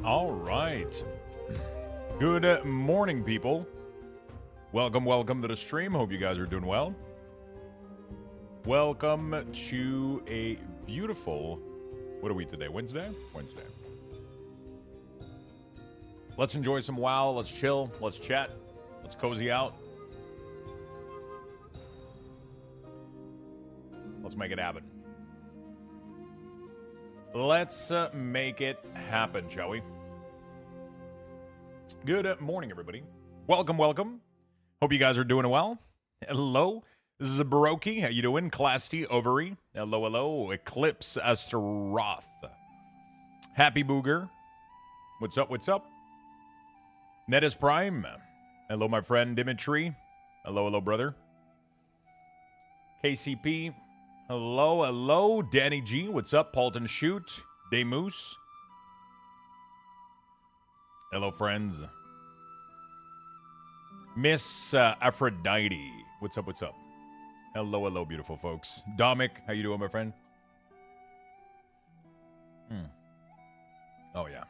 All right. Good morning, people. Welcome to the stream. Hope you guys are doing well. Welcome to a beautiful, what are we today? Wednesday? Wednesday. Let's enjoy some WoW. Let's chill. Let's chat. Let's cozy out. Let's make it happen. Let's make it happen, shall we? Good morning, everybody. Welcome. Hope you guys are doing well. Hello. This is Baroki. How you doing? Class T Ovary. Hello. Eclipse Astaroth. Happy Booger. What's up? Netis Prime. Hello, my friend Dimitri. Hello, brother. KCP. Hello. Danny G. What's up? Paulton Shoot. Demoose. Hello, friends. Miss Aphrodite. What's up? Hello, beautiful folks. Dominic, how you doing, my friend? Oh, yeah.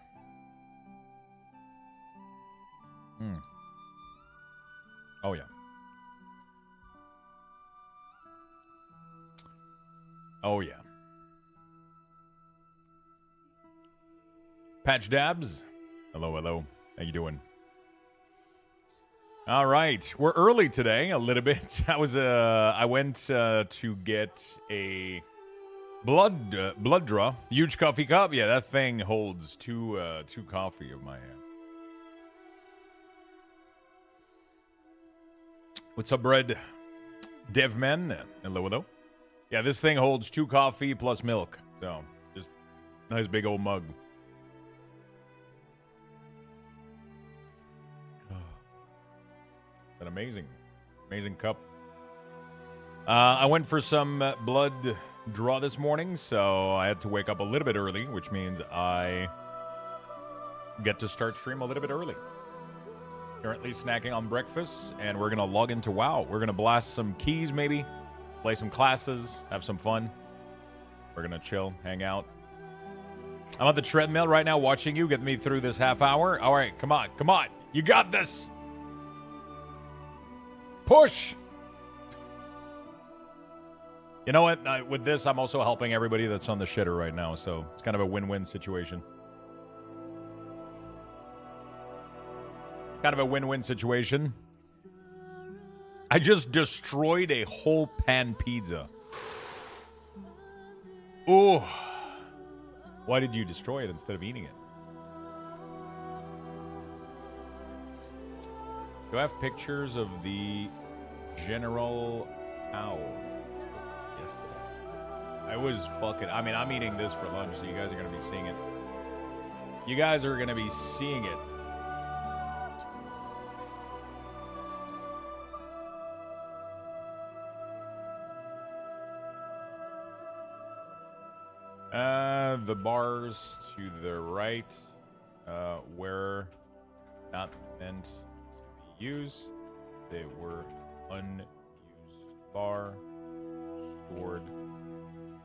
Oh, yeah. Oh, yeah. Patch Dabs. Hello. How you doing? All right. We're early today a little bit. I went to get a blood draw. Huge coffee cup. Yeah, that thing holds two coffee of my hand. What's up, Bread? Devman. Hello. Yeah, this thing holds 2 coffee plus milk. So, just nice big old mug. It's an amazing cup. I went for some blood draw this morning, so I had to wake up a little bit early, which means I get to start stream a little bit early. Currently snacking on breakfast, and we're going to log into WoW. We're going to blast some keys, maybe. Play some classes, have some fun. We're going to chill, hang out. I'm on the treadmill right now watching you get me through this half hour. All right, come on. You got this. Push. You know what? With this, I'm also helping everybody that's on the shitter right now, so it's kind of a win-win situation. Kind of a win-win situation. I just destroyed a whole pan pizza. Oh. Why did you destroy it instead of eating it? Do I have pictures of the General Tao yesterday? I was fucking... I mean, I'm eating this for lunch, so you guys are going to be seeing it. You guys are going to be seeing it. The bars to the right were not meant to be used. They were unused bar stored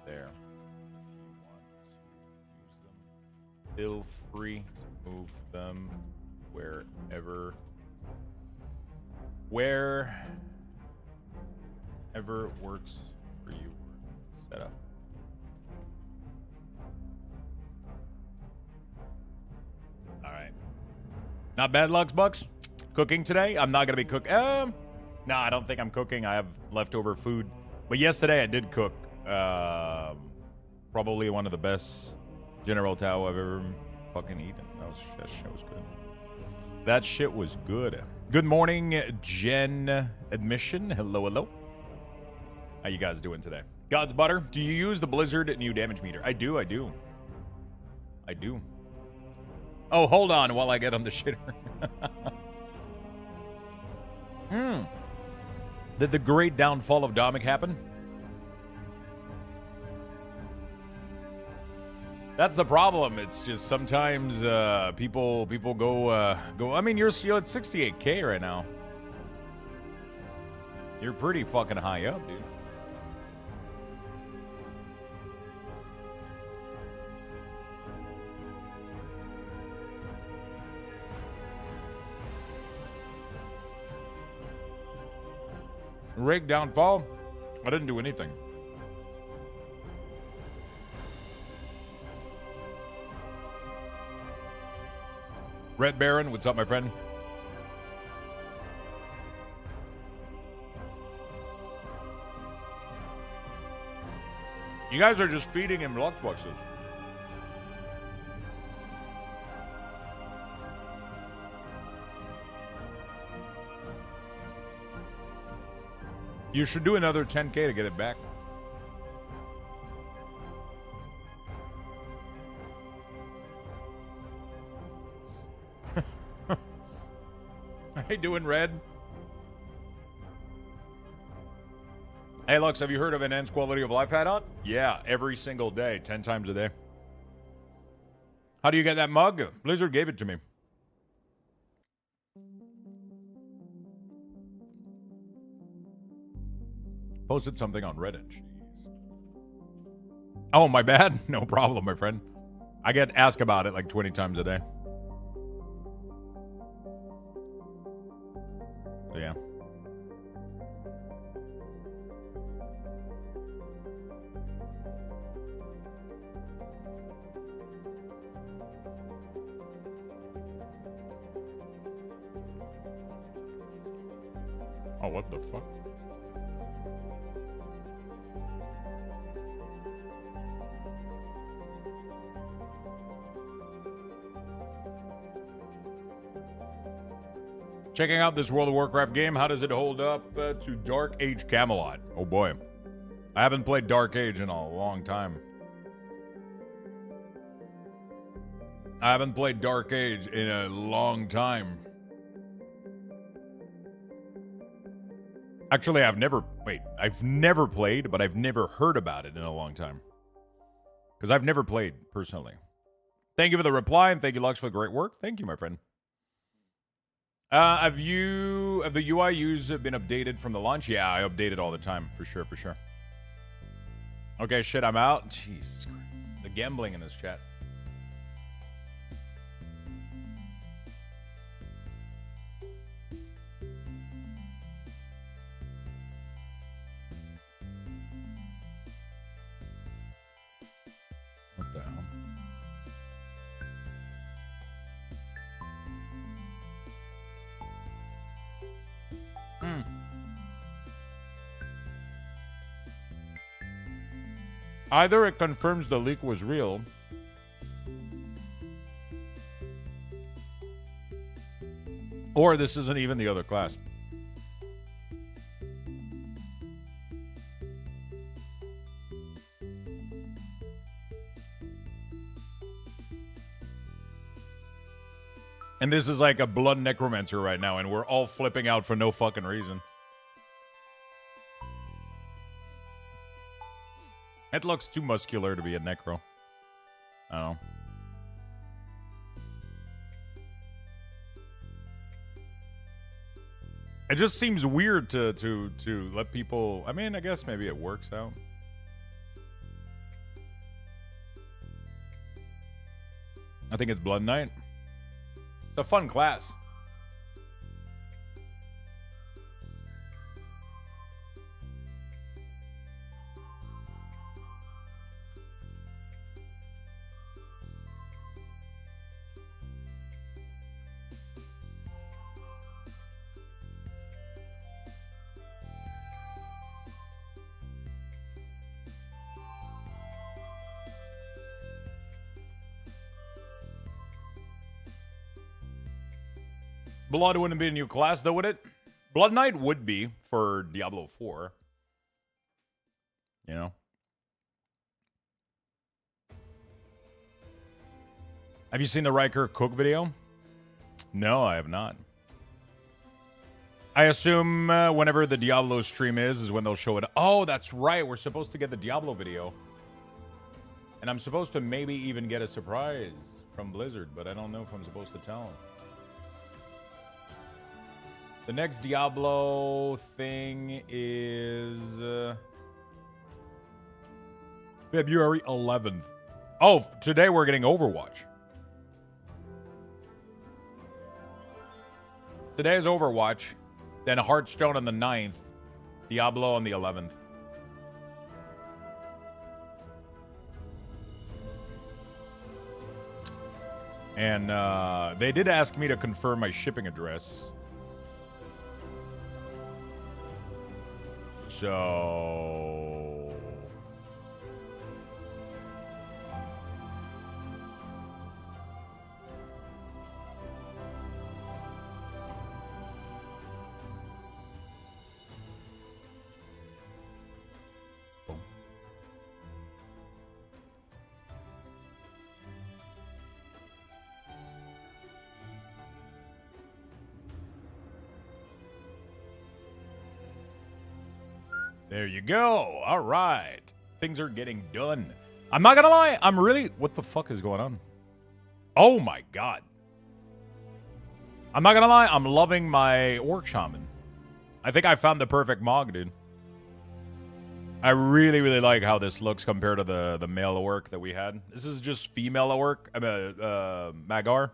there. If you want to use them, feel free to move them wherever works for you. Set up. All right. Not bad, Luxbucks. Cooking today? I'm not going to be cooking. No, I don't think I'm cooking. I have leftover food. But yesterday I did cook. Probably one of the best General Tao I've ever fucking eaten. That shit was good. That shit was good. Good morning, Jen Admission. Hello. How you guys doing today? God's Butter, do you use the Blizzard new damage meter? I do. Oh, hold on while I get on the shitter. Did the great downfall of Dominic happen? That's the problem. It's just sometimes people go. I mean, you're at 68K right now. You're pretty fucking high up, dude. Rig downfall? I didn't do anything. Red Baron, what's up, my friend? You guys are just feeding him Luxboxes. You should do another 10K to get it back. How you doing, Red? Hey, Lux, have you heard of Enhanced Quality of Life add-on? Yeah, every single day, 10 times a day. How do you get that mug? Blizzard gave it to me. Posted something on Reddit. Jeez. Oh, my bad. No problem, my friend. I get asked about it like 20 times a day. So, yeah. Oh, what the fuck? Checking out this World of Warcraft game. How does it hold up to Dark Age Camelot? Oh boy. I haven't played Dark Age in a long time. I haven't played Dark Age in a long time. Actually, I've never played, but I've never heard about it in a long time. Because I've never played, personally. Thank you for the reply, and thank you, Lux, for the great work. Thank you, my friend. Have the UIUs been updated from the launch? Yeah, I update it all the time, for sure, for sure. Okay, shit, I'm out. Jesus Christ. The gambling in this chat. What the hell? Either it confirms the leak was real, or this isn't even the other class. And this is like a blood necromancer right now, and we're all flipping out for no fucking reason. It looks too muscular to be a necro. I don't know. It just seems weird to let people... I mean, I guess maybe it works out. I think it's Blood Knight. It's a fun class. Blood wouldn't be a new class, though, would it? Blood Knight would be for Diablo 4. You know? Have you seen the Riker Cook video? No, I have not. I assume whenever the Diablo stream is when they'll show it. Oh, that's right. We're supposed to get the Diablo video. And I'm supposed to maybe even get a surprise from Blizzard, but I don't know if I'm supposed to tell them. The next Diablo thing is February 11th. Oh, today we're getting Overwatch. Today is Overwatch. Then Hearthstone on the 9th. Diablo on the 11th. And they did ask me to confirm my shipping address. So... There you go. All right. Things are getting done. I'm not going to lie. I'm really... What the fuck is going on? Oh, my God. I'm not going to lie. I'm loving my Orc Shaman. I think I found the perfect Mog, dude. I really, really like how this looks compared to the male Orc that we had. This is just female Orc. I mean, Magar.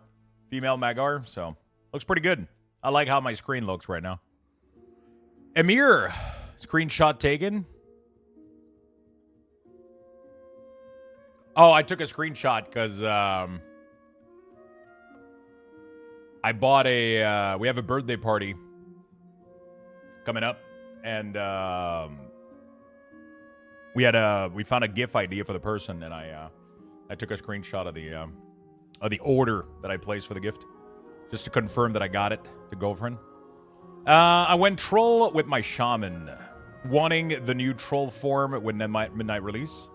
Female Magar. So, looks pretty good. I like how my screen looks right now. Emir... Screenshot taken. Oh, I took a screenshot because I bought a... we have a birthday party coming up, and we found a GIF idea for the person, and I took a screenshot of the order that I placed for the gift, just to confirm that I got it to girlfriend. I went troll with my shaman, wanting the new troll form when midnight release.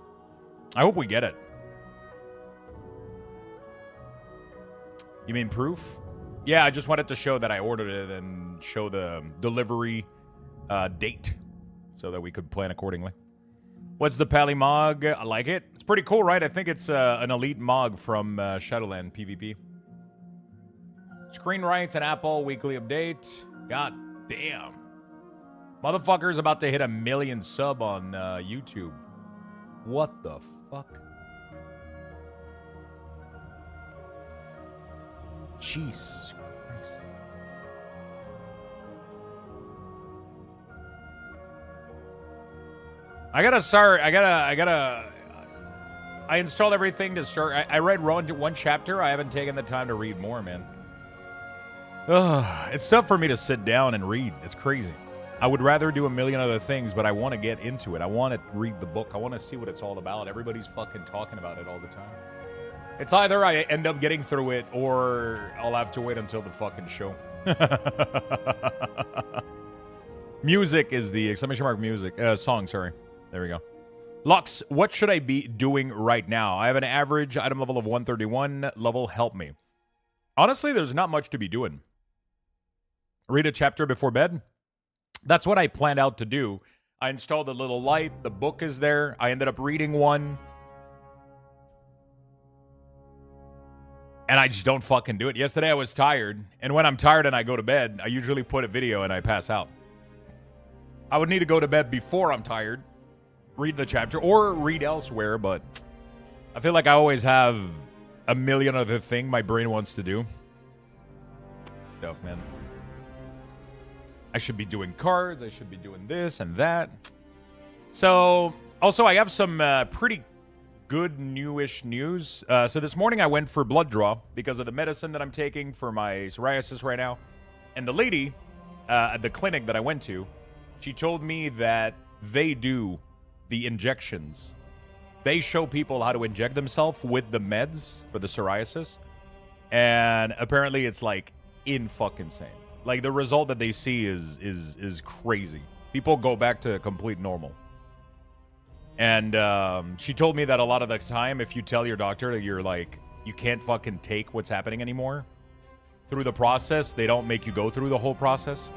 I hope we get it. You mean proof? Yeah, I just wanted to show that I ordered it and show the delivery date so that we could plan accordingly. What's the Pally Mog? I like it. It's pretty cool, right? I think it's an elite Mog from Shadowland PvP. Screen rights and Apple weekly update. God damn. Motherfucker's about to hit 1 million sub on YouTube. What the fuck? Jesus Christ. I installed everything to start. I read one chapter. I haven't taken the time to read more, man. Ugh, it's tough for me to sit down and read. It's crazy. I would rather do 1 million other things, but I want to get into it. I want to read the book. I want to see what it's all about. Everybody's fucking talking about it all the time. It's either I end up getting through it, or I'll have to wait until the fucking show. Music is the exclamation mark music. Song, sorry. There we go. Lux, what should I be doing right now? I have an average item level of 131. Level, help me. Honestly, there's not much to be doing. Read a chapter before bed. That's what I planned out to do. I installed a little light. The book is there. I ended up reading one. And I just don't fucking do it. Yesterday I was tired. And when I'm tired and I go to bed, I usually put a video and I pass out. I would need to go to bed before I'm tired. Read the chapter. Or read elsewhere. But I feel like I always have 1 million other things my brain wants to do. Stuff, man. I should be doing cards. I should be doing this and that. So, also, I have some pretty good newish news. So this morning I went for blood draw because of the medicine that I'm taking for my psoriasis right now. And the lady at the clinic that I went to, she told me that they do the injections. They show people how to inject themselves with the meds for the psoriasis. And apparently it's like in-fucking-sane. Like, the result that they see is crazy. People go back to complete normal. And she told me that a lot of the time, if you tell your doctor that you're like, you can't fucking take what's happening anymore through the process, they don't make you go through the whole process.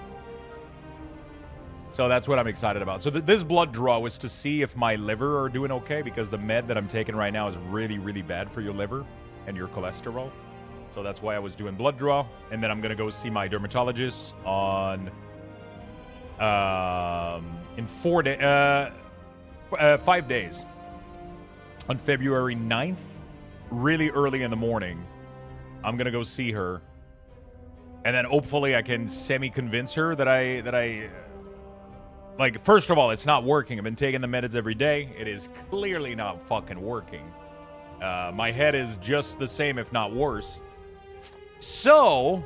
So that's what I'm excited about. So this blood draw was to see if my liver are doing okay, because the med that I'm taking right now is really, really bad for your liver and your cholesterol. So that's why I was doing blood draw. And then I'm going to go see my dermatologist on in 5 days. On February 9th, really early in the morning, I'm going to go see her. And then hopefully I can semi-convince her that I Like, first of all, it's not working. I've been taking the meds every day. It is clearly not fucking working. My head is just the same, if not worse. So...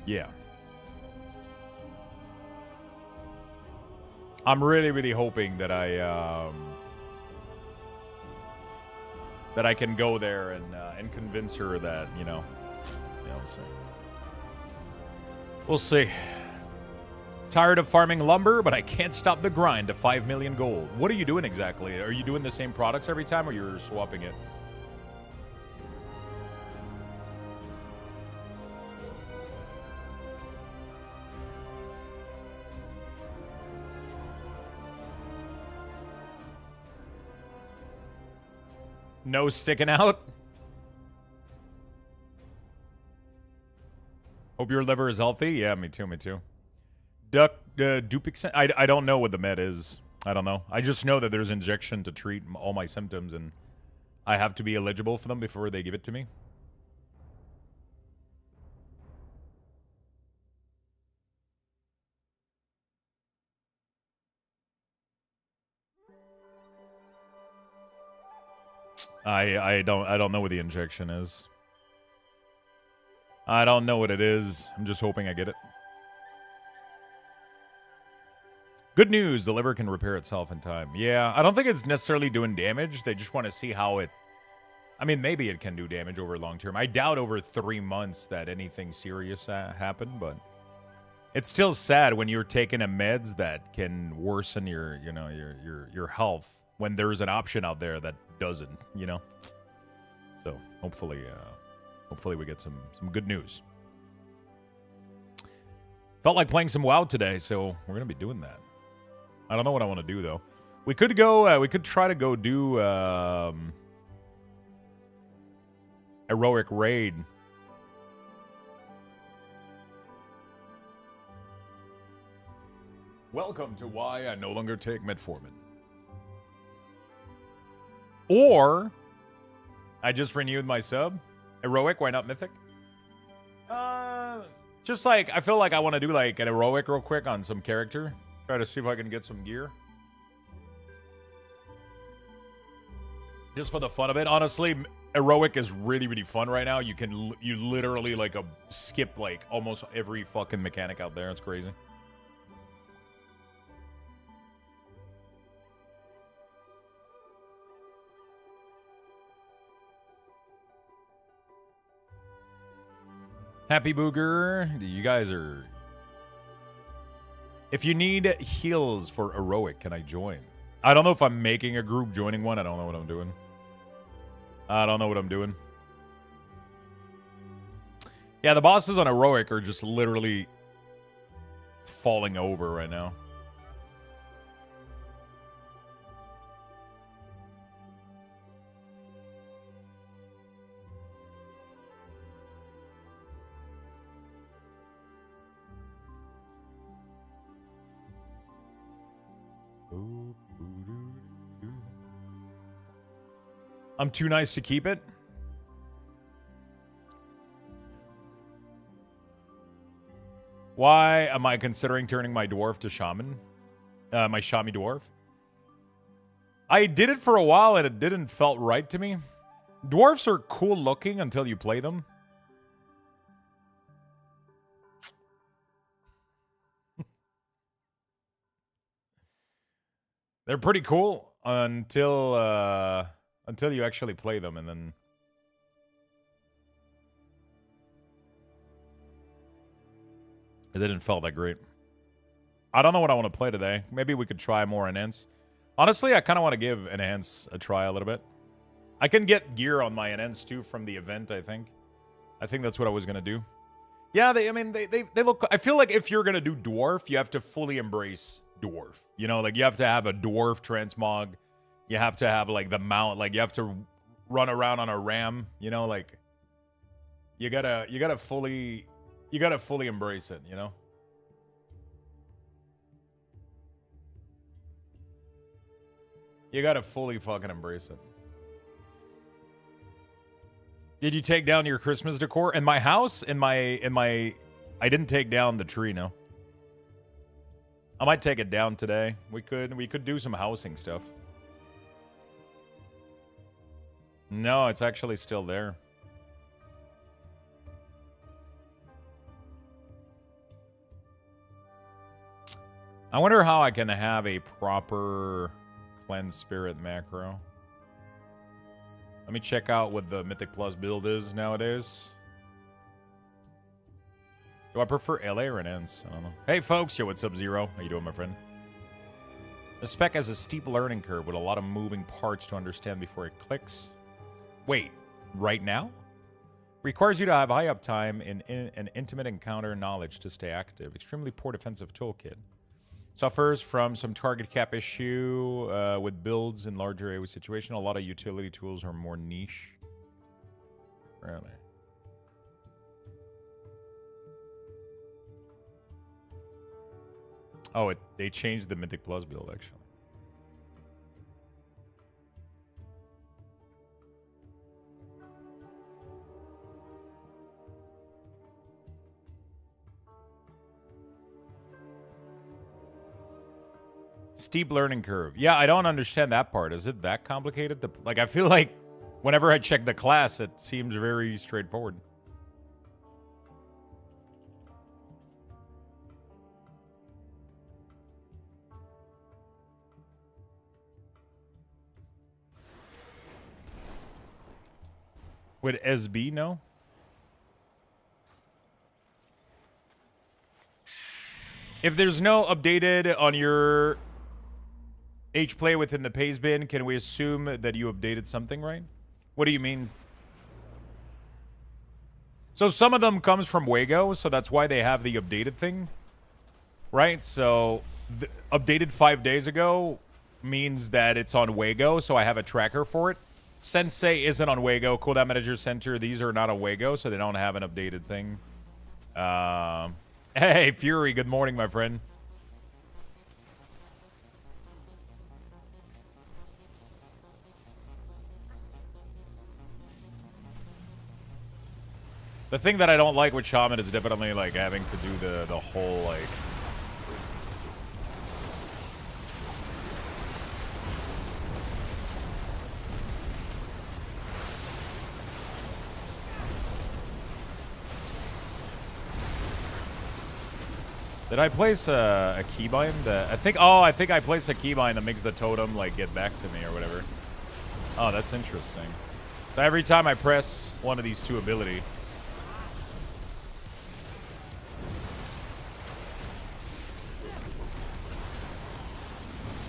yeah. I'm really, really hoping that that I can go there and convince her that, you know, yeah, we'll see. We'll see. Tired of farming lumber, but I can't stop the grind to 5 million gold. What are you doing exactly? Are you doing the same products every time, or you're swapping it? No sticking out? Hope your liver is healthy. Yeah, me too, me too. Dupixent? I don't know what the med is. I don't know. I just know that there's injection to treat all my symptoms, and I have to be eligible for them before they give it to me. I don't know what the injection is. I don't know what it is. I'm just hoping I get it. Good news, the liver can repair itself in time. Yeah, I don't think it's necessarily doing damage. They just want to see how it... I mean, maybe it can do damage over long term. I doubt over 3 months that anything serious happened, but... it's still sad when you're taking a meds that can worsen your, you know, your health when there's an option out there that doesn't, you know? So, hopefully we get some good news. Felt like playing some WoW today, so we're going to be doing that. I don't know what I want to do, though. We could go, we could try to go do heroic raid. Welcome to why I no longer take metformin. Or, I just renewed my sub. Heroic, why not mythic? Just like, I feel like I want to do like an heroic real quick on some character. Try to see if I can get some gear. Just for the fun of it. Honestly, heroic is really, really fun right now. You literally like skip like almost every fucking mechanic out there. It's crazy. Happy Booger. You guys are... if you need heals for heroic, can I join? I don't know if I'm making a group, joining one. I don't know what I'm doing. I don't know what I'm doing. Yeah, the bosses on heroic are just literally falling over right now. I'm too nice to keep it. Why am I considering turning my dwarf to shaman? My shami dwarf? I did it for a while and it didn't felt right to me. Dwarves are cool looking until you play them. They're pretty cool until you actually play them, and then it didn't feel that great. I don't know what I want to play today. Maybe we could try more Enhance. Honestly, I kind of want to give Enhance a try a little bit. I can get gear on my Enhance too from the event, I think. I think that's what I was going to do. Yeah, they look... I feel like if you're going to do Dwarf, you have to fully embrace Dwarf. You know, like you have to have a Dwarf transmog. You have to have like the mount, like you have to run around on a ram, you know, like you gotta fully embrace it, you know? You gotta fully fucking embrace it. Did you take down your Christmas decor? In my house? I didn't take down the tree, no. I might take it down today. We could do some housing stuff. No, it's actually still there. I wonder how I can have a proper cleanse spirit macro. Let me check out what the Mythic Plus build is nowadays. Do I prefer LA or NNs? I don't know. Hey folks, yo, what's up, Zero? How you doing, my friend? The spec has a steep learning curve with a lot of moving parts to understand before it clicks. Wait, right now? Requires you to have high uptime in an intimate encounter knowledge to stay active. Extremely poor defensive toolkit. Suffers from some target cap issue with builds in larger AoE situation. A lot of utility tools are more niche. Really? Oh, they changed the Mythic Plus build, actually. Steep learning curve. Yeah, I don't understand that part. Is it that complicated? Like, I feel like whenever I check the class, it seems very straightforward. Would SB know? If there's no updated on your H-play within the pays bin, can we assume that you updated something, right? What do you mean? So some of them comes from Wago, so that's why they have the updated thing, right? So updated 5 days ago means that it's on Wago, so I have a tracker for it. Sensei isn't on Wago. Cooldown Manager Center, these are not on Wago, so they don't have an updated thing. Hey, Fury, good morning, my friend. The thing that I don't like with Shaman is definitely, like, having to do the whole, like... Did I place a keybind? I think I placed a keybind that makes the totem, like, get back to me or whatever. Oh, that's interesting. So every time I press one of these two ability...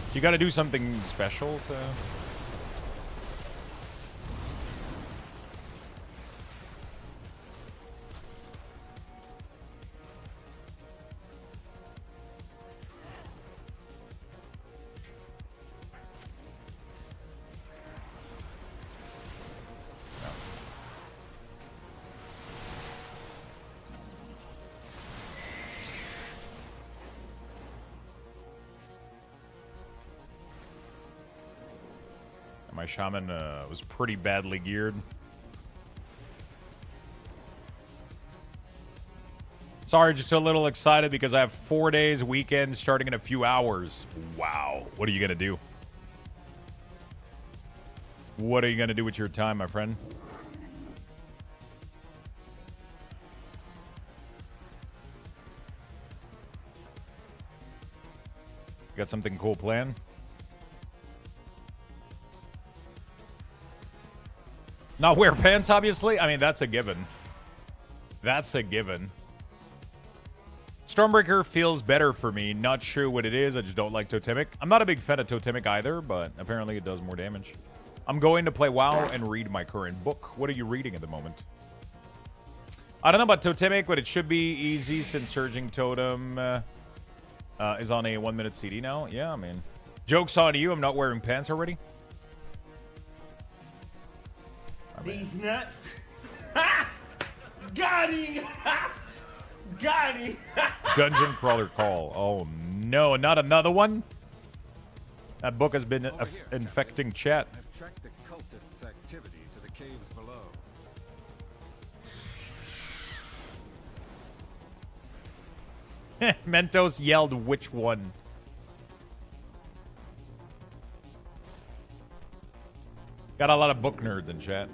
So you gotta do something special to... My shaman was pretty badly geared. Sorry, just a little excited because I have 4 days weekend starting in a few hours. Wow. What are you going to do? What are you going to do with your time, my friend? You got something cool planned? Not wear pants, obviously. I mean, that's a given. That's a given. Stormbreaker feels better for me. Not sure what it is. I just don't like Totemic. I'm not a big fan of Totemic either, but apparently it does more damage. I'm going to play WoW and read my current book. What are you reading at the moment? I don't know about Totemic, but it should be easy since Surging Totem is on a 1 minute CD now. Yeah, I mean, joke's on you. I'm not wearing pants already. These nuts. Got him. Got him. Dungeon Crawler Call. Oh no, not another one. That book has been infecting chat. I've tracked the cultists' activity to the caves below. Mentos yelled, which one? Got a lot of book nerds in chat.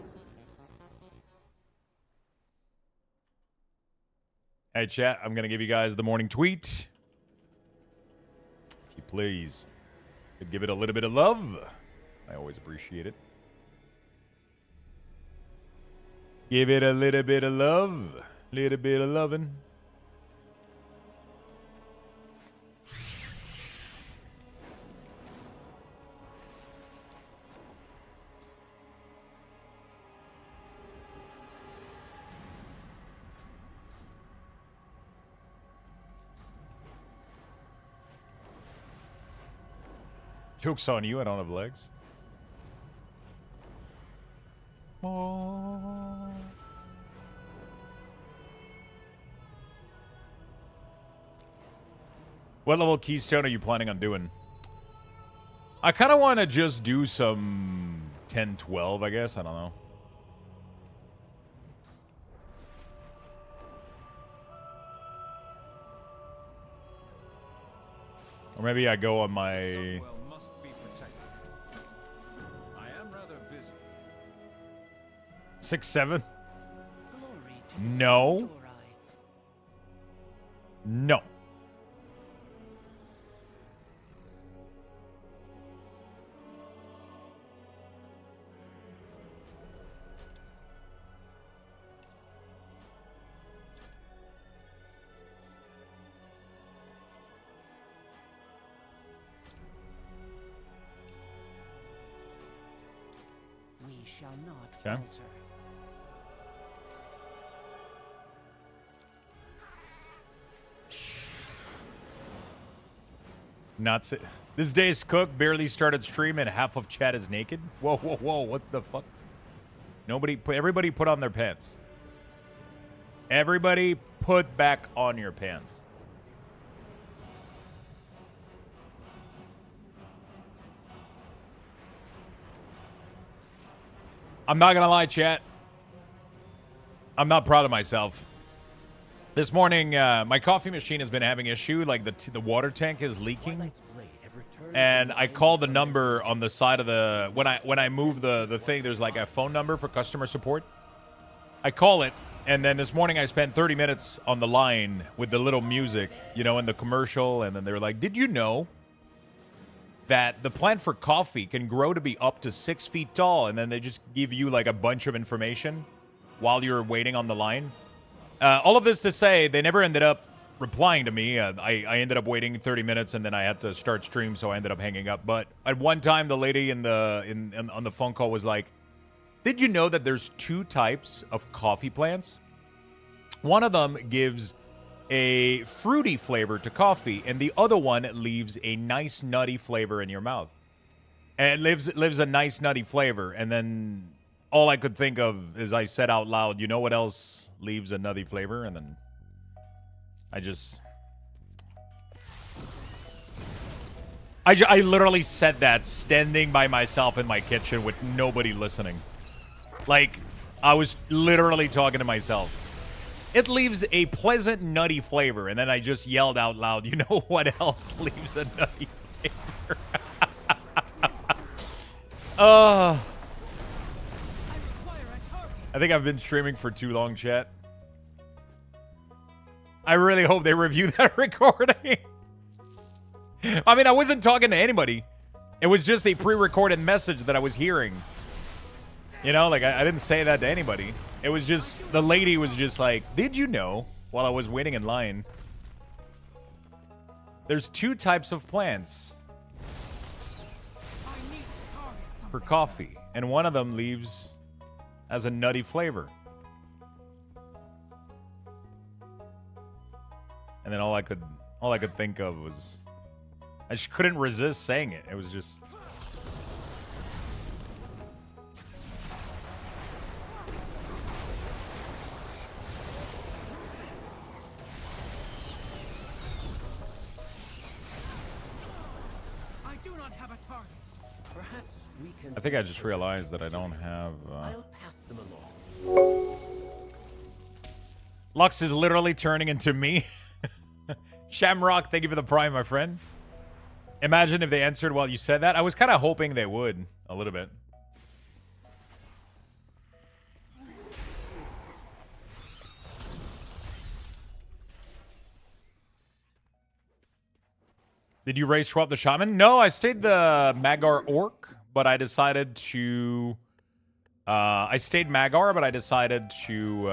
Hey, chat, I'm going to give you guys the morning tweet. If you please, could give it a little bit of love. I always appreciate it. Give it a little bit of love. Little bit of loving. Joke's on you, I don't have legs. Oh. What level Keystone are you planning on doing? I kind of want to just do some 10, 12, I guess. I don't know. Or maybe I go on my... 6, 7? No. No. We shall not Okay. falter. Not this day's cook barely started stream and half of chat is naked. Whoa, whoa, whoa! What the fuck? Everybody put on their pants. Everybody put back on your pants. I'm not gonna lie, chat. I'm not proud of myself. This morning, my coffee machine has been having issue. Like the water tank is leaking, and I called the number on the side of the when I move the thing. There's like a phone number for customer support. I call it, and then this morning I spent 30 minutes on the line with the little music, you know, in the commercial, and then they were like, "Did you know that the plant for coffee can grow to be up to 6 feet tall?" And then they just give you like a bunch of information while you're waiting on the line. All of this to say, they never ended up replying to me. I ended up waiting 30 minutes, and then I had to start stream, so I ended up hanging up. But at one time, the lady on the phone call was like, "Did you know that there's 2 types of coffee plants? One of them gives a fruity flavor to coffee, and the other one leaves a nice nutty flavor in your mouth. And it lives a nice nutty flavor." And then all I could think of is I said out loud, "You know what else leaves a nutty flavor?" And then I literally said that standing by myself in my kitchen with nobody listening. Like, I was literally talking to myself. "It leaves a pleasant nutty flavor." And then I just yelled out loud, "You know what else leaves a nutty flavor?" I think I've been streaming for too long, chat. I really hope they review that recording. I mean, I wasn't talking to anybody. It was just a pre-recorded message that I was hearing. You know, like, I didn't say that to anybody. It was just, the lady was just like, "Did you know?" While I was waiting in line. There's 2 types of plants for coffee, and one of them leaves as a nutty flavor. And then all I could think of was, I just couldn't resist saying it. It was just, I do not have a target. Perhaps we can. I think I just realized that I don't have I'll pass them along. Lux is literally turning into me. Shamrock, thank you for the prime, my friend. Imagine if they answered while you said that. I was kind of hoping they would, a little bit. Did you raise swap the shaman? No, I stayed the Magar orc, but I decided to... I stayed Magar, but I decided to...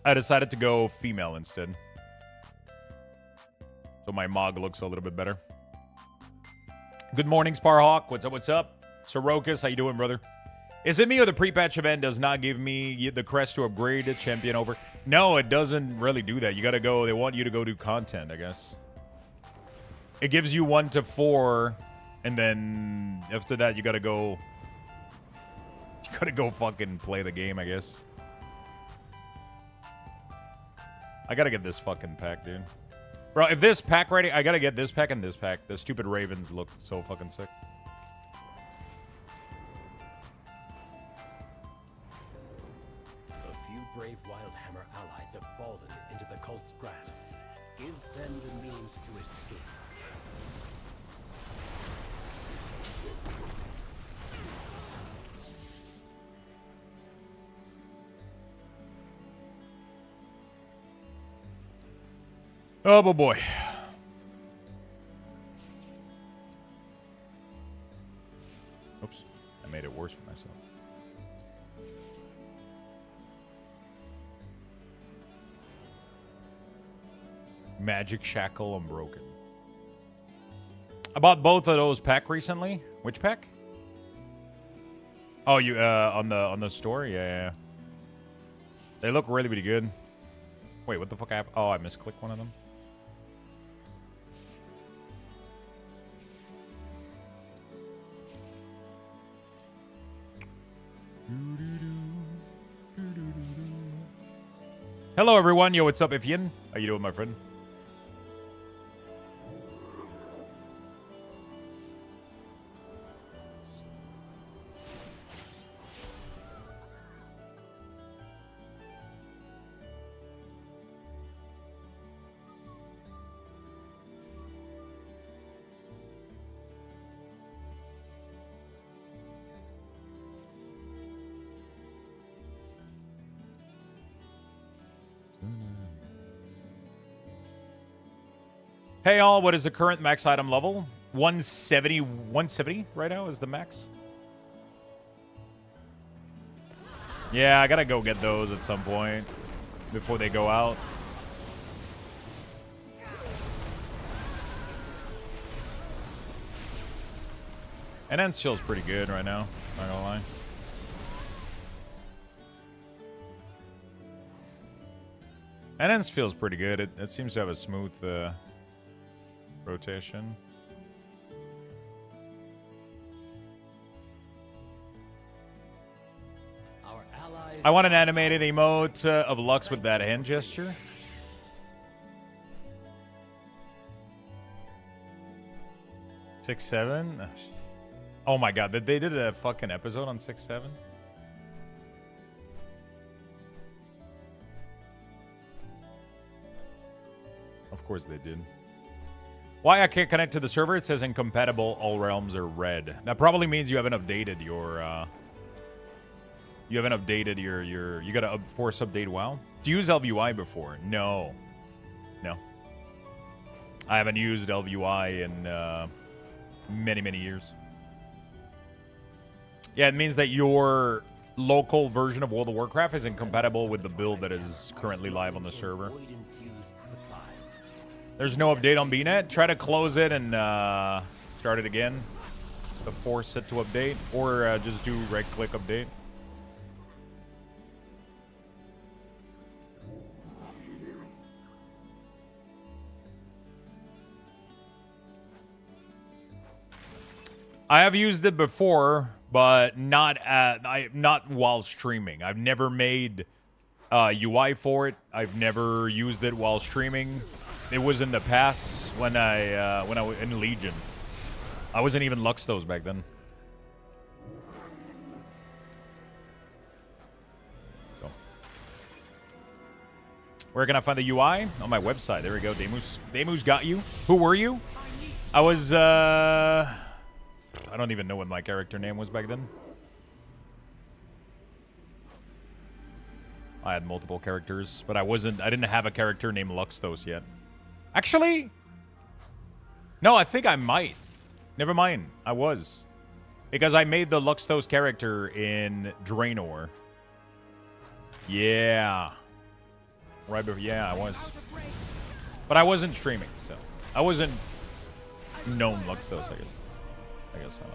I decided to go female instead. So my Mog looks a little bit better. Good morning, Sparhawk. What's up, what's up? Sorokas, how you doing, brother? Is it me or the pre-patch event does not give me the crest to upgrade a champion over? No, it doesn't really do that. You gotta go, they want you to go do content, I guess. It gives you 1 to 4, and then after that you gotta go... You gotta go fucking play the game, I guess. I gotta get this fucking pack, dude. Bro, if this pack ready, I gotta get this pack and this pack. The stupid ravens look so fucking sick. A few brave Wildhammer allies have fallen into the cult's grasp. Give them the means to escape. Oh, boy. Oops. I made it worse for myself. Magic Shackle Unbroken. I bought both of those pack recently. Which pack? Oh, you on the store? Yeah. They look really, really good. Wait, what the fuck happened? Oh, I misclicked one of them. Hello, everyone. Yo, what's up, Ifyin? How you doing, my friend? Hey all, what is the current max item level? 170 right now is the max. Yeah, I gotta go get those at some point before they go out. And Ents feels pretty good right now, not gonna lie. And Ents feels pretty good. It seems to have a smooth rotation. Our allies I want an animated emote of Lux with that hand gesture. Six, 7? Oh my god, they did a fucking episode on 6-7? Of course they did. Why I can't connect to the server? It says incompatible. All realms are red. That probably means you haven't updated your. You haven't updated your. You gotta force update WoW. Do you use LVUI before? No. No. I haven't used LVUI in many years. Yeah, it means that your local version of World of Warcraft is incompatible with the build that is currently live on the server. There's no update on BNet. Try to close it and start it again. The force it to update, or just do right-click update. I have used it before, but not while streaming. I've never made UI for it. I've never used it while streaming. It was in the past when I was in Legion. I wasn't even Luxthos back then. Where can I find the UI? On my website. There we go. Demus got you. Who were you? I was, I don't even know what my character name was back then. I had multiple characters, but I didn't have a character named Luxthos yet. Actually, no, I think I might. Never mind. I was. Because I made the Luxthos character in Draenor. Yeah. Right before, yeah, I was. But I wasn't streaming, so. I wasn't known Luxthos, I guess. I don't know.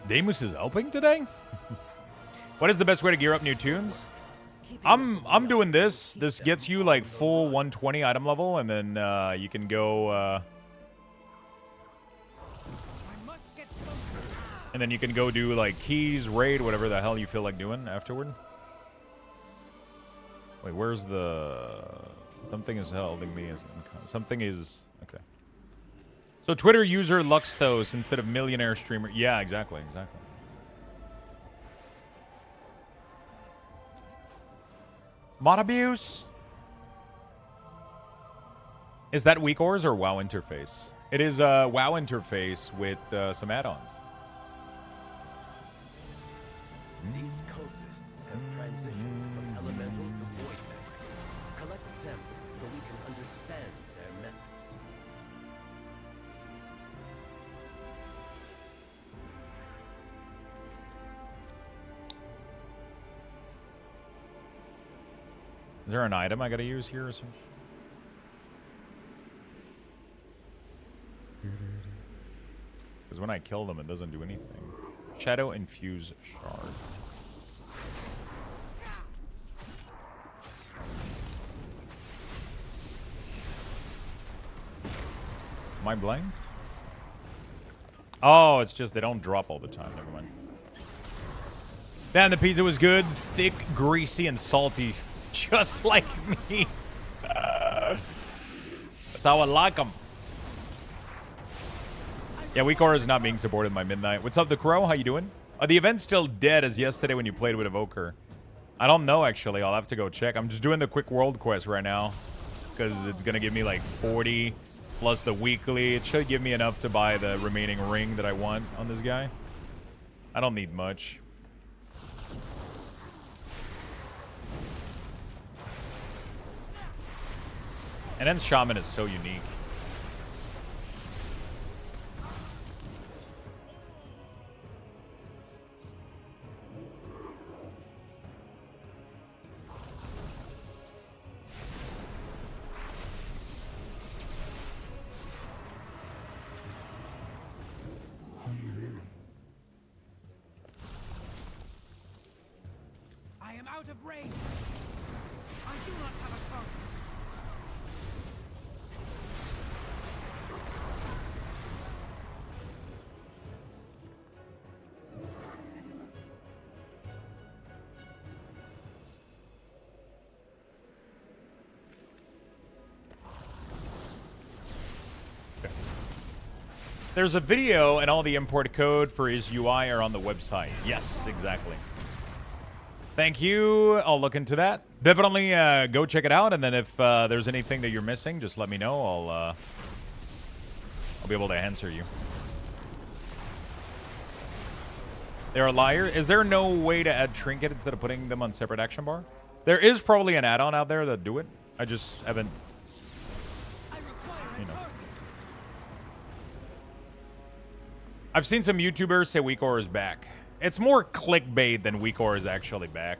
Demus is helping today? What is the best way to gear up new tunes? I'm doing this. This gets you like full 120 item level, and then you can go and then you can go do like keys, raid, whatever the hell you feel like doing afterward. Wait, where's the something is holding me as something is okay. So Twitter user Luxthos instead of millionaire streamer. Yeah, exactly. Mod abuse? Is that weak ores or WoW interface? It is a WoW interface with some add-ons. These cultists have transitioned from elemental to void magic. Collect them so we can understand their methods. Is there an item I gotta use here or some shit? Because when I kill them, it doesn't do anything. Shadow infuse shard. Am I blind? Oh, it's just they don't drop all the time. Never mind. Man, the pizza was good. Thick, greasy, and salty. Just like me. That's how I like them. Yeah, weak aura is not being supported by Midnight. What's up, The Crow? How you doing? Are the events still dead as yesterday when you played with Evoker? I don't know, actually. I'll have to go check. I'm just doing the quick world quest right now. Because it's going to give me like 40 plus the weekly. It should give me enough to buy the remaining ring that I want on this guy. I don't need much. And then Shaman is so unique. I am out of range. I do not have a target. There's a video and all the import code for his UI are on the website. Yes, exactly. Thank you. I'll look into that. Definitely go check it out. And then if there's anything that you're missing, just let me know. I'll be able to answer you. They're a liar. Is there no way to add trinket instead of putting them on separate action bar? There is probably an add-on out there that do it. I just haven't, you know. I've seen some YouTubers say WeakOr is back. It's more clickbait than WeakOr is actually back.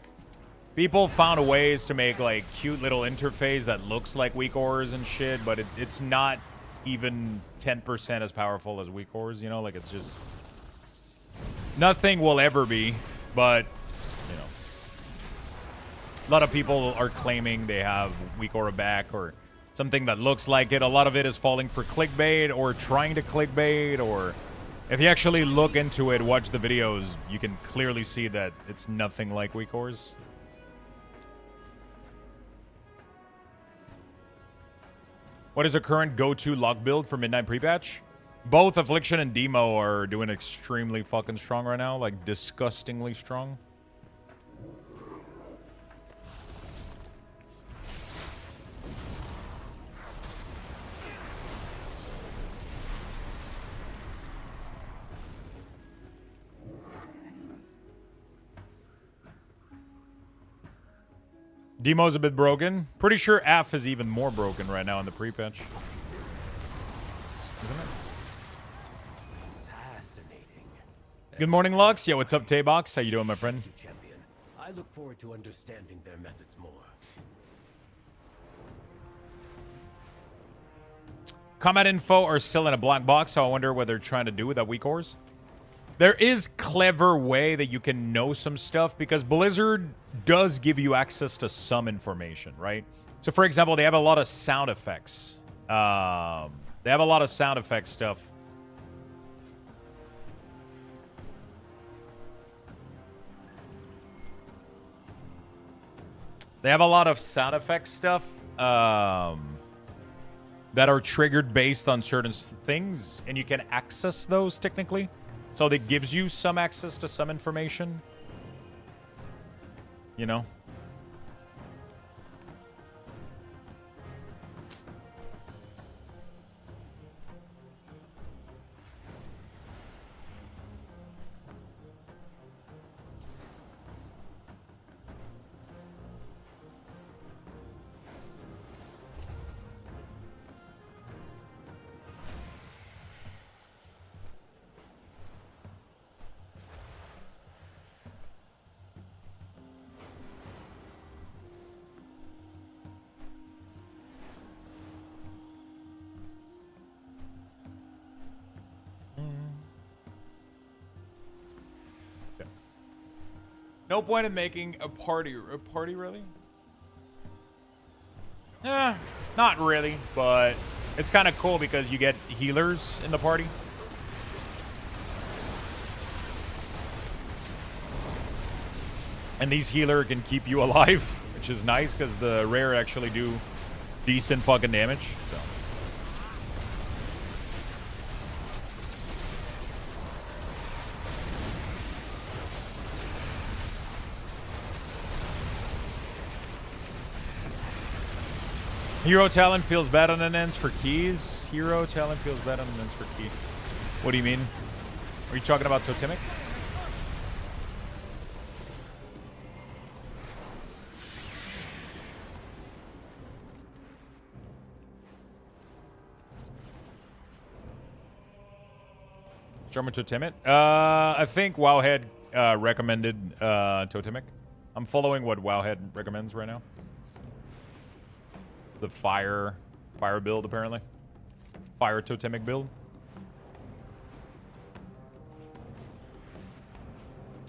People found ways to make like cute little interface that looks like WeakOr's and shit, but it's not even 10% as powerful as WeakOr's, you know? Like, it's just... Nothing will ever be, but, you know. A lot of people are claiming they have WeakOr back or something that looks like it. A lot of it is falling for clickbait or trying to clickbait, or... If you actually look into it, watch the videos, you can clearly see that it's nothing like WeakOr's. What is the current go-to lock build for Midnight Pre-Patch? Both Affliction and Demo are doing extremely fucking strong right now. Like, disgustingly strong. Demo's a bit broken. Pretty sure F is even more broken right now in the pre-patch. Isn't it? Fascinating. Good morning, Lux. Yo, what's up, Taybox? How you doing, my friend? Thank you, champion. I look forward to understanding their methods more. Combat info are still in a black box, so I wonder what they're trying to do with that weak ores. There is clever way that you can know some stuff because Blizzard does give you access to some information, right? So, for example, they have a lot of sound effects. They have a lot of sound effect stuff. They have a lot of sound effect stuff that are triggered based on certain things, and you can access those technically. So that gives you some access to some information. You know? No point in making a party. A party, really? Not really, but it's kind of cool because you get healers in the party. And these healers can keep you alive, which is nice because the rare actually do decent fucking damage. So. Hero talent feels bad on an ends for keys. Hero talent feels bad on an ends for key. What do you mean? Are you talking about totemic? German totemic? I think Wowhead recommended totemic. I'm following what Wowhead recommends right now. The fire build, apparently. Fire totemic build.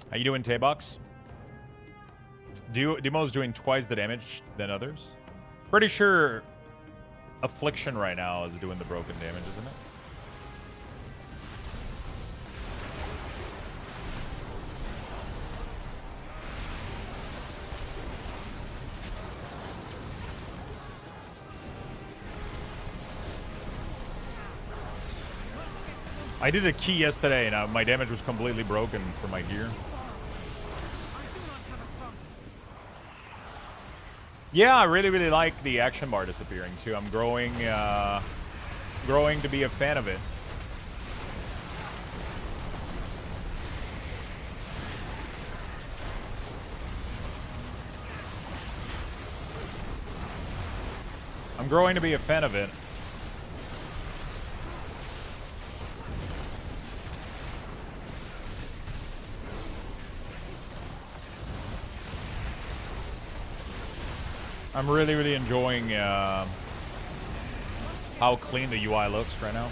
How you doing, Taybox? Demo's doing twice the damage than others. Pretty sure Affliction right now is doing the broken damage, isn't it? I did a key yesterday, and my damage was completely broken for my gear. Yeah, I really, really like the action bar disappearing, too. I'm growing to be a fan of it. I'm growing to be a fan of it. I'm really, really enjoying how clean the UI looks right now.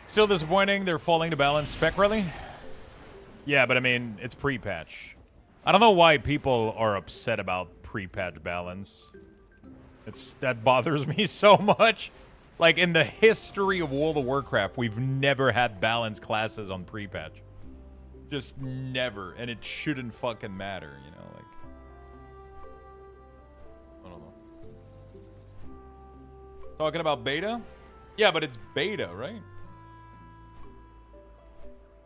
Still disappointing. They're falling to balance spec, really? Yeah, but I mean, it's pre-patch. I don't know why people are upset about pre-patch balance. That bothers me so much. Like, in the history of World of Warcraft, we've never had balanced classes on pre-patch. Just never. And it shouldn't fucking matter, you know? Like, I don't know. Talking about beta? Yeah, but it's beta, right?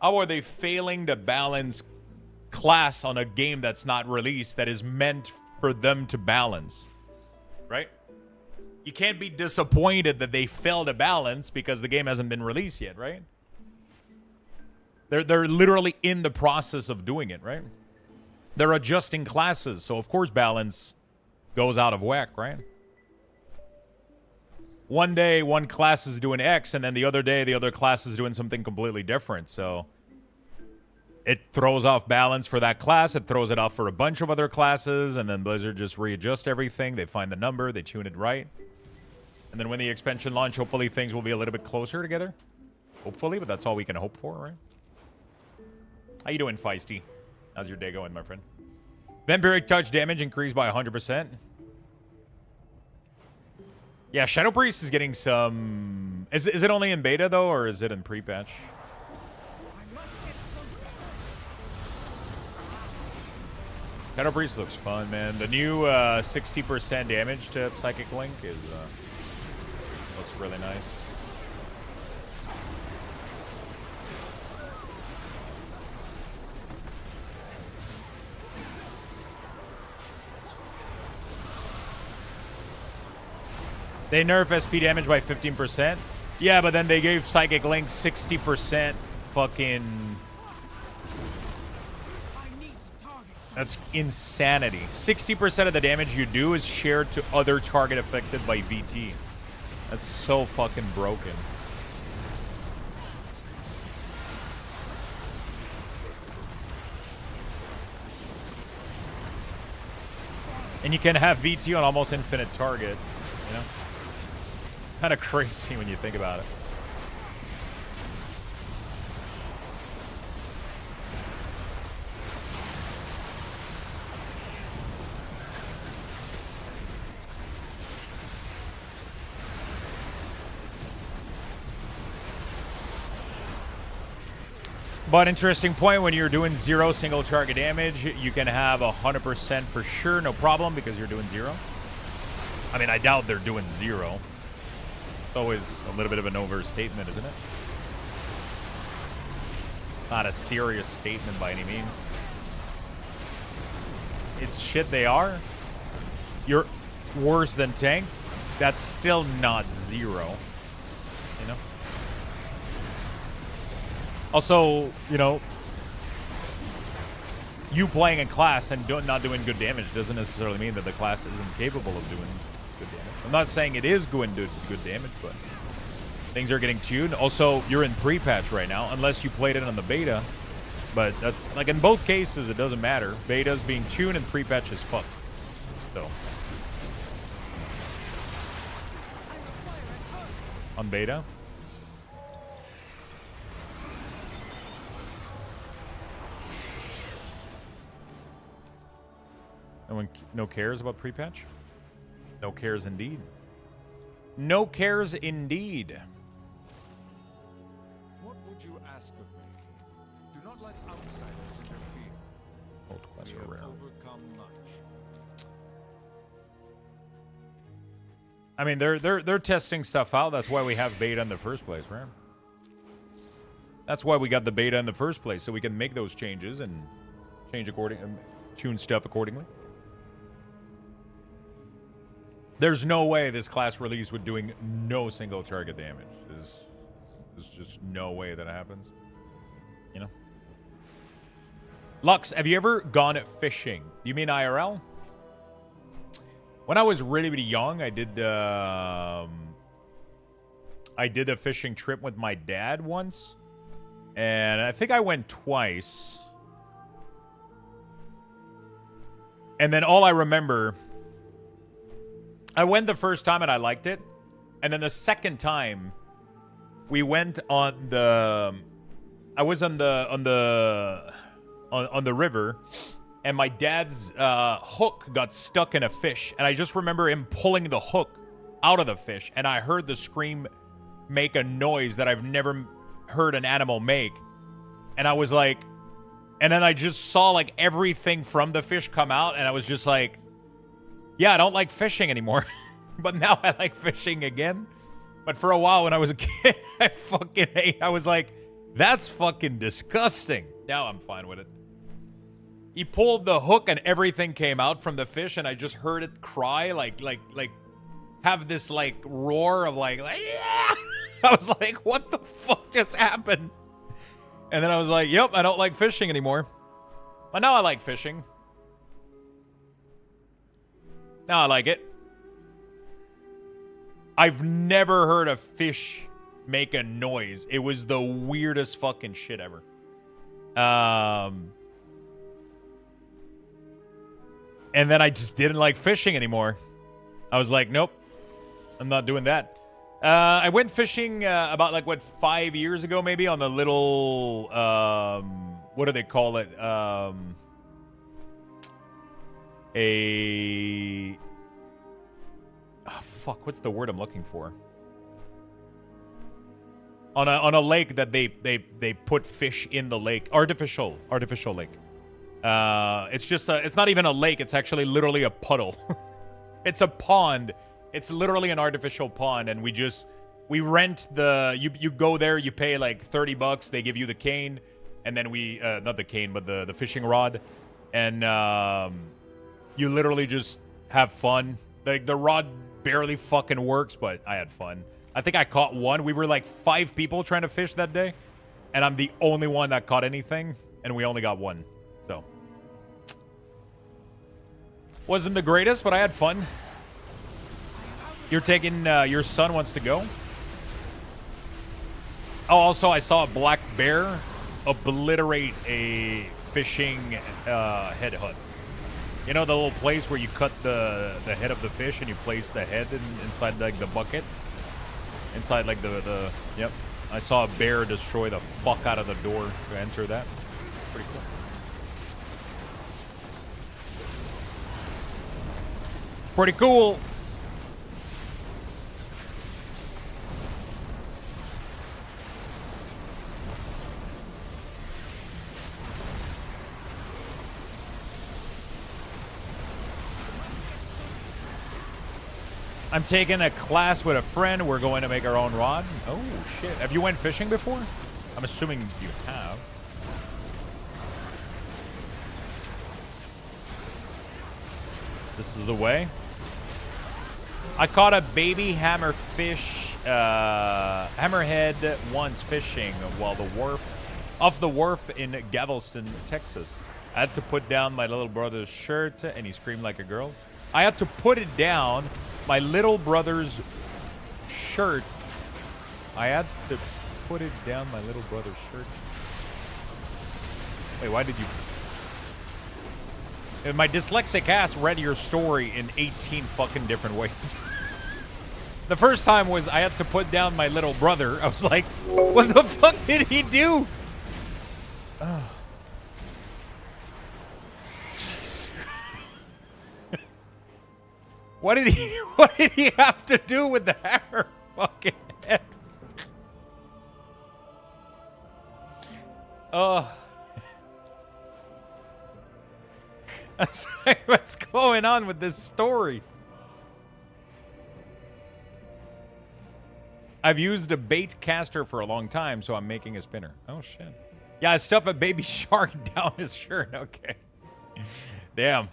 How are they failing to balance class on a game that's not released that is meant for them to balance? Right? You can't be disappointed that they failed to balance because the game hasn't been released yet, right? They're literally in the process of doing it, right? They're adjusting classes, so of course balance goes out of whack, right? One day, one class is doing X, and then the other day, the other class is doing something completely different, so it throws off balance for that class, it throws it off for a bunch of other classes, and then Blizzard just readjust everything, they find the number, they tune it right. And then when the expansion launch, hopefully things will be a little bit closer together. Hopefully, but that's all we can hope for, right? How you doing, Feisty? How's your day going, my friend? Vampiric touch damage increased by 100%. Yeah, Shadow Priest is getting some... Is it only in beta, though, or is it in pre-patch? Shadow Priest looks fun, man. The new 60% damage to Psychic Link is... looks really nice. They nerf SP damage by 15%. Yeah, but then they gave Psychic Link 60% fucking... That's insanity. 60% of the damage you do is shared to other target affected by VT. That's so fucking broken. And you can have VT on almost infinite target, you know? Kind of crazy when you think about it. But interesting point, when you're doing 0 single target damage, you can have 100% for sure, no problem, because you're doing 0. I mean, I doubt they're doing 0. It's always a little bit of an overstatement, isn't it? Not a serious statement by any means. It's shit they are. You're worse than tank. That's still not 0. You know? Also, you know, you playing a class and not doing good damage doesn't necessarily mean that the class isn't capable of doing good damage. I'm not saying it is going to do good damage, but things are getting tuned. Also, you're in pre-patch right now, unless you played it on the beta. But that's, like, in both cases, it doesn't matter. Beta's being tuned and pre-patch is fucked. So. On beta. No cares about pre-patch? No cares indeed. No cares indeed. What would you ask of me? Do not let outsiders interfere. Old quest We have rare. overcome much. I mean, they're testing stuff out. That's why we have beta in the first place, right? That's why we got the beta in the first place, so we can make those changes and tune stuff accordingly. There's no way this class release with doing no single target damage. There's just no way that happens. You know? Lux, have you ever gone fishing? You mean IRL? When I was really, really young, I did a fishing trip with my dad once. And I think I went twice. And then all I remember... I went the first time and I liked it. And then the second time, we went on the... I was on the river. and my dad's hook got stuck in a fish, and I just remember him pulling the hook out of the fish, and I heard the scream make a noise that I've never heard an animal make, and I was like, and then I just saw like everything from the fish come out, and I was just like, yeah, I don't like fishing anymore. But now I like fishing again. But for a while when I was a kid, I fucking hate. I was like, that's fucking disgusting. Now I'm fine with it. He pulled the hook and everything came out from the fish, and I just heard it cry, like have this like roar of like yeah! I was like, what the fuck just happened? And then I was like, yep, I don't like fishing anymore. But now I like fishing. Now I like it. I've never heard a fish make a noise. It was the weirdest fucking shit ever. And then I just didn't like fishing anymore. I was like, nope, I'm not doing that. I went fishing about like, what, 5 years ago maybe on the little, what do they call it? Oh, fuck, what's the word I'm looking for? On a lake that they put fish in the lake. Artificial lake. It's just it's not even a lake, it's actually literally a puddle. It's a pond. It's literally an artificial pond, and we rent the you go there, you pay like $30, they give you the cane, and then we not the cane, but the fishing rod, and you literally just have fun. Like the rod barely fucking works, but I had fun. I think I caught one. We were like 5 people trying to fish that day, and I'm the only one that caught anything, and we only got one. So wasn't the greatest, but I had fun. You're taking your son wants to go. Oh, also I saw a black bear obliterate a fishing head hut. You know the little place where you cut the head of the fish and you place the head inside like the bucket? Inside like the yep. I saw a bear destroy the fuck out of the door to enter that. Pretty cool. It's pretty cool. I'm taking a class with a friend. We're going to make our own rod. Oh, shit. Have you went fishing before? I'm assuming you have. This is the way. I caught a baby hammerfish, hammerhead once fishing while off the wharf in Galveston, Texas. I had to put down my little brother's shirt, and he screamed like a girl. I had to put it down. My little brother's shirt. I had to put it down my little brother's shirt. Wait, why did you... My dyslexic ass read your story in 18 fucking different ways. The first time was I had to put down my little brother. I was like, what the fuck did he do? Oh. What did he have to do with the hammer fucking head? Oh. I was like, what's going on with this story? I've used a bait caster for a long time, so I'm making a spinner. Oh shit. Yeah, I stuffed a baby shark down his shirt. Okay. Damn.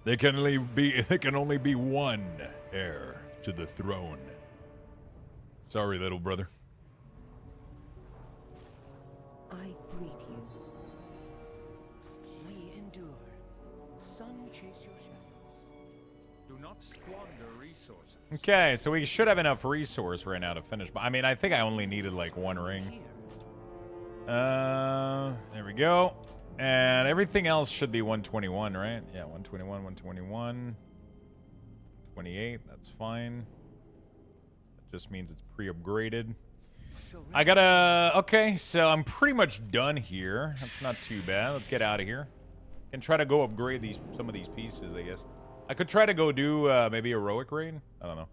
There can only be one heir to the throne. Sorry, little brother. I greet you. We endure. Sun chase your shadows. Do not squander resources. Okay, so we should have enough resource right now to finish. But I mean, I think I only needed like one ring. There we go. And everything else should be 121, right? Yeah, 121, 121. 28, that's fine. That just means it's pre-upgraded. I gotta... Okay, so I'm pretty much done here. That's not too bad. Let's get out of here. Can try to go upgrade some of these pieces, I guess. I could try to go do maybe heroic rain. I don't know.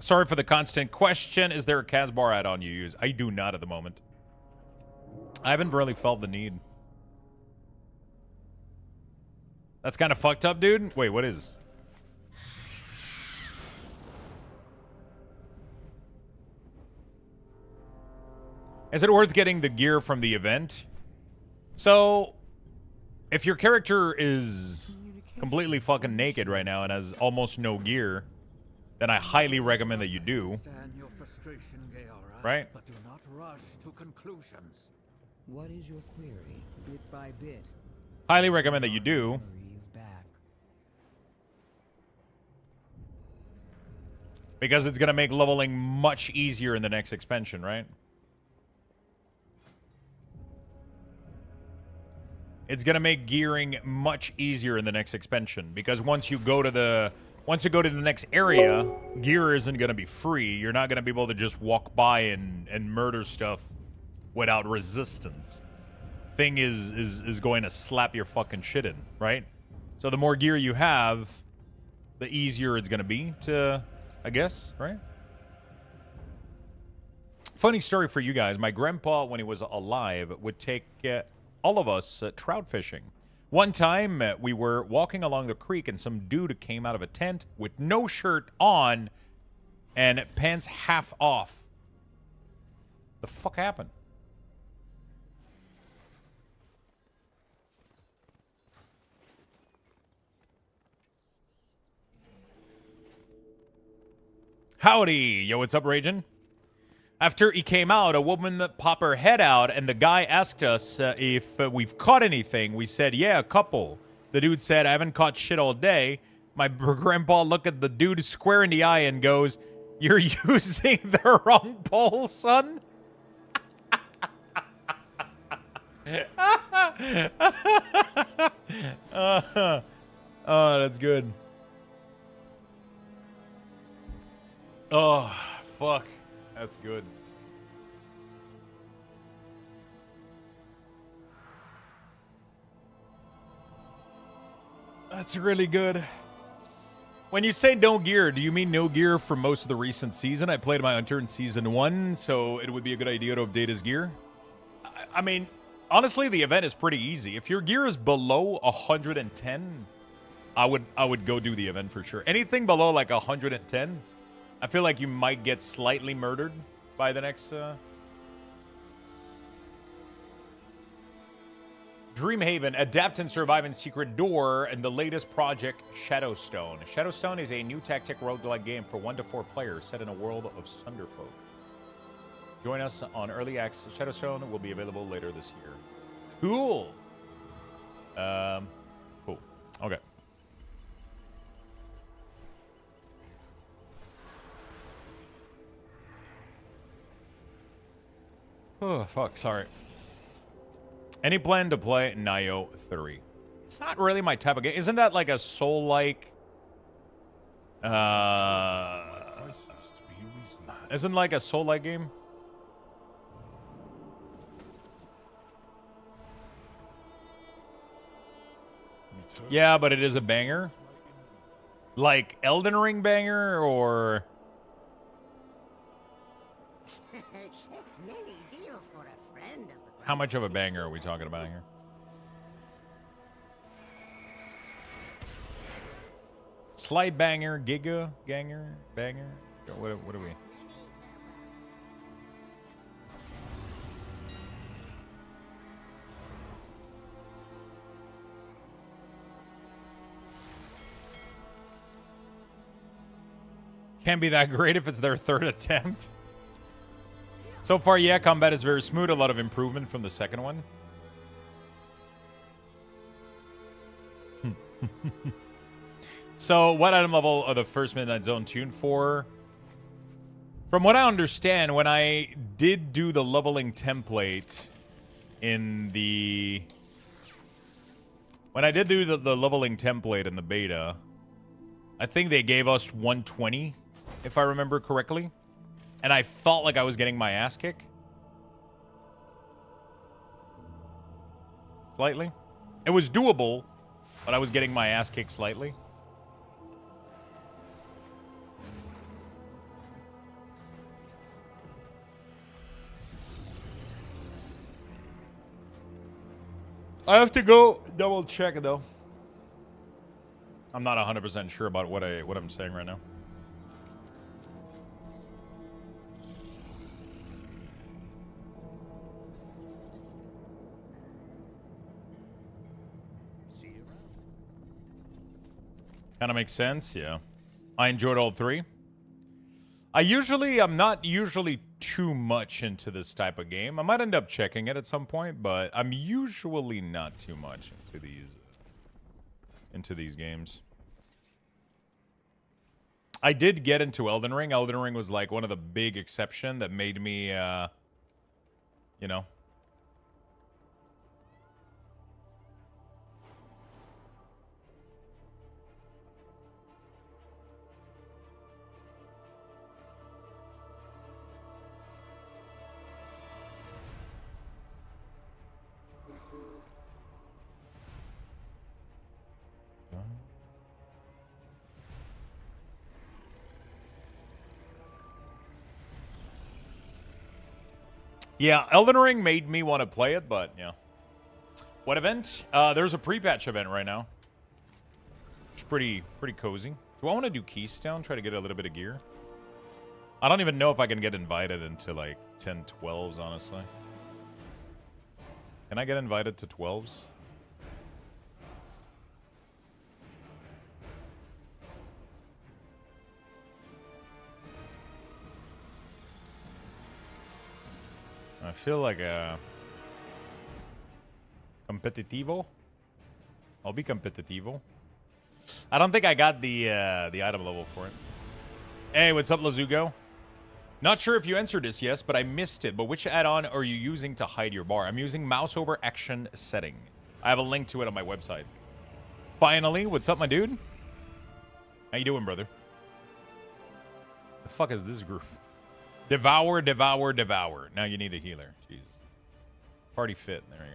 Sorry for the constant question. Is there a Casbar add-on you use? I do not at the moment. I haven't really felt the need. That's kind of fucked up, dude. Wait, what is? Is it worth getting the gear from the event? So, if your character is completely fucking naked right now and has almost no gear, then I highly recommend that you do. Understand your frustration, Gaora, Right? but do not rush to conclusions. What is your query? Bit by bit. Highly recommend that you do. Memory is back. Because it's going to make leveling much easier in the next expansion, right? It's going to make gearing much easier in the next expansion. Because once you go to the next area, gear isn't going to be free. You're not going to be able to just walk by and murder stuff without resistance. Thing is going to slap your fucking shit in, right? So the more gear you have, the easier it's going to be to, I guess, right? Funny story for you guys. My grandpa, when he was alive, would take all of us trout fishing. One time, we were walking along the creek, and some dude came out of a tent with no shirt on and pants half off. The fuck happened? Howdy! Yo, what's up, Ragin? After he came out, a woman popped her head out, and the guy asked us if we've caught anything. We said, yeah, a couple. The dude said, I haven't caught shit all day. My grandpa looked at the dude square in the eye and goes, you're using the wrong pole, son? Oh, that's good. Oh, fuck. That's good. That's really good. When you say no gear, do you mean no gear for most of the recent season? I played my hunter in season 1, so it would be a good idea to update his gear. I mean, honestly, the event is pretty easy. If your gear is below 110, I would go do the event for sure. Anything below like 110, I feel like you might get slightly murdered by the next... Dreamhaven, Adapt and Survive in Secret Door, and the latest project, Shadowstone. Shadowstone is a new tactic roguelike game for 1 to 4 players set in a world of Sunderfolk. Join us on Early Access. Shadowstone will be available later this year. Cool. Cool. Okay. Oh, fuck, sorry. Any plan to play Nioh 3? It's not really my type of game. Isn't that like a soul-like... Isn't like a soul-like game? Yeah, but it is a banger. Like Elden Ring banger, or... How much of a banger are we talking about here? Slight banger, giga, ganger, banger. What are we? Can't be that great if it's their 3rd attempt. So far, yeah, combat is very smooth. A lot of improvement from the second one. So, what item level are the first Midnight Zone tuned for? From what I understand, when I did do the leveling template in the... When I did do the leveling template in the beta, I think they gave us 120, if I remember correctly. And I felt like I was getting my ass kicked. Slightly. It was doable, but I was getting my ass kicked slightly. I have to go double check it though. I'm not 100% sure about what I'm saying right now. See you around. Kind of makes sense, yeah. I enjoyed all three. I'm not usually too much into this type of game. I might end up checking it at some point, but I'm usually not too much into these games. I did get into Elden Ring. Elden Ring was like one of the big exception that made me, you know. Yeah, Elden Ring made me want to play it, but yeah. What event? There's a pre-patch event right now. It's pretty cozy. Do I want to do Keystone? Try to get a little bit of gear? I don't even know if I can get invited into like 10 12s, honestly. Can I get invited to 12s? I feel like a competitivo. I'll be competitivo. I don't think I got the item level for it. Hey, what's up, Lazugo? Not sure if you answered this, yes, but I missed it. But which add-on are you using to hide your bar? I'm using mouse over action setting. I have a link to it on my website. Finally, what's up, my dude? How you doing, brother? The fuck is this group? Devour, devour, devour. Now you need a healer. Jesus. Party fit. There you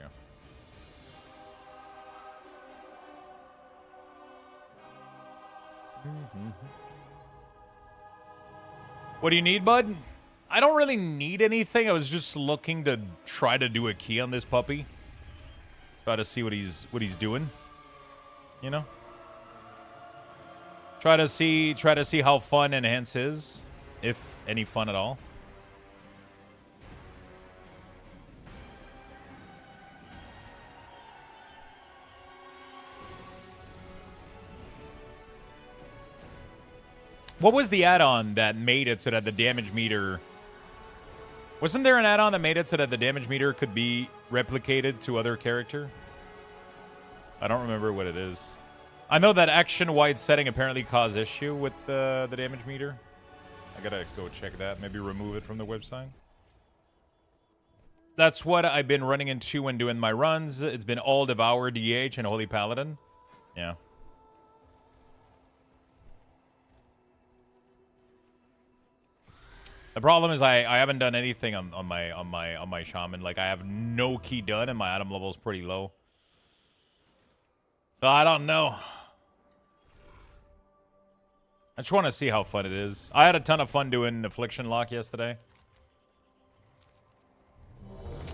go. What do you need, bud? I don't really need anything. I was just looking to try to do a key on this puppy. Try to see what he's doing. You know? Try to see how fun Enhance is. If any fun at all. What was the add-on that made it so that the damage meter... Wasn't there an add-on that made it so that the damage meter could be replicated to other character? I don't remember what it is. I know that action-wide setting apparently caused issue with the damage meter. I gotta go check that. Maybe remove it from the website. That's what I've been running into when doing my runs. It's been all Devour, DH, and Holy Paladin. Yeah. The problem is I haven't done anything on my shaman. Like I have no key done, and my item level is pretty low. So I don't know. I just want to see how fun it is. I had a ton of fun doing Affliction Lock yesterday.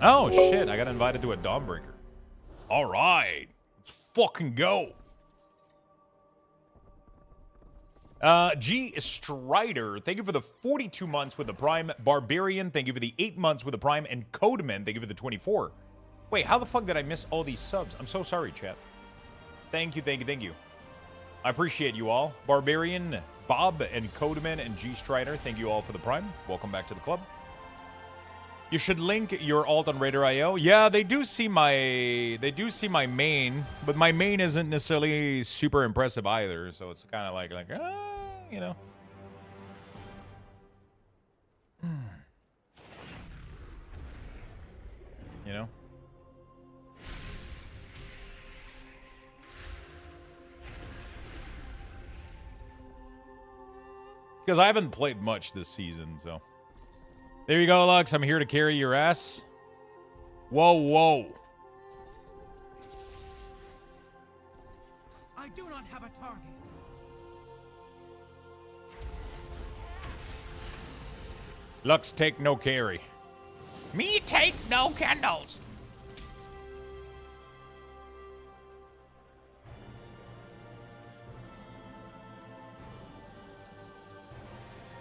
Oh, shit. I got invited to a Dawnbreaker. All right. Let's fucking go. G. Strider, thank you for the 42 months with the Prime. Barbarian, thank you for the 8 months with the Prime. And Codeman, thank you for the 24. Wait, how the fuck did I miss all these subs? I'm so sorry, chat. Thank you, thank you, thank you. I appreciate you all. Barbarian, Bob, and Codeman, and G. Strider, thank you all for the Prime. Welcome back to the club. You should link your alt on Raider.io. Yeah, they do see my main, but my main isn't necessarily super impressive either, so it's kind of like you know. You know? Because I haven't played much this season, so. There you go, Lux. I'm here to carry your ass. Whoa, whoa. I do not have a target. Lux take no carry. Me take no candles.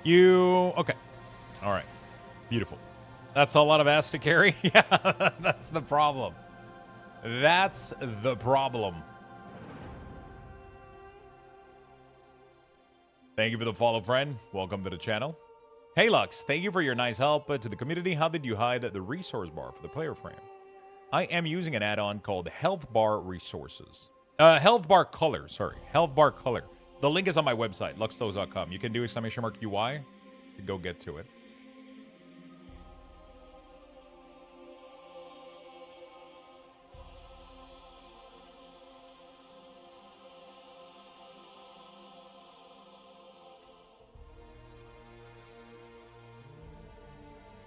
You okay? All right, beautiful. That's a lot of ass to carry. Yeah, that's the problem. That's the problem. Thank you for the follow, friend. Welcome to the channel. Hey, Lux, thank you for your nice help to the community. How did you hide the resource bar for the player frame? I am using an add-on called Health Bar Resources. Health Bar Color, sorry. Health Bar Color. The link is on my website, luxthos.com. You can do !UI to go get to it.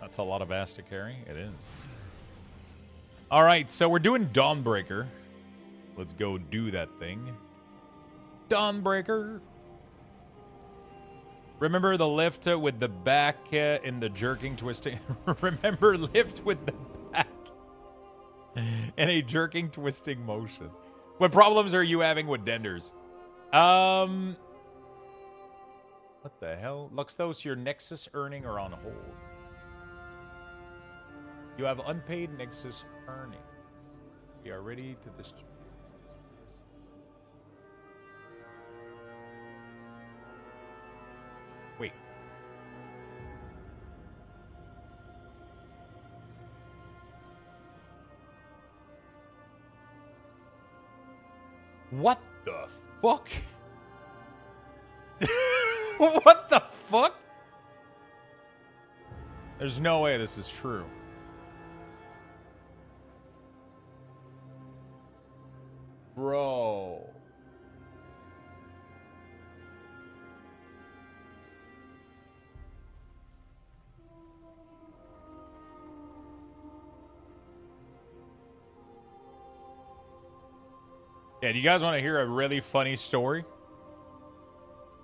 That's a lot of ass to carry. It is. All right, so we're doing Dawnbreaker. Let's go do that thing. Dawnbreaker. Remember the lift with the back in the jerking, twisting. Remember lift with the back in a jerking, twisting motion. What problems are you having with Denders? What the hell? Luxthos, your Nexus earning are on hold. You have unpaid Nexus earnings. We are ready to distribute. Wait. What the fuck? What the fuck? There's no way this is true. Bro. Yeah, do you guys want to hear a really funny story?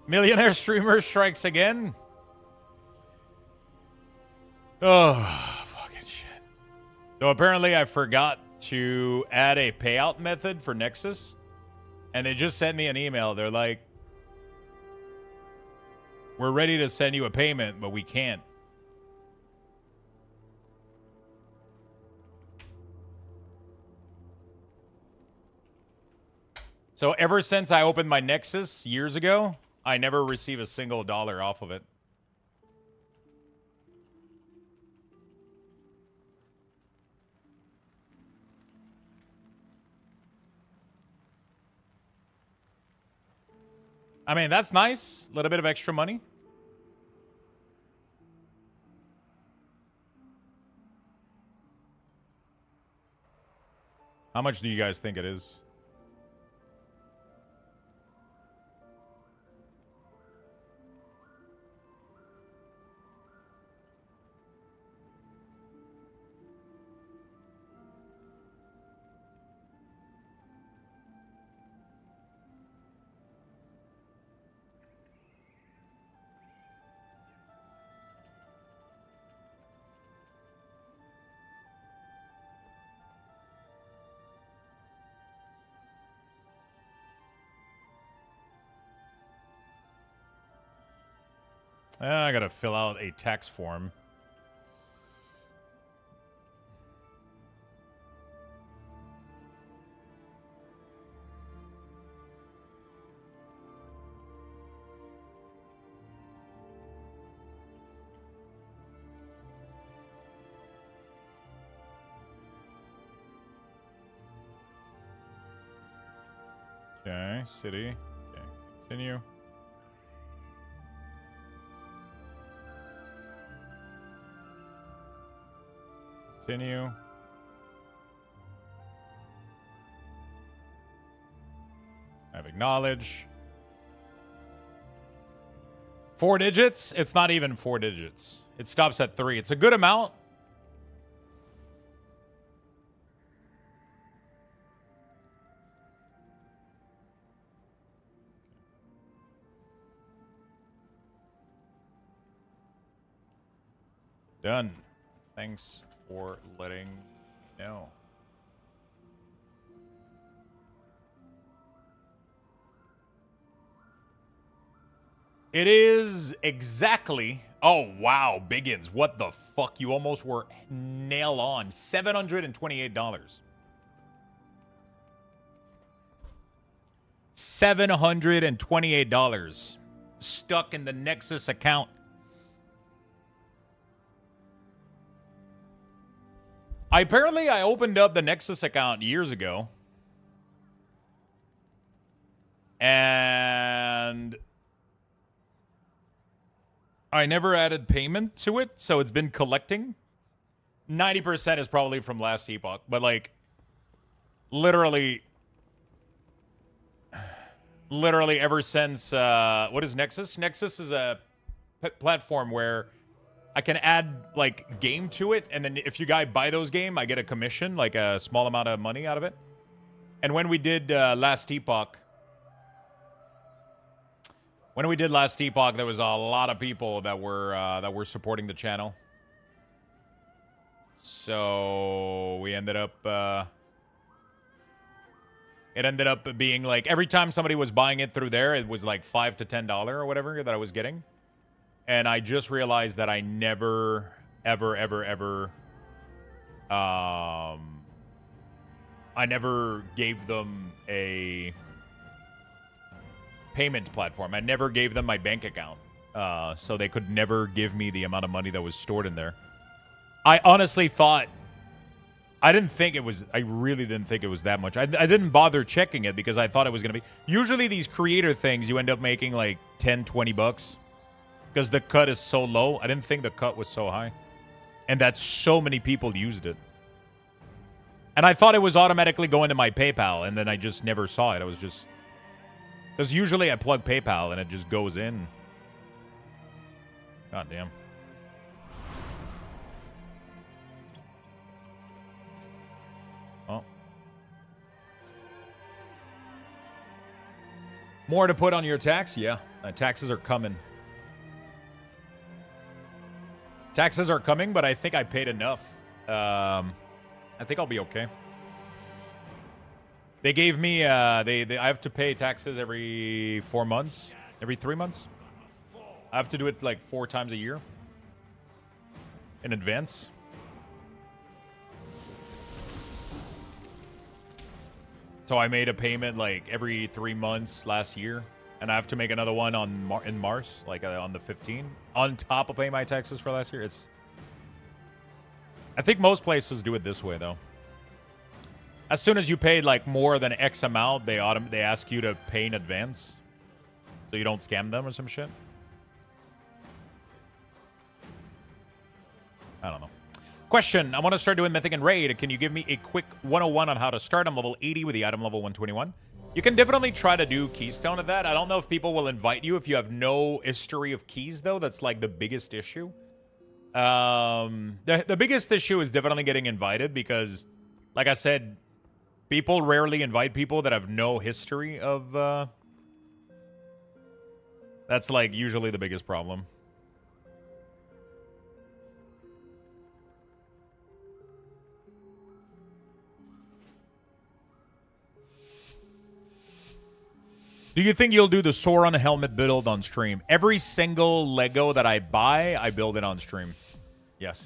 Millionaire streamer strikes again. Oh, fucking shit. So apparently I forgot to add a payout method for Nexus, and they just sent me an email. They're like, we're ready to send you a payment, but we can't. So ever since I opened my Nexus years ago, I never receive a single dollar off of it. I mean, that's nice. A little bit of extra money. How much do you guys think it is? I gotta fill out a tax form. Okay, city. Okay, continue. Continue. Have acknowledge. 4 digits? It's not even 4 digits. It stops at 3. It's a good amount. Done. Thanks for letting me know. It is exactly... Oh, wow, Biggins. What the fuck? You almost were nail on. $728. $728 stuck in the Nexus account. Apparently, I opened up the Nexus account years ago. And I never added payment to it, so it's been collecting. 90% is probably from last epoch, but like literally ever since what is Nexus? Nexus is a platform where I can add like game to it, and then if you guys buy those game, I get a commission, like a small amount of money out of it. And when we did last epoch, there was a lot of people that were supporting the channel. So we ended up it ended up being like every time somebody was buying it through there, it was like $5 to $10 or whatever that I was getting. And I just realized that I never ever I never gave them a payment platform. I never gave them my bank account, so they could never give me the amount of money that was stored in there. I honestly thought, I really didn't think it was that much. I didn't bother checking it because I thought it was going to be, usually these creator things, you end up making like 10, 20 bucks because the cut is so low. I didn't think the cut was so high and that so many people used it. And I thought it was automatically going to my PayPal, and then I just never saw it. I was just... Because usually I plug PayPal and it just goes in. God damn. Oh. More to put on your tax? Yeah. Taxes are coming. Taxes are coming, but I think I paid enough. I think I'll be okay. They gave me, I have to pay taxes every 4 months, every 3 months. I have to do it like 4 times a year in advance. So I made a payment like every 3 months last year, and I have to make another one in March, like on the 15th, on top of paying my taxes for last year. I think most places do it this way though. As soon as you pay like more than X amount, they ask you to pay in advance, so you don't scam them or some shit. I don't know. Question: I want to start doing Mythic and Raid. Can you give me a quick 101 on how to start? I'm level 80 with the item level 121. You can definitely try to do Keystone at that. I don't know if people will invite you if you have no history of keys, though. That's like the biggest issue. The biggest issue is definitely getting invited because, like I said, people rarely invite people that have no history of... That's, like, usually the biggest problem. Do you think you'll do the Sauron helmet build on stream? Every single Lego that I buy, I build it on stream. Yes.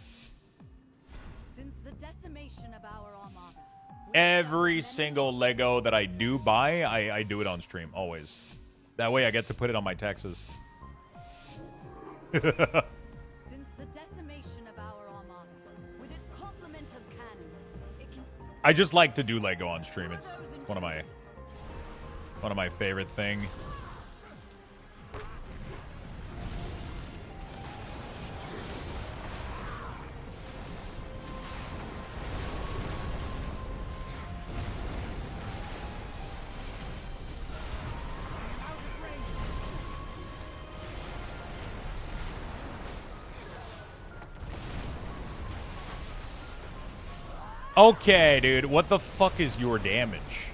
Since the decimation of our armada, Every single Lego that I do buy, I do it on stream, always. That way I get to put it on my taxes. since the decimation of our armada, with its complement of cannons, it can... I just like to do Lego on stream. It's one of my favorite thing. Okay, dude. What the fuck is your damage?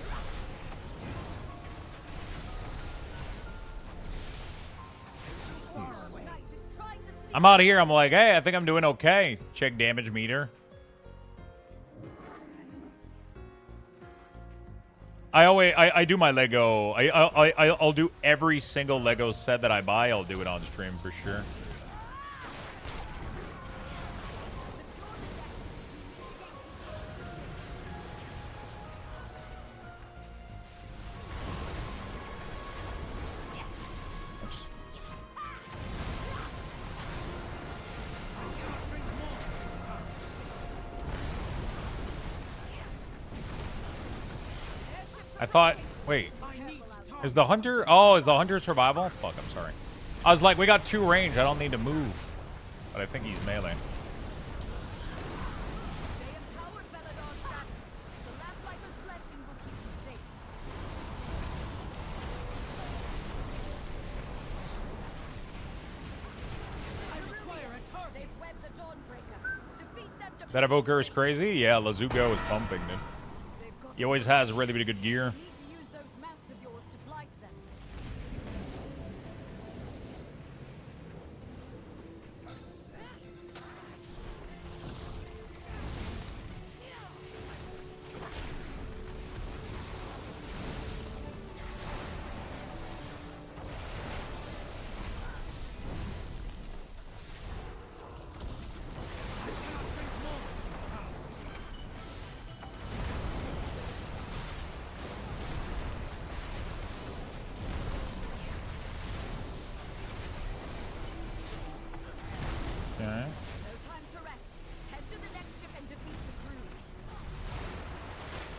Knight is trying to steal I'm out here. I'm like, hey, I think I'm doing okay. Check damage meter. I do my Lego. I'll do every single Lego set that I buy. I'll do it on stream for sure. I thought, wait, is the hunter? Oh, is the hunter survival? Fuck, I'm sorry. I was like, we got 2 range. I don't need to move. But I think he's melee. That evoker is crazy? Yeah, Lazugo is pumping, dude. He always has really, really good gear.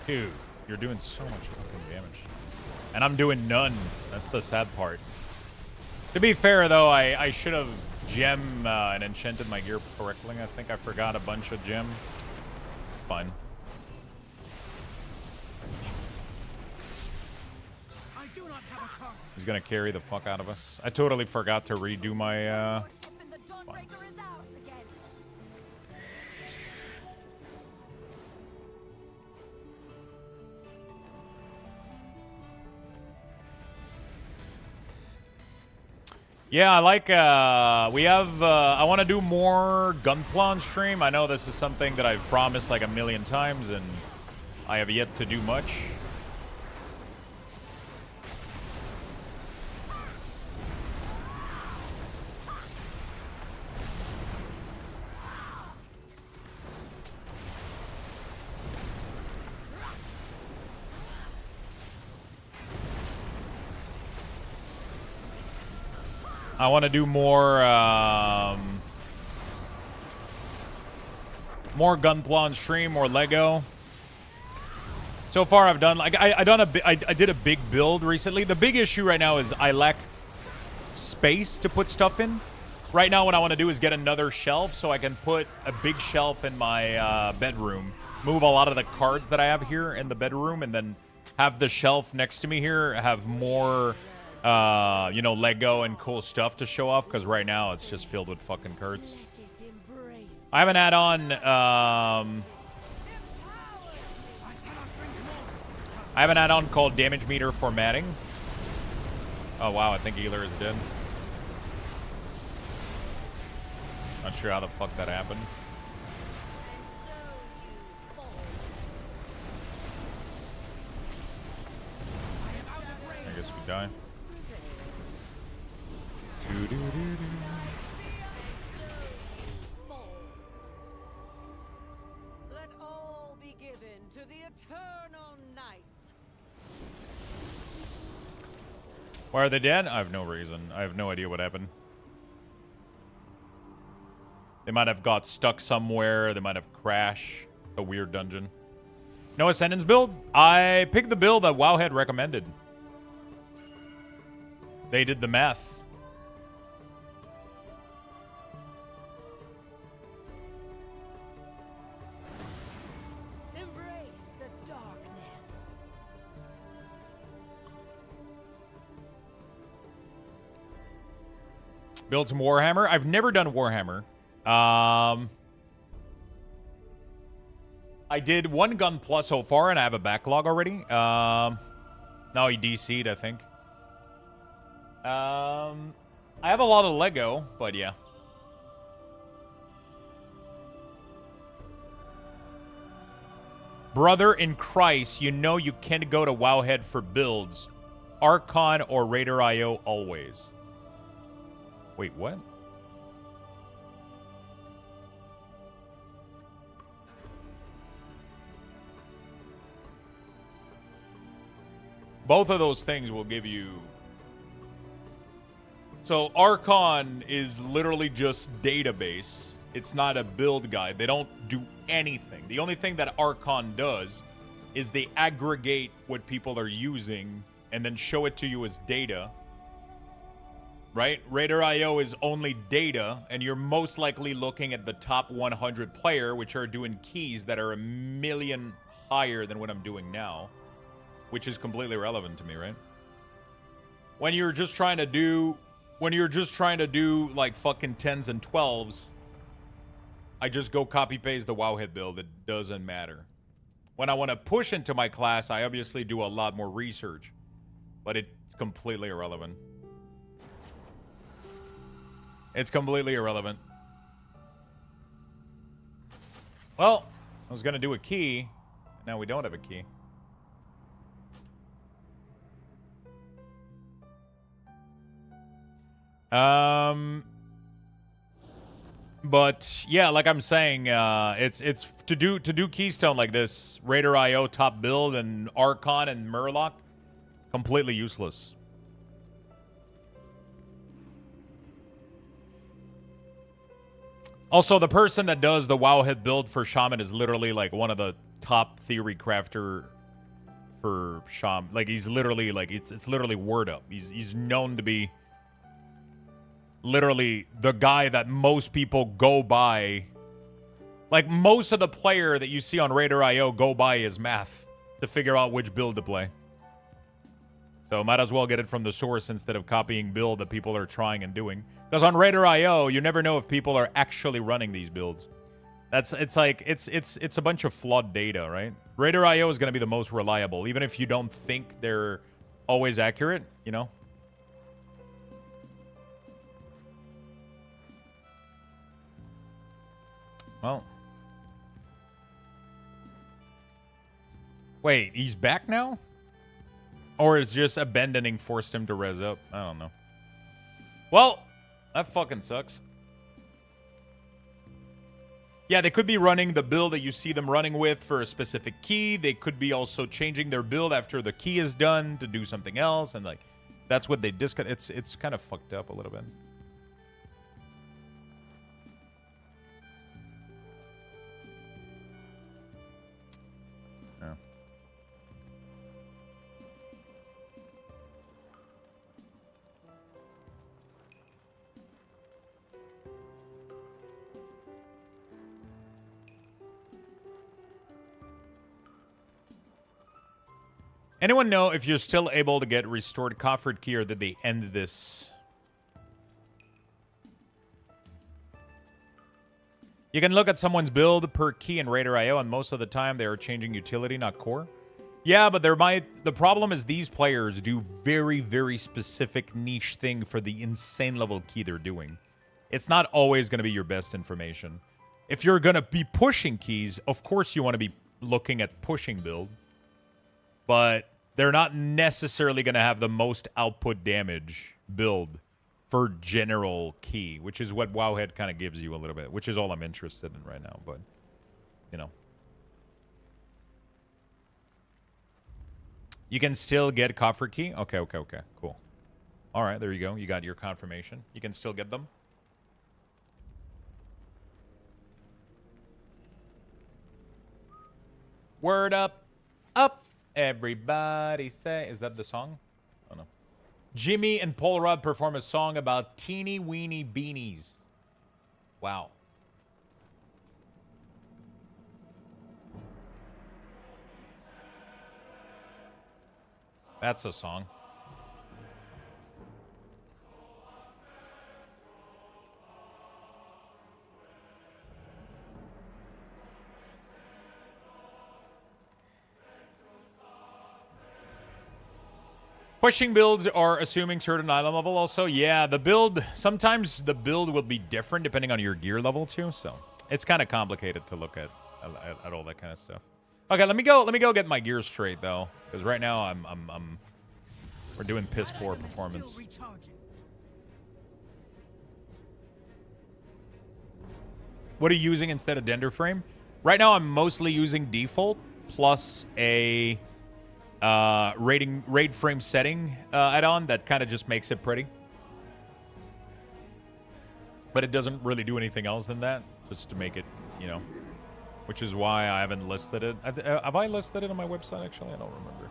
Dude, you're doing so much fucking damage. And I'm doing none. That's the sad part. To be fair, though, I should have gem and enchanted my gear correctly. I think I forgot a bunch of gem. Fine. He's gonna carry the fuck out of us. I totally forgot to redo my, fine. Yeah, I like, we have, I want to do more Gunpla on stream. I know this is something that I've promised like a million times, and I have yet to do much. I want to do more, more Gunpla on stream, more Lego. So far, I've done like I did a big build recently. The big issue right now is I lack space to put stuff in. Right now, what I want to do is get another shelf so I can put a big shelf in my bedroom. Move a lot of the cards that I have here in the bedroom, and then have the shelf next to me here have more. You know, Lego and cool stuff to show off, because right now it's just filled with fucking cards. I have an add-on, I have an add-on called Damage Meter Formatting. Oh wow, I think Healer is dead. Not sure how the fuck that happened. I guess we die. Let all be given to the eternal night. Why are they dead? I have no reason. I have no idea what happened. They might have got stuck somewhere. They might have crashed. It's a weird dungeon. No Ascendance build? I picked the build that WoW had recommended. They did the math. Build some Warhammer. I've never done Warhammer. I did 1 Gunpla so far, and I have a backlog already. Now he DC'd, I think. I have a lot of Lego, but yeah. Brother in Christ, you know you can't go to Wowhead for builds. Archon or Raider.io always. Wait, what? Both of those things will give you... So Archon is literally just database. It's not a build guide. They don't do anything. The only thing that Archon does is they aggregate what people are using and then show it to you as data. Right? Raider.io is only data, and you're most likely looking at the top 100 player, which are doing keys that are a million higher than what I'm doing now, which is completely irrelevant to me, right? When you're just trying to do like fucking 10s and 12s, I just go copy paste the Wowhead build. It doesn't matter. When I want to push into my class, I obviously do a lot more research, but it's completely irrelevant. It's completely irrelevant. Well, I was going to do a key. Now we don't have a key. But yeah, like I'm saying, it's to do Keystone like this, Raider.io top build and Archon and Murloc, completely useless. Also, the person that does the Wowhead build for Shaman is literally like one of the top theory crafter for Shaman. Like he's literally like it's literally word up. He's known to be literally the guy that most people go by. Like most of the player that you see on Raider.io go by his math to figure out which build to play. So might as well get it from the source instead of copying build that people are trying and doing. Because on Raider.io, you never know if people are actually running these builds. It's a bunch of flawed data, right? Raider.io is going to be the most reliable, even if you don't think they're always accurate, you know? Well. Wait, he's back now? Or is just abandoning forced him to res up? I don't know. Well, that fucking sucks. Yeah, they could be running the build that you see them running with for a specific key. They could be also changing their build after the key is done to do something else. And, like, that's what they disconnect. It's kind of fucked up a little bit. Anyone know if you're still able to get restored Coffered Key, or did they end this? You can look at someone's build per key in Raider.io, and most of the time they are changing utility, not core. Yeah, but the problem is these players do very, very specific niche thing for the insane level key they're doing. It's not always going to be your best information. If you're going to be pushing keys, of course you want to be looking at pushing build. But they're not necessarily going to have the most output damage build for general key, which is what Wowhead kind of gives you a little bit, which is all I'm interested in right now. But, you know. You can still get Coffer Key? Okay, cool. All right, there you go. You got your confirmation. You can still get them. Word up. Up. Everybody say... Is that the song? Oh, no. Jimmy and Paul Rudd perform a song about teeny weeny beanies. Wow. That's a song. Pushing builds are assuming certain item level also. Yeah, the build, sometimes the build will be different depending on your gear level too. So it's kind of complicated to look at all that kind of stuff. Okay, let me go get my gear straight though, because right now we're doing piss poor performance. What are you using instead of Dender Frame? Right now I'm mostly using default plus a raid frame setting add-on that kind of just makes it pretty. But it doesn't really do anything else than that, just to make it, you know, which is why I haven't listed it. Have I listed it on my website, actually? I don't remember.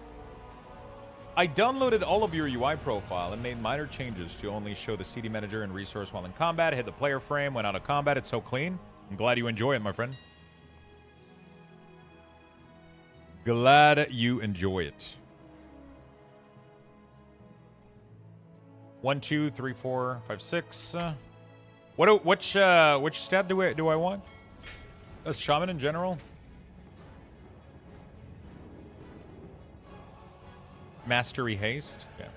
I downloaded all of your UI profile and made minor changes to only show the CD manager and resource while in combat. Hit the player frame, went out of combat. It's so clean. I'm glad you enjoy it, my friend. Glad you enjoy it. 1, 2, 3, 4, 5, 6. Which stat do I want? A shaman in general? Mastery haste. Okay.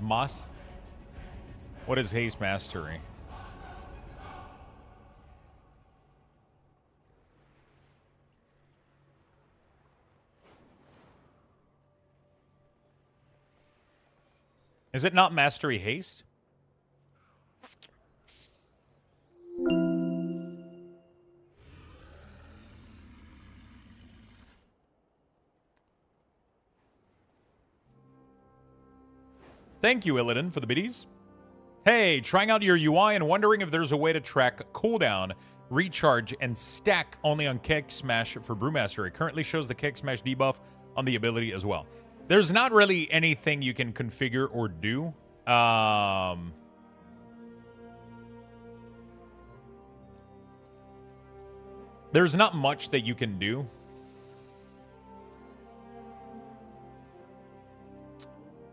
Must. What is haste mastery? Is it not mastery haste? Thank you, Illidan, for the biddies. Hey, trying out your UI and wondering if there's a way to track cooldown, recharge, and stack only on Kick Smash for Brewmaster. It currently shows the Kick Smash debuff on the ability as well. There's not really anything you can configure or do. There's not much that you can do.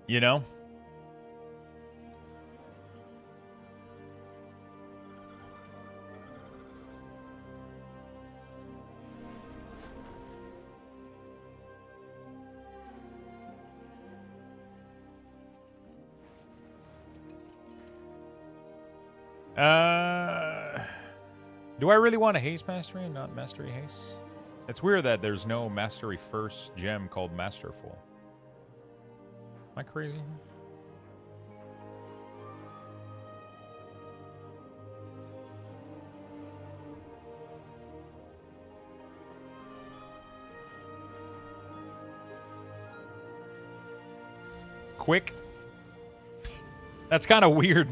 You know? Do I really want a haste mastery and not mastery haste? It's weird that there's no mastery first gem called masterful. Am I crazy? Quick? That's kind of weird.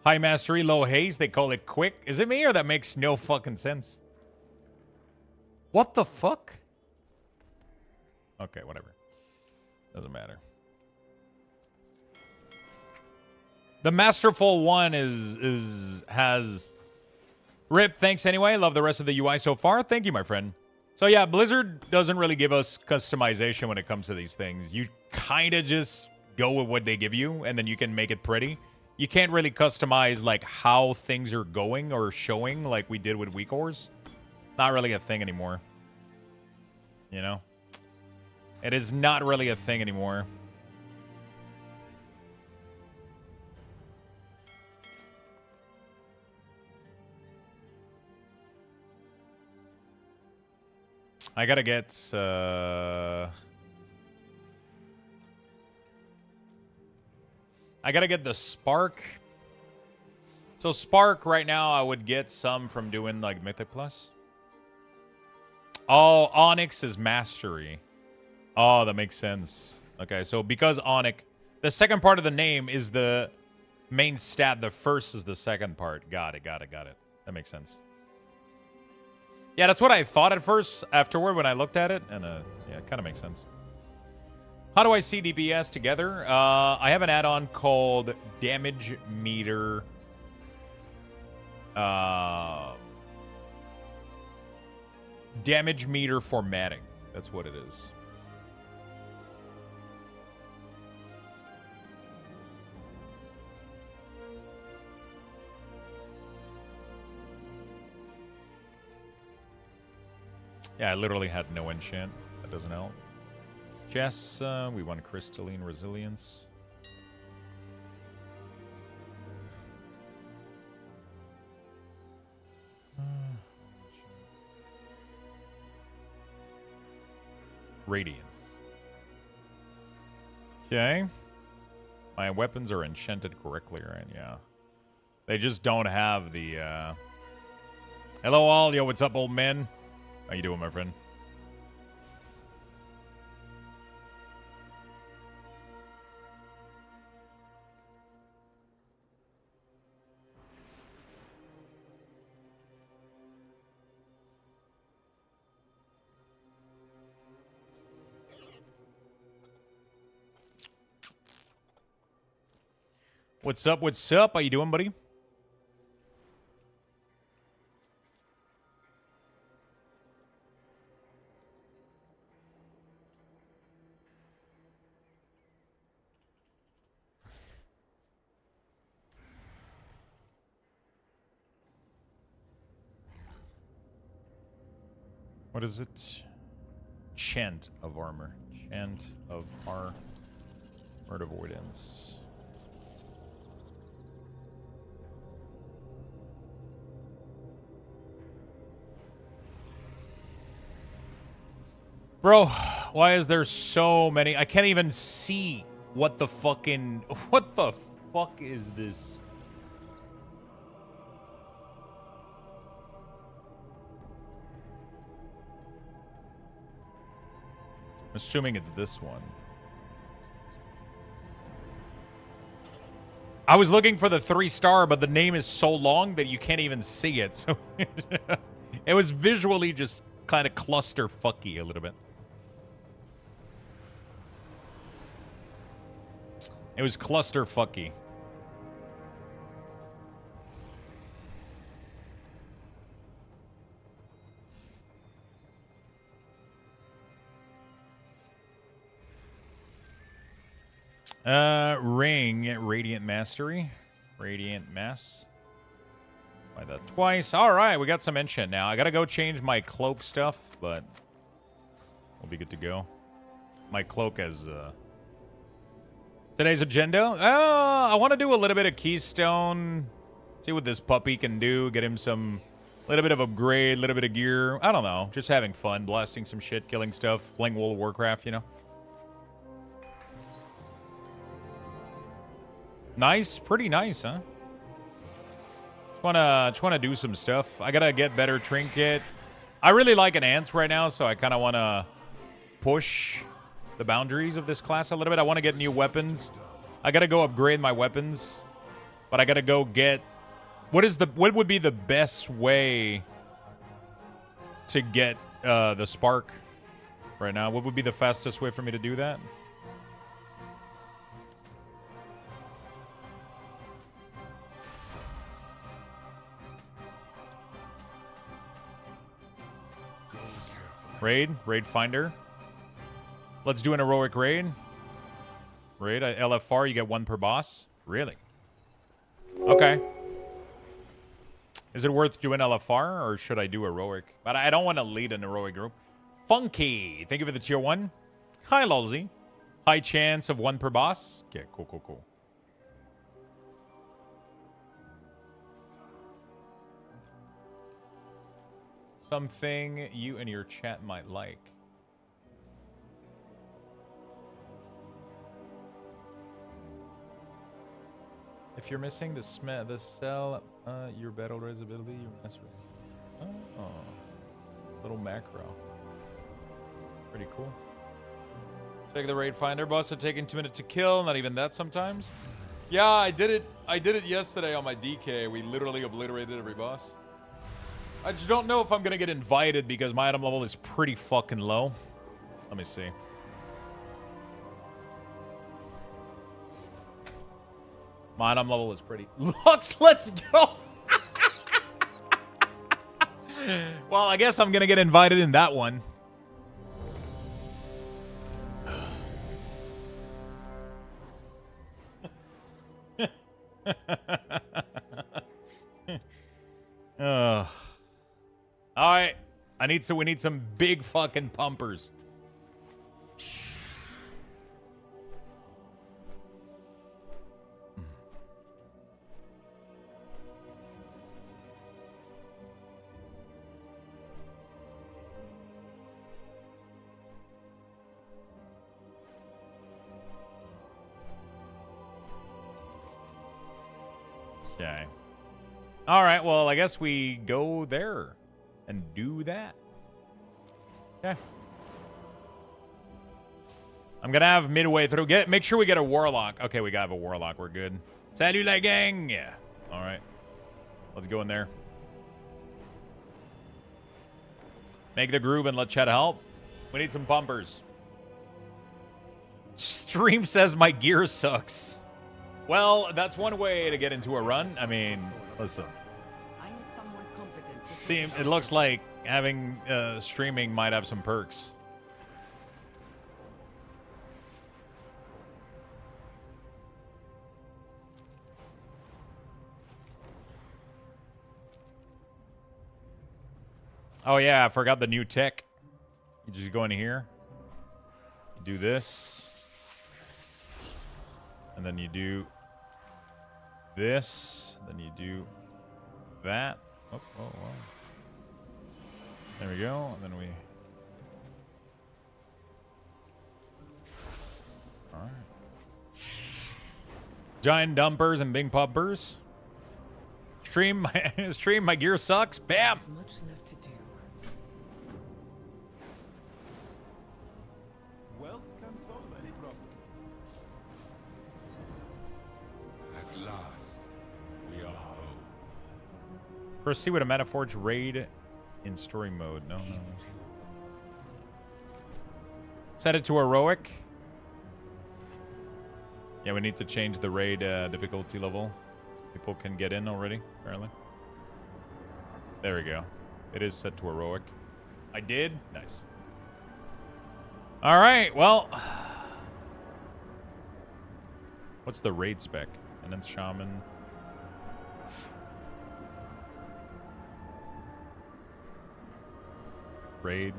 High mastery, low haste. They call it quick. Is it me or that makes no fucking sense? What the fuck? Okay, whatever. Doesn't matter. The masterful one has RIP. Thanks anyway. Love the rest of the UI so far. Thank you, my friend. So yeah, Blizzard doesn't really give us customization when it comes to these things. You kind of just go with what they give you, and then you can make it pretty. You can't really customize, like, how things are going or showing like we did with Weak Ores. Not really a thing anymore. You know? It is not really a thing anymore. I gotta get, I gotta get the Spark. So Spark right now, I would get some from doing like Mythic Plus. Oh, Onyx is Mastery. Oh, that makes sense. Okay, so because Onyx, the second part of the name is the main stat. The first is the second part. Got it. That makes sense. Yeah, that's what I thought at first. Afterward, when I looked at it, and yeah, it kind of makes sense. How do I see DPS together? I have an add-on called Damage Meter. Damage Meter Formatting. That's what it is. Yeah, I literally had no enchant. That doesn't help. Chess, we want crystalline resilience. Radiance. Okay. My weapons are enchanted correctly, right? Yeah. They just don't have the, Hello all. Yo, what's up, old man? How you doing, my friend? What's up? What's up? How you doing, buddy? What is it? Chant of armor. Chant of word avoidance. Bro, why is there so many? I can't even see what the fucking... What the fuck is this? I'm assuming it's this one. I was looking for the 3-star, but the name is so long that you can't even see it. So it was visually just kind of cluster-fucky a little bit. It was cluster-fucky. Ring, Radiant Mastery. Radiant Mass. Buy that twice. Alright, we got some enchant now. I gotta go change my cloak stuff, but we'll be good to go. My cloak has, today's agenda? I want to do a little bit of Keystone. See what this puppy can do. Get him some... little bit of upgrade, little bit of gear. I don't know. Just having fun. Blasting some shit, killing stuff. Playing World of Warcraft, you know? Nice. Pretty nice, huh? Just wanna do some stuff. I gotta get better trinket. I really like Enhance right now, so I kind of want to push the boundaries of this class a little bit. I want to get new weapons. I gotta go upgrade my weapons, but I gotta go get... What would be the best way to get the spark right now? What would be the fastest way for me to do that? Raid finder. Let's do an heroic raid. Raid, LFR, you get 1 per boss. Really? Okay. Is it worth doing LFR, or should I do heroic? But I don't want to lead an heroic group. Funky, thank you for the tier 1. Hi, Lolzy. High chance of 1 per boss. Okay, cool. Something you and your chat might like. If you're missing the cell, your battle ability, your master. Oh, little macro. Pretty cool. Check the raid finder. Boss are taking 2 minutes to kill. Not even that sometimes. Yeah, I did it. I did it yesterday on my DK. We literally obliterated every boss. I just don't know if I'm gonna get invited because my item level is pretty fucking low. Let me see. My item level is pretty... Lux, let's go! Well, I guess I'm gonna get invited in that one. Alright. I We need some big fucking pumpers. Okay. All right, well, I guess we go there and do that. Okay. I'm going to have midway through. Make sure we get a warlock. Okay, we got to have a warlock. We're good. Salut, la gang. Yeah. All right. Let's go in there. Make the groove and let Chet help. We need some pumpers. Stream says my gear sucks. Well, that's one way to get into a run. I mean, listen. See, it looks like having streaming might have some perks. Oh yeah, I forgot the new tech. You just go in here, do this, and then you do this, then you do that. Oh, oh, oh. There we go, and then we... Alright. Giant dumpers and big pumpers. Stream my gear sucks. Bam! There's much left to do. Wealth can solve any problem. At last, we are home. Proceed with a Metaforge raid in story mode. No, no. Set it to heroic. Yeah, we need to change the raid difficulty level. People can get in already, apparently. There we go. It is set to heroic. I did? Nice. All right, well. What's the raid spec? And then Shaman. Raid.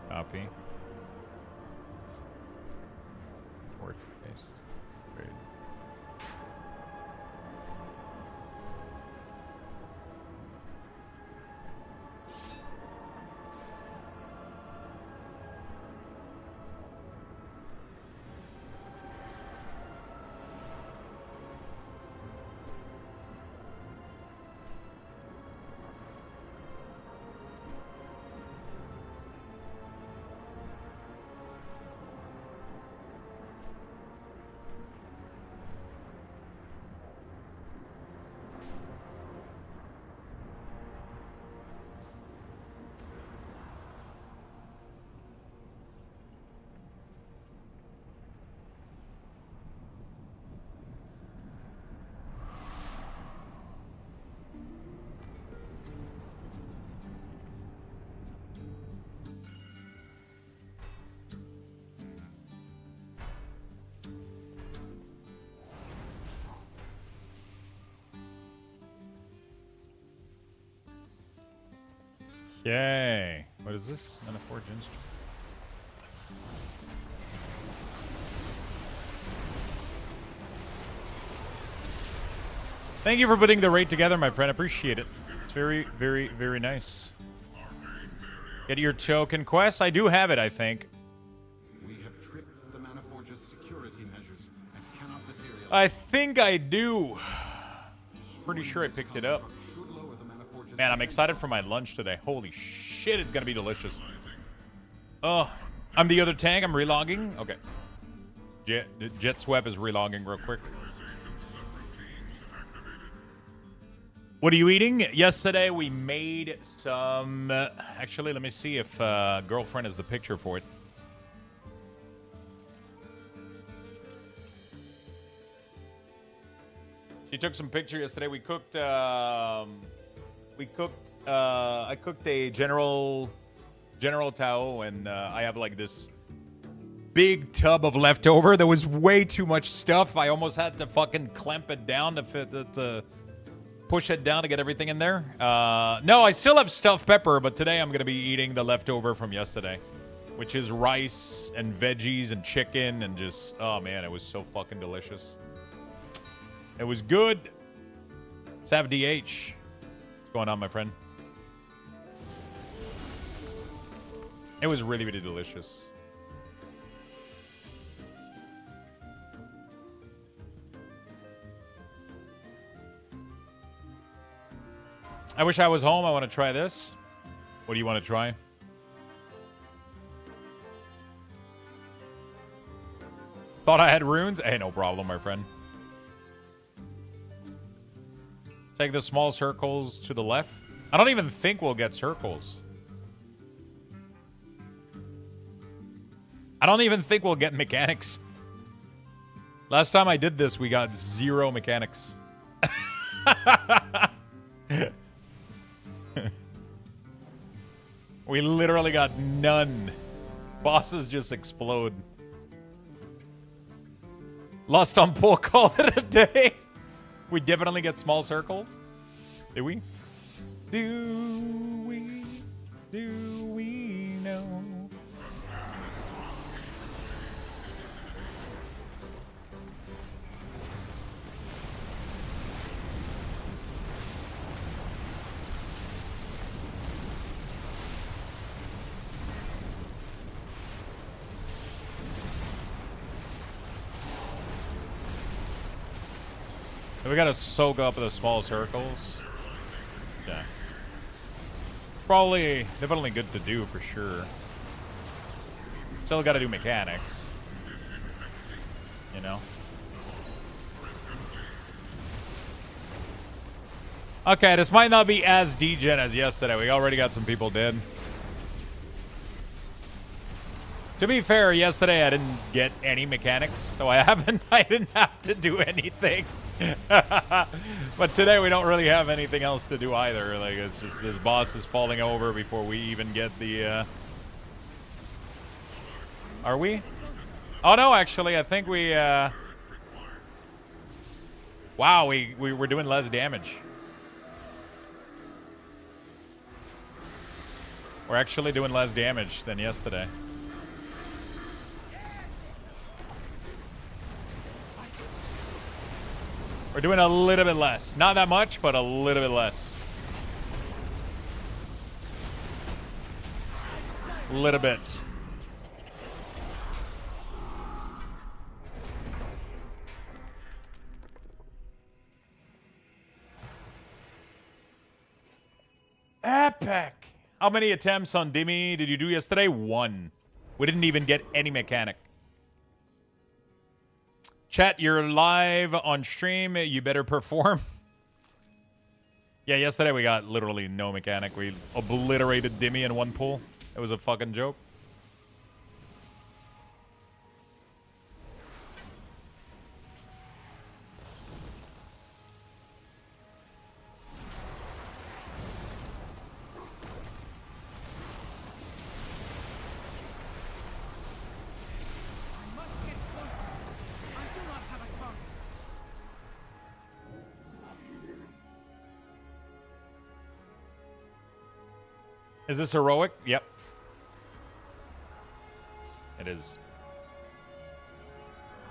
Copy. Forward. Paste. Raid. Yay. What is this? Metaforge instrument. Thank you for putting the raid together, my friend. Appreciate it. It's very, very, very nice. Get your token quest. I do have it, I think. We have tripped the Manaforge's security measures and cannot materialize. I think I do. Pretty sure I picked it up. Man, I'm excited for my lunch today. Holy shit, it's gonna be delicious. Oh, I'm the other tank. I'm relogging. Okay. Jet Sweep is relogging real quick. What are you eating? Yesterday we made some... actually, let me see if girlfriend has the picture for it. She took some picture yesterday. We cooked... I cooked a General Tao, and I have like this big tub of leftover. There was way too much stuff. I almost had to fucking clamp it down to fit the push it down to get everything in there. No, I still have stuffed pepper, but today I'm going to be eating the leftover from yesterday, which is rice and veggies and chicken and just, oh man, it was so fucking delicious. It was good. Sav DH. What's going on, my friend? It was really, really delicious. I wish I was home. I want to try this. What do you want to try? Thought I had runes? Hey, no problem, my friend. Take the small circles to the left. I don't even think we'll get circles. I don't even think we'll get mechanics. Last time I did this, we got 0 mechanics. We literally got none. Bosses just explode. Lost on pull, call it a day. We definitely get small circles. Do we? Do we? Do we know? We gotta soak up the small circles. Yeah. Probably, definitely good to do for sure. Still gotta do mechanics. You know? Okay, this might not be as degen as yesterday. We already got some people dead. To be fair, yesterday I didn't get any mechanics, so I didn't have to do anything. But today we don't really have anything else to do either. Like, it's just this boss is falling over before we even get the Are we? Oh no, actually I think we wow, we're doing less damage. We're actually doing less damage than yesterday. We're doing a little bit less. Not that much, but a little bit less. A little bit. Epic. How many attempts on Dimmy did you do yesterday? 1. We didn't even get any mechanic. Chat, you're live on stream. You better perform. Yeah, yesterday we got literally no mechanic. We obliterated Dimmy in 1 pull. It was a fucking joke. Is this heroic? Yep. It is.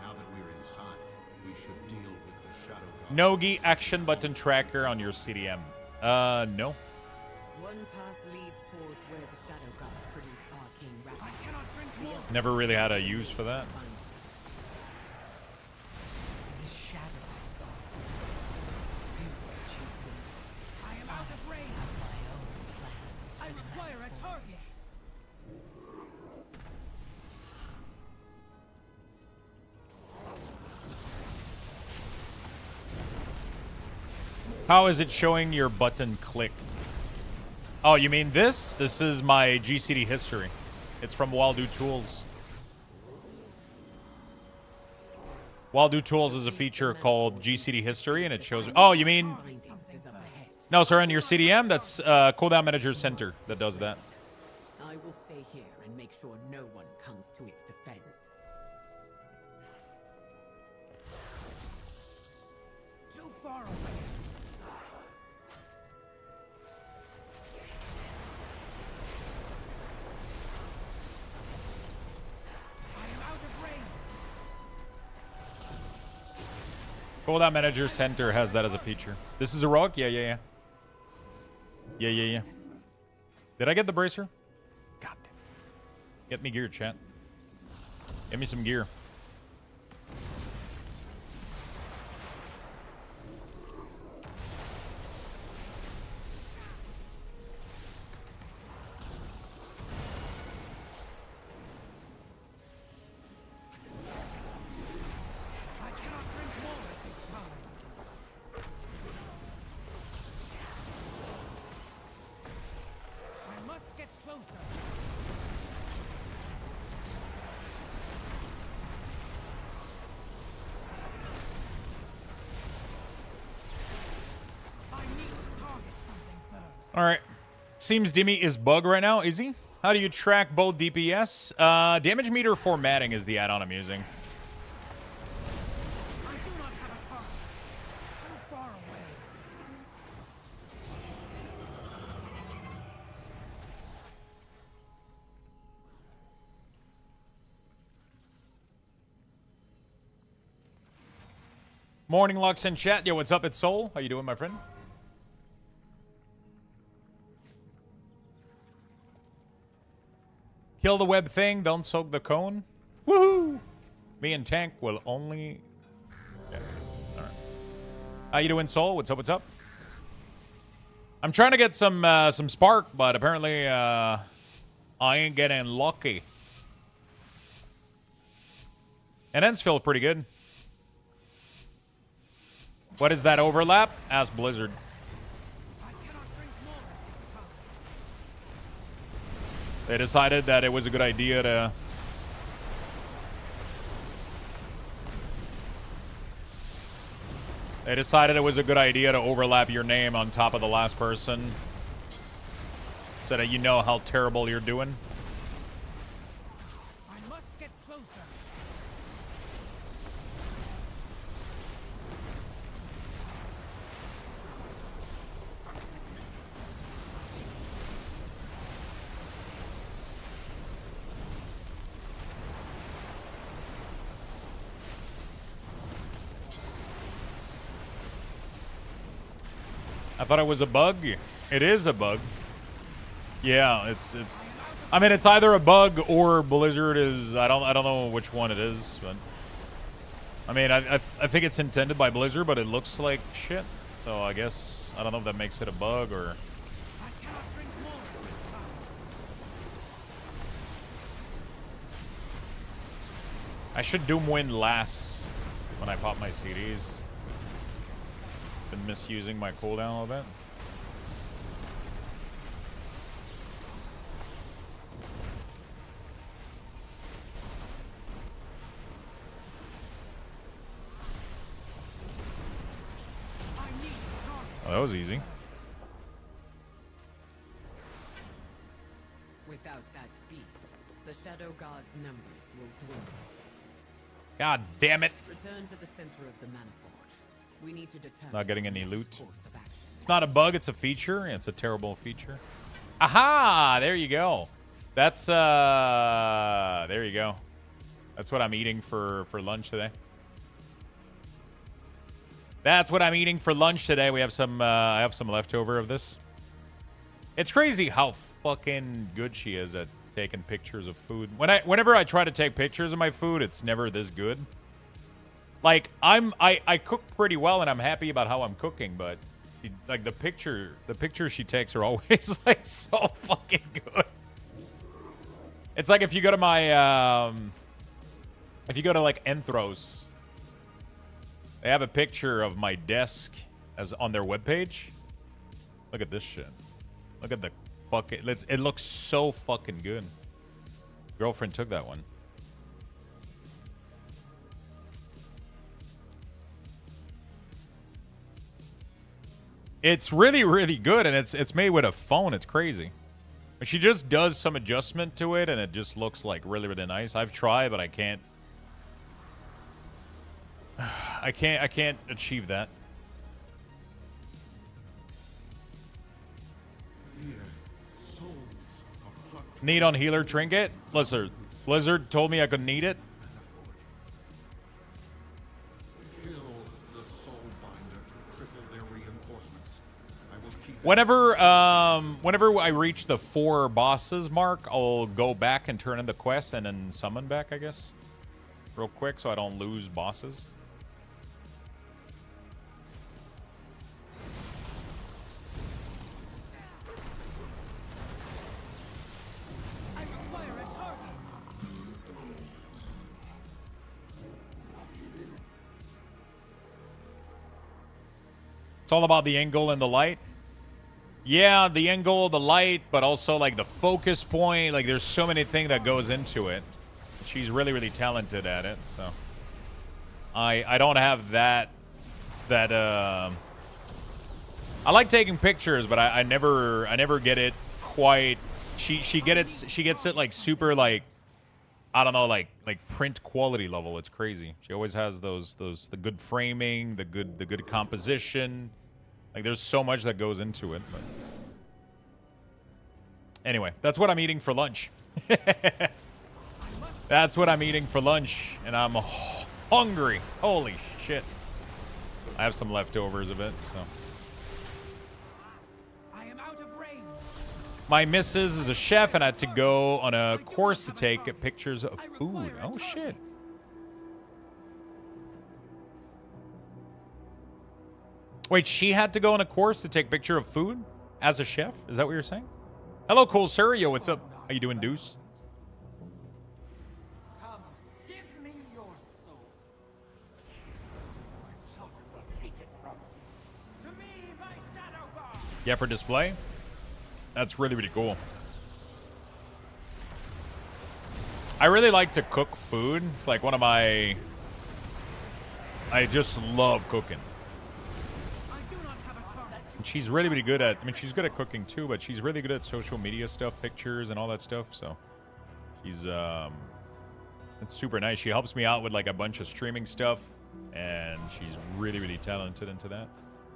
Now that we're inside, we should deal with the Shadow God. Nogi action button tracker on your CDM. No. One path leads towards where the Shadow God produced arcane wrath. Never really had a use for that. The Shadow God. Do what you will. I am out of range. My own plan. I require a target. How is it showing your button click? Oh, you mean this? This is my GCD history. It's from Waldo Tools. Waldo Tools is a feature called GCD history, and it shows... Oh, you mean... No, sir, on your CDM, that's Cooldown Manager Center that does that. I will stay here and make sure no one comes to its defense. Too far away. Cooldown Manager Center has that as a feature. This is a rogue? Yeah. Did I get the bracer? God damn. Get me gear, chat. Get me some gear. I cannot drink more at this time. I must get closer. I need to target something first. All right. Seems Dimmy is bug right now. Is he? How do you track both DPS? Damage meter formatting is the add-on I'm using. I do not have a target. Too far away. Morning, Lux and chat. Yo, what's up? It's Soul. How you doing, my friend? Kill the web thing. Don't soak the cone. Woohoo! Me and Tank will only... Yeah. All right. How you doing, Soul? What's up? What's up? I'm trying to get some spark, but apparently I ain't getting lucky. And ends feel pretty good. What is that overlap? Ask Blizzard. I cannot drink more at this time. They decided that it was a good idea to... They decided it was a good idea to overlap your name on top of the last person. So that you know how terrible you're doing. I must get closer. I thought it was a bug. It is a bug. Yeah, it's I mean, it's either a bug or Blizzard is I don't know which one it is, but I mean, I think it's intended by Blizzard, but it looks like shit. So I guess I don't know if that makes it a bug or I cannot drink more at this time. I should Doom win last when I pop my CDs. Been misusing my cooldown a little bit. I need to target. Oh, that was easy. Without that beast, the Shadow God's numbers will dwindle. God damn it. Return to the center of the Mana Forge. We need to determine Not getting any the loot. next course of action. It's not a bug, it's a feature. It's a terrible feature. Aha! There you go. That's there you go. That's what I'm eating for lunch today. That's what I'm eating for lunch today. We have some I have some leftover of this. It's crazy how fucking good she is at taking pictures of food. Whenever I try to take pictures of my food, it's never this good. Like I cook pretty well and I'm happy about how I'm cooking, but like the pictures she takes are always like so fucking good. It's like if you go to my if you go to like Enthros, they have a picture of my desk as on their webpage. Look at this shit. Look at the fucking it looks so fucking good. Girlfriend took that one. It's really, really good, and it's made with a phone. It's crazy. But she just does some adjustment to it, and it just looks like really, really nice. I've tried, but I can't. I can't achieve that. Need on healer trinket? Blizzard told me I could need it. Kill the Whenever I reach the 4 bosses mark, I'll go back and turn in the quest and then summon back, I guess. Real quick so I don't lose bosses. I require a target. It's all about the angle and the light. Yeah, the angle, the light, but also like the focus point. Like there's so many things that goes into it. She's really, really talented at it. So I don't have that. I like taking pictures, but I never get it quite. She gets it like super like, I don't know, like print quality level. It's crazy. She always has the good framing, the good composition. Like there's so much that goes into it. But anyway, that's what I'm eating for lunch. That's what I'm eating for lunch, and I'm hungry. Holy shit! I have some leftovers of it, so. I am out of range. My missus is a chef, and I had to go on a course to take pictures of food. Oh shit! Wait, she had to go on a course to take picture of food as a chef? Is that what you're saying? Hello, cool sir. Yo, what's up? How you doing, Deuce? Come, give me your soul. My children will take it from you. To me, my shadow god. Yeah, for display? That's really, really cool. I really like to cook food. It's like one of my... I just love cooking. And she's really, really good at... I mean, she's good at cooking too, but she's really good at social media stuff, pictures, and all that stuff. So she's... it's super nice. She helps me out with like a bunch of streaming stuff, and she's really, really talented into that.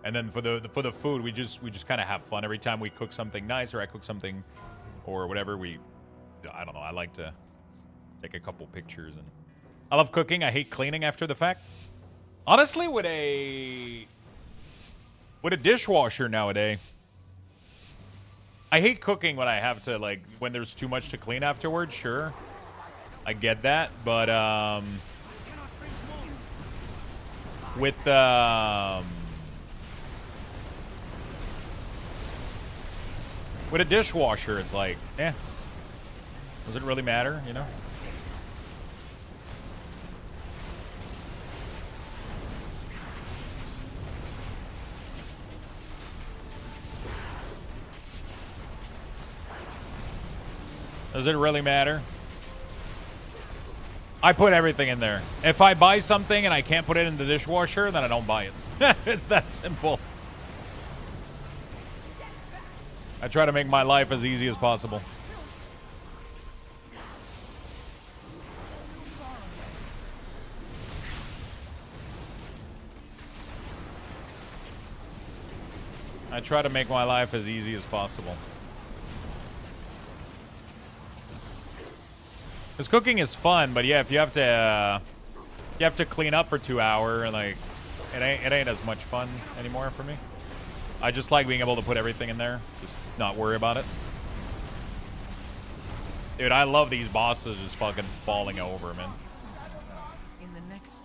And then for the food, we just kind of have fun every time we cook something nice, or I cook something, or whatever. I don't know. I like to take a couple pictures, and I love cooking. I hate cleaning after the fact. Honestly, with a dishwasher nowadays, I hate cooking when I have to when there's too much to clean afterwards. Sure, I get that, but with a dishwasher, it's like, does it really matter, you know? Does it really matter? I put everything in there. If I buy something and I can't put it in the dishwasher, then I don't buy it. It's that simple. I try to make my life as easy as possible. I try to make my life as easy as possible. Because cooking is fun, but yeah, if you have to clean up for 2 hours, like it ain't as much fun anymore for me. I just like being able to put everything in there, just not worry about it. Dude, I love these bosses just fucking falling over, man.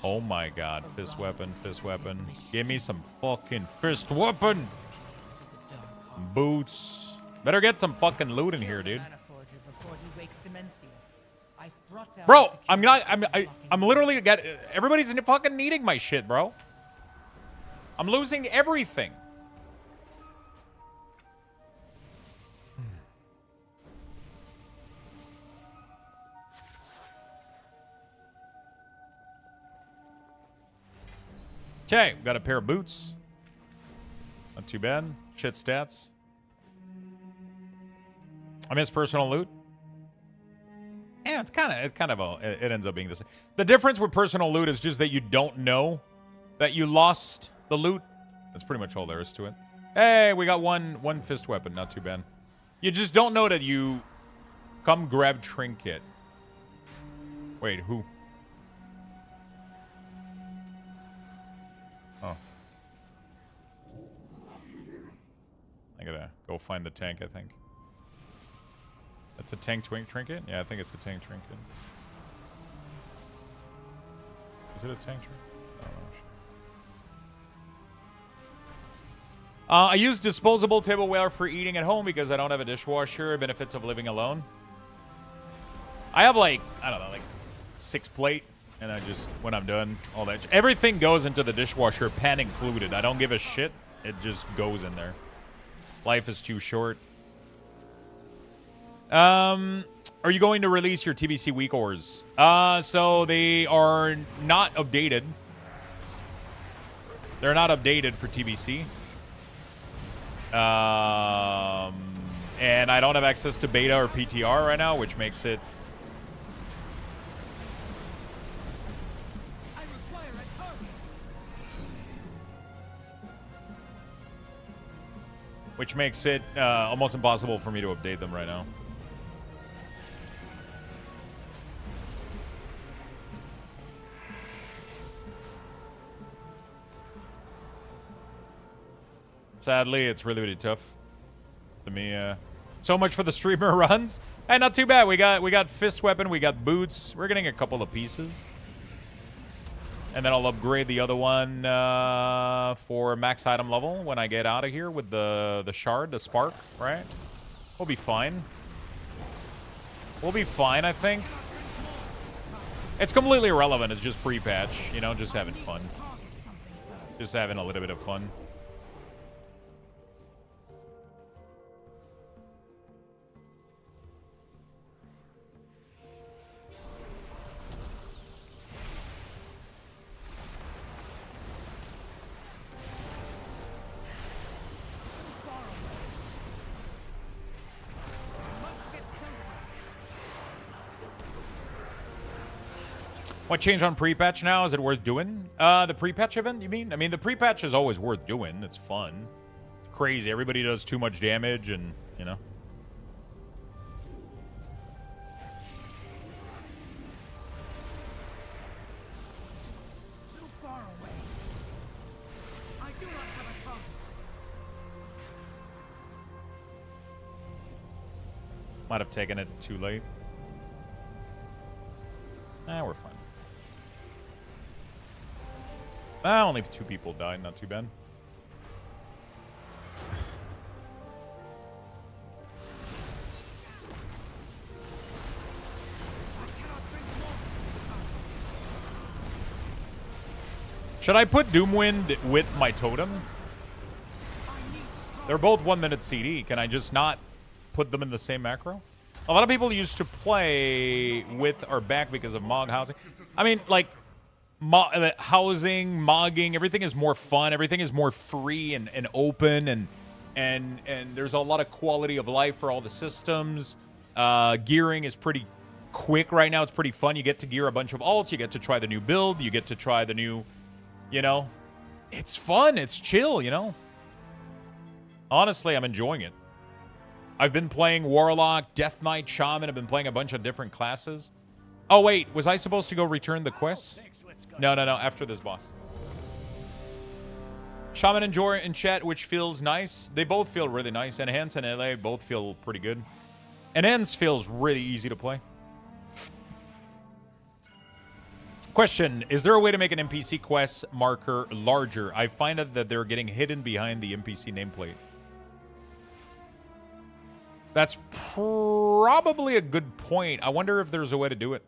Oh my god, fist weapon, fist weapon. Give me some fucking fist weapon. Boots. Better get some fucking loot in here, dude. Bro, I'm literally everybody's fucking needing my shit, bro. I'm losing everything. Okay, got a pair of boots. Not too bad. Shit stats. I miss personal loot. Yeah, it ends up being the same. The difference with personal loot is just that you don't know that you lost the loot. That's pretty much all there is to it. Hey, we got one fist weapon. Not too bad. You just don't know that you come grab trinket. Wait, who? Oh. gotta go find the tank, I think. That's a tank trinket? Yeah, I think it's a tank trinket. Is it a tank trinket? I don't know. I use disposable tableware for eating at home because I don't have a dishwasher. Benefits of living alone. I have like, I don't know, like 6 plate. And I just, when I'm done, all that. Everything goes into the dishwasher, pan included. I don't give a shit. It just goes in there. Life is too short. Are you going to release your TBC week ors? So they are not updated. They're not updated for TBC. And I don't have access to beta or PTR right now, which makes it almost impossible for me to update them right now. Sadly, it's really, really tough to me. So much for the streamer runs. Hey, not too bad. We got fist weapon. We got boots. We're getting a couple of pieces. And then I'll upgrade the other one for max item level when I get out of here with the shard, the spark, right? We'll be fine. We'll be fine, I think. It's completely irrelevant. It's just pre-patch, you know, just having fun. Just having a little bit of fun. What change on pre-patch now? Is it worth doing? The pre-patch event, you mean? I mean, the pre-patch is always worth doing. It's fun. It's crazy. Everybody does too much damage and, you know. So far away. I do not have a tongue. Might have taken it too late. We're fine. Only 2 people died. Not too bad. Should I put Doomwind with my totem? They're both 1 minute CD. Can I just not put them in the same macro? A lot of people used to play with or back because of Mog housing. I mean, like, housing, mogging, everything is more fun. Everything is more free and open, and there's a lot of quality of life for all the systems. Gearing is pretty quick right now. It's pretty fun. You get to gear a bunch of alts. You get to try the new build. You get to try the new, you know. It's fun. It's chill, you know. Honestly, I'm enjoying it. I've been playing Warlock, Death Knight, Shaman. I've been playing a bunch of different classes. Oh, wait. Was I supposed to go return the quests? No. After this boss. Shaman and Jor in chat, which feels nice. They both feel really nice. Enhance and LA both feel pretty good. Enhance feels really easy to play. Question. Is there a way to make an NPC quest marker larger? I find that they're getting hidden behind the NPC nameplate. That's probably a good point. I wonder if there's a way to do it.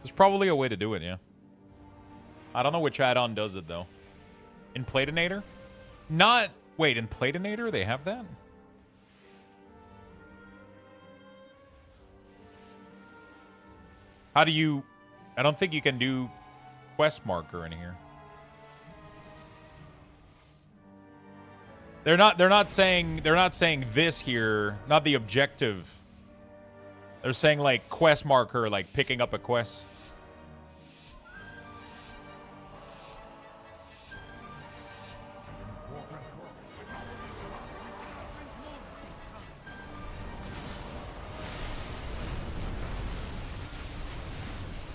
There's probably a way to do it, yeah. I don't know which add-on does it, though. In Platinator? Not... Wait, in Platinator they have that? How do you... I don't think you can do quest marker in here. They're not saying this here, not the objective. They're saying like quest marker, like picking up a quest.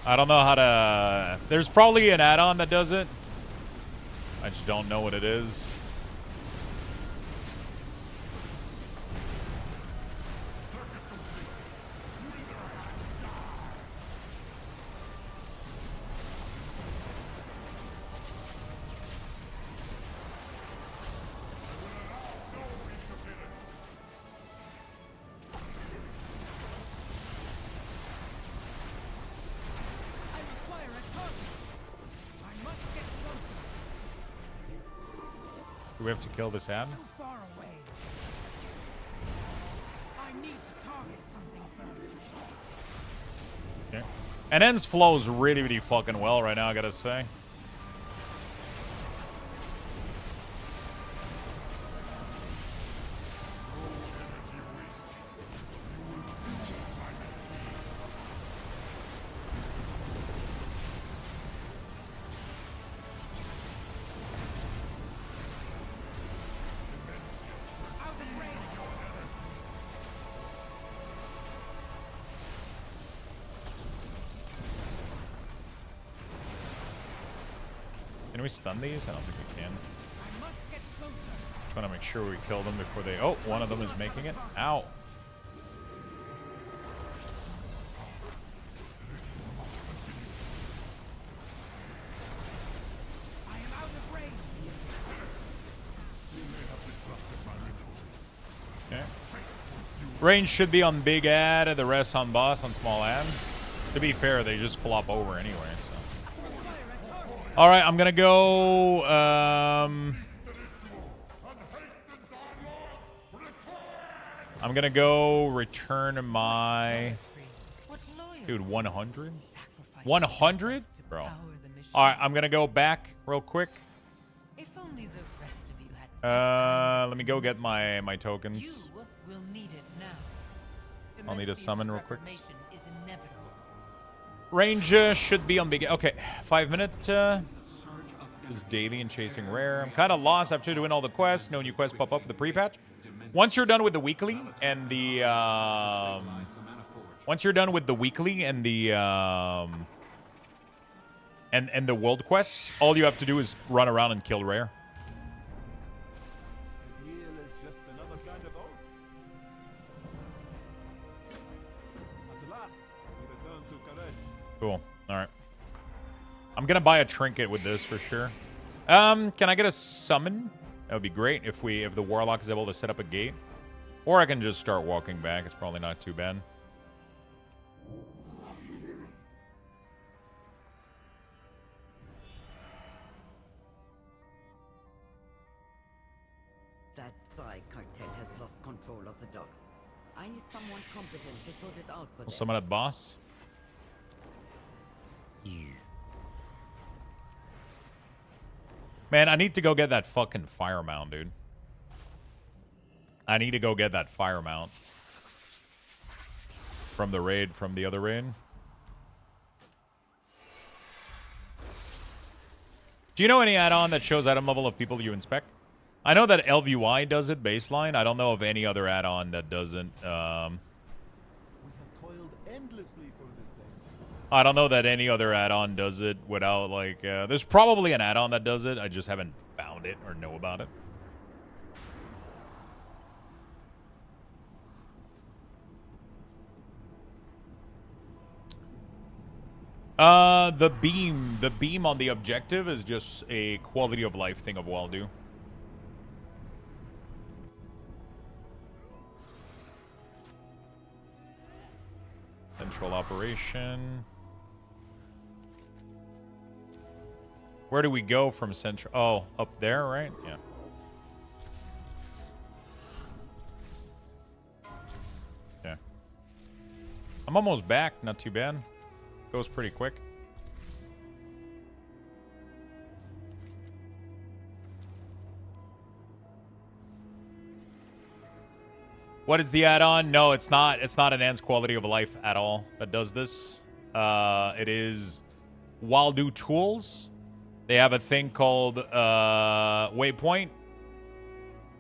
I don't know how to... There's probably an add-on that does it. I just don't know what it is. I require a target. I must get closer. Do we have to kill this ad? Too far away. I need to target something first. Okay. And Ends flows really, really fucking well right now, I gotta say. Out of range. Can we stun these? I don't think we can. I must get closer. Just want to make sure we kill them before they... Oh, one of them is making it. Ow. I am out of range. Okay. Range should be on big ad, the rest on boss on small ad. To be fair, they just flop over anyway, so... Alright, I'm gonna go... I'm gonna go return my... Dude, 100? 100? Bro. Alright, I'm gonna go back real quick. If only the rest of you had Let me go get my you tokens. will need it now. I'll need a Demenzia's summon real quick. reformation is inevitable. Range should be on big... Okay, 5 minute... Just daily and chasing rare. I'm kind of lost after doing all the quests. No new quests pop up for the pre-patch. Once you're done with the weekly and the... once you're done with the weekly and the... and the world quests, all you have to do is run around and kill rare. The deal is just another kind of oath. At last, we return to Karesh. Cool. All right. I'm gonna buy a trinket with this for sure. Can I get a summon? That would be great if the warlock is able to set up a gate. Or I can just start walking back. It's probably not too bad. That Psy cartel has lost control of the docks. I need someone competent to sort it out for We'll them. summon at boss. Man, I need to go get that fucking fire mount, dude. I need to go get that fire mount. From the raid, from the other raid. Do you know any add-on that shows item level of people you inspect? I know that LVY does it, baseline. I don't know of any other add-on that doesn't. We have toiled endlessly for this thing. I don't know that any other add-on does it without, like... there's probably an add-on that does it. I just haven't found it or know about it. The beam on the objective is just a quality of life thing of Waldu. Central operation. Where do we go from central? Oh, up there, right? Yeah. Yeah. I'm almost back. Not too bad. Goes pretty quick. What is the add-on? No, it's not. It's not enhanced quality of life at all that does this. It is Waldu tools. They have a thing called Waypoint.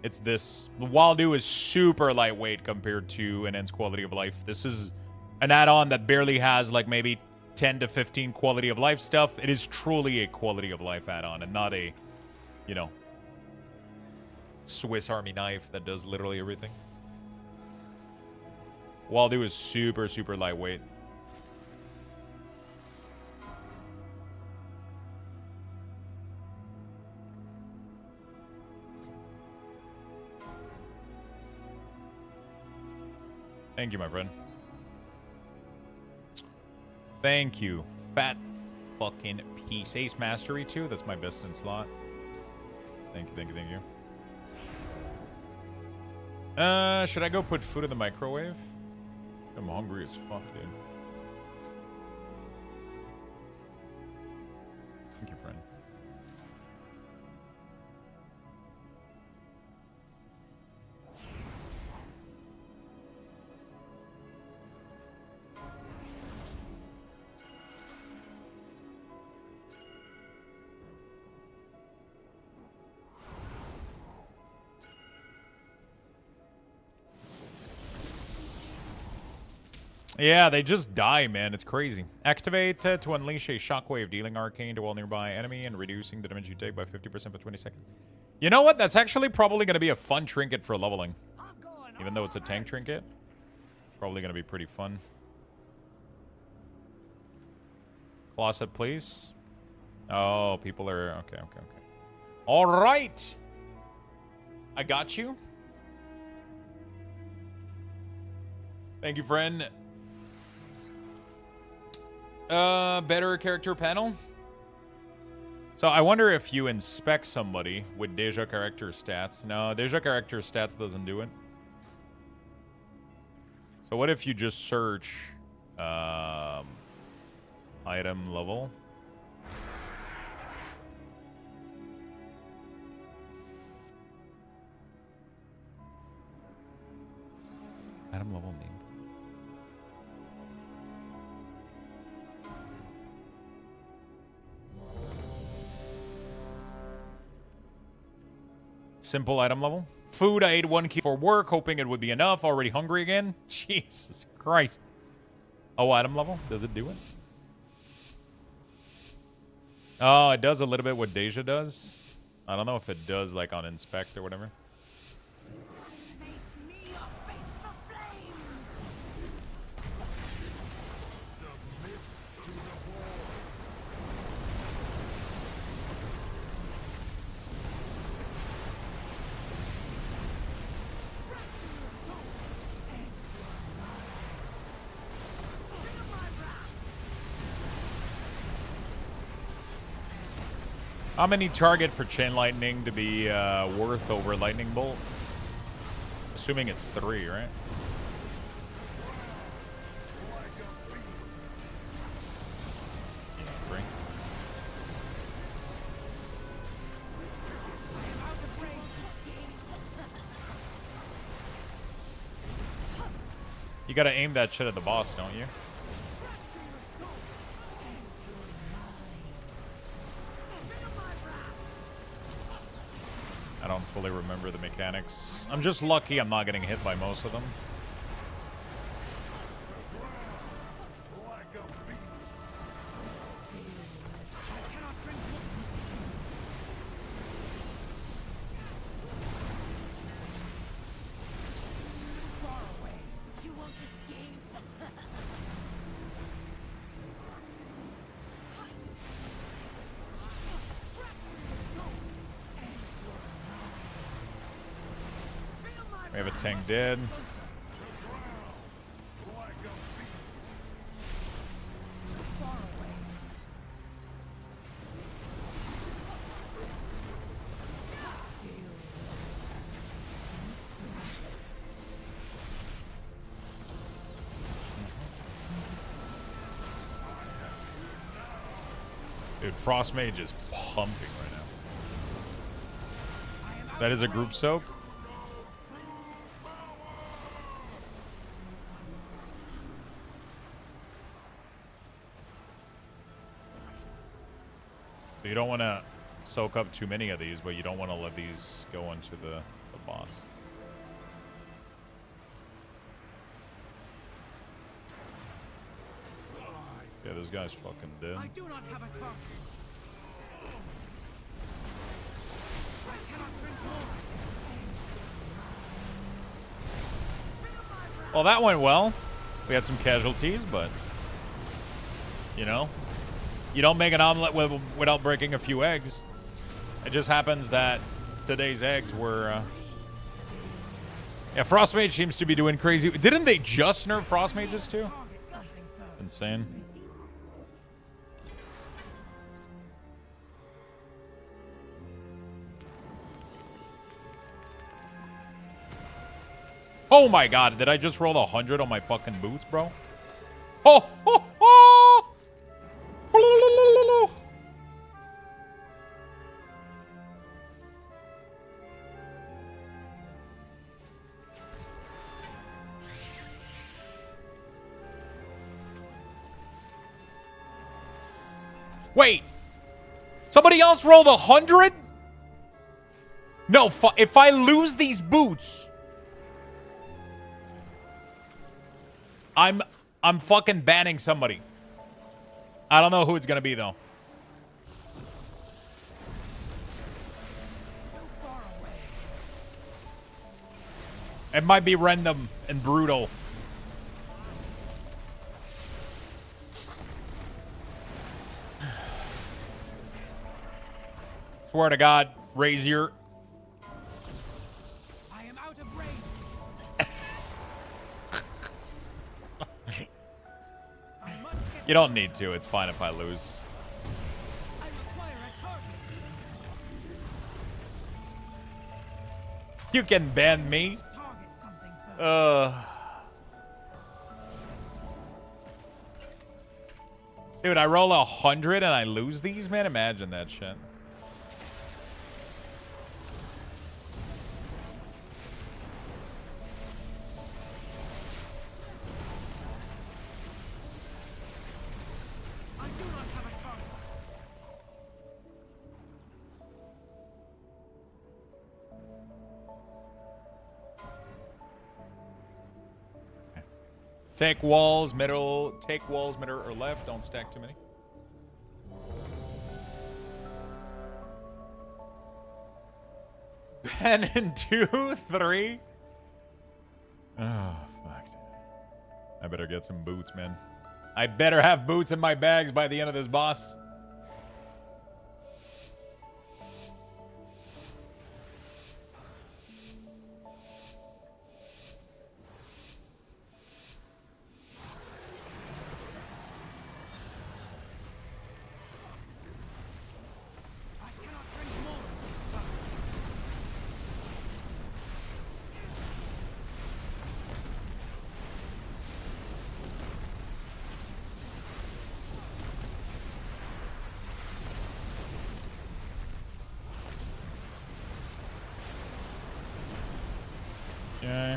It's this. Waldu is super lightweight compared to enhanced quality of life. This is an add-on that barely has like maybe 10 to 15 quality of life stuff. It is truly a quality of life add-on and not a you know, Swiss Army knife that does literally everything. Waldo is super, super lightweight. Thank you, my friend. Thank you. Fat fucking piece. Ace Mastery 2. That's my best in slot. Thank you, thank you, thank you. Should I go put food in the microwave? I'm hungry as fuck, dude. Thank you, friend. Yeah, they just die, man. It's crazy. Activate to unleash a shockwave, dealing arcane to all nearby enemy and reducing the damage you take by 50% for 20 seconds. You know what? That's actually probably going to be a fun trinket for leveling. Even though it's a tank trinket. Probably going to be pretty fun. Closet, please. Oh, people are... Okay, okay, okay. All right. I got you. Thank you, friend. Better character panel. So I wonder if you inspect somebody with Deja character stats. No, Deja character stats doesn't do it. So what if you just search item level? Item level name. Simple item level. Food, I ate 1 key for work, hoping it would be enough. Already hungry again? Jesus Christ. Oh, item level? Does it do it? Oh, it does a little bit what Deja does. I don't know if it does, like, on inspect or whatever. How many target for Chain Lightning to be worth over Lightning Bolt? Assuming it's 3, right? Yeah, 3. You gotta aim that shit at the boss, don't you? I don't fully remember the mechanics. I'm just lucky I'm not getting hit by most of them. We have a tank dead. Dude, Frost Mage is pumping right now. That is a group soak. You don't want to soak up too many of these, but you don't want to let these go into the boss. Yeah, this guy's fucking dead. I do not have a target. Well, that went well. We had some casualties, but, you know, you don't make an omelet without breaking a few eggs. It just happens that today's eggs were, yeah, Frost Mage seems to be doing crazy. Didn't they just nerf Frost Mages too? Insane. Oh my god, did I just roll 100 on my fucking boots, bro? Oh, ho, ho. Wait. Somebody else rolled 100? No, if I lose these boots, I'm fucking banning somebody. I don't know who it's gonna be though. It might be random and brutal. Swear to God, Razier. I am out of range. You don't need to. It's fine if I lose. I require a target. You can ban me. Target something first. Dude, I roll 100 and I lose these, man. Imagine that shit. I do not have a target. Take walls, middle. Take walls, middle or left. Don't stack too many. Pen in 2, 3. Oh, fuck. I better get some boots, man. I better have boots in my bags by the end of this boss. I cannot drink more. Okay.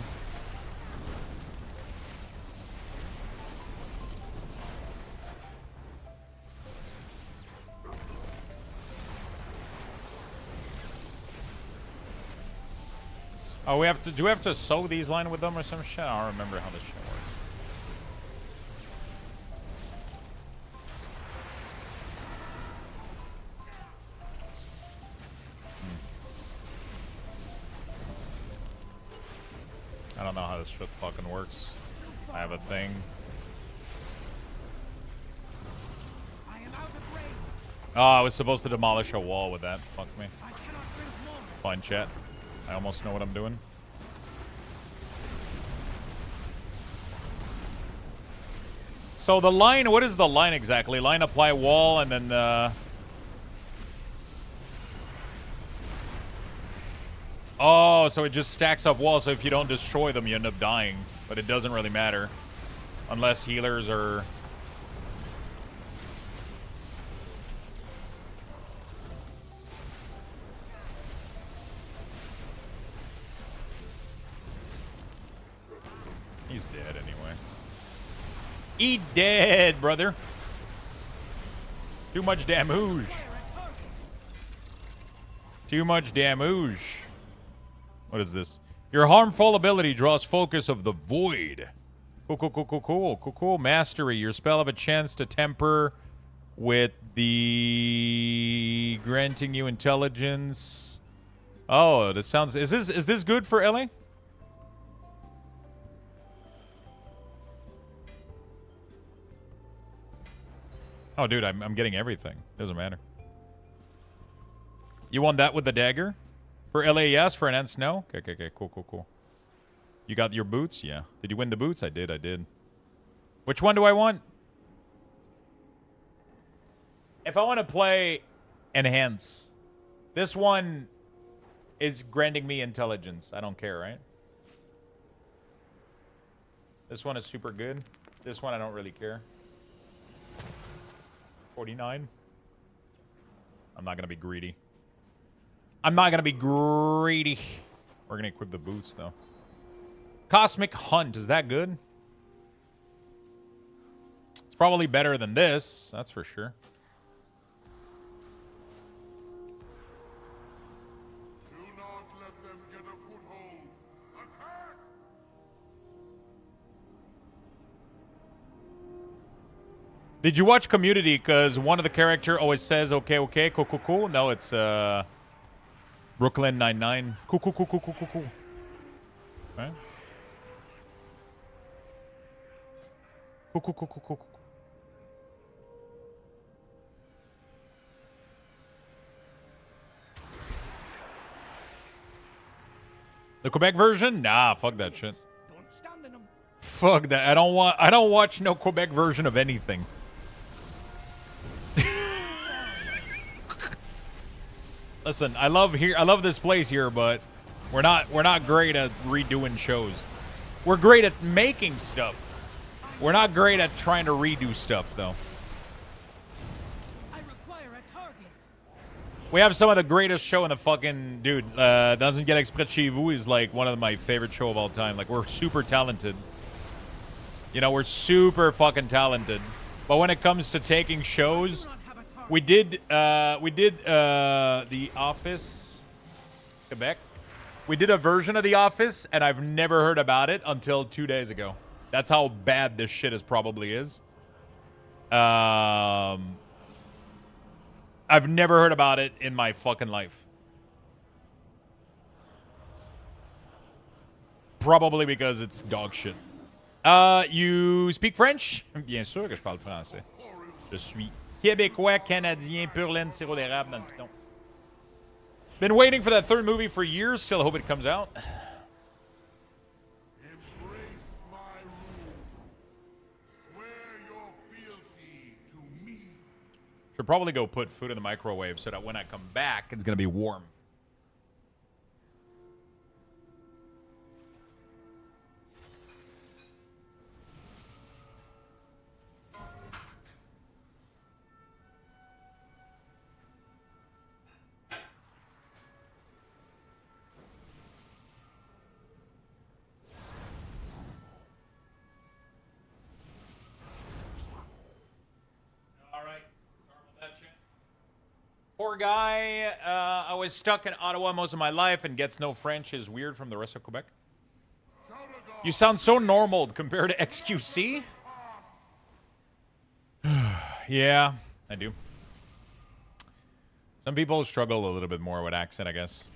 Oh, we have to. Do we have to sew these line with them or some shit? I don't remember how this shit works. I don't know how this shit fucking works. I have a thing. I am out of range. Oh, I was supposed to demolish a wall with that. Fuck me. I cannot drink more. Fine, chat. I almost know what I'm doing. So the line, what is the line exactly? Line, apply, wall, and then oh, so it just stacks up walls, so if you don't destroy them, you end up dying. But it doesn't really matter. Unless healers are... He's dead anyway. He dead, brother. Too much damage. Too much damage. What is this? Your harmful ability draws focus of the void. Cool, cool, cool, cool, cool, cool, cool. Mastery. Your spell have a chance to temper with the granting you intelligence. Oh, this sounds. Is this good for Ellie? Oh, dude, I'm getting everything. Doesn't matter. You won that with the dagger? For LAS, for enhanced snow? Okay. Cool. You got your boots? Yeah. Did you win the boots? I did. Which one do I want? If I want to play enhance, this one is granting me intelligence. I don't care, right? This one is super good. This one I don't really care. 49. I'm not going to be greedy. We're going to equip the boots, though. Cosmic Hunt. Is that good? It's probably better than this. That's for sure. Do not let them get a foothold. Attack! Did you watch Community? Because one of the character always says, okay, cool. No, it's Brooklyn Nine-Nine. Cool. Right? Cool. The Quebec version? Nah, fuck that shit. Don't stand in them. Fuck that. I don't watch no Quebec version of anything. Listen, I love this place here, but we're not great at redoing shows. We're great at making stuff. We're not great at trying to redo stuff, though. I require a target. We have some of the greatest show in the fucking... Dude, Dans une galaxie près de chez vous is like one of my favorite show of all time. Like, we're super talented. You know, we're super fucking talented. But when it comes to taking shows, we did The Office Quebec. We did a version of The Office, and I've never heard about it until 2 days ago. That's how bad this shit probably is. I've never heard about it in my fucking life. Probably because it's dog shit. You speak French? Bien sûr que je parle français. Je suis québécois, canadien, pure laine, sirop d'érable dans le piton. Been waiting for that third movie for years. Still hope it comes out. Embrace my rule. Swear your fealty to me. Should probably go put food in the microwave so that when I come back, it's gonna be warm. Poor guy. I was stuck in Ottawa most of my life and gets no French is weird from the rest of Quebec. You sound so normal compared to XQC. Yeah, I do. Some people struggle a little bit more with accent, I guess.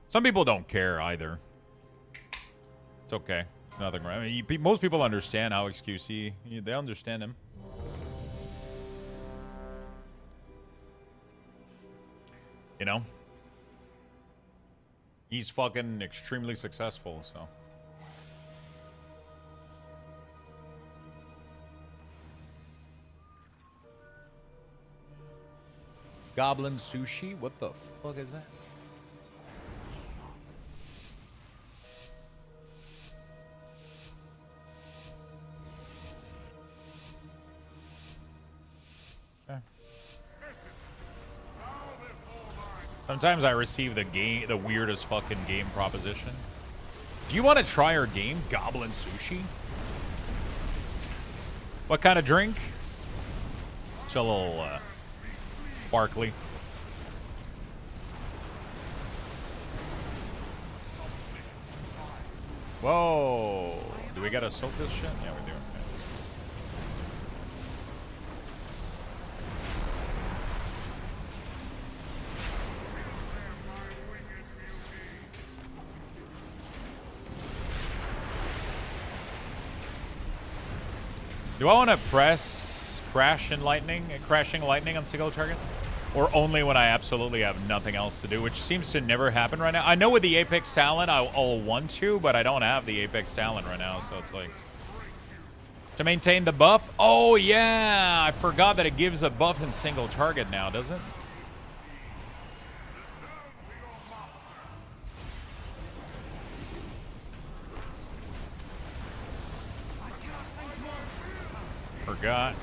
Some people don't care either. It's okay. Nothing wrong. I mean, most people understand how XQC. They understand him. You know? He's fucking extremely successful, so. Goblin sushi? What the fuck is that? Sometimes I receive the weirdest fucking game proposition. Do you want to try our game, Goblin Sushi? What kind of drink? It's a little sparkly. Whoa! Do we gotta soak this shit? Yeah, we do. Do I want to press crashing lightning on single target? Or only when I absolutely have nothing else to do, which seems to never happen right now. I know with the Apex talent, I'll want to, but I don't have the Apex talent right now, so it's like... To maintain the buff? Oh, yeah! I forgot that it gives a buff in single target now, does it? Forgot.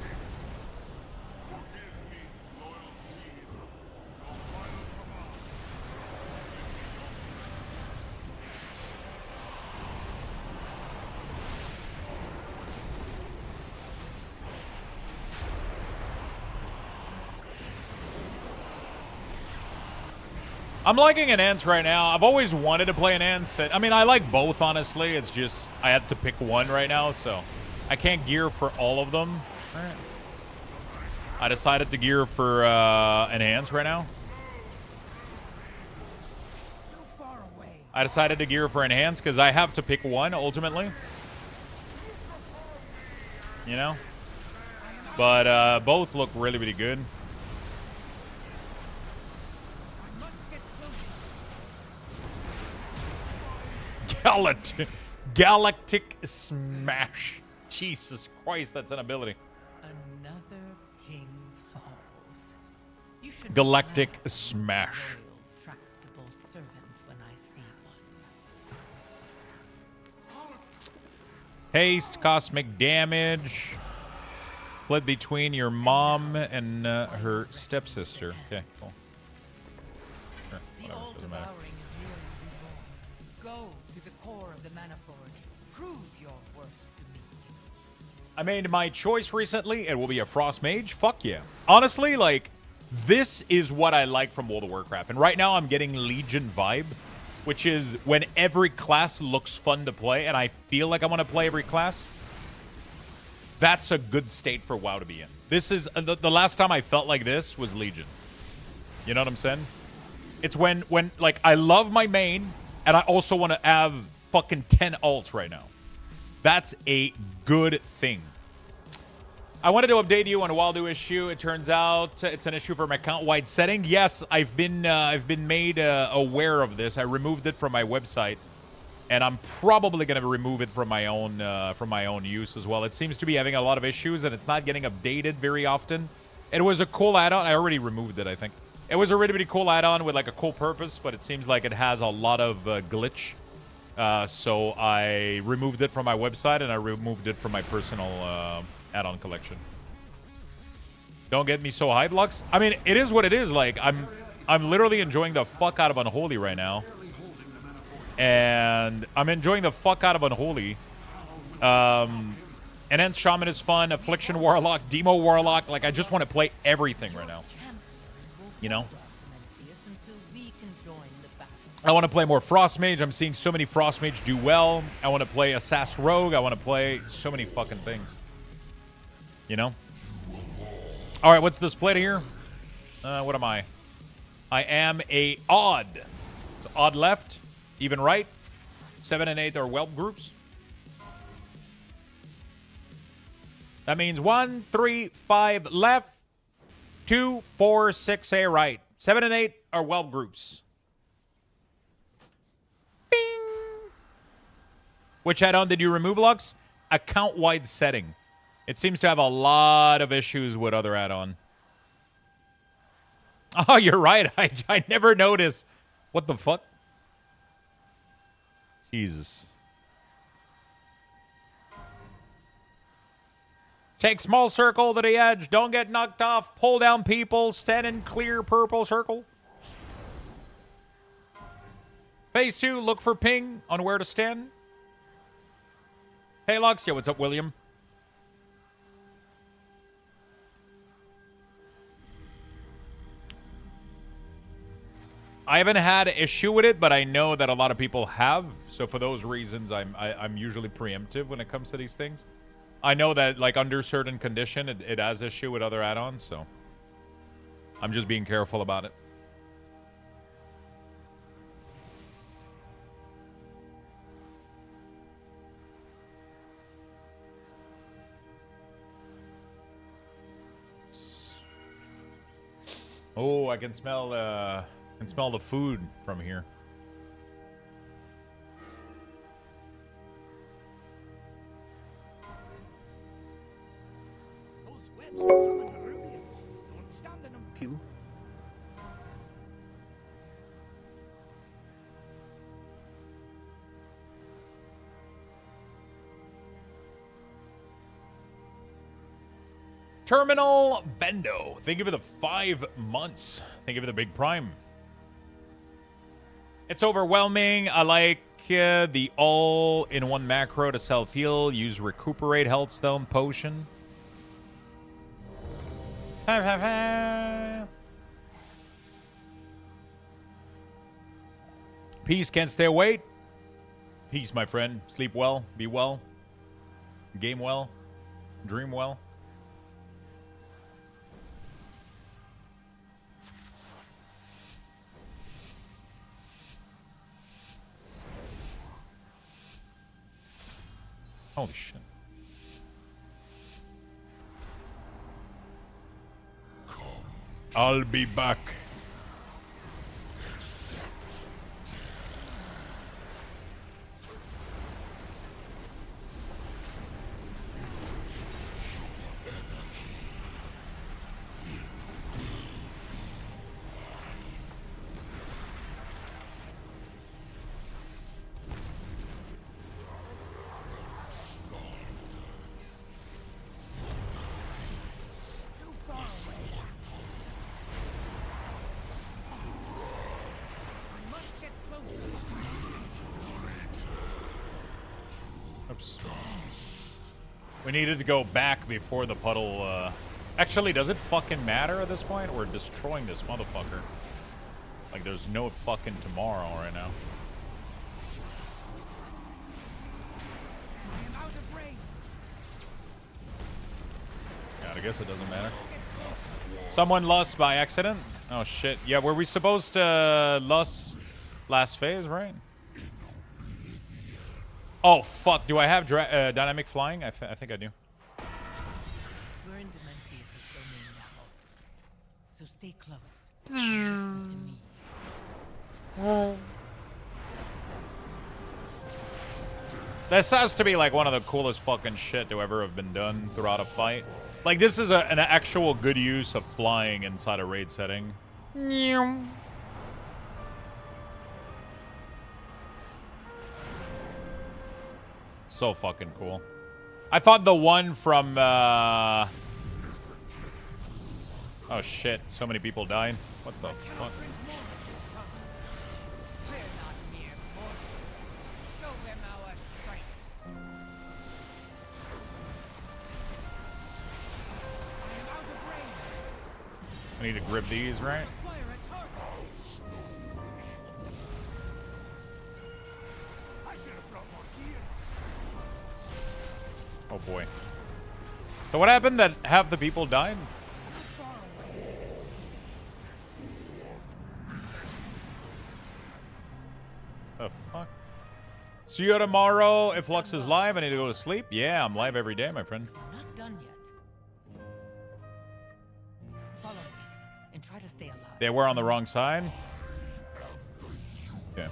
I'm liking an Ants right now. I've always wanted to play an Ants. I mean, I like both, honestly. It's just I have to pick one right now, so I can't gear for all of them. All right. I decided to gear for an Ants right now. I decided to gear for Enhance because I have to pick one ultimately. You know? But both look really, really good. Galactic Smash. Jesus Christ, that's an ability. Another king falls. You should Galactic laugh at Smash. a loyal, tractable servant when I see one. Haste, cosmic damage. Split between your mom and her stepsister. Okay, cool. Sure, The whatever, all doesn't matter. devouring is nearly reborn. Go to the core of the Maniforge. Prove your worth to me. I made my choice recently. It will be a Frost Mage. Fuck yeah. Honestly, like, this is what I like from World of Warcraft. And right now I'm getting Legion vibe, which is when every class looks fun to play and I feel like I want to play every class. That's a good state for WoW to be in. This is the last time I felt like this was Legion. You know what I'm saying? It's when like I love my main and I also want to have fucking 10 ults right now. That's a good thing. I wanted to update you on a Waldo issue. It turns out it's an issue for my account-wide setting. Yes, I've been made aware of this. I removed it from my website, and I'm probably going to remove it from my own use as well. It seems to be having a lot of issues, and it's not getting updated very often. It was a cool add-on. I already removed it, I think. It was a really, really cool add-on with like a cool purpose, but it seems like it has a lot of glitch. So I removed it from my website, and I removed it from my personal add-on collection. Don't get me so hyped, Lux. I mean, it is what it is. Like, I'm literally enjoying the fuck out of Unholy right now. And I'm enjoying the fuck out of Unholy. Enhance Shaman is fun. Affliction Warlock, Demo Warlock. Like, I just want to play everything right now. You know? I want to play more Frost Mage. I'm seeing so many Frost Mage do well. I want to play Assassin Rogue. I want to play so many fucking things. You know? All right, what's the split here? What am I? I am a odd. So odd left, even right. 7 and 8 are whelp groups. That means 1, 3, 5 left, 2, 4, 6 a right. 7 and 8 are whelp groups. Bing! Which add-on did you remove, Lux? Account-wide setting. It seems to have a lot of issues with other add-on. Oh, you're right. I never noticed. What the fuck? Jesus. Take small circle to the edge. Don't get knocked off. Pull down people. Stand in clear purple circle. Phase 2, look for ping on where to stand. Hey, Lux. Yeah, what's up, William? I haven't had an issue with it, but I know that a lot of people have. So for those reasons, I'm usually preemptive when it comes to these things. I know that like under certain condition, it has issue with other add-ons, so I'm just being careful about it. Oh, I can smell the food from here. Those webs will summon the Rubians. Don't stand in them. Q. Terminal Bendo. Thank you for the 5 months. Thank you for the big prime. It's overwhelming. I like the all-in-one macro to self-heal. Use Recuperate Healthstone Potion. Peace, can't stay awake. Peace, my friend. Sleep well. Be well. Game well. Dream well. Holy shit. I'll be back. Too far away. I must get closer. Oops. We needed to go back before the puddle, Actually, does it fucking matter at this point? We're destroying this motherfucker. Like, there's no fucking tomorrow right now. I am out of range. God, I guess it doesn't matter. Someone lost by accident? Oh, shit. Yeah, were we supposed to lose last phase, right? Oh, fuck. Do I have dynamic flying? I think I do. We're in Demencius' domain now. So stay close. Listen to me. This has to be like one of the coolest fucking shit to ever have been done throughout a fight. Like, this is an actual good use of flying inside a raid setting. So fucking cool. I thought the one from, Oh shit, so many people died. What the fuck? We're not mere mortals. Show them our strength. I am out of range. I need to grip these, right? Fire a target. I should have brought more gear. Oh boy. So what happened that half the people died? Too far away. The fuck? See you tomorrow. If Lux is live, I need to go to sleep. Yeah, I'm live every day, my friend. We're not done yet. Follow me and try to stay alive. Yeah, we're on the wrong side. Okay.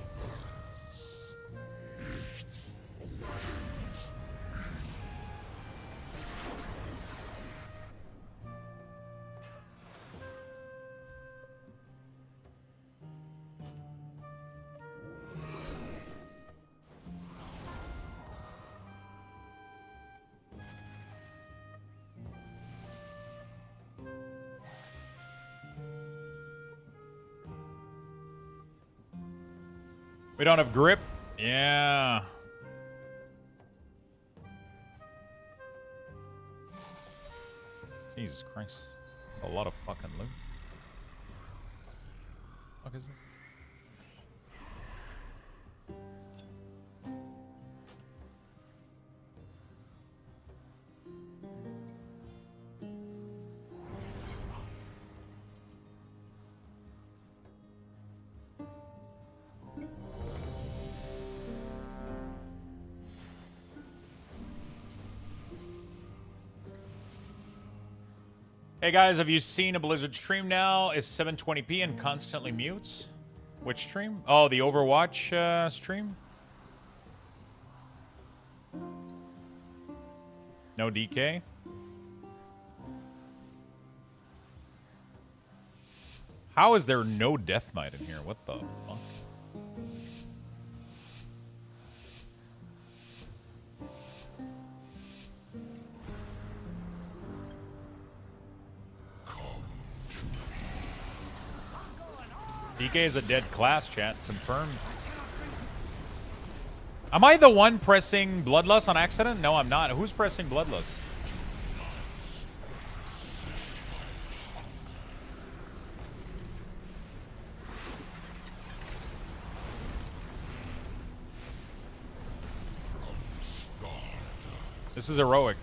We don't have grip? Yeah. Jesus Christ. A lot of fucking loot. What is this? Hey guys, have you seen a Blizzard stream now? Is 720p and constantly mutes? Which stream? Oh, the Overwatch stream? No DK? How is there no Death Knight in here? What the fuck? DK is a dead class, chat. Confirmed. Am I the one pressing Bloodlust on accident? No, I'm not. Who's pressing Bloodlust? This is heroic.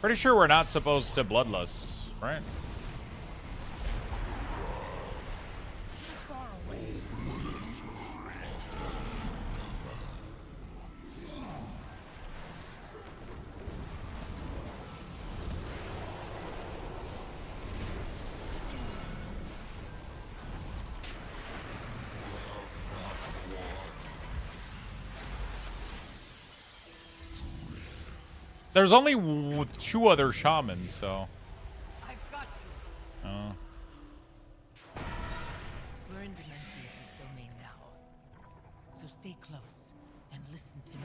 Pretty sure we're not supposed to Bloodlust, right? There's only two other shamans, so. I've got you. Oh. We're in Dimensions' domain now. So stay close and listen to me.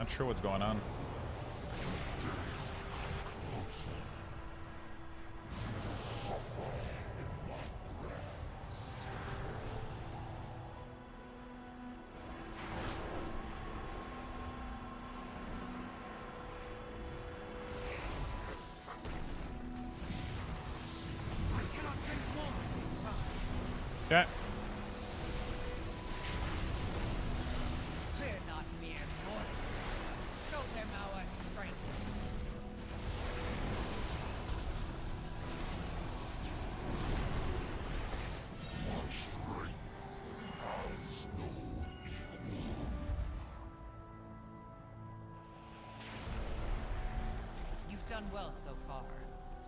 Not sure what's going on. Okay. We're not mere mortals. Show them our strength. You've done well so far.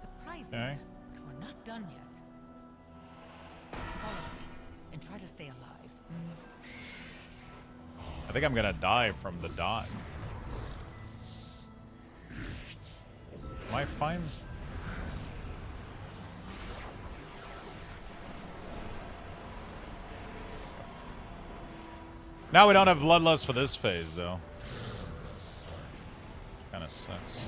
Surprisingly, Okay. but we're not done yet. Follow me and try to stay alive. I think I'm gonna die from the dot. Am I fine? Now we don't have Bloodlust for this phase, though. Kinda sucks.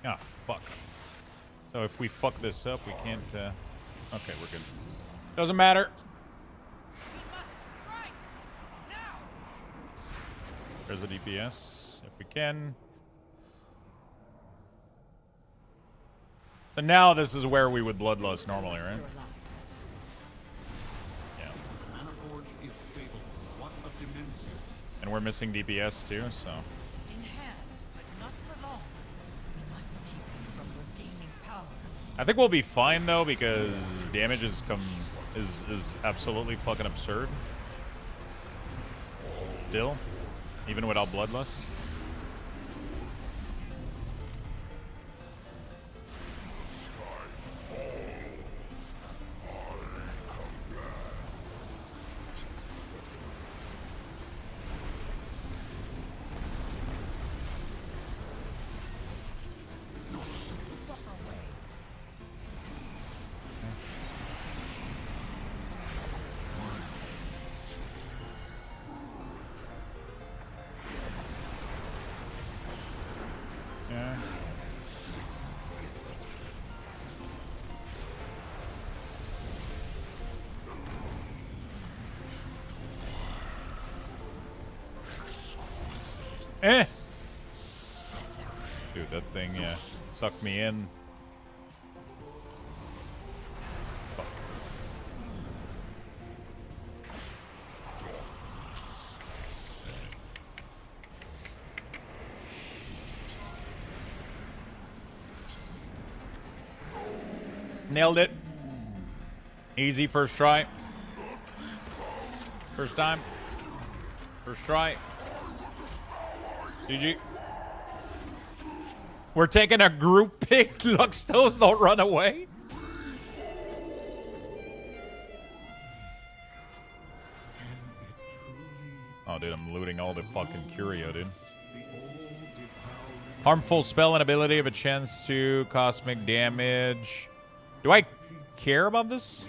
Ah, fuck. So if we fuck this up, we can't, okay, we're good. Doesn't matter. There's a DPS, if we can. So now this is where we would Bloodlust normally, right? Yeah. Manaforge is stable. What of Dimension? And we're missing DPS too, so. In hand, but not for long. We must keep him from regaining power. I think we'll be fine though, because damage is absolutely fucking absurd. Still, even without Bloodlust. Yeah. Eh! Dude, that thing, yeah, sucked me in. Nailed it. Easy first try. First time. First try. GG. We're taking a group pick. Luxthos, don't run away. Oh, dude, I'm looting all the fucking curio, dude. Harmful spell and ability of a chance to cosmic damage. Do I care about this?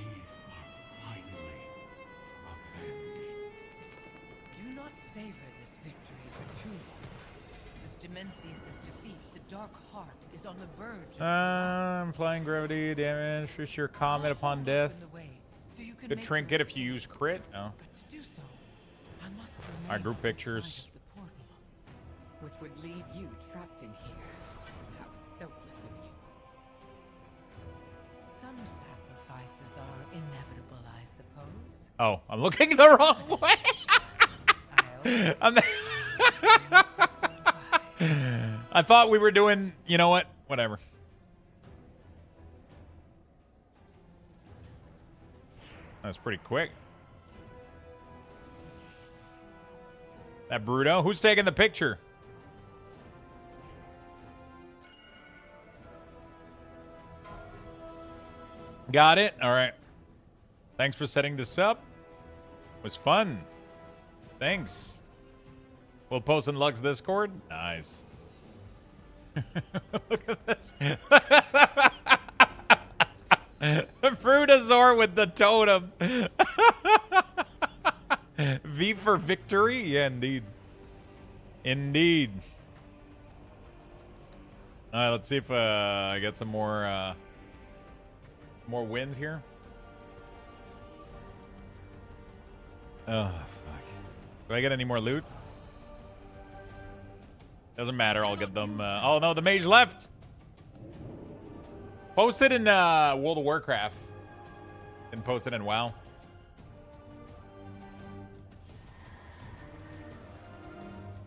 Do not savor this victory for too long. With Demencius' defeat, the Dark Heart is on the verge of Implying gravity damage for your comet upon death. open the way, so you can Good make trinket your if you use crit. Oh. But to do so, I must Alright, group remain on this pictures. side of the portal. Which would leave you trapped in here. How selfless of you. Some sacrifices are inevitable, I suppose. Oh, I'm looking the wrong way. I thought we were doing, you know what? Whatever. That's pretty quick. That Bruto. Who's taking the picture? Got it? All right. Thanks for setting this up. It was fun. Thanks. We'll post in Lux Discord. Nice. Look at this. Fruitasaur with the totem. V for victory? Yeah, indeed. Indeed. All right, let's see if I get some more wins here. Oh, fuck. Do I get any more loot? Doesn't matter. I'll get them. Oh, no, the mage left. Post it in World of Warcraft. And post it in WoW.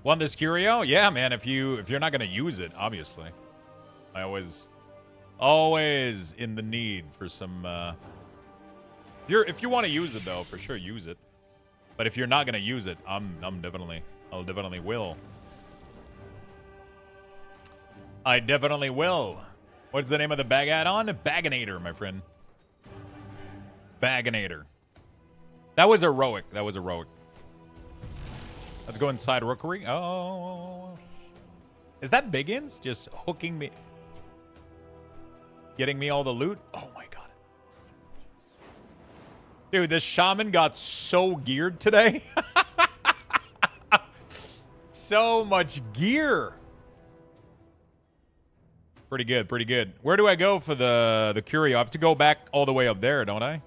Want this curio? Yeah, man. If you're not gonna use it, obviously. I always in the need for some. If you want to use it though, for sure use it. But if you're not gonna use it, I'll definitely will. I definitely will. What's the name of the bag add-on? Baginator, my friend. Baginator. That was heroic. That was heroic. Let's go inside Rookery. Oh. Is that Biggins? Just hooking me. Getting me all the loot? Oh my god. Dude, this shaman got so geared today. So much gear. Pretty good, pretty good. Where do I go for the curio? I have to go back all the way up there, don't I?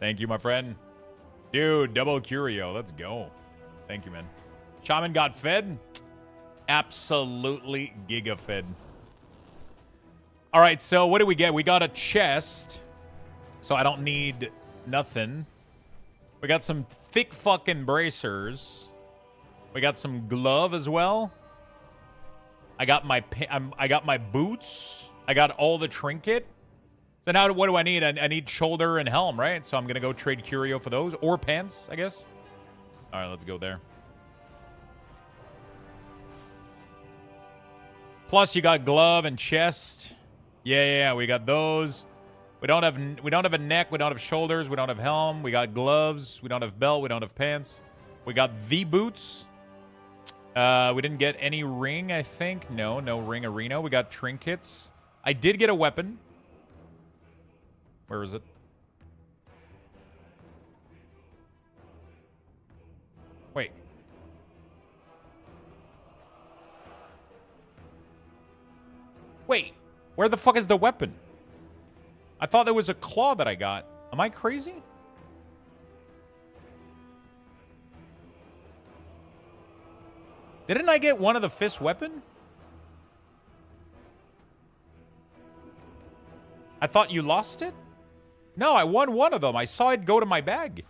Thank you, my friend. Dude, double curio. Let's go. Thank you, man. Shaman got fed? Absolutely giga fed. All right, so what do we get? We got a chest. So I don't need nothing. We got some thick fucking bracers. We got some glove as well. I got my boots. I got all the trinket. So now what do I need? I need shoulder and helm, right? So I'm going to go trade curio for those. Or pants, I guess. All right, let's go there. Plus, you got glove and chest. Yeah, we got those. We don't have a neck. We don't have shoulders. We don't have helm. We got gloves. We don't have belt. We don't have pants. We got the boots. We didn't get any ring, I think. No ring arena. We got trinkets. I did get a weapon. Where is it? Wait. Wait. Where the fuck is the weapon? I thought there was a claw that I got. Am I crazy? Didn't I get one of the fist weapon? I thought you lost it? No, I won one of them. I saw it go to my bag.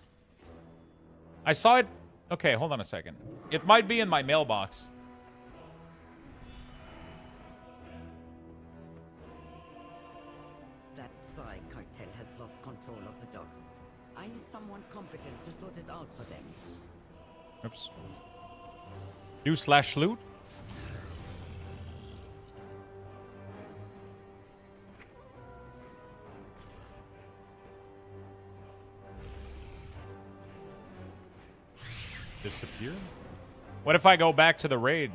I saw it. Okay, hold on a second. It might be in my mailbox. someone competent to sort it out for them. Oops. Do/loot? Disappear? What if I go back to the raid?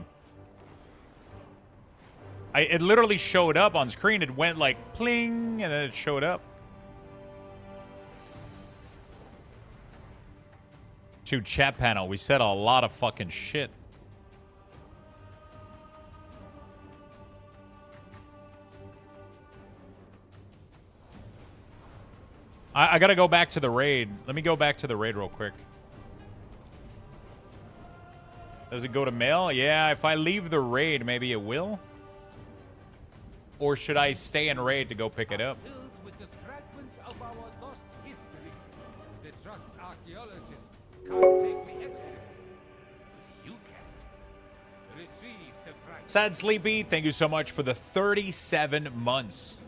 It literally showed up on screen. It went like pling, and then it showed up. To chat panel, we said a lot of fucking shit. I gotta go back to the raid. Let me go back to the raid real quick. Does it go to mail? Yeah, if I leave the raid, maybe it will. Or should I stay in raid to go pick it up? Filled with the fragments of our lost history. The trust archaeologists can't safely exit. But you can. Retrieve the fragments. Sad Sleepy, thank you so much for the 37 months.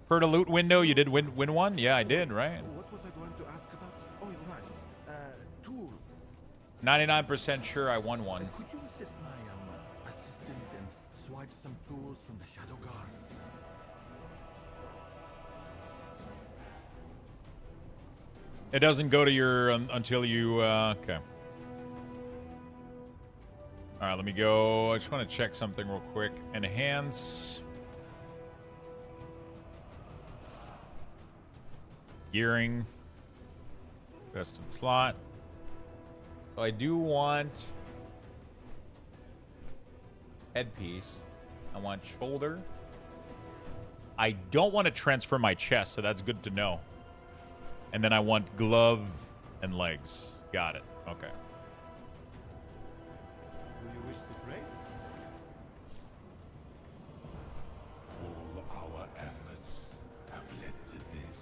Heard a loot window? You did win one? Yeah, I did, right? What was I going to ask about? Oh, right. Tools. 99% sure I won one. Could you assist my assistant and swipe some tools from the Shadow Guard? It doesn't go to your until you okay. All right, let me go. I just want to check something real quick. Enhance. Gearing. Best in slot. So I do want headpiece. I want shoulder. I don't want to transfer my chest, so that's good to know. And then I want glove and legs. Got it. Okay. Do you wish to trade? All our efforts have led to this.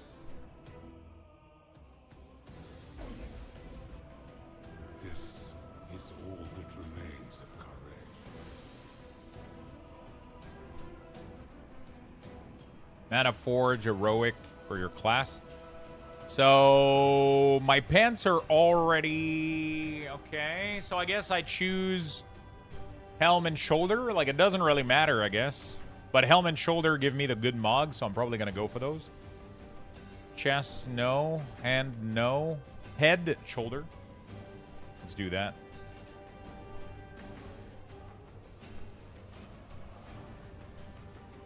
This is all that remains of courage. Mana Forge, heroic for your class. So my pants are already okay. So I guess I choose helm and shoulder. Like, it doesn't really matter, I guess. But helm and shoulder give me the good mogs, so I'm probably gonna go for those. Chest, no. Hand, no. Head, shoulder. Let's do that.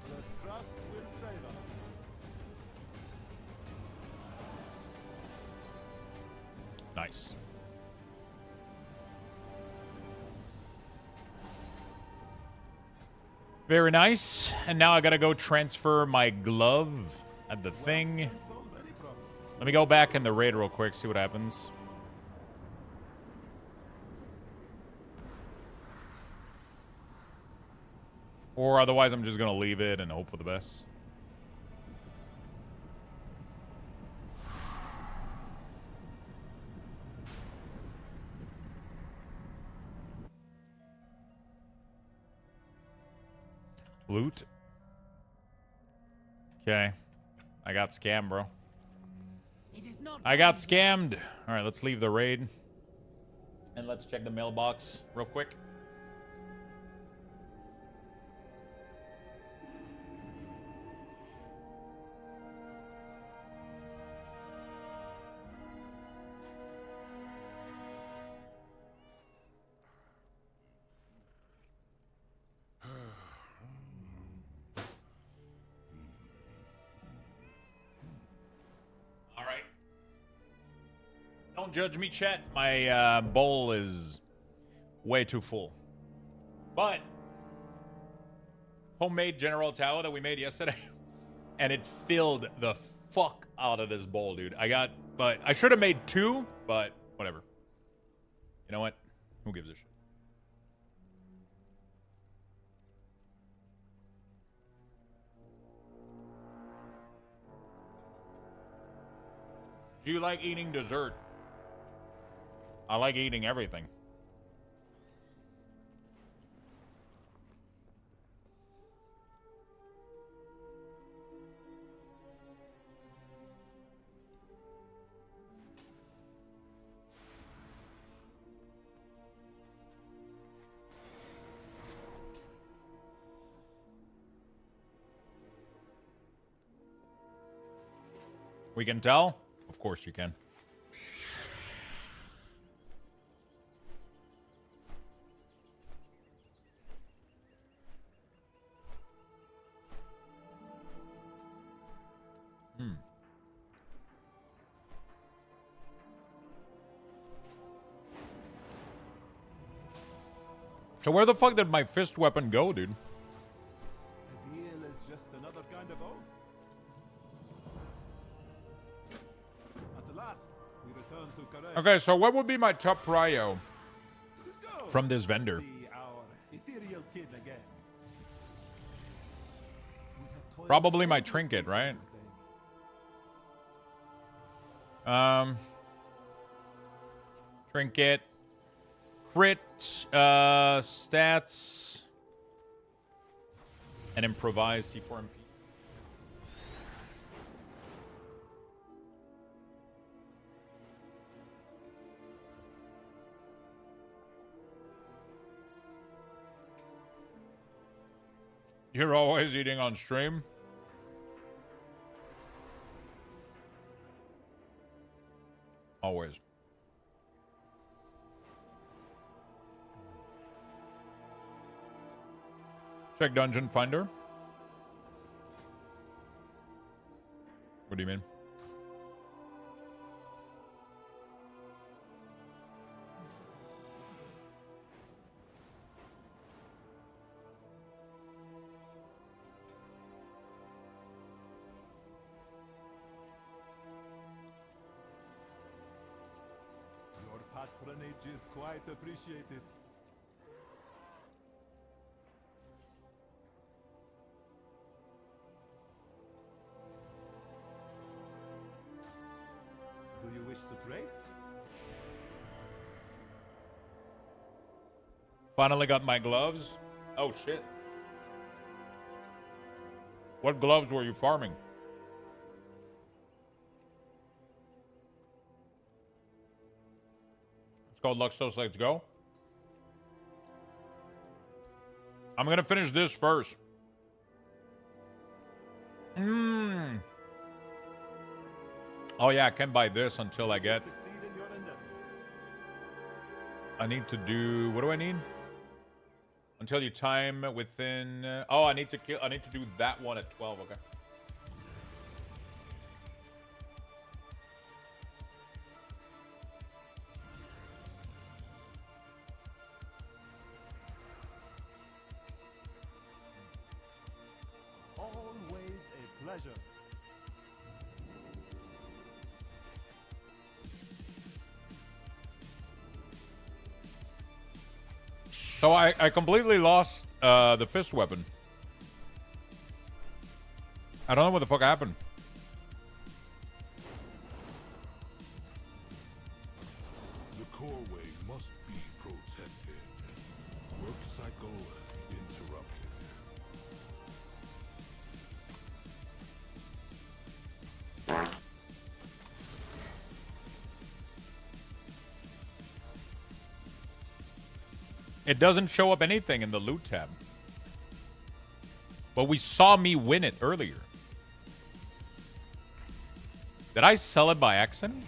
The trust will save us. Nice. Very nice. And now I gotta go transfer my glove at the thing. Let me go back in the raid real quick, see what happens. Or otherwise, I'm just gonna leave it and hope for the best. Loot. Okay. I got scammed, bro. It is not I got scammed. All right, let's leave the raid. And let's check the mailbox real quick. All right. Don't judge me, chat. My bowl is way too full. But homemade General Tao that we made yesterday, and it filled the fuck out of this bowl, dude. But I should have made two, but whatever. You know what? Who gives a shit? Do you like eating dessert? I like eating everything. We can tell? Of course you can. So where the fuck did my fist weapon go, dude? The deal is just another kind of oath. At last, we return to Correct. Okay, so what would be my top prio Let's go. from this vendor? See our ethereal kid again. We have toiled Probably my endlessly trinket, for right? this day. Trinket. Crit, stats, and improvise C4MP. You're always eating on stream? Always. Check Dungeon Finder. What do you mean? Your patronage is quite appreciated. Do you wish to trade? Finally got my gloves. Oh shit. What gloves were you farming? It's called Luxthos. Let's go. I'm gonna finish this first. Oh yeah, I can buy this until I get. Succeed in your endeavors. I need to do. What do I need? Until you time within. Oh, I need to kill. I need to do that one at 12. Okay. Always a pleasure. So I completely lost the fist weapon. I don't know what the fuck happened. The coreway must be protected. Work cycle interrupted. It doesn't show up anything in the loot tab. But we saw me win it earlier. Did I sell it by accident?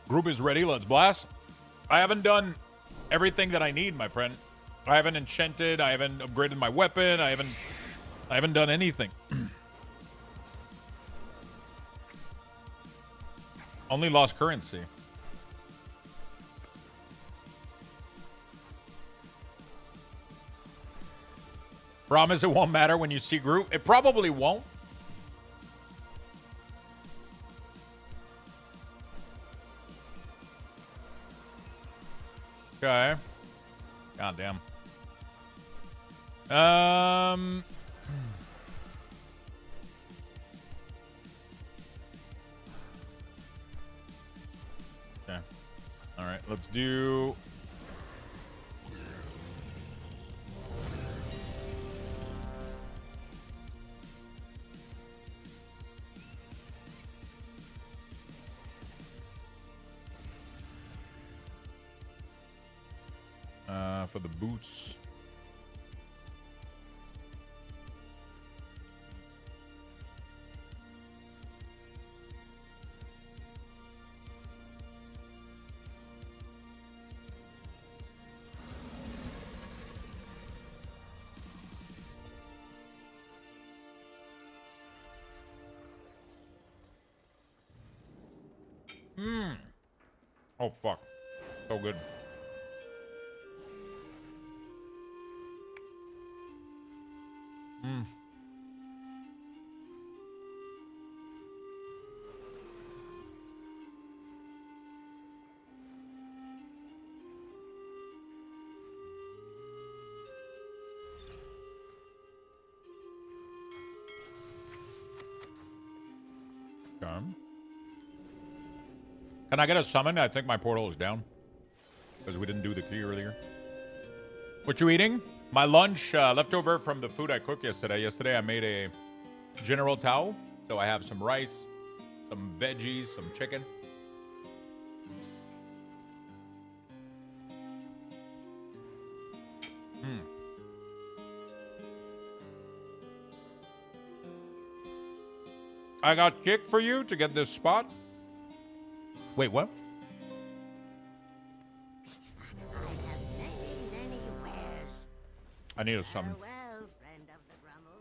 Group is ready. Let's blast. I haven't done everything that I need, my friend. I haven't enchanted. I haven't upgraded my weapon. I haven't done anything. Only lost currency. Promise it won't matter when you see group. It probably won't. Okay. God damn. Okay. All right, let's do... for the boots. Oh, fuck. So good. Can I get a summon? I think my portal is down. Because we didn't do the key earlier. What you eating? My lunch, leftover from the food I cooked yesterday. Yesterday I made a General Tao. So I have some rice, some veggies, some chicken. I got kicked for you to get this spot. Wait, what? I need a summon.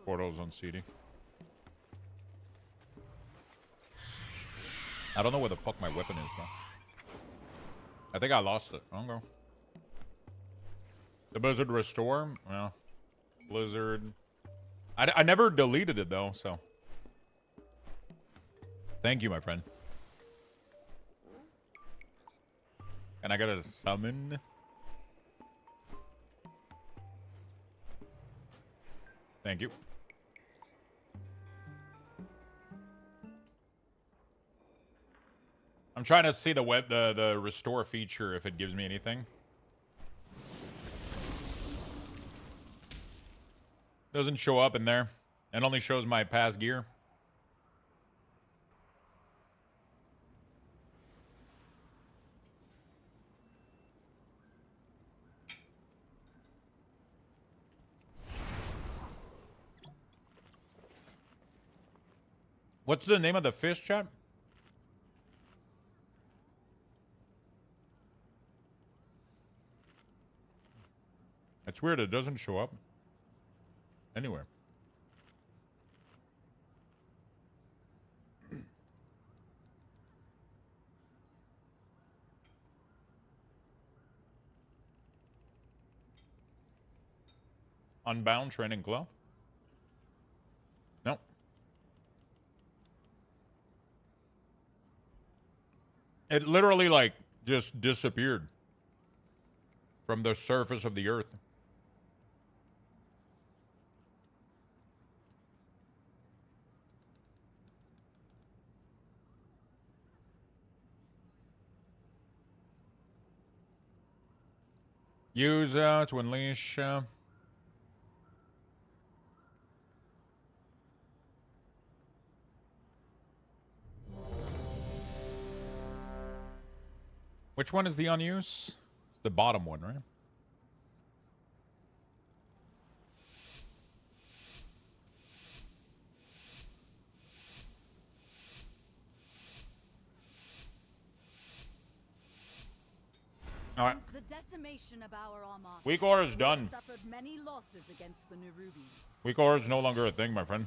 Portals on CD. I don't know where the fuck my weapon is, bro. I think I lost it. I don't know. The Blizzard Restore? Yeah. Blizzard. I never deleted it, though, so. Thank you, my friend. And I got a summon. Thank you. I'm trying to see the restore feature if it gives me anything. Doesn't show up in there. It only shows my past gear. What's the name of the fish, chat? It's weird, it doesn't show up anywhere. Unbound Training Glow? No. It literally, like, just disappeared from the surface of the earth. Use to unleash. Which one is the unuse? The bottom one, right? All right. The decimation of our armada. Weak aura is done. Suffered many losses against the Nerubians. Weak aura is no longer a thing, my friend.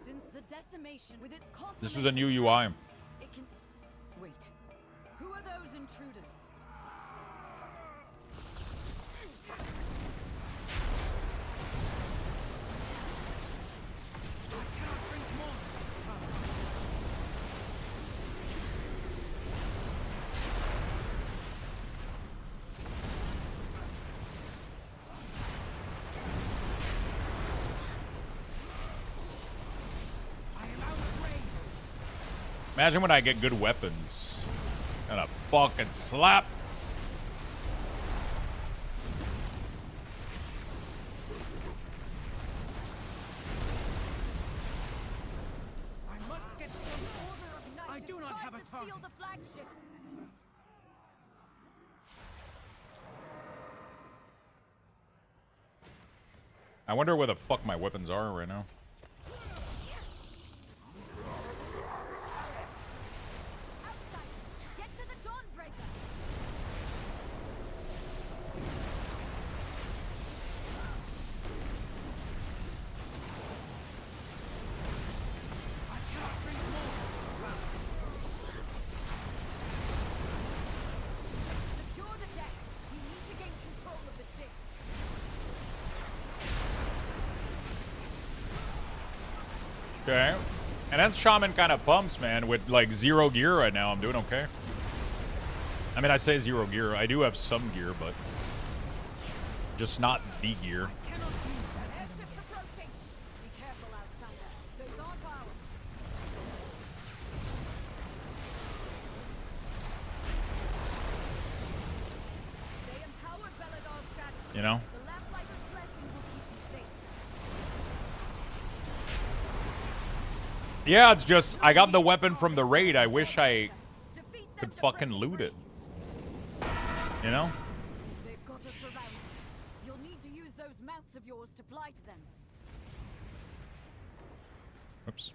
Since the decimation with its This is a new UI. It can... Wait. Who are those intruders? Imagine when I get good weapons. Gonna fucking slap. I must get some order of night. I do not have a target. Steal the flagship. I wonder where the fuck my weapons are right now. Get to the Dawnbreaker. I cannot drink more. Secure the deck. You need to gain control of the ship. Okay. And then Shaman kind of bumps, man, with like 0 gear right now. I'm doing okay. I mean, I say 0 gear. I do have some gear, but just not the gear. Airships approaching. Be careful, Alexander. Those aren't ours. They empowered Belador's shadow. You know? The lamplighter's blessing will keep you safe. Yeah, it's just, I got the weapon from the raid. I wish I could fucking loot it. You know? They've got us surrounded. You'll need to use those mounts of yours to fly to them. Oops.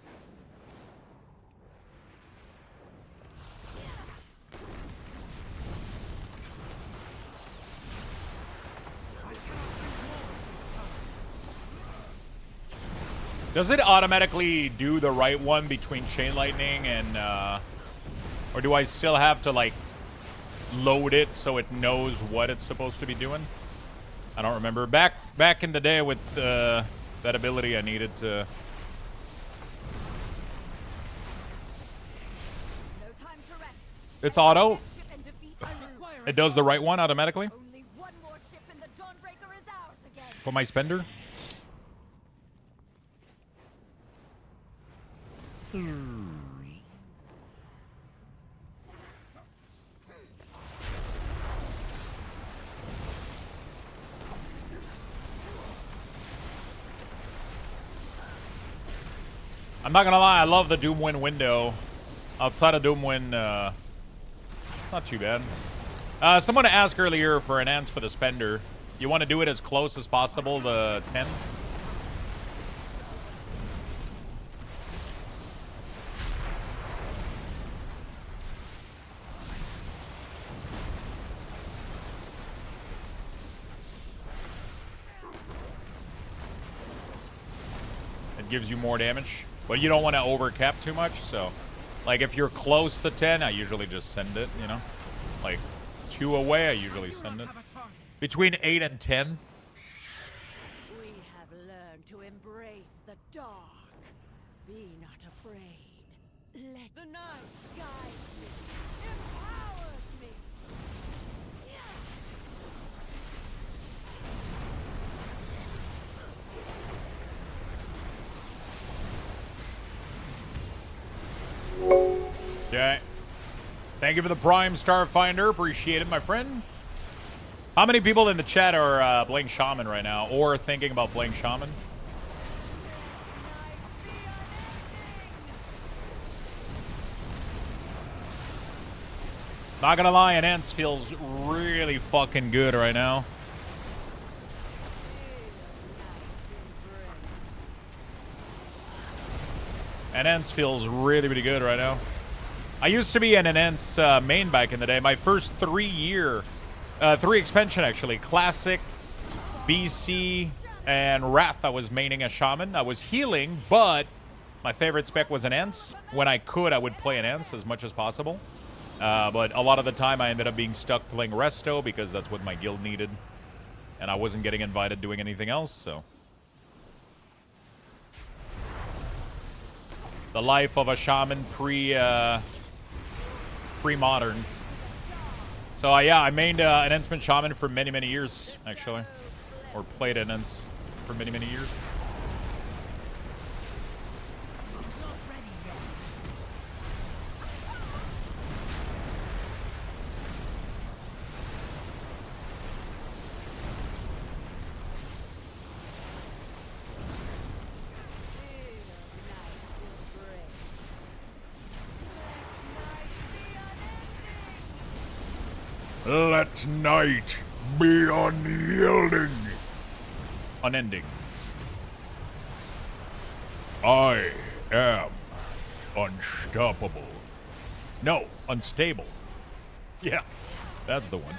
Does it automatically do the right one between Chain Lightning and, or do I still have to, like, load it so it knows what it's supposed to be doing? I don't remember. Back in the day with that ability, I needed to... No time to rest. It's auto. Ship and defeat Alu. It does the right one automatically Only one more ship and the Dawnbreaker is ours again. for my spender. I'm not gonna lie, I love the Doomwind window. Outside of Doomwind, not too bad. Someone asked earlier for an answer for the spender. You want to do it as close as possible to 10? It gives you more damage, but you don't want to overcap too much, so like if you're close to 10, I usually just send it, you know? Like 2 away, I usually send it. Between 8 and 10. We have learned to embrace the dark. Be not afraid. Let the night guide me. Empowers me. Okay. Thank you for the Prime Starfinder. Appreciate it, my friend. How many people in the chat are playing Shaman right now or thinking about playing Shaman? Not gonna lie, Enhance feels really fucking good right now. Enhance feels really, really good right now. I used to be an Enhance main back in the day. My first 3 expansion actually. Classic, BC, and Wrath, I was maining a Shaman. I was healing, but my favorite spec was Enhance. When I could, I would play Enhance as much as possible. But a lot of the time, I ended up being stuck playing Resto because that's what my guild needed. And I wasn't getting invited doing anything else, so... The life of a Shaman pre-modern. So yeah, I mained an Enhancement Shaman for many, many years, actually. Or played Enhance for many, many years. Let night be unyielding. Unending. I am unstoppable. No, unstable. Yeah, that's the one.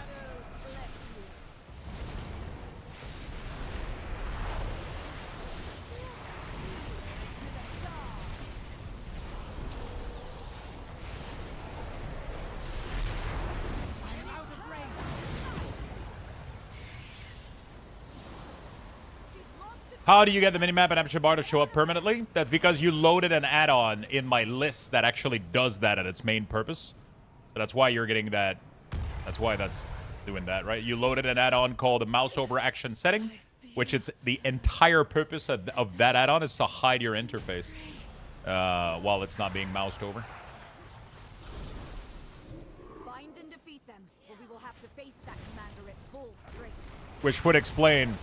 How do you get the minimap and aperture bar to show up permanently? That's because you loaded an add-on in my list that actually does that at its main purpose. So that's why you're getting that. That's why that's doing that, right? You loaded an add-on called a mouse over action setting, which it's the entire purpose of that add-on is to hide your interface while it's not being moused over. Find and defeat them, or we will have to face that commander at full strength. Which would explain.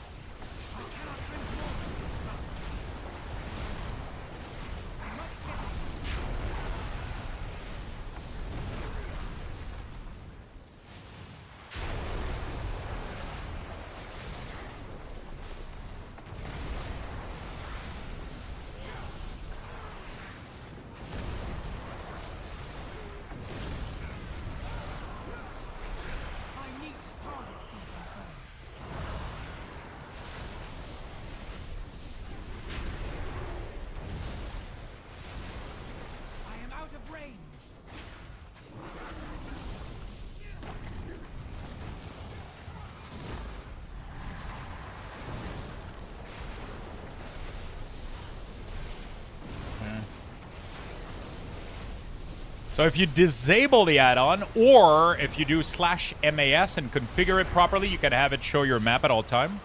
So if you disable the add-on, or if you do /MAS and configure it properly, you can have it show your map at all time.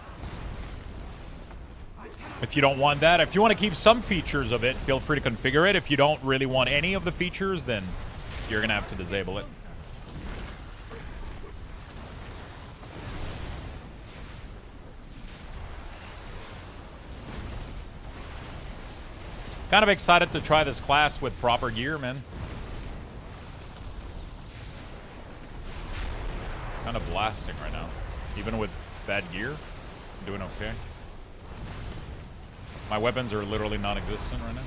If you don't want that, if you want to keep some features of it, feel free to configure it. If you don't really want any of the features, then you're going to have to disable it. Kind of excited to try this class with proper gear, man. Kind of blasting right now. Even with bad gear, I'm doing okay. My weapons are literally non-existent right now.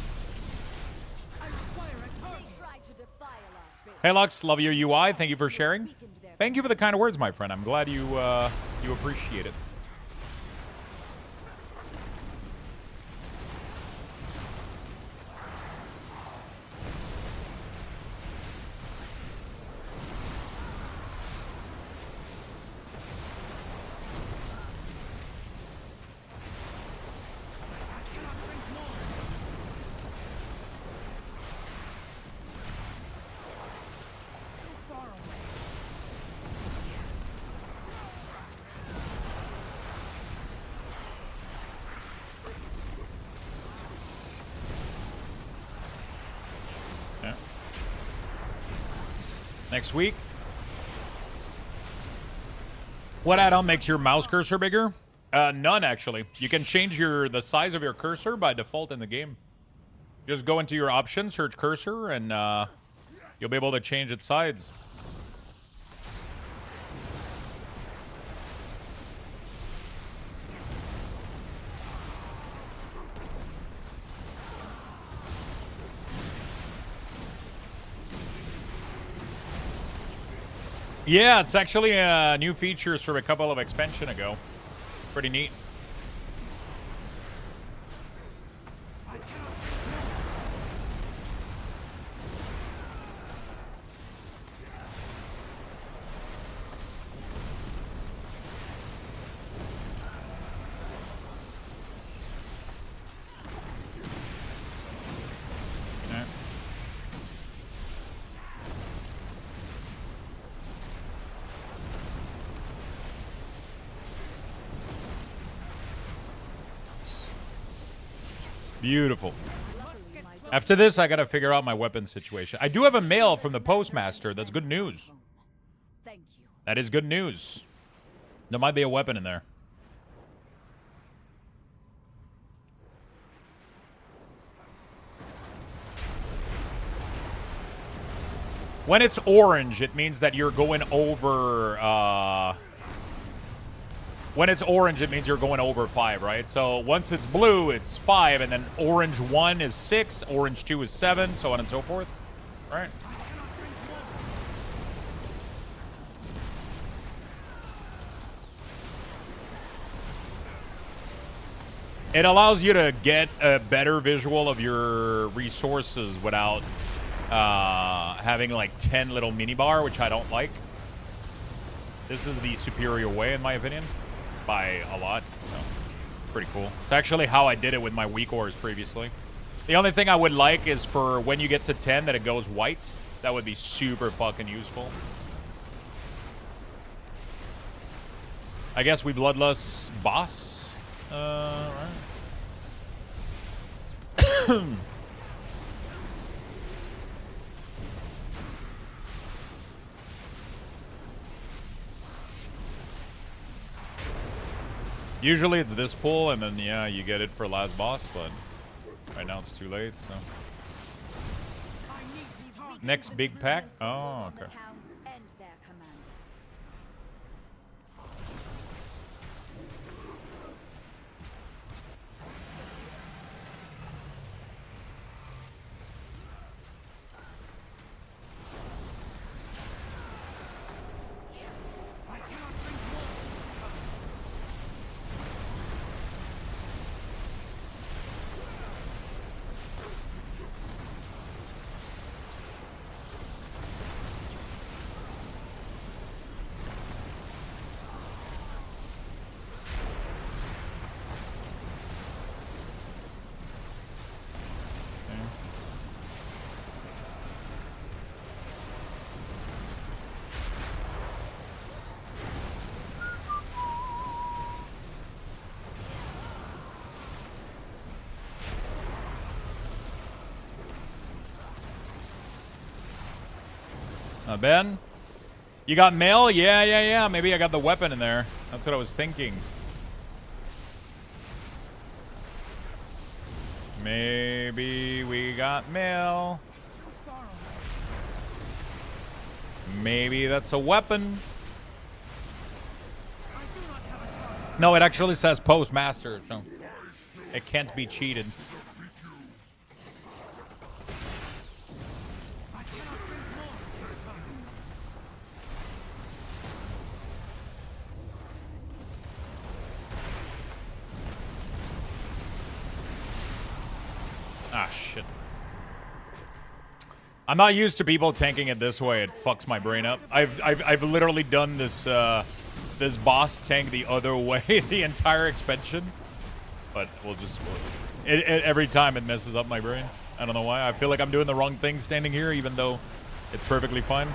Hey Lux, love your UI. Thank you for sharing. Thank you for the kind of words, my friend. I'm glad you you appreciate it. Next week. What add-on makes your mouse cursor bigger? None, actually. You can change the size of your cursor by default in the game. Just go into your options, search cursor, and you'll be able to change its size. Yeah, it's actually new features from a couple of expansion ago. Pretty neat. Beautiful. After this, I gotta figure out my weapon situation. I do have a mail from the postmaster. That's good news. That is good news. There might be a weapon in there. When it's orange, it means that you're going over, when it's orange, it means you're going over 5, right? So once it's blue, it's 5, and then orange 1 is 6, orange 2 is 7, so on and so forth, right? It allows you to get a better visual of your resources without having like 10 little minibar, which I don't like. This is the superior way, in my opinion, by a lot. So, pretty cool. It's actually how I did it with my weak ores previously. The only thing I would like is for when you get to 10 that it goes white. That would be super fucking useful. I guess we bloodlust boss. Right. Usually it's this pull, and then, yeah, you get it for last boss, but right now it's too late, so. Next big pack? Oh, okay. Ben, you got mail? Yeah. Maybe I got the weapon in there. That's what I was thinking. Maybe we got mail. Maybe that's a weapon. No, it actually says postmaster, so it can't be cheated. Ah, shit. I'm not used to people tanking it this way. It fucks my brain up. I've literally done this this boss tank the other way the entire expansion, but we'll just every time it messes up my brain. I don't know why. I feel like I'm doing the wrong thing standing here, even though it's perfectly fine.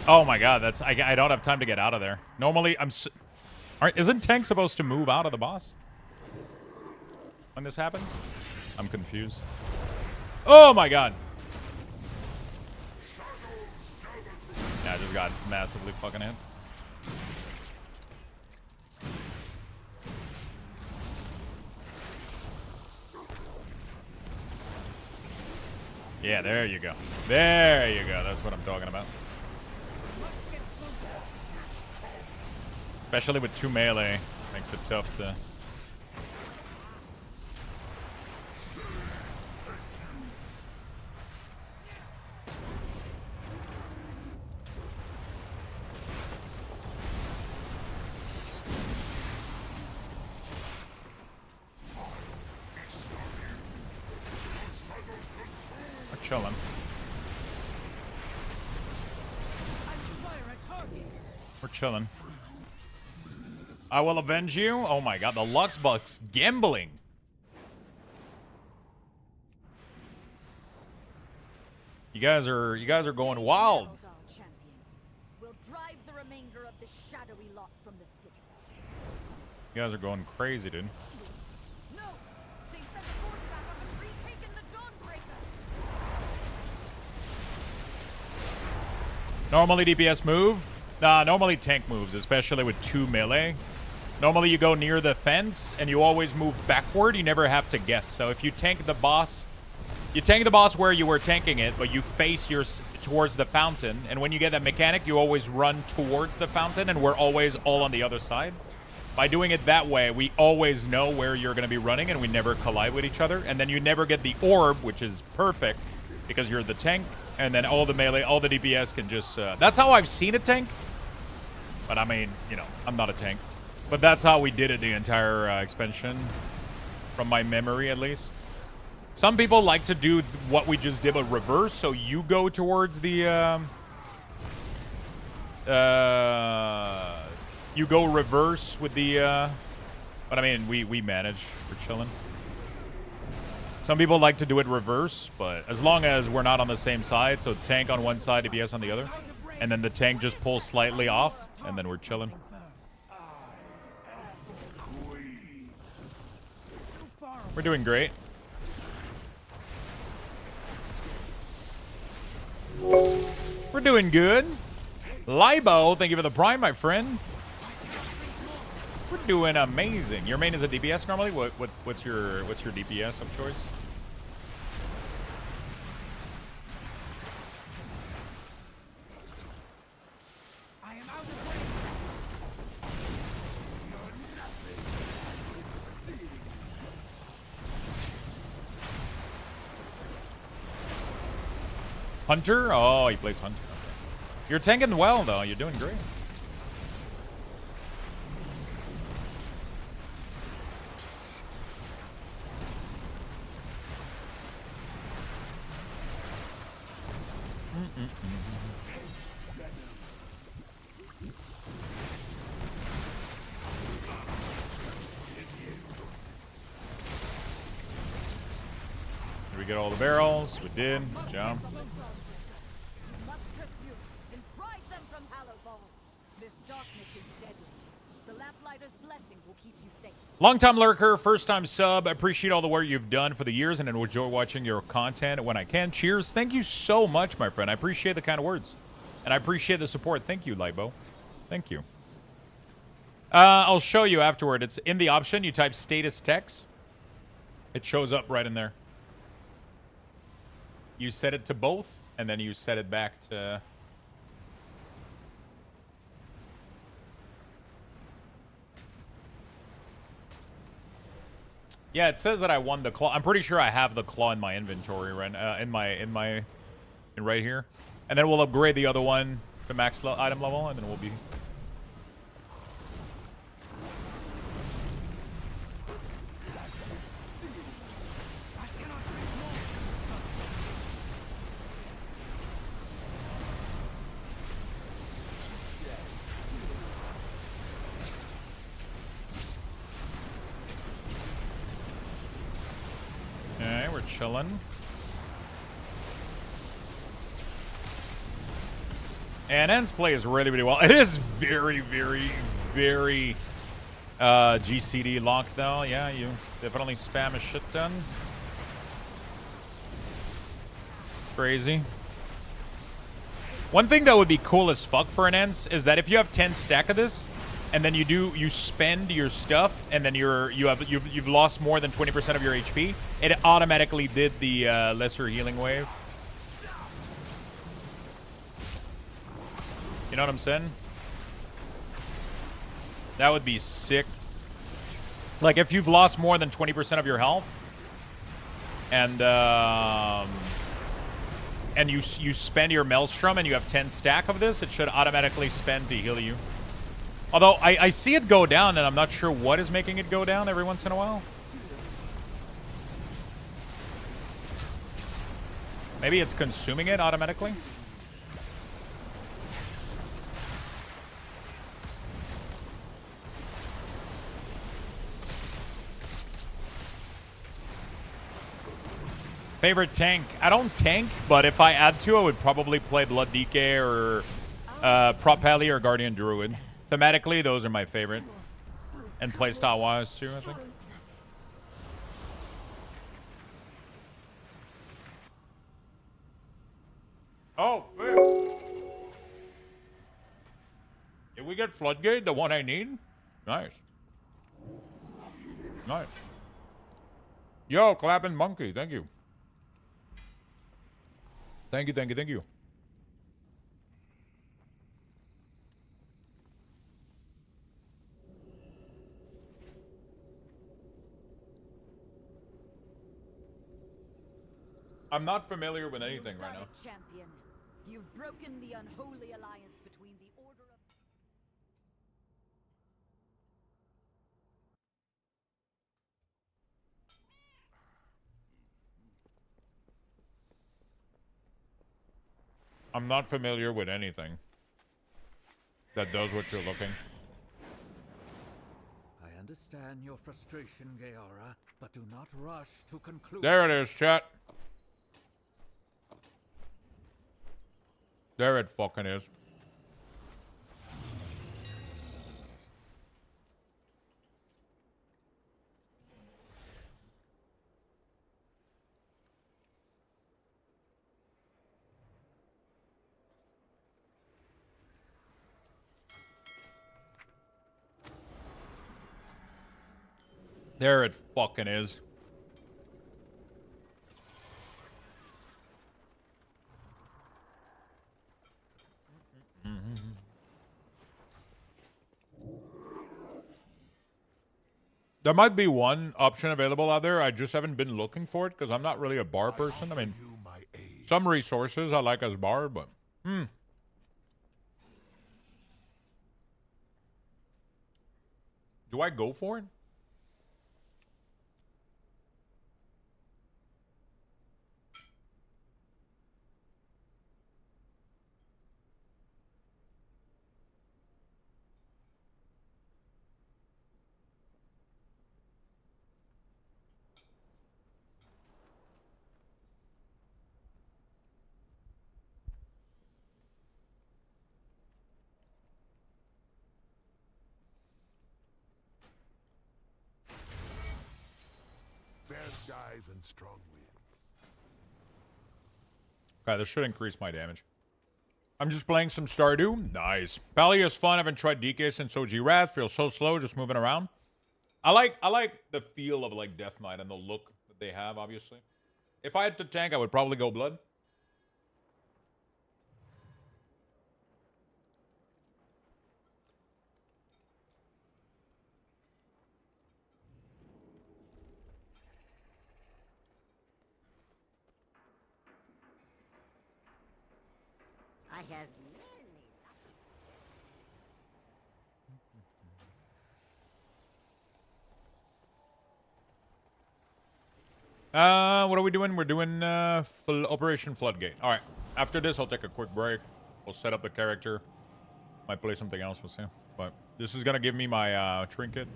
Oh my god, that's I don't have time to get out of there. Normally, isn't tank supposed to move out of the boss when this happens? I'm confused. Oh my god. Yeah, I just got massively fucking hit. Yeah, there you go. There you go. That's what I'm talking about. Especially with 2 melee, makes it tough to... chilling. We're chilling. I will avenge you. Oh my god, the Luxthos gambling. You guys are going wild. We'll drive the remainder of the shadowy lot from the city. You guys are going crazy, dude. No! They sent the force back up and retaken the Dawnbreaker! Normally DPS move. Normally tank moves, especially with 2 melee. Normally you go near the fence and you always move backward. You never have to guess. So if you tank the boss, you tank the boss where you were tanking it, but you face towards the fountain. And when you get that mechanic, you always run towards the fountain, and we're always all on the other side. By doing it that way, we always know where you're going to be running, and we never collide with each other. And then you never get the orb, which is perfect, because you're the tank. And then all the melee, all the DPS can just... that's how I've seen a tank. But I mean, you know, I'm not a tank. But that's how we did it the entire expansion, from my memory at least. Some people like to do what we just did, but reverse. So you go towards the... you go reverse with the... but I mean, we manage. We're chilling. Some people like to do it reverse, but as long as we're not on the same side, so tank on one side, DPS on the other, and then the tank just pulls slightly off, and then we're chilling. We're doing great. We're doing good. Libo, thank you for the prime, my friend. We're doing amazing. Your main is a DPS normally. What's your DPS of choice? I am out of range. Hunter? Oh, he plays Hunter. You're tanking well, though. You're doing great. Did we get all the barrels? We did. Good job. Long-time lurker, first-time sub. I appreciate all the work you've done for the years and enjoy watching your content when I can. Cheers. Thank you so much, my friend. I appreciate the kind of words. And I appreciate the support. Thank you, Libo. Thank you. I'll show you afterward. It's in the option. You type status text. It shows up right in there. You set it to both, and then you set it back to... Yeah, it says that I won the claw. I'm pretty sure I have the claw in my inventory right right here. And then we'll upgrade the other one to max item level, and then we'll be... Okay, we're chilling. And Ends plays really, really well. It is very, very, very GCD locked, though. Yeah, you definitely spam a shit ton. Crazy. One thing that would be cool as fuck for an Ends is that if you have 10 stack of this, and then you spend your stuff, and then you've lost more than 20% of your HP, it automatically did the lesser healing wave. You know what I'm saying? That would be sick. Like if you've lost more than 20% of your health, and you spend your Maelstrom and you have 10 stack of this, it should automatically spend to heal you. Although, I see it go down, and I'm not sure what is making it go down every once in a while. Maybe it's consuming it automatically? Favorite tank? I don't tank, but if I add to, I would probably play Blood DK or Prop Pally or Guardian Druid. Thematically, those are my favorite. And playstyle wise too, I think. Oh, man. Did we get Floodgate, the one I need? Nice. Nice. Yo, Clapping Monkey, thank you. Thank you, thank you, thank you. I'm not familiar with anything right now. Champion. You've broken the unholy alliance between the Order of... I'm not familiar with anything that does what you're looking. I understand your frustration, Gaora, but do not rush to conclude. There it is, chat. There it fucking is. There it fucking is. There might be one option available out there. I just haven't been looking for it because I'm not really a bar person. I mean, some resources I like as bar, but do I go for it? Fair skies and strong winds. Okay, this should increase my damage. I'm just playing some Stardew. Nice. Pally is fun. I haven't tried DK since OG Wrath. Feels so slow just moving around. I like the feel of like Death Knight and the look that they have, obviously. If I had to tank, I would probably go Blood. I have many. What are we doing? We're doing Operation Floodgate. All right. After this, I'll take a quick break. We'll set up the character. Might play something else. We'll see. But this is gonna give me my trinket.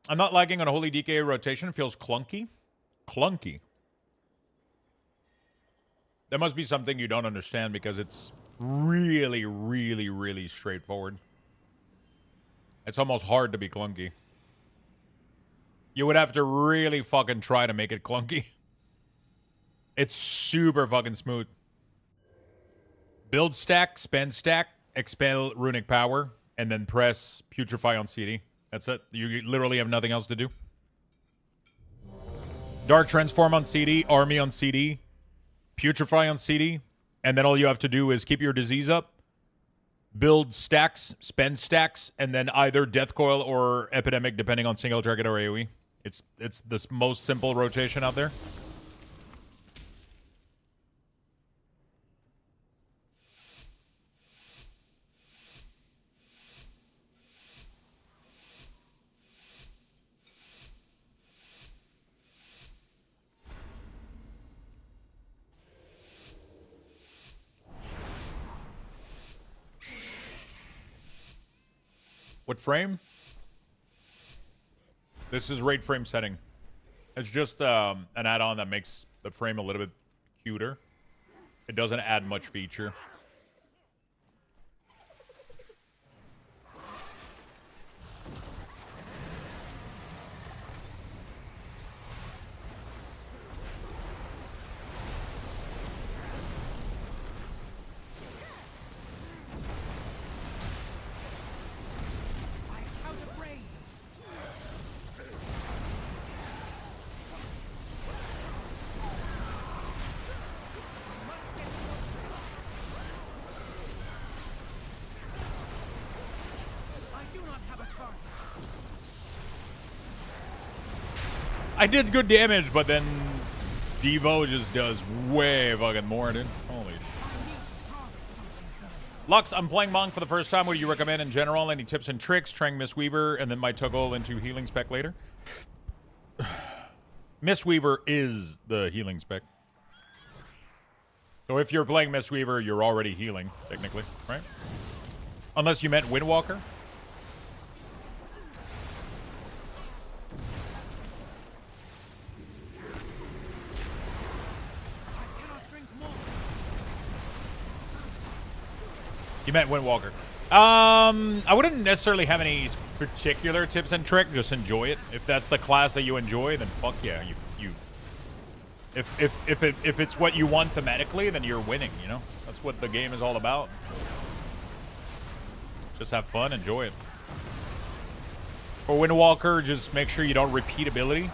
I'm not liking Unholy DK rotation. It feels clunky. Clunky. There must be something you don't understand because it's really, really, really straightforward. It's almost hard to be clunky. You would have to really fucking try to make it clunky. It's super fucking smooth. Build stack, spend stack, expel runic power, and then press putrefy on CD. That's it. You literally have nothing else to do. Dark transform on CD, army on CD, putrefy on CD, and then all you have to do is keep your disease up, build stacks, spend stacks, and then either death coil or epidemic, depending on single target or AoE. It's the most simple rotation out there. What frame? This is rate frame setting. It's just an add-on that makes the frame a little bit cuter. It doesn't add much feature. I did good damage, but then Devo just does way fucking more, dude. Holy shit. Lux, I'm playing Monk for the first time. What do you recommend in general? Any tips and tricks? Trying Mistweaver and then might toggle into healing spec later. Mistweaver is the healing spec. So if you're playing Mistweaver, you're already healing, technically, right? Unless you meant Windwalker. You meant Windwalker. I wouldn't necessarily have any particular tips and trick. Just enjoy it. If that's the class that you enjoy, then fuck yeah. If it's what you want thematically, then you're winning. You know, that's what the game is all about. Just have fun, enjoy it. For Windwalker, just make sure you don't repeat ability.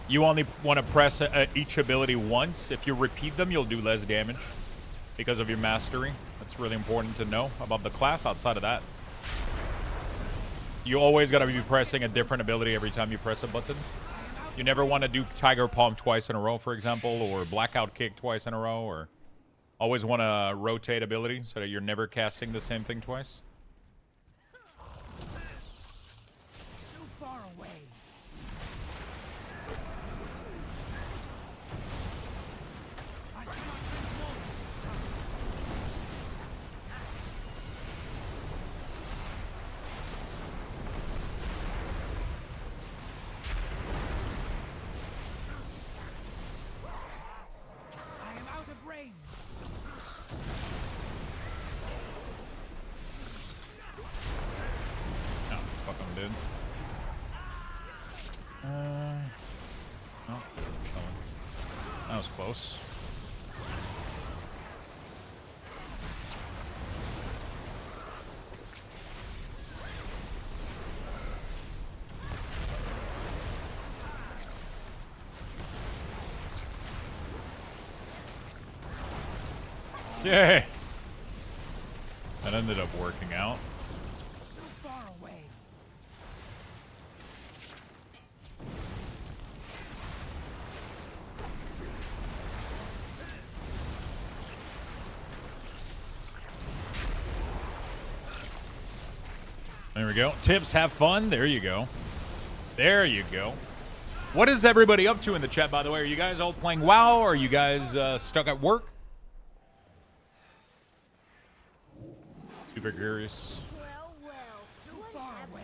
You only want to press each ability once. If you repeat them, you'll do less damage because of your mastery. That's really important to know about the class. Outside of that, you always got to be pressing a different ability every time you press a button. You never want to do Tiger Palm twice in a row, for example, or Blackout Kick twice in a row, or always want to rotate ability so that you're never casting the same thing twice. Too far away. That was close. Yay! That ended up working out. Too far away. There we go. Tips, have fun. There you go. There you go. What is everybody up to in the chat, by the way? Are you guys all playing WoW? Or are you guys stuck at work? Super curious. Too far away.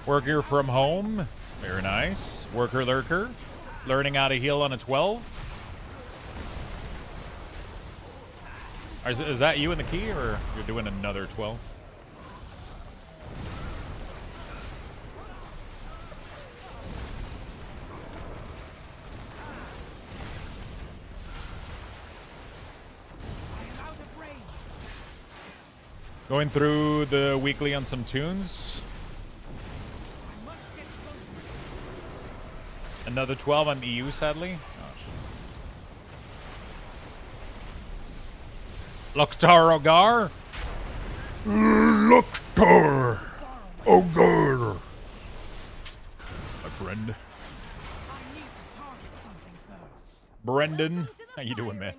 Worker from home. Very nice. Worker lurker. Learning how to heal on a 12. Is that you in the key, or you're doing another 12? Going through the weekly on some tunes. Another 12 on EU, sadly. Luxthos Ogar. Luxthos Ogar. My friend. Brendan. How you doing, man?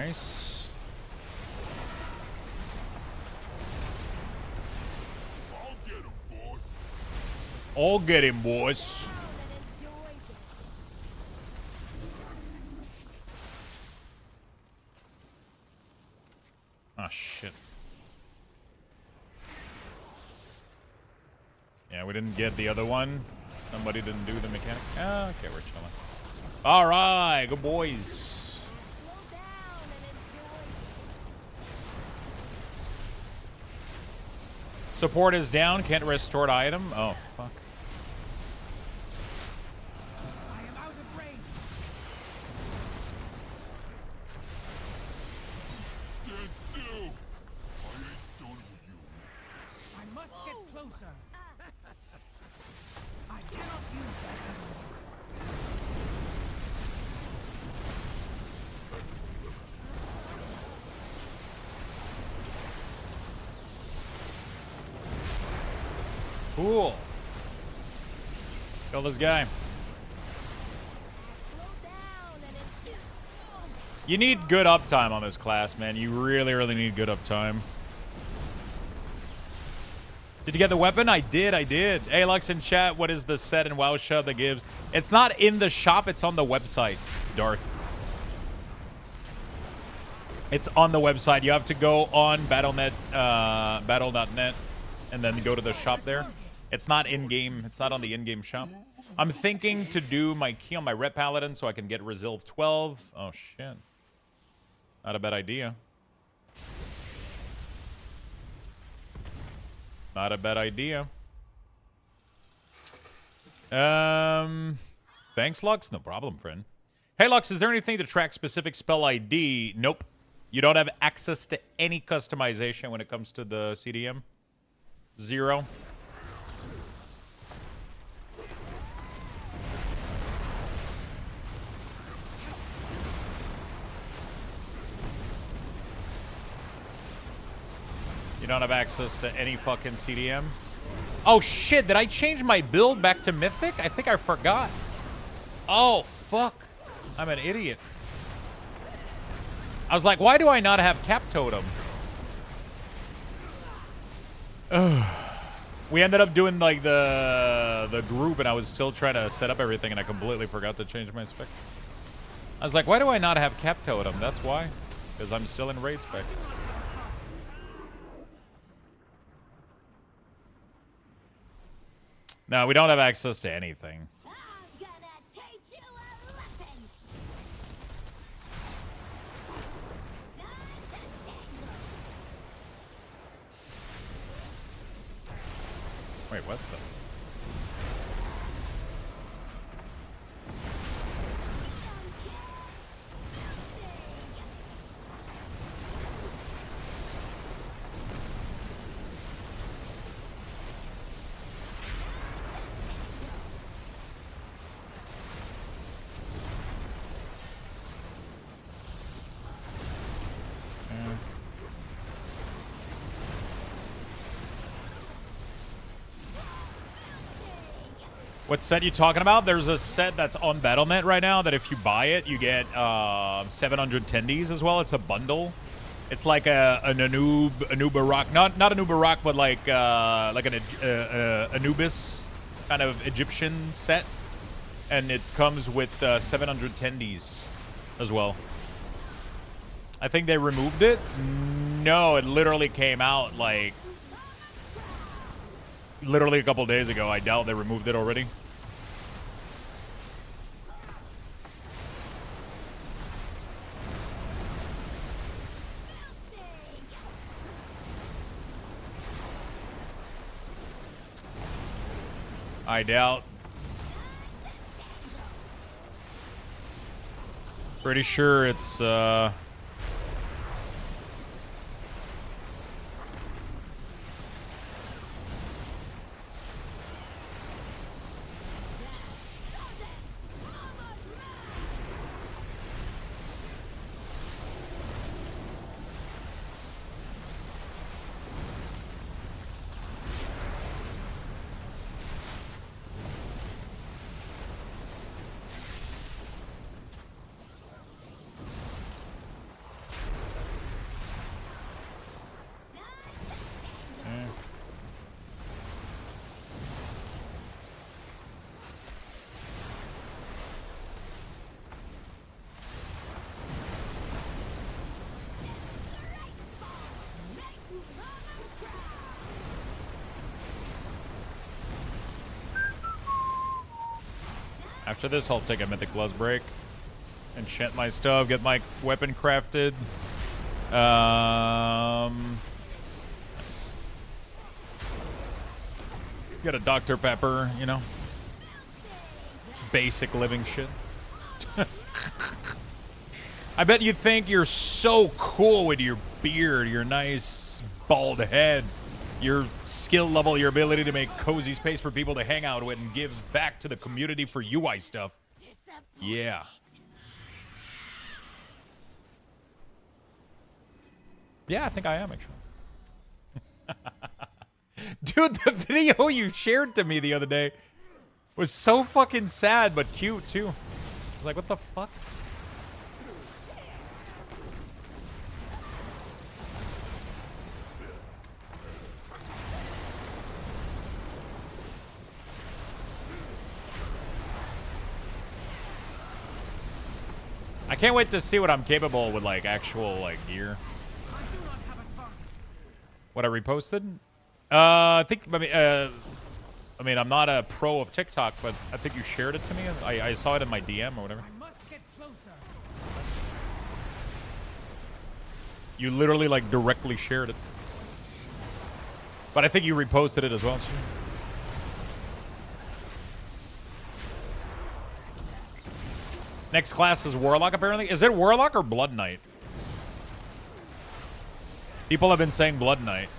Nice. I'll get him, boys. Oh, shit. Yeah, we didn't get the other one. Somebody didn't do the mechanic. Ah, okay, we're chilling. All right, good boys. Support is down. Can't restore the item. Oh, fuck. I am out of range. Stand still. I ain't done with you. I must get closer. I cannot use that anymore. Cool. Kill this guy. You need good uptime on this class, man. You really, really need good uptime. Did you get the weapon? I did. Hey, Lux in chat, what is the set in WoW shop that gives? It's not in the shop. It's on the website, Darth. It's on the website. You have to go on Battle.net and then go to the shop there. It's not in-game. It's not on the in-game shop. I'm thinking to do my key on my Ret Paladin so I can get Resilve 12. Oh, shit. Not a bad idea. Not a bad idea. Thanks, Lux. No problem, friend. Hey, Lux, is there anything to track specific spell ID? Nope. You don't have access to any customization when it comes to the CDM. 0. You don't have access to any fucking CDM. Oh shit, did I change my build back to Mythic? I think I forgot. Oh fuck. I'm an idiot. I was like, why do I not have Cap Totem? We ended up doing like the group and I was still trying to set up everything and I completely forgot to change my spec. I was like, why do I not have Cap Totem? That's why. Because I'm still in raid spec. No, we don't have access to anything. I'm gonna teach you a lesson. Wait, what the? What set you talking about? There's a set that's on Battle.net right now that if you buy it, you get 700 tendies as well. It's a bundle. It's like an Anubarak, not Anubarak, but like an Anubis kind of Egyptian set, and it comes with 700 tendies as well. I think they removed it. No, it literally came out like literally a couple days ago. I doubt they removed it already. I doubt. Pretty sure it's After this, I'll take a Mythic Plus break. Enchant my stuff, get my weapon crafted. Nice. Get a Dr. Pepper, you know. Basic living shit. I bet you think you're so cool with your beard, your nice bald head, your skill level, your ability to make cozy space for people to hang out with and give back to the community for UI stuff. Yeah. Yeah, I think I am, actually. Dude, the video you shared to me the other day was so fucking sad, but cute, too. I was like, what the fuck? I can't wait to see what I'm capable with, like, actual, like, gear. What I reposted? I mean, I'm not a pro of TikTok, but I think you shared it to me. I saw it in my DM or whatever. I must get closer. You literally, like, directly shared it. But I think you reposted it as well, too. Next class is Warlock, apparently. Is it Warlock or Blood Knight? People have been saying Blood Knight.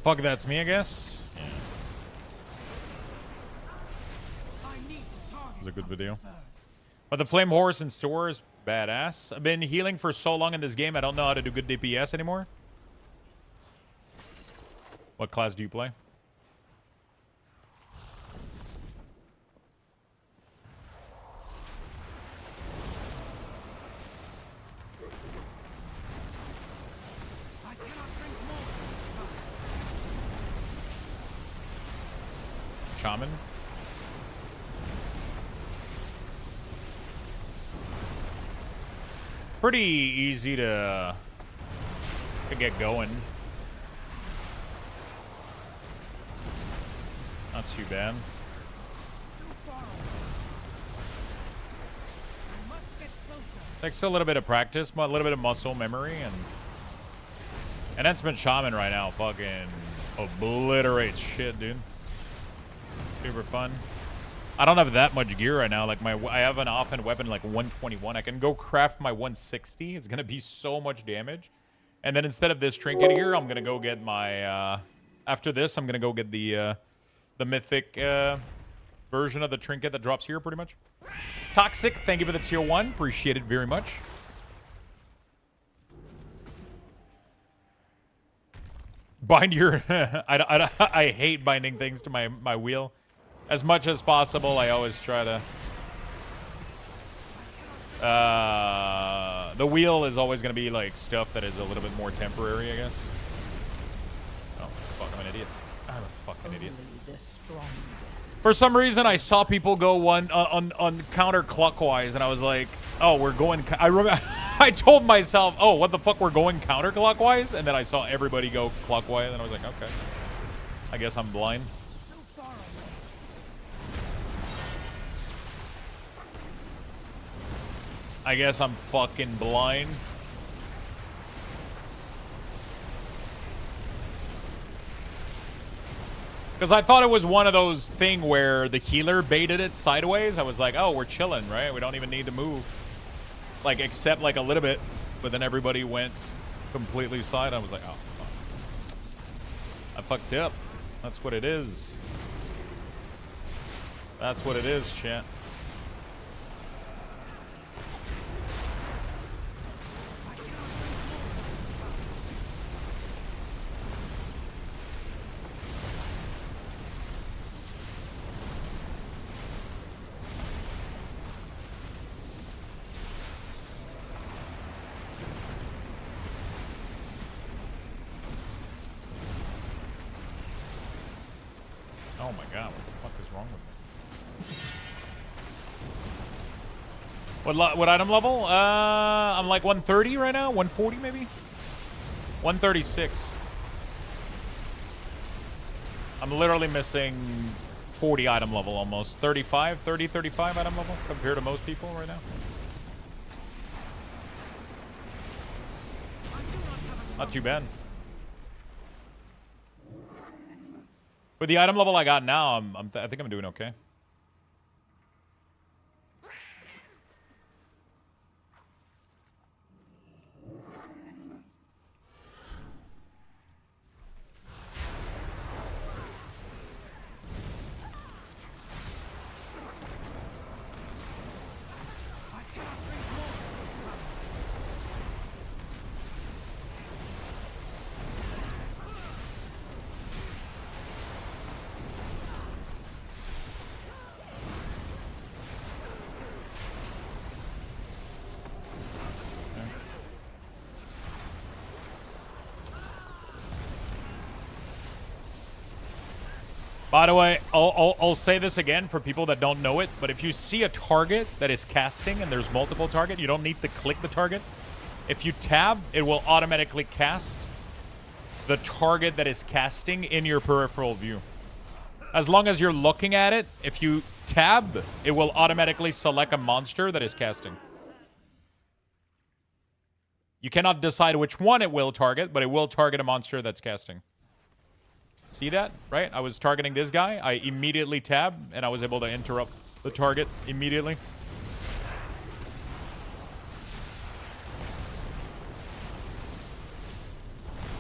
Fuck, that's me, I guess. Yeah. It was a good video. But the Flame Horse in store is badass. I've been healing for so long in this game, I don't know how to do good DPS anymore. What class do you play? Shaman? Pretty easy to get going. Not too bad. Takes a little bit of practice, a little bit of muscle memory, and Enhancement Shaman right now fucking obliterates shit, dude. Super fun. I don't have that much gear right now. Like I have an offhand weapon like 121. I can go craft my 160. It's gonna be so much damage. And then instead of this trinket here, I'm gonna go get my. After this, I'm gonna go get the mythic version of the trinket that drops here, pretty much. Toxic, thank you for the tier 1. Appreciate it very much. Bind your. I hate binding things to my wheel. As much as possible, I always try to... the wheel is always going to be, like, stuff that is a little bit more temporary, I guess. Oh, fuck, I'm an idiot. I'm a fucking idiot. For some reason, I saw people go on counterclockwise, and I was like, oh, we're going... I told myself, oh, what the fuck, we're going counterclockwise? And then I saw everybody go clockwise, and I was like, okay. I guess I'm blind. I guess I'm fucking blind. Because I thought it was one of those thing where the healer baited it sideways. I was like, oh, we're chilling, right? We don't even need to move. Like, except like a little bit. But then everybody went completely side. I was like, oh, fuck. I fucked up. That's what it is. That's what it is, chat. Oh my god, what the fuck is wrong with me? What item level? I'm like 130 right now, 140 maybe, 136. I'm literally missing 40 item level almost. 35 item level compared to most people right now. Not too bad. With the item level I got now, I think I'm doing okay. By the way, I'll say this again for people that don't know it, but if you see a target that is casting and there's multiple targets, you don't need to click the target. If you tab, it will automatically cast the target that is casting in your peripheral view. As long as you're looking at it, if you tab, it will automatically select a monster that is casting. You cannot decide which one it will target, but it will target a monster that's casting. See that? Right? I was targeting this guy. I immediately tabbed, and I was able to interrupt the target immediately.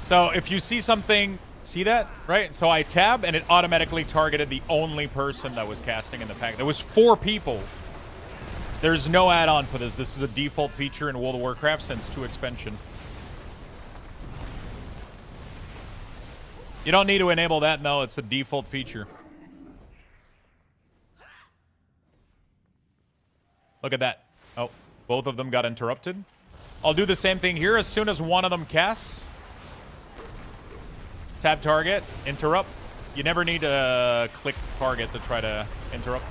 So if you see something, see that? Right? So I tab, and it automatically targeted the only person that was casting in the pack. There was 4 people. There's no add-on for this. This is a default feature in World of Warcraft since 2 expansion. You don't need to enable that, no. It's a default feature. Look at that. Oh, both of them got interrupted. I'll do the same thing here. As soon as one of them casts, tab target, interrupt. You never need to click target to try to interrupt.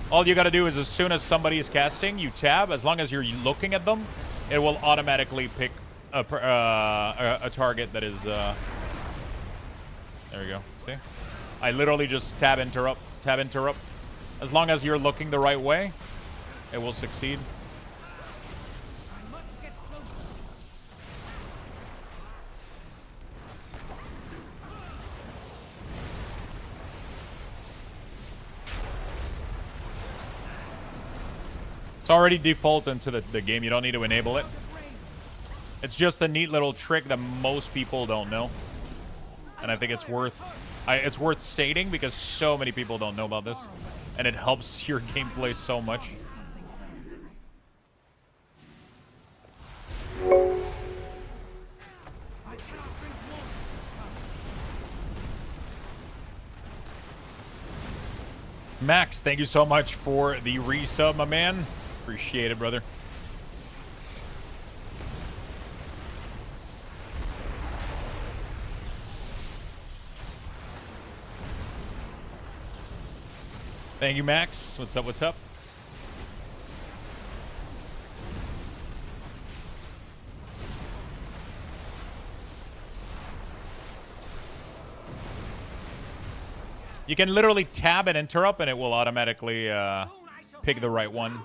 All you got to do is as soon as somebody is casting, you tab. As long as you're looking at them, it will automatically pick a target that is... There we go. See? I literally just tab interrupt, tab interrupt. As long as you're looking the right way, it will succeed. It's already default into the game. You don't need to enable it. It's just a neat little trick that most people don't know. And I think it's worth stating because so many people don't know about this. And it helps your gameplay so much. Max, thank you so much for the resub, my man. Appreciate it, brother. Thank you, Max. What's up? What's up? You can literally tab and interrupt, and it will automatically pick the right one.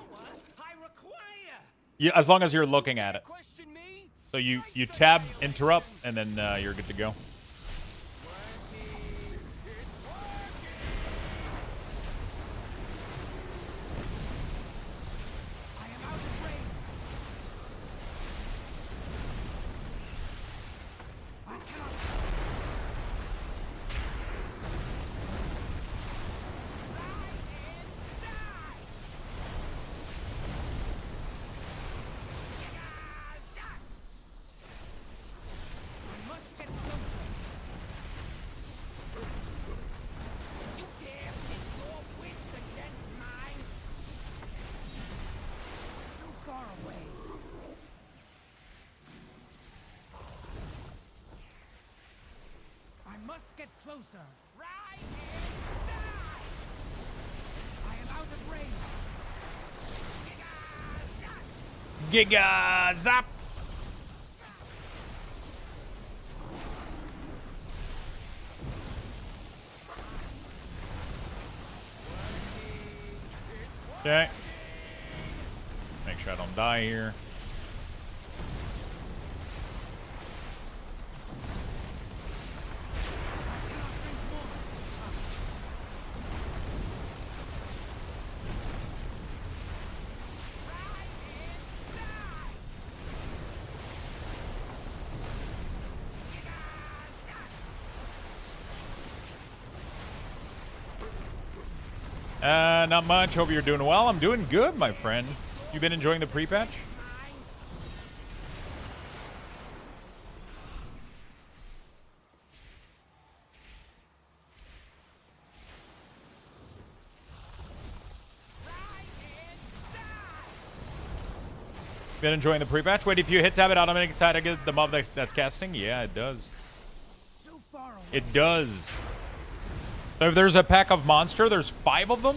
Yeah, as long as you're looking at it. So you tab, interrupt, and then you're good to go. Closer. Right and die. I am out Giga Zap! Okay. Make sure I don't die here. Not much. Hope you're doing well. I'm doing good, my friend. You been enjoying the pre-patch? Been enjoying the pre-patch? Wait, if you hit tab, it automatically targets the mob that's casting? Yeah, it does. It does. So if there's a pack of monster, there's 5 of them,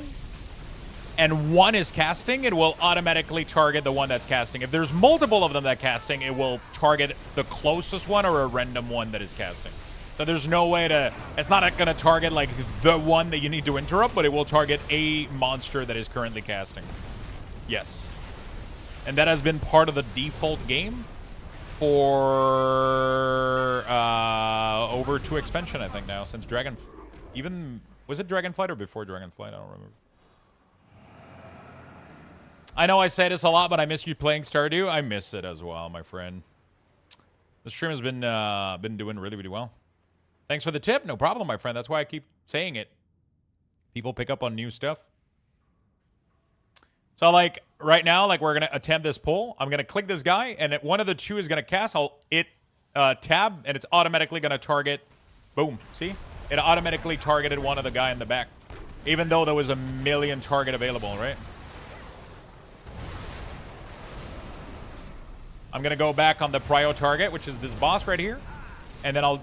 and 1 is casting, it will automatically target the one that's casting. If there's multiple of them that casting, it will target the closest one or a random one that is casting. So there's no way to... It's not going to target, like, the one that you need to interrupt, but it will target a monster that is currently casting. Yes. And that has been part of the default game for over 2 expansion, I think, now, since Dragon... Even... Was it Dragonflight or before Dragonflight? I don't remember. I know I say this a lot, but I miss you playing Stardew. I miss it as well, my friend. The stream has been doing really, really well. Thanks for the tip. No problem, my friend. That's why I keep saying it. People pick up on new stuff. So, like, right now, like, we're going to attempt this pull. I'm going to click this guy, and if one of the 2 is going to cast, I'll tab, and it's automatically going to target. Boom. See? It automatically targeted one of the guy in the back. Even though there was a million target available, right? I'm going to go back on the prio target, which is this boss right here. And then I'll...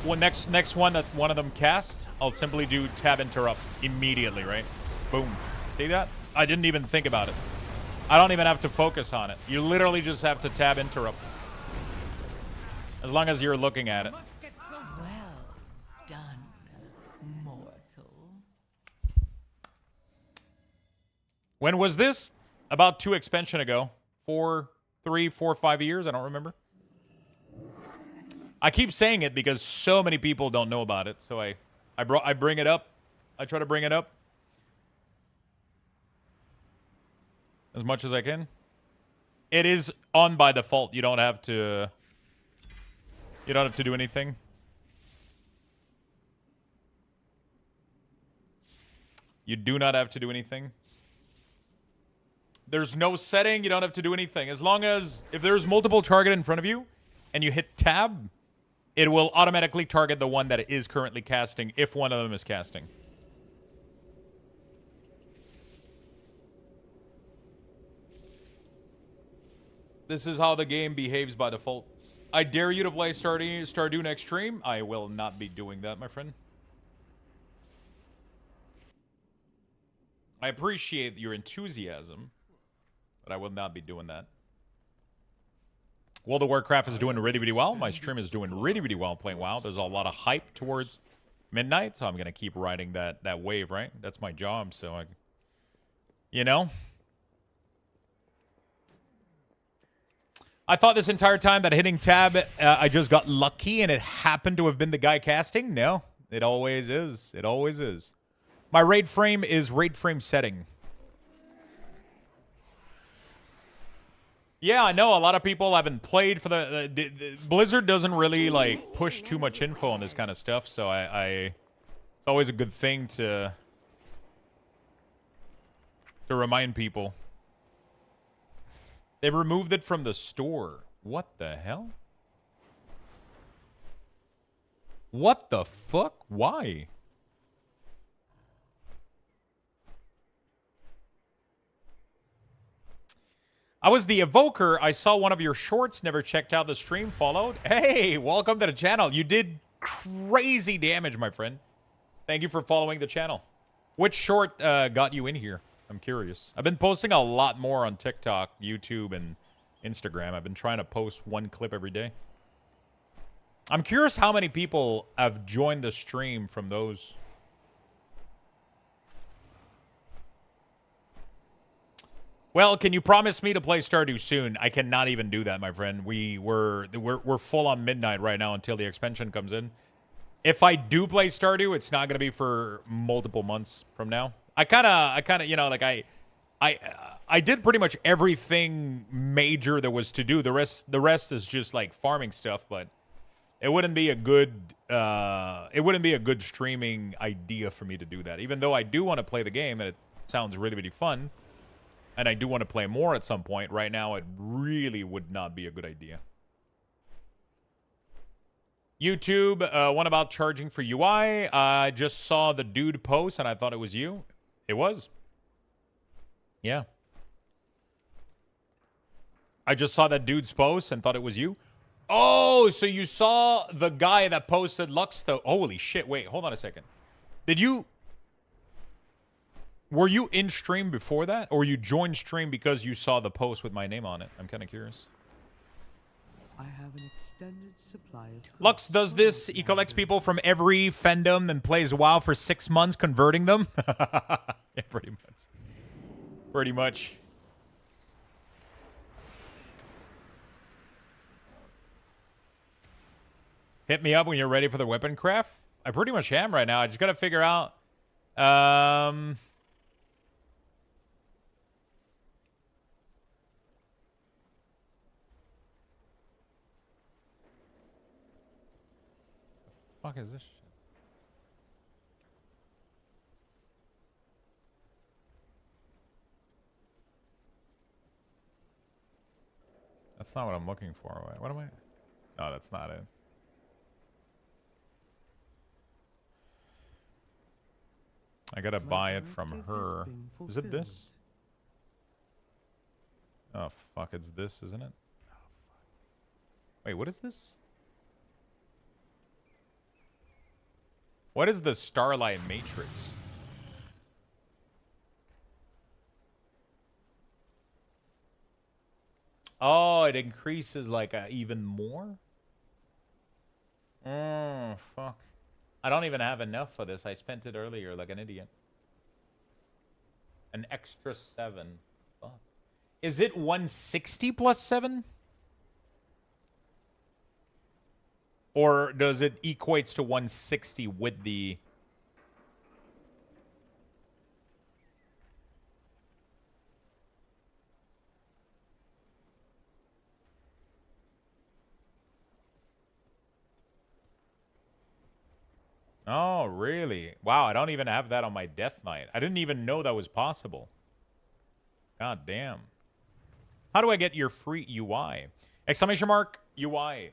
When next one that one of them casts, I'll simply do tab interrupt immediately, right? Boom. See that? I didn't even think about it. I don't even have to focus on it. You literally just have to tab interrupt. As long as you're looking at it. Well done, mortal. When was this? About 2 expansion ago. 3, 4, 5 years. I don't remember. I keep saying it because so many people don't know about it. So I bring it up. I try to bring it up as much as I can. It is on by default. You don't have to do anything. You do not have to do anything. There's no setting. You don't have to do anything. As long as if there's multiple target in front of you and you hit tab, it will automatically target the one that is currently casting if one of them is casting. This is how the game behaves by default. I dare you to play Stardew next stream. I will not be doing that, my friend. I appreciate your enthusiasm, but I will not be doing that. World of Warcraft is doing really, really well. My stream is doing really, really well playing WoW. There's a lot of hype towards midnight, so I'm going to keep riding that wave, right? That's my job, so I... You know? I thought this entire time that hitting tab, I just got lucky and it happened to have been the guy casting. No, it always is. It always is. My raid frame is raid frame setting. Yeah, I know a lot of people haven't played for the Blizzard doesn't really like push too much info on this kind of stuff, so it's always a good thing to remind people. They removed it from the store. What the hell? What the fuck? Why? I was the Evoker. I saw one of your shorts. Never checked out the stream. Followed. Hey, welcome to the channel. You did crazy damage, my friend. Thank you for following the channel. Which short got you in here? I'm curious. I've been posting a lot more on TikTok, YouTube, and Instagram. I've been trying to post one clip every day. I'm curious how many people have joined the stream from those. Well, can you promise me to play Stardew soon? I cannot even do that, my friend. We're full on midnight right now until the expansion comes in. If I do play Stardew, it's not going to be for multiple months from now. I kind of, you know, like I did pretty much everything major there was to do. The rest is just like farming stuff, but it wouldn't be a good streaming idea for me to do that. Even though I do want to play the game and it sounds really, really fun. And I do want to play more at some point. Right now, it really would not be a good idea. YouTube, one about charging for UI. I just saw the dude post, and I thought it was you. It was. Yeah. I just saw that dude's post and thought it was you. Oh, so you saw the guy that posted Luxthos. Holy shit, wait, hold on a second. Did you... Were you in stream before that? Or you joined stream because you saw the post with my name on it? I'm kind of curious. I have an extended supply of... Lux does this. He collects people from every fandom and plays WoW for 6 months, converting them. Yeah, pretty much. Pretty much. Hit me up when you're ready for the weapon craft. I pretty much am right now. I just got to figure out... fuck is this shit? That's not what I'm looking for. Wait, what am I? No, that's not it. I gotta buy it from her. Is it this? Oh fuck, it's this, isn't it? Oh, wait, what is this? What is the Starlight Matrix? Oh, it increases like even more? Oh, fuck. I don't even have enough for this. I spent it earlier like an idiot. An extra 7. Fuck. Is it 160 plus 7? Or does it equates to 160 with the... Oh, really? Wow, I don't even have that on my Death Knight. I didn't even know that was possible. God damn. How do I get your free UI? Exclamation mark, UI.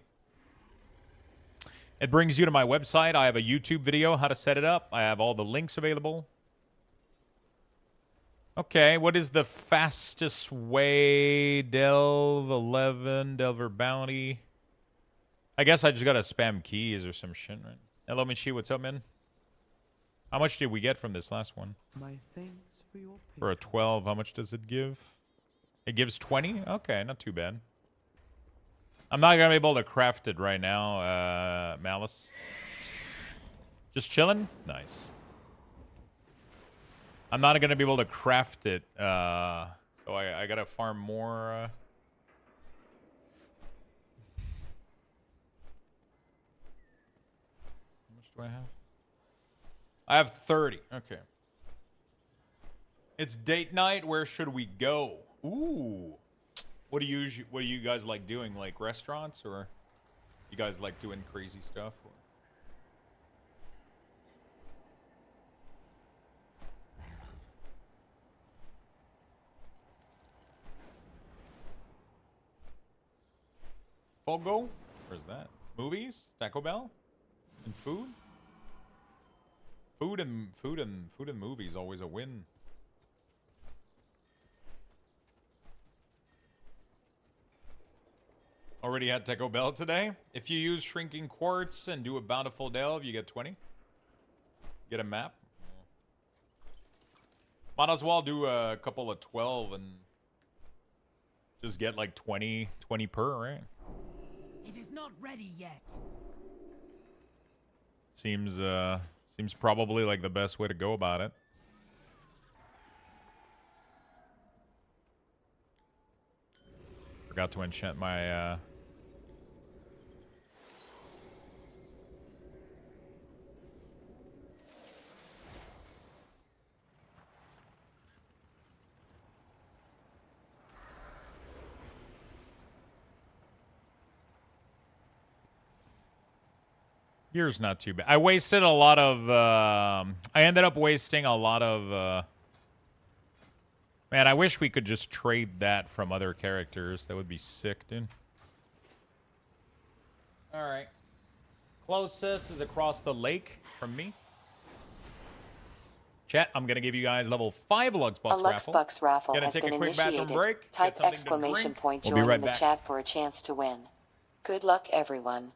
It brings you to my website. I have a YouTube video, how to set it up. I have all the links available. Okay, what is the fastest way? Delve 11, Delver Bounty. I guess I just gotta spam keys or some shit, right? Hello, Michi, what's up, man? How much did we get from this last one? My thanks for your patience. For a 12, how much does it give? It gives 20? Okay, not too bad. I'm not gonna be able to craft it right now, Malice. Just chilling? Nice. I'm not gonna be able to craft it, so I gotta farm more, How much do I have? I have 30. Okay. It's date night. Where should we go? Ooh. What do you guys like doing? Like restaurants, or you guys like doing crazy stuff? Or? Fogo? Where's that? Movies? Taco Bell? And food? Food and movies always a win. Already had Taco Bell today. If you use shrinking quartz and do a bountiful delve, you get 20. Get a map. Might as well do a couple of 12 and just get like 20 per, right? It is not ready yet. Seems probably like the best way to go about it. Forgot to enchant my Gear's not too bad. I wasted a lot of I ended up wasting a lot of man, I wish we could just trade that from other characters. That would be sick, dude. Alright. Closest is across the lake from me. Chat, I'm gonna give you guys level 5 Luxthos raffle. A Luxthos raffle Gonna has take been a quick bathroom initiated. break, Type get something to exclamation drink. point We'll join be right in the back. chat for a chance to win. Good luck, everyone.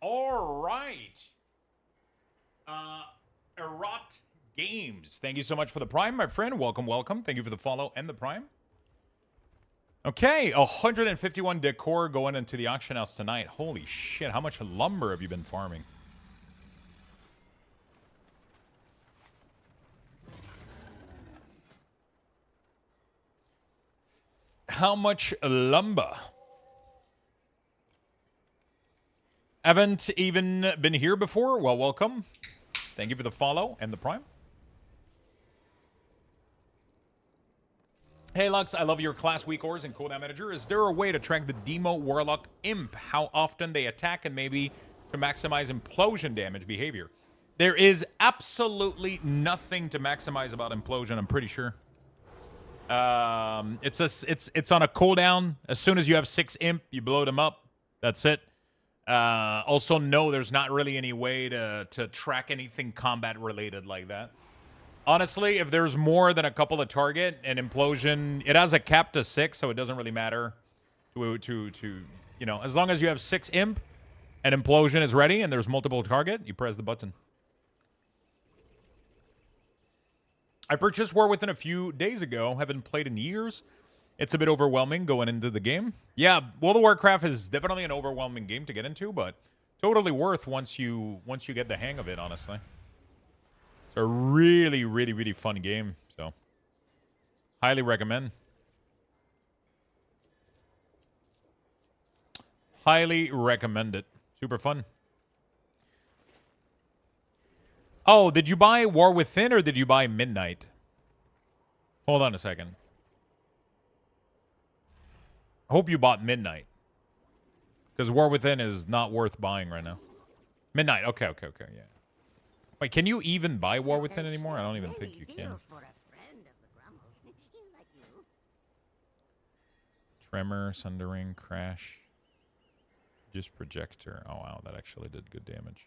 All right. Erot Games. Thank you so much for the Prime, my friend. Welcome, welcome. Thank you for the follow and the Prime. Okay, 151 decor going into the auction house tonight. Holy shit, how much lumber have you been farming? How much lumber? Haven't even been here before? Well, welcome. Thank you for the follow and the Prime. Hey Lux, I love your class weak ores and cooldown manager. Is there a way to track the Demo Warlock Imp, how often they attack, and maybe to maximize implosion damage behavior? There is absolutely nothing to maximize about implosion, I'm pretty sure. It's on a cooldown. As soon as you have 6 imp, you blow them up. That's it. Also, no, there's not really any way to track anything combat related like that. Honestly, if there's more than a couple of target and implosion, it has a cap to 6, so it doesn't really matter to you know, as long as you have 6 imp and implosion is ready and there's multiple target, you press the button. I purchased War Within a few days ago. Haven't played in years. It's a bit overwhelming going into the game. Yeah, World of Warcraft is definitely an overwhelming game to get into, but Totally worth once you get the hang of it, honestly. It's a really, really, really fun game, so highly recommend. Highly recommend it. Super fun. Oh, did you buy War Within or did you buy Midnight? Hold on a second. I hope you bought Midnight. Because War Within is not worth buying right now. Midnight. Okay, yeah. Wait, can you even buy War Within anymore? I don't even think you can. Tremor, Sundering, Crash. Just Projector. Oh, wow. That actually did good damage.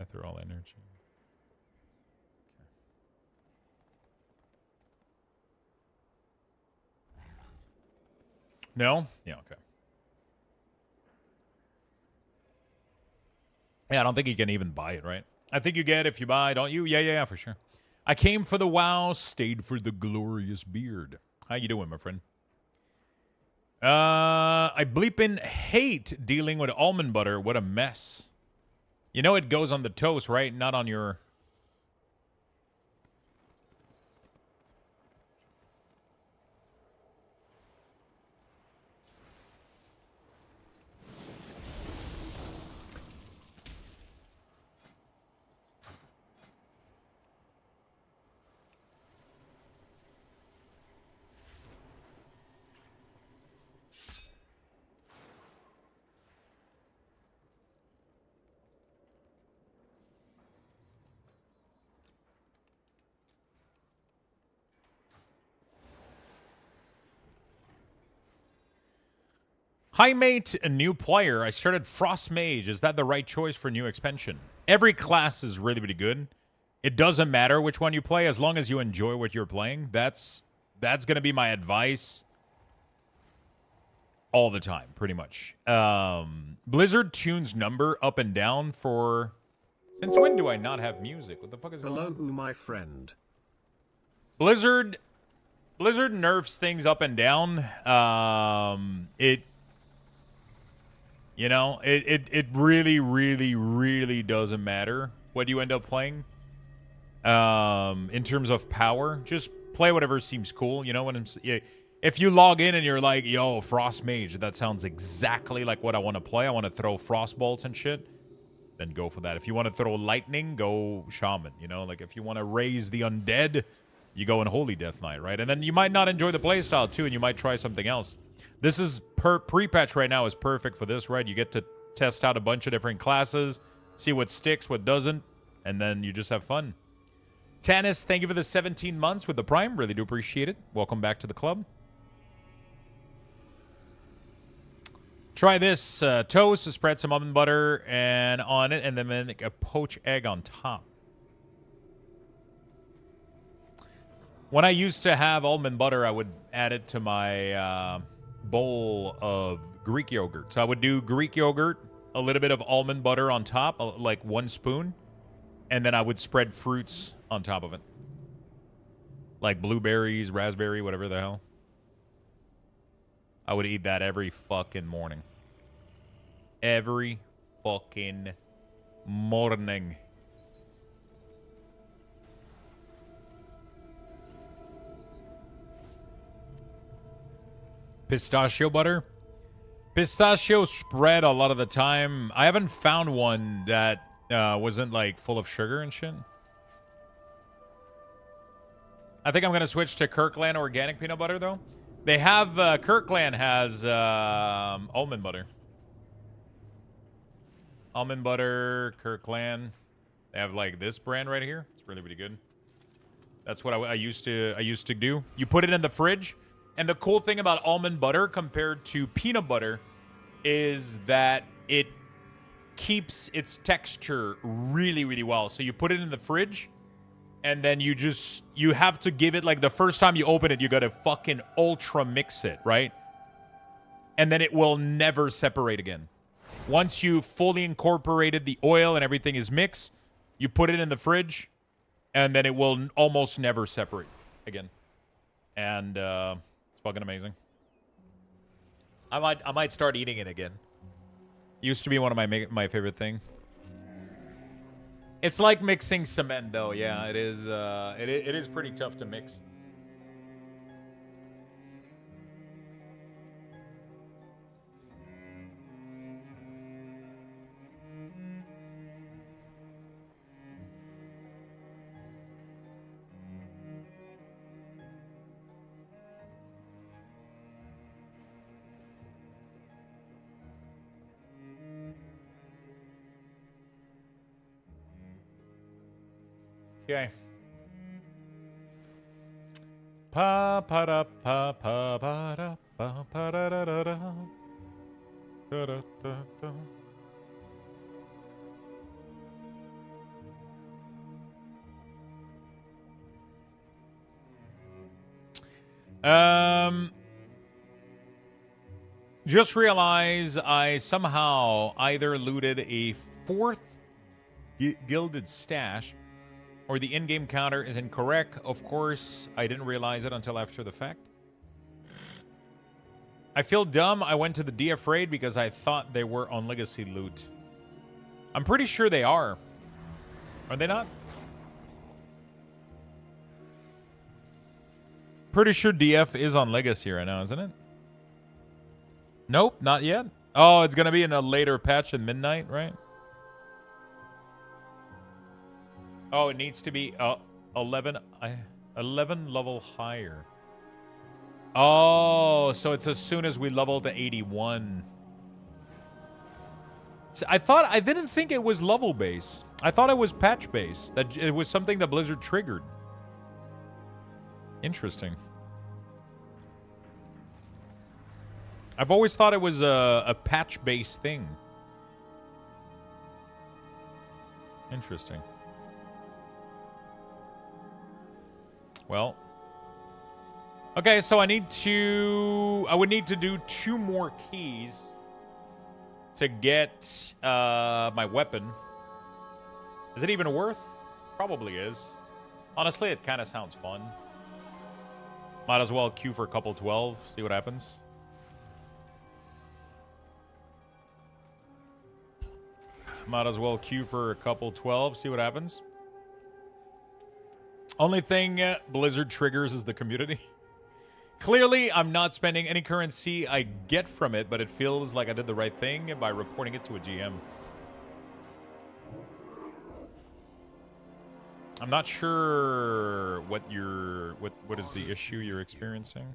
Ethereal Energy. No? Yeah, okay. Yeah, I don't think you can even buy it, right? I think you get if you buy, don't you? Yeah, for sure. I came for the WoW, stayed for the glorious beard. How you doing, my friend? I bleeping hate dealing with almond butter. What a mess. You know it goes on the toast, right? Not on your... Hi, mate, a new player. I started Frost Mage. Is that the right choice for new expansion? Every class is really, really good. It doesn't matter which one you play as long as you enjoy what you're playing. That's going to be my advice all the time, pretty much. Blizzard tunes number up and down for... Since when do I not have music? What the fuck is going on? Hello, my friend. Blizzard nerfs things up and down. It really, really, really doesn't matter what you end up playing. In terms of power, just play whatever seems cool. You know what I'm saying? If you log in and you're like, yo, Frost Mage, that sounds exactly like what I want to play. I want to throw frost bolts and shit. Then go for that. If you want to throw lightning, go Shaman. You know, like if you want to raise the undead, you go in Holy Death Knight, right? And then you might not enjoy the playstyle too, and you might try something else. This is pre-patch right now is perfect for this, right? You get to test out a bunch of different classes, see what sticks, what doesn't, and then you just have fun. Tanis, thank you for the 17 months with the Prime. Really do appreciate it. Welcome back to the club. Try this toast, spread some almond butter and on it, and then make a poached egg on top. When I used to have almond butter, I would add it to my bowl of Greek yogurt. So I would do Greek yogurt, a little bit of almond butter on top, like 1 spoon, and then I would spread fruits on top of it. Like blueberries, raspberry, whatever the hell. I would eat that every fucking morning. Every fucking morning. Pistachio butter? Pistachio spread a lot of the time. I haven't found one that wasn't like full of sugar and shit. I think I'm going to switch to Kirkland organic peanut butter, though. They have, Kirkland has almond butter. Almond butter, Kirkland. They have, like, this brand right here. It's really, really good. That's what I used to do. You put it in the fridge. And the cool thing about almond butter compared to peanut butter is that it keeps its texture really, really well. So you put it in the fridge, and then you have to give it, like, the first time you open it, you got to fucking ultra mix it, right? And then it will never separate again. Once you fully incorporated the oil and everything is mixed, you put it in the fridge, and then it will almost never separate again. And it's fucking amazing. I might start eating it again. Used to be one of my favorite thing. It's like mixing cement, though. Yeah, it is. It is pretty tough to mix. Okay. Pa pa da pa pa pa da pa pa da da da da da da da da. Just realized I somehow either looted a 4th gilded stash or the in-game counter is incorrect. Of course, I didn't realize it until after the fact. I feel dumb. I went to the DF raid because I thought they were on legacy loot. I'm pretty sure they are. Are they not? Pretty sure DF is on legacy right now, isn't it? Nope, not yet. Oh, it's going to be in a later patch at midnight, right? Oh, it needs to be 11 level higher. Oh, so it's as soon as we level to 81. So I didn't think it was level base. I thought it was patch base. That it was something that Blizzard triggered. Interesting. I've always thought it was a patch base thing. Interesting. Well, okay, so I would need to do 2 more keys to get my weapon. Is it even worth? Probably is. Honestly, it kind of sounds fun. Might as well queue for a couple 12, see what happens. Might as well queue for a couple 12, see what happens. Only thing Blizzard triggers is the community. Clearly, I'm not spending any currency I get from it, but it feels like I did the right thing by reporting it to a GM. I'm not sure what is the issue you're experiencing.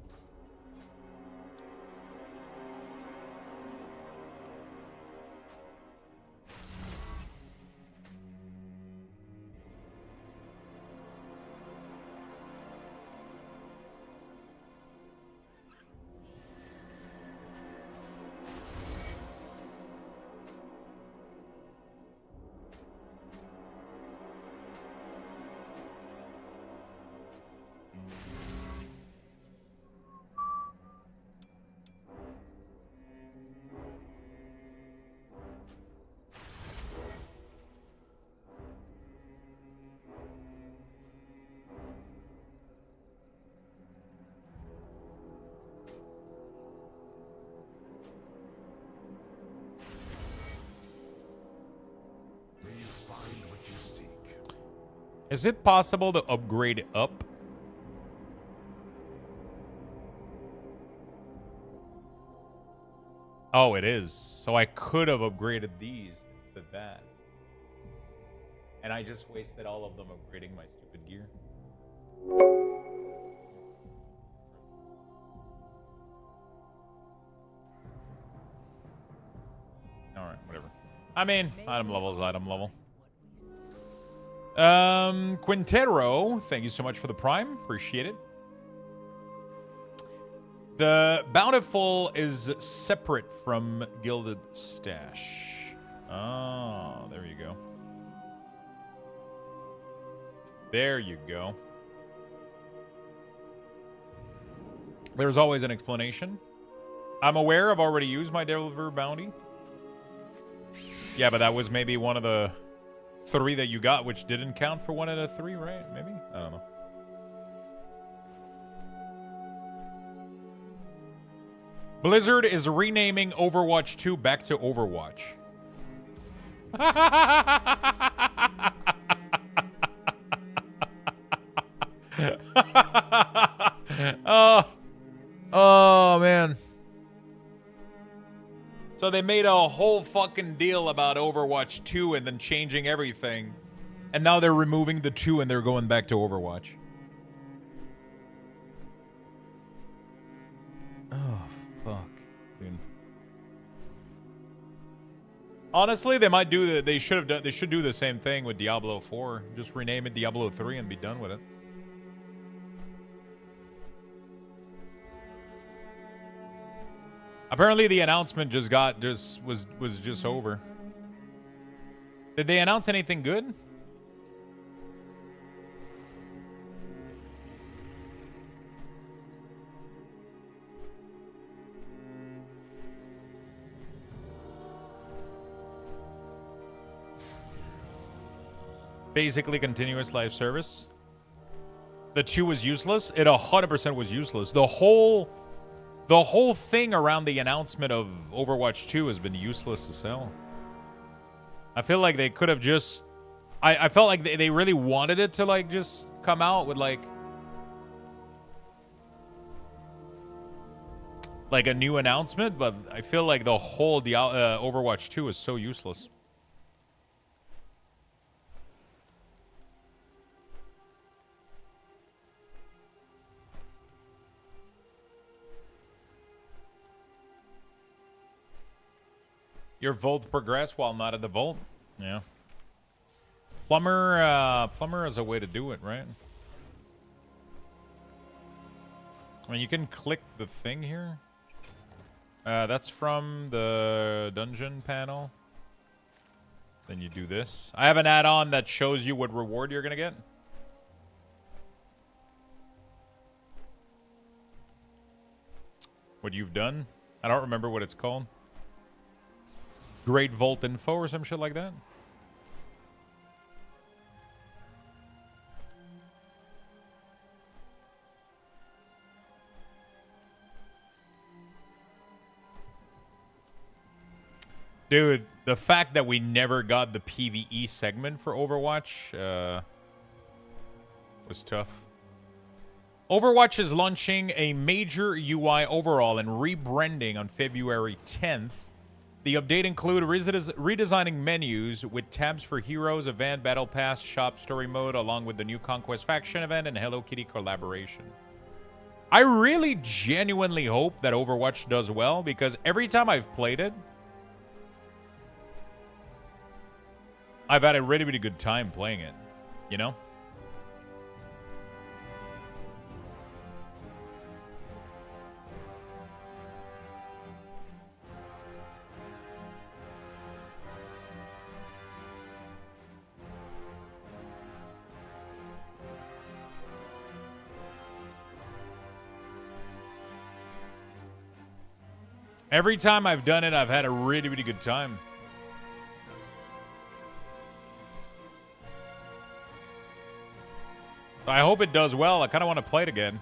Is it possible to upgrade up? Oh, it is. So I could have upgraded these to that. And I just wasted all of them upgrading my stupid gear. Alright, whatever. I mean, item level is item level. Quintero, thank you so much for the Prime. Appreciate it. The Bountiful is separate from Gilded Stash. Oh, there you go. There you go. There's always an explanation. I'm aware I've already used my Delver Bounty. Yeah, but that was maybe one of the 3 that you got, which didn't count for 1 out of 3, right? Maybe? I don't know. Blizzard is renaming Overwatch 2 back to Overwatch. Oh, man. So they made a whole fucking deal about Overwatch 2 and then changing everything. And now they're removing the 2 and they're going back to Overwatch. Oh, fuck. Dude. Honestly, they might do the, they should do the same thing with Diablo 4. Just rename it Diablo 3 and be done with it. Apparently the announcement was just over. Did they announce anything good? Basically continuous live service. The 2 was useless. It 100% was useless. The whole thing around the announcement of Overwatch 2 has been useless as hell. I feel like they could have just... I felt like they really wanted it to, like, just come out with, like a new announcement, but I feel like the whole Overwatch 2 is so useless. Your vault progress while not at the vault. Yeah. Plumber is a way to do it, right? I mean, you can click the thing here. That's from the dungeon panel. Then you do this. I have an add-on that shows you what reward you're gonna get. What you've done. I don't remember what it's called. Great Vault Info or some shit like that. Dude, the fact that we never got the PvE segment for Overwatch was tough. Overwatch is launching a major UI overhaul and rebranding on February 10th. The update include redesigning menus with tabs for heroes, event, battle pass, shop, story mode, along with the new Conquest faction event and Hello Kitty collaboration. I really genuinely hope that Overwatch does well, because every time I've played it, I've had a really, really good time playing it, you know? Every time I've done it, I've had a really, really good time. So I hope it does well. I kind of want to play it again.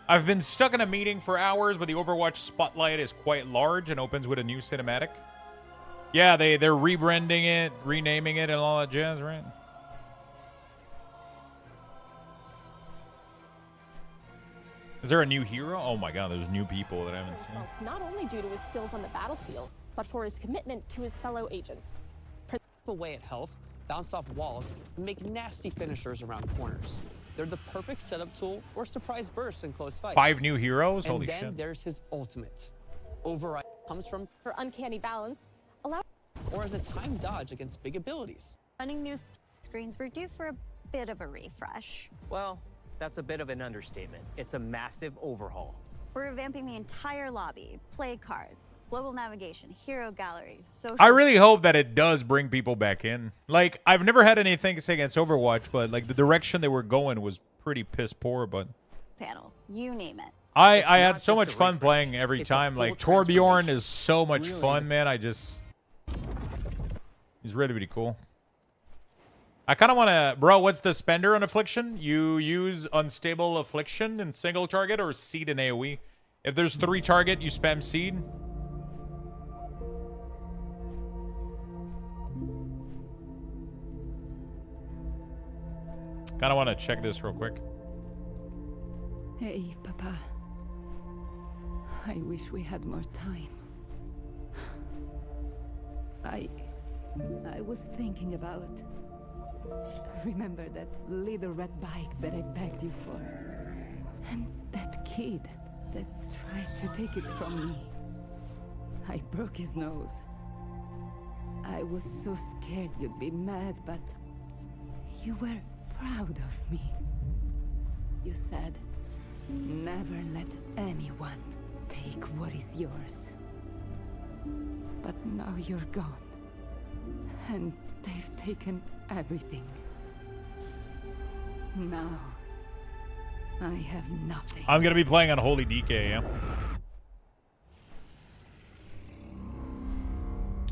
I've been stuck in a meeting for hours, but the Overwatch spotlight is quite large and opens with a new cinematic. Yeah, they're rebranding it, renaming it, and all that jazz, right? Is there a new hero? Oh my god, there's new people that I haven't seen. Not only due to his skills on the battlefield, but for his commitment to his fellow agents. Away at health, bounce off walls, and make nasty finishers around corners. They're the perfect setup tool or surprise bursts in close fights. 5 new heroes? And Holy then shit. there's his ultimate. Override comes from her uncanny balance, or as a time dodge against big abilities. Running new screens, we're due for a bit of a refresh. Well, that's a bit of an understatement. It's a massive overhaul. We're revamping the entire lobby, play cards, global navigation, hero gallery, social... I really hope that it does bring people back in. Like, I've never had anything to say against Overwatch, but like the direction they were going was pretty piss poor, but... Panel, you name it. I had so much fun playing every time. Like, Torbjorn is so much fun, man. He's really, really cool. I kind of want to... Bro, what's the spender on Affliction? You use Unstable Affliction in single target or Seed in AoE? If there's 3 target, you spam Seed. Kind of want to check this real quick. Hey, Papa. I wish we had more time. I was thinking about... Remember that little red bike that I begged you for? And that kid that tried to take it from me. I broke his nose. I was so scared you'd be mad, but you were proud of me. You said, never let anyone take what is yours. But now you're gone. And they've taken everything. Now, I have nothing. I'm going to be playing on Holy DK, yeah?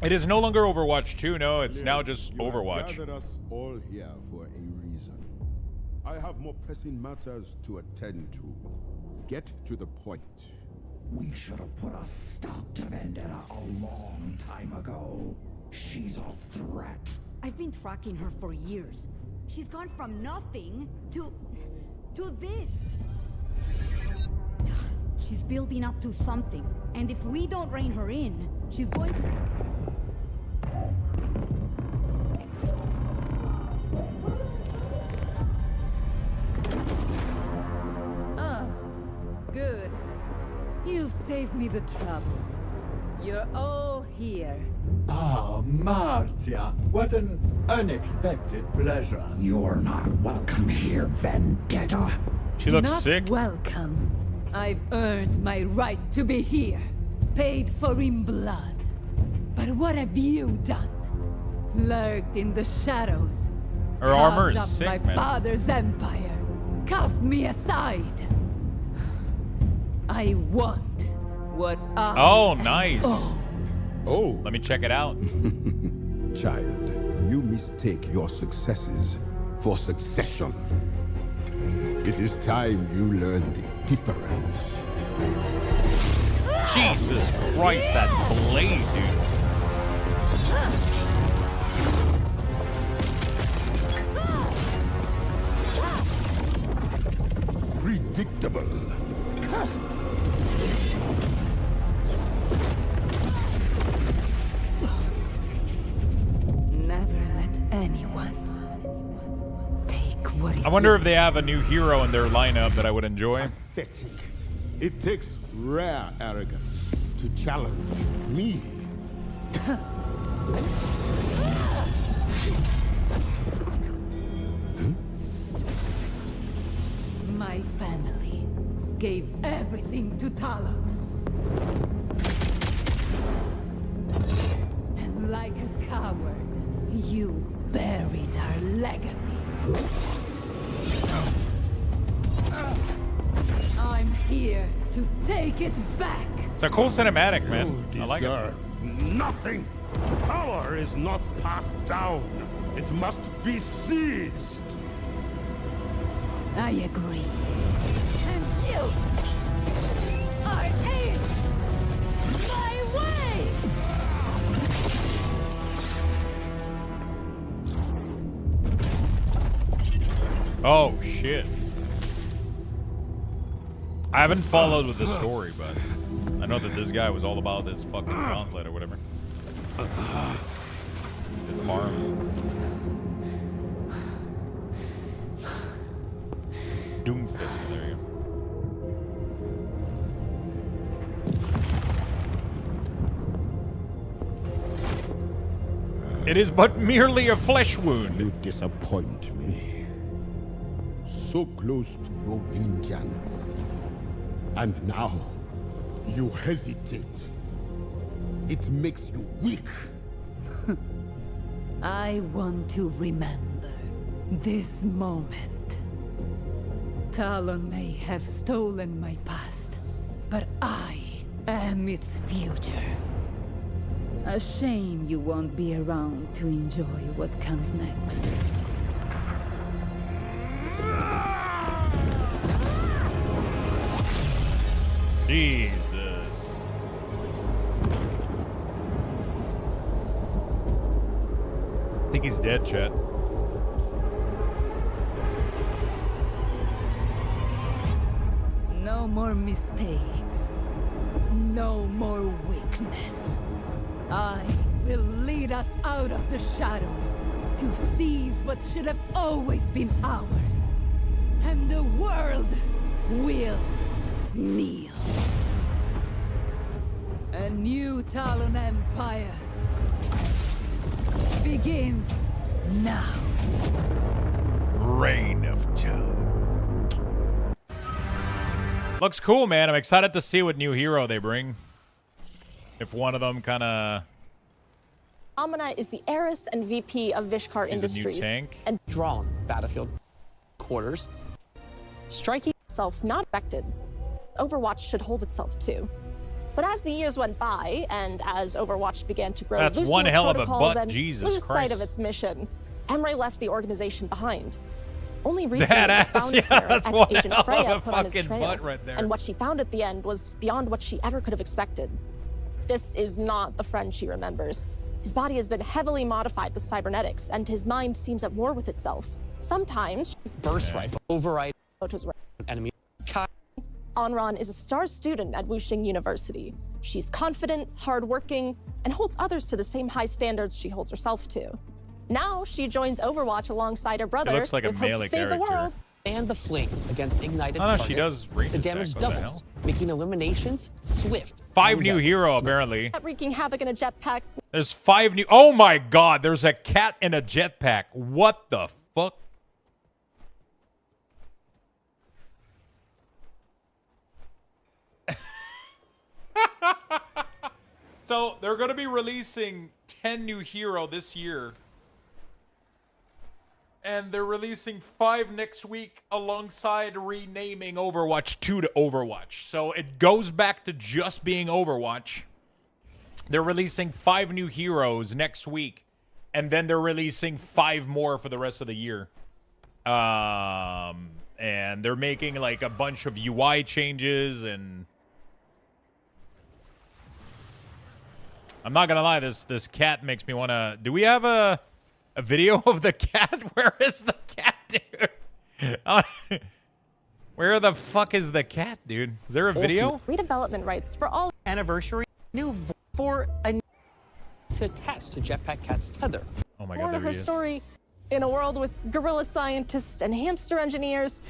It is no longer Overwatch 2, no, it's now just Overwatch. You have gathered us all here for a reason. I have more pressing matters to attend to. Get to the point. We should have put a stop to Vendetta a long time ago. She's a threat. I've been tracking her for years. She's gone from nothing to this. She's building up to something, and if we don't rein her in, she's going to... Good. You've saved me the trouble. You're all here. Ah, Martia, what an unexpected pleasure. You're not welcome here, Vendetta. She looks Not sick. Welcome. I've earned my right to be here. Paid for in blood. But what have you done? Lurked in the shadows. Her armor is Carved up sick, my man. father's empire. Cast me aside. I want what I Oh, am nice. owed. Oh. Let me check it out. Child, you mistake your successes for succession. It is time you learn the difference. Jesus Christ, that blade, dude. Predictable. Never let anyone take what is I wonder if yours. they have a new hero in their lineup that I would enjoy. Pathetic. It takes rare arrogance to challenge me. My family gave everything to Talon. And like a coward, you buried our legacy. I'm here to take it back. It's a cool cinematic, man. I like it. Nothing. Power is not passed down. It must be seized. I agree. And you are in my way! Oh, shit. I haven't followed with the story, but I know that this guy was all about this fucking gauntlet or whatever. His arm. Doomfist, there you go. It is but merely a flesh wound. You disappoint me. So close to your vengeance. And now, you hesitate. It makes you weak. I want to remember this moment. Talon may have stolen my past, but I am its future. A shame you won't be around to enjoy what comes next. Jesus. I think he's dead, chat. more mistakes. No more weakness. I will lead us out of the shadows to seize what should have always been ours. And the world will kneel. A new Talon Empire begins now. Reign of Talon. Looks cool, man. I'm excited to see what new hero they bring. If one of them kind of... Amina is the heiress and VP of Vishkar is Industries. a new tank. And drawn battlefield quarters. Striking itself not affected. Overwatch should hold itself too. But as the years went by, and as Overwatch began to grow, That's loosen one with hell of a protocols butt, and Jesus lose sight Christ. of its mission, Emre left the organization behind. Only recently was found yeah, here, that's one ex-agent hell of Freya a put on his fucking trail. butt right there. And what she found at the end was beyond what she ever could have expected. This is not the friend she remembers. His body has been heavily modified with cybernetics, and his mind seems at war with itself. Sometimes burst rifle override photos were enemy. Anran is a star student at Wuxing University. She's confident, hardworking, and holds others to the same high standards she holds herself to. Now she joins Overwatch alongside her brother looks like a with hope to melee save the character. world. And the flames against ignited Oh, no, targets. she does range the attack. damage What the doubles, hell? making eliminations swift. 5 and new deadly. hero, apparently. Wreaking havoc in a jetpack. There's 5 new... Oh, my God. There's a cat in a jetpack. What the fuck? So, they're going to be releasing 10 new hero this year. And they're releasing 5 next week alongside renaming Overwatch 2 to Overwatch. So, it goes back to just being Overwatch. They're releasing 5 new heroes next week, and then they're releasing 5 more for the rest of the year. And they're making like a bunch of UI changes, and I'm not gonna lie, this cat makes me wanna. Do we have a video of the cat? Where is the cat, dude? Where the fuck is the cat, dude? Is there a video? Redevelopment rights for all Anniversary new for a to attach to Jetpack Cat's tether. Oh my more God, to there her he is. story. In a world with gorilla scientists and hamster engineers,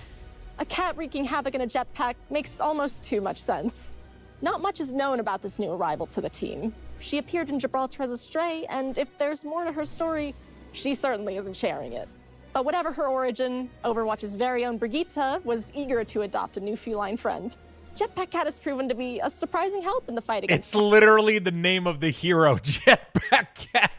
a cat wreaking havoc in a jetpack makes almost too much sense. Not much is known about this new arrival to the team. She appeared in Gibraltar as a stray, and if there's more to her story, she certainly isn't sharing it. But whatever her origin, Overwatch's very own Brigitte was eager to adopt a new feline friend. Jetpack Cat has proven to be a surprising help in the fight against It's literally the name of the hero, Jetpack Cat.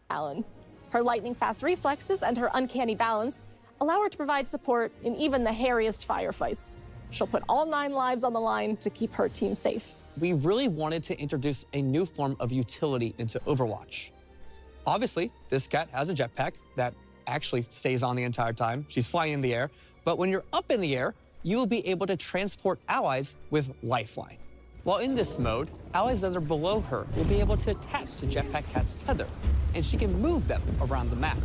Talon. Her lightning-fast reflexes and her uncanny balance allow her to provide support in even the hairiest firefights. She'll put all 9 lives on the line to keep her team safe. We really wanted to introduce a new form of utility into Overwatch. Obviously, this cat has a jetpack that actually stays on the entire time. She's flying in the air. But when you're up in the air, you will be able to transport allies with Lifeline. While in this mode, allies that are below her will be able to attach to Jetpack Cat's tether, and she can move them around the map.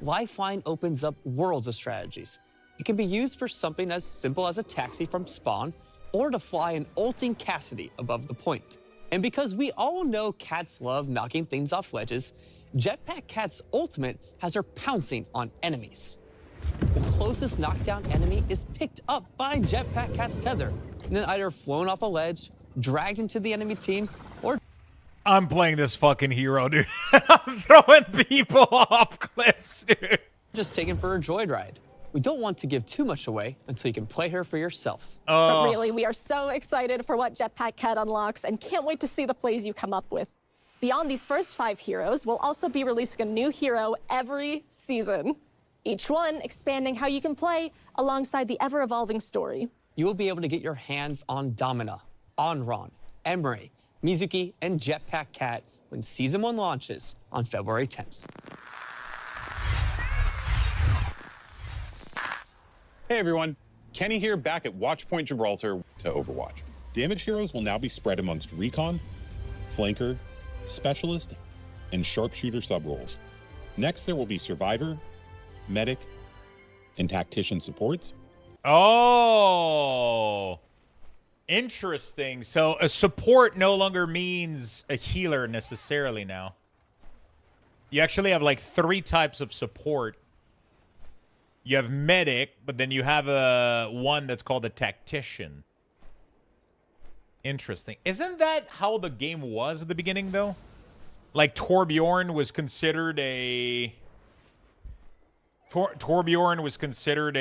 Lifeline opens up worlds of strategies. It can be used for something as simple as a taxi from spawn, or to fly an ulting Cassidy above the point. And because we all know cats love knocking things off ledges, Jetpack Cat's ultimate has her pouncing on enemies. The closest knockdown enemy is picked up by Jetpack Cat's tether, and then either flown off a ledge, dragged into the enemy team, or... I'm playing this fucking hero, dude. I'm throwing people off cliffs, dude. Just taken for a joyride. We don't want to give too much away until you can play her for yourself. But really, we are so excited for what Jetpack Cat unlocks and can't wait to see the plays you come up with. Beyond these first 5 heroes, we'll also be releasing a new hero every season. Each one expanding how you can play alongside the ever-evolving story. You will be able to get your hands on Domina, Anran, Emre, Mizuki, and Jetpack Cat when Season 1 launches on February 10th. Hey everyone, Kenny here back at Watchpoint Gibraltar to Overwatch. Damage heroes will now be spread amongst Recon, Flanker, Specialist, and Sharpshooter subroles. Next there will be Survivor, Medic, and Tactician supports. Oh, Interesting. So a support no longer means a healer necessarily now. You actually have like 3 types of support. You have medic, but then you have one that's called a tactician. Interesting. Isn't that how the game was at the beginning, though? Like Torbjorn was considered a... Torbjorn was considered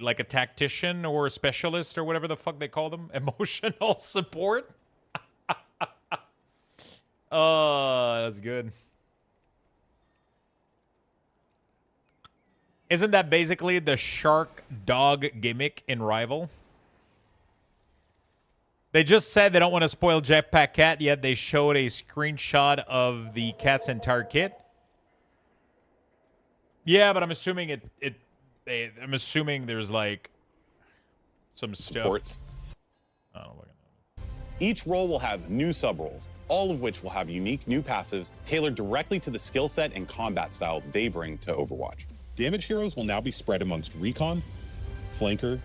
like a tactician or a specialist or whatever the fuck they call them. Emotional support. Oh, that's good. Isn't that basically the shark dog gimmick in Rival? They just said they don't want to spoil Jetpack Cat, yet they showed a screenshot of the cat's entire kit. Yeah, but I'm assuming I'm assuming there's like some stuff. Supports. I don't know. Each role will have new sub-roles, all of which will have unique new passives tailored directly to the skill set and combat style they bring to Overwatch. Damage heroes will now be spread amongst Recon, Flanker,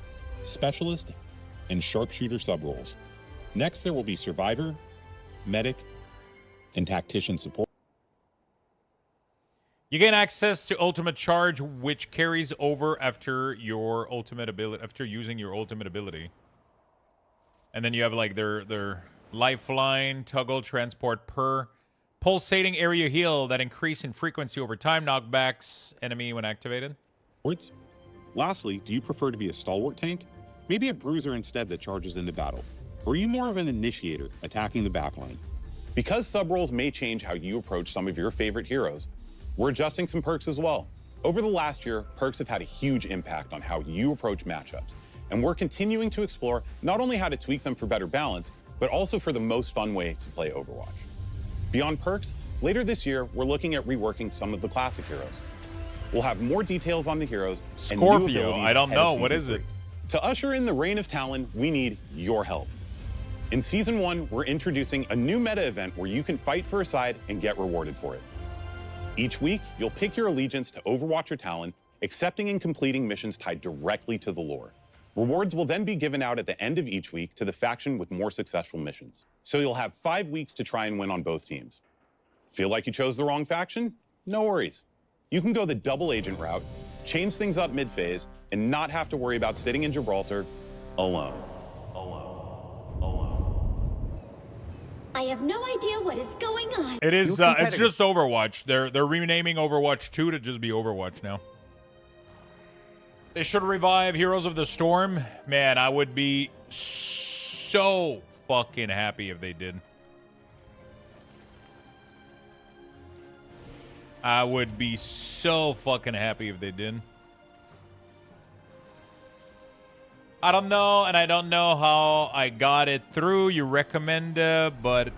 Specialist, and Sharpshooter sub-roles. Next, there will be Survivor, Medic, and Tactician support. You gain access to Ultimate Charge, which carries over after your ultimate ability, after using your ultimate ability. And then you have like their Lifeline, Toggle, Transport, Pulsating Area Heal that increase in frequency over time, knockbacks enemy when activated. Lastly, do you prefer to be a stalwart tank? Maybe a bruiser instead that charges into battle? Or are you more of an initiator, attacking the backline? Because sub-roles may change how you approach some of your favorite heroes, we're adjusting some perks as well. Over the last year, perks have had a huge impact on how you approach matchups, and we're continuing to explore not only how to tweak them for better balance, but also for the most fun way to play Overwatch. Beyond perks, later this year, we're looking at reworking some of the classic heroes. We'll have more details on the heroes. Scorpio, I don't know. What is it? To usher in the reign of Talon, we need your help. In Season 1, we're introducing a new meta event where you can fight for a side and get rewarded for it. Each week, you'll pick your allegiance to Overwatch or Talon, accepting and completing missions tied directly to the lore. Rewards will then be given out at the end of each week to the faction with more successful missions. So you'll have 5 weeks to try and win on both teams. Feel like you chose the wrong faction? No worries. You can go the double agent route, change things up mid-phase, and not have to worry about sitting in Gibraltar alone. I have no idea what is going on. It is. It's just Overwatch. They're renaming Overwatch 2 to just be Overwatch now. They should revive Heroes of the Storm. Man, I would be so fucking happy if they did. I would be so fucking happy if they did. I don't know, and I don't know how I got it through. You recommend, but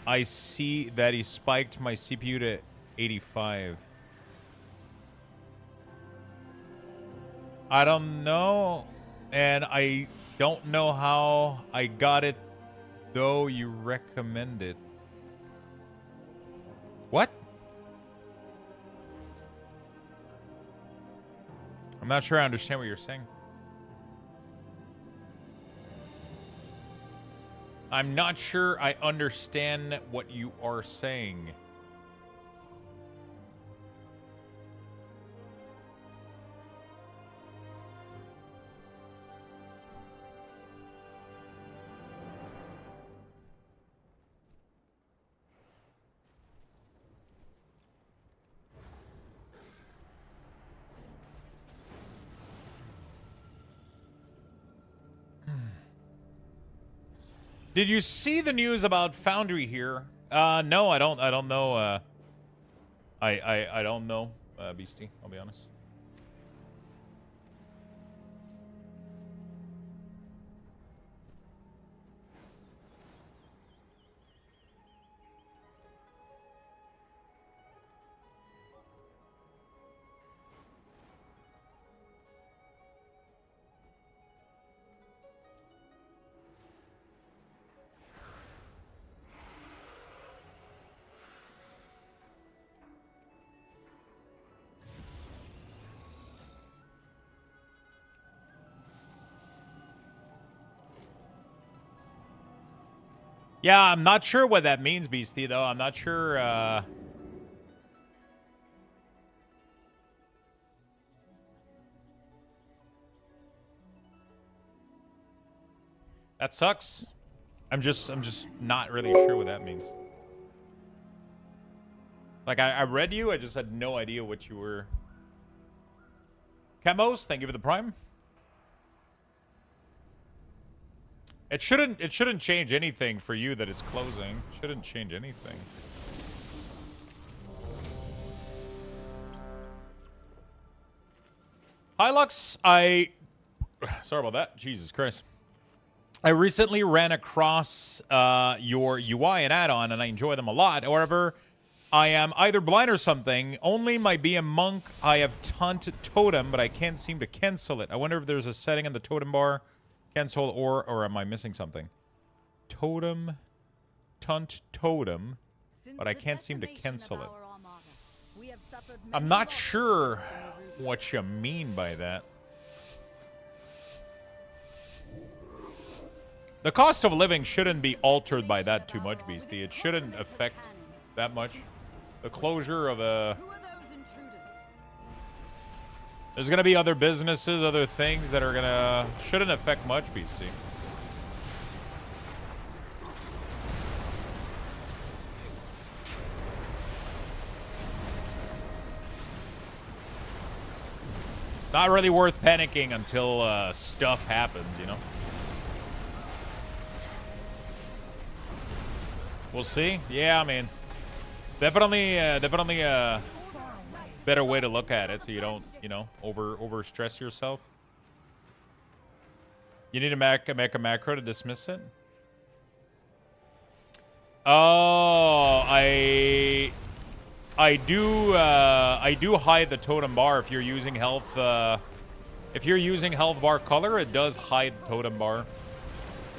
I see that he spiked my CPU to 85. I don't know, and I don't know how I got it, though you recommend it. What? I'm not sure I understand what you're saying. I'm not sure I understand what you are saying. Did you see the news about Foundry here? No, I don't know. I don't know, Beastie. I'll be honest. Yeah, I'm not sure what that means, Beastie, though. I'm not sure. That sucks. I'm just not really sure what that means. Like, I read you, I just had no idea what you were. Chemos, thank you for the prime. It shouldn't change anything for you that it's closing. Shouldn't change anything. Hi, Lux. Sorry about that. Jesus Christ. I recently ran across your UI and add-on, and I enjoy them a lot. However, I am either blind or something. Only my BM monk, I have Taunt Totem, but I can't seem to cancel it. I wonder if there's a setting in the totem bar. Cancel or am I missing something? Totem. Taunt Totem, but I can't seem to cancel it. I'm not sure what you mean by that. The cost of living shouldn't be altered by that too much, Beastie. It shouldn't affect that much. The closure of a... There's going to be other businesses, other things that are going to... Shouldn't affect much, Beastie. Not really worth panicking until stuff happens, you know? We'll see. Yeah, I mean, definitely a better way to look at it, so you don't, you know, over stress yourself. You need to make a macro to dismiss it. Oh, I do hide the totem bar if you're using health. If you're using health bar color, it does hide the totem bar.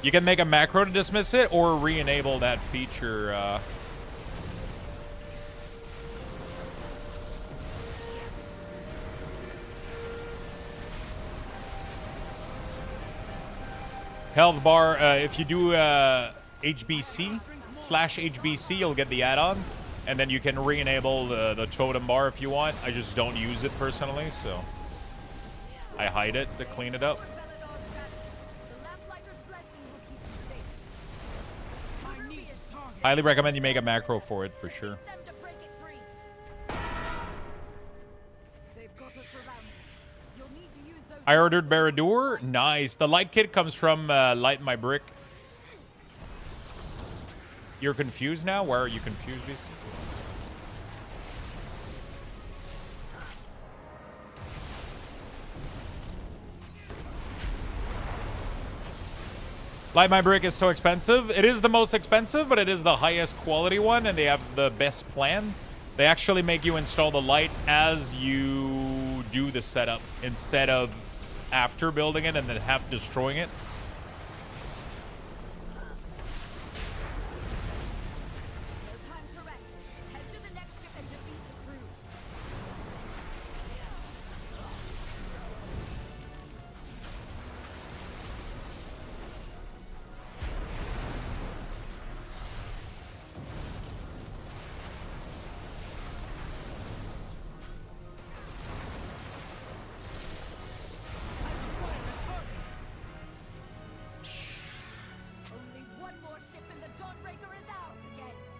You can make a macro to dismiss it or re-enable that feature. Health bar, if you do HBC/HBC, you'll get the add-on. And then you can re-enable the totem bar if you want. I just don't use it personally, so I hide it to clean it up. Highly recommend you make a macro for it, for sure. I ordered Baradur. Nice. The light kit comes from Light My Brick. You're confused now? Why are you confused, BC? Light My Brick is so expensive. It is the most expensive, but it is the highest quality one, and they have the best plan. They actually make you install the light as you do the setup instead of after building it and then half destroying it.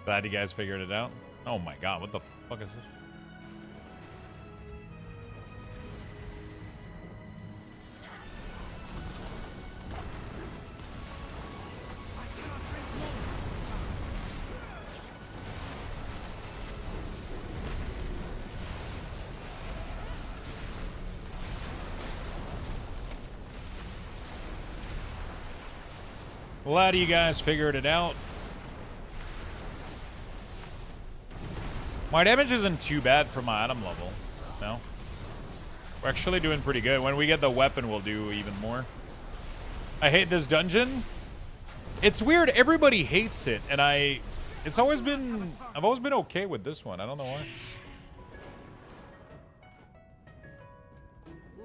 Glad you guys figured it out. Oh my god, what the fuck is this? Glad you guys figured it out. My damage isn't too bad for my item level. No. We're actually doing pretty good. When we get the weapon, we'll do even more. I hate this dungeon. It's weird. Everybody hates it, and I've always been okay with this one. I don't know why.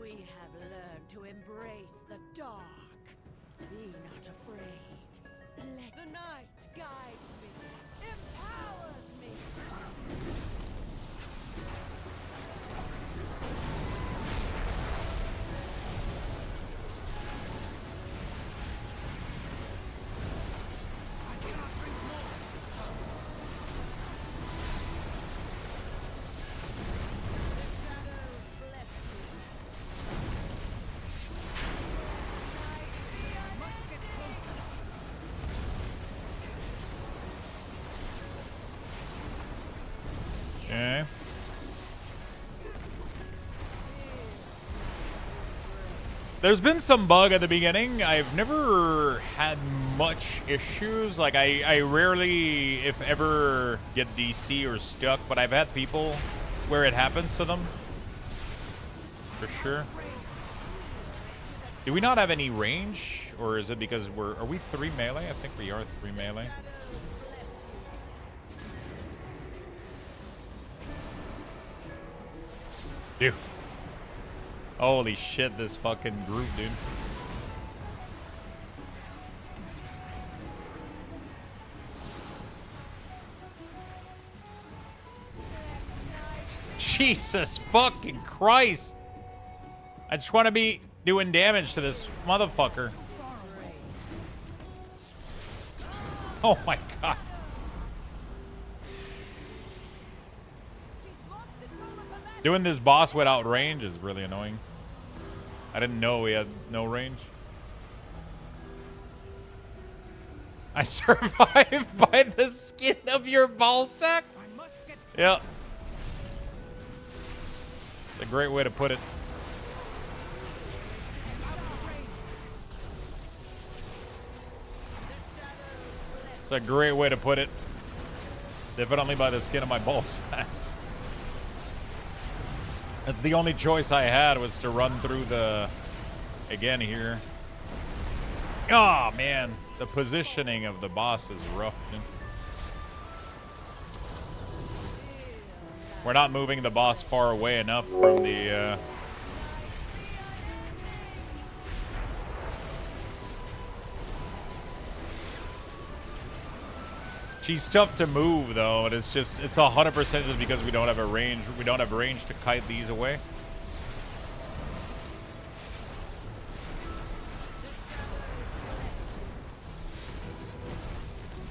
We have learned to embrace the dark. Be not afraid. Let the night guide. There's been some bug at the beginning. I've never had much issues. Like, I rarely, if ever, get DC or stuck, but I've had people where it happens to them. For sure. Do we not have any range? Or is it because are we 3 melee? I think we are 3 melee. Dude. Holy shit, this fucking group, dude. Jesus fucking Christ. I just want to be doing damage to this motherfucker. Oh my god. Doing this boss without range is really annoying. I didn't know we had no range. I survived by the skin of your ballsack? Yeah. It's a great way to put it. It's a great way to put it. Definitely by the skin of my ballsack. That's the only choice I had, was to run through the, again here. Oh man, the positioning of the boss is rough, dude. We're not moving the boss far away enough from the, She's tough to move, though. It's 100% just because we don't have a range. We don't have range to kite these away.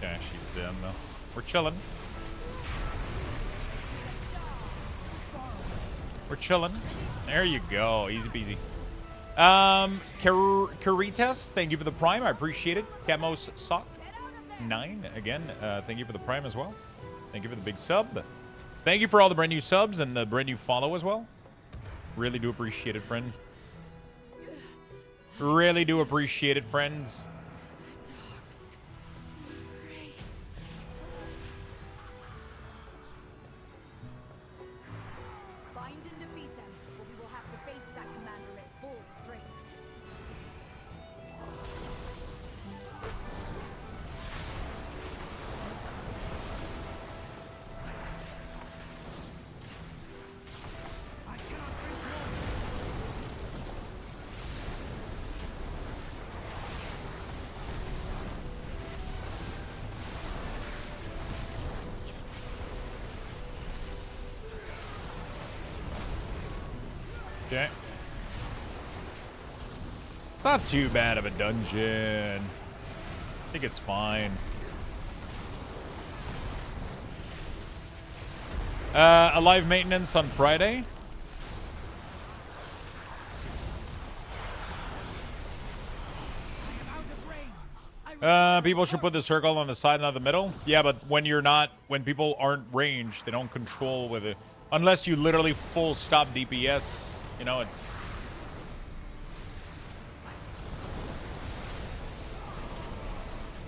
Yeah, she's dead, though. We're chilling. We're chilling. There you go. Easy peasy. Caritas, thank you for the prime. I appreciate it. Camos Sock 9 again. Thank you for the prime as well. Thank you for the big sub. Thank you for all the brand new subs and the brand new follow as well. Really do appreciate it, friend. Really do appreciate it, friends. Find and defeat them, or we will have to face that commander at full strength. Okay. It's not too bad of a dungeon. I think it's fine. Alive maintenance on Friday. People should put the circle on the side, not the middle. Yeah, but when people aren't ranged, they don't control with it. Unless you literally full stop DPS, you know it.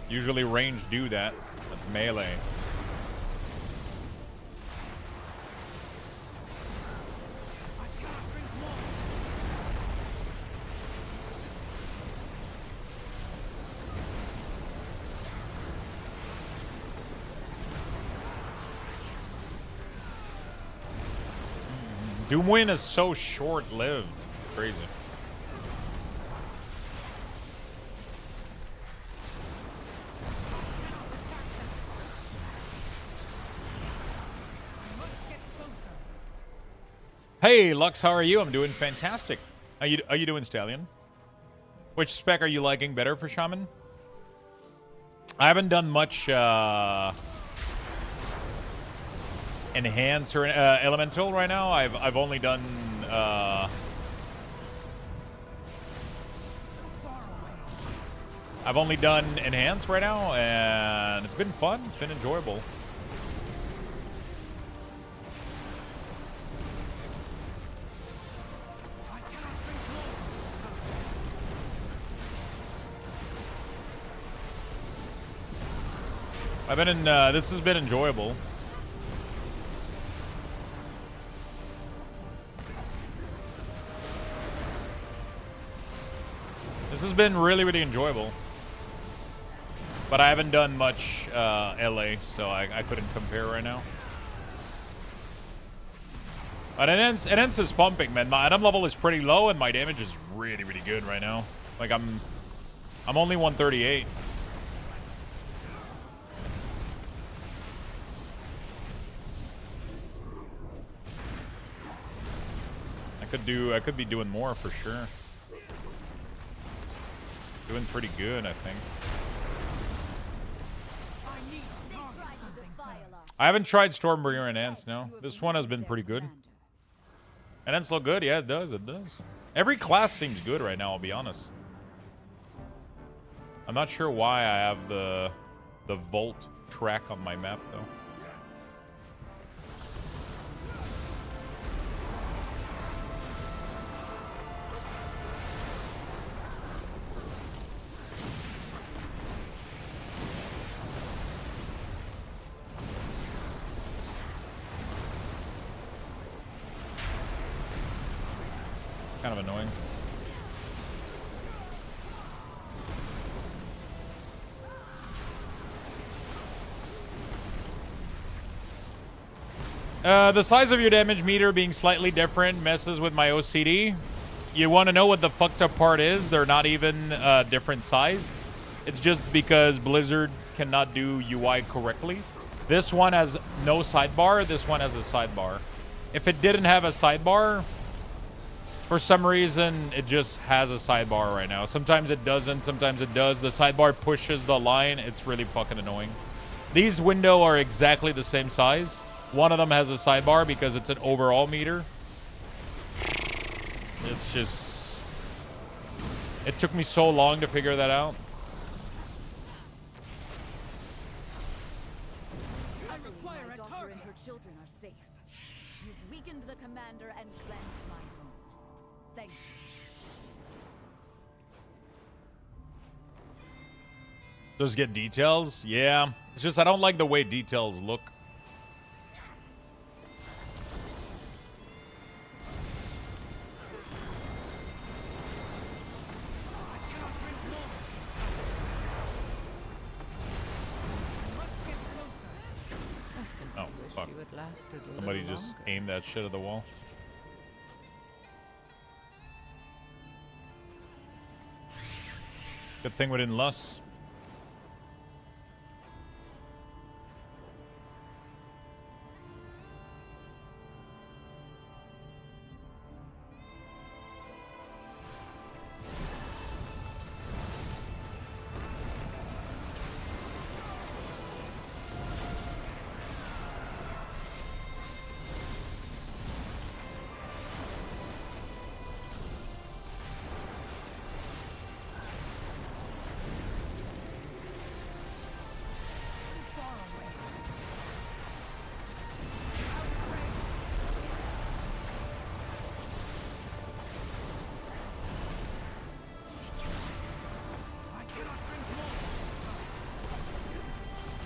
Usually range do that with melee. Doomwind is so short-lived. Crazy. Hey, Lux, how are you? I'm doing fantastic. How you doing, Stallion? Which spec are you liking better for Shaman? I haven't done much enhance or elemental right now. I've only done enhance right now, and it's been fun. It's been enjoyable. I've been in, this has been enjoyable. This has been really, really enjoyable. But I haven't done much LA, so I couldn't compare right now. But Enhance is pumping, man. My item level is pretty low, and my damage is really, really good right now. Like, I'm only 138. I could be doing more for sure. Doing pretty good, I think. I haven't tried Stormbringer and Ants, no. This one has been pretty good. And Ants look good? Yeah, it does, it does. Every class seems good right now, I'll be honest. I'm not sure why I have the Volt track on my map, though. Kind of annoying. The size of your damage meter being slightly different messes with my OCD. You want to know what the fucked up part is? They're not even different size. It's just because Blizzard cannot do UI correctly. This one has no sidebar. This one has a sidebar. If it didn't have a sidebar, for some reason, it just has a sidebar right now. Sometimes it doesn't, sometimes it does. The sidebar pushes the line. It's really fucking annoying. These windows are exactly the same size. One of them has a sidebar because it's an overall meter. It's just... It took me so long to figure that out. I require my daughter and her children are safe. You've weakened the commander and cleansed my home. Thank you. Does it get details? Yeah. It's just I don't like the way details look. Oh, fuck. Somebody just aimed that shit at the wall. Good thing we didn't lust.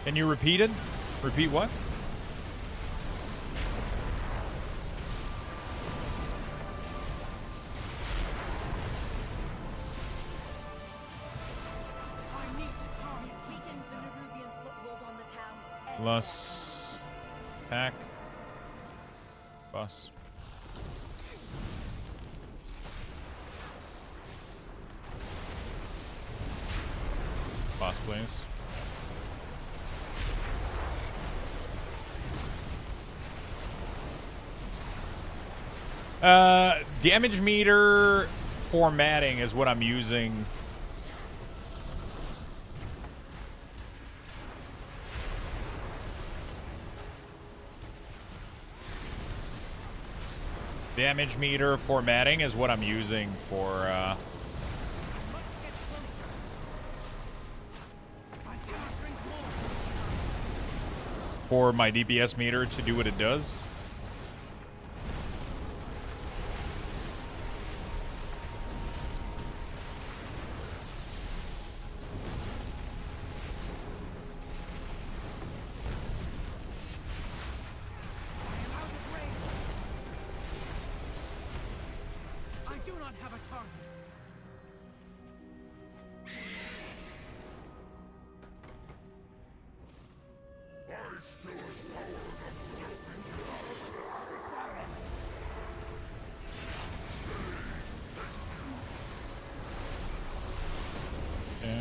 Can you repeat it? Repeat what? Plus pack bus. Boss, please. Damage meter formatting is what I'm using. Damage meter formatting is what I'm using for my DPS meter to do what it does. cannot have a target. Yeah.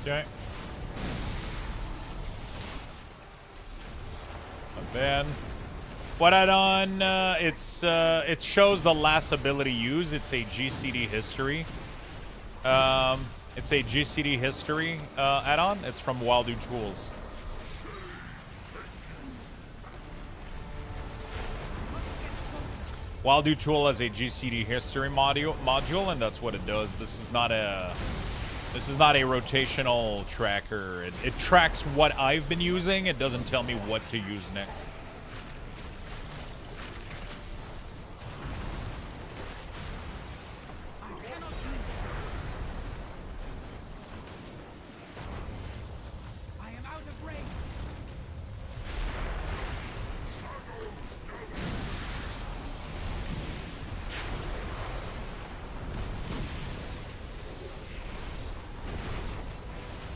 Okay. Not bad. What I done? It shows the last ability used. It's a GCD history. It's a GCD history add-on. It's from Wild Tools. Wild Tool has a GCD history module, and that's what it does. This is not a rotational tracker. It tracks what I've been using. It doesn't tell me what to use next.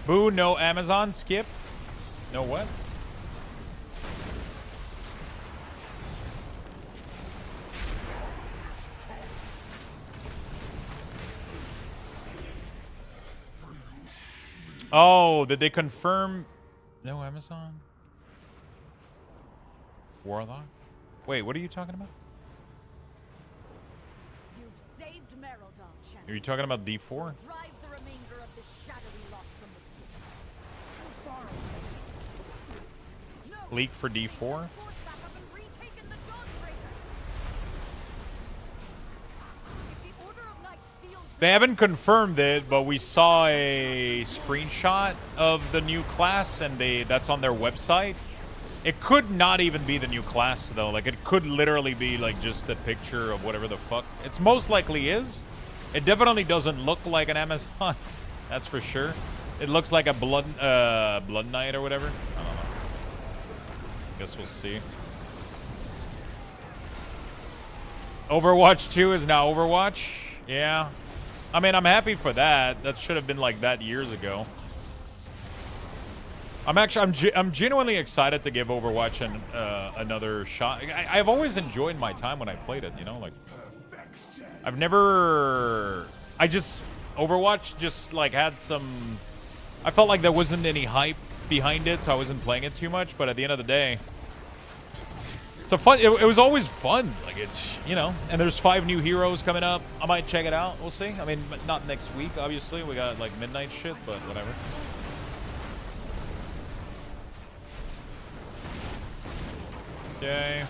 Boo, no Amazon, skip. No what? Oh, did they confirm? No Amazon? Warlock? Wait, what are you talking about? You've saved Merodon, champion. Are you talking about D4? Drive the remainder of this shadowy lock from the city. Too far away. Leak for D4? They haven't confirmed it, but we saw a screenshot of the new class, and that's on their website. It could not even be the new class, though. Like, it could literally be, like, just a picture of whatever the fuck. It's most likely is. It definitely doesn't look like an Amazon. That's for sure. It looks like a Blood Knight or whatever. I don't know. Guess we'll see. Overwatch 2 is now Overwatch. Yeah. I mean, I'm happy for that. That should have been like that years ago. I'm genuinely excited to give Overwatch another shot. I've always enjoyed my time when I played it, you know, like Overwatch just like had some, I felt like there wasn't any hype behind it, so I wasn't playing it too much, but at the end of the day, it's a fun, it was always fun. Like, it's, you know, and there's 5 new heroes coming up. I might check it out. We'll see. I mean, not next week, obviously. We got like midnight shit, but whatever. Okay.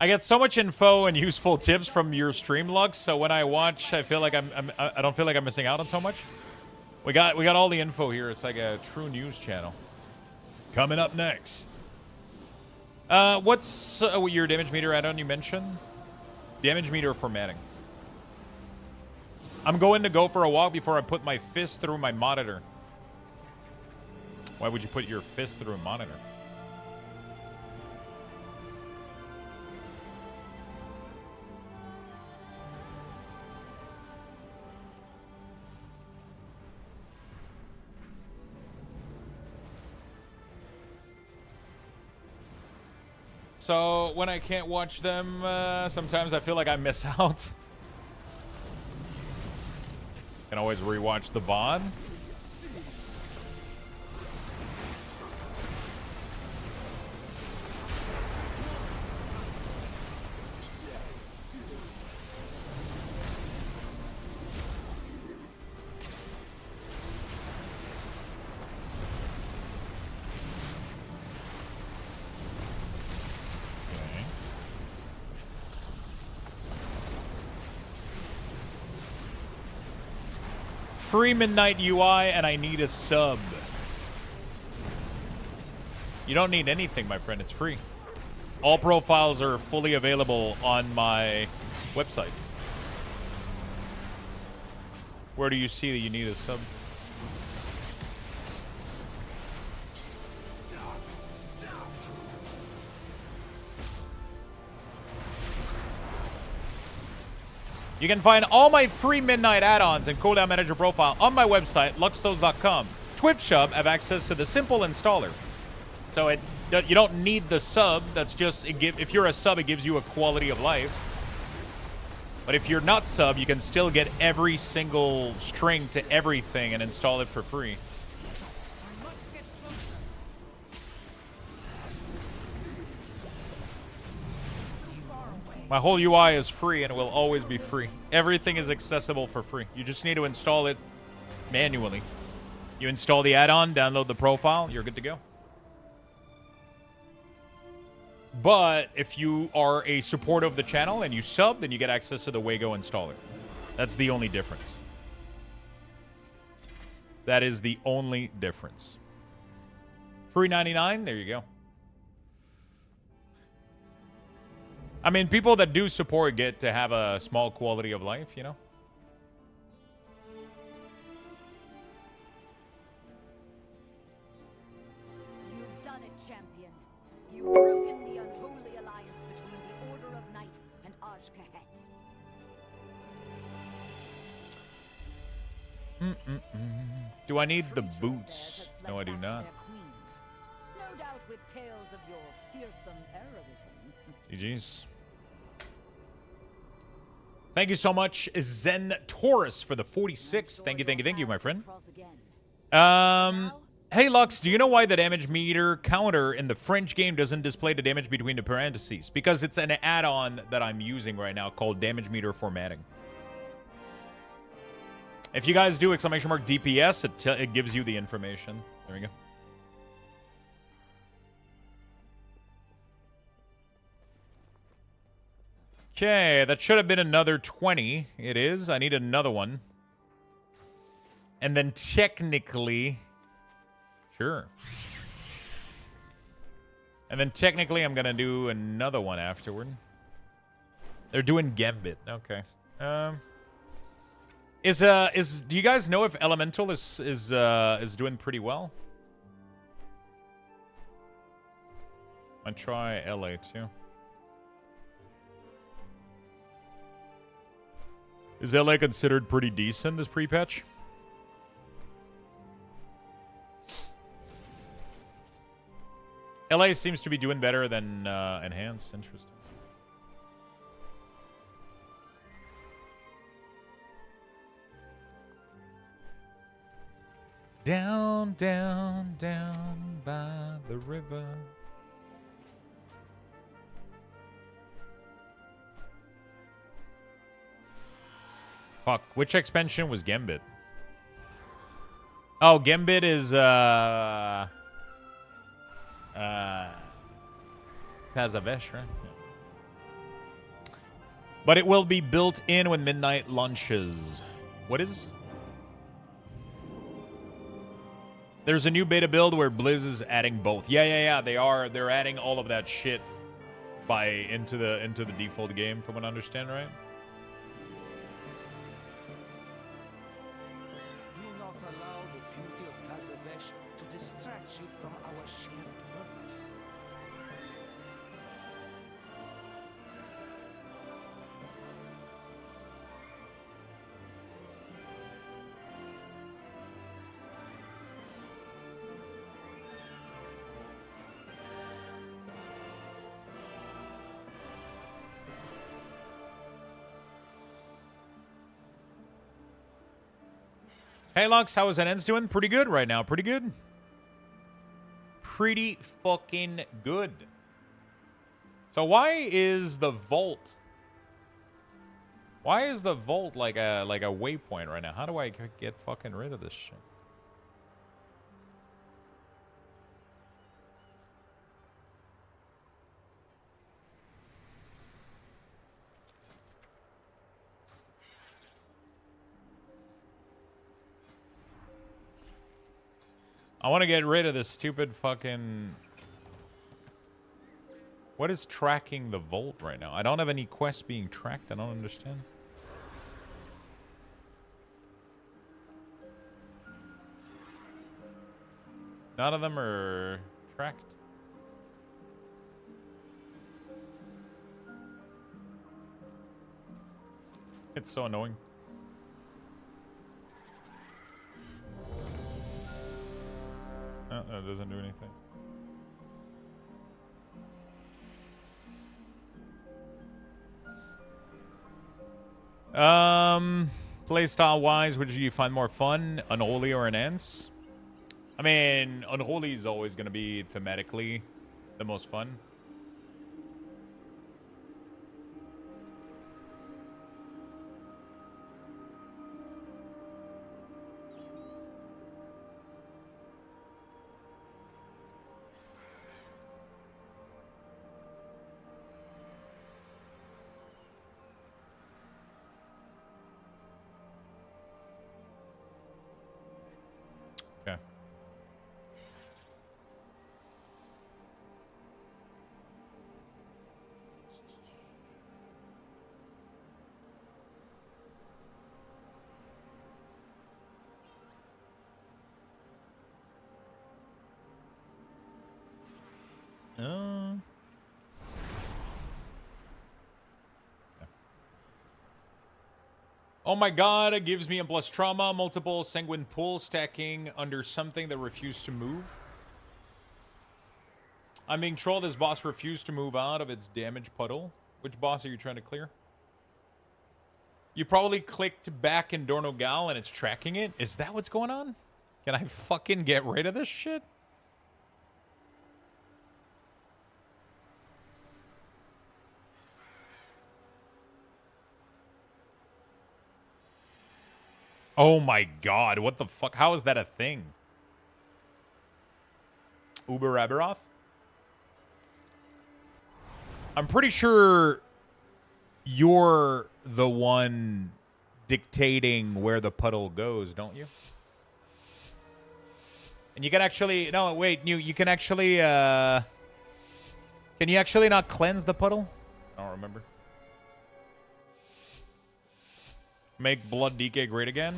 I get so much info and useful tips from your stream, Lux, so when I watch, I feel like I don't feel like I'm missing out on so much. We got all the info here. It's like a true news channel. Coming up next. What's your damage meter add-on you mentioned? Damage meter formatting. I'm going to go for a walk before I put my fist through my monitor. Why would you put your fist through a monitor? So when I can't watch them, sometimes I feel like I miss out. Can always rewatch the VOD. Free Midnight UI, and I need a sub. You don't need anything, my friend. It's free. All profiles are fully available on my website. Where do you see that you need a sub? You can find all my free Midnight add-ons and cooldown manager profile on my website, luxthos.com. TwipShop have access to the simple installer. So you don't need the sub. That's just, if you're a sub, it gives you a quality of life. But if you're not sub, you can still get every single string to everything and install it for free. My whole UI is free and it will always be free. Everything is accessible for free. You just need to install it manually. You install the add-on, download the profile, you're good to go. But if you are a supporter of the channel and you sub, then you get access to the Wago installer. That's the only difference. That is the only difference. Free 99, there you go. I mean, people that do support get to have a small quality of life, you know? You've done it, champion. You've broken the unholy alliance between the Order of Night and Ajkahet. Do I need the boots? No, I do not. No doubt with tales of your fearsome heroism. GG's. Thank you so much, Zen Taurus, for the 46. Thank you, my friend. Hey, Lux, do you know why the damage meter counter in the French game doesn't display the damage between the parentheses? Because it's an add-on that I'm using right now called damage meter formatting. If you guys do ! DPS, it gives you the information. There we go. Okay, that should have been another 20. It is. I need another one. And then technically... Sure. And then technically I'm going to do another one afterward. They're doing Gambit. Okay. Do you guys know if Elemental is doing pretty well? I'll try LA too. Is LA considered pretty decent, this pre-patch? LA seems to be doing better than Enhanced. Interesting. Down, down, down by the river. Fuck, which expansion was Gambit? Oh, Gambit is Tazavesh, right? Yeah. But it will be built in when Midnight launches. What is? There's a new beta build where Blizz is adding both. Yeah. They're adding all of that shit into the default game, from what I understand, right? Do not allow the beauty of Tazavesh to distract you from our shared purpose. Hey, Lux, how is Unends doing? Pretty good right now. Pretty good. Pretty fucking good. So why is the vault... Why is the vault like a waypoint right now? How do I get fucking rid of this shit? I want to get rid of this stupid fucking... What is tracking the vault right now? I don't have any quests being tracked. I don't understand. None of them are tracked. It's so annoying. Oh, that doesn't do anything. Playstyle wise, which do you find more fun, Unholy or Enhance? I mean, Unholy is always going to be thematically the most fun. Okay. Oh my god, it gives me a plus trauma, multiple sanguine pool stacking under something that refused to move. I'm being trolled. This boss refused to move out of its damage puddle. Which boss are you trying to clear? You probably clicked back in Dornogal and it's tracking it. Is that what's going on? Can I fucking get rid of this shit? Oh my god, what the fuck? How is that a thing? Uber Aberoth? I'm pretty sure you're the one dictating where the puddle goes, don't you? And you can actually... No, wait, you can actually... Can you actually not cleanse the puddle? I don't remember. Make Blood DK great again?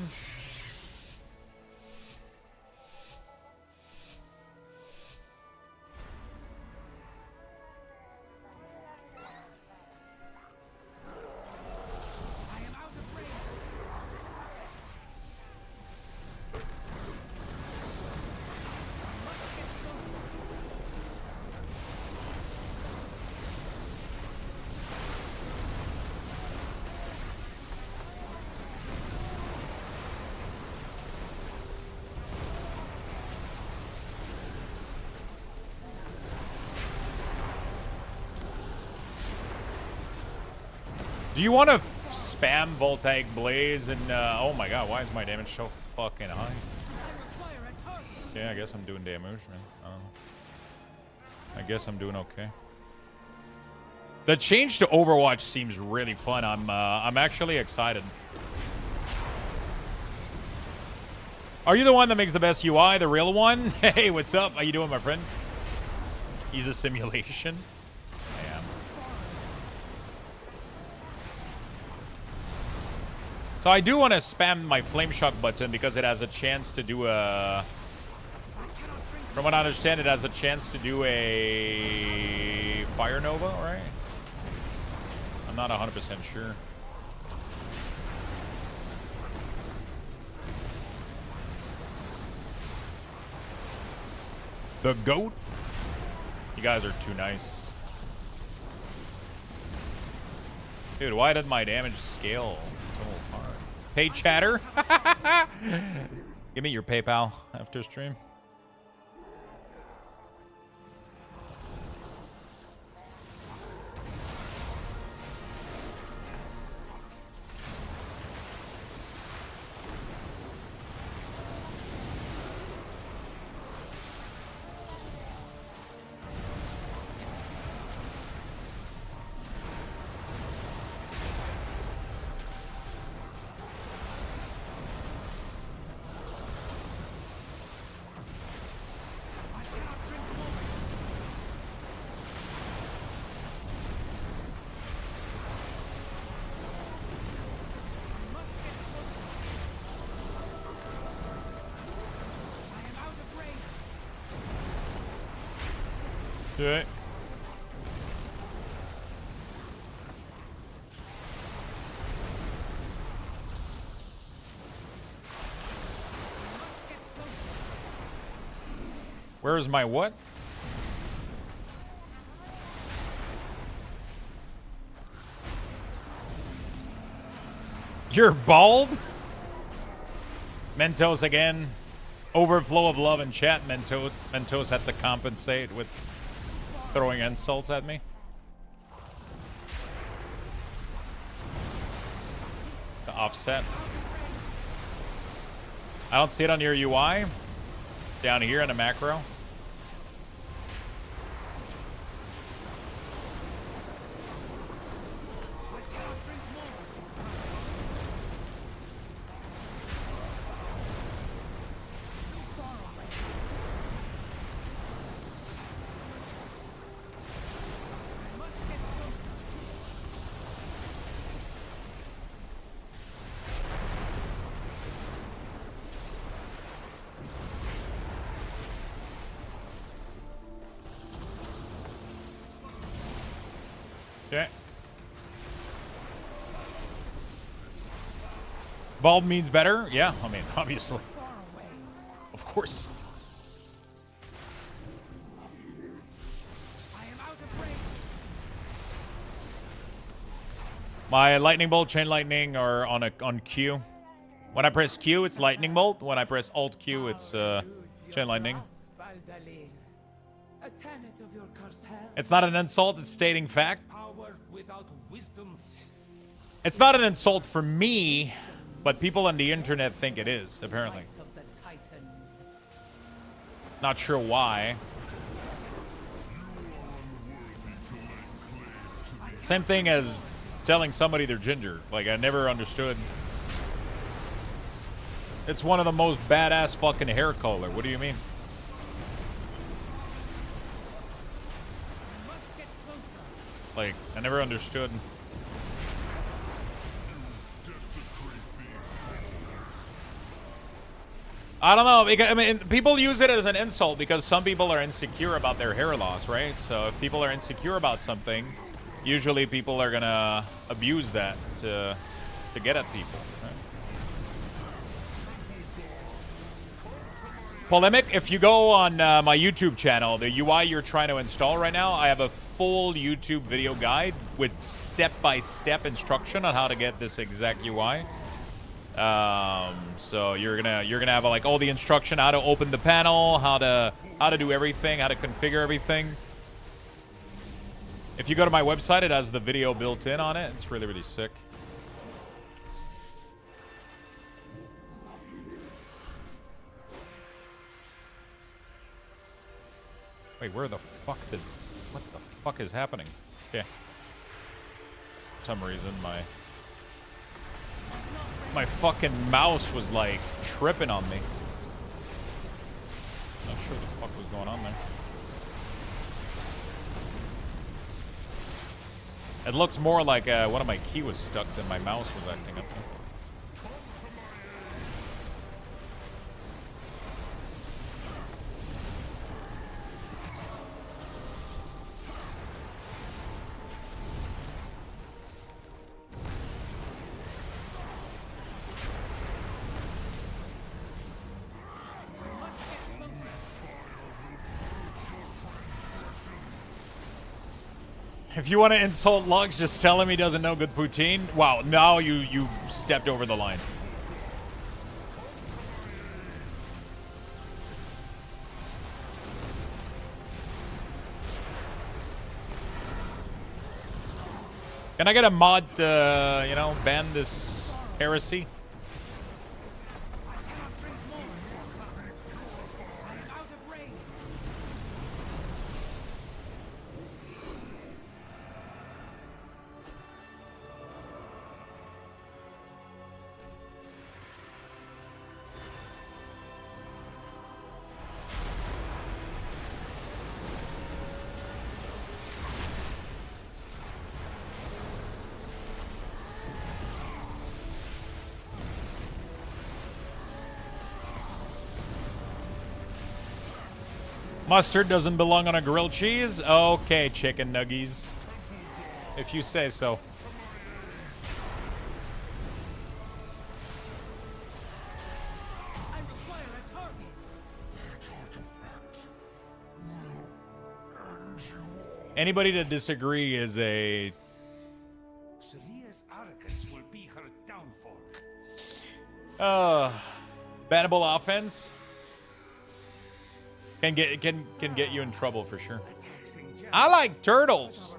Do you want to spam Voltaic Blaze and, oh my god, why is my damage so fucking high? Okay, I guess I'm doing damage, man. I don't know. I guess I'm doing okay. The change to Overwatch seems really fun. I'm actually excited. Are you the one that makes the best UI, the real one? Hey, what's up? How you doing, my friend? He's a simulation. So I do want to spam my Flame Shock button because it has a chance to do a... From what I understand, it has a chance to do a Fire Nova, right? I'm not 100% sure. The GOAT? You guys are too nice. Dude, why did my damage scale so hard? Hey, chatter. Give me your PayPal after stream. Okay. Where's my what? You're bald? Mentos again. Overflow of love in chat. Mentos had to compensate with throwing insults at me. To offset. I don't see it on your UI. Down here in a macro. Okay. Bald means better? Yeah, I mean, obviously. Of course. My lightning bolt, chain lightning are on Q. When I press Q, it's lightning bolt. When I press Alt Q, it's chain lightning. It's not an insult, it's stating fact. It's not an insult for me, but people on the internet think it is, apparently. Not sure why. Same thing as telling somebody they're ginger. Like, I never understood. It's one of the most badass fucking hair color. What do you mean? Like, I never understood. I don't know. Because, I mean, people use it as an insult because some people are insecure about their hair loss, right? So if people are insecure about something, usually people are gonna abuse that to get at people. Right? Polemic, if you go on my YouTube channel, the UI you're trying to install right now, I have a full YouTube video guide with step-by-step instruction on how to get this exact UI. So you're gonna have like all the instruction, how to open the panel, how to do everything, how to configure everything. If you go to my website, it has the video built in on it. It's really, really sick. Wait, where the fuck did... What the fuck is happening? Okay. For some reason, my fucking mouse was, like, tripping on me. Not sure what the fuck was going on there. It looks more like one of my key was stuck than my mouse was acting up there. If you want to insult Lux, just tell him he doesn't know good poutine. Wow, now you stepped over the line. Can I get a mod to, you know, ban this heresy? Mustard doesn't belong on a grilled cheese? Okay, chicken nuggies. If you say so. Anybody to disagree is a... Celia's arrogance will be her downfall. Bannable offense? Can get you in trouble for sure. I like turtles.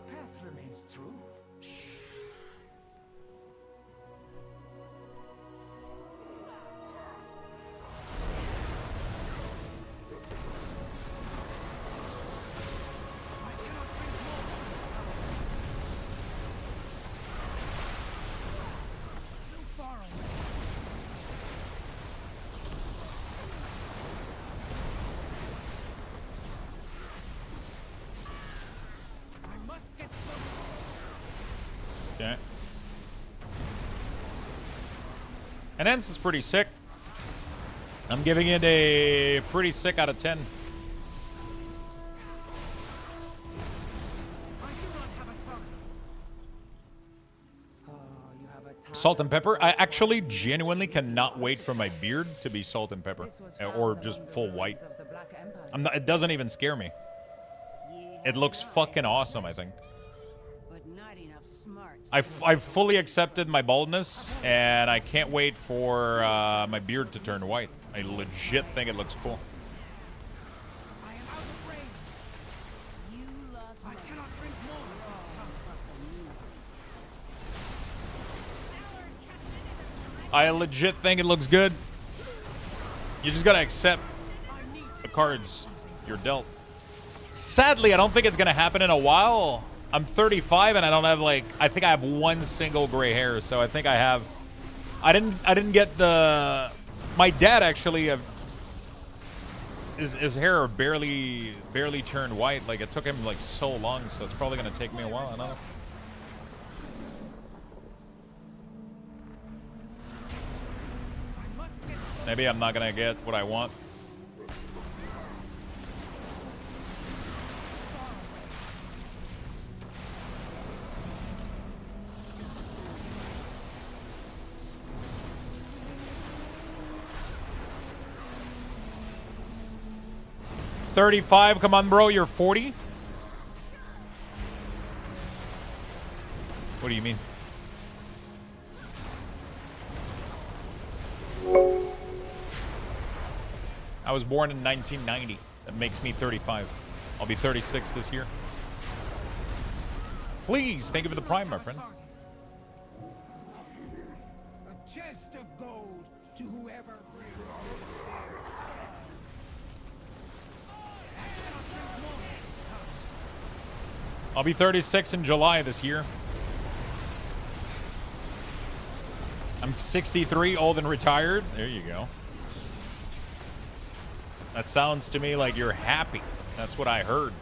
Okay. Enhance is pretty sick. I'm giving it a pretty sick out of 10. Salt and pepper. I actually genuinely cannot wait for my beard to be salt and pepper. Or just full white. It doesn't even scare me. It looks fucking awesome, I think. I've fully accepted my baldness, and I can't wait for my beard to turn white. I legit think it looks cool. I legit think it looks good. You just gotta accept the cards you're dealt. Sadly, I don't think it's gonna happen in a while. I'm 35 and I don't have like, I think I have one single gray hair, so I think I have. I didn't get the. My dad actually, his hair barely turned white. Like it took him like so long, so it's probably gonna take me a while. I don't know. Maybe I'm not gonna get what I want. $35, come on, bro, you're 40? What do you mean? I was born in 1990. That makes me 35. I'll be 36 this year. Please, thank you for the prime, my friend. A chest of gold to whoever. I'll be 36 in July this year. I'm 63, old and retired. There you go. That sounds to me like you're happy. That's what I heard.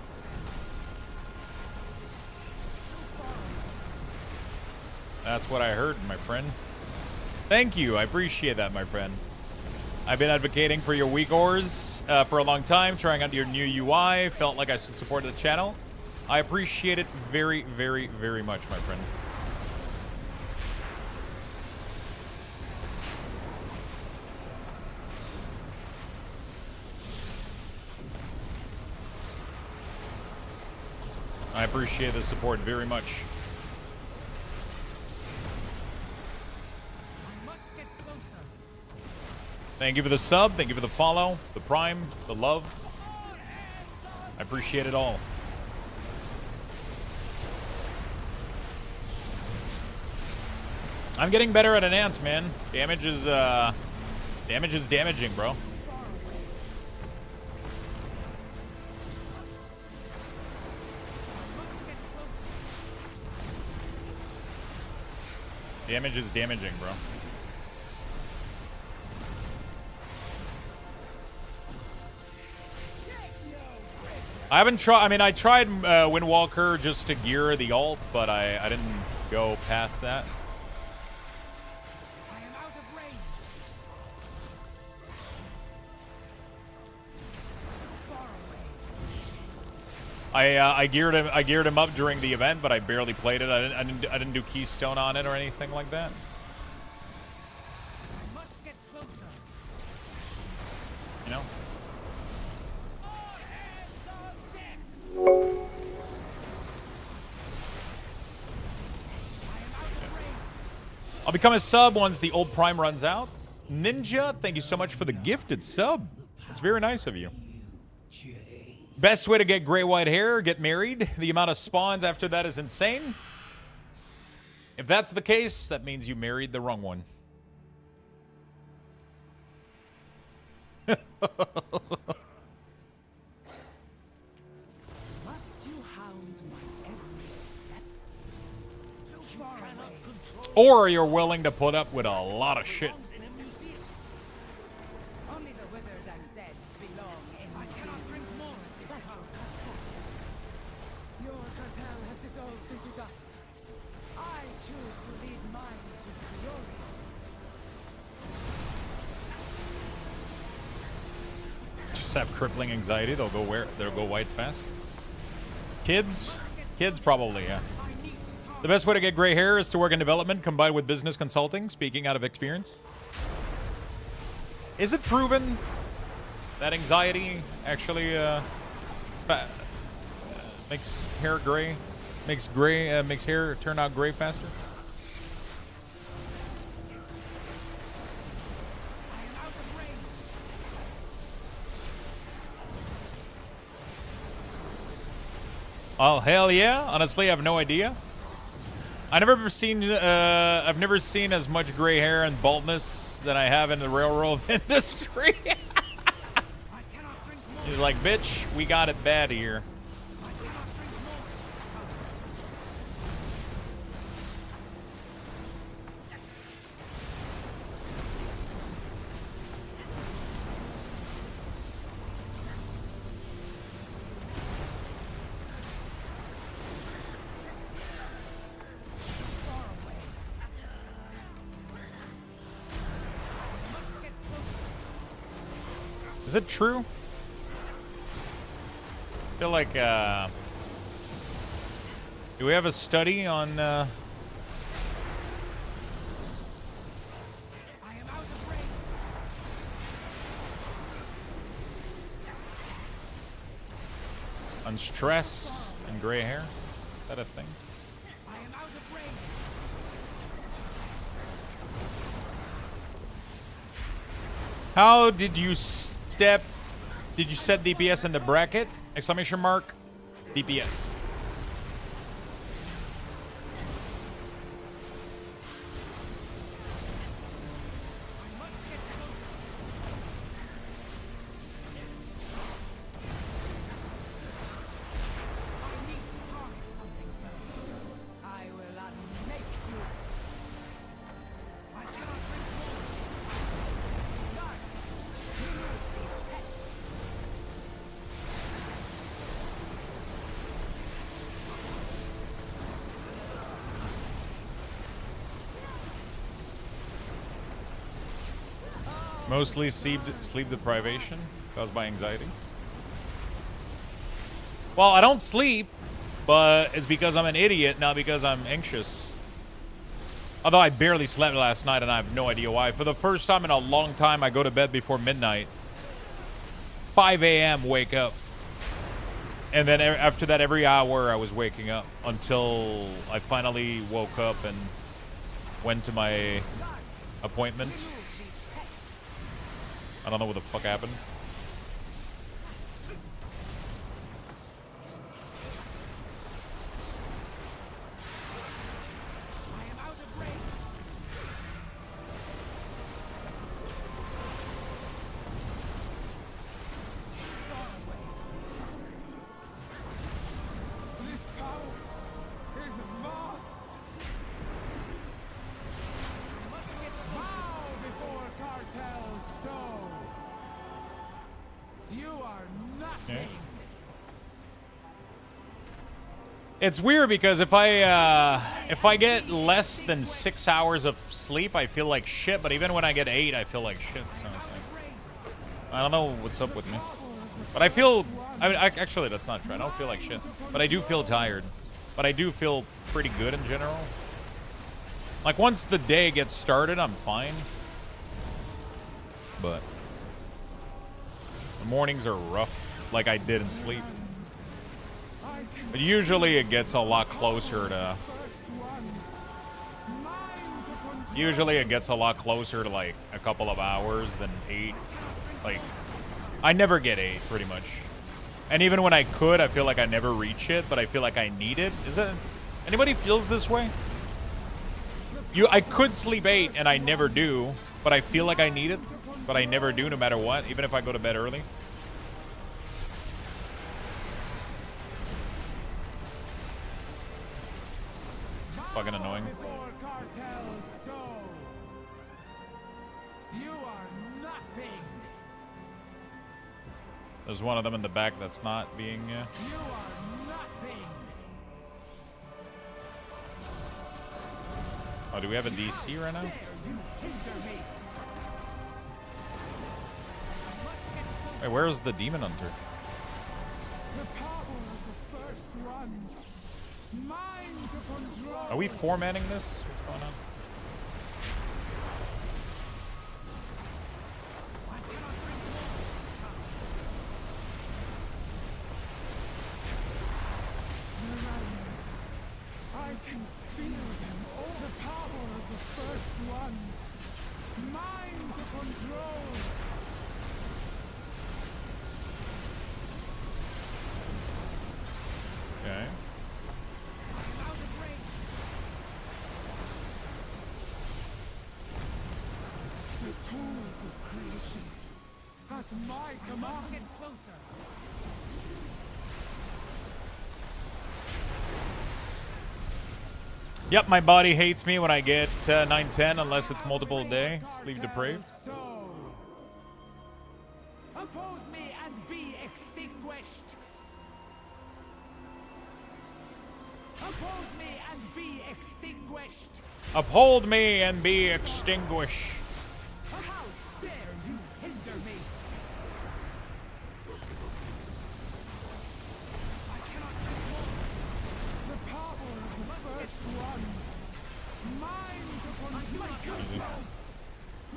That's what I heard, my friend. Thank you. I appreciate that, my friend. I've been advocating for your weak ores for a long time, trying out your new UI. Felt like I should support the channel. I appreciate it very, very, very much, my friend. I appreciate the support very much. Thank you for the sub. Thank you for the follow, the prime, the love. I appreciate it all. I'm getting better at enhance, man. Damage is damaging, bro. Damage is damaging, bro. I haven't tried. I mean, I tried Windwalker just to gear the ult, but I didn't go past that. I geared him up during the event, but I barely played it. I didn't do Keystone on it or anything like that. You know. I'll become a sub once the old Prime runs out. Ninja, thank you so much for the gifted sub. It's very nice of you. Best way to get gray white hair, get married. The amount of spawns after that is insane. If that's the case, that means you married the wrong one. Or you're willing to put up with a lot of shit. Only the withered and dead belong in I cannot drink more of this cartel. Your cartel has dissolved into dust. I choose to lead mine to glory. Just have crippling anxiety. They'll go white fast. Kids probably, yeah. The best way to get gray hair is to work in development combined with business consulting, speaking out of experience. Is it proven that anxiety actually makes hair gray? Makes hair turn out gray faster? Oh, hell yeah. Honestly, I have no idea. I've never seen as much gray hair and baldness than I have in the railroad industry. He's like, bitch, we got it bad here. Is it true? I feel like, do we have a study on, on stress and gray hair? Is that a thing? How did you set DPS in the bracket? Exclamation mark, DPS. Mostly sleep deprivation caused by anxiety. Well, I don't sleep, but it's because I'm an idiot, not because I'm anxious. Although I barely slept last night and I have no idea why. For the first time in a long time, I go to bed before midnight. 5 a.m. wake up. And then after that, every hour I was waking up until I finally woke up and went to my appointment. I don't know what the fuck happened. It's weird because if I get less than 6 hours of sleep, I feel like shit. But even when I get 8, I feel like shit. So it's like, I don't know what's up with me. But I feel, actually that's not true. I don't feel like shit. But I do feel tired. But I do feel pretty good in general. Like once the day gets started, I'm fine. But the mornings are rough, like I didn't sleep. But usually it gets a lot closer to... Usually it gets a lot closer to like a couple of hours than 8. Like, I never get 8 pretty much. And even when I could, I feel like I never reach it, but I feel like I need it. Is it... Anybody feels this way? I could sleep 8 and I never do, but I feel like I need it. But I never do no matter what, even if I go to bed early. Fucking annoying. There's one of them in the back that's not being... Oh, do we have a DC right now? Wait, where's the Demon Hunter? Are we formatting this? What's going on? I can feel them. All the power of the first ones. Mind control. Okay. The tools of creation. That's my command. Get closer. Yep, my body hates me when I get 9-10 unless it's multiple a day. Sleep depraved. Oppose me and be extinguished. Oppose me and be extinguished. Uphold me and be extinguished. How dare you hinder me? I cannot control the power of the first ones. Mind upon my control.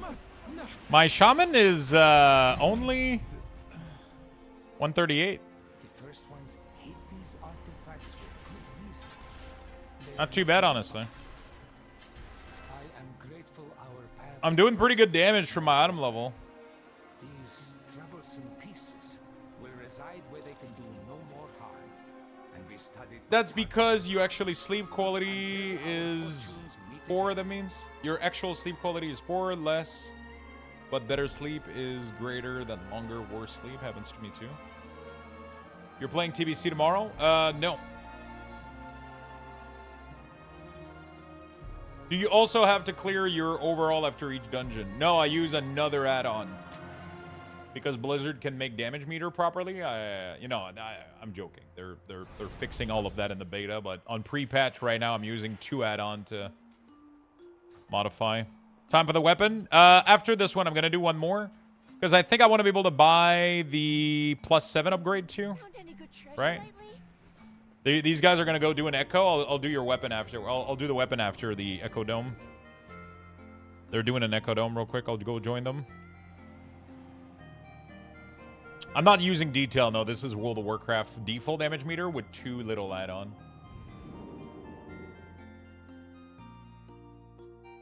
Must not. My shaman is only 138. The first ones hate these artifacts for good reason. Not too bad, honestly. I am grateful our paths. I'm doing pretty good damage from my item level. These troublesome pieces will reside where they can do no more harm and be studied. That's because you actually sleep quality is 4, that means. Your actual sleep quality is 4, less, but better sleep is greater than longer, worse sleep. Happens to me too. You're playing TBC tomorrow? No. Do you also have to clear your overall after each dungeon? No, I use another add-on. Because Blizzard can make damage meter properly. I'm joking. They're fixing all of that in the beta, but on pre-patch right now, I'm using 2 add-on to modify. Time for the weapon. After this one, I'm gonna do one more because I think I want to be able to buy the +7 upgrade too. Right? These guys are gonna go do an echo. I'll do your weapon after. I'll do the weapon after the echo dome. They're doing an echo dome real quick. I'll go join them. I'm not using detail, no. This is World of Warcraft default damage meter with 2 little add-on.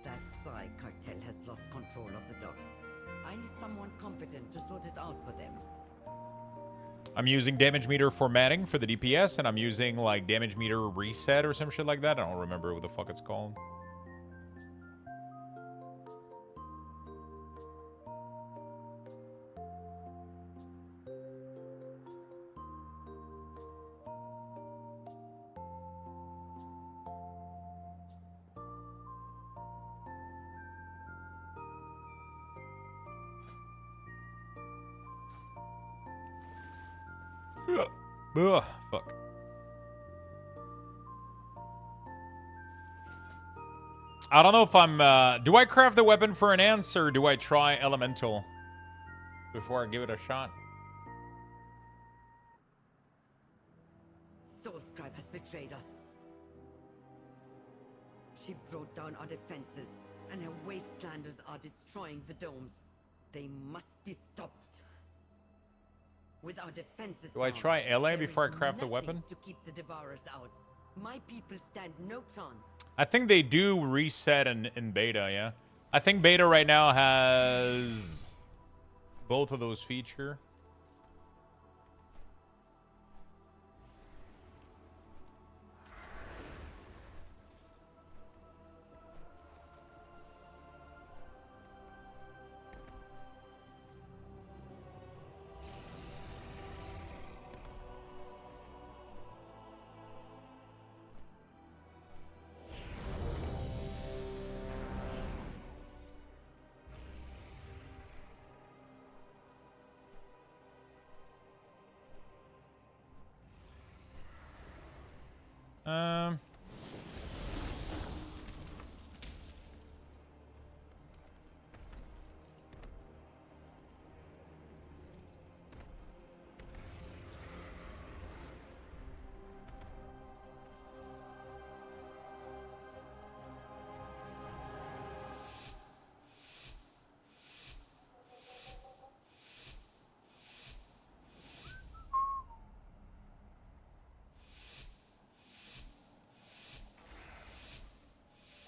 That Psy cartel has lost control of the docks. I need someone competent to sort it out for them. I'm using damage meter formatting for the DPS, and I'm using, like, damage meter reset or some shit like that. I don't remember what the fuck it's called. Ugh, fuck. I don't know if I'm... do I craft the weapon for an answer, or do I try elemental before I give it a shot? Soulscribe has betrayed us. She broke down our defenses, and her wastelanders are destroying the domes. They must be stopped. With our defenses Do I down, try LA there before I is craft the nothing weapon? to keep the Devourers out. My people stand no chance. I think they do reset in beta, yeah. I think beta right now has both of those feature. Um,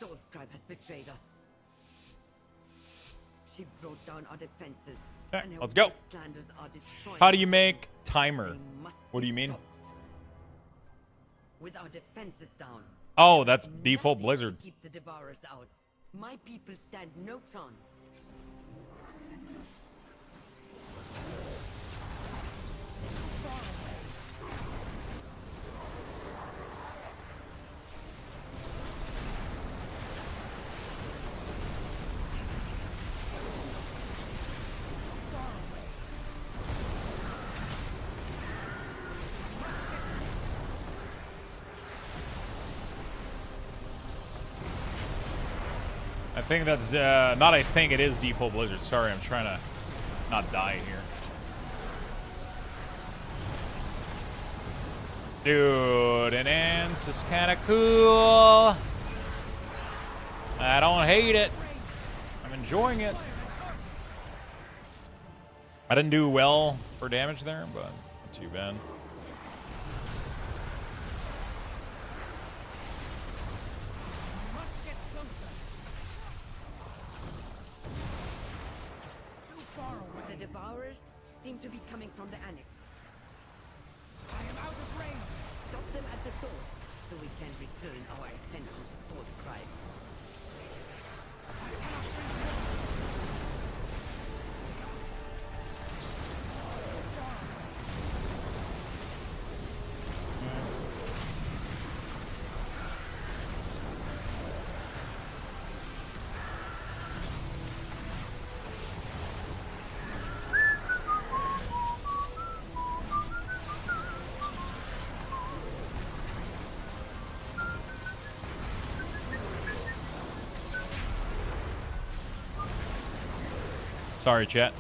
Soulscribe has betrayed us. She broke down our defenses. Okay, and her let's go. wastelanders are destroying How do you make timer? What do you mean? with our defenses down. Oh, that's default Blizzard. Keep the Devourers out. My people stand no chance. I think that's, not I think, it is default Blizzard. Sorry, I'm trying to not die here. Dude, an ants is kind of cool. I don't hate it. I'm enjoying it. I didn't do well for damage there, but not too bad. The Devourers seem to be coming from the Annex. I am out of range. Stop them at the door, so we can return our attention to Soulscribe. Sorry, chat.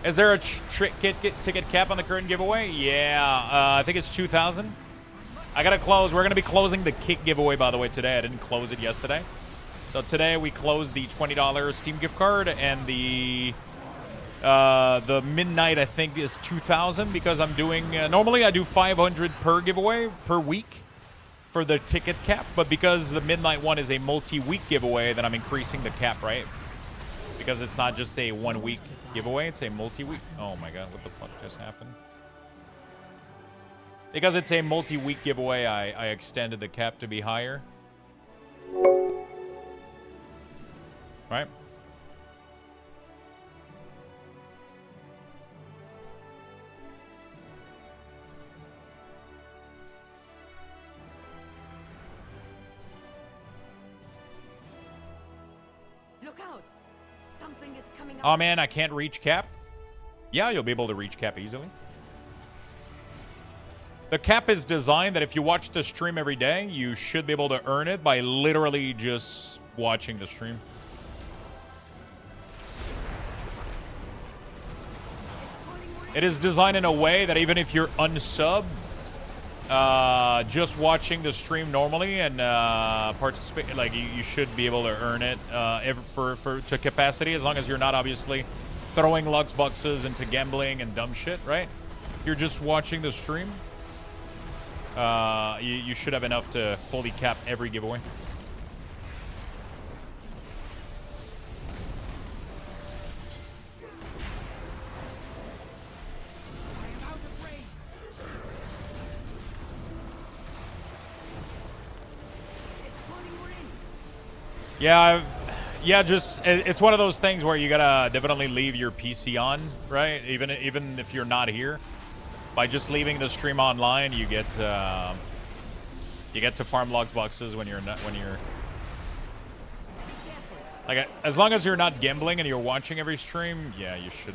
Is there a ticket cap on the current giveaway? Yeah, I think it's 2,000. I gotta close. We're gonna be closing the kick giveaway, by the way, today. I didn't close it yesterday. So today we closed the $20 Steam gift card, and the midnight, I think, is 2,000 because I'm doing, normally I do 500 per giveaway per week for the ticket cap, but because the midnight one is a multi-week giveaway, then I'm increasing the cap, right? Because it's not just a 1 week giveaway, it's a multi-week. Oh my god, what the fuck just happened? Because it's a multi-week giveaway, I extended the cap to be higher. Right? Look out! Something is coming up. Oh man, I can't reach cap? Yeah, you'll be able to reach cap easily. The cap is designed that if you watch the stream every day, you should be able to earn it by literally just watching the stream. It is designed in a way that even if you're unsub, just watching the stream normally and participate, like you should be able to earn it to capacity, as long as you're not obviously throwing Lux boxes into gambling and dumb shit, right? If you're just watching the stream, you should have enough to fully cap every giveaway. Yeah, just it's one of those things where you gotta definitely leave your PC on, right? Even if you're not here, by just leaving the stream online, you get to farm logs boxes when you're like, as long as you're not gambling and you're watching every stream, yeah, you should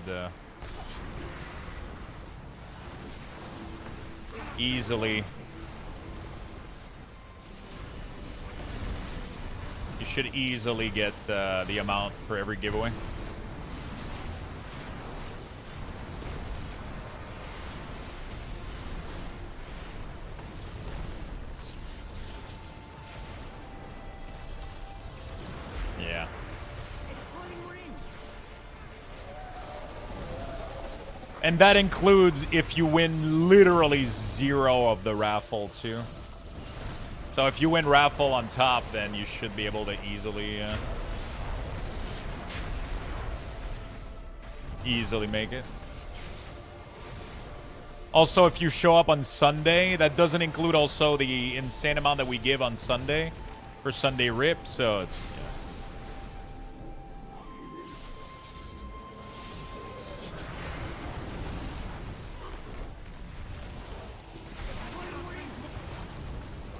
easily. You should easily get the amount for every giveaway. Yeah. And that includes if you win literally 0 of the raffle too. So if you win raffle on top, then you should be able to easily make it. Also, if you show up on Sunday, that doesn't include also the insane amount that we give on Sunday for Sunday Rip, so it's... Yeah.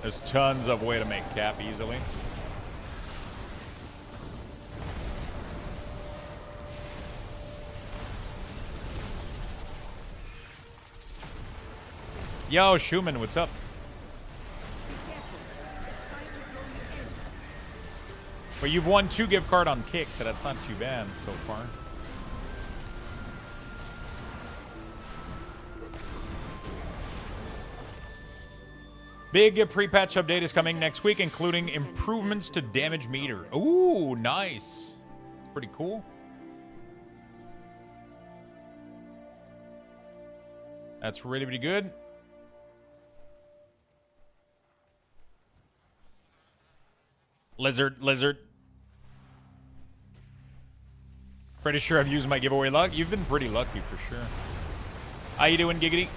There's tons of way to make cap easily. Yo, Schumann, what's up? But you've won 2 gift card on Kick, so that's not too bad so far. Big pre-patch update is coming next week, including improvements to damage meter. Ooh, nice. That's pretty cool. That's really, really good. Lizard. Pretty sure I've used my giveaway luck. You've been pretty lucky for sure. How you doing, Giggity?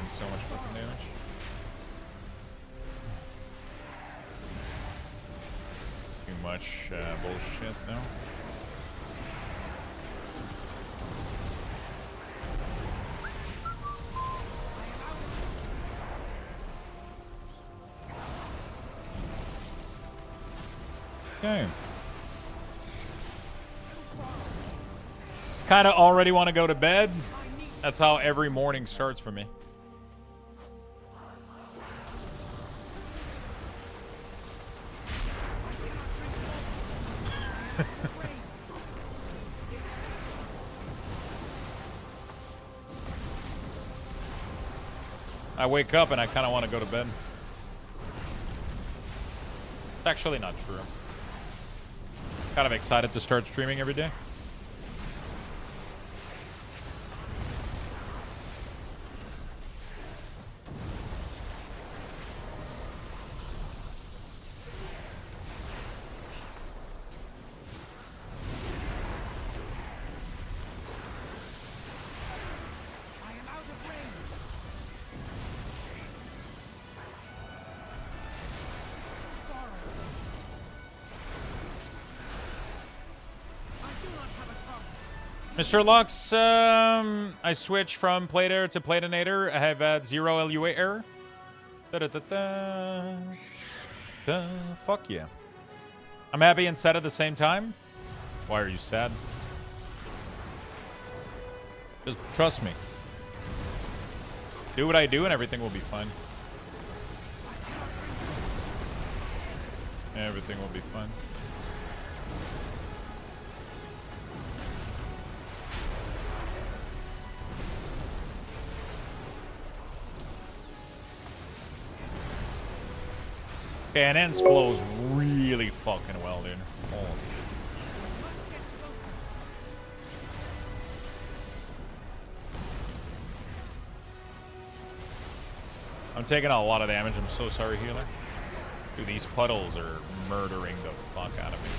So much fucking damage. Too much bullshit now. Okay. Kind of already want to go to bed. That's how every morning starts for me. I wake up and I kind of want to go to bed. It's actually not true. Kind of excited to start streaming every day. Mr. Lux, I switched from Plater to Platinator. I have had 0 LUA error. Fuck yeah. I'm happy and sad at the same time. Why are you sad? Just trust me. Do what I do and everything will be fine. Everything will be fine. Okay, and ends flows really fucking well, dude. Holy. I'm taking a lot of damage. I'm so sorry, healer. Dude, these puddles are murdering the fuck out of me.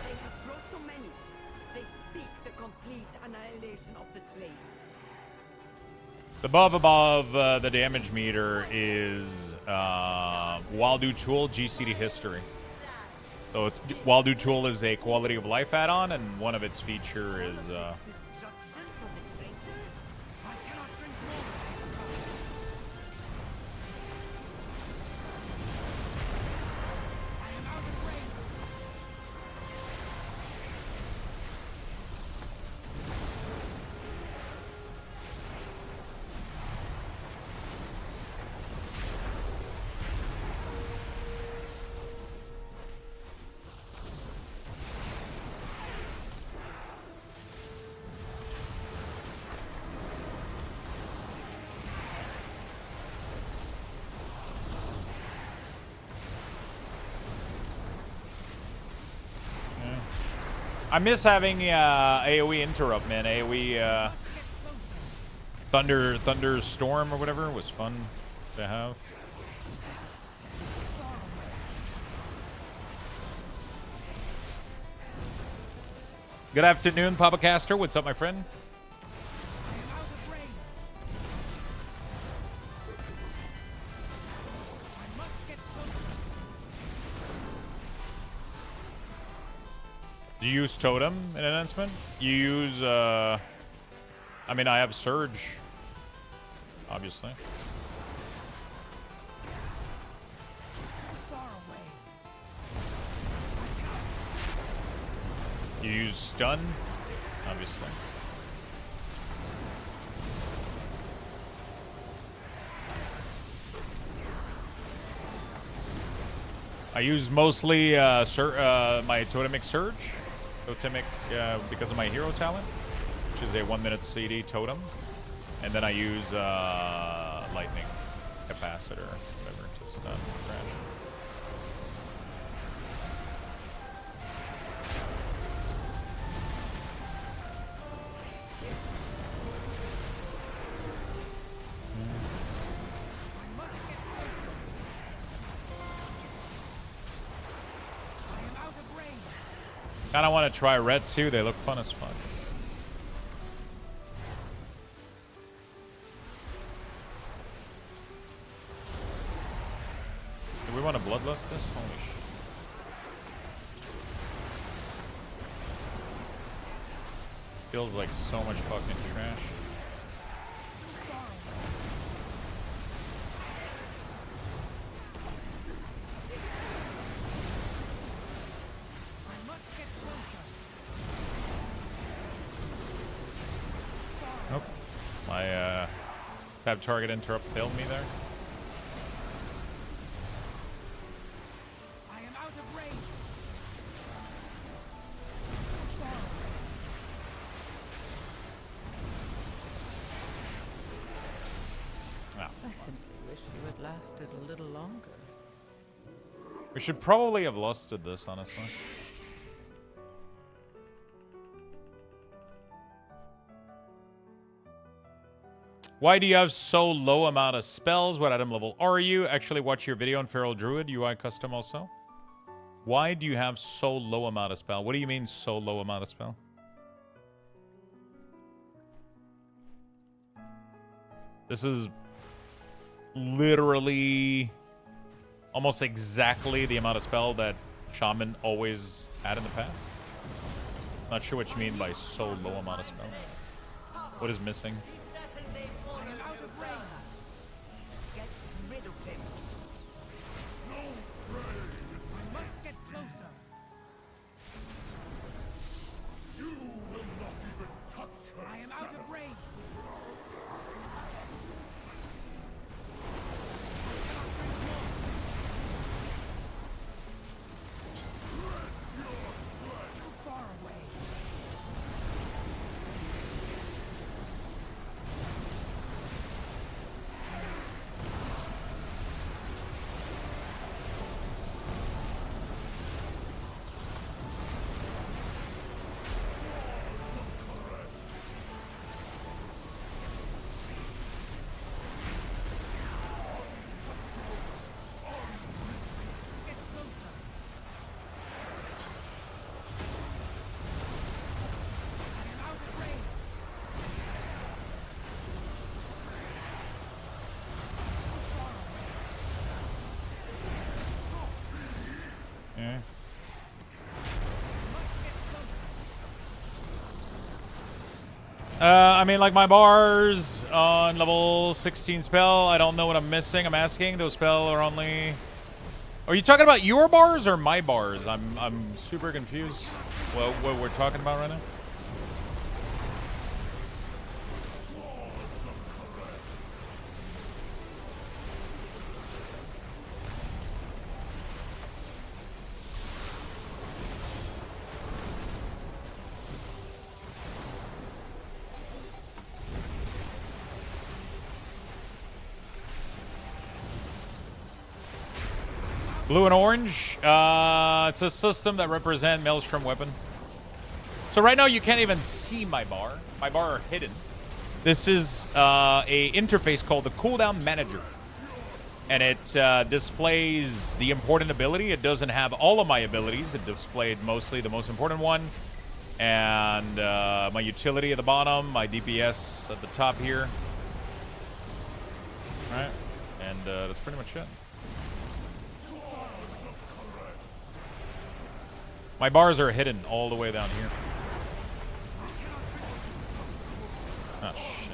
They have brought so many. They seek the complete annihilation of this place. The buff above the damage meter is Waldu Tool GCD History. So it's Waldu Tool is a quality of life add-on, and one of its feature is I miss having AoE interrupt, man. AoE Thunderstorm or whatever was fun to have. Good afternoon, Papa Caster. What's up, my friend? Do you use Totem in Enhancement? You use, I mean, I have Surge, obviously. You use Stun, obviously. I use mostly my Totemic Surge. Totemic because of my hero talent, which is a 1-minute CD totem. And then I use Lightning Capacitor, whatever, to stun crash. Kinda want to try red too, they look fun as fuck. Do we want to bloodlust this? Holy shit. Feels like so much fucking trash. Nope. My tab target interrupt failed me there. I am out of range. Ah, I simply wish you had lasted a little longer. we should probably have lusted this, honestly. Why do you have so low amount of spells? What item level are you? Actually, watch your video on Feral Druid UI custom also. Why do you have so low amount of spell? What do you mean so low amount of spell? This is literally almost exactly the amount of spell that Shaman always had in the past. Not sure what you mean by so low amount of spell. What is missing? Yeah. I mean, like my bars on level 16 spell, I don't know what I'm missing. I'm asking. Those spell are only... Are you talking about your bars or my bars? I'm super confused. What we're talking about right now? Blue and orange. It's a system that represents Maelstrom weapon. So right now you can't even see my bar. My bar are hidden. This is a interface called the cooldown manager, and it displays the important ability. It doesn't have all of my abilities. It displayed mostly the most important one, and my utility at the bottom, my DPS at the top here. All right, and that's pretty much it. My bars are hidden all the way down here. Oh, shit.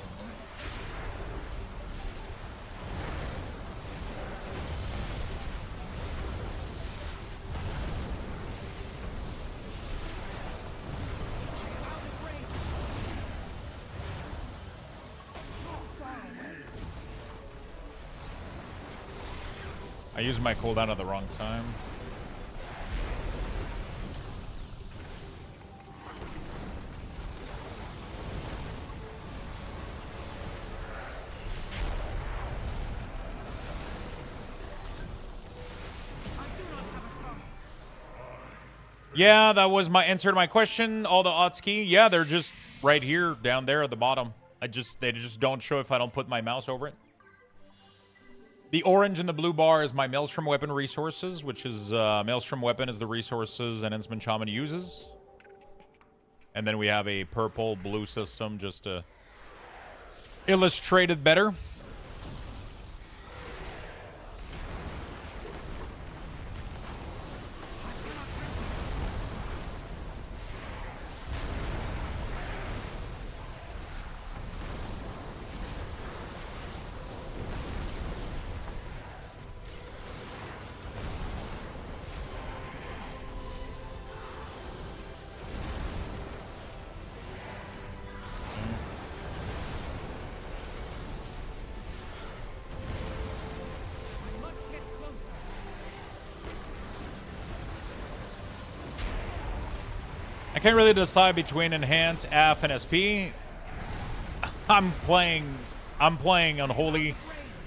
I used my cooldown at the wrong time. Yeah, that was my answer to my question. All the hotkey, yeah, they're just right here, down there at the bottom. They just don't show if I don't put my mouse over it. The orange and the blue bar is my Maelstrom weapon resources, which is Maelstrom weapon is the resources an Insman Shaman uses. And then we have a purple-blue system just to illustrate it better. I can't really decide between Enhance, AF, and SP. I'm playing Unholy,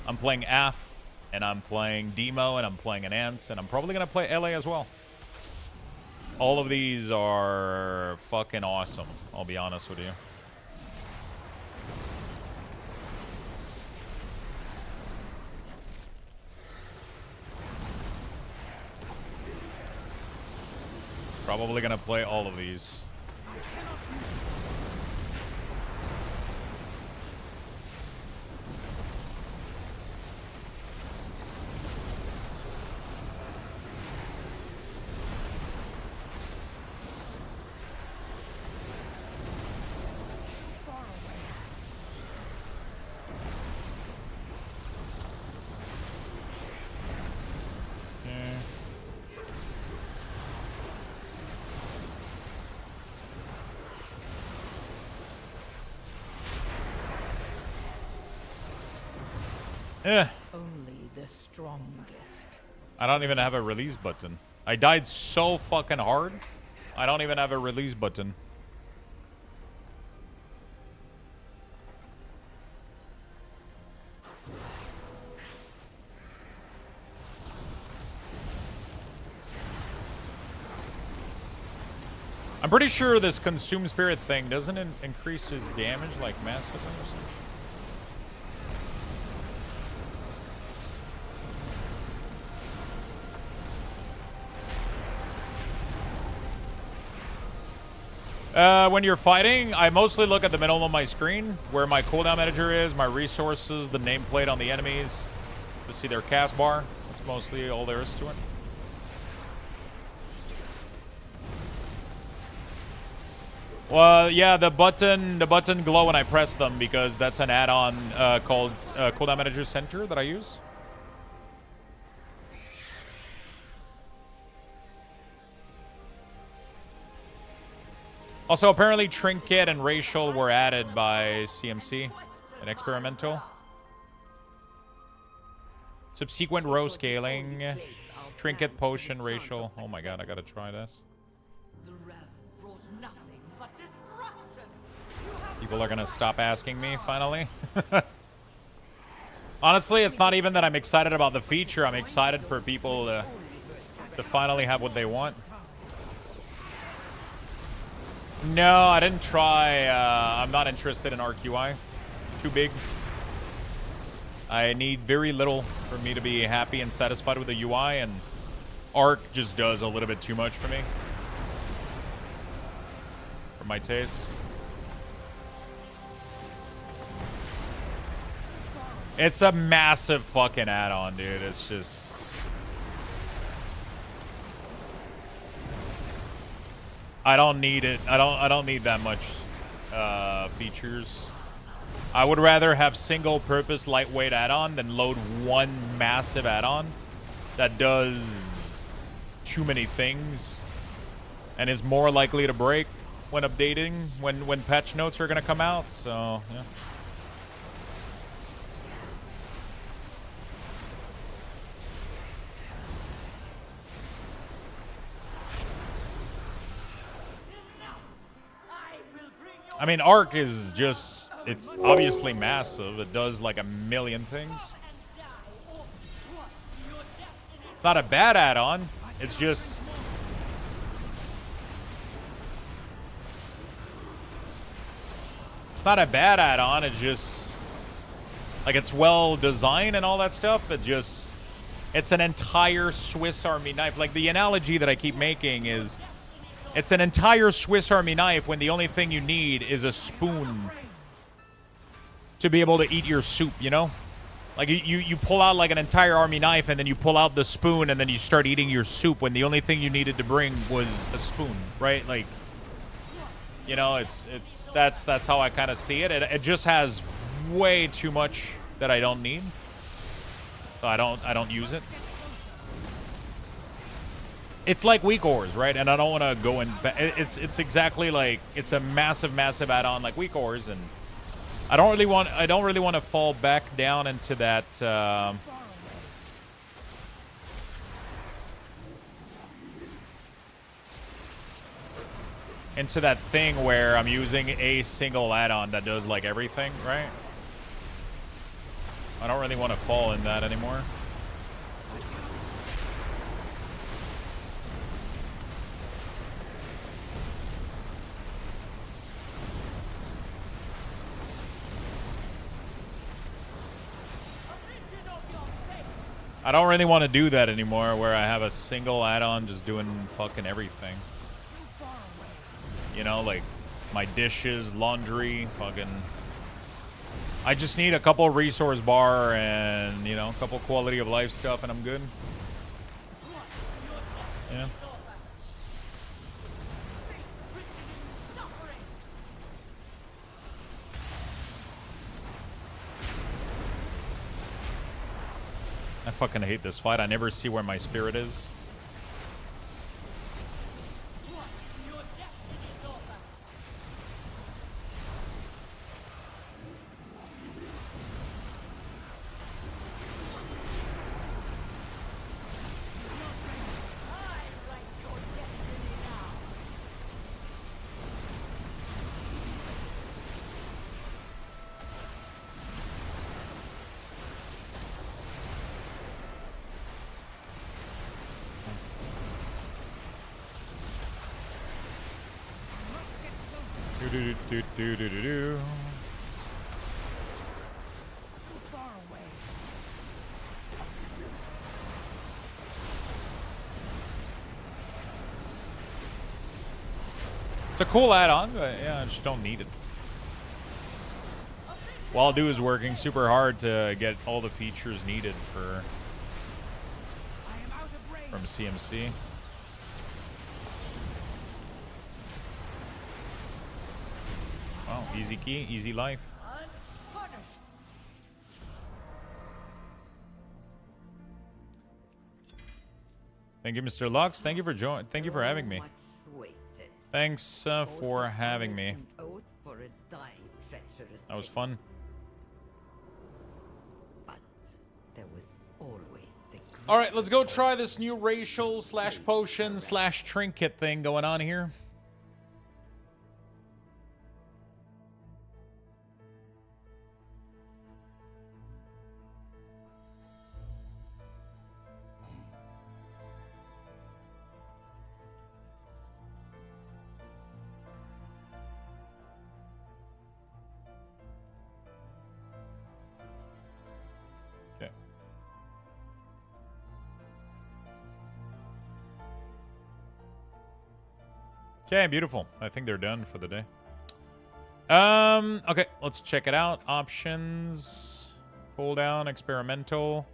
I'm playing AF, and I'm playing Demo, and I'm playing Enhance, and I'm probably going to play LA as well. All of these are fucking awesome, I'll be honest with you. Probably gonna play all of these. Only the strongest. I don't even have a release button. I died so fucking hard. I don't even have a release button. I'm pretty sure this consume spirit thing doesn't increase his damage like massively or something. When you're fighting, I mostly look at the middle of my screen where my cooldown manager is, my resources, the nameplate on the enemies to see their cast bar. That's mostly all there is to it. Well, yeah, the button glow when I press them because that's an add-on called Cooldown Manager Center that I use. Also, apparently Trinket and Racial were added by CMC and Experimental. Subsequent row scaling, Trinket, Potion, Racial. Oh my god, I gotta try this. People are gonna stop asking me, finally. Honestly, it's not even that I'm excited about the feature. I'm excited for people to finally have what they want. No, I didn't try. I'm not interested in RQI. Too big. I need very little for me to be happy and satisfied with the UI, and Arc just does a little bit too much for me. For my taste. It's a massive fucking add-on, dude. It's just... I don't need it. I don't need that much features. I would rather have single-purpose lightweight add-on than load one massive add-on that does too many things and is more likely to break when updating, when patch notes are gonna come out. So yeah. I mean, Arc is just, it's obviously massive. It does like a million things. It's not a bad add-on. It's just... It's not a bad add-on. It's just... Like, it's well designed and all that stuff. It just... It's an entire Swiss Army knife. Like, the analogy that I keep making is... It's an entire Swiss Army knife when the only thing you need is a spoon to be able to eat your soup, you know? Like, you pull out, like, an entire army knife, and then you pull out the spoon, and then you start eating your soup when the only thing you needed to bring was a spoon, right? Like, you know, that's how I kind of see it. It just has way too much that I don't need. So I don't use it. It's like weak ores, right? And I don't want to go in. It's exactly like it's a massive add-on like weak ores, and I don't really want to fall back down into that. Into that thing where I'm using a single add-on that does like everything, right? I don't really want to fall in that anymore. I don't really want to do that anymore where I have a single add-on just doing fucking everything. You know, like my dishes, laundry, fucking... I just need a couple resource bar and, you know, a couple quality of life stuff and I'm good. Yeah. I fucking hate this fight. I never see where my spirit is. Do-do-do-do-do-do-do. It's a cool add-on, but yeah, I just don't need it. While Do is working super hard to get all the features needed from CMC. Wow, easy key, easy life. Thank you, Mr. Lux. Thank you for Thank you for having me. Thanks for having me. That was fun. All right, let's go try this new racial / potion / trinket thing going on here. Okay, beautiful. I think they're done for the day. Okay, let's check it out. Options, pull down, experimental.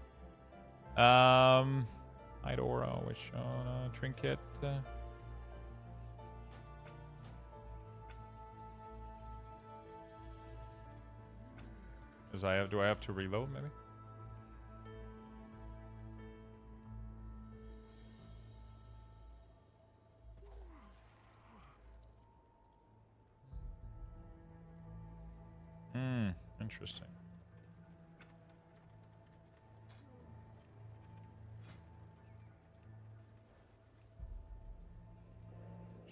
Idora, which trinket. Do I have to reload maybe? Interesting.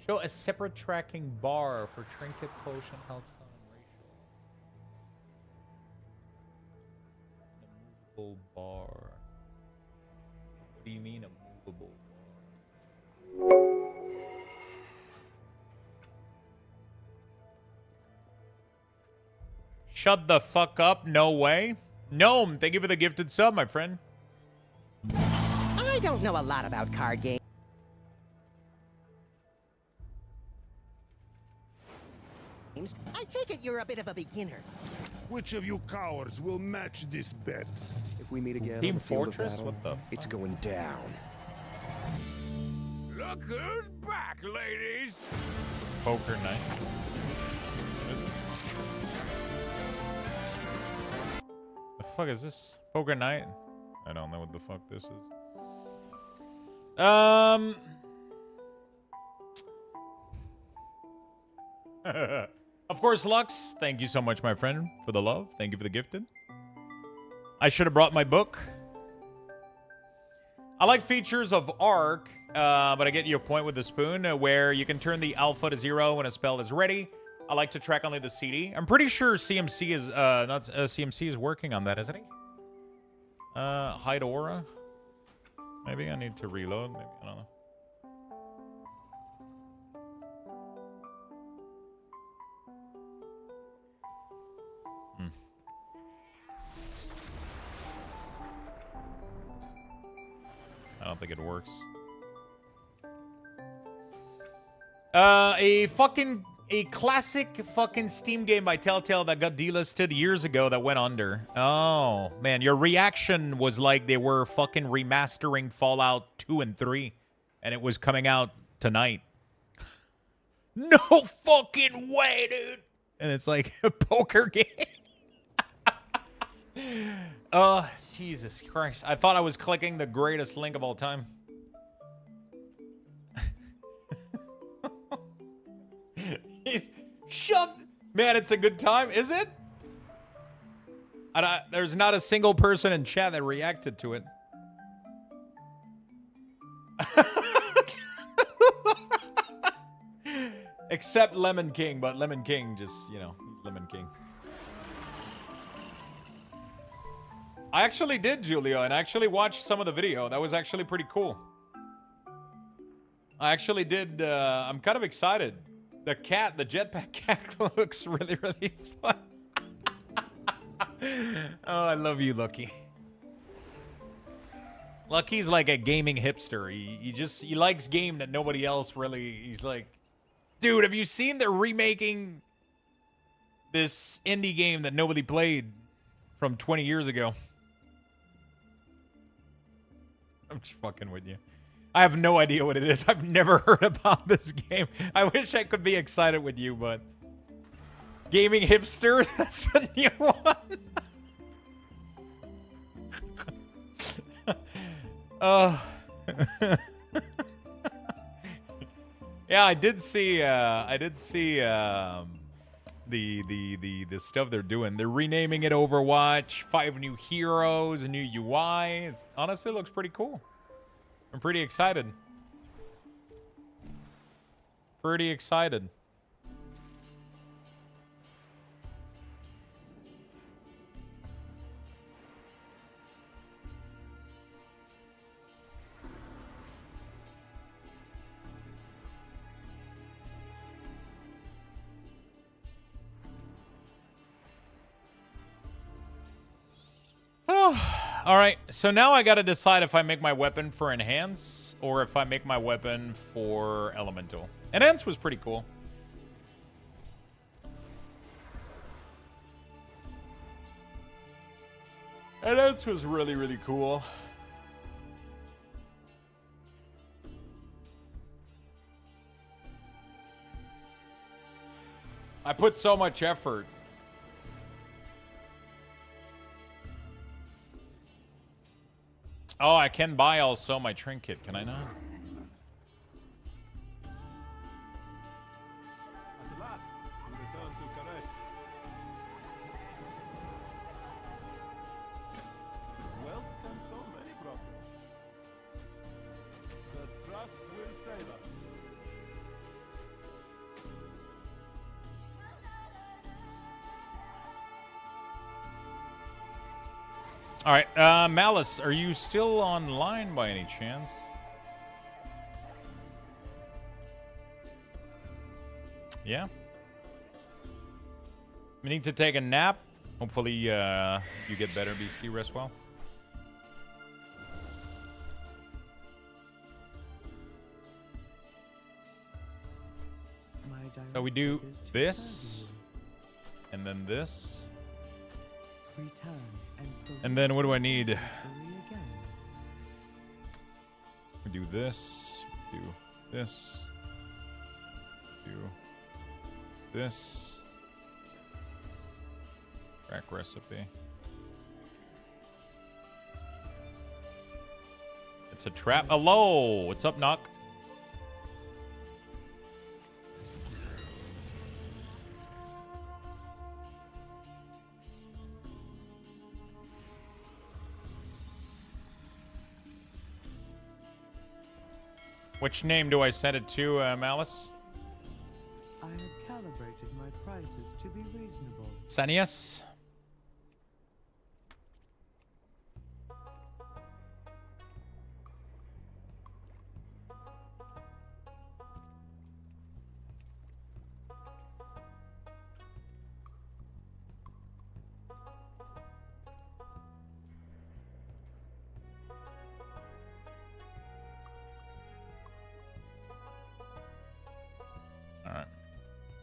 Show a separate tracking bar for trinket, potion, health stone, and ratio. A movable bar. What do you mean a movable bar? Shut the fuck up. No way. Gnome, thank you for the gifted sub, my friend. I don't know a lot about card games. I take it you're a bit of a beginner. Which of you cowards will match this bet? If we meet again Team on the field Fortress? of battle, What the it's going down. Look who's back, ladies! Poker night. What is this? The fuck is this? Poker night? I don't know what the fuck this is. Of course, Lux. Thank you so much, my friend, for the love. Thank you for the gifted. I should have brought my book. I like features of Arc, but I get your point with the spoon, where you can turn the alpha to 0 when a spell is ready. I like to track only the CD. I'm pretty sure CMC is CMC is working on that, isn't he? Hide Aura. Maybe I need to reload. Maybe I don't know. I don't think it works. A classic fucking Steam game by Telltale that got delisted years ago that went under. Oh, man. Your reaction was like they were fucking remastering Fallout 2 and 3. And it was coming out tonight. No fucking way, dude. And it's like a poker game. Oh, Jesus Christ. I thought I was clicking the greatest link of all time. Shut. Man, it's a good time, is it? There's not a single person in chat that reacted to it. Except Lemon King, but Lemon King just, you know, he's Lemon King. I actually did, Julio, and I actually watched some of the video. That was actually pretty cool. I actually did. I'm kind of excited The cat, the jetpack cat looks really, really fun. Oh, I love you, Lucky. Lucky's like a gaming hipster. He likes game that nobody else really. He's like, dude, have you seen they're remaking this indie game that nobody played from 20 years ago? I'm just fucking with you. I have no idea what it is. I've never heard about this game. I wish I could be excited with you, but gaming hipster, that's a new one. Yeah, I did see the stuff they're doing. They're renaming it Overwatch, 5 new heroes, a new UI. It honestly looks pretty cool. I'm pretty excited. Pretty excited. All right, so now I got to decide if I make my weapon for Enhance or if I make my weapon for Elemental. Enhance was pretty cool. Enhance was really, really cool. I put so much effort. Oh, I can buy also my trinket, can I not? At last, we return to Karesh. Wealth can solve many problems. The trust will save us. All right, Malice, are you still online by any chance? Yeah. We need to take a nap. Hopefully, you get better, Beastie. Rest well. So we do this, and then this. And then what do I need? We do this, do this, do this. Track recipe. It's a trap. Hello, what's up, Knock? Which name do I send it to, Malice? I have calibrated my prices to be reasonable. Sanias?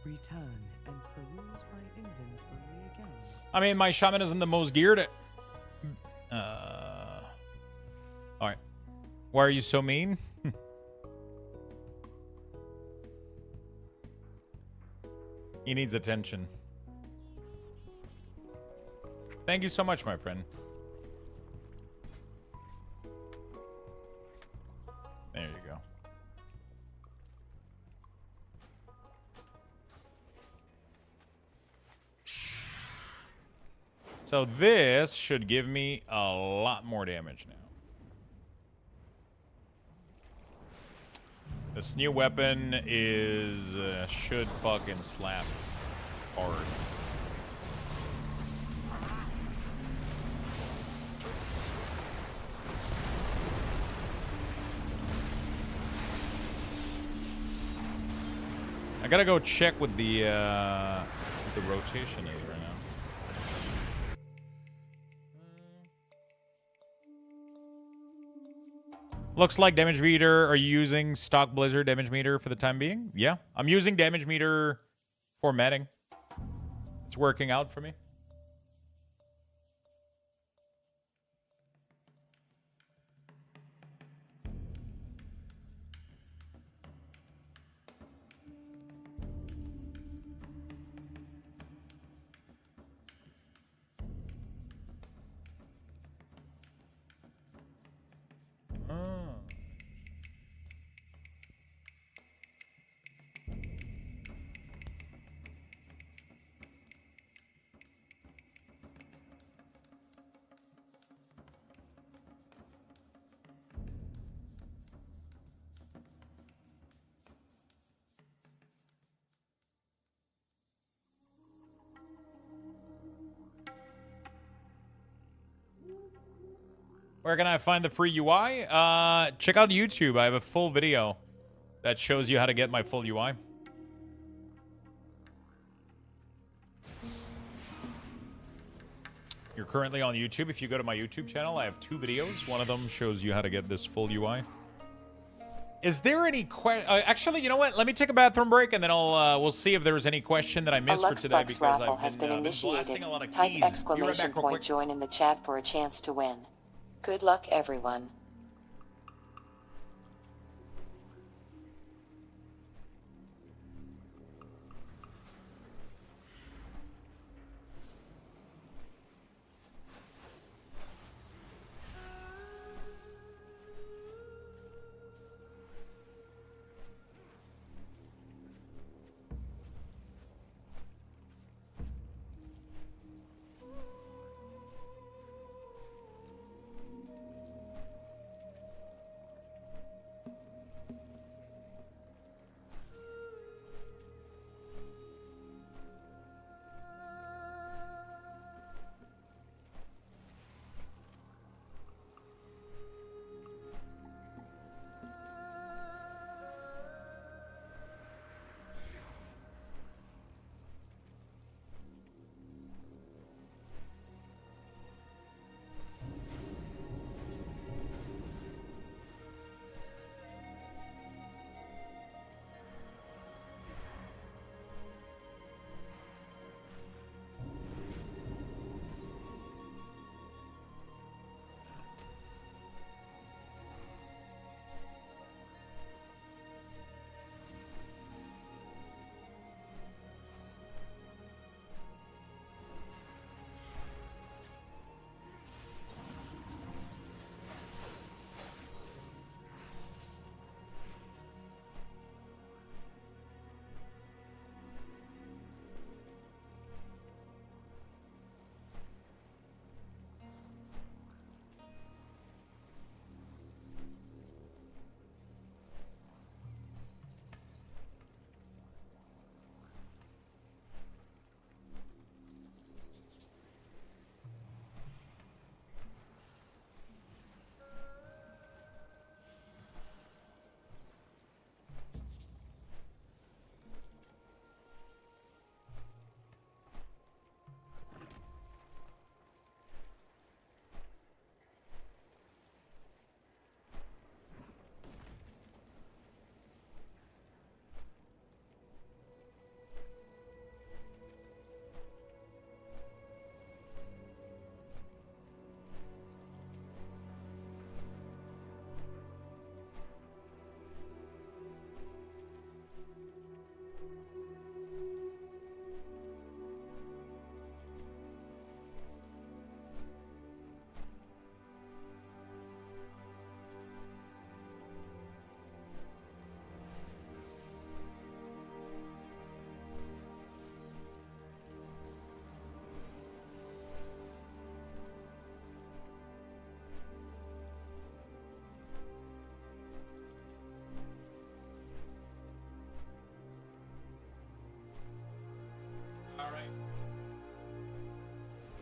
Return and peruse my inventory again. I mean, my shaman isn't the most geared. All right. Why are you so mean? He needs attention. Thank you so much, my friend. There you go. So this should give me a lot more damage now. This new weapon is should fucking slap hard. gotta go check what the rotation is right now. Looks like damage meter. Are you using stock Blizzard damage meter for the time being? Yeah, I'm using damage meter formatting. It's working out for me. Where can I find the free UI? Check out YouTube. I have a full video that shows you how to get my full UI. You're currently on YouTube. If you go to my YouTube channel, I have 2 videos. One of them shows you how to get this full UI. Is there any actually, you know what? Let me take a bathroom break, and then we'll see if there's any question that I missed for today. Because raffle has been initiated. Type exclamation point join in the chat for a chance to win. Good luck, everyone.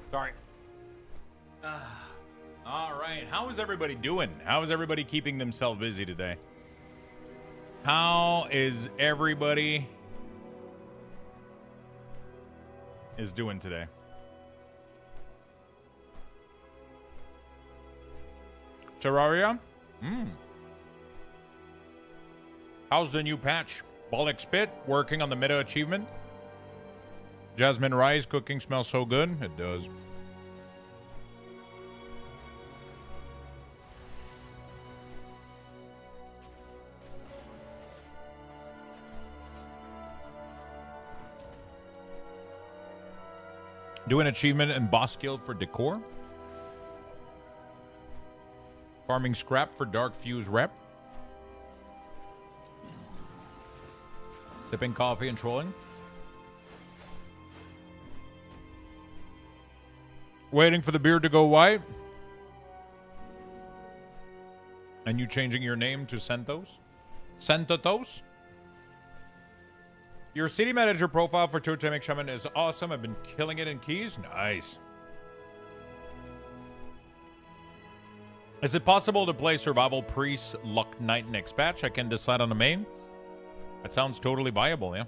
Sorry. All right. How is everybody doing? How is everybody keeping themselves busy today? How is everybody is doing today. Terraria? How's the new patch? Bollock Spit, working on the meta achievement. Jasmine rice, cooking smells so good. It does. Do an achievement in Boss Guild for decor. Farming scrap for Dark Fuse rep. Sipping coffee and trolling. Waiting for the beard to go white. And you changing your name to Santos? Santos? Your city manager profile for Totemic Shaman is awesome. I've been killing it in keys. Nice. Is it possible to play Survival Priest Luck Knight next patch? I can decide on a main. That sounds totally viable, yeah.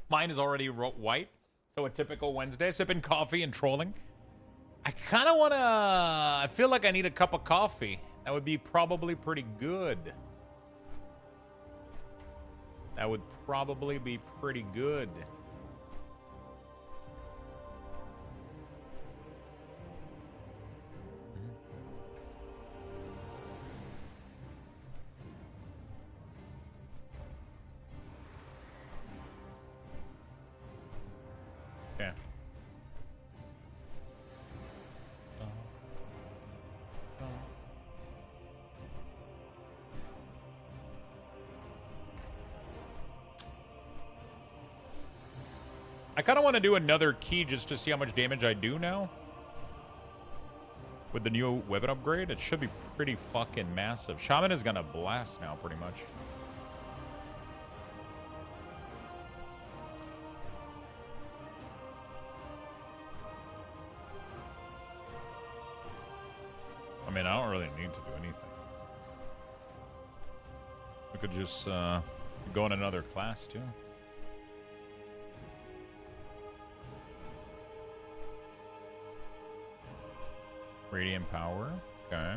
Mine is already white, so a typical Wednesday, sipping coffee and trolling. I kind of want to... I feel like I need a cup of coffee. That would be probably pretty good. That would probably be pretty good. Okay. I kind of want to do another key just to see how much damage I do now. With the new weapon upgrade, it should be pretty fucking massive. Shaman is gonna blast now, pretty much. I mean, I don't really need to do anything. We could just go in another class, too. Radiant power. Okay.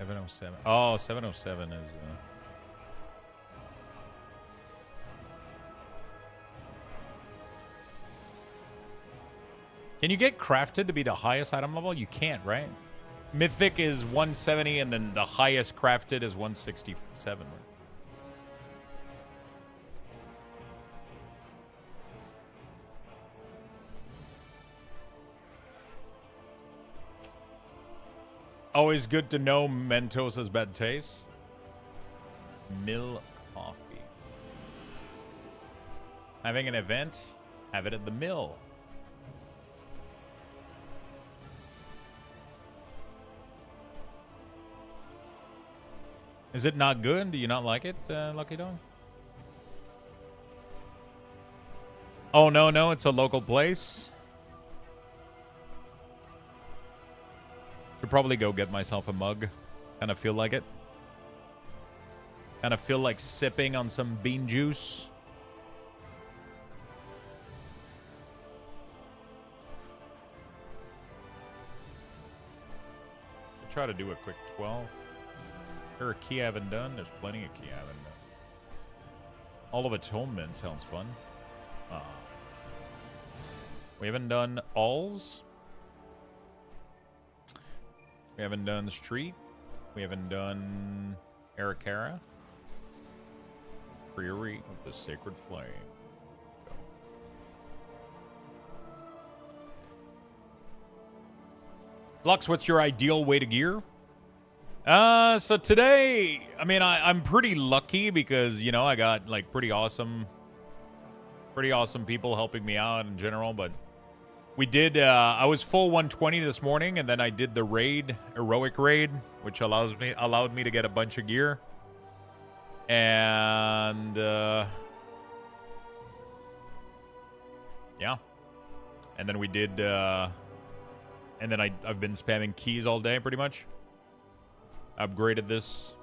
$707. Oh, 707 is... Can you get crafted to be the highest item level? You can't, right? Mythic is 170, and then the highest crafted is 167. Right? Always good to know Mentos has bad taste. Mill coffee. Having an event? Have it at the mill. Is it not good? Do you not like it, Lucky Dog? Oh, no, it's a local place. Should probably go get myself a mug. Kind of feel like it. Kind of feel like sipping on some bean juice. I'll try to do a quick 12. Is there a key I haven't done? There's plenty of key I haven't done. All of Atonement sounds fun. We haven't done Alls. We haven't done Street. We haven't done Arakara. Priory of the Sacred Flame. Let's go. Lux, what's your ideal way to gear? So today, I mean, I'm pretty lucky because, you know, I got like pretty awesome people helping me out in general. But we did, I was full 120 this morning, and then I did the raid, heroic raid, which allowed me to get a bunch of gear. And, yeah. And then we did, and then I've been spamming keys all day pretty much. Upgraded this.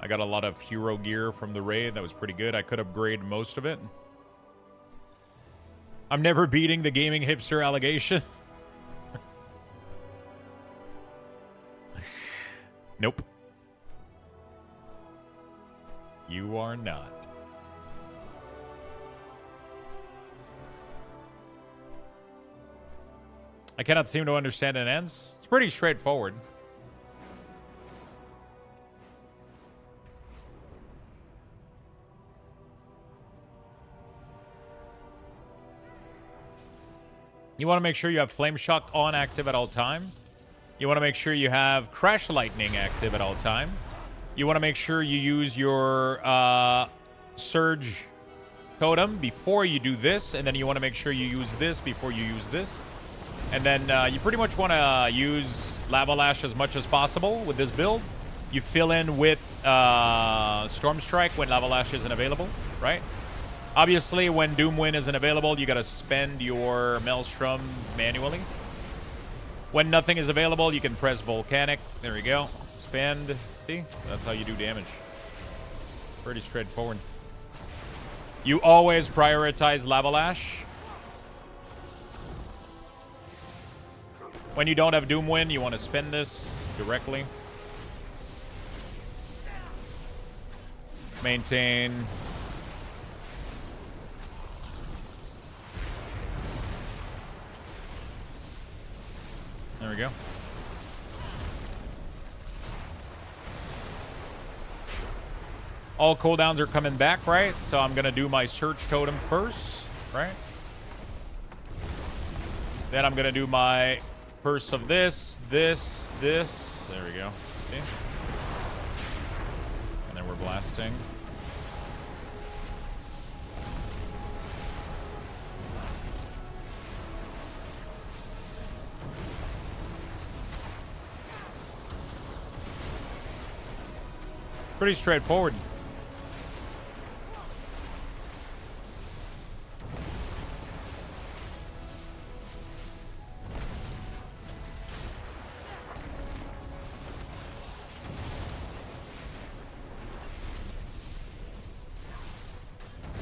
I got a lot of hero gear from the raid. That was pretty good. I could upgrade most of it. I'm never beating the gaming hipster allegation. Nope. You are not. I cannot seem to understand it ends. It's pretty straightforward. You want to make sure you have Flame Shock on active at all time. You want to make sure you have Crash Lightning active at all time. You want to make sure you use your Surge Totem before you do this. And then you want to make sure you use this before you use this. And then you pretty much want to use Lava Lash as much as possible with this build. You fill in with Storm Strike when Lava Lash isn't available, right? Obviously, when Doomwind isn't available, you gotta spend your Maelstrom manually. When nothing is available, you can press Volcanic. There we go. Spend. See? That's how you do damage. Pretty straightforward. You always prioritize Lava Lash. When you don't have Doomwind, you want to spend this directly. Maintain. There we go. All cooldowns are coming back, right? So I'm going to do my Search Totem first, right? Then I'm going to do my first of this. There we go. See? And then we're blasting. Pretty straightforward.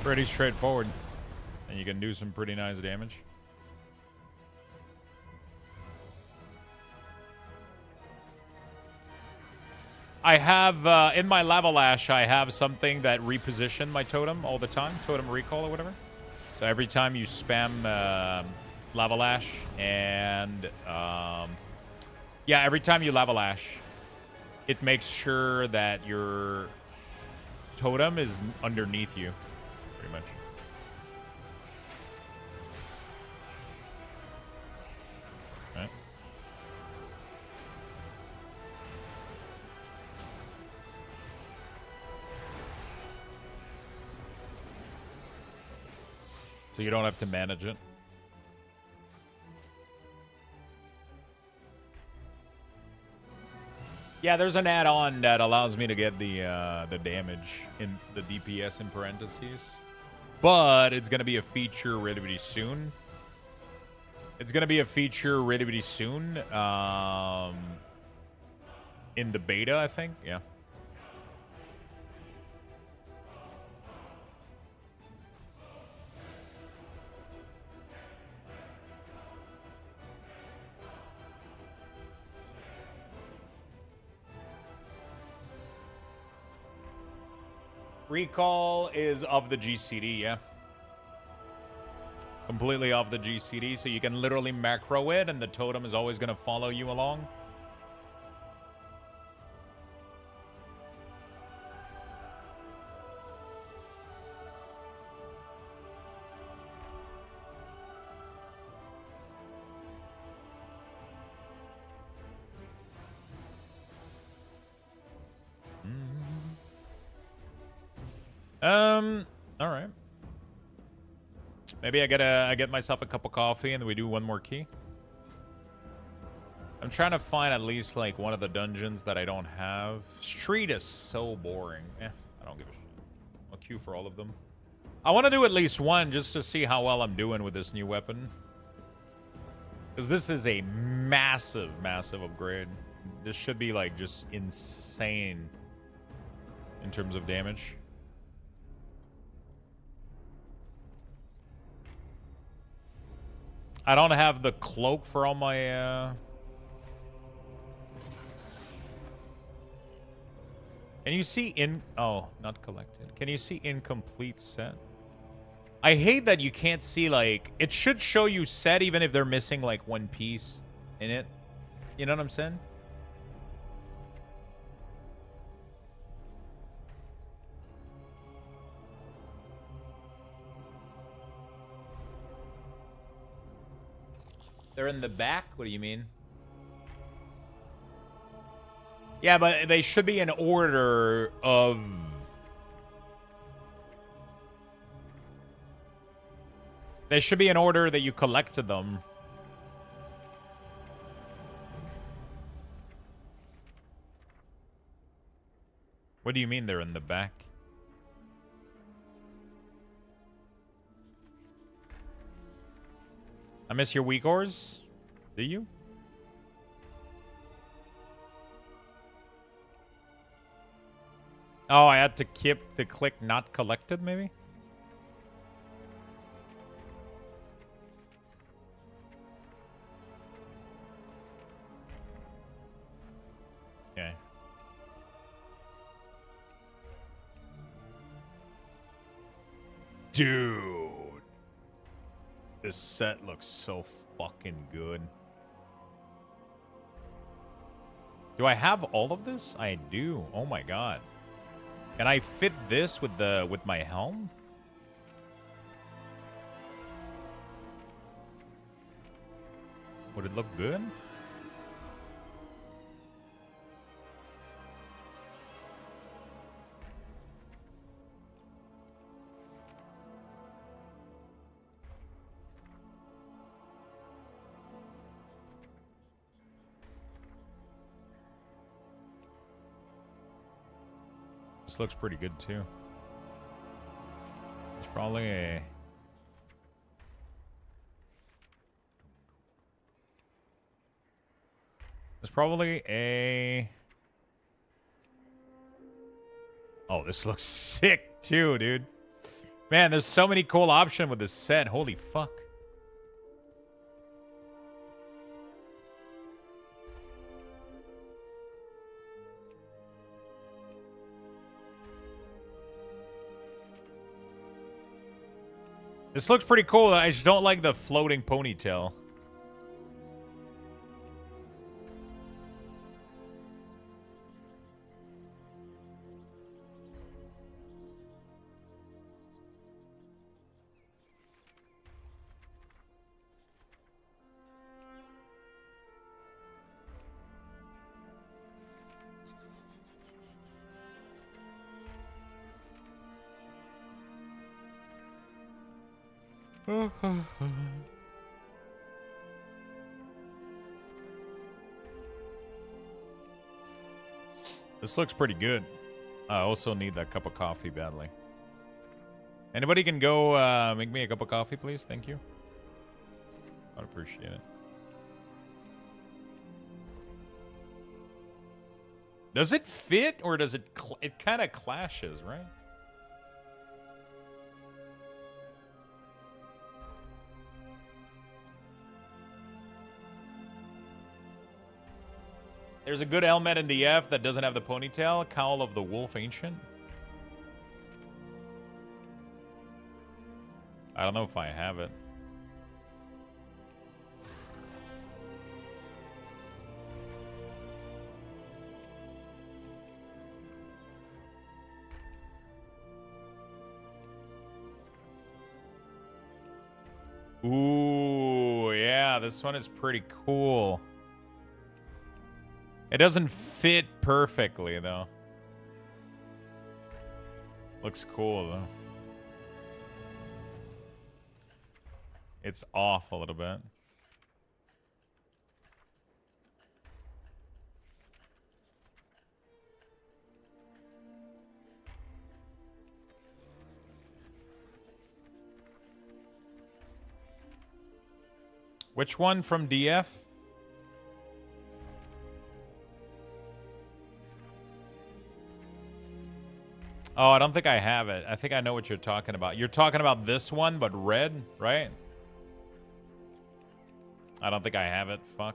Pretty straightforward. And you can do some pretty nice damage. I have, in my Lava Lash, I have something that repositioned my totem all the time. Totem recall or whatever. So every time you spam Lava Lash and, yeah, every time you Lava Lash, it makes sure that your totem is underneath you, pretty much. Right. So you don't have to manage it. Yeah, there's an add-on that allows me to get the damage in the DPS in parentheses, but it's gonna be a feature really soon. It's gonna be a feature really soon. In the beta, I think. Yeah. Recall is of the GCD, yeah. Completely off the GCD, so you can literally macro it, and the totem is always going to follow you along. All right. Maybe I get myself a cup of coffee and then we do one more key. I'm trying to find at least like one of the dungeons that I don't have. Street is so boring. I don't give a shit. I'll queue for all of them. I want to do at least one just to see how well I'm doing with this new weapon. Because this is a massive, massive upgrade. This should be like just insane in terms of damage. I don't have the cloak for all my... Can you see in... Oh, not collected. Can you see incomplete set? I hate that you can't see, like... It should show you set even if they're missing, like, one piece in it. You know what I'm saying? They're in the back? What do you mean? Yeah, but they should be in order of... They should be in order that you collected them. What do you mean they're in the back? I miss your weak ores? Do you? Oh, I had to click not collected, maybe? Okay. Dude. This set looks so fucking good. Do I have all of this? I do. Oh my god. Can I fit this with my helm? Would it look good? This looks pretty good too. It's probably a... It's probably a... Oh, this looks sick too, dude. Man, there's so many cool options with this set. Holy fuck. This looks pretty cool. I just don't like the floating ponytail. This looks pretty good. I also need that cup of coffee badly. Anybody can go make me a cup of coffee, please? Thank you. I'd appreciate it. Does it fit or does it... It kind of clashes, right? There's a good helmet in the F that doesn't have the ponytail. Cowl of the Wolf Ancient. I don't know if I have it. Ooh, yeah, this one is pretty cool. It doesn't fit perfectly, though. Looks cool, though. It's off a little bit. Which one from DF? Oh, I don't think I have it. I think I know what you're talking about. You're talking about this one, but red, right? I don't think I have it. Fuck.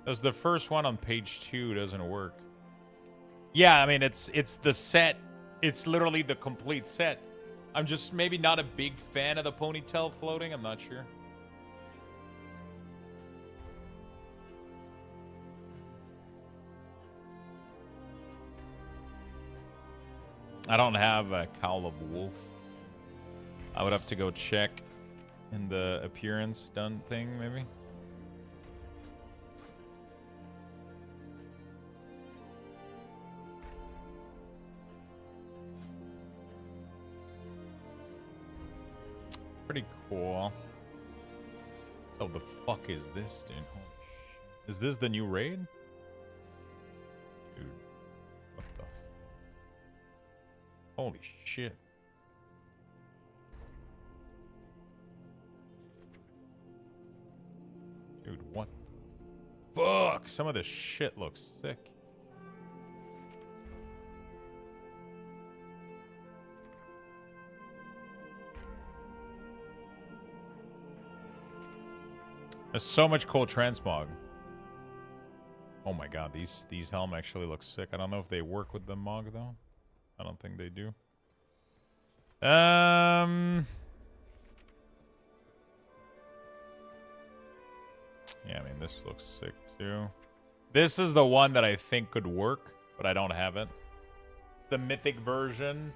Because the first one on page 2 doesn't work. Yeah, I mean, it's the set. It's literally the complete set. I'm just maybe not a big fan of the ponytail floating. I'm not sure. I don't have a Cowl of Wolf. I would have to go check in the appearance done thing, maybe. Pretty cool. So the fuck is this, dude? Holy shit. Is this the new raid? Dude. What the holy shit. Dude, what the fuck? Some of this shit looks sick. There's so much cool transmog. Oh my god, these helm actually look sick. I don't know if they work with the Mog though. I don't think they do. Yeah, I mean this looks sick too. This is the one that I think could work, but I don't have it. It's the mythic version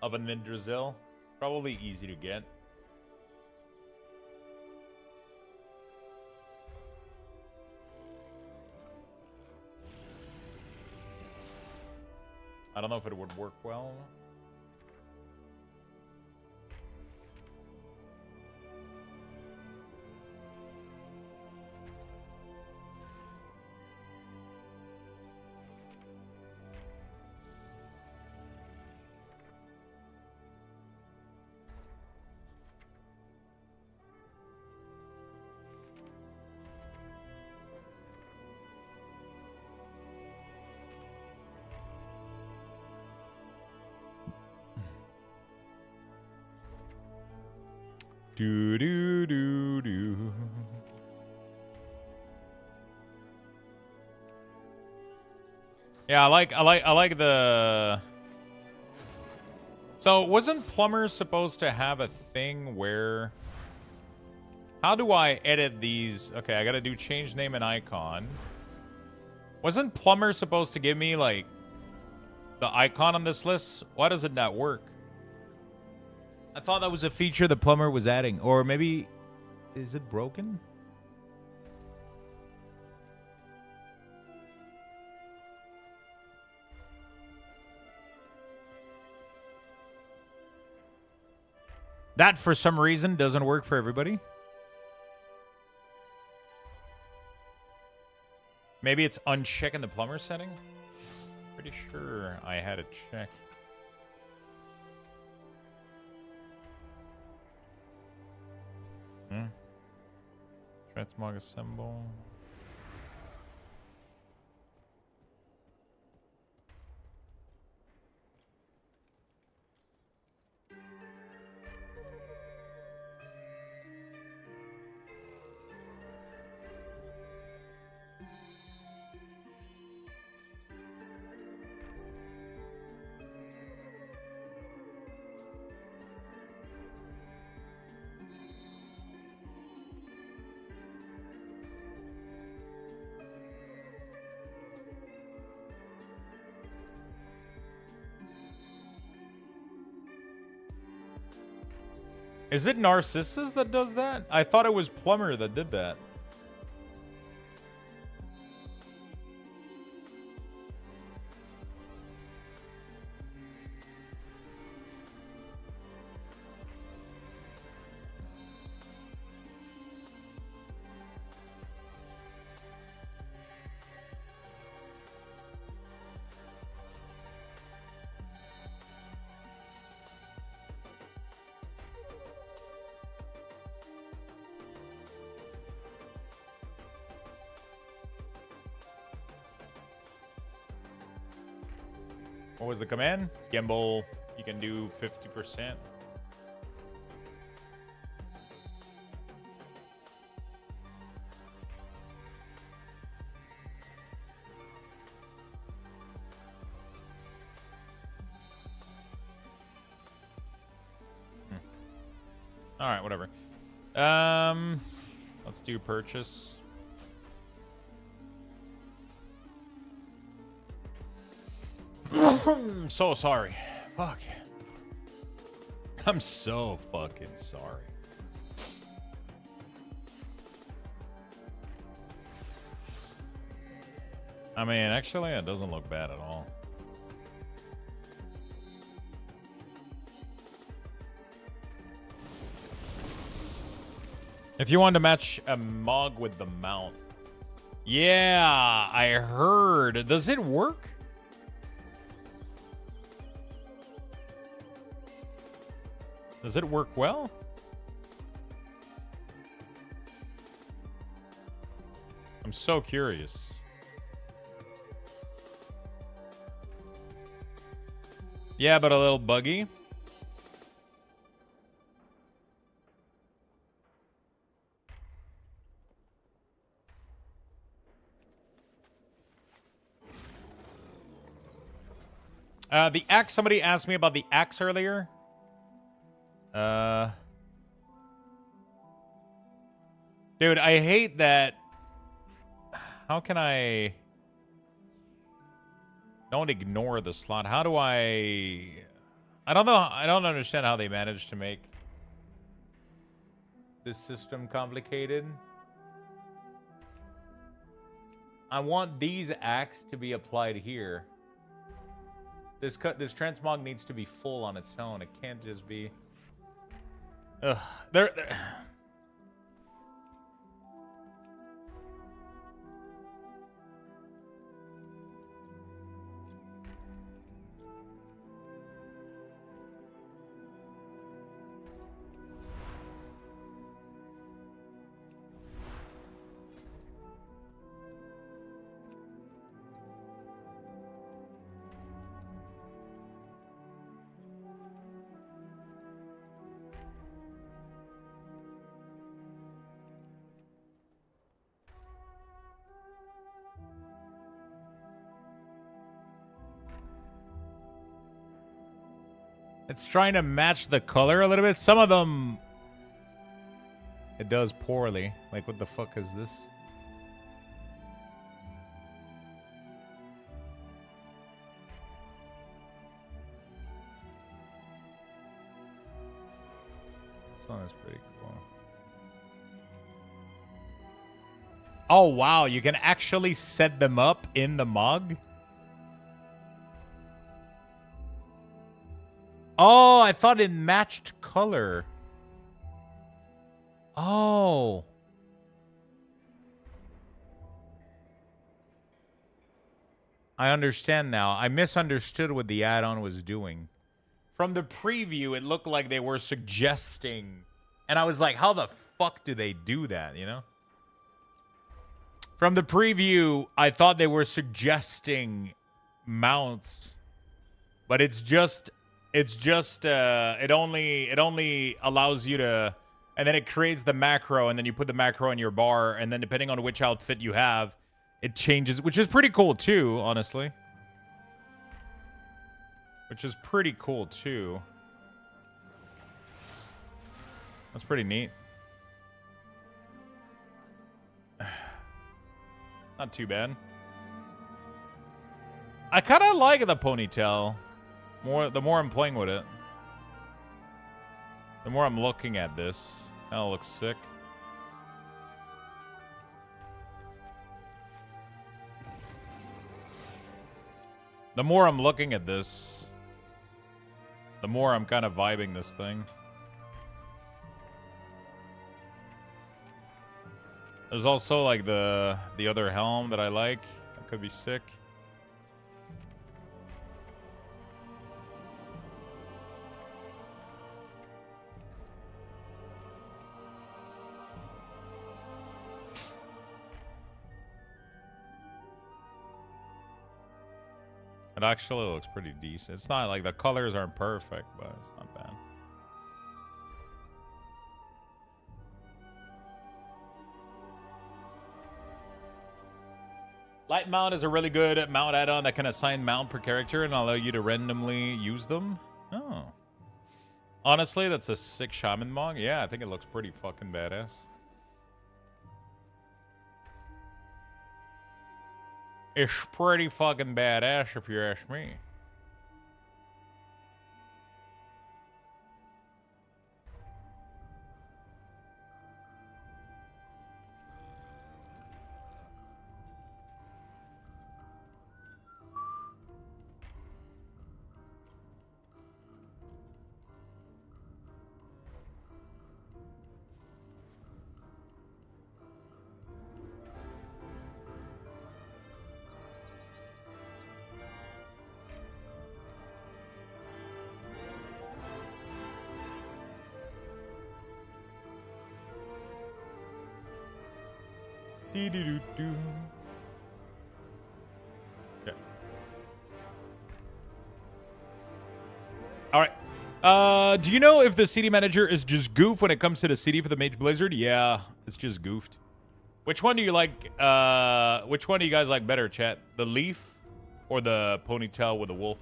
of a Nindrasil. Probably easy to get. I don't know if it would work well. Do do do do. Yeah, I like the. So wasn't Plumber supposed to have a thing where? How do I edit these? Okay, I gotta do change name and icon. Wasn't Plumber supposed to give me like the icon on this list? Why does it not work? I thought that was a feature the Plumber was adding. Or maybe... Is it broken? That, for some reason, doesn't work for everybody. Maybe it's unchecking the Plumber setting? Pretty sure I had it checked. Transmog assemble. Is it Narcissus that does that? I thought it was Plumber that did that. What was the command? Gimbal, you can do 50%. All right, whatever. Let's do purchase. I'm so sorry. Fuck. I'm so fucking sorry. I mean, actually, it doesn't look bad at all. If you wanted to match a Mog with the mount. Yeah, I heard. Does it work? Does it work well? I'm so curious. Yeah, but a little buggy. The axe, somebody asked me about the axe earlier. Dude, I hate that. How can I... Don't ignore the slot. How do I don't know. I don't understand how they managed to make this system complicated. I want these acts to be applied here. This transmog needs to be full on its own. It can't just be... Ugh. They're... It's trying to match the color a little bit. Some of them, it does poorly. Like, what the fuck is this? This one is pretty cool. Oh, wow. You can actually set them up in the mug? Oh, I thought it matched color. Oh. I understand now. I misunderstood what the add-on was doing. From the preview, it looked like they were suggesting. And I was like, how the fuck do they do that, you know? From the preview, I thought they were suggesting mounts. But it only allows you to, and then it creates the macro, and then you put the macro in your bar, and then depending on which outfit you have, it changes, which is pretty cool too, honestly. Which is pretty cool too. That's pretty neat. Not too bad. I kind of like the ponytail. The more I'm playing with it. The more I'm looking at this, that looks sick. The more I'm looking at this, the more I'm kind of vibing this thing. There's also like the other helm that I like. That could be sick. It actually looks pretty decent. It's not like the colors aren't perfect, but it's not bad. Light mount is a really good mount add-on that can assign mount per character and allow you to randomly use them. Oh. Honestly, that's a sick shaman mong. Yeah, I think it looks pretty fucking badass. It's pretty fucking badass if you ask me. Dee-doo-doo-doo. Okay. All right. Do you know if the CD manager is just goof when it comes to the CD for the Mage Blizzard? Yeah, it's just goofed. Which one do you like? Which one do you guys like better, chat? The leaf or the ponytail with the wolf?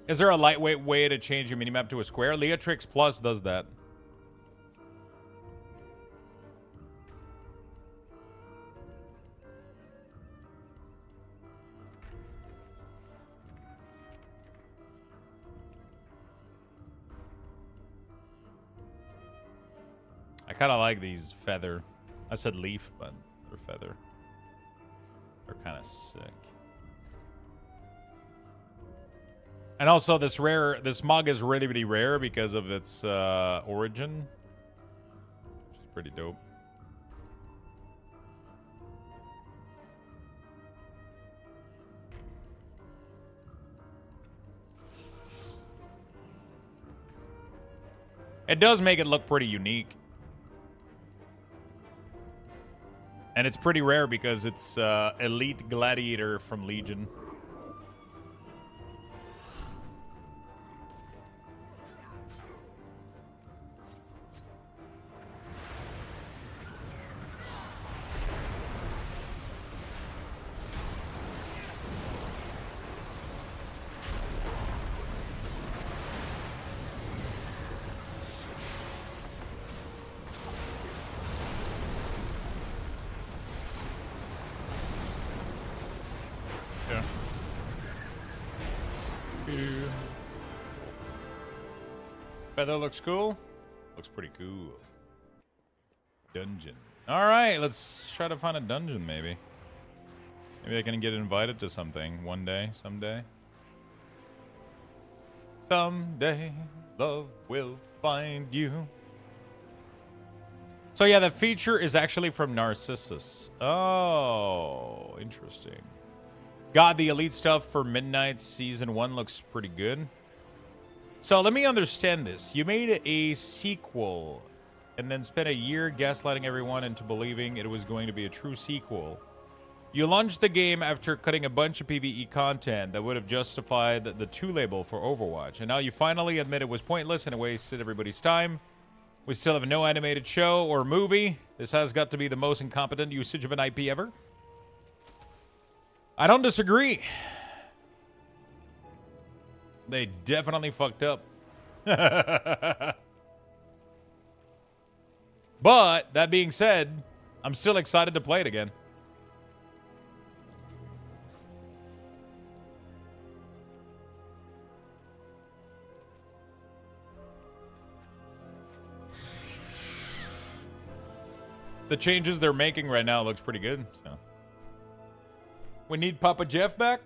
Is there a lightweight way to change your minimap to a square? Leatrix Plus does that. I kind of like these feather. I said leaf, but they're feather. They're kind of sick. And also, this mug is really, really rare because of its origin, which is pretty dope. It does make it look pretty unique. And it's pretty rare because it's Elite Gladiator from Legion. Feather looks cool. Looks pretty cool. Dungeon. All right, let's try to find a dungeon, maybe. Maybe I can get invited to something one day, someday. Someday, love will find you. So yeah, the feature is actually from Narcissus. Oh, interesting. God, the elite stuff for Midnight Season 1 looks pretty good. So let me understand this. You made a sequel and then spent a year gaslighting everyone into believing it was going to be a true sequel. You launched the game after cutting a bunch of PvE content that would have justified the 2 label for Overwatch. And now you finally admit it was pointless and it wasted everybody's time. We still have no animated show or movie. This has got to be the most incompetent usage of an IP ever. I don't disagree. They definitely fucked up. But, that being said, I'm still excited to play it again. The changes they're making right now looks pretty good. So we need Papa Jeff back.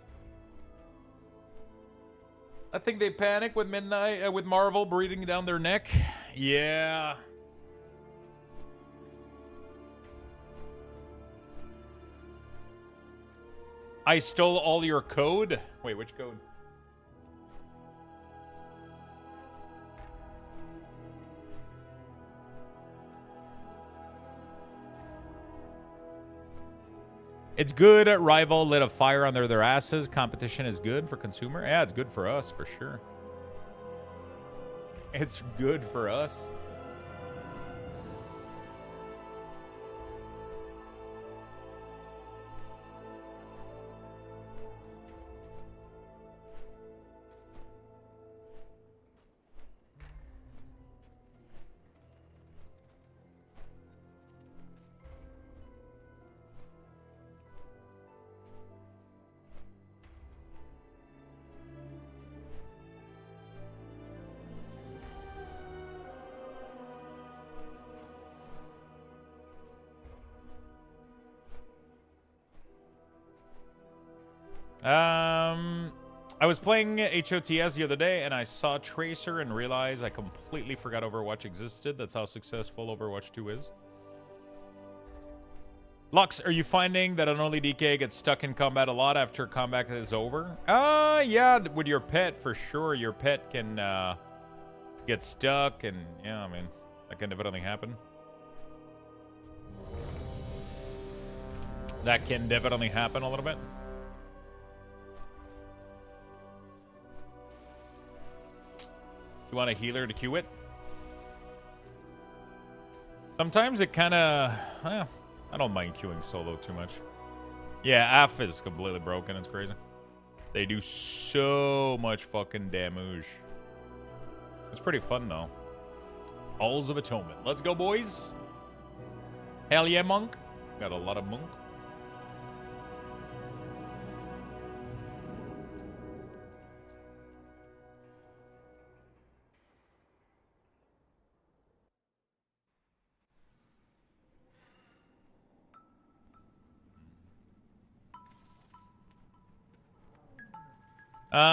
I think they panic with Midnight with Marvel breathing down their neck. Yeah. I stole all your code. Wait, which code? It's good. Rival lit a fire under their asses. Competition is good for consumer. Yeah, it's good for us, for sure. It's good for us. I was playing HOTS the other day and I saw Tracer and realized I completely forgot Overwatch existed. That's how successful Overwatch 2 is. Lux, are you finding that an early DK gets stuck in combat a lot after combat is over? Yeah, with your pet, for sure. Your pet can get stuck and, yeah, I mean, that can definitely happen. That can definitely happen a little bit. You want a healer to queue it? Sometimes it kind of... I don't mind queuing solo too much. Yeah, AF is completely broken. It's crazy. They do so much fucking damage. It's pretty fun, though. Halls of Atonement. Let's go, boys. Hell yeah, monk. Got a lot of monk.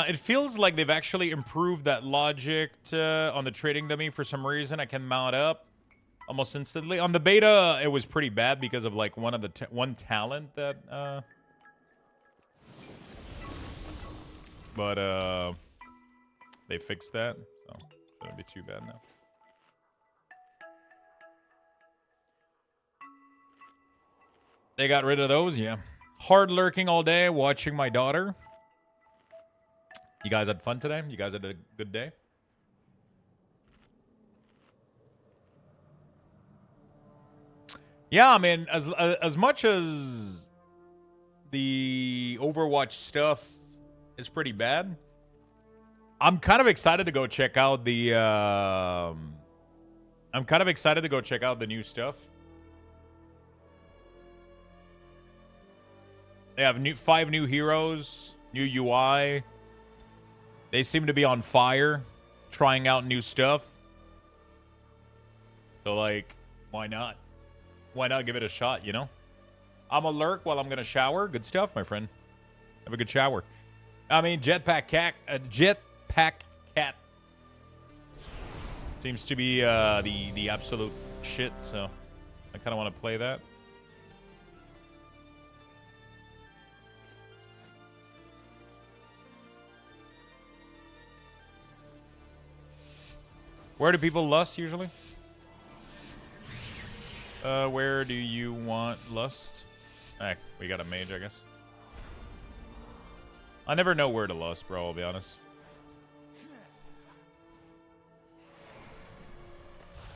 It feels like they've actually improved that logic on the trading dummy for some reason. I can mount up almost instantly. On the beta, it was pretty bad because of like one talent that... But they fixed that, so it shouldn't be too bad now. They got rid of those, yeah. Hard lurking all day, watching my daughter. You guys had fun today? You guys had a good day? Yeah, I mean, as much as the Overwatch stuff is pretty bad, I'm kind of excited to go check out the new stuff. They have 5 new heroes, new UI. They seem to be on fire, trying out new stuff. So, like, why not? Why not give it a shot, you know? I'm a lurk while I'm going to shower. Good stuff, my friend. Have a good shower. I mean, Jetpack Cat seems to be the absolute shit, so I kind of want to play that. Where do people lust usually? Where do you want lust? We got a mage, I guess. I never know where to lust, bro, I'll be honest.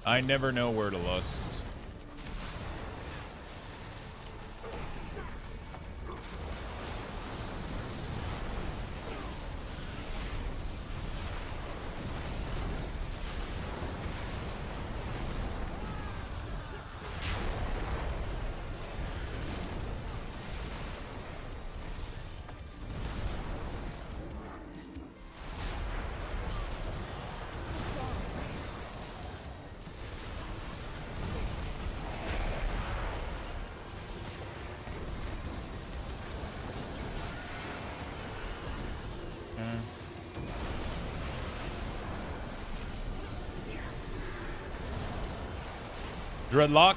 I never know where to lust. Dreadlock.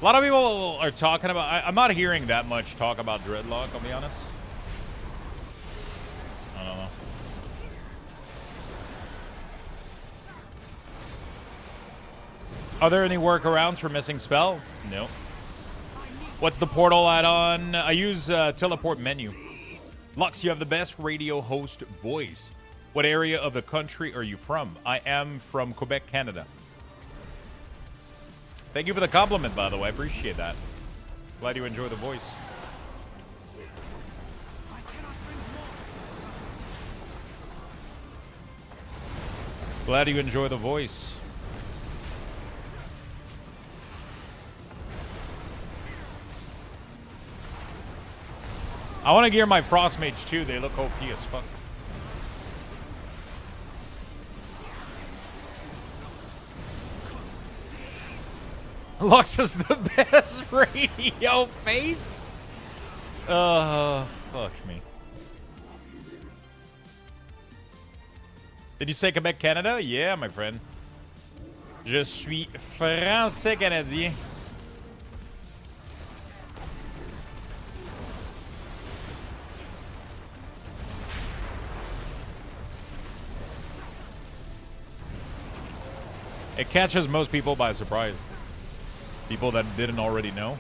A lot of people are talking about... I'm not hearing that much talk about Dreadlock, I'll be honest. I don't know. Are there any workarounds for missing spell? No. What's the portal add-on? I use teleport menu. Lux, you have the best radio host voice. What area of the country are you from? I am from Quebec, Canada. Thank you for the compliment, by the way. I appreciate that. Glad you enjoy the voice. Glad you enjoy the voice. I want to gear my Frost Mage too. They look OP as fuck. Lux is the best radio face. Fuck me. Did you say Quebec, Canada? Yeah, my friend. Je suis français canadien. It catches most people by surprise. People that didn't already know.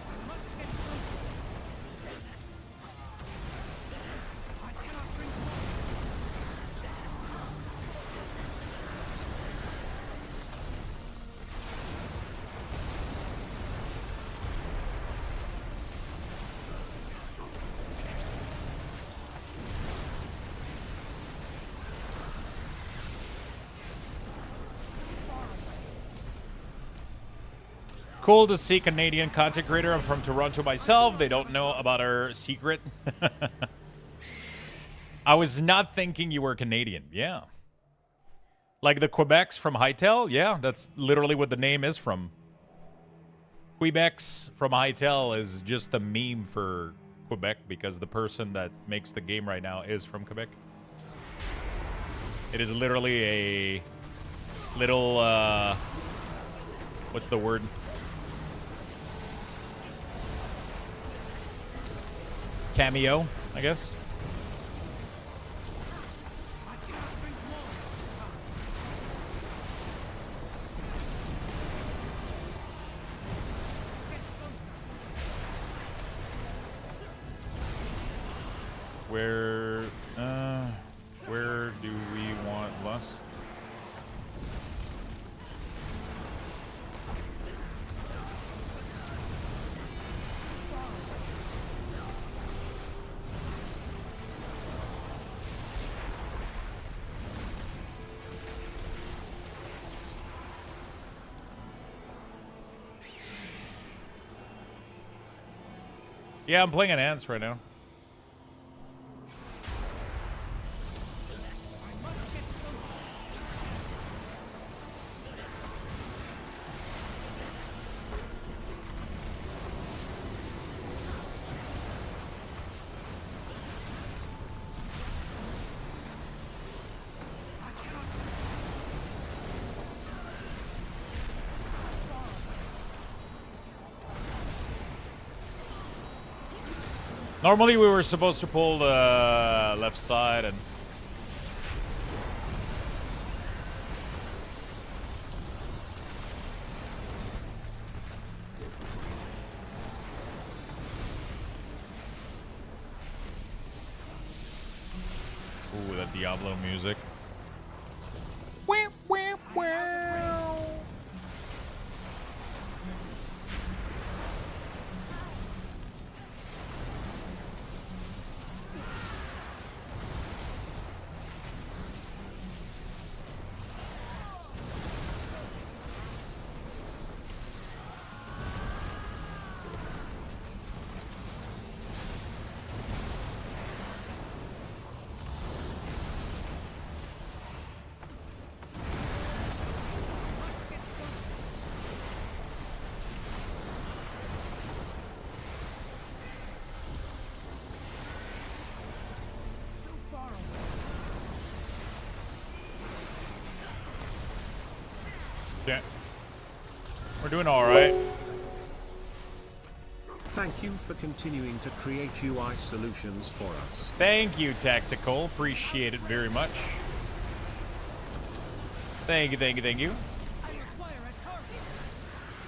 Cool to see Canadian content creator. I'm from Toronto myself. They don't know about our secret. I was not thinking you were Canadian. Yeah. Like the Quebecs from Hytale? Yeah, that's literally what the name is from. Quebecs from Hytale is just a meme for Quebec because the person that makes the game right now is from Quebec. It is literally a little, what's the word? Cameo, I guess. Where do we want Lust? Yeah, I'm playing an Ants right now. Normally we were supposed to pull the left side and... Ooh, that Diablo music. We're doing all right. Thank you for continuing to create UI solutions for us. Thank you, Tactical. Appreciate it very much. Thank you, thank you, thank you.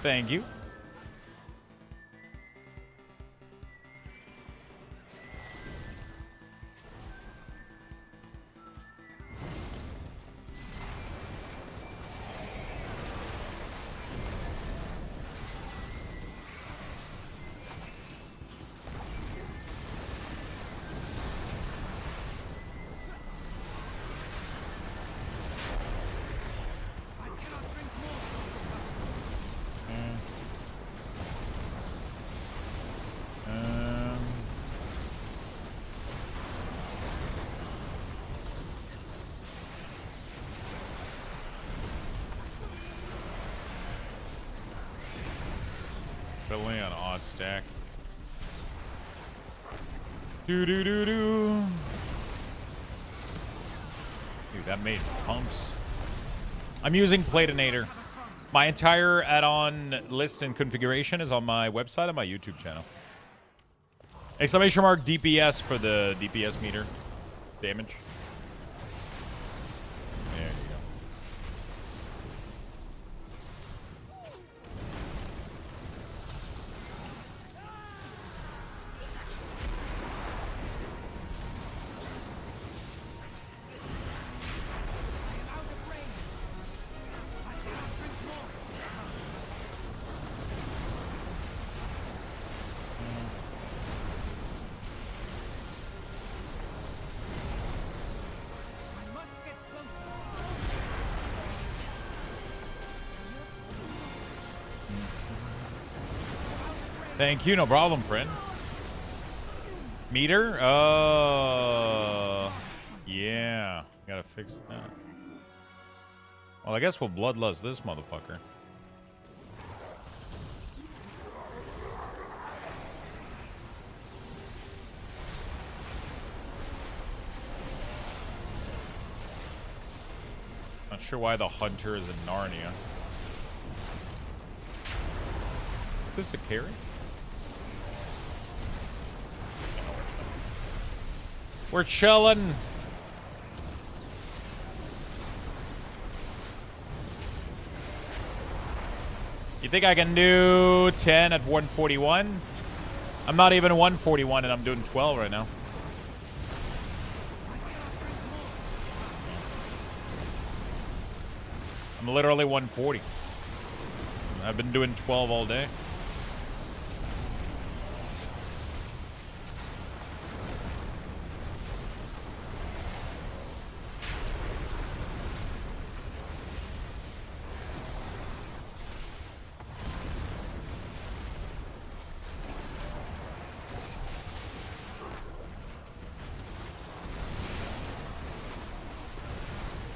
Thank you. Only on odd stack. Do. Dude, that mage pumps. I'm using Platinator. My entire add-on list and configuration is on my website and my YouTube channel. Exclamation mark DPS for the DPS meter damage. There you go. Thank you, no problem, friend. Meter? Yeah. Gotta fix that. Well, I guess we'll bloodlust this motherfucker. Not sure why the hunter is in Narnia. Is this a carry? We're chilling. You think I can do 10 at 141? I'm not even 141 and I'm doing 12 right now. I'm literally 140. I've been doing 12 all day.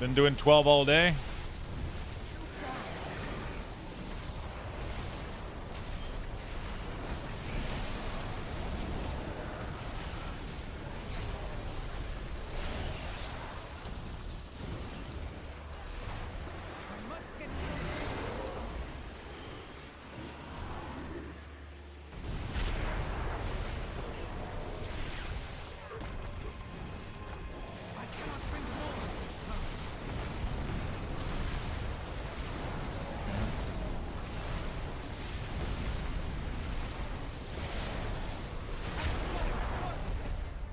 Been doing 12 all day.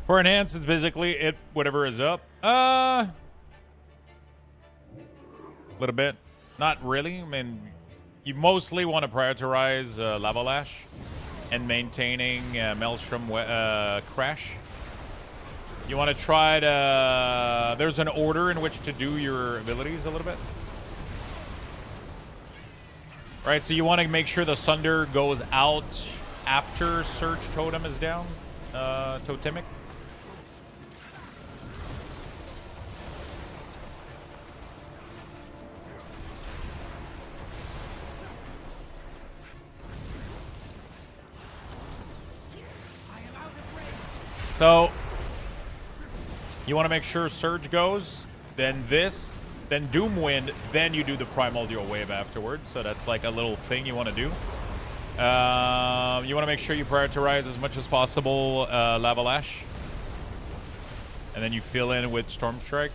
For enhance, it's basically it whatever is up. A little bit. Not really. I mean, you mostly want to prioritize Lava Lash and maintaining Maelstrom Crash. You want to try to... There's an order in which to do your abilities a little bit. Right, so you want to make sure the Sunder goes out after Surge Totem is down. Totemic. So, you want to make sure Surge goes, then this, then Doomwind, then you do the Primordial Wave afterwards. So that's like a little thing you want to do. You want to make sure you prioritize as much as possible Lava Lash. And then you fill in with Storm Strike.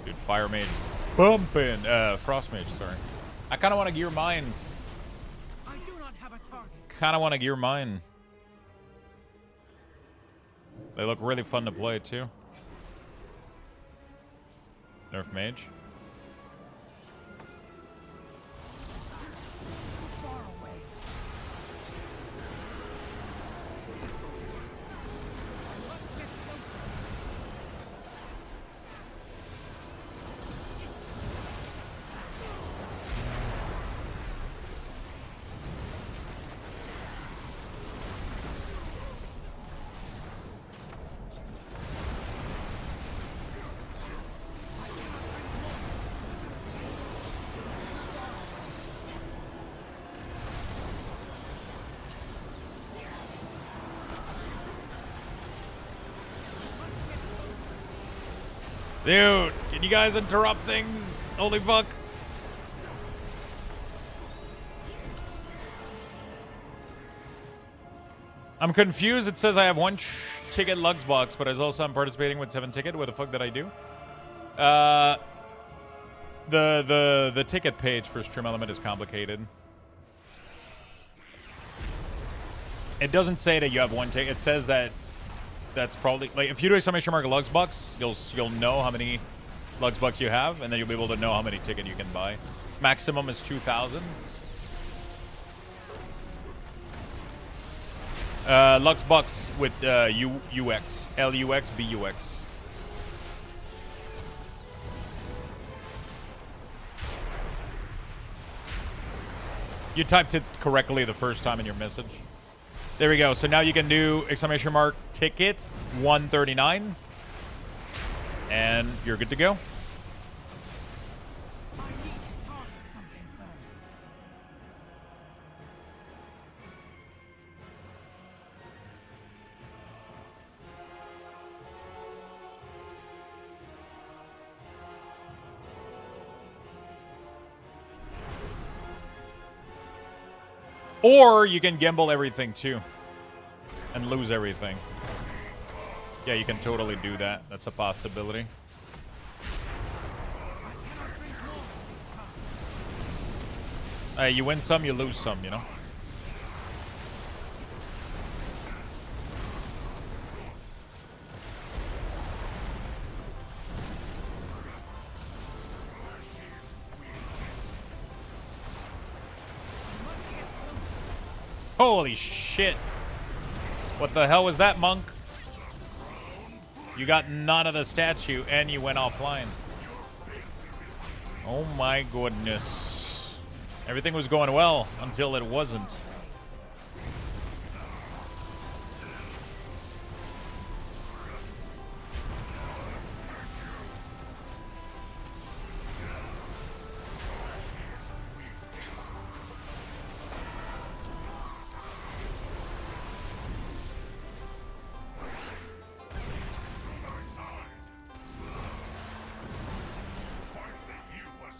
Dude, Fire Mage bumping. Frost Mage, sorry. I kind of want to gear mine. I do not have a target. Kind of want to gear mine. They look really fun to play, too. Nerf Mage. Dude, can you guys interrupt things? Holy fuck. I'm confused. It says I have one ticket Lux box, but as also I'm participating with 7 ticket. What the fuck did I do? The ticket page for Stream Element is complicated. It doesn't say that you have one ticket. It says that that's probably like if you do a summation mark Lux box, you'll know how many Lux bucks you have, and then you'll be able to know how many ticket you can buy. Maximum is 2,000. Lux bucks with UX, LUX, BUX. You typed it correctly the first time in your message. There we go. So now you can do exclamation mark ticket 139, and you're good to go. Or you can gamble everything too and lose everything. Yeah, you can totally do that. That's a possibility. You win some, you lose some, you know? Holy shit. What the hell was that, monk? You got none of the statue and you went offline. Oh my goodness. Everything was going well until it wasn't.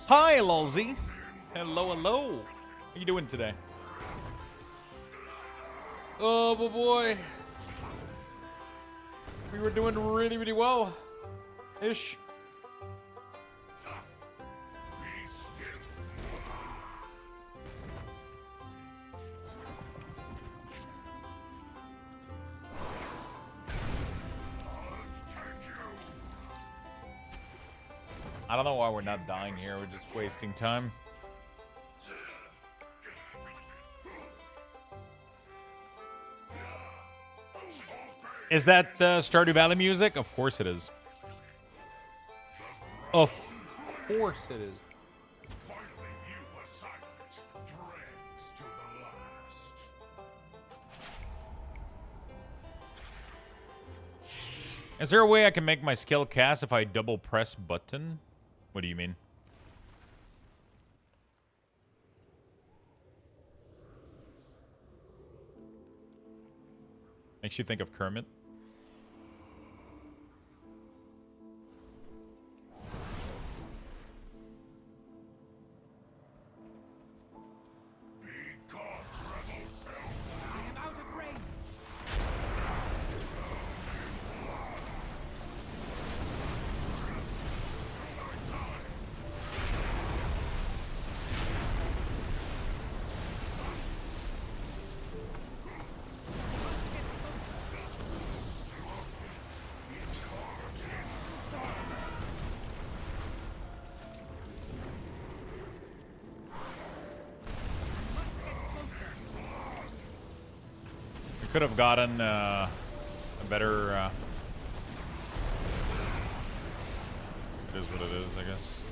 Hi, Lolzy. Hello, hello. How you doing today? Oh, boy. We were doing really, really well. Ish. I don't know why we're not dying here. We're just wasting time. Is that Stardew Valley music? Of course it is. Of course it is. Is there a way I can make my skill cast if I double press button? What do you mean? Makes you think of Kermit. Could have gotten a better... it is what it is, I guess.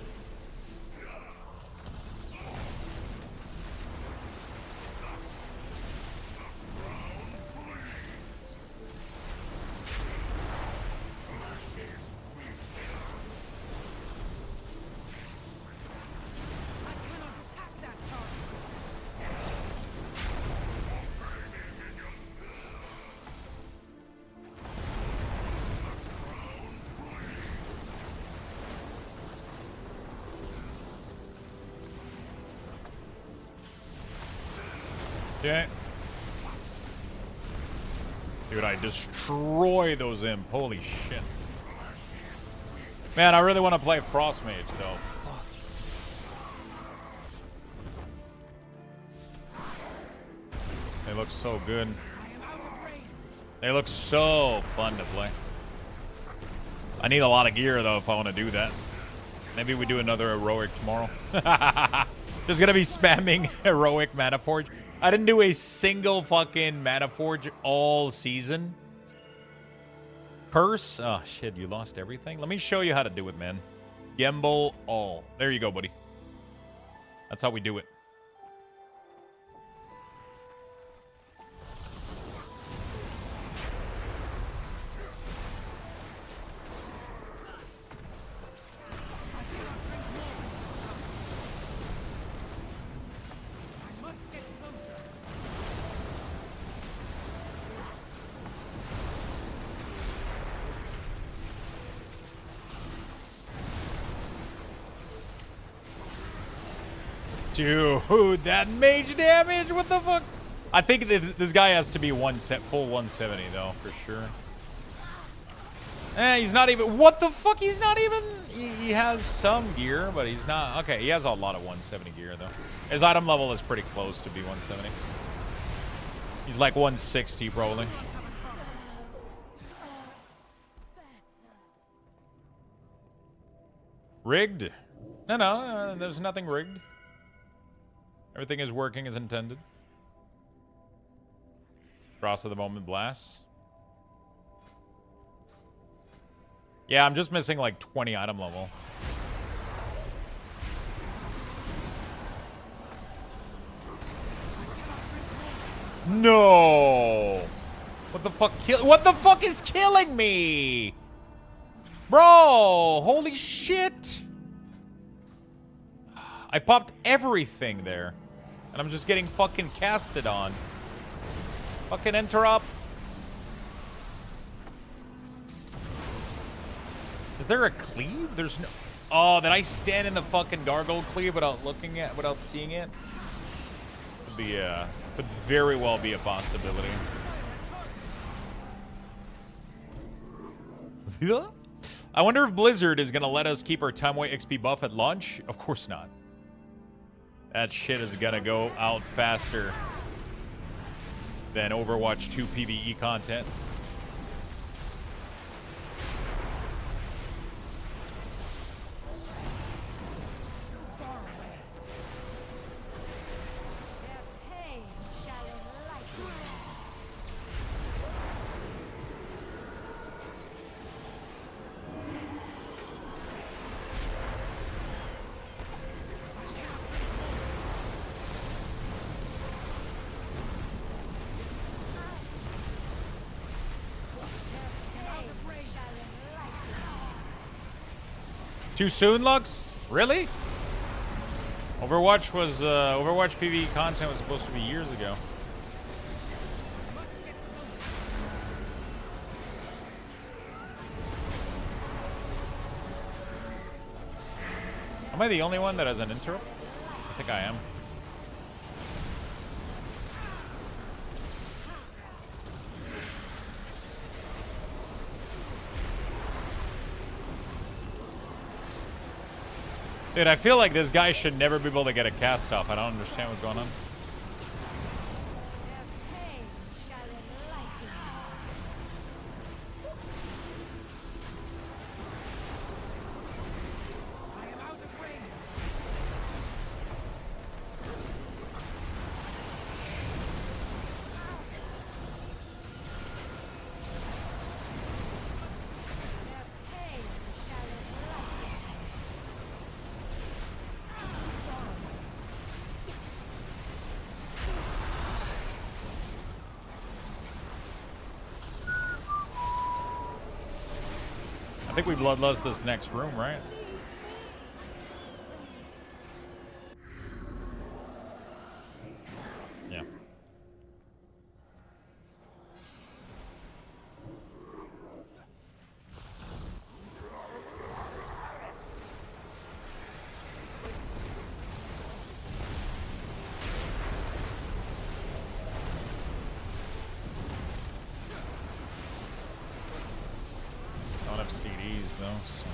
Okay. Dude, I destroy those imp. Holy shit. Man, I really want to play Frost Mage, though. Fuck. They look so good. They look so fun to play. I need a lot of gear, though, if I want to do that. Maybe we do another heroic tomorrow. Just gonna be spamming heroic Mana Forge. I didn't do a single fucking Mana Forge all season. Curse? Oh, shit, you lost everything? Let me show you how to do it, man. Gimbal all. There you go, buddy. That's how we do it. Dude, that mage damage, what the fuck? I think this guy has to be full 170 though, for sure. He's not even, what the fuck? He's not even, he has some gear, but he's not, okay, he has a lot of 170 gear though. His item level is pretty close to be 170. He's like 160 probably. Rigged? No, there's nothing rigged. Everything is working as intended. Frost of the Moment Blast. Yeah, I'm just missing like 20 item level. No! What the fuck? What the fuck is killing me? Bro, holy shit. I popped everything there. And I'm just getting fucking casted on. Fucking interrupt. Is there a cleave? There's no... Oh, did I stand in the fucking gargoyle cleave without seeing it? Could be, could very well be a possibility. I wonder if Blizzard is gonna let us keep our time away XP buff at launch? Of course not. That shit is gonna go out faster than Overwatch 2 PvE content. Too soon, Lux? Really? Overwatch PvE content was supposed to be years ago. Am I the only one that has an interrupt? I think I am. Dude, I feel like this guy should never be able to get a cast off. I don't understand what's going on. think we bloodlust this next room, right? Yeah. I don't have CDs though, so.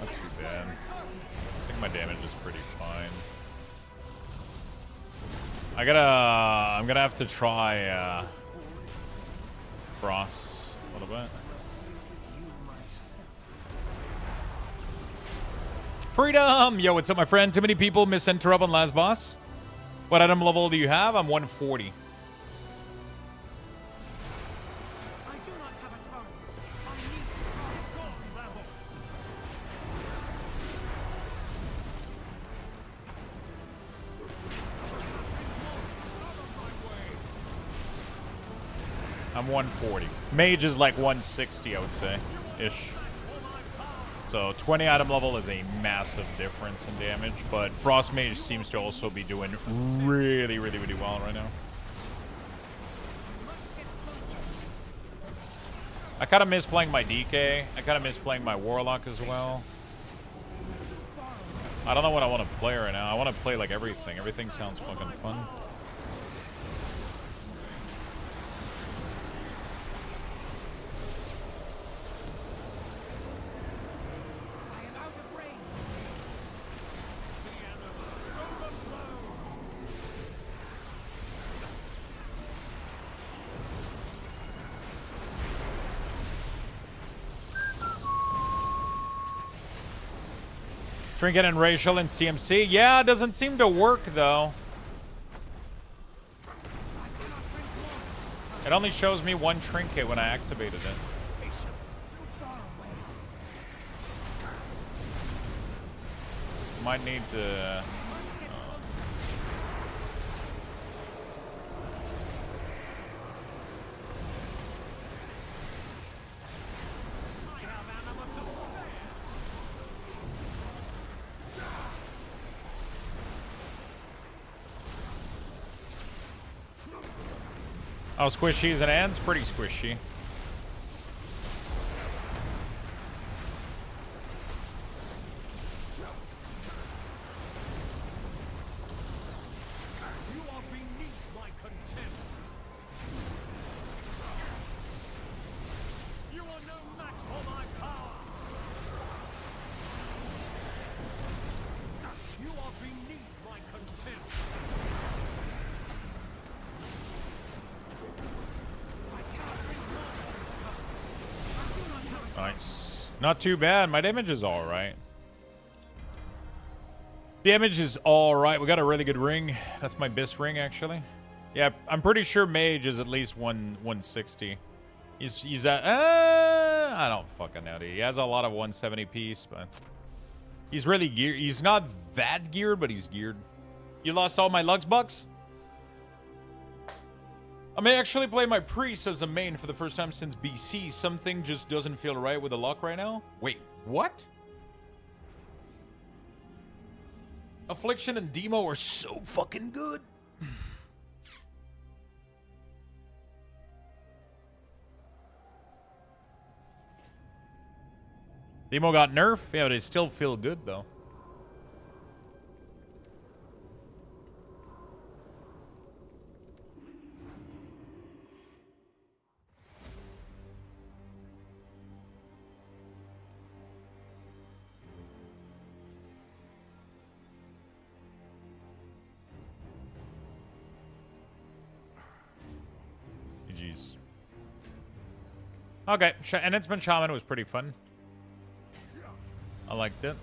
Not too bad. I think my damage is pretty fine. I'm gonna have to try Frost a little bit. Freedom! Yo, what's up, my friend? Too many people misinterrupt on last boss. What item level do you have? I'm 140. I'm 140. Mage is like 160, I would say, ish. So 20 item level is a massive difference in damage, but Frost Mage seems to also be doing really, really, really well right now. I kind of miss playing my DK. I kind of miss playing my Warlock as well. I don't know what I want to play right now. I want to play like everything. Everything sounds fucking fun. Trinket and racial and CMC. Yeah, it doesn't seem to work though. It only shows me one trinket when I activated it. Might need to... Oh, squishies and ants? Pretty squishy. Nice. Not too bad. My damage is alright. Damage is alright. We got a really good ring. That's my best ring, actually. Yeah, I'm pretty sure Mage is at least 160. He's at... I don't fucking know, dude. He has a lot of 170 piece, but... He's really geared. He's not that geared, but he's geared. You lost all my Lux bucks? I may actually play my Priest as a main for the first time since BC. Something just doesn't feel right with the luck right now. Wait, what? Affliction and Demo are so fucking good. Demo got nerfed? Yeah, but they still feel good, though. GG's. Okay, and it's been Shaman was pretty fun. I liked it.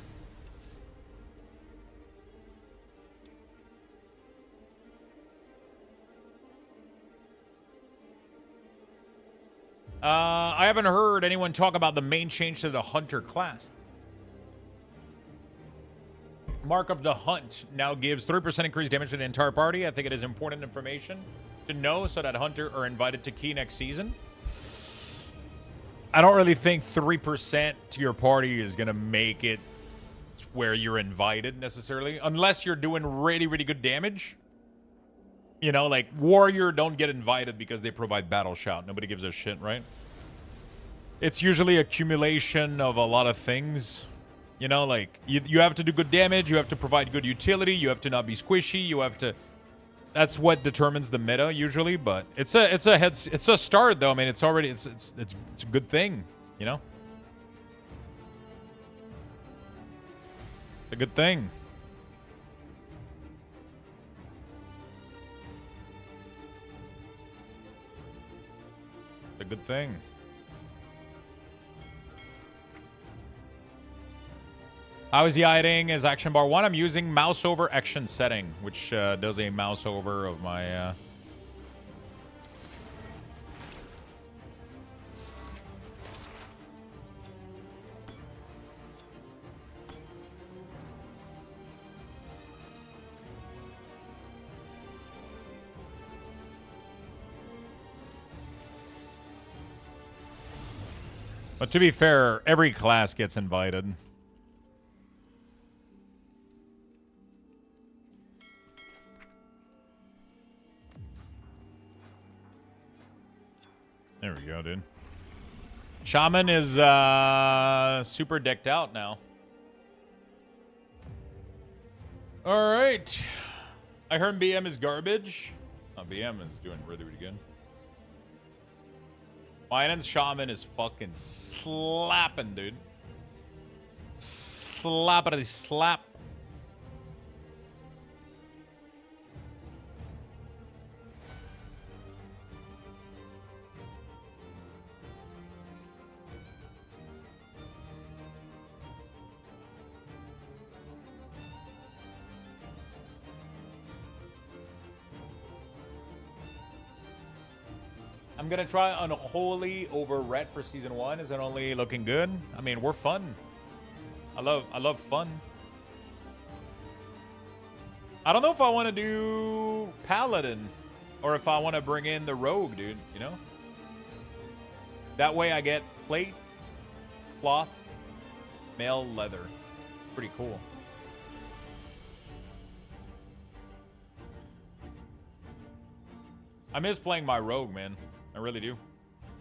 I haven't heard anyone talk about the main change to the Hunter class. Mark of the Hunt now gives 3% increased damage to the entire party. I think it is important information to know so that Hunter are invited to Key next season. I don't really think 3% to your party is going to make it where you're invited necessarily. Unless you're doing really, really good damage. You know, like Warrior don't get invited because they provide Battle Shout. Nobody gives a shit, right? It's usually accumulation of a lot of things. You know, like you have to do good damage, you have to provide good utility, you have to not be squishy, you have to. That's what determines the meta usually, but it's a start though. I mean, it's already it's a good thing, you know. It's a good thing. It's a good thing. How is he hiding his action bar 1? I'm using mouse over action setting, which does a mouse over of my... But to be fair, every class gets invited. There we go, dude. Shaman is super decked out now. All right. I heard BM is garbage. Oh, BM is doing really, really good. Minon's Shaman is fucking slapping, dude. Slappity slap. I'm gonna try Unholy over Ret for season 1. Is it only looking good? I mean, we're fun. I love fun. I don't know if I want to do Paladin or if I want to bring in the Rogue, dude, you know? That way I get plate, cloth, mail, leather. Pretty cool. I miss playing my Rogue, man. I really do.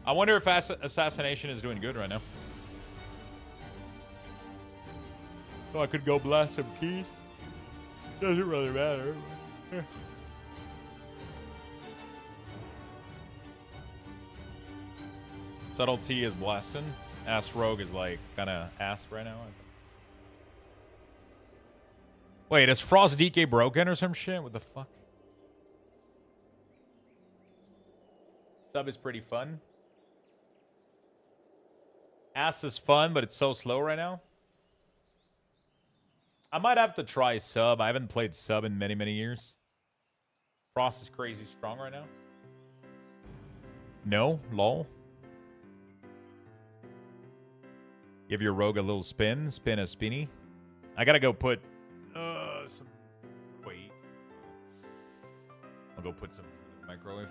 I wonder if Assassination is doing good right now. So I could go blast some keys. Doesn't really matter. Subtlety is blasting. Ass Rogue is like kind of ass right now. Wait, is Frost DK broken or some shit? What the fuck? Sub is pretty fun. Ass is fun, but it's so slow right now. I might have to try sub. I haven't played sub in many, many years. Frost is crazy strong right now. No? Lol. Give your Rogue a little spin. Spin a spinny. I gotta go put some... Wait. I'll go put some food in the microwave.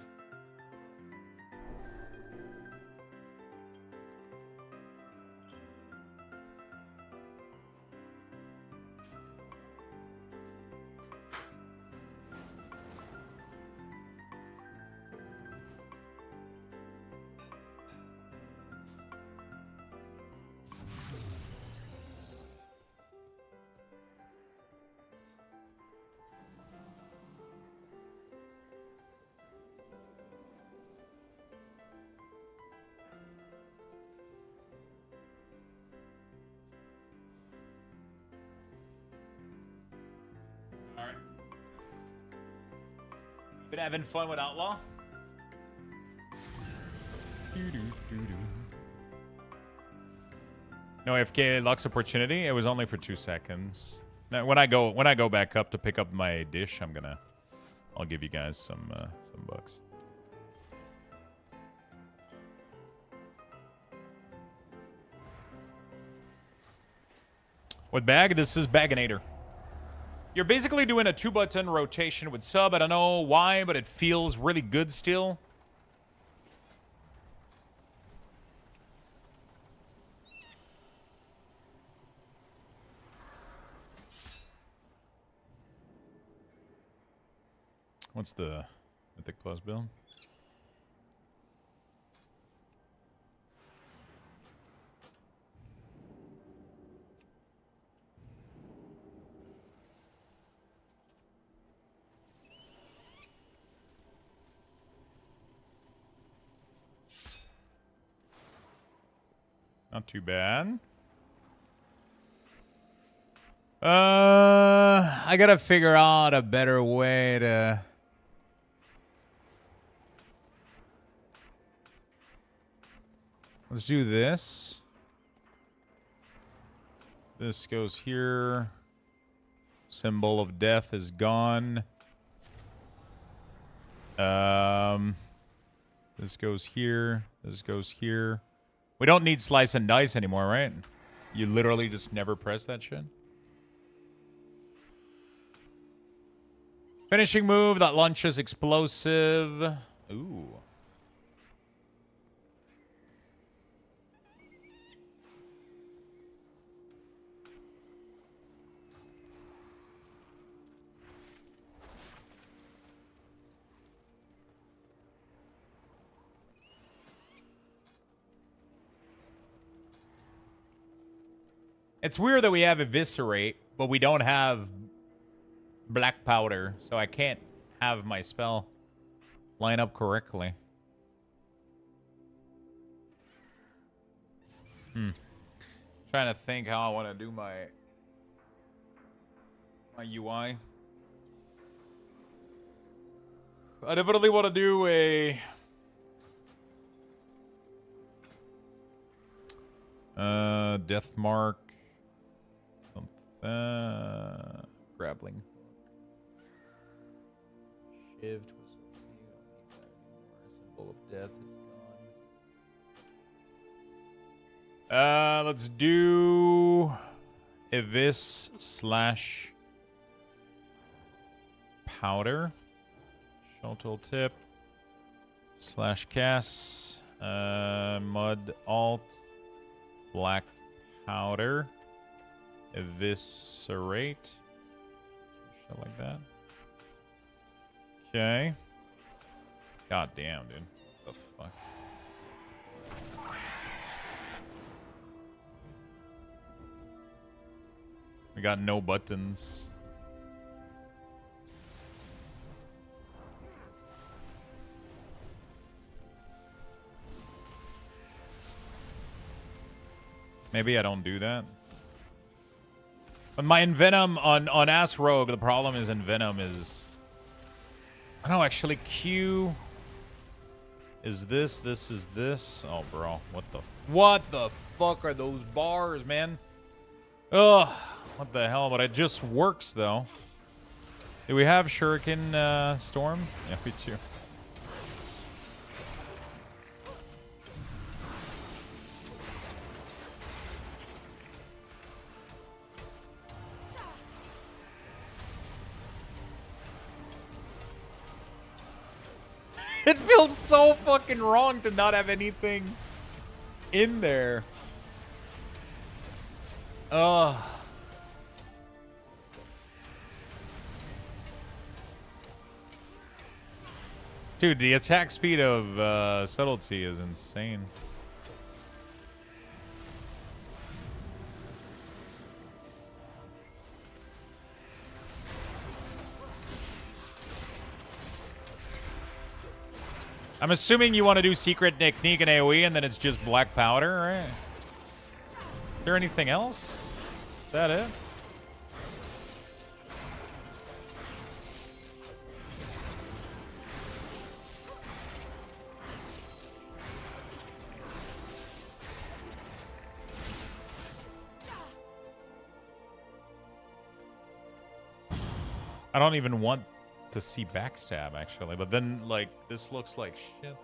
Been having fun with Outlaw? No AFK Lux opportunity. It was only for 2 seconds. Now, when I go back up to pick up my dish, I'll give you guys some bucks. What bag? This is Baginator. You're basically doing a 2-button rotation with sub. I don't know why, but it feels really good still. What's the Mythic Plus build? Not too bad. I gotta figure out a better way to... Let's do this. This goes here. Symbol of death is gone. This goes here. This goes here. We don't need slice and dice anymore, right? You literally just never press that shit. Finishing move that launches explosive. Ooh. It's weird that we have Eviscerate, but we don't have Black Powder, so I can't have my spell line up correctly. Trying to think how I want to do my UI. I definitely want to do a Death Mark. Grappling. Shiv. Symbol of death is gone. Let's do Evis slash powder. Shotel tip slash cast. Mud alt. Black powder. Eviscerate. Shit like that. Okay. God damn, dude. What the fuck? We got no buttons. Maybe I don't do that. But my Envenom on Ass Rogue, the problem is Envenom is... I don't know, actually Q is this is this. Oh, bro, what the fuck are those bars, man? Ugh, what the hell? But it just works, though. Do we have Shuriken Storm? Yeah, we do. It feels so fucking wrong to not have anything in there. Ugh. Dude, the attack speed of Subtlety is insane. I'm assuming you want to do Secret Technique and AoE and then it's just Black Powder, right? Is there anything else? Is that it? I don't even want to see backstab, actually. But then, like, this looks like shit.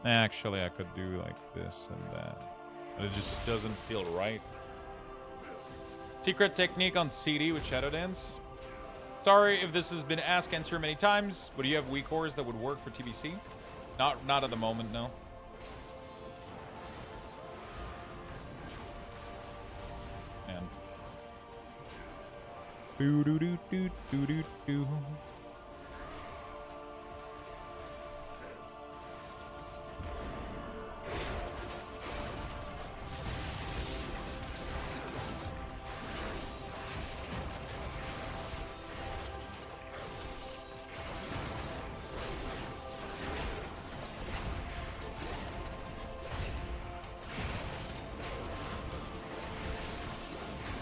Actually, I could do like this and that. But it just doesn't feel right. Secret technique on CD with Shadow Dance. Sorry if this has been asked and answered many times, but do you have weak cores that would work for TBC? Not at the moment, no. Man. Doo doo doo doo doo doo doo.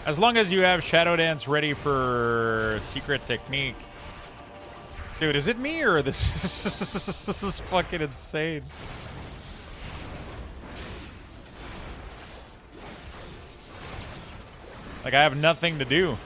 As long as you have Shadow Dance ready for Secret Technique. Dude, is it me or this is fucking insane? Like, I have nothing to do.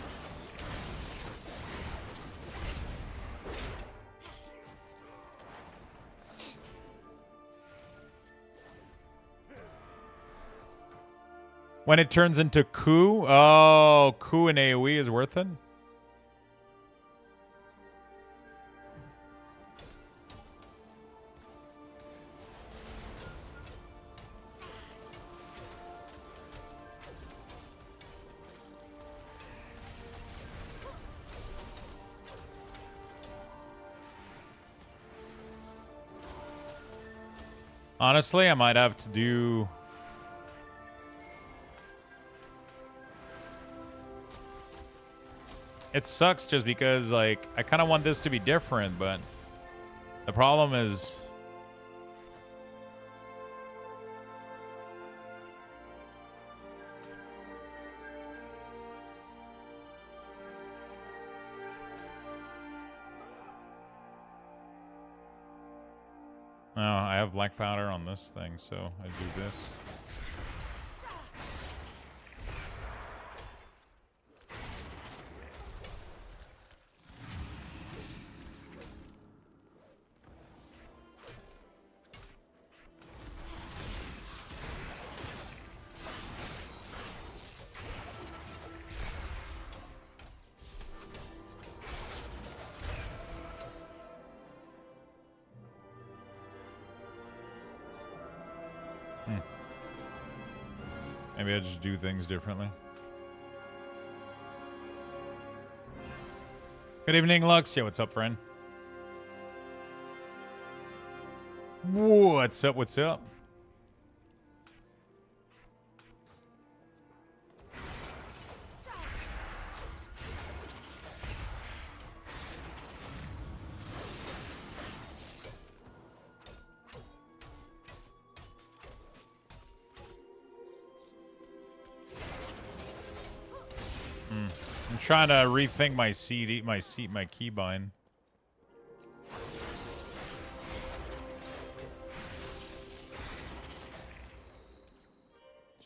When it turns into coup? Oh, coup in AoE is worth it? Honestly, I might have to do... It sucks just because, like, I kind of want this to be different, but the problem is... No, I have black powder on this thing, so I do this. Maybe I just do things differently. Good evening, Lux. Yeah, what's up, friend? What's up? What's up? I'm trying to rethink my CD, my keybind.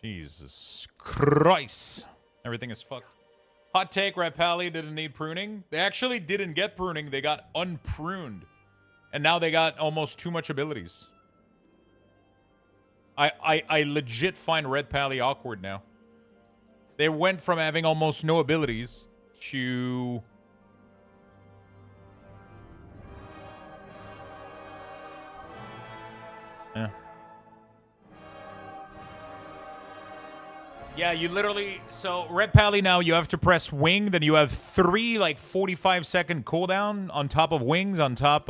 Jesus Christ. Everything is fucked. Hot take, Red Pally didn't need pruning. They actually didn't get pruning. They got unpruned. And now they got almost too much abilities. I legit find Red Pally awkward now. They went from having almost no abilities to... Yeah. Yeah, you literally... So, Red Pally now, you have to press wing, then you have 3, like, 45-second cooldown on top of wings, on top,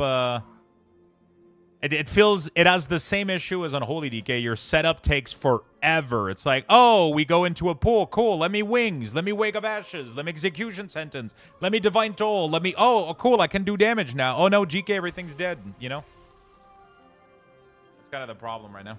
It feels... It has the same issue as on Holy DK. Your setup takes forever. It's like, oh, we go into a pool. Cool, let me wings. Let me Wake of Ashes. Let me Execution Sentence. Let me Divine Toll. Let me... Oh, cool, I can do damage now. Oh, no, GK, everything's dead, you know? That's kind of the problem right now.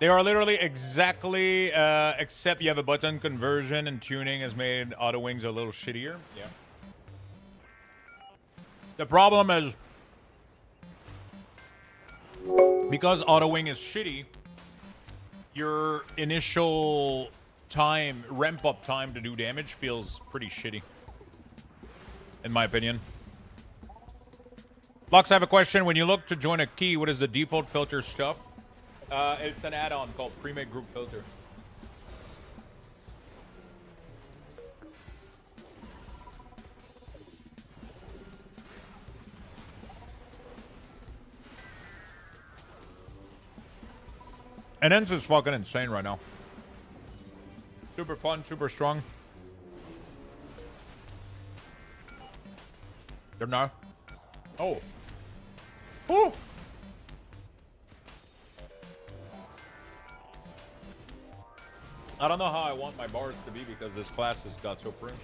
They are literally exactly, except you have a button conversion and tuning has made auto wings a little shittier. Yeah. The problem is, because auto wing is shitty, your initial time, ramp up time to do damage feels pretty shitty, in my opinion. Lux, I have a question. When you look to join a key, what is the default filter stuff? It's an add-on called Premade Group Filter. And Enz is fucking insane right now. Super fun, super strong. They're not. Oh. Oh. I don't know how I want my bars to be because this class has got so prim.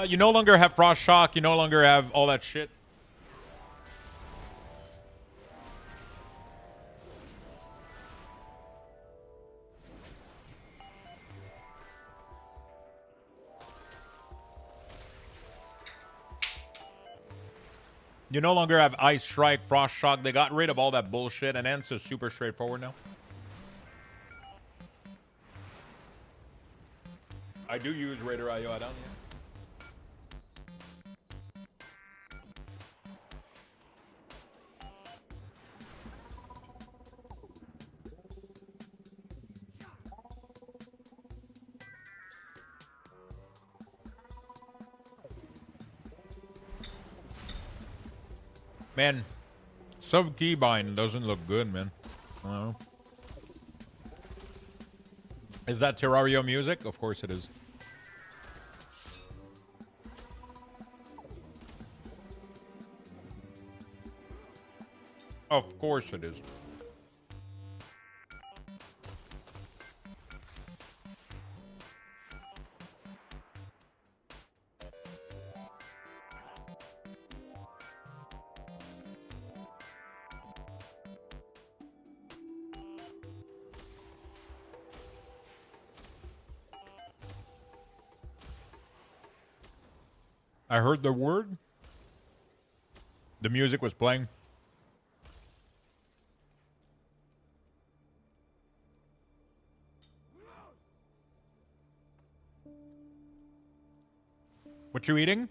You no longer have Frost Shock. You no longer have all that shit. You no longer have Ice Strike, Frost Shock. They got rid of all that bullshit, and Ents is super straightforward now. I do use Raider IO down here. Man, sub keybind doesn't look good, man. I don't know. Is that Terrario music? Of course it is. Of course it is. I heard the word. The music was playing. What you eating?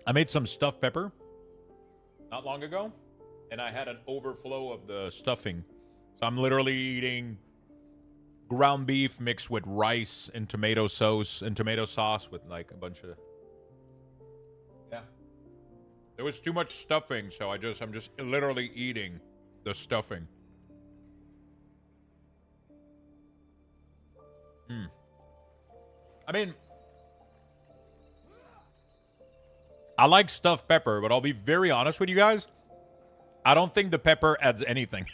I made some stuffed pepper not long ago, and I had an overflow of the stuffing. So I'm literally eating ground beef mixed with rice and tomato sauce with like a bunch of, yeah. There was too much stuffing, so I'm just literally eating the stuffing. I mean, I like stuffed pepper, but I'll be very honest with you guys. I don't think the pepper adds anything.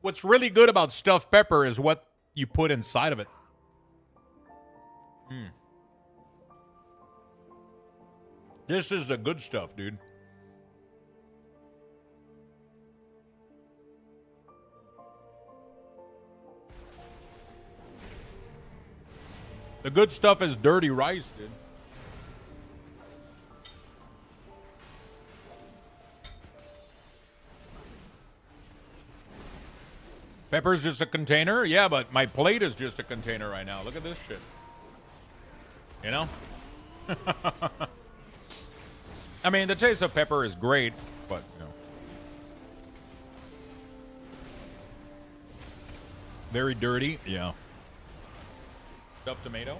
What's really good about stuffed pepper is what you put inside of it. This is the good stuff, dude. The good stuff is dirty rice, dude. Pepper's just a container? Yeah, but my plate is just a container right now. Look at this shit. You know? I mean, the taste of pepper is great, but, you know. Very dirty? Yeah. Stuffed tomato?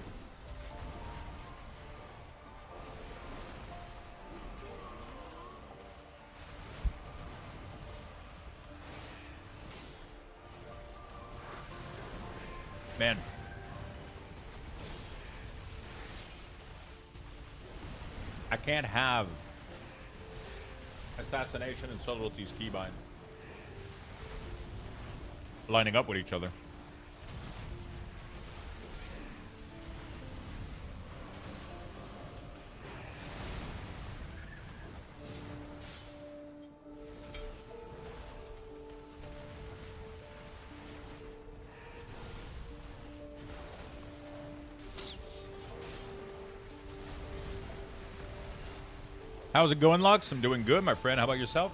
Man. I can't have Assassination and Subtlety's keybind lining up with each other. How's it going, Lux? I'm doing good, my friend. How about yourself?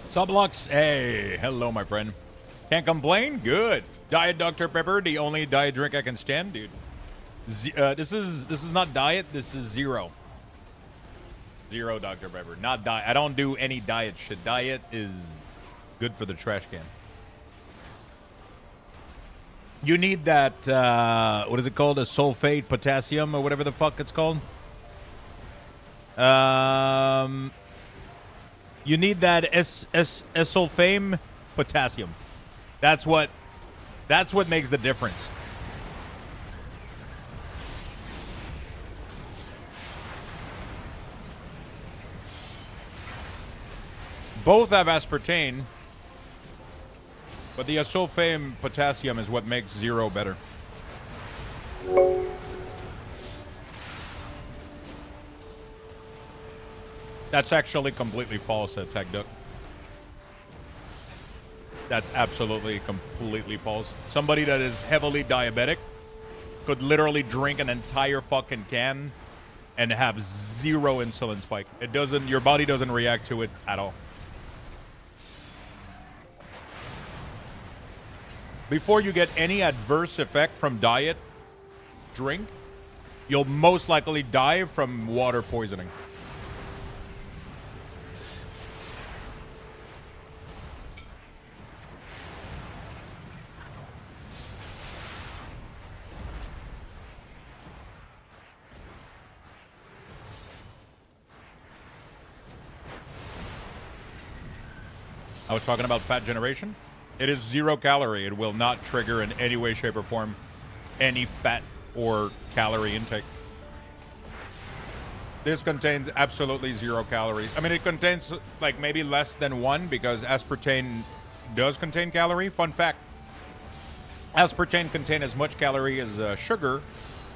Sublux, hey, hello, my friend. Can't complain. Good. Diet Dr. Pepper, the only diet drink I can stand, dude. This is not diet. This is zero. Zero Dr. Pepper, not diet. I don't do any diet shit. Diet is good for the trash can. You need that. What is it called? A sulfate potassium or whatever the fuck it's called. You need that sulfame potassium. That's what makes the difference. Both have aspartame, but the sulfame potassium is what makes zero better. That's actually completely false, Tech Duck. That's absolutely, completely false. Somebody that is heavily diabetic could literally drink an entire fucking can and have zero insulin spike. It doesn't, your body doesn't react to it at all. Before you get any adverse effect from diet drink, you'll most likely die from water poisoning. I was talking about fat generation. It is 0 calorie. It will not trigger in any way, shape, or form any fat or calorie intake. This contains absolutely 0 calories. I mean, it contains like maybe less than 1 because aspartame does contain calorie. Fun fact, aspartame contains as much calorie as sugar,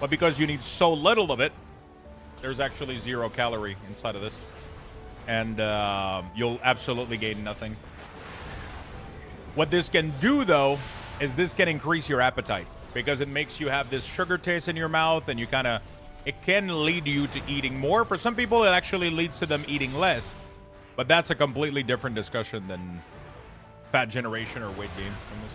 but because you need so little of it, there's actually 0 calorie inside of this. And you'll absolutely gain nothing. What this can do, though, is this can increase your appetite because it makes you have this sugar taste in your mouth, and you kind of, it can lead you to eating more. For some people, it actually leads to them eating less, but that's a completely different discussion than fat generation or weight gain from this.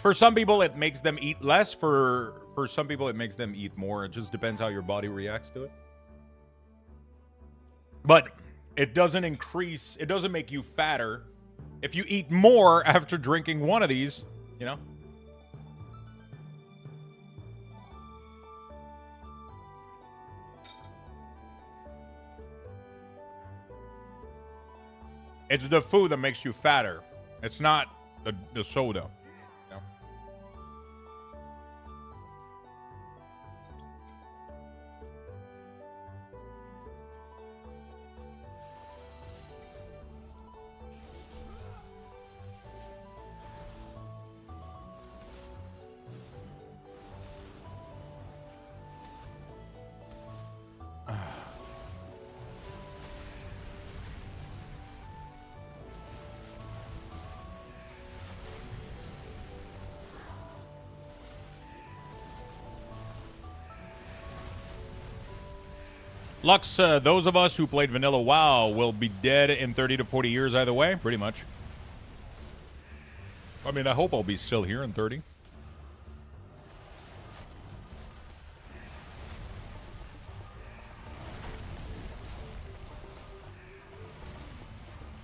For some people, it makes them eat less. For some people, it makes them eat more. It just depends how your body reacts to it. But it doesn't increase, it doesn't make you fatter. If you eat more after drinking one of these, you know. It's the food that makes you fatter. It's not the soda. Lux, those of us who played Vanilla WoW will be dead in 30 to 40 years either way, pretty much. I mean, I hope I'll be still here in 30.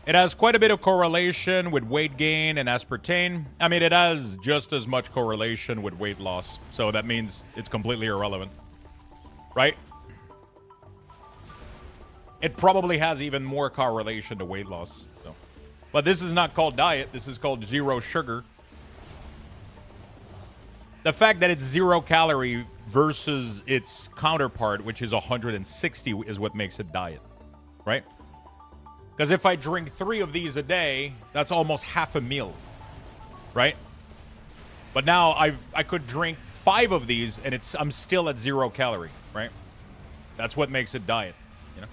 It has quite a bit of correlation with weight gain and aspartame. I mean, it has just as much correlation with weight loss. So that means it's completely irrelevant. Right? It probably has even more correlation to weight loss. So. But this is not called diet. This is called zero sugar. The fact that it's 0 calorie versus its counterpart, which is 160, is what makes it diet, right? Because if I drink 3 of these a day, that's almost half a meal, right? But now I could drink 5 of these and I'm still at 0 calorie, right? That's what makes it diet, you know?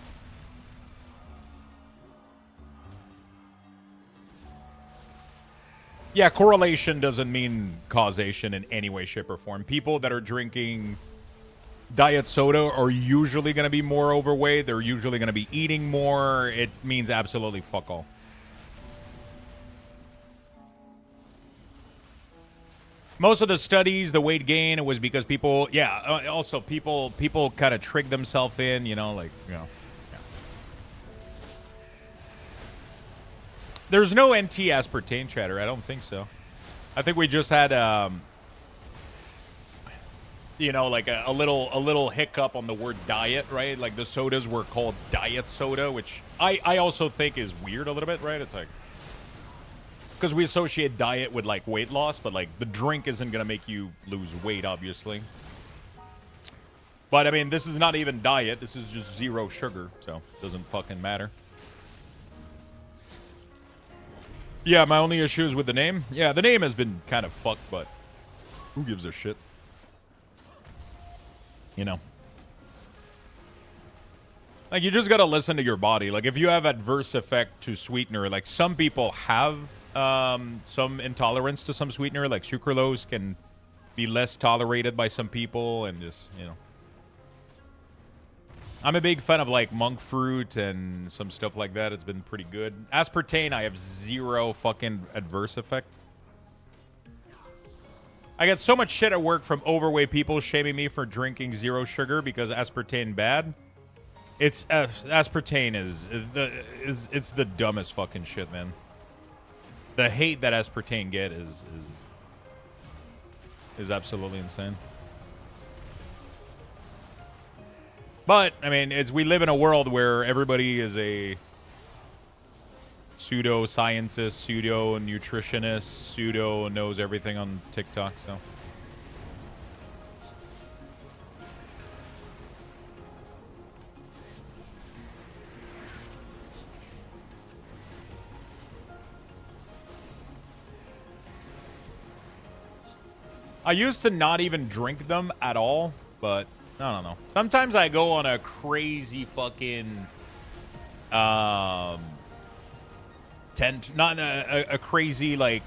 Yeah, correlation doesn't mean causation in any way, shape, or form. People that are drinking diet soda are usually going to be more overweight. They're usually going to be eating more. It means absolutely fuck all. Most of the studies, the weight gain was because people, also people kind of trick themselves in, you know, like, you know. Yeah. There's no NT aspartame chatter. I don't think so. I think we just had, you know, like a little hiccup on the word diet, right? Like the sodas were called diet soda, which I also think is weird a little bit, right? It's like, because we associate diet with like weight loss, but like the drink isn't gonna make you lose weight, obviously. But I mean, this is not even diet. This is just 0 sugar, so it doesn't fucking matter. Yeah, my only issue is with the name. Yeah, the name has been kind of fucked, but who gives a shit? You know. Like, you just gotta listen to your body. Like, if you have adverse effect to sweetener, like some people have some intolerance to some sweetener, like sucralose can be less tolerated by some people, and just, you know. I'm a big fan of like monk fruit and some stuff like that. It's been pretty good. Aspartame, I have 0 fucking adverse effect. I get so much shit at work from overweight people shaming me for drinking 0 sugar because aspartame bad. It's aspartame is it's the dumbest fucking shit, man. The hate that aspartame get is absolutely insane. But I mean, we live in a world where everybody is a pseudo scientist, pseudo nutritionist, pseudo knows everything on TikTok. So. I used to not even drink them at all, but I don't know. Sometimes I go on a crazy fucking a crazy like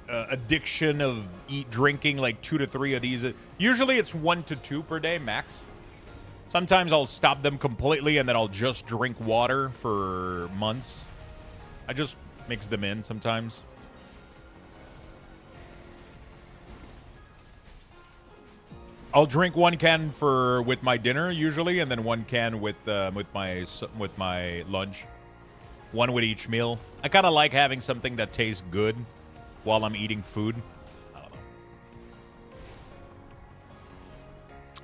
addiction of drinking like 2 to 3 of these. Usually it's 1 to 2 per day max. Sometimes I'll stop them completely and then I'll just drink water for months. I just mix them in sometimes. I'll drink 1 can with my dinner usually, and then 1 can with my lunch. 1 with each meal. I kind of like having something that tastes good while I'm eating food. I don't know.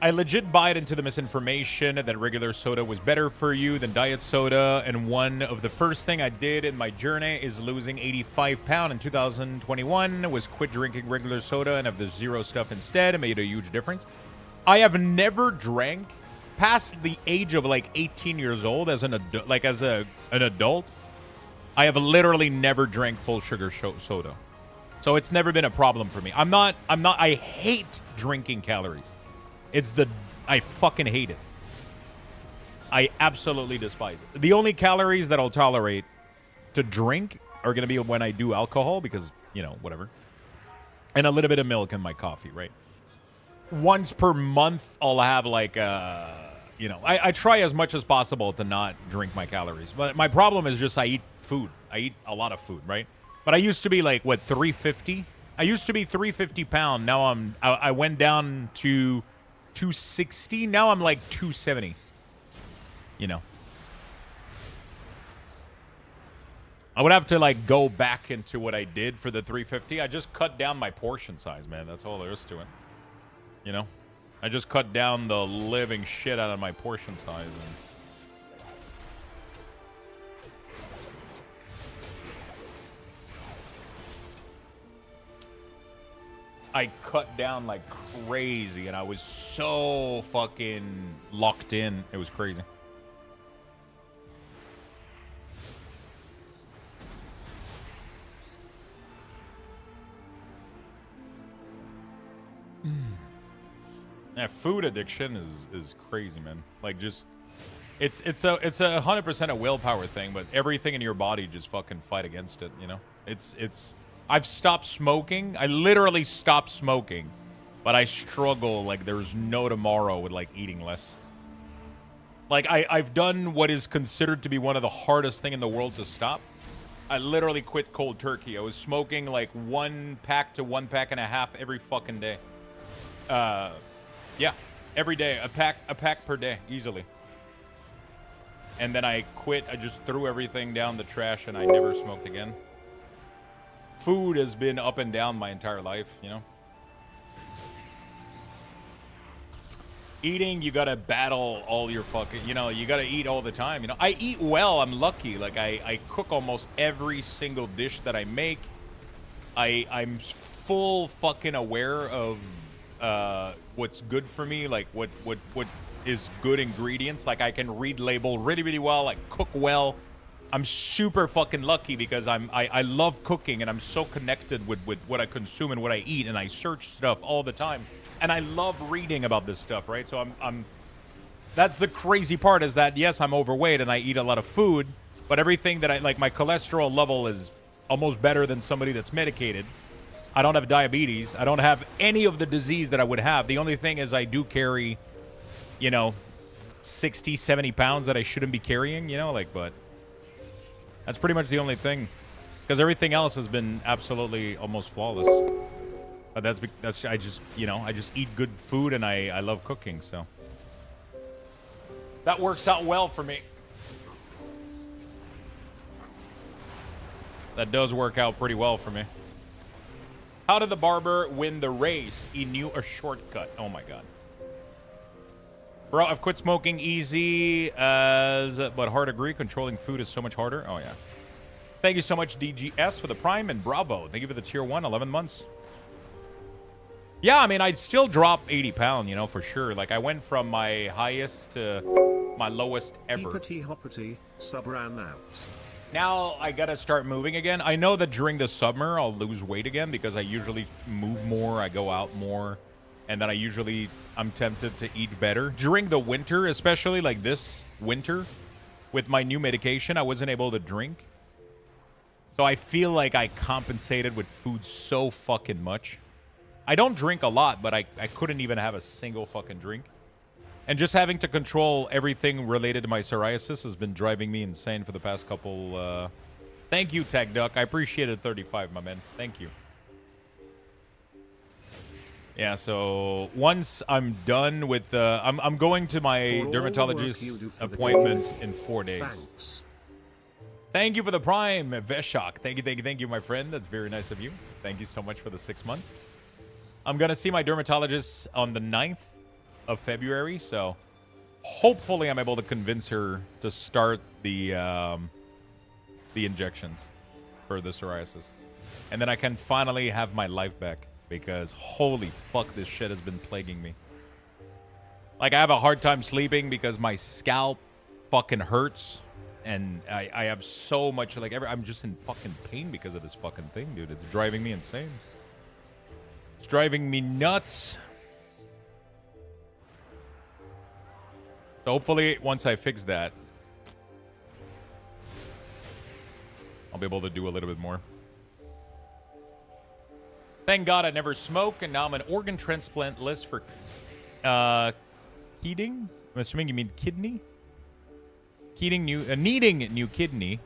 I legit bought into the misinformation that regular soda was better for you than diet soda, and one of the first thing I did in my journey is losing 85 pounds in 2021 was quit drinking regular soda and have the 0 stuff instead. It made a huge difference. I have never drank past the age of like 18 years old as an adult. I have literally never drank full sugar soda. So it's never been a problem for me. I hate drinking calories. I fucking hate it. I absolutely despise it. The only calories that I'll tolerate to drink are going to be when I do alcohol because, you know, whatever. And a little bit of milk in my coffee, right? Once per month, I'll have like, you know, I try as much as possible to not drink my calories. But my problem is just I eat food. I eat a lot of food, right? But I used to be like, what, 350? I used to be 350 pound. Now I went down to 260. Now I'm like 270. You know. I would have to like go back into what I did for the 350. I just cut down my portion size, man. That's all there is to it. You know? I just cut down the living shit out of my portion size. And I cut down like crazy, and I was so fucking locked in. It was crazy. Yeah, food addiction is crazy, man. Like, just it's a 100% a willpower thing, but everything in your body just fucking fight against it, you know? It's I've stopped smoking. I literally stopped smoking, but I struggle like there's no tomorrow with like eating less. Like I've done what is considered to be one of the hardest thing in the world to stop. I literally quit cold turkey. I was smoking like 1 pack to 1.5 packs every fucking day. Yeah, every day, a pack per day, easily. And then I quit. I just threw everything down the trash, and I never smoked again. Food has been up and down my entire life, you know? Eating, you gotta battle all your fucking, you know, you gotta eat all the time, you know? I eat well, I'm lucky. Like, I cook almost every single dish that I make. I'm full fucking aware of what's good for me, like what is good ingredients. Like, I can read label really, really well. I cook well. I'm super fucking lucky because I love cooking, and I'm so connected with what I consume and what I eat, and I search stuff all the time, and I love reading about this stuff, right? So I'm that's the crazy part, is that yes, I'm overweight and I eat a lot of food, but everything that I like, my cholesterol level is almost better than somebody that's medicated. I don't have diabetes. I don't have any of the disease that I would have. The only thing is I do carry, you know, 60, 70 pounds that I shouldn't be carrying, you know, like, but that's pretty much the only thing, because everything else has been absolutely almost flawless. But that's I just, you know, I just eat good food, and I love cooking, so that works out well for me. That does work out pretty well for me. How did the barber win the race? He knew a shortcut. Oh my god. Bro, I've quit smoking easy but hard agree. Controlling food is so much harder. Oh yeah. Thank you so much, DGS, for the Prime, and bravo. Thank you for the tier 1, 11 months. Yeah, I mean, I'd still drop 80 pounds, you know, for sure. Like, I went from my highest to my lowest ever. Hoppity, sub ran out. Now I gotta start moving again. I know that during the summer I'll lose weight again because I usually move more, I go out more, and then I'm tempted to eat better. During the winter, especially like this winter, with my new medication, I wasn't able to drink. So I feel like I compensated with food so fucking much. I don't drink a lot, but I couldn't even have a single fucking drink. And just having to control everything related to my psoriasis has been driving me insane for the past couple... Thank you, Tech Duck. I appreciate it, 35, my man. Thank you. Yeah, so once I'm done with the... I'm going to my dermatologist appointment in 4 days. Thanks. Thank you for the Prime, Veshok. Thank you, my friend. That's very nice of you. Thank you so much for the 6 months. I'm going to see my dermatologist on the 9th of February, so hopefully I'm able to convince her to start the injections for the psoriasis. And then I can finally have my life back, because holy fuck, this shit has been plaguing me. Like, I have a hard time sleeping because my scalp fucking hurts, and I have so much, like, I'm just in fucking pain because of this fucking thing, dude. It's driving me insane. It's driving me nuts. So hopefully, once I fix that, I'll be able to do a little bit more. Thank God I never smoke, and now I'm an organ transplant list for Keating. I'm assuming you mean kidney. Keating needing new kidney,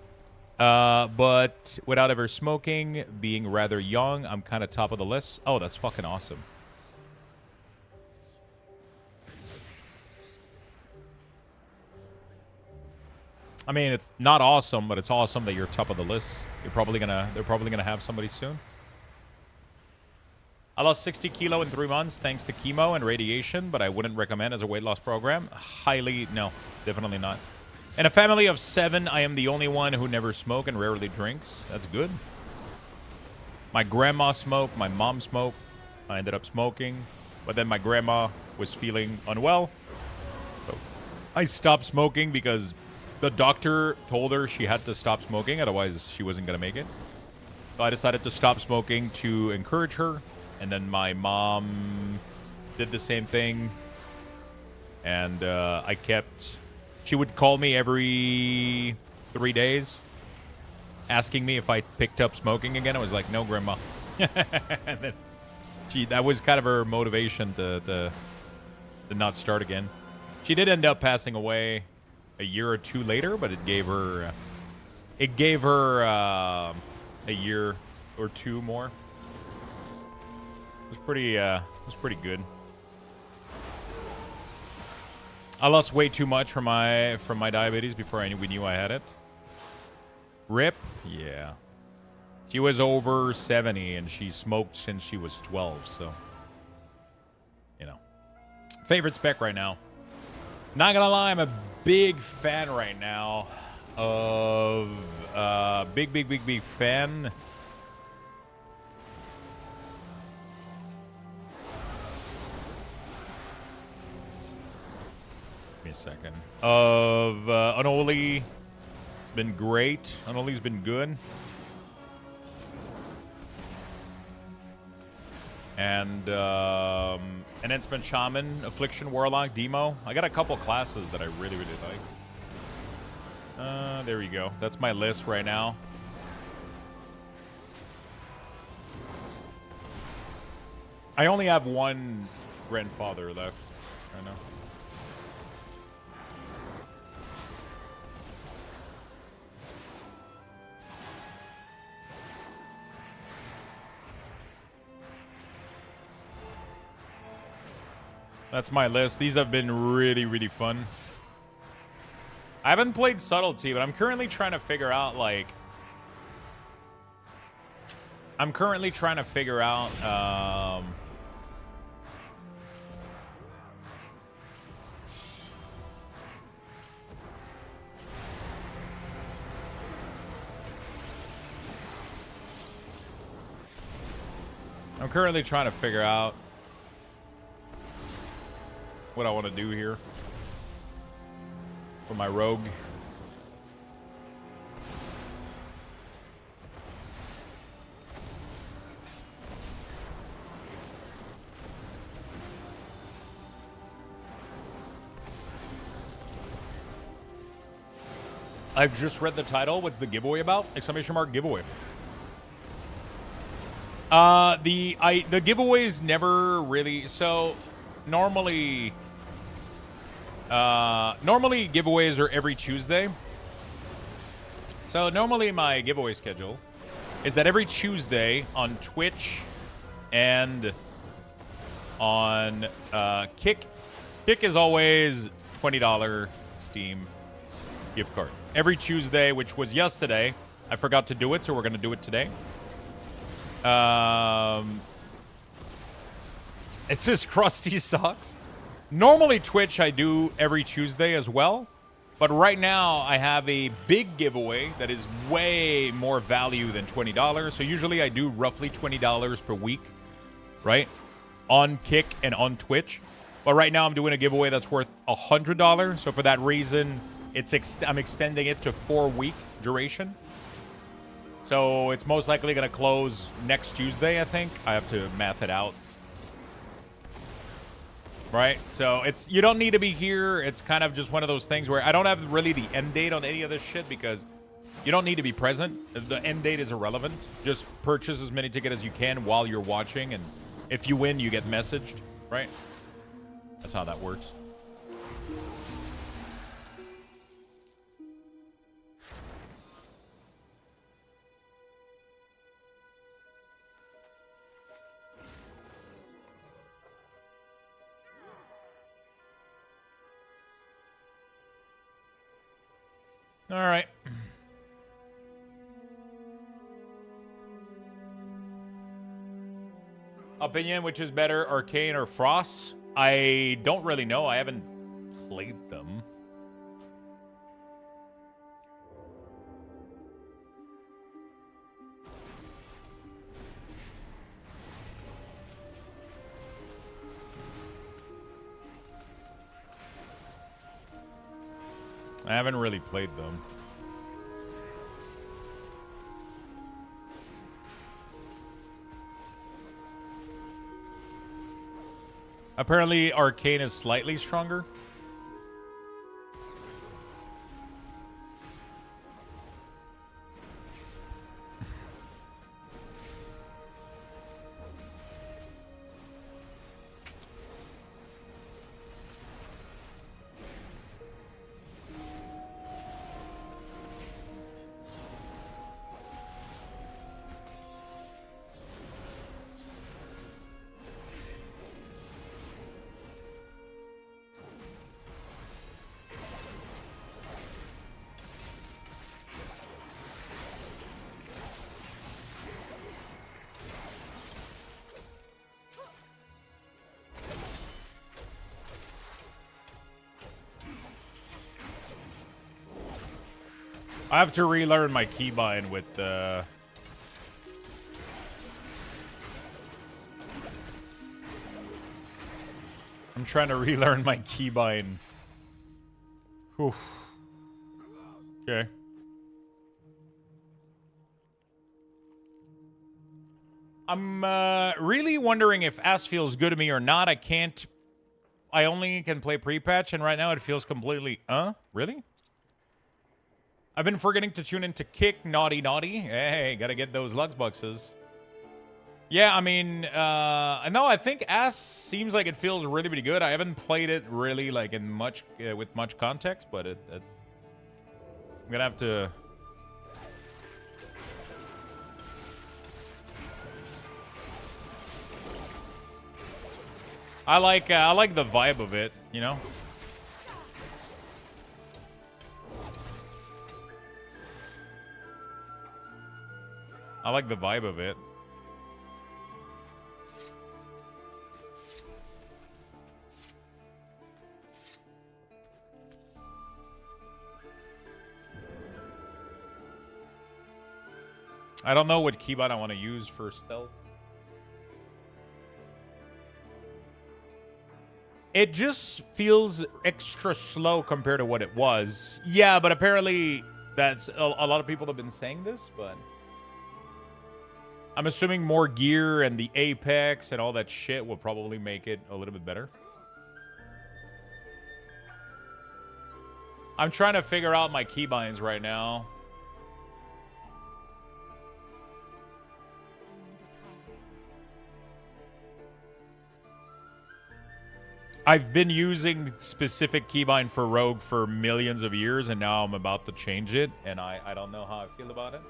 but without ever smoking, being rather young, I'm kind of top of the list. Oh, that's fucking awesome. I mean, it's not awesome, but it's awesome that you're top of the list. They're probably gonna have somebody soon. I lost 60 kilo in 3 months thanks to chemo and radiation, but I wouldn't recommend as a weight loss program. No, definitely not. In a family of 7, I am the only one who never smokes and rarely drinks. That's good. My grandma smoked, my mom smoked. I ended up smoking, but then my grandma was feeling unwell. So I stopped smoking because the doctor told her she had to stop smoking, otherwise she wasn't going to make it. So I decided to stop smoking to encourage her, and then my mom did the same thing. And she would call me every 3 days asking me if I picked up smoking again. I was like, no, Grandma. And then that was kind of her motivation to not start again. She did end up passing away a year or two later, but it gave her a year or two more. It was pretty good. I lost way too much from my diabetes before we knew I had it. Rip? Yeah. She was over 70 and she smoked since she was 12, so you know. Favorite spec right now. Not gonna lie, I'm a big fan right now of big fan. Give me a second. Of Unholy. Been great. Unholy's been good. And Enhancement Shaman, Affliction Warlock, Demo. I got a couple classes that I really like. There we go. That's my list right now. I only have one grandfather left right now. That's my list. These have been really fun. I haven't played Subtlety, but I'm currently trying to figure out, like... I'm currently trying to figure out, what I want to do here for my rogue. I've just read the title. What's the giveaway about? Exclamation mark giveaway. The giveaways never really, so normally giveaways are every Tuesday. So normally my giveaway schedule is that every Tuesday on Twitch and on Kick is always $20 Steam gift card. Every Tuesday, which was yesterday, I forgot to do it, so we're going to do it today. It says Krusty Socks. Normally Twitch I do every Tuesday as well, but right now I have a big giveaway that is way more value than $20. So usually I do roughly $20 per week, right? On Kick and on Twitch. But right now I'm doing a giveaway that's worth $100. So for that reason, I'm extending it to 4-week duration. So it's most likely going to close next Tuesday, I think. I have to math it out. Right? So you don't need to be here. It's kind of just one of those things where I don't have really the end date on any of this shit because you don't need to be present. The end date is irrelevant. Just purchase as many tickets as you can while you're watching, and if you win, you get messaged, right? That's how that works. All right. Opinion, which is better, Arcane or Frost? I don't really know. I haven't played them. I haven't really played them. Apparently, Arcane is slightly stronger. I have to relearn my keybind with I'm trying to relearn my keybind. Oof. Okay. I'm really wondering if Ass feels good to me or not. I only can play pre-patch, and right now it feels completely, really? I've been forgetting to tune into Kick, naughty. Hey, gotta get those Lux boxes. Yeah, I mean, no, I think Ass seems like it feels really, really good. I haven't played it really, like, in much, with much context, but I'm gonna have to... I like the vibe of it, you know? I like the vibe of it. I don't know what keybind I want to use for stealth. It just feels extra slow compared to what it was. Yeah, but apparently that's a lot of people have been saying this, but I'm assuming more gear and the Apex and all that shit will probably make it a little bit better. I'm trying to figure out my keybinds right now. I've been using specific keybind for Rogue for millions of years, and now I'm about to change it, and I don't know how I feel about it.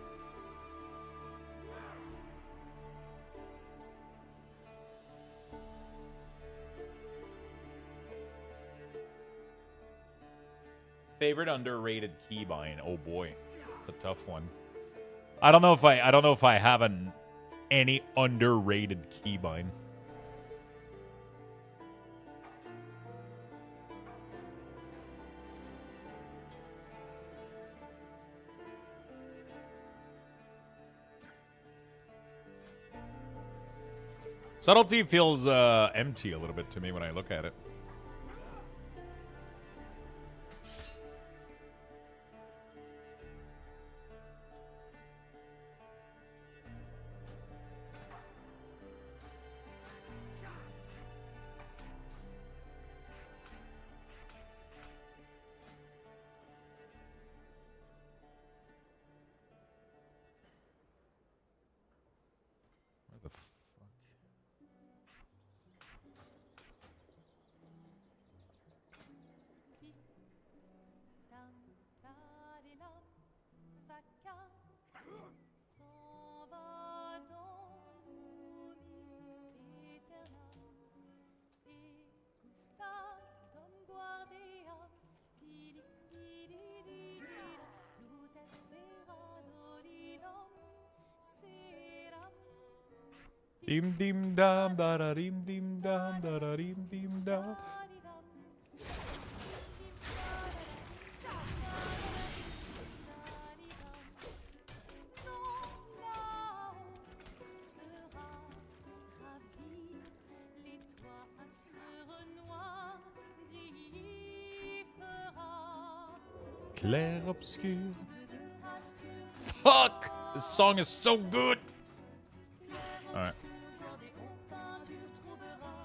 Favorite underrated keybind? Oh boy, it's a tough one. I don't know if I have any underrated keybind. Subtlety feels empty a little bit to me when I look at it. Where the fuck? Dim dim dam da da dim dim dam da da dim dim dam. Clair obscur. Fuck! This song is so good. Alright.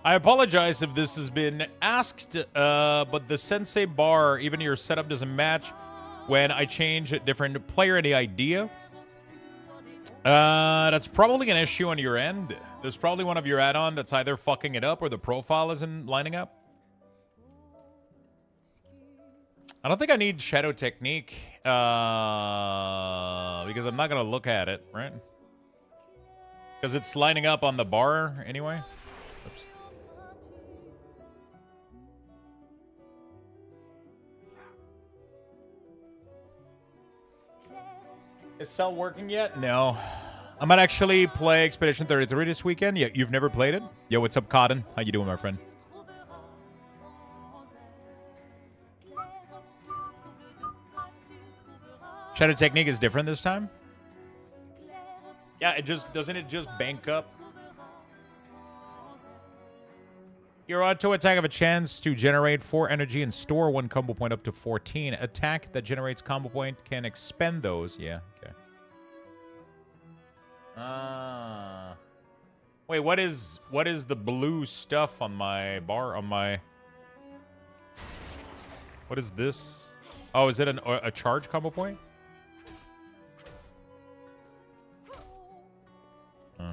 I apologize if this has been asked, but the sensei bar, even your setup doesn't match when I change a different player any idea. That's probably an issue on your end. There's probably one of your add-on that's either fucking it up or the profile isn't lining up. I don't think I need Shadow Technique, because I'm not going to look at it, right? Because it's lining up on the bar anyway. Oops. Is Cell working yet? No. I might actually play Expedition 33 this weekend. Yeah, you've never played it? Yo, what's up, Cotton? How you doing, my friend? Shadow Technique is different this time? Yeah, it just doesn't it just bank up? Your auto attack have a chance to generate 4 energy and store 1 combo point up to 14. Attack that generates combo point can expend those. Yeah, okay. Wait, what is the blue stuff on my bar on my What is this? Oh, is it a charge combo point? Okay.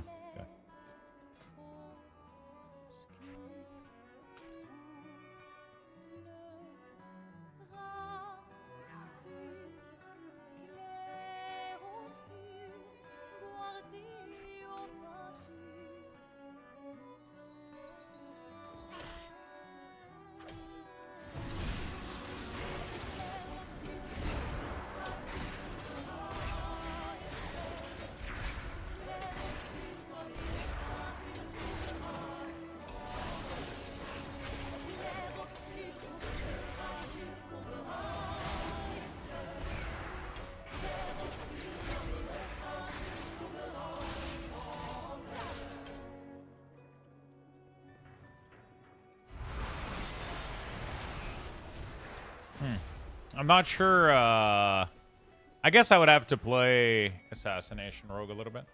I'm not sure. I guess I would have to play Assassination Rogue a little bit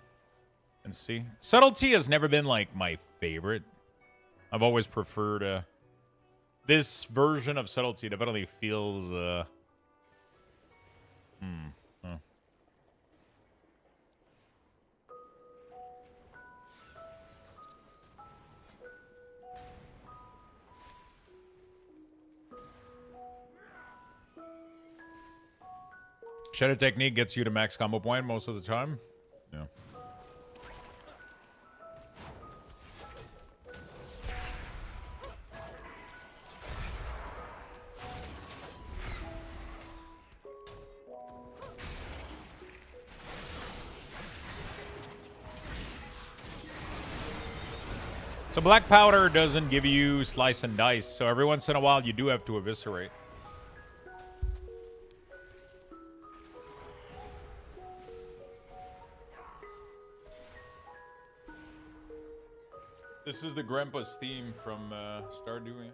and see. Subtlety has never been like my favorite. I've always preferred this version of Subtlety. Definitely feels. Shadow Technique gets you to max combo point most of the time. Yeah. So black powder doesn't give you slice and dice, so every once in a while you do have to eviscerate. This is the Grandpa's theme from Stardew.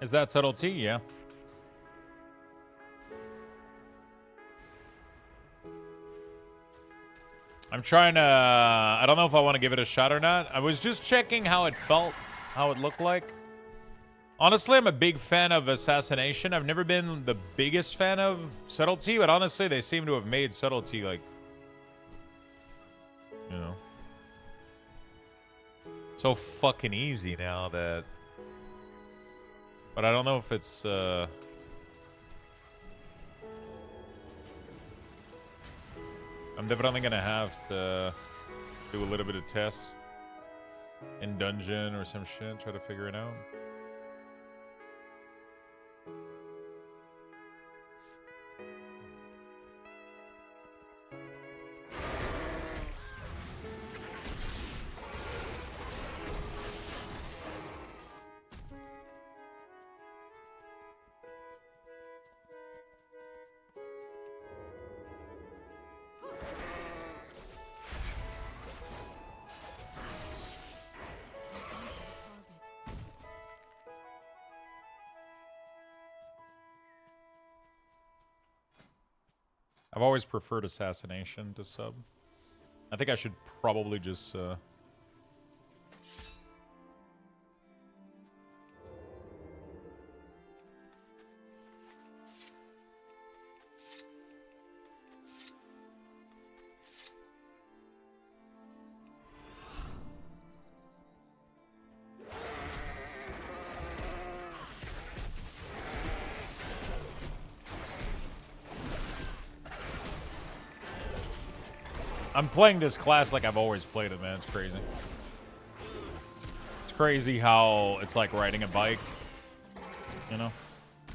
Is that subtlety? Yeah. I'm trying to... I don't know if I want to give it a shot or not. I was just checking how it felt, how it looked like. Honestly, I'm a big fan of Assassination. I've never been the biggest fan of Subtlety, but honestly, they seem to have made Subtlety, like... You know... so fucking easy now that... But I don't know if it's, I'm definitely gonna have to do a little bit of tests. in dungeon or some shit. Try to figure it out. I've always preferred assassination to sub. I think I should probably just I'm playing this class like I've always played it, man. It's crazy. It's crazy how it's like riding a bike, you know?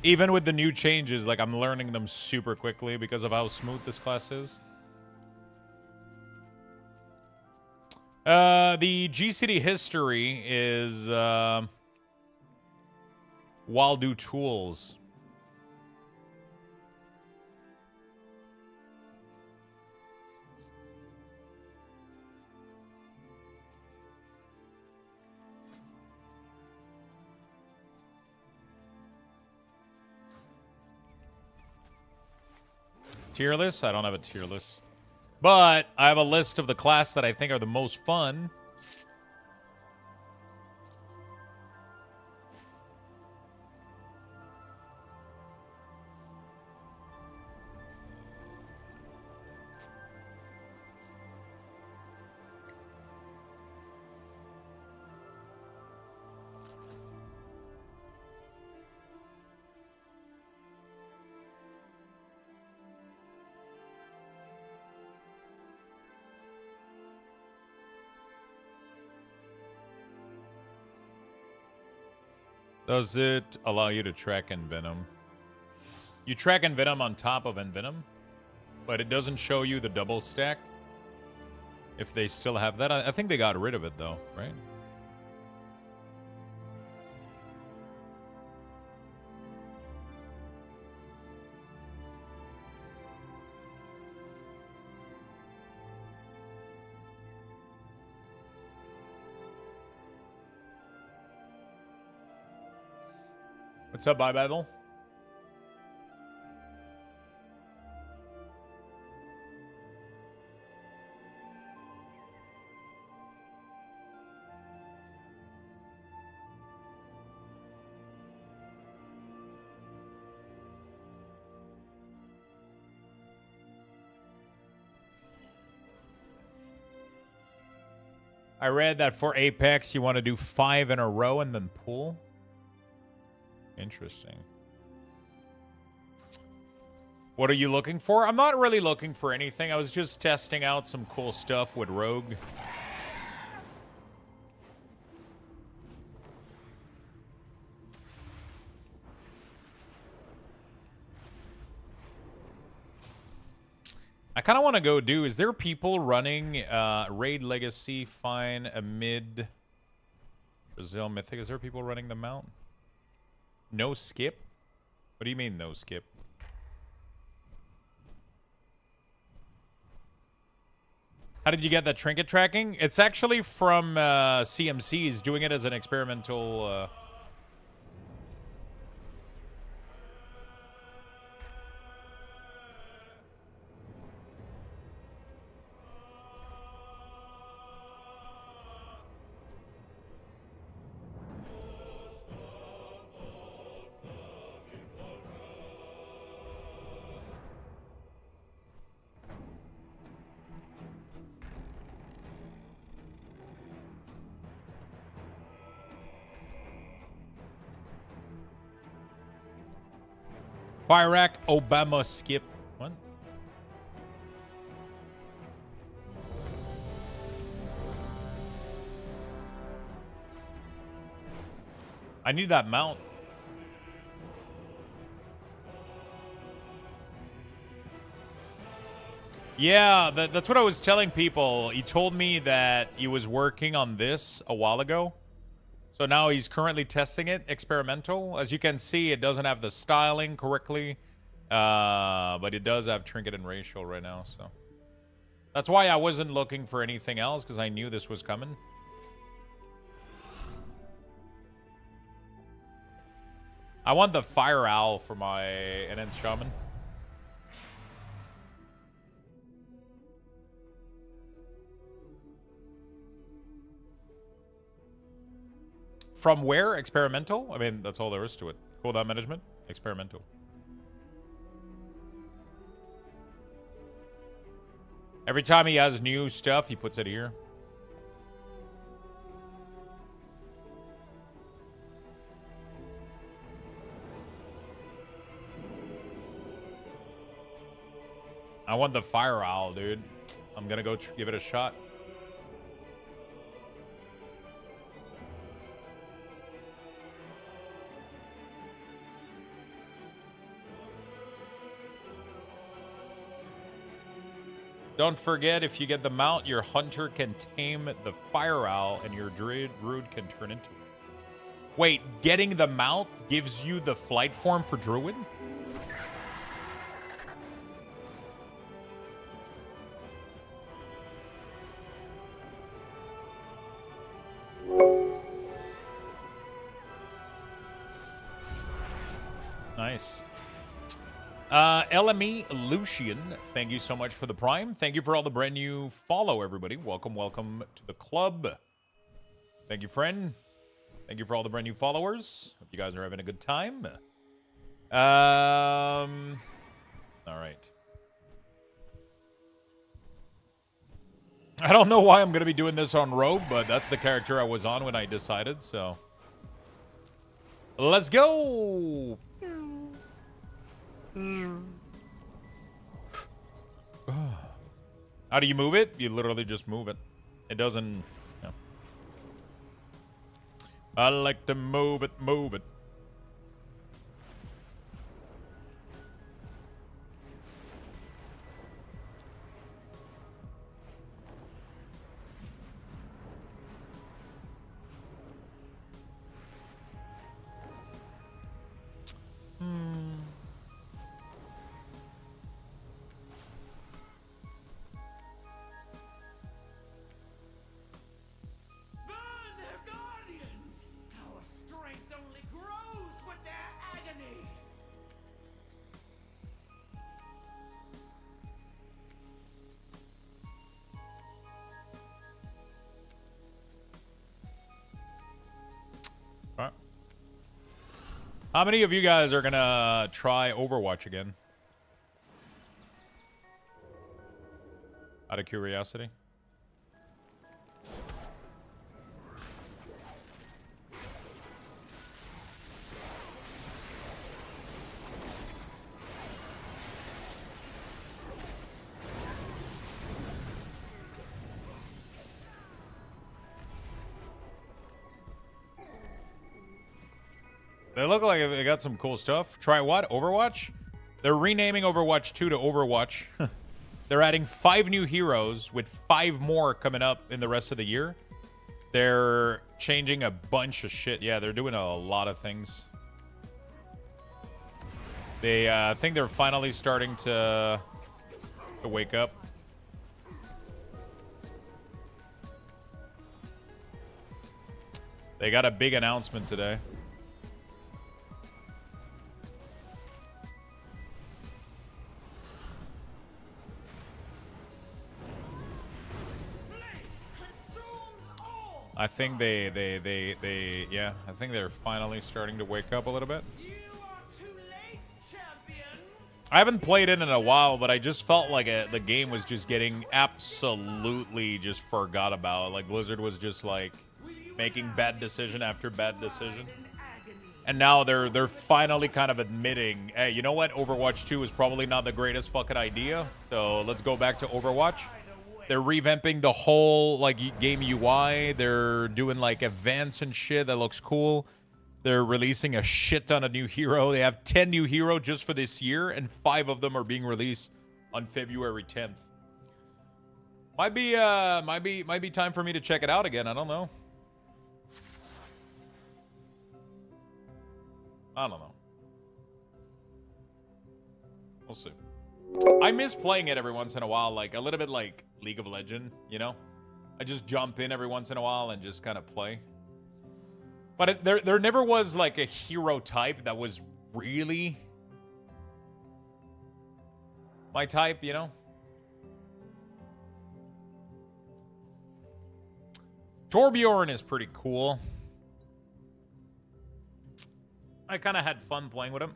Even with the new changes, like I'm learning them super quickly because of how smooth this class is. The GCD history is Waldo Tools. Tier list? I don't have a tier list. But I have a list of the class that I think are the most fun. Does it allow you to track Envenom? You track Envenom on top of Envenom, but it doesn't show you the double stack. If they still have that. I think they got rid of it though, right? What's up, Bye Bible? I read that for Apex, you want to do 5 in a row and then pull. Interesting. What are you looking for? I'm not really looking for anything. I was just testing out some cool stuff with Rogue. I kind of want to go do... Is there people running Raid Legacy, Fine, Amid, Brazil Mythic? Is there people running the Mount? No skip? What do you mean no skip? How did you get that trinket tracking? It's actually from CMC's, doing it as an experimental... Fire rack, Obama skip. What? I need that mount. Yeah, that's what I was telling people. He told me that he was working on this a while ago. So now he's currently testing it, experimental. As you can see, it doesn't have the styling correctly. But it does have trinket and racial right now, so. That's why I wasn't looking for anything else, because I knew this was coming. I want the Fire Owl for my Enhanced Shaman. From where? Experimental? I mean, that's all there is to it. Cooldown management? Experimental. Every time he has new stuff, he puts it here. I want the Fire Owl, dude. I'm gonna go give it a shot. Don't forget, if you get the mount, your hunter can tame the Fire Owl and your druid can turn into it. Wait, getting the mount gives you the flight form for druid? Nice. LME Lucian, thank you so much for the Prime. Thank you for all the brand new follow, everybody. Welcome, welcome to the club. Thank you, friend. Thank you for all the brand new followers. Hope you guys are having a good time. All right. I don't know why I'm going to be doing this on Rogue, but that's the character I was on when I decided, so. Let's go! How do you move it? You literally just move it. It doesn't... No. I like to move it, move it. How many of you guys are gonna try Overwatch again? Out of curiosity. They look like they got some cool stuff. Try what? Overwatch? They're renaming Overwatch 2 to Overwatch. They're adding 5 new heroes with 5 more coming up in the rest of the year. They're changing a bunch of shit. Yeah, they're doing a lot of things. They, I think they're finally starting to wake up. They got a big announcement today. I think they yeah, I think they're finally starting to wake up a little bit. I haven't played it in a while, but I just felt like the game was just getting absolutely just forgot about. Like Blizzard was just like making bad decision after bad decision. And now they're finally kind of admitting, hey, you know what? Overwatch 2 is probably not the greatest fucking idea. So let's go back to Overwatch. They're revamping the whole like game UI. They're doing like events and shit that looks cool. They're releasing a shit ton of new hero. They have 10 new hero just for this year, and 5 of them are being released on February 10th. Might be time for me to check it out again. I don't know. I don't know. We'll see. I miss playing it every once in a while, like a little bit like League of Legends, you know? I just jump in every once in a while and just kind of play. But there never was like a hero type that was really my type, you know? Torbjorn is pretty cool. I kind of had fun playing with him.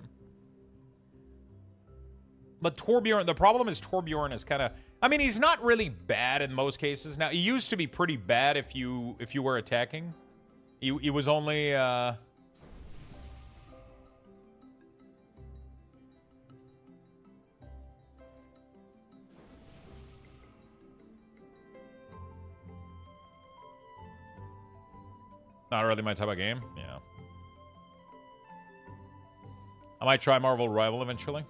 But Torbjorn, the problem is Torbjorn is kind of, I mean, he's not really bad in most cases. Now, he used to be pretty bad if you were attacking. He was only not really my type of game. Yeah. I might try Marvel Rival eventually.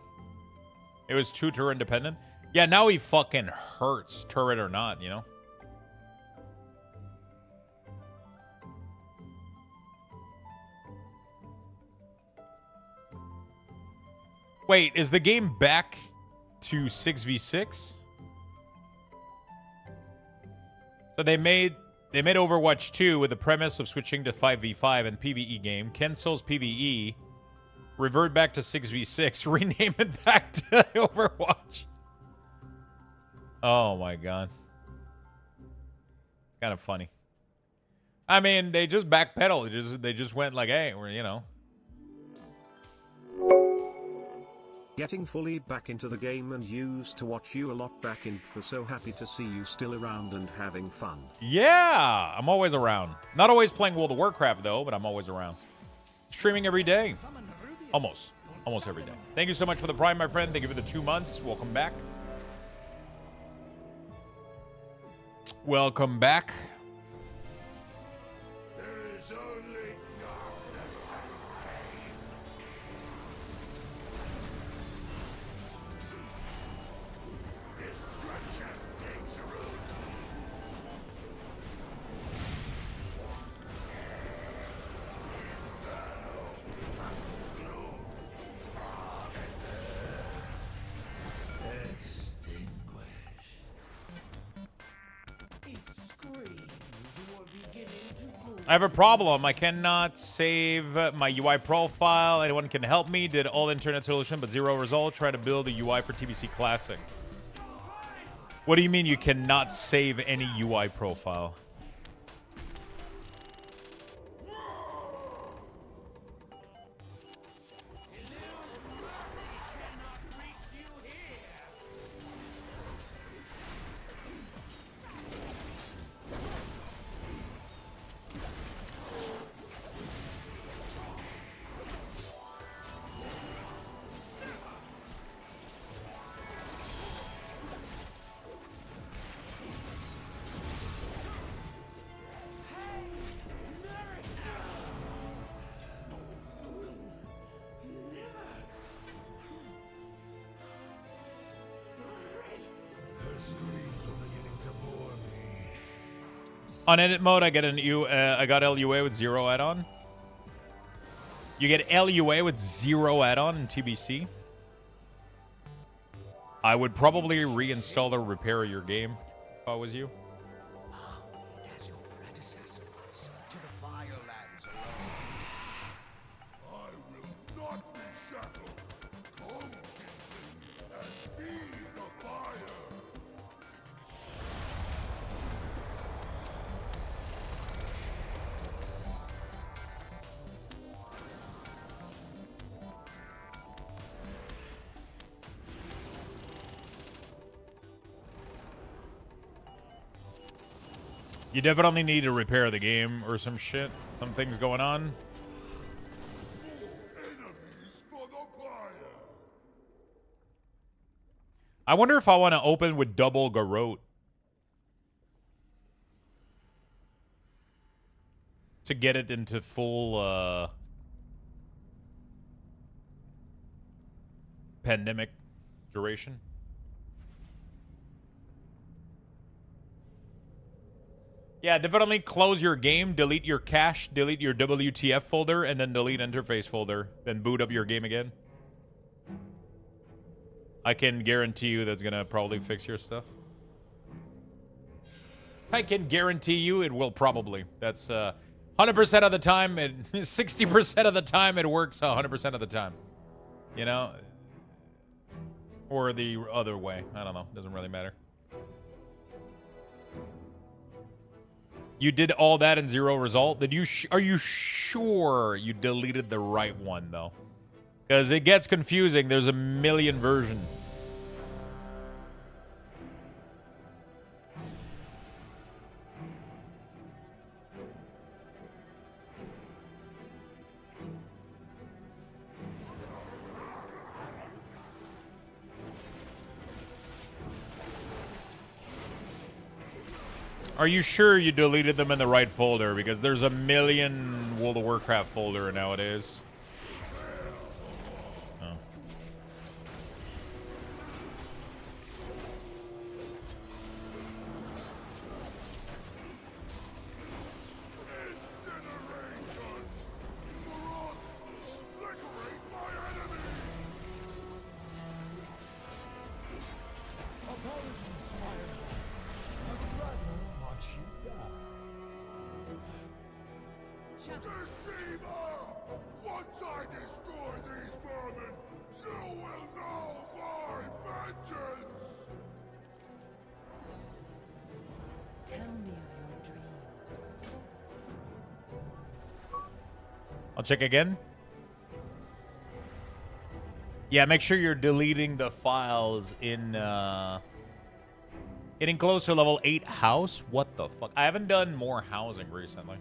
It was 2 turret independent. Yeah, now he fucking hurts, turret or not, you know? Wait, is the game back to 6v6? So they made Overwatch 2 with the premise of switching to 5v5 and PvE game, cancels PvE, revert back to 6v6, rename it back to Overwatch. Oh my god. It's kind of funny. I mean, they just backpedal. They just went like, hey, we're, you know. Getting fully back into the game and used to watch you a lot back in. For so happy to see you still around and having fun. Yeah, I'm always around. Not always playing World of Warcraft though, but I'm always around. Streaming every day. Almost every day. Thank you so much for the Prime, my friend. Thank you for the 2 months. Welcome back. Welcome back. I have a problem. I cannot save my UI profile. Anyone can help me. Did all internet solution, but 0 result. Try to build a UI for TBC Classic. What do you mean you cannot save any UI profile? On edit mode, I get I got LUA with 0 add-on. You get LUA with 0 add-on in TBC. I would probably reinstall or repair your game if I was you. You definitely need to repair the game or some shit. Some things going on. I wonder if I want to open with double Garrote. To get it into full pandemic duration. Yeah, definitely close your game, delete your cache, delete your WTF folder, and then delete interface folder. Then boot up your game again. I can guarantee you that's gonna probably fix your stuff. I can guarantee you it will probably. That's 100% of the time, 60% of the time it works 100% of the time. You know? Or the other way. I don't know. Doesn't really matter. You did all that and 0 result? Did you? Are you sure you deleted the right one though? Because it gets confusing. There's a million versions. Are you sure you deleted them in the right folder? Because there's a million World of Warcraft folder nowadays. Oh. Once I destroy these vermin, you will know my vengeance! Tell me of your dreams. I'll check again. Yeah, make sure you're deleting the files in getting closer level 8 house. What the fuck? I haven't done more housing recently.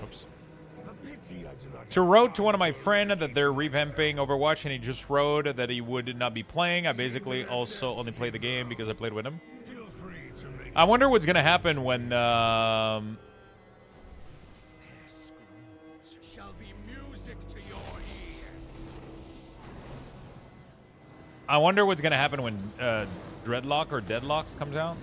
Oops. To wrote to one of my friend that they're revamping Overwatch, and he just wrote that he would not be playing. I basically also only play the game because I played with him. I wonder what's gonna happen when Shall be music to your ears. I wonder what's gonna happen when Dreadlock or Deadlock comes out.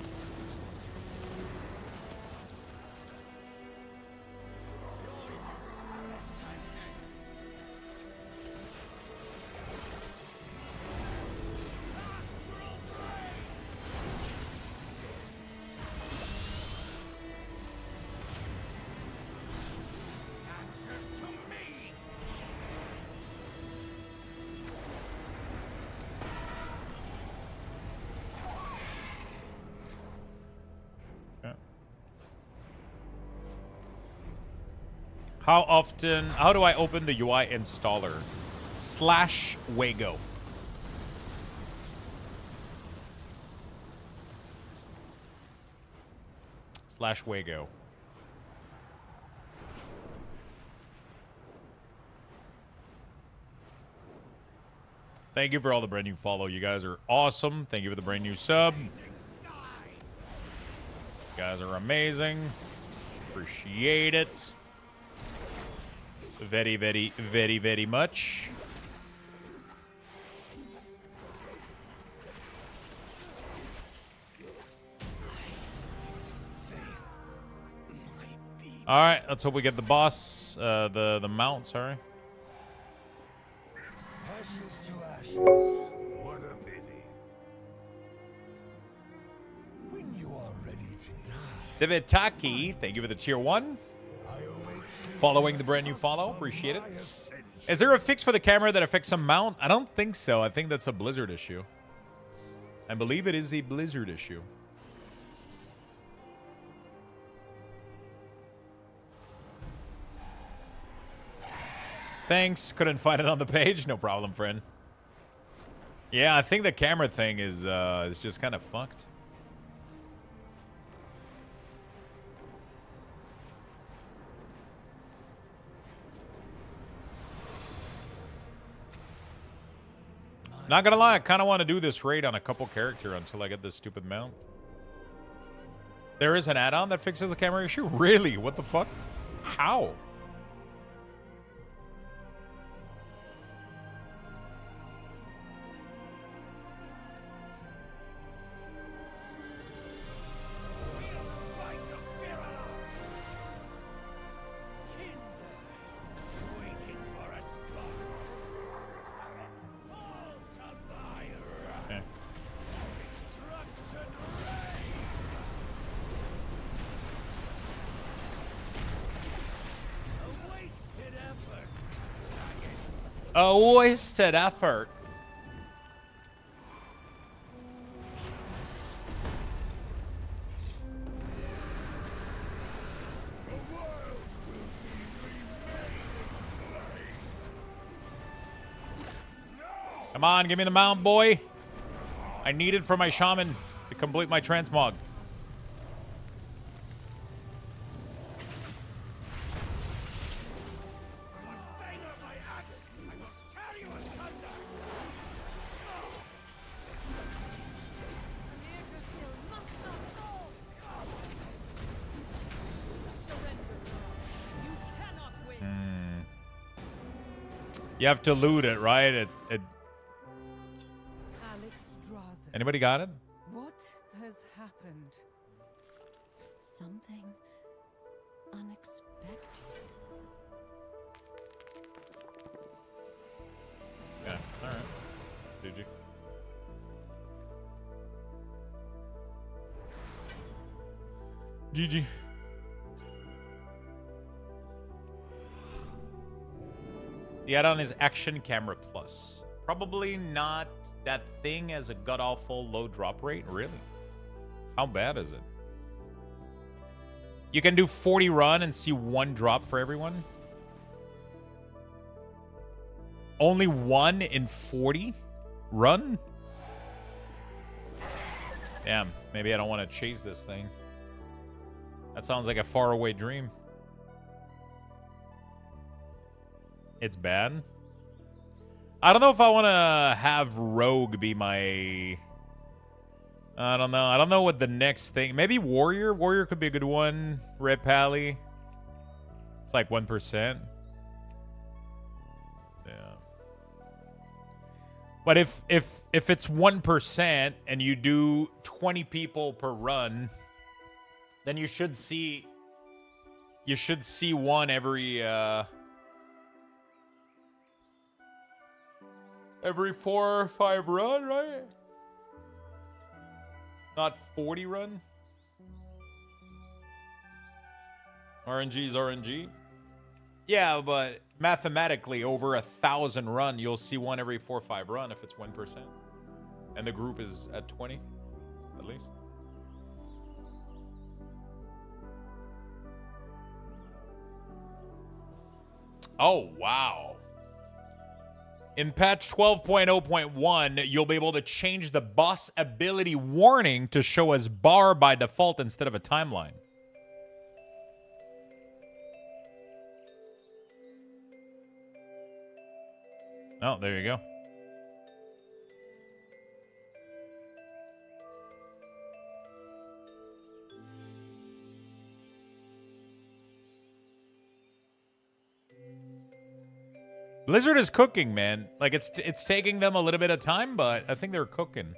How do I open the UI installer? /Wago. /Wago. Thank you for all the brand new follow. You guys are awesome. Thank you for the brand new sub. You guys are amazing. Appreciate it. Very, very, very, very much. All right, let's hope we get the boss, the mount. Sorry. Ashes to ashes. What a pity. When you are ready to die. Divitaki, thank you for the tier 1. Following the brand new follow. Appreciate it. Is there a fix for the camera that affects some mount? I don't think so. I think that's a Blizzard issue. I believe it is a Blizzard issue. Thanks. Couldn't find it on the page. No problem, friend. Yeah, I think the camera thing is just kind of fucked. Not gonna lie, I kind of want to do this raid on a couple character until I get this stupid mount. There is an add-on that fixes the camera issue? Really? What the fuck? How? A wasted effort. Come on, give me the mount, boy. I need it for my shaman to complete my transmog. You have to loot it, right? Anybody got it? What has happened? Something unexpected. Yeah, alright. GG. GG. The add-on is Action Camera Plus. Probably not that thing as a god-awful low drop rate. Really? How bad is it? You can do 40 run and see 1 drop for everyone? Only 1 in 40 run? Damn, maybe I don't want to chase this thing. That sounds like a faraway dream. It's bad. I don't know if I want to have Rogue be my... I don't know. I don't know what the next thing... Maybe Warrior? Warrior could be a good one. Red Pally. It's like 1%. Yeah. But if it's 1% and you do 20 people per run, then you should see... You should see 1 every... Every 4 or 5 run, right? Not 40 run? RNG is RNG. Yeah, but mathematically, over 1,000 run, you'll see 1 every 4 or 5 run if it's 1%. And the group is at 20, at least. Oh, wow. In patch 12.0.1, you'll be able to change the boss ability warning to show as bar by default instead of a timeline. Oh, there you go. Blizzard is cooking, man. Like, it's taking them a little bit of time, but I think they're cooking.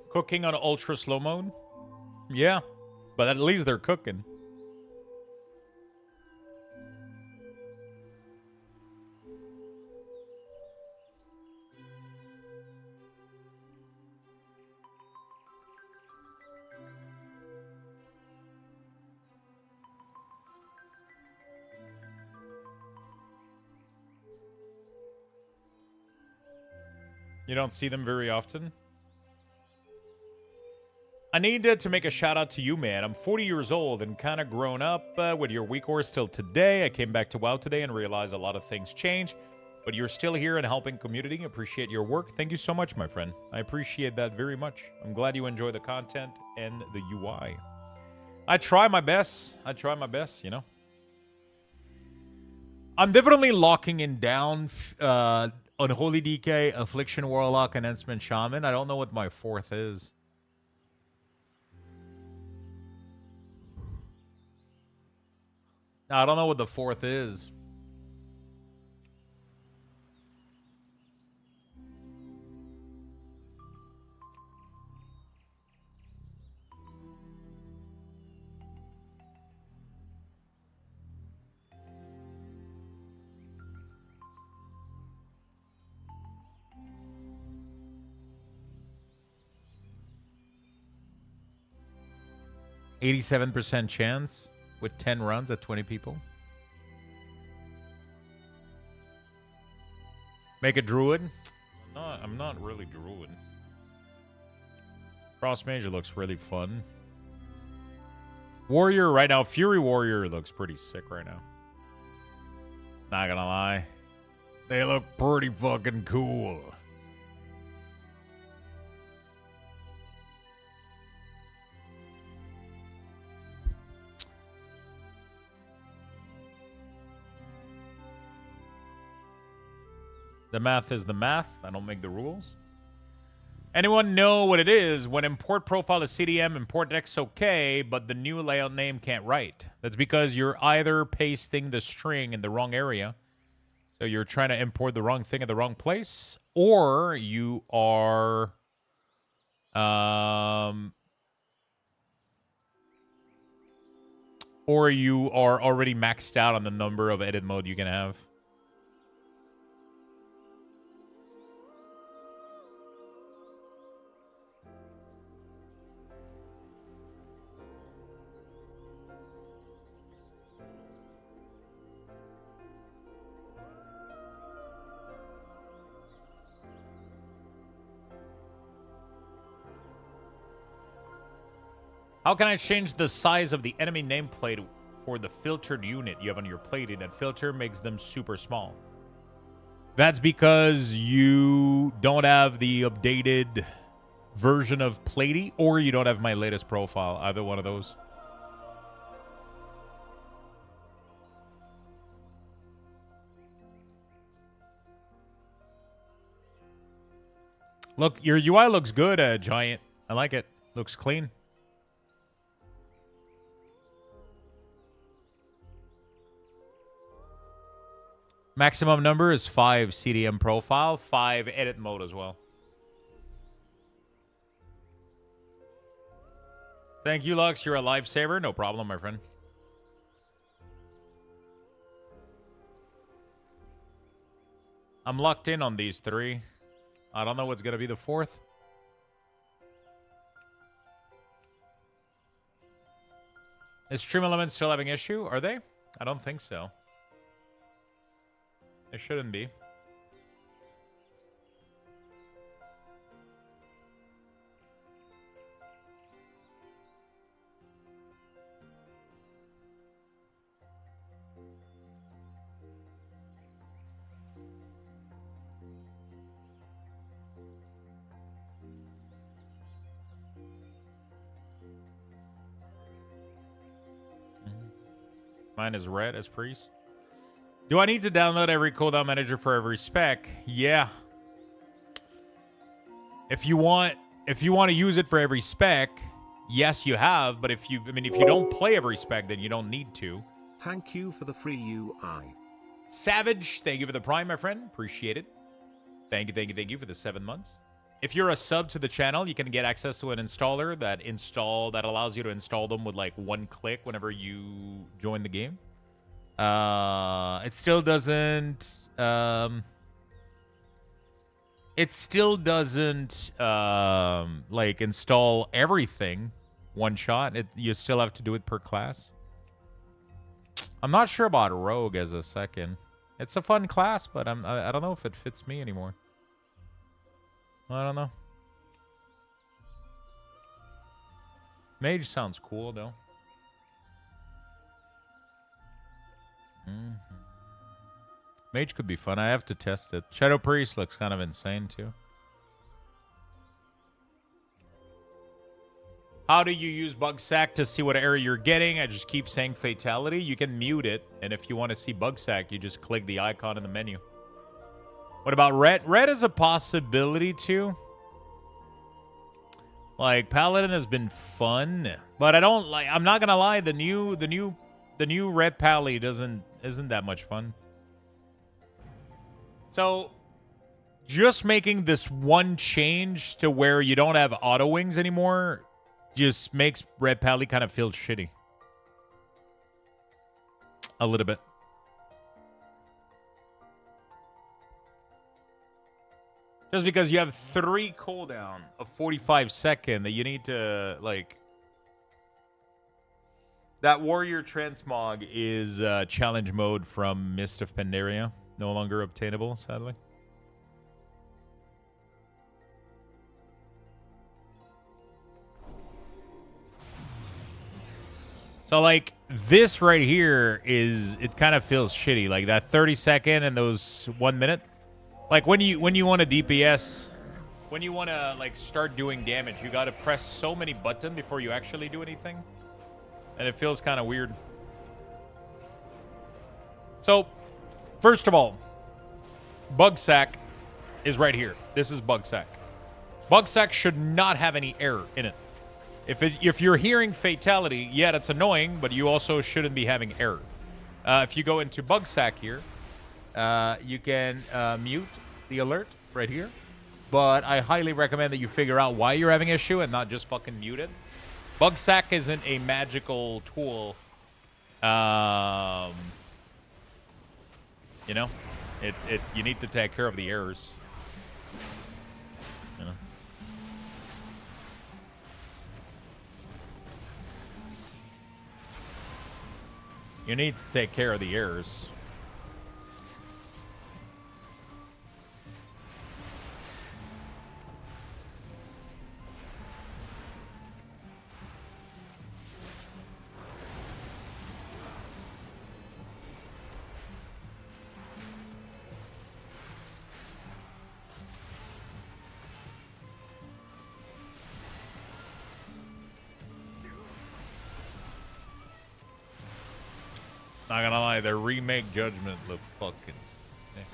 Cooking on ultra slow mode? Yeah. But at least they're cooking. You don't see them very often? I need to make a shout out to you, man. I'm 40 years old and kind of grown up with your week or still today. I came back to WoW today and realized a lot of things change, but you're still here and helping community. Appreciate your work. Thank you so much, my friend. I appreciate that very much. I'm glad you enjoy the content and the UI. I try my best. You know. I'm definitely locking in down Unholy DK, Affliction Warlock, and Enhancement Shaman. I don't know what my fourth is. I don't know what the fourth is. %87 chance with 10 runs at 20 people. Make a druid? I'm not really druid. Cross mage looks really fun. Warrior right now. Fury Warrior looks pretty sick right now. Not gonna lie. They look pretty fucking cool. The math is the math. I don't make the rules. Anyone know what it is when import profile is CDM, import text okay, but the new layout name can't write? That's because you're either pasting the string in the wrong area, so you're trying to import the wrong thing at the wrong place, or you are already maxed out on the number of edit mode you can have. How can I change the size of the enemy nameplate for the filtered unit you have on your plating? That filter makes them super small. That's because you don't have the updated version of Platey, or you don't have my latest profile. Either one of those. Look, your UI looks good, Giant. I like it. Looks clean. Maximum number is 5 CDM profile, 5 edit mode as well. Thank you, Lux. You're a lifesaver. No problem, my friend. I'm locked in on these 3. I don't know what's going to be the 4th. Is Stream Elements still having issue? Are they? I don't think so. It shouldn't be. Mine is red as priest. Do I need to download every cooldown manager for every spec? Yeah. If you want to use it for every spec, yes, you have. But if you don't play every spec, then you don't need to. Thank you for the free UI. Savage, thank you for the Prime, my friend. Appreciate it. Thank you for the 7 months. If you're a sub to the channel, you can get access to an installer that allows you to install them with like 1 click whenever you join the game. It still doesn't like install everything one shot. You still have to do it per class. I'm not sure about Rogue as a second. It's a fun class, but I don't know if it fits me anymore. I don't know. Mage sounds cool, though. Mage could be fun. I have to test it. Shadow Priest looks kind of insane, too. How do you use Bug Sack to see what area you're getting? I just keep saying Fatality. You can mute it, and if you want to see Bug Sack, you just click the icon in the menu. What about Red? Red is a possibility, too. Like, Paladin has been fun, but I don't like... I'm not gonna lie, the new Red Pally isn't that much fun. So, just making this one change to where you don't have auto wings anymore just makes Red Pally kind of feel shitty. A little bit. Just because you have 3 cooldown of 45 second that you need to, like... That Warrior Transmog is challenge mode from Mist of Pandaria. No longer obtainable, sadly. So, like, this right here is... It kind of feels shitty. Like, that 30 second and those 1 minute. Like, when you want to DPS... When you want to, like, start doing damage, you got to press so many buttons before you actually do anything. And it feels kind of weird. So, first of all, Bug Sack is right here. This is Bug Sack. Bug Sack should not have any error in it. If you're hearing Fatality, yeah, that's annoying, but you also shouldn't be having error. If you go into Bug Sack here, you can mute the alert right here. But I highly recommend that you figure out why you're having issue and not just fucking mute it. Bug Sack isn't a magical tool. You know, you need to take care of the errors. You know. You need to take care of the errors. Not gonna lie, their remake Judgment looks fucking sick.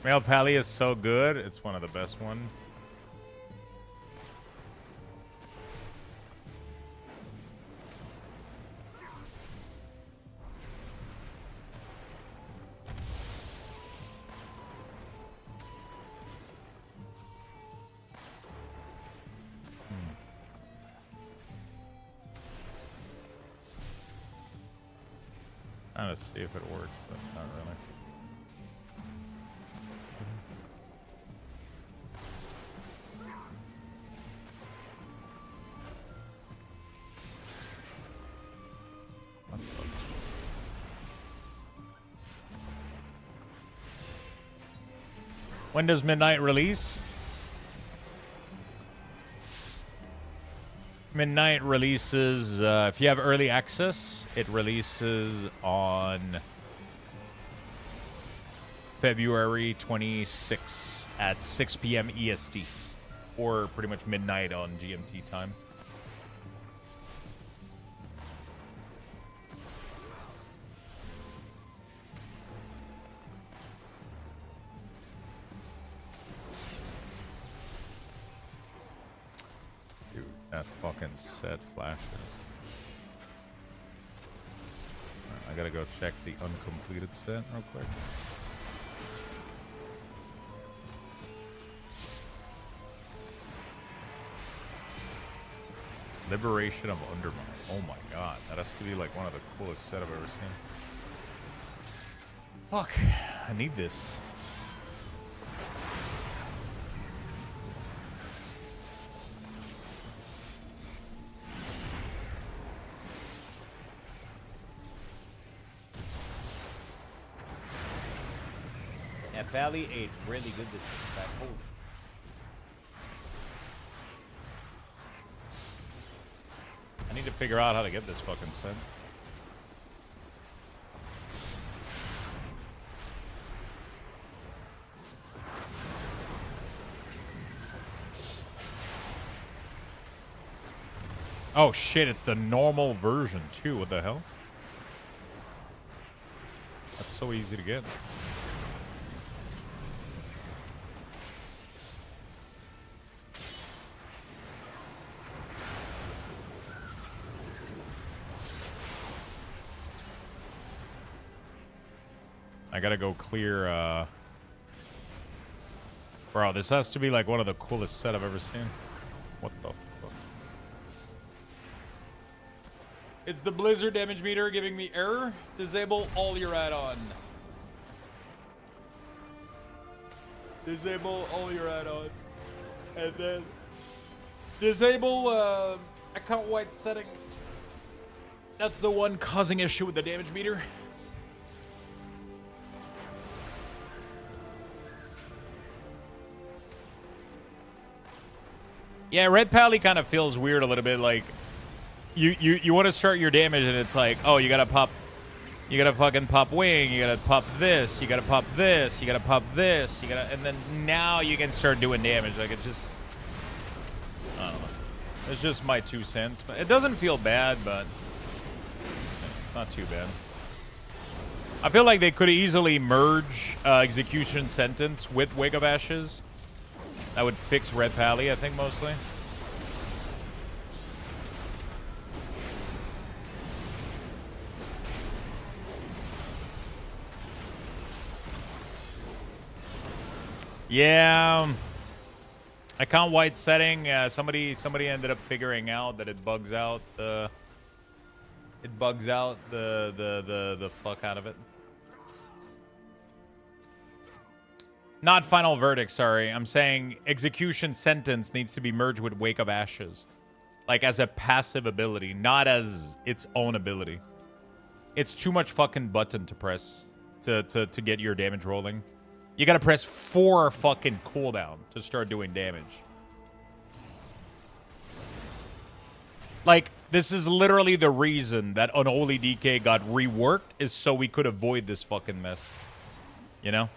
Male Pally is so good, it's one of the best ones. Trying to see if it works, but not really. When does Midnight release? Midnight releases, if you have early access, it releases on February 26th at 6 p.m. EST, or pretty much midnight on GMT time. That fucking set flashes. Right, I gotta go check the uncompleted set real quick. Liberation of Undermine. Oh my god, that has to be like one of the coolest set I've ever seen. Fuck, I need this. Pally ate really good this time. Holy. I need to figure out how to get this fucking scent. Oh shit, it's the normal version too. What the hell? That's so easy to get. I gotta go clear, Bro, this has to be like one of the coolest set I've ever seen. What the fuck? It's the Blizzard damage meter giving me error. Disable all your add-on. Disable all your add-ons. And then disable account wide settings. That's the one causing issue with the damage meter. Yeah, Red Pally kind of feels weird a little bit, like you want to start your damage and it's like, oh, you gotta fucking pop wing, you gotta pop this, you gotta pop this, you gotta pop this, and then now you can start doing damage. Like, it just, I don't know. It's just my 2 cents, but it doesn't feel bad, but it's not too bad. I feel like they could easily merge Execution Sentence with Wake of Ashes. That would fix Red Pally, I think, mostly. Yeah, account wide setting. Somebody ended up figuring out that it bugs out the fuck out of it. Not final verdict, sorry. I'm saying Execution Sentence needs to be merged with Wake of Ashes, like as a passive ability, not as its own ability. It's too much fucking button to press to get your damage rolling. You gotta press 4 fucking cooldown to start doing damage. Like, this is literally the reason that Unholy DK got reworked, is so we could avoid this fucking mess. You know?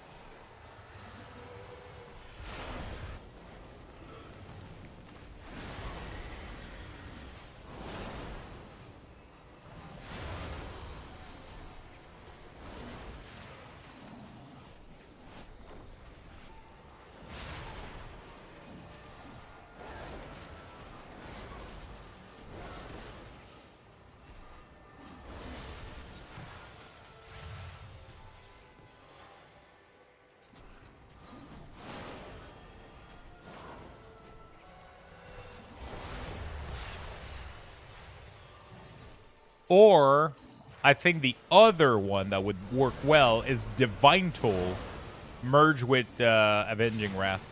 Or, I think the other one that would work well is Divine Toll merge with Avenging Wrath.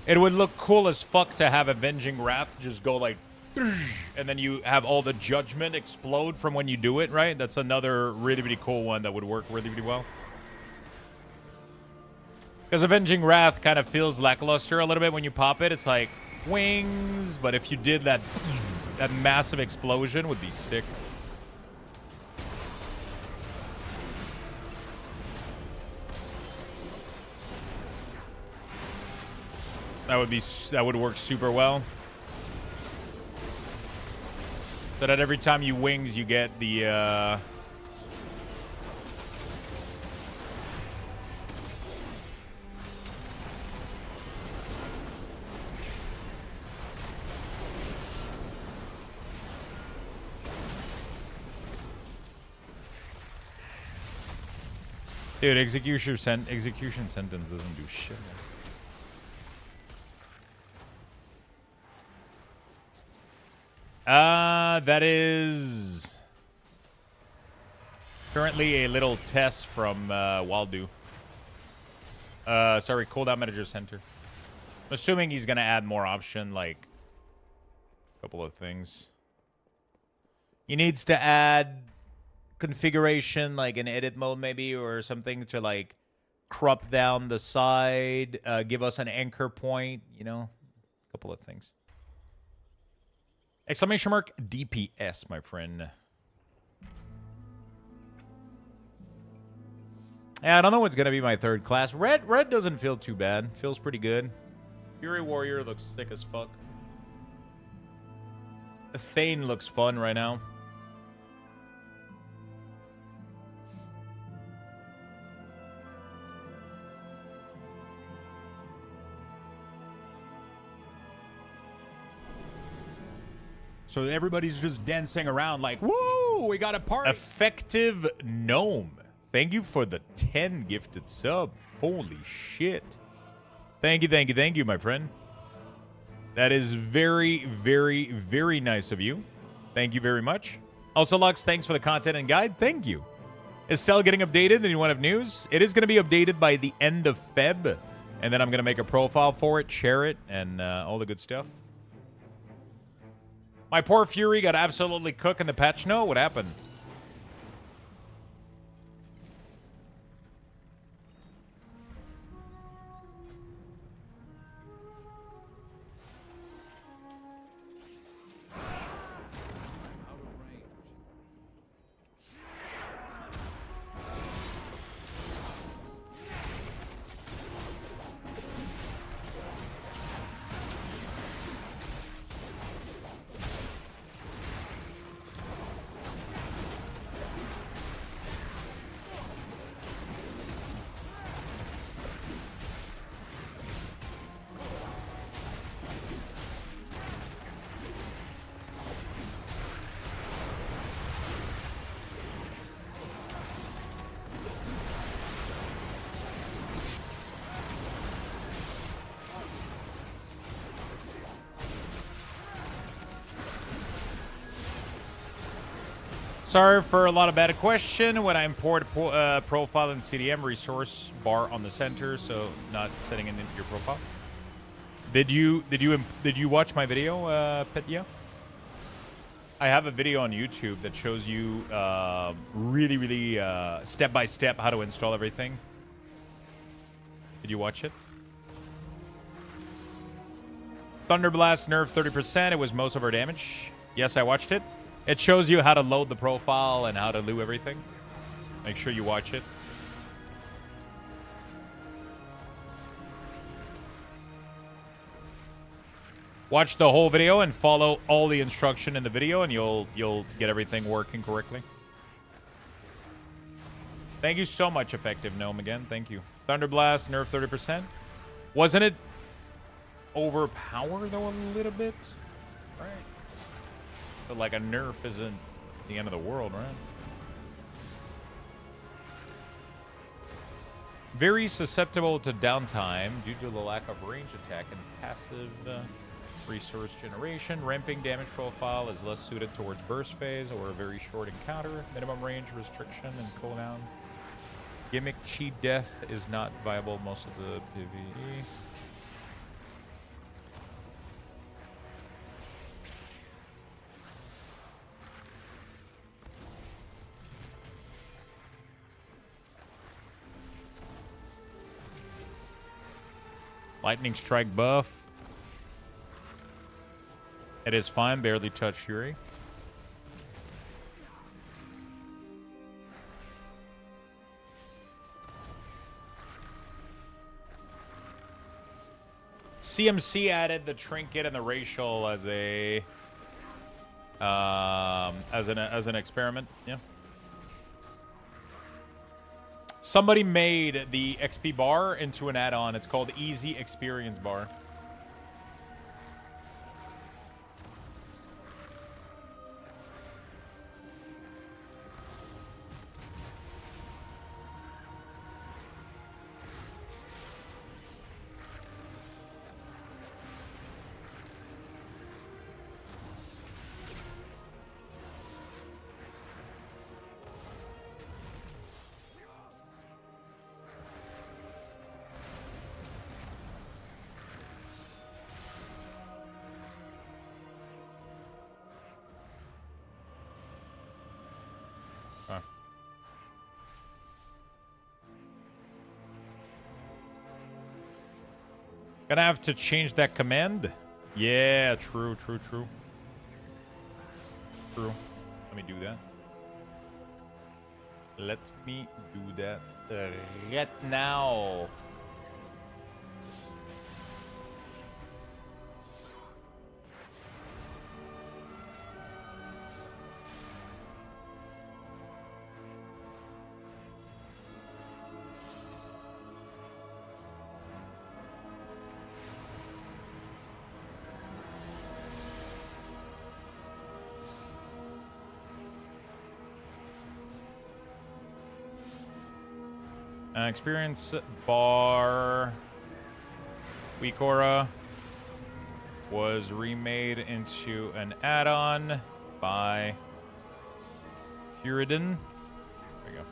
It would look cool as fuck to have Avenging Wrath just go like, and then you have all the judgment explode from when you do it, right? That's another really, really cool one that would work really, really well. Because Avenging Wrath kind of feels lackluster a little bit when you pop it. It's like wings, but if you did that... That massive explosion would be sick. That would work super well. So that every time you wings, you get the Dude, execution sentence doesn't do shit. That is currently a little test from Waldu. Sorry, cooldown manager center. I'm assuming he's gonna add more option, like a couple of things. He needs to add configuration, like an edit mode maybe, or something to like crop down the side, give us an anchor point, you know, a couple of things. Exclamation mark DPS, my friend. Yeah, I don't know what's going to be my third class. Red doesn't feel too bad. Feels pretty good. Fury Warrior looks sick as fuck. Thane looks fun right now. So everybody's just dancing around like, woo, we got a party. Effective Gnome. Thank you for the 10 gifted sub. Holy shit. Thank you, my friend. That is very, very, very nice of you. Thank you very much. Also, Lux, thanks for the content and guide. Thank you. Is Cell getting updated? Anyone have news? It is going to be updated by the end of Feb. And then I'm going to make a profile for it, share it, and all the good stuff. My poor Fury got absolutely cooked in the patch. No, what happened? Sorry for a lot of bad question. When I import profile in CDM, resource bar on the center, so not setting it into your profile. Did you watch my video, Petya? I have a video on YouTube that shows you really step by step how to install everything. Did you watch it? Thunderblast nerf 30%. It was most of our damage. Yes, I watched it. It shows you how to load the profile and how to do everything. Make sure you watch it. Watch the whole video and follow all the instruction in the video, and you'll get everything working correctly. Thank you so much, Effective Gnome, again. Thank you. Thunderblast, nerf 30%. Wasn't it overpowered, though, a little bit? Right. But like a nerf isn't the end of the world, right? Very susceptible to downtime due to the lack of range attack and passive resource generation. Ramping damage profile is less suited towards burst phase or a very short encounter. Minimum range restriction and cooldown. Gimmick cheat death is not viable most of the PvE. Lightning strike buff. It is fine, barely touch Fury. CMC added the trinket and the racial as a as an experiment. Yeah. Somebody made the XP bar into an add-on. It's called Easy Experience Bar. Gonna have to change that command. Yeah, true. True. Let me do that. Let me do that right now. Experience bar Weak Aura was remade into an add-on by Furidin. There you go.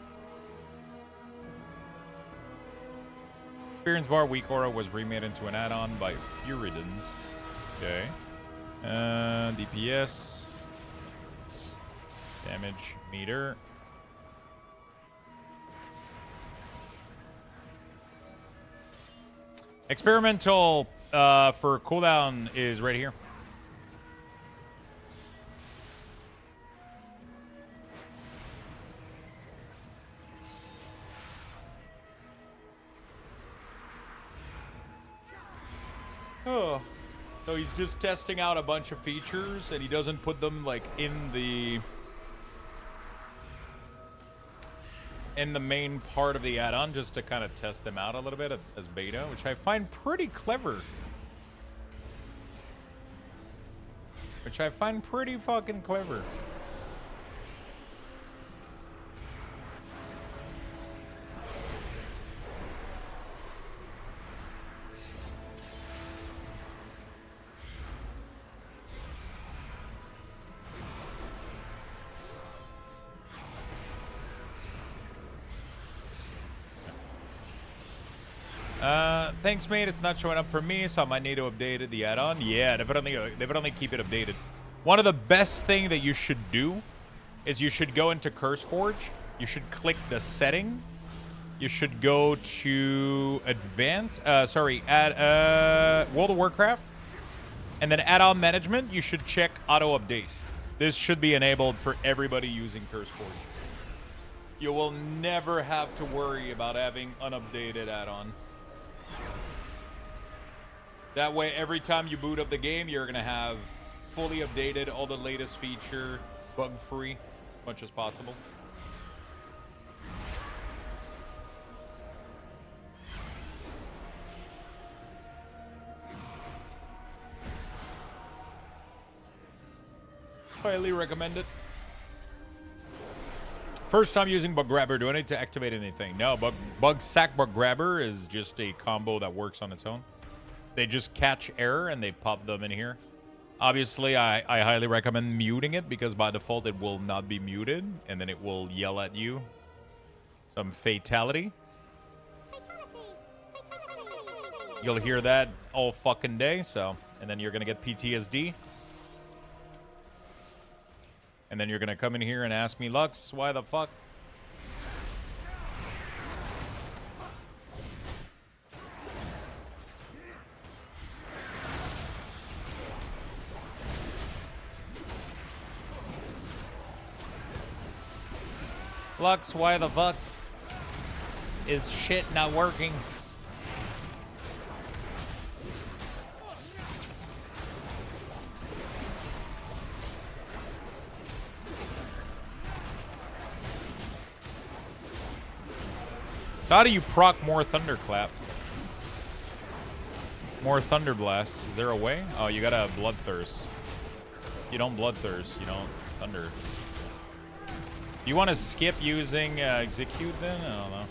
Experience bar Weak Aura was remade into an add-on by Furidin. Okay. DPS. Damage meter. Experimental for cooldown is right here. Oh. So he's just testing out a bunch of features and he doesn't put them like in the main part of the add-on just to kind of test them out a little bit as beta, which I find pretty clever. Which I find pretty fucking clever. Thanks, mate. It's not showing up for me, so I might need to update the add-on. Yeah, definitely keep it updated. One of the best thing that you should do is you should go into CurseForge. You should click the setting. You should go to advanced. Add World of Warcraft, and then add-on management. You should check auto update. This should be enabled for everybody using CurseForge. You will never have to worry about having unupdated add-on. That way, every time you boot up the game, you're going to have fully updated, all the latest feature, bug-free, as much as possible. Highly recommend it. First time using Bug Grabber. Do I need to activate anything? No, Bug Sack Bug Grabber is just a combo that works on its own. They just catch error and they pop them in here. Obviously, I highly recommend muting it because by default it will not be muted and then it will yell at you some fatality. You'll hear that all fucking day, so, and then you're gonna get PTSD. And then you're gonna come in here and ask me, Lux, why the fuck? Lux, why the fuck is shit not working? So how do you proc more Thunderclap? More Thunder Blast. Is there a way? Oh, you gotta Bloodthirst. You don't Bloodthirst, you don't Thunder. You want to skip using Execute then? I don't know.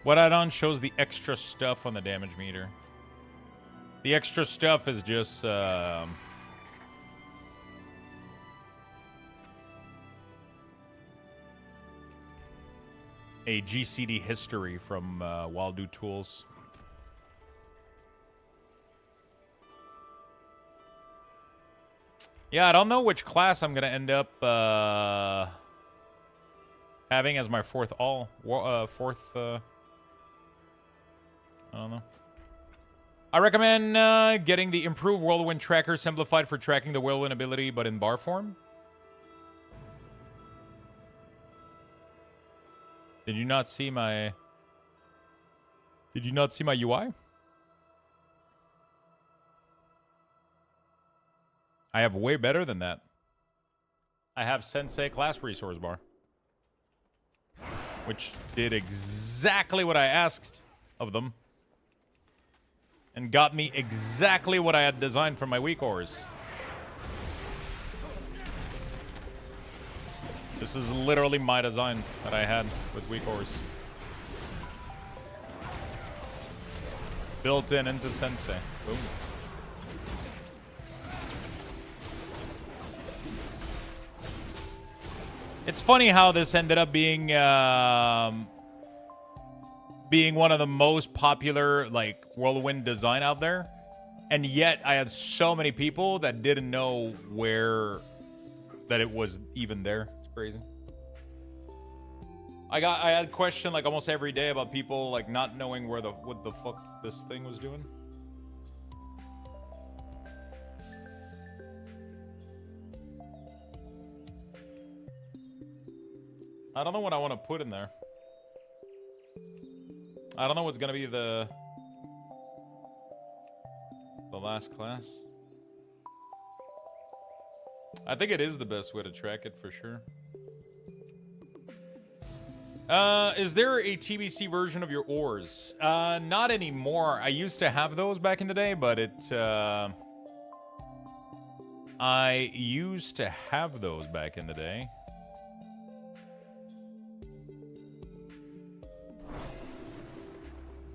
What add-on shows the extra stuff on the damage meter? The extra stuff is just a GCD history from Wildu Tools. Yeah, I don't know which class I'm gonna end up having as my fourth. I don't know. I recommend getting the improved Whirlwind Tracker simplified for tracking the Whirlwind ability, but in bar form. Did you not see my UI? I have way better than that. I have Sensei class resource bar, which did exactly what I asked of them and got me exactly what I had designed for my weak ores. This is literally my design that I had with weak ores. Built in into Sensei. Boom. It's funny how this ended up being one of the most popular like Whirlwind design out there, and yet I had so many people that didn't know that it was even there. It's crazy. I had question like almost every day about people like not knowing what the fuck this thing was doing. I don't know what I want to put in there. I don't know what's gonna be the last class. I think it is the best way to track it for sure. Is there a TBC version of your ores? Not anymore. I used to have those back in the day, but I used to have those back in the day.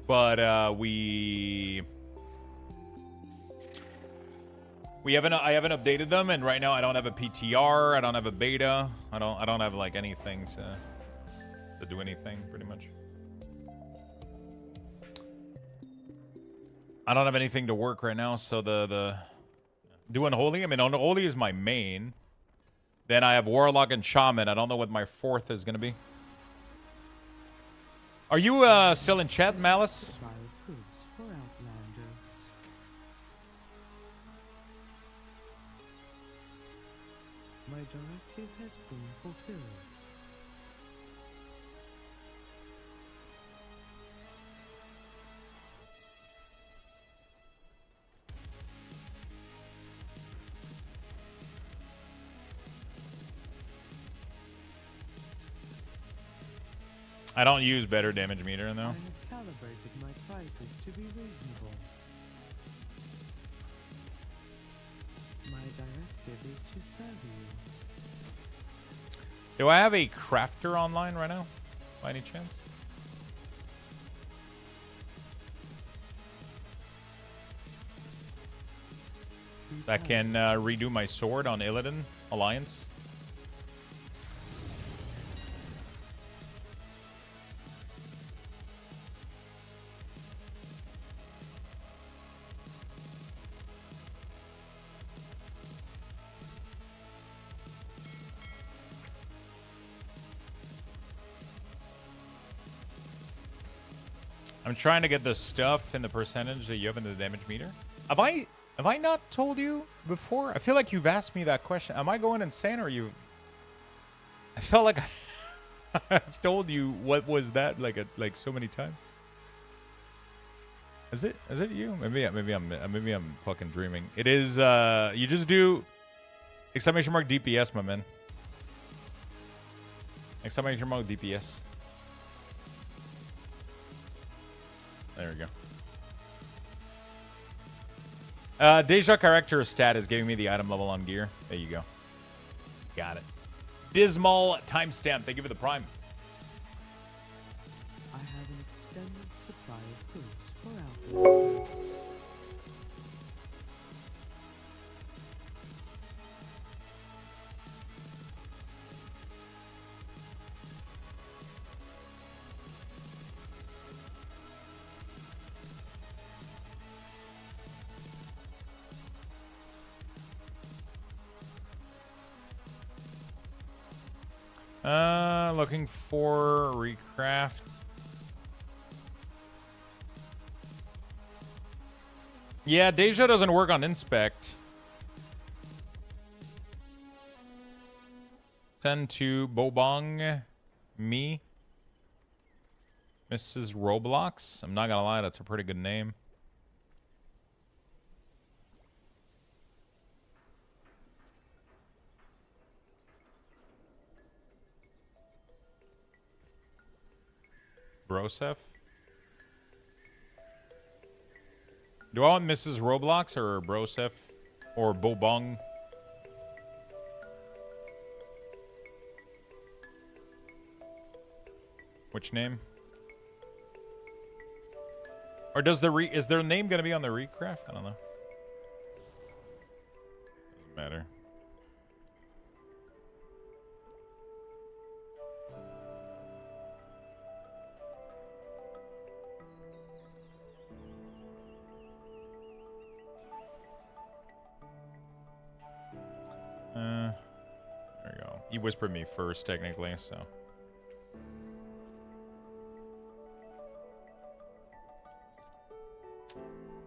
But I haven't updated them, and right now I don't have a PTR, I don't have a beta, I don't have like anything to do anything pretty much. I don't have anything to work right now, so the do Unholy. I mean, Unholy is my main. Then I have Warlock and Shaman. I don't know what my fourth is gonna be. Are you still in chat, Malice? My directive has been fulfilled. I don't use better damage meter though. I have calibrated my prices to be reasonable. My directive is to serve you. Do I have a crafter online right now? By any chance? That can redo my sword on Illidan Alliance. I'm trying to get the stuff in the percentage that you have in the damage meter. Have I not told you before? I feel like you've asked me that question. Am I going insane, or you? I felt like I've told you what was that like so many times. Is it you? Maybe I'm fucking dreaming. It is. You just do exclamation mark DPS, my man. Exclamation mark DPS. There we go. Deja character stat is giving me the item level on gear. There you go. Got it. Dismal timestamp. Thank you for the prime. I have an extended supply of goods for outlaws. Looking for recraft. Yeah, Deja doesn't work on inspect. Send to Bobong me. Mrs. Roblox. I'm not gonna lie, that's a pretty good name. Brosef? Do I want Mrs. Roblox or Brosef or Bobong? Which name? Or does is their name gonna be on the recraft? I don't know. Doesn't matter. There we go. He whispered me first, technically, so.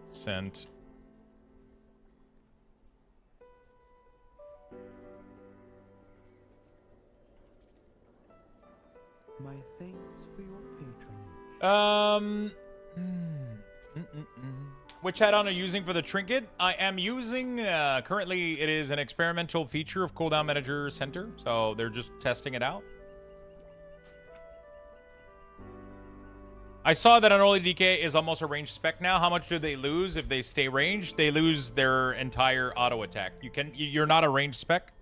Sent. My thanks for your patronage. Which add-on are you using for the trinket? I am using, currently it is an experimental feature of Cooldown Manager Center, so they're just testing it out. I saw that Unholy DK is almost a ranged spec now. How much do they lose if they stay ranged? They lose their entire auto attack. You're not a ranged spec.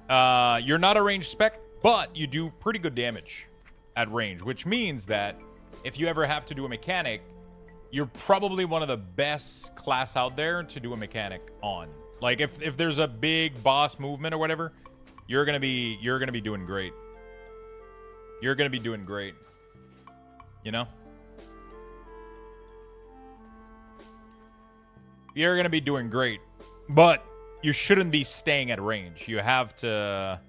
You're not a ranged spec, but you do pretty good damage at range, which means that if you ever have to do a mechanic, you're probably one of the best class out there to do a mechanic on. Like if there's a big boss movement or whatever, you're gonna be doing great. You're gonna be doing great. You know? You're gonna be doing great. But you shouldn't be staying at range. You have to...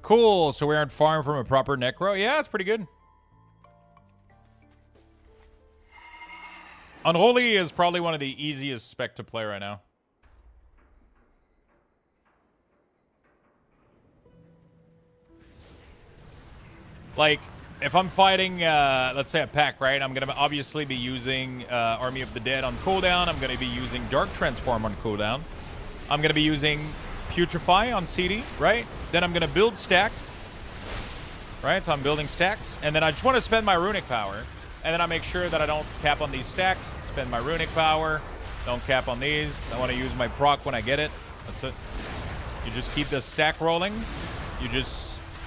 Cool, so we aren't far from a proper necro. Yeah, it's pretty good. Unholy is probably one of the easiest spec to play right now. Like, if I'm fighting, let's say a pack, right? I'm going to obviously be using Army of the Dead on cooldown. I'm going to be using Dark Transform on cooldown. I'm going to be using Putrefy on CD, right? Then I'm going to build stack, right? So I'm building stacks. And then I just want to spend my runic power. And then I make sure that I don't cap on these stacks. Spend my runic power. Don't cap on these. I want to use my proc when I get it. That's it. You just keep the stack rolling.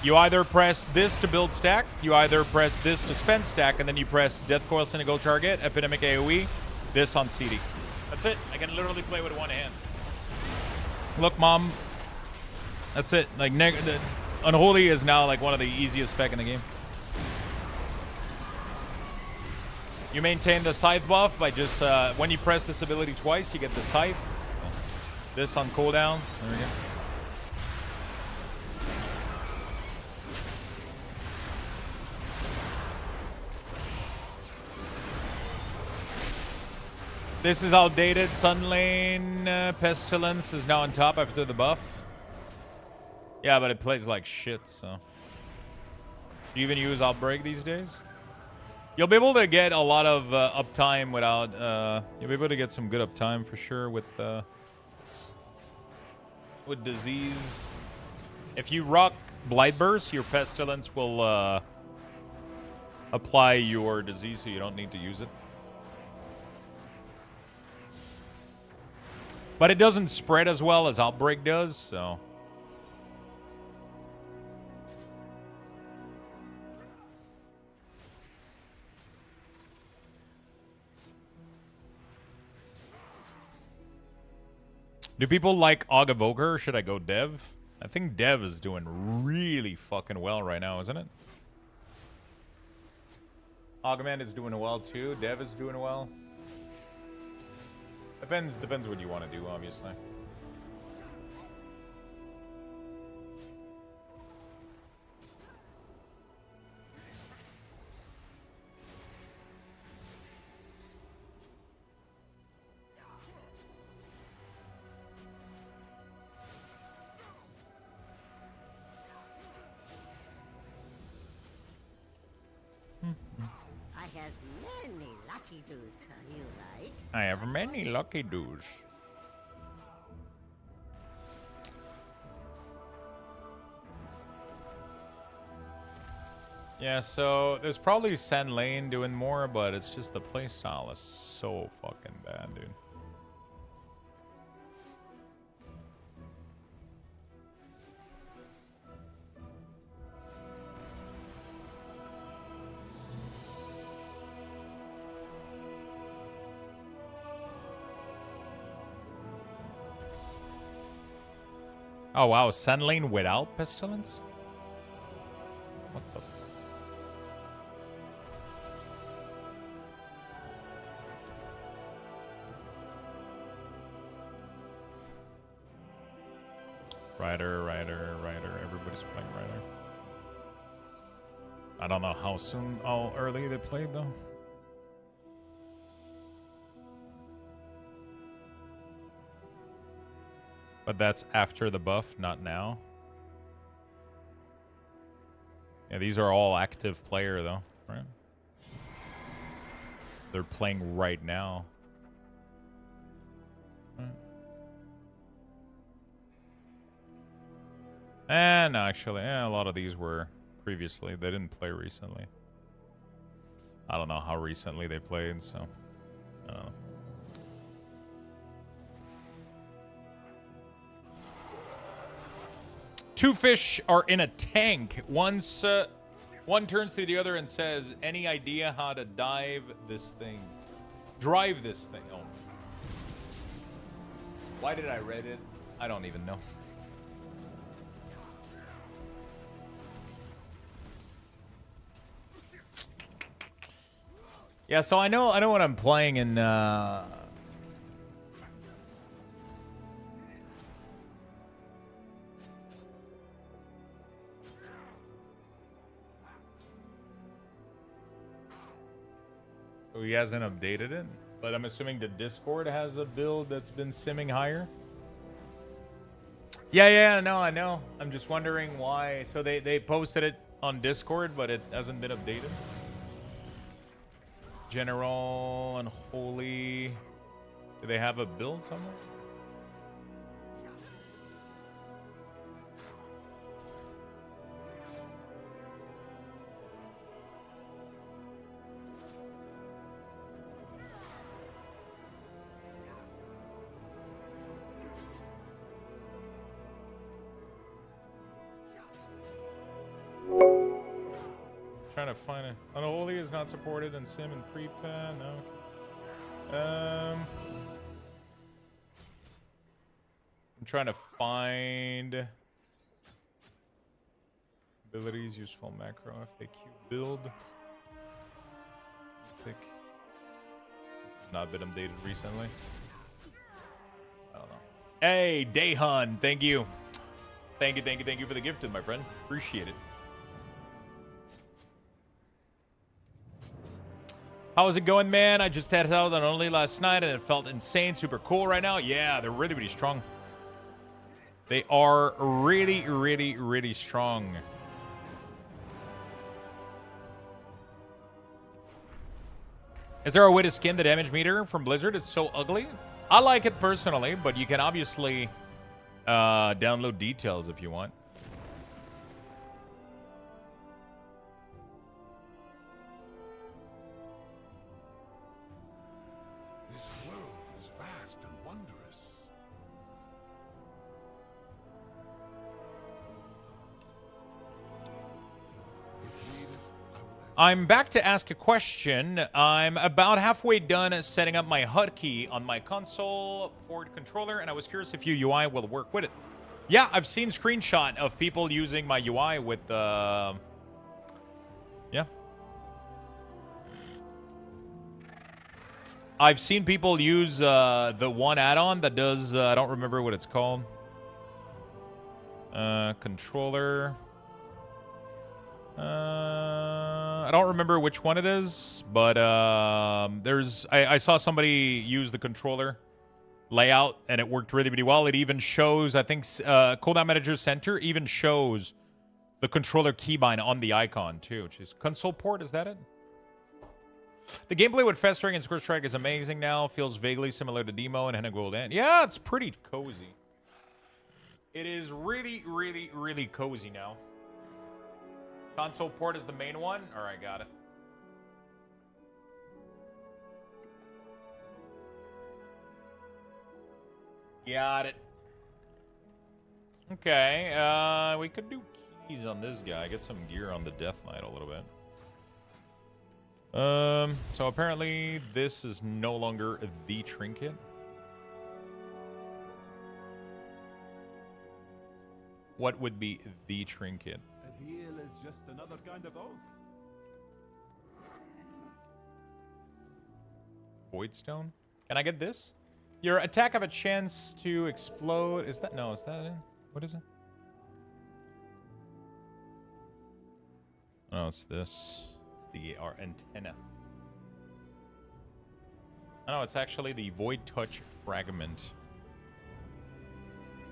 You either press this to build stack, you either press this to spend stack, and then you press Death Coil Cynical Target, Epidemic AoE, this on CD. That's it. I can literally play with one hand. Look, Mom. That's it. Like, Unholy is now like one of the easiest spec in the game. You maintain the Scythe buff by just, when you press this ability twice, you get the Scythe. This on cooldown. There we go. This is outdated. Sunlane Pestilence is now on top after the buff. Yeah, but it plays like shit, so. Do you even use Outbreak these days? You'll be able to get a lot of uptime without... you'll be able to get some good uptime for sure with Disease. If you rock Blightburst, your Pestilence will apply your Disease, so you don't need to use it. But it doesn't spread as well as Outbreak does, so... Do people like Og Evoker or should I go Dev? I think Dev is doing really fucking well right now, isn't it? Augment is doing well too. Dev is doing well. Depends what you want to do, obviously. I have many lucky doos, you like? I have many lucky doos. Yeah, so there's probably Sand Lane doing more, but it's just the playstyle is so fucking bad, dude. Oh wow, Sand Lane without Pestilence? What the Rider, everybody's playing Rider. I don't know how early they played though. But that's after the buff, not now. Yeah, these are all active player though, right? They're playing right now. Right. No, actually, a lot of these were previously. They didn't play recently. I don't know how recently they played, so I don't know. Two fish are in a tank. One turns to the other and says, "Any idea how to drive this thing?" Oh. Why did I read it? I don't even know. Yeah, so I know what I'm playing in So he hasn't updated it, but I'm assuming the Discord has a build that's been simming higher. Yeah, no, I know. I'm just wondering why. So they posted it on Discord, but it hasn't been updated. General and Holy. Do they have a build somewhere? Trying to find it. Unholy is not supported in Sim and Pre-Pen. No. I'm trying to find abilities, useful macro, FAQ build. I think this has not been updated recently. I don't know. Hey, Dayhun, thank you. Thank you for the gift, my friend. Appreciate it. How's it going, man? I just headed out on Only last night and it felt insane, super cool right now. Yeah, they're really, really strong. They are really, really, really strong. Is there a way to skin the damage meter from Blizzard? It's so ugly. I like it personally, but you can obviously download details if you want. This world is vast and wondrous. If needed, I will I'm back to ask a question. I'm about halfway done setting up my hotkey on my console port controller, and I was curious if your UI will work with it. Yeah, I've seen screenshot of people using my UI with yeah. I've seen people use the one add-on that does, I don't remember what it's called. Controller. I don't remember which one it is, but I saw somebody use the controller layout, and it worked really, really well. It even shows, I think, Cooldown Manager Center even shows the controller keybind on the icon, too, which is console port. Is that it? The gameplay with Festering and Scorch Strike is amazing now. Feels vaguely similar to Demo and Henna Golden. Yeah, it's pretty cozy. It is really, really, really cozy now. Console port is the main one? Alright, got it. Got it. Okay, we could do keys on this guy. Get some gear on the Death Knight a little bit. So apparently this is no longer the trinket. What would be the trinket? A deal is just another kind of oath. Voidstone? Can I get this? Your attack have a chance to explode. Is that? No, is that it? What is it? Oh, it's this. It's the AR antenna. Oh, it's actually the Void Touch Fragment.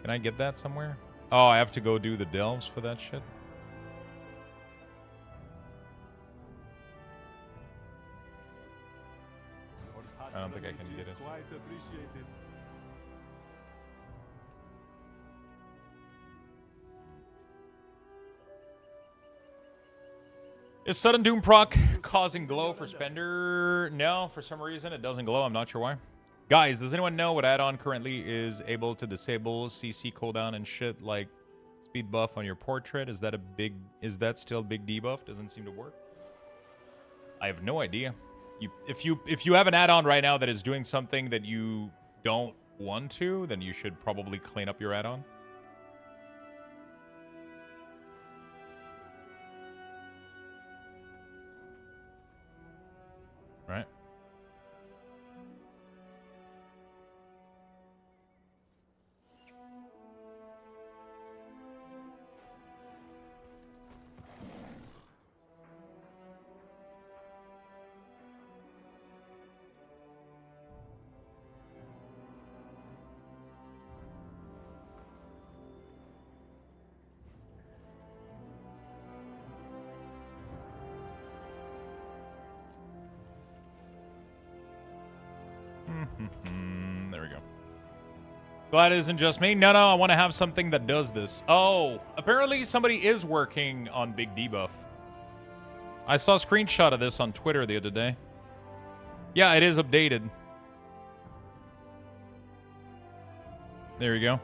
Can I get that somewhere? Oh, I have to go do the delves for that shit? I don't think I can get it. Quite appreciated. Is Sudden Doom proc causing glow for Spender? No, for some reason it doesn't glow. I'm not sure why. Guys, does anyone know what add-on currently is able to disable CC cooldown and shit like speed buff on your portrait? Is that still a big debuff? Doesn't seem to work. I have no idea. If you have an add-on right now that is doing something that you don't want to, then you should probably clean up your add-on. Right? There we go. Glad it isn't just me. No, I want to have something that does this. Oh, apparently somebody is working on big debuff. I saw a screenshot of this on Twitter the other day. Yeah, it is updated. There you go.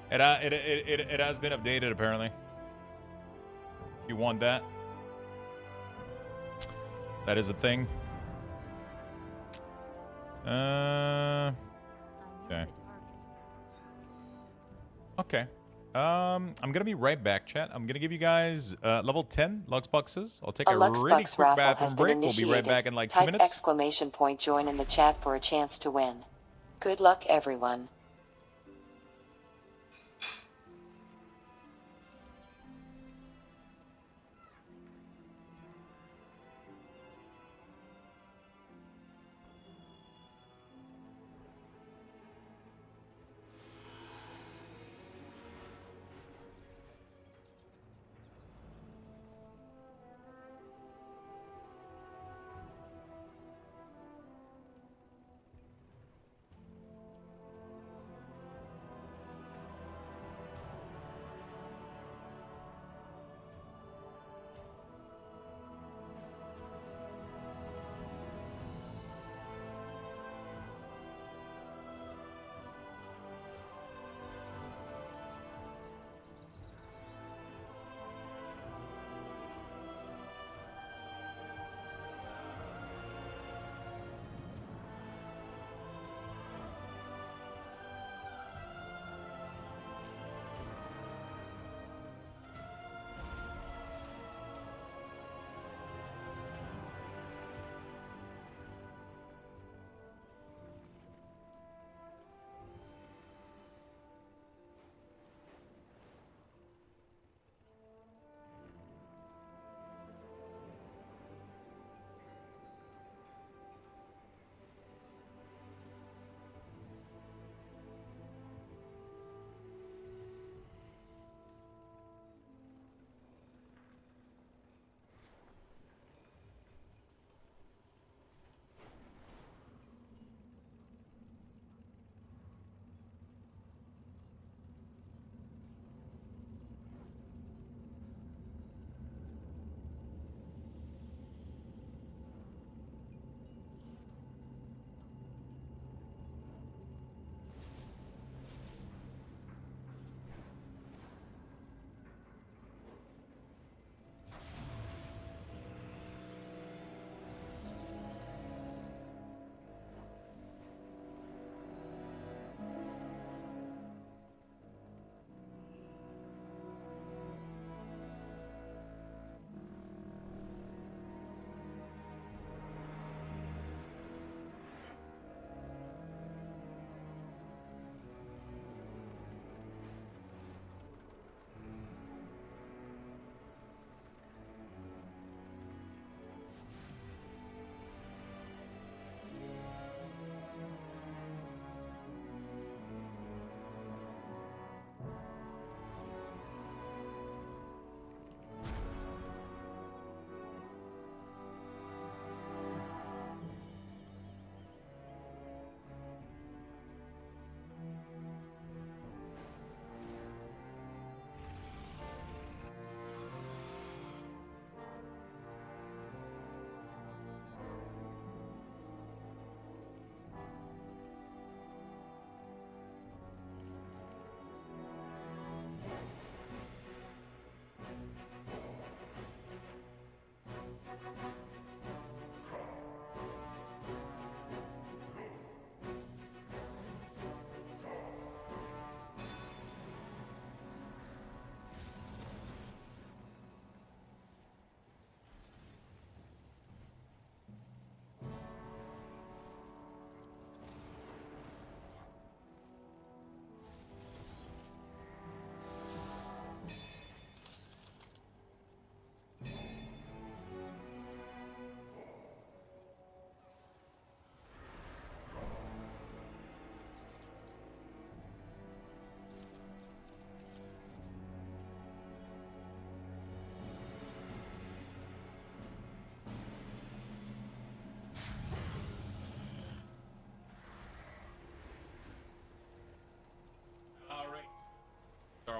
It has been updated apparently. If you want that, that is a thing. Okay. Okay. I'm gonna be right back, chat. I'm gonna give you guys level 10 Lux Boxes. I'll take a really Luxthos quick raffle bathroom has been break. We'll initiated. be right back in like 2 Type minutes. exclamation point join in the chat for a chance to win. Good luck, everyone.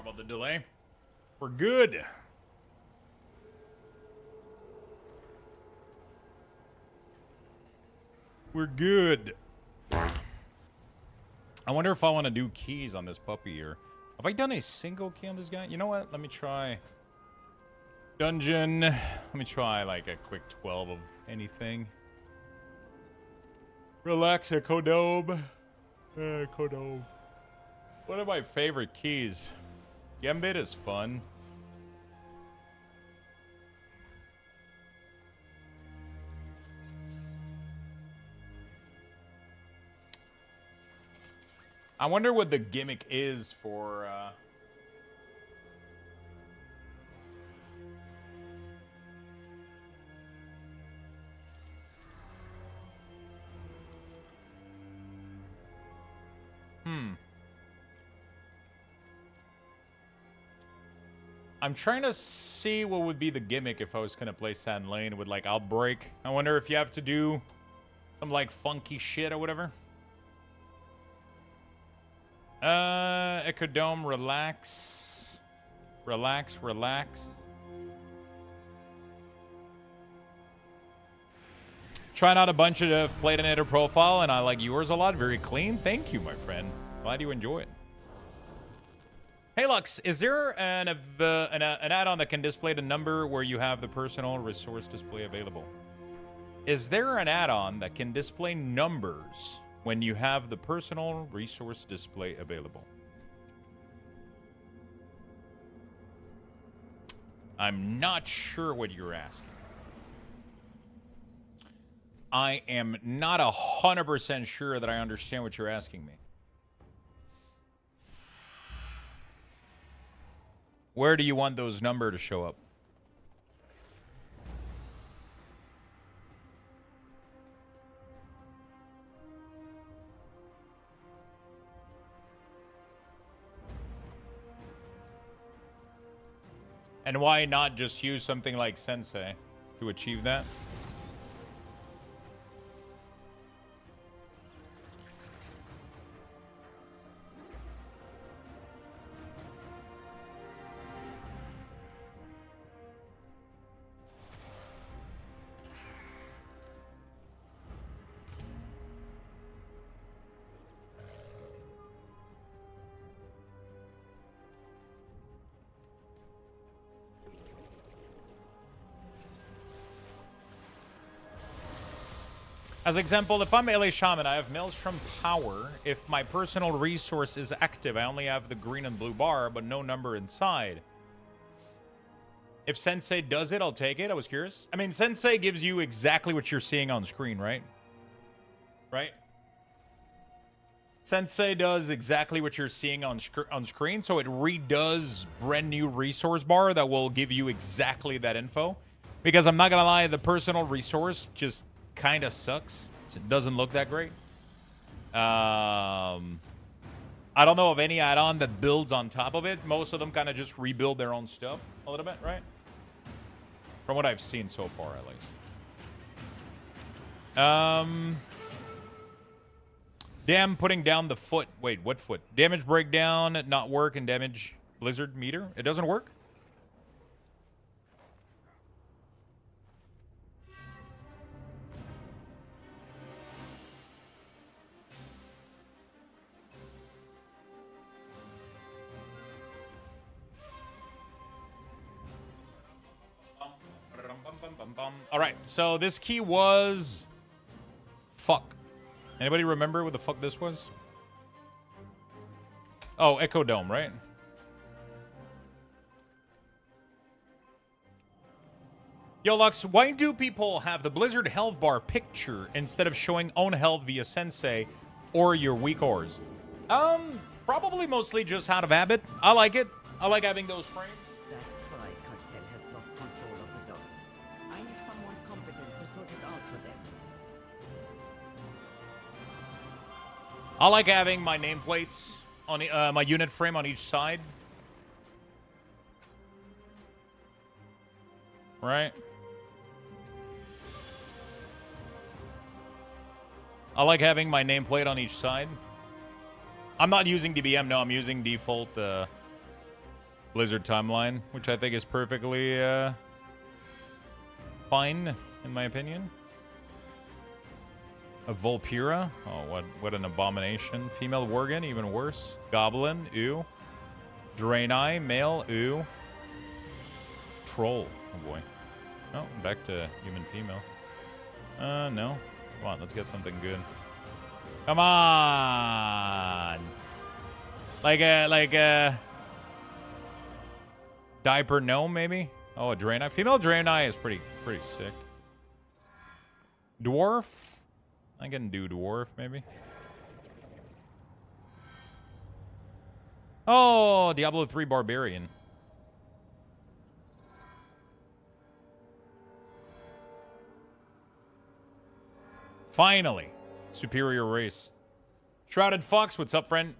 about the delay. We're good. We're good. I wonder if I want to do keys on this puppy here. Have I done a single key on this guy? You know what? Let me try. Dungeon. Let me try like a quick 12 of anything. Relax, Echo Dome. Echo Dome. One of my favorite keys. Gambit is fun. I wonder what the gimmick is for, I'm trying to see what would be the gimmick if I was going to play Sand Lane with, like, Outbreak. I wonder if you have to do some, like, funky shit or whatever. Ecodome, relax. Relax, relax. Trying out a bunch of Platinator profile, and I like yours a lot. Very clean. Thank you, my friend. Glad you enjoy it. Hey, Lux, is there an add-on that can display the number where you have the personal resource display available? Is there an add-on that can display numbers when you have the personal resource display available? I'm not sure what you're asking. I am not 100% sure that I understand what you're asking me. Where do you want those numbers to show up? And why not just use something like Sensei to achieve that? As example, if I'm Melee Shaman, I have Maelstrom Power. If my personal resource is active, I only have the green and blue bar, but no number inside. If Sensei does it, I'll take it. I was curious. I mean, Sensei gives you exactly what you're seeing on screen, right? Right? Sensei does exactly what you're seeing on screen, so it redoes brand new resource bar that will give you exactly that info. Because I'm not going to lie, the personal resource just kind of sucks. It doesn't look that great. I don't know of any add-on that builds on top of it. Most of them kind of just rebuild their own stuff a little bit, right? From what I've seen so far, at least. Damn, putting down the foot. Wait, what foot? Damage breakdown, not work, and damage blizzard meter. It doesn't work? All right, so this key was fuck. Anybody remember what the fuck this was? Oh, Echo Dome, right? Yo, Lux, why do people have the Blizzard health bar picture instead of showing own health via Sensei or your weak ores? Probably mostly just out of habit. I like it. I like having those frames. That Fry cartel has lost control of the dogs. I need someone competent to sort it out for them. I like having my nameplates on my unit frame on each side. Right? I like having my nameplate on each side. I'm not using DBM, no, I'm using default Blizzard timeline, which I think is perfectly fine, in my opinion. A Volpura. Oh, what an abomination. Female Worgen, even worse. Goblin, ooh. Draenei, male, ooh. Troll, oh boy. Oh, back to human female. No. Come on, let's get something good. Come on! Like a diaper gnome, maybe? Oh, a Draenei. Female Draenei is pretty sick. Dwarf? I can do dwarf, maybe. Oh, Diablo 3 Barbarian. Finally, superior race. Shrouded Fox, what's up, friend?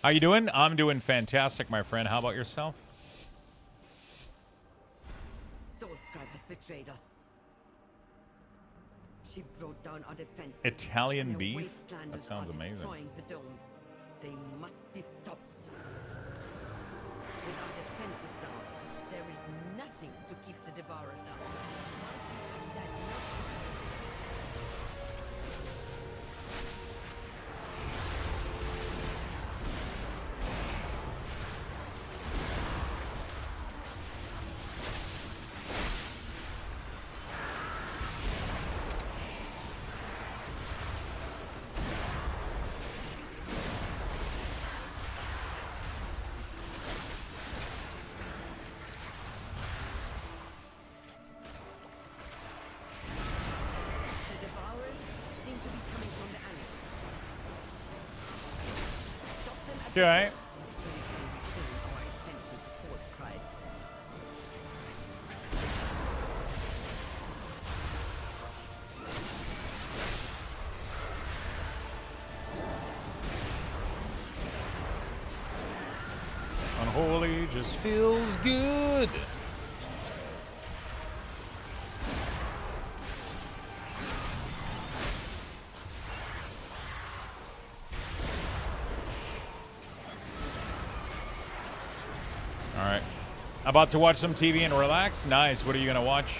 How you doing? I'm doing fantastic, my friend. How about yourself? Soulscribe betrayed us. She brought down our defenses. Italian beef? That sounds amazing. Destroying the domes. They must be stopped. With our defenses down, there is nothing to keep the Devourers out. Okay. Unholy just feels good. About to watch some TV and relax? Nice. What are you going to watch?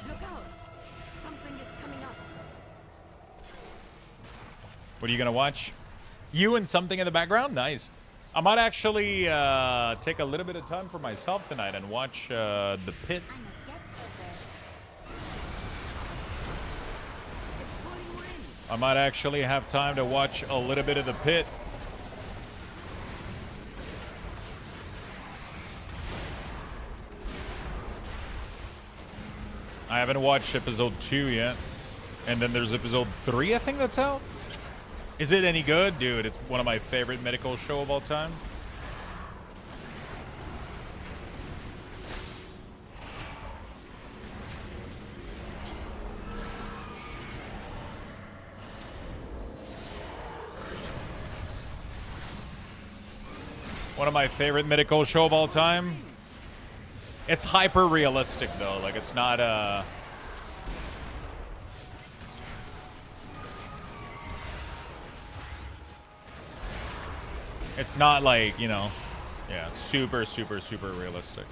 Look out! Something is coming up. What are you going to watch? You and something in the background? Nice. I might actually take a little bit of time for myself tonight and watch The Pit. I might actually have time to watch a little bit of The Pit. I haven't watched episode 2 yet. And then there's episode 3, I think that's out. Is it any good? Dude, it's one of my favorite medical show of all time. One of my favorite medical show of all time. It's hyper realistic though, like it's not it's not like, you know, yeah, it's super realistic.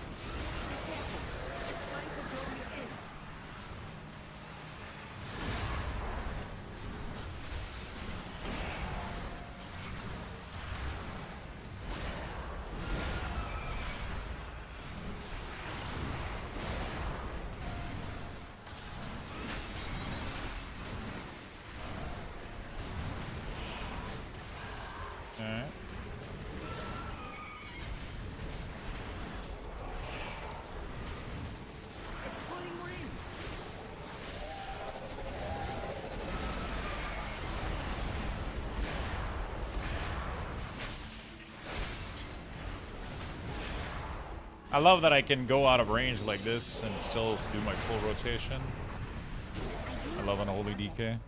I love that I can go out of range like this and still do my full rotation. I love Unholy DK.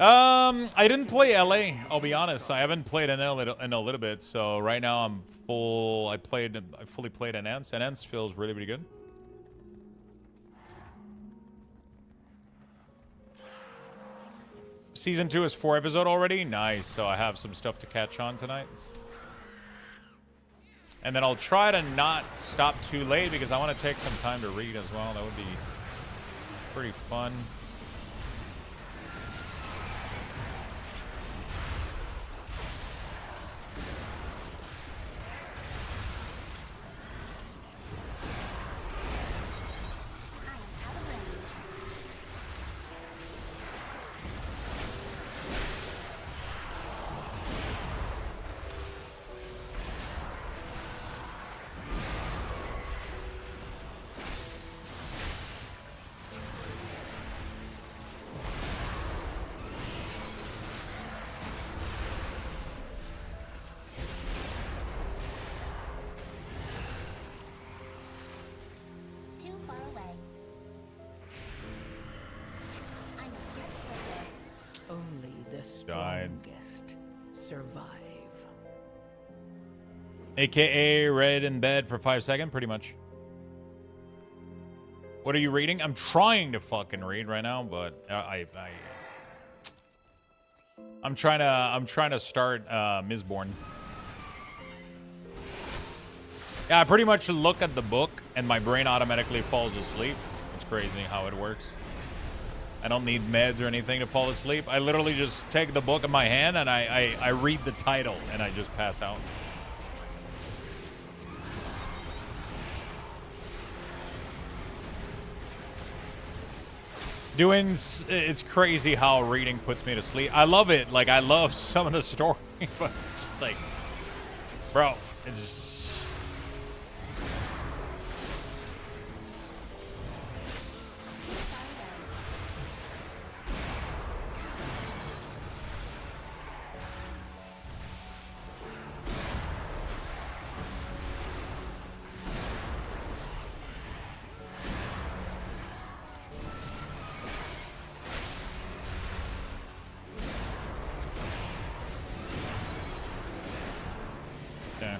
I didn't play LA, I'll be honest. I haven't played NL in a little bit, so right now I'm full. I fully played NNs. NNs feels really, really good. Season 2 is 4 episodes already. Nice. So I have some stuff to catch on tonight. And then I'll try to not stop too late because I want to take some time to read as well. That would be pretty fun. Only the Died. strongest survive. AKA read in bed for 5 seconds, pretty much. What are you reading? I'm trying to fucking read right now, but I'm trying to start Mistborn. Yeah, I pretty much look at the book and my brain automatically falls asleep. It's crazy how it works. I don't need meds or anything to fall asleep. I literally just take the book in my hand and I read the title and I just pass out. It's crazy how reading puts me to sleep. I love it. Like, I love some of the story, but it's just like, bro, it's just... Yeah.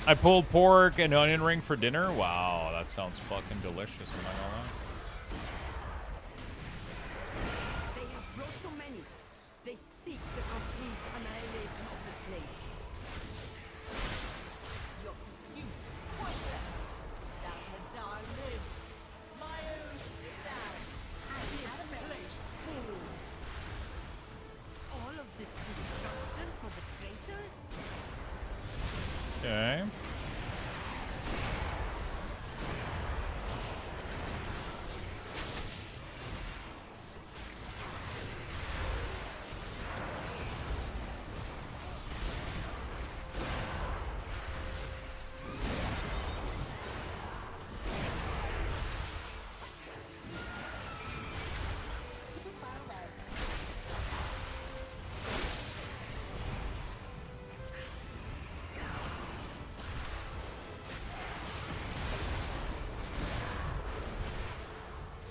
I pulled pork and onion ring for dinner. Wow, that sounds fucking delicious. I'm not gonna lie. They have brought so many. They seek the complete annihilation of the slave. Your pursuit is pointless. Salazar lives. My own stand. I have placed fool. All of this destruction for the traitors? Okay.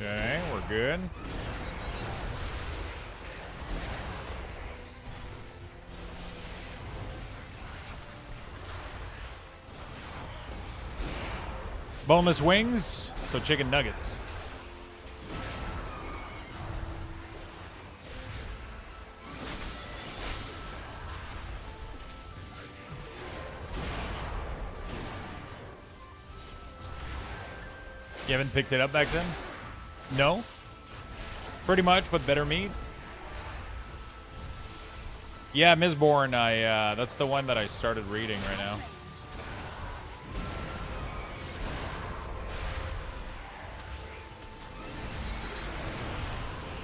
Okay, we're good. Boneless wings, so chicken nuggets. You haven't picked it up back then? No. Pretty much, but better meat. Yeah, Mistborn, that's the one that I started reading right now.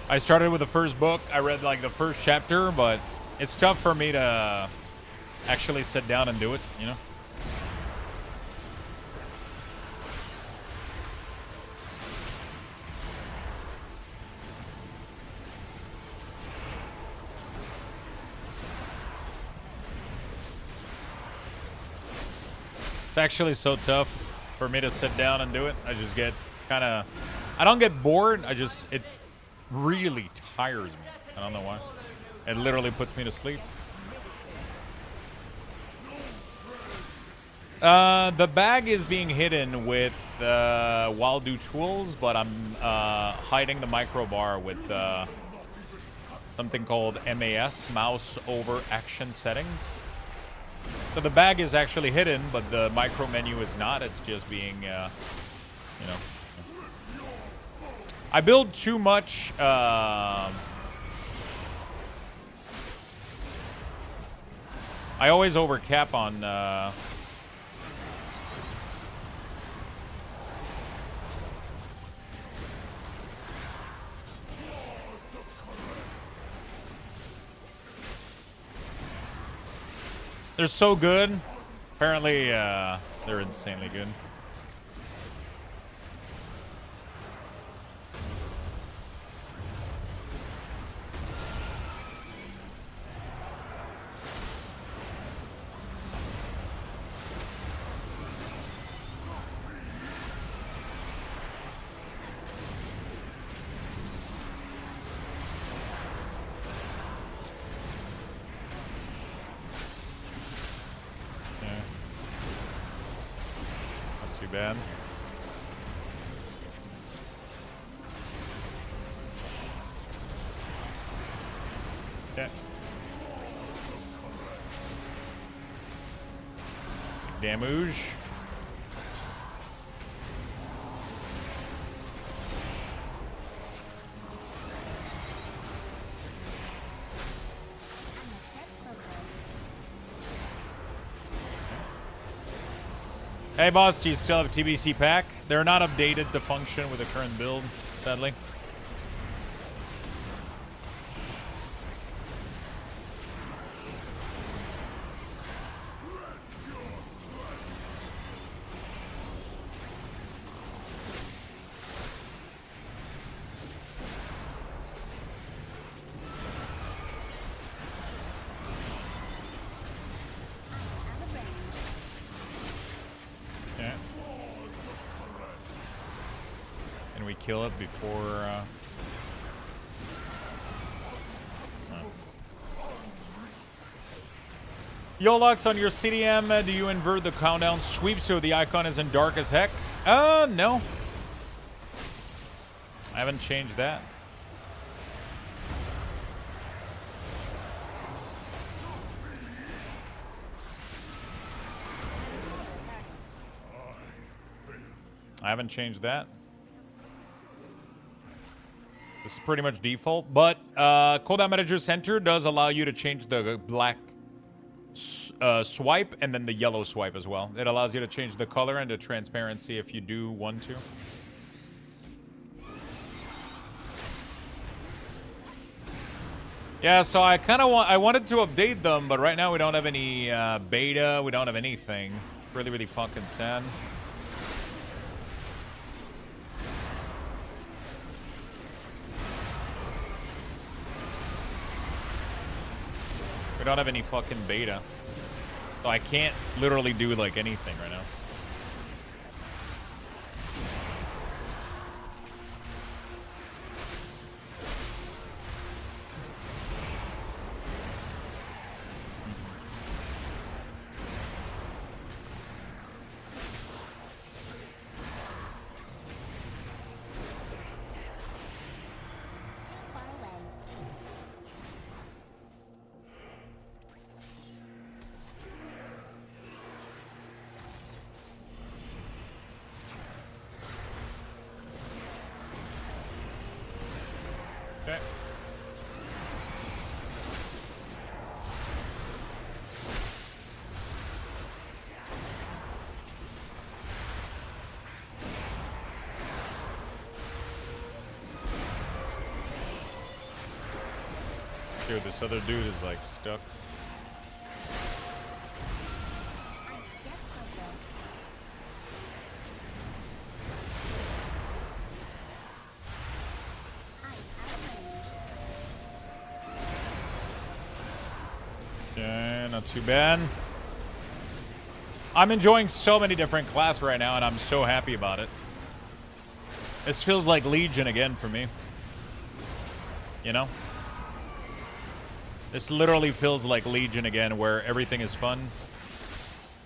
I started with the first book. I read like the first chapter, but it's tough for me to actually sit down and do it, you know? It's actually so tough for me to sit down and do it. I just get kind of... I don't get bored. It really tires me. I don't know why. It literally puts me to sleep. The bag is being hidden with Wild Do tools, but I'm hiding the microbar with something called MAS, Mouse Over Action Settings. So the bag is actually hidden, but the micro menu is not. It's just being, you know. I build too much. I always overcap on. They're so good. Apparently, they're insanely good. Bad. Okay. Damage. Hey boss, do you still have a TBC pack? They're not updated to function with the current build, sadly. Kill it before Yolux, on your CDM, do you invert the countdown sweep so the icon isn't dark as heck? No. I haven't changed that. I haven't changed that. This is pretty much default, but Cooldown Manager Center does allow you to change the black swipe and then the yellow swipe as well. It allows you to change the color and the transparency if you do want to. Yeah, so I kind of wanted to update them, but right now we don't have any beta. We don't have anything. Really, really fucking sad. We don't have any fucking beta. So I can't literally do like anything right now. Okay. Dude, this other dude is like stuck. Okay, not too bad. I'm enjoying so many different classes right now, and I'm so happy about it. This feels like Legion again for me. You know? This literally feels like Legion again, where everything is fun.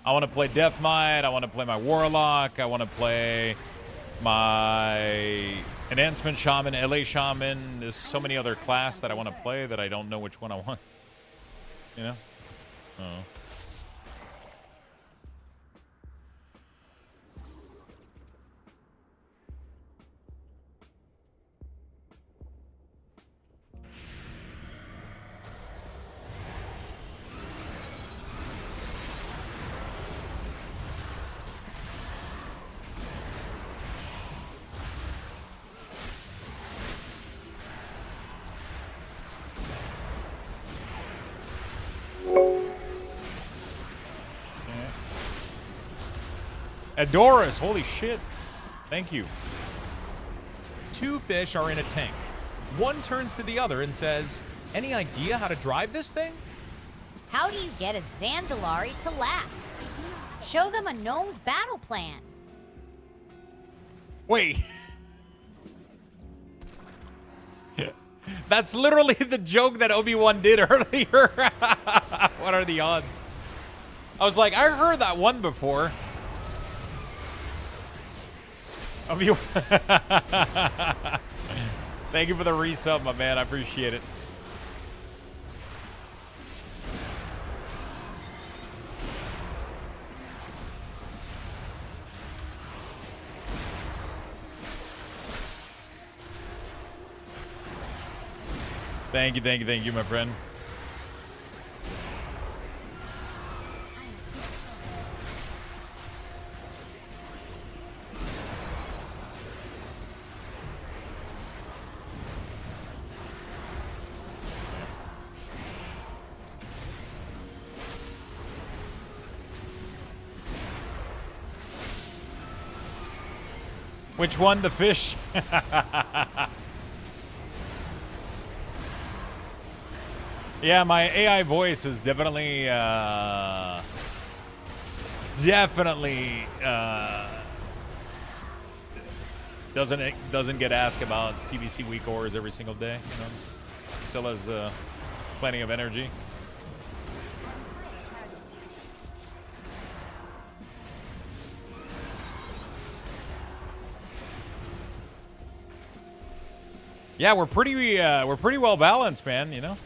I want to play Death Knight. I want to play my Warlock. I want to play my Enhancement Shaman, LA Shaman. There's so many other classes that I want to play that I don't know which one I want. You know? Oh. Adoris, holy shit. Thank you. Two fish are in a tank. One turns to the other and says, "Any idea how to drive this thing?" How do you get a Zandalari to laugh? Show them a gnome's battle plan. Wait. That's literally the joke that Obi-Wan did earlier. What are the odds? I was like, I heard that one before. Obi-Wan. Thank you for the resub, my man. I appreciate it. Thank you, my friend. Which one? The fish? Yeah, my AI voice is definitely doesn't get asked about TBC week ors every single day. You know, still has plenty of energy. Yeah, we're pretty well balanced, man. You know.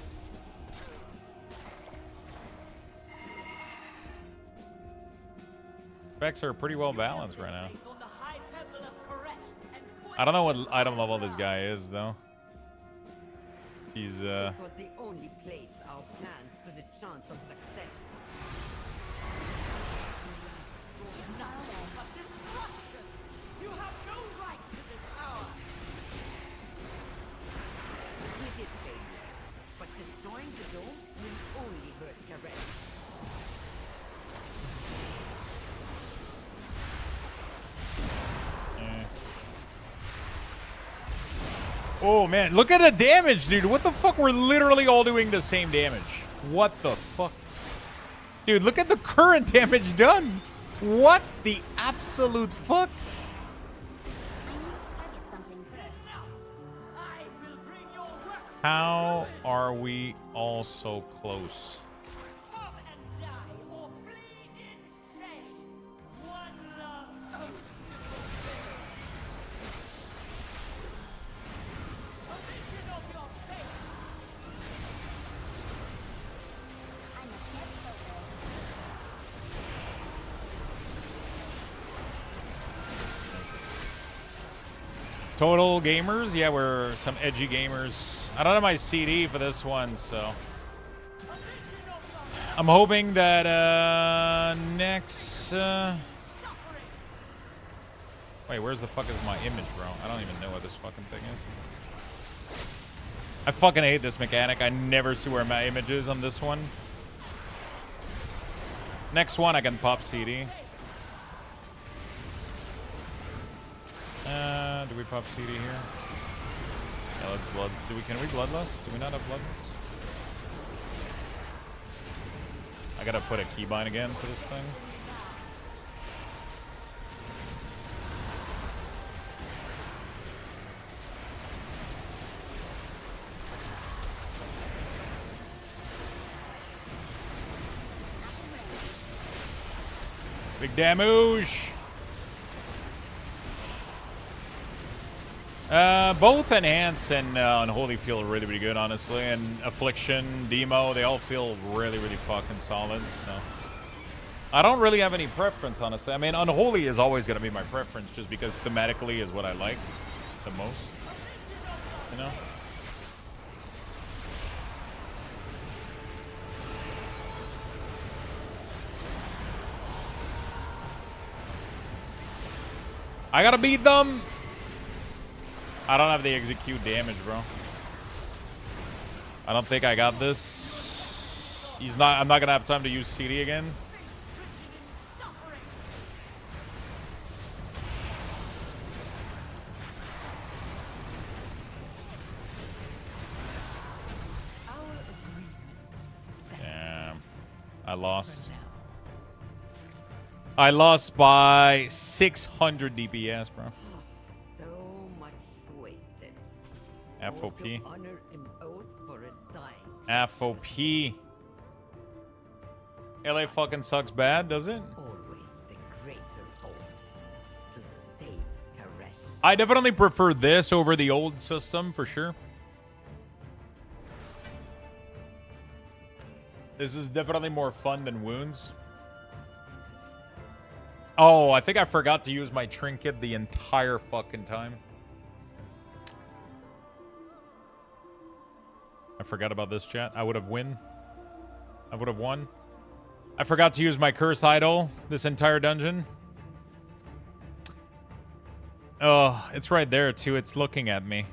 Specs are pretty well balanced right now. I don't know what item level this guy is, though. He's It was the only place our plans stood a chance of success. You have no right to this power. We did fail, but destroying the dome will only hurt Kareth. Oh man, look at the damage, dude. What the fuck? We're literally all doing the same damage. What the fuck? Dude, look at the current damage done. What the absolute fuck? How are we all so close? Total gamers? Yeah, we're some edgy gamers. I don't have my CD for this one, so I'm hoping that next wait, where's the fuck is my image, bro? I don't even know what this fucking thing is. I fucking hate this mechanic. I never see where my image is on this one. Next one I can pop CD. Do we pop CD here? Yeah, let's blood. Can we bloodlust? Do we not have bloodlust? I gotta put a keybind again for this thing. Big damage. Both Enhance and Unholy feel really, really good, honestly. And Affliction, Demo, they all feel really, really fucking solid. So I don't really have any preference, honestly. I mean, Unholy is always going to be my preference just because thematically is what I like the most. You know? I gotta beat them. I don't have the execute damage, bro. I don't think I got this. I'm not gonna have time to use CD again. Damn. I lost. I lost by 600 DPS, bro. So much wasted. FOP. Honor an oath for a dying. FOP. LA fucking sucks bad, does it? Always the greater hope to save Karesh. I definitely prefer this over the old system, for sure. This is definitely more fun than Wounds. Oh, I think I forgot to use my trinket the entire fucking time. I forgot about this, chat. I would have won. I would have won. I forgot to use my curse idol this entire dungeon. Oh, it's right there, too. It's looking at me.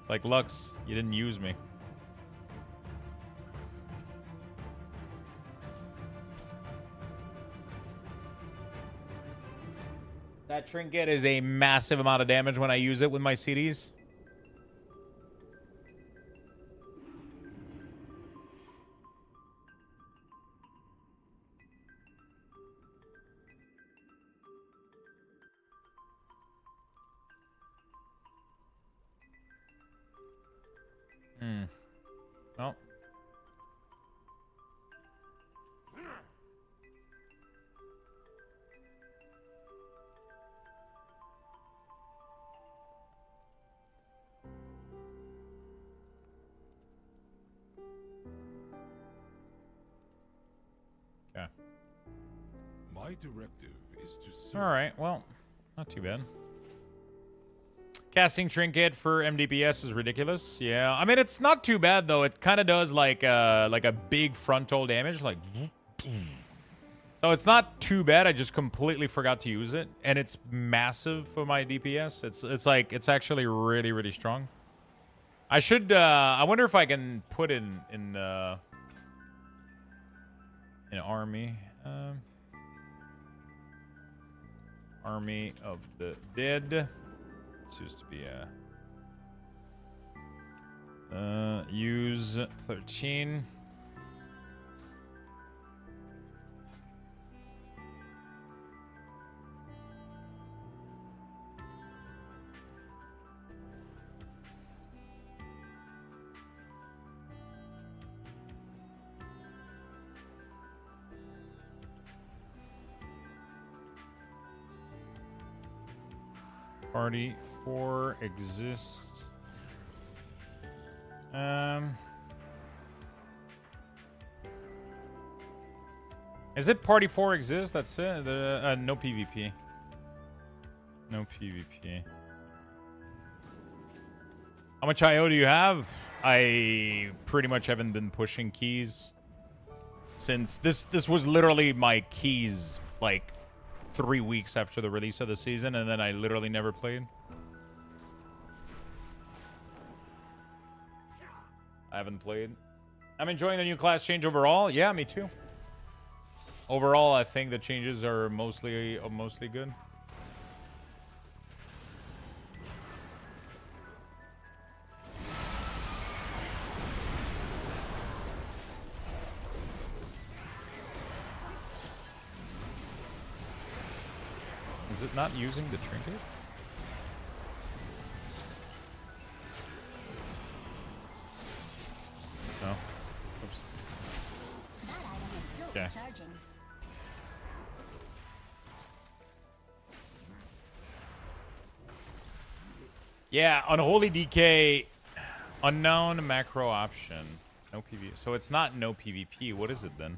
Like, Lux, you didn't use me. That trinket is a massive amount of damage when I use it with my CDs. Oh. Okay. My directive is to. All right. Well, not too bad. Casting trinket for MDPS is ridiculous. Yeah, I mean it's not too bad though. It kind of does like a big frontal damage, like. So it's not too bad. I just completely forgot to use it, and it's massive for my DPS. It's actually really, really strong. I should. I wonder if I can put in army. Army of the Dead. This used to be a use 13. Party 4 exists. Is it Party 4 exists? That's it. No PvP. No PvP. How much IO do you have? I pretty much haven't been pushing keys since this was literally my keys like 3 weeks after the release of the season, and then I literally never played. I haven't played. I'm enjoying the new class change overall. Yeah, me too. Overall, I think the changes are mostly good. Is it not using the trinket? No. Oops. Okay. Yeah, Unholy DK, unknown macro option. No PvP. So it's not no PvP. What is it then?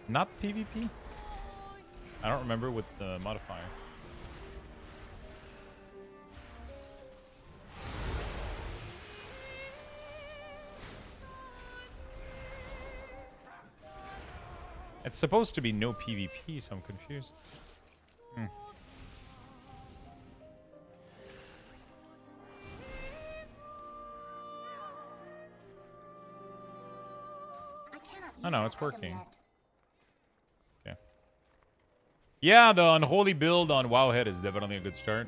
Not PvP? I don't remember what's the modifier. It's supposed to be no PvP, so I'm confused. Oh no, it's working. Okay. Yeah, the Unholy build on Wowhead is definitely a good start.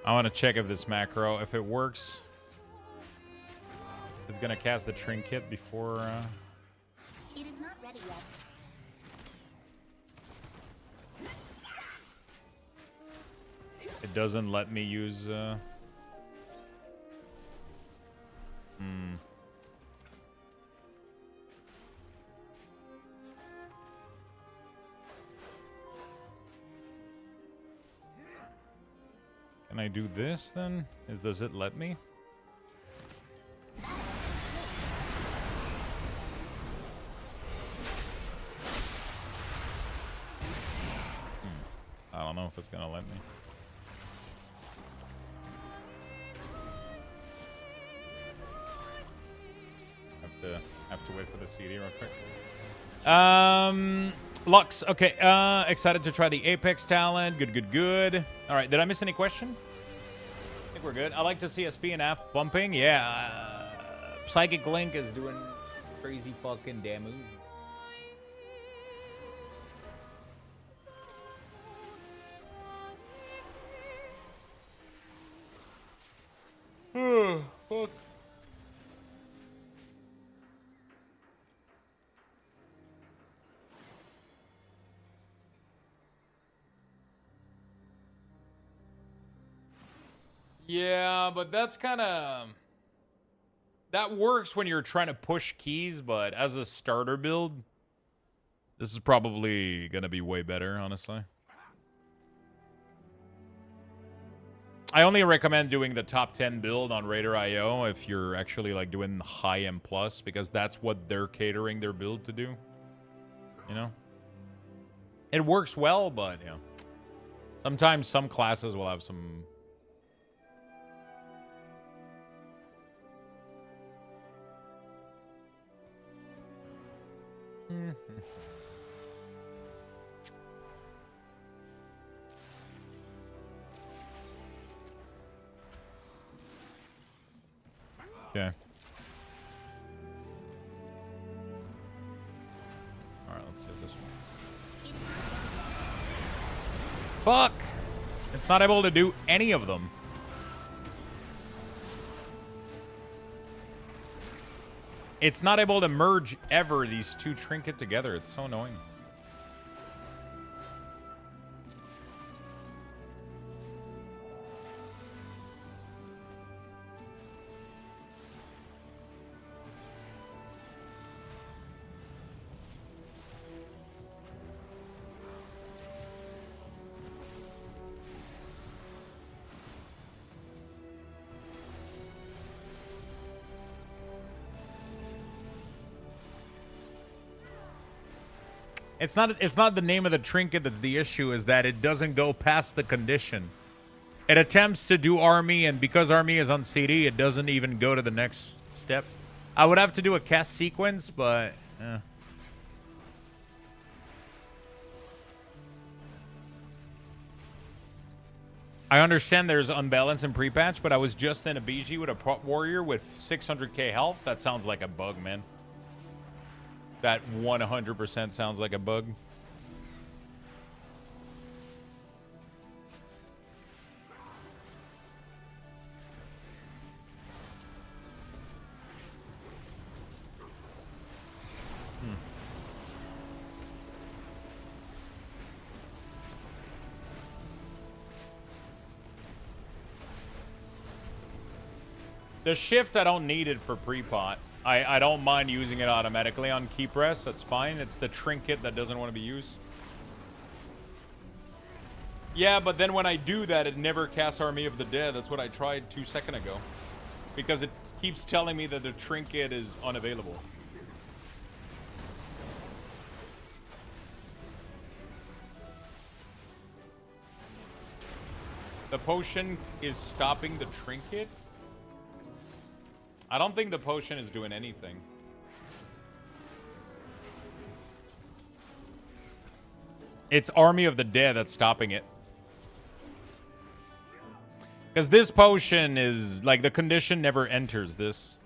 I want to check if this macro, if it works. It's gonna cast the trinket before. It is not ready yet. It doesn't let me use. Can I do this then? Does it let me? I don't know if it's gonna let me. Have to wait for the CD real quick. Lux, okay. Excited to try the Apex talent. Good. All right, did I miss any question? I think we're good. I like to see SP and F bumping. Yeah. Psychic Link is doing crazy fucking damage. Fuck. Yeah, but that's kind of... That works when you're trying to push keys, but as a starter build, this is probably going to be way better, honestly. I only recommend doing the top 10 build on Raider.io if you're actually like doing high M+, because that's what they're catering their build to do. You know? It works well, but, you know, sometimes some classes will have some... Okay. Alright, let's hit this one. Fuck! It's not able to do any of them. It's not able to merge ever these two trinket together. It's so annoying. It's not the name of the trinket that's the issue, is that it doesn't go past the condition. It attempts to do army, and because army is on CD, it doesn't even go to the next step. I would have to do a cast sequence, but I understand there's unbalance in pre-patch, but I was just in a BG with a prop warrior with 600k health. That sounds like a bug, man. That 100% sounds like a bug. The shift, I don't need it for pre-pot. I don't mind using it automatically on key press. That's fine. It's the trinket that doesn't want to be used. Yeah, but then when I do that, it never casts Army of the Dead. That's what I tried 2 seconds ago. Because it keeps telling me that the trinket is unavailable. The potion is stopping the trinket? I don't think the potion is doing anything. It's Army of the Dead that's stopping it. Because this potion is, like, the condition never enters this.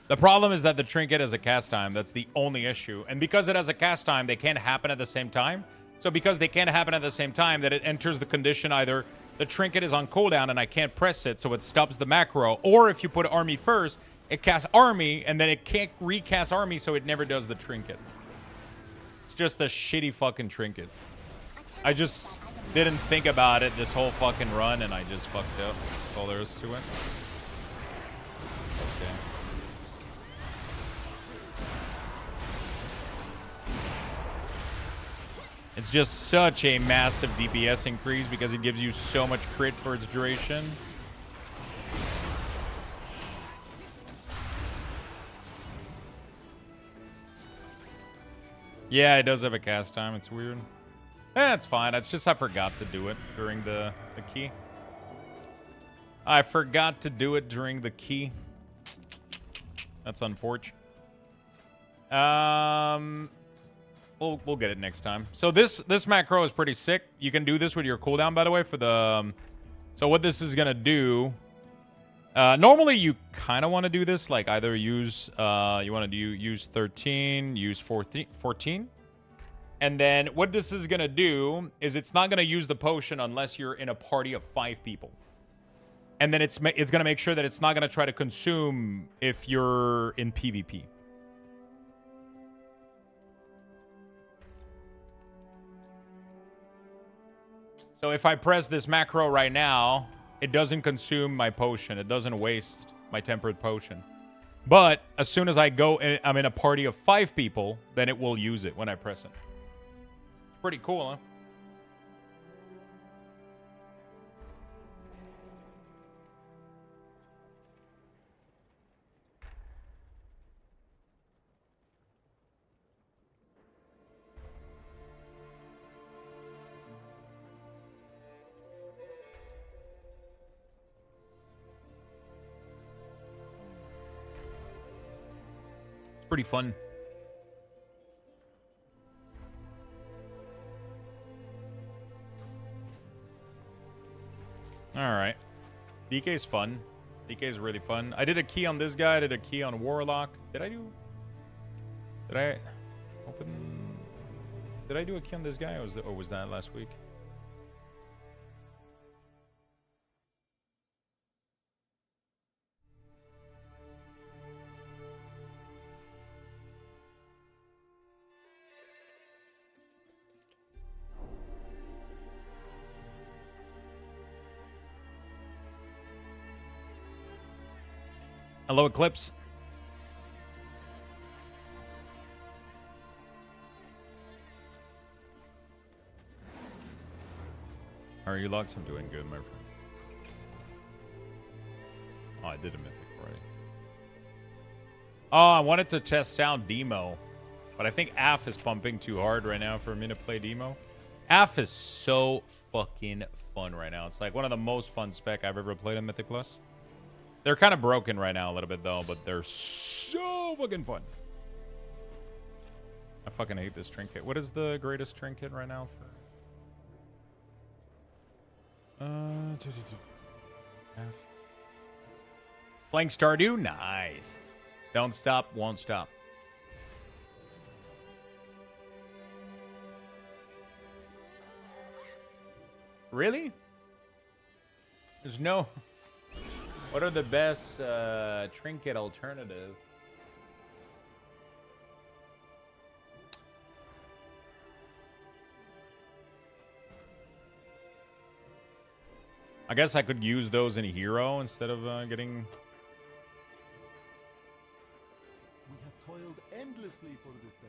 The problem is that the trinket has a cast time. That's the only issue. And because it has a cast time, they can't happen at the same time. So because they can't happen at the same time, that it enters the condition either the trinket is on cooldown and I can't press it, so it stops the macro. Or if you put Army first, it casts Army, and then it can't recast Army, so it never does the trinket. It's just a shitty fucking trinket. I just didn't think about it this whole fucking run, and I just fucked up. That's all there is to it. Okay. It's just such a massive DPS increase because it gives you so much crit for its duration. Yeah, it does have a cast time. It's weird. It's fine. It's just I forgot to do it during the key. I forgot to do it during the key. That's unfortunate. We'll get it next time. So this macro is pretty sick. You can do this with your cooldown, by the way, for the... So what this is going to do... normally, you kind of want to do this. Like, either use... you want to use 13, use 14. And then what this is going to do is it's not going to use the potion unless you're in a party of 5 people. And then it's going to make sure that it's not going to try to consume if you're in PvP. So if I press this macro right now, it doesn't consume my potion. It doesn't waste my tempered potion. But as soon as I'm in a party of 5 people, then it will use it when I press it. It's pretty cool, huh? Pretty fun. All right. DK's fun. DK's really fun. I did a key on this guy. I did a key on Warlock. Did I do a key on this guy, or was that last week? Hello, Eclipse. How are you, Lux? I'm doing good, my friend. Oh, I did a mythic already. Oh, I wanted to test out Demo, but I think AF is pumping too hard right now for me to play Demo. AF is so fucking fun right now. It's like one of the most fun spec I've ever played in Mythic Plus. They're kind of broken right now a little bit, though, but they're so fucking fun. I fucking hate this trinket. What is the greatest trinket right now for... Flank Stardew? Nice. Don't stop, won't stop. Really? There's no... What are the best trinket alternative? I guess I could use those in a hero instead of getting toiled endlessly for this day.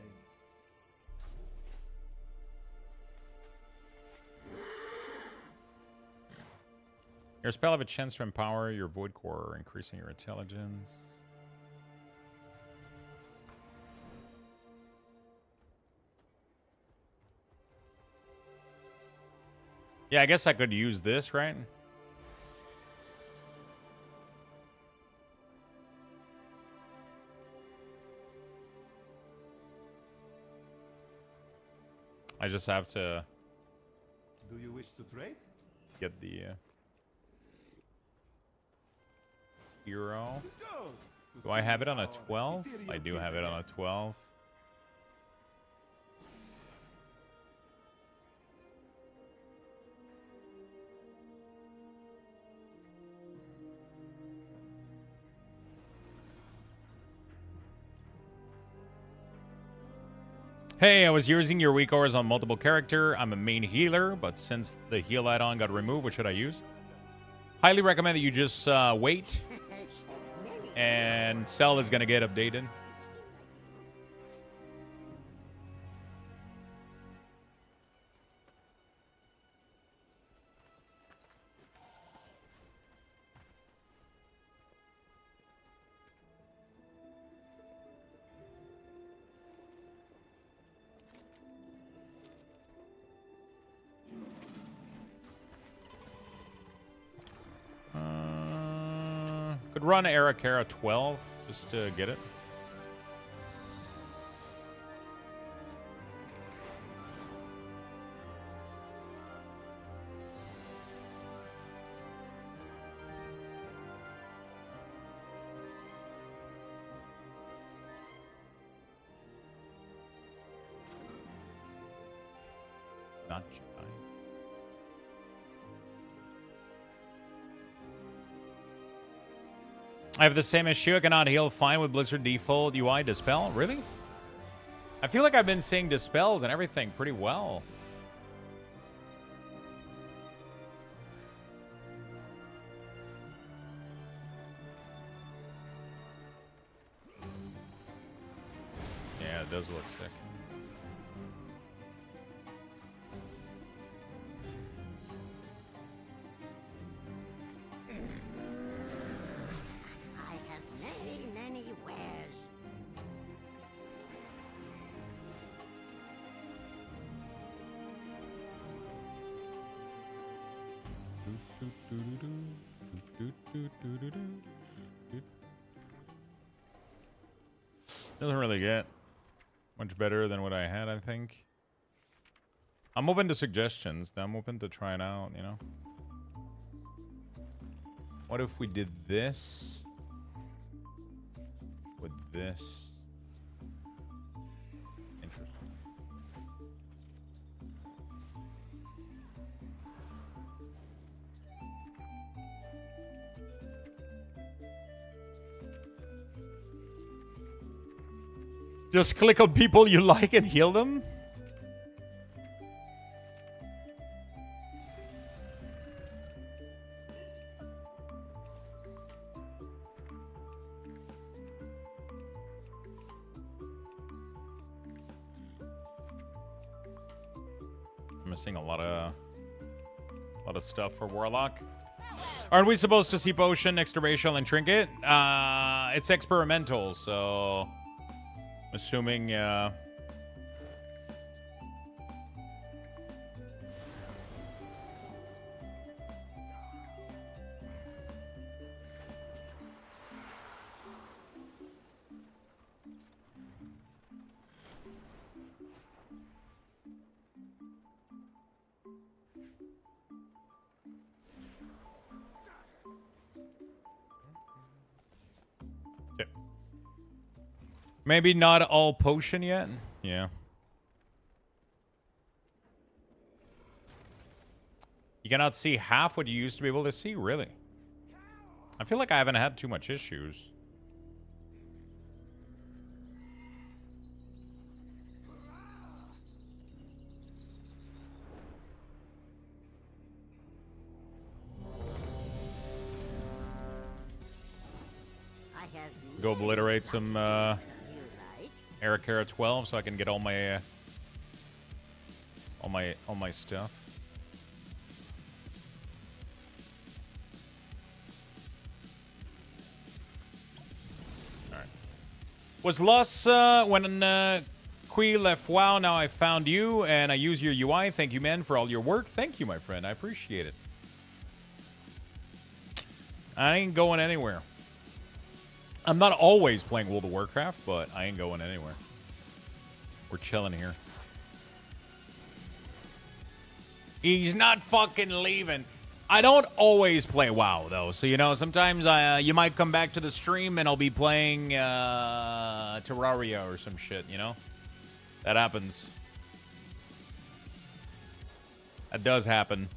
Your spell have a chance to empower your void core, increasing your intelligence. Yeah, I guess I could use this, right? I just have to Do you wish to trade? get the hero. Do I have it on a 12? I do have it on a 12. Hey, I was using your weak auras on multiple character. I'm a main healer, but since the heal add-on got removed, what should I use? Highly recommend that you just wait. And Cell is going to get updated. Could run Arakara 12 just to get it. Not Jedi. I have the same issue. I cannot heal fine with Blizzard default UI Dispel. Really? I feel like I've been seeing Dispels and everything pretty well. Yeah, it does look sick. Many wares. Doesn't really get much better than what I had, I think. I'm open to suggestions. I'm open to trying out, you know. What if we did this with this? Interesting. Just click on people you like and heal them? Missing a lot of stuff for Warlock. Aren't we supposed to see Potion, Extra and Trinket? It's experimental, so I'm assuming maybe not all potion yet? Yeah. You cannot see half what you used to be able to see? Really? I feel like I haven't had too much issues. Go obliterate some Arakara 12 so I can get all my stuff. All right. Was lost when Kui left WoW. Now I found you and I use your UI. Thank you, man, for all your work. Thank you, my friend. I appreciate it. I ain't going anywhere. I'm not always playing World of Warcraft, but I ain't going anywhere. We're chilling here. He's not fucking leaving. I don't always play WoW, though. So, you know, sometimes you might come back to the stream and I'll be playing Terraria or some shit, you know? That happens. That does happen.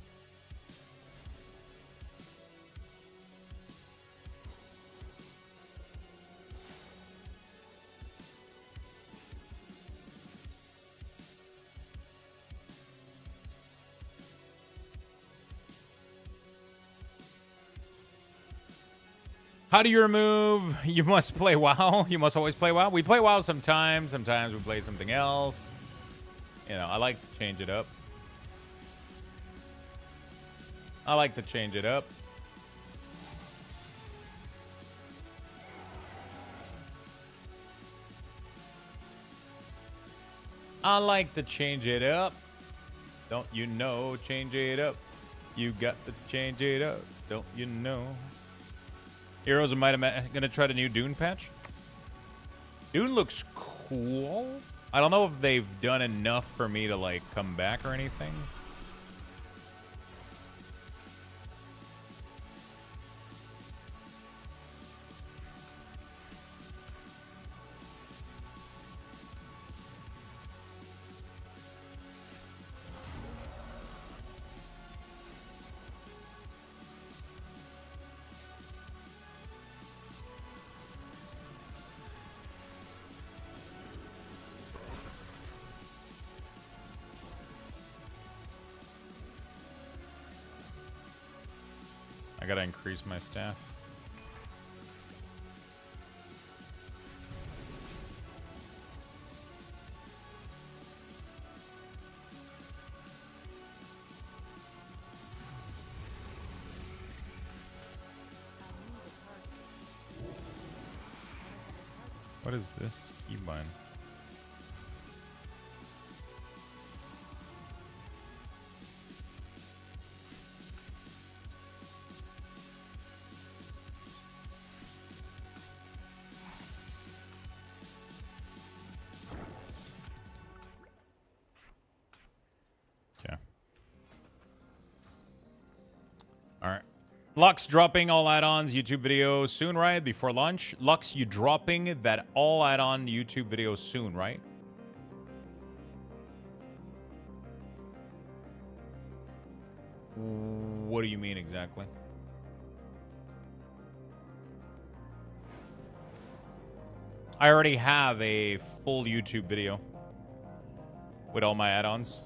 How do you remove? You must play WoW. You must always play WoW. We play WoW sometimes. Sometimes we play something else. You know, I like to change it up. I like to change it up. I like to change it up. Don't you know? Change it up. You got to change it up. Don't you know? Heroes of Might have gonna try the new Dune patch. Dune looks cool. I don't know if they've done enough for me to like come back or anything. I gotta increase my staff. What is this keybind? Lux dropping all add-ons YouTube video soon, right? Before lunch. Lux, you dropping that all add-on YouTube video soon, right? What do you mean exactly? I already have a full YouTube video with all my add-ons.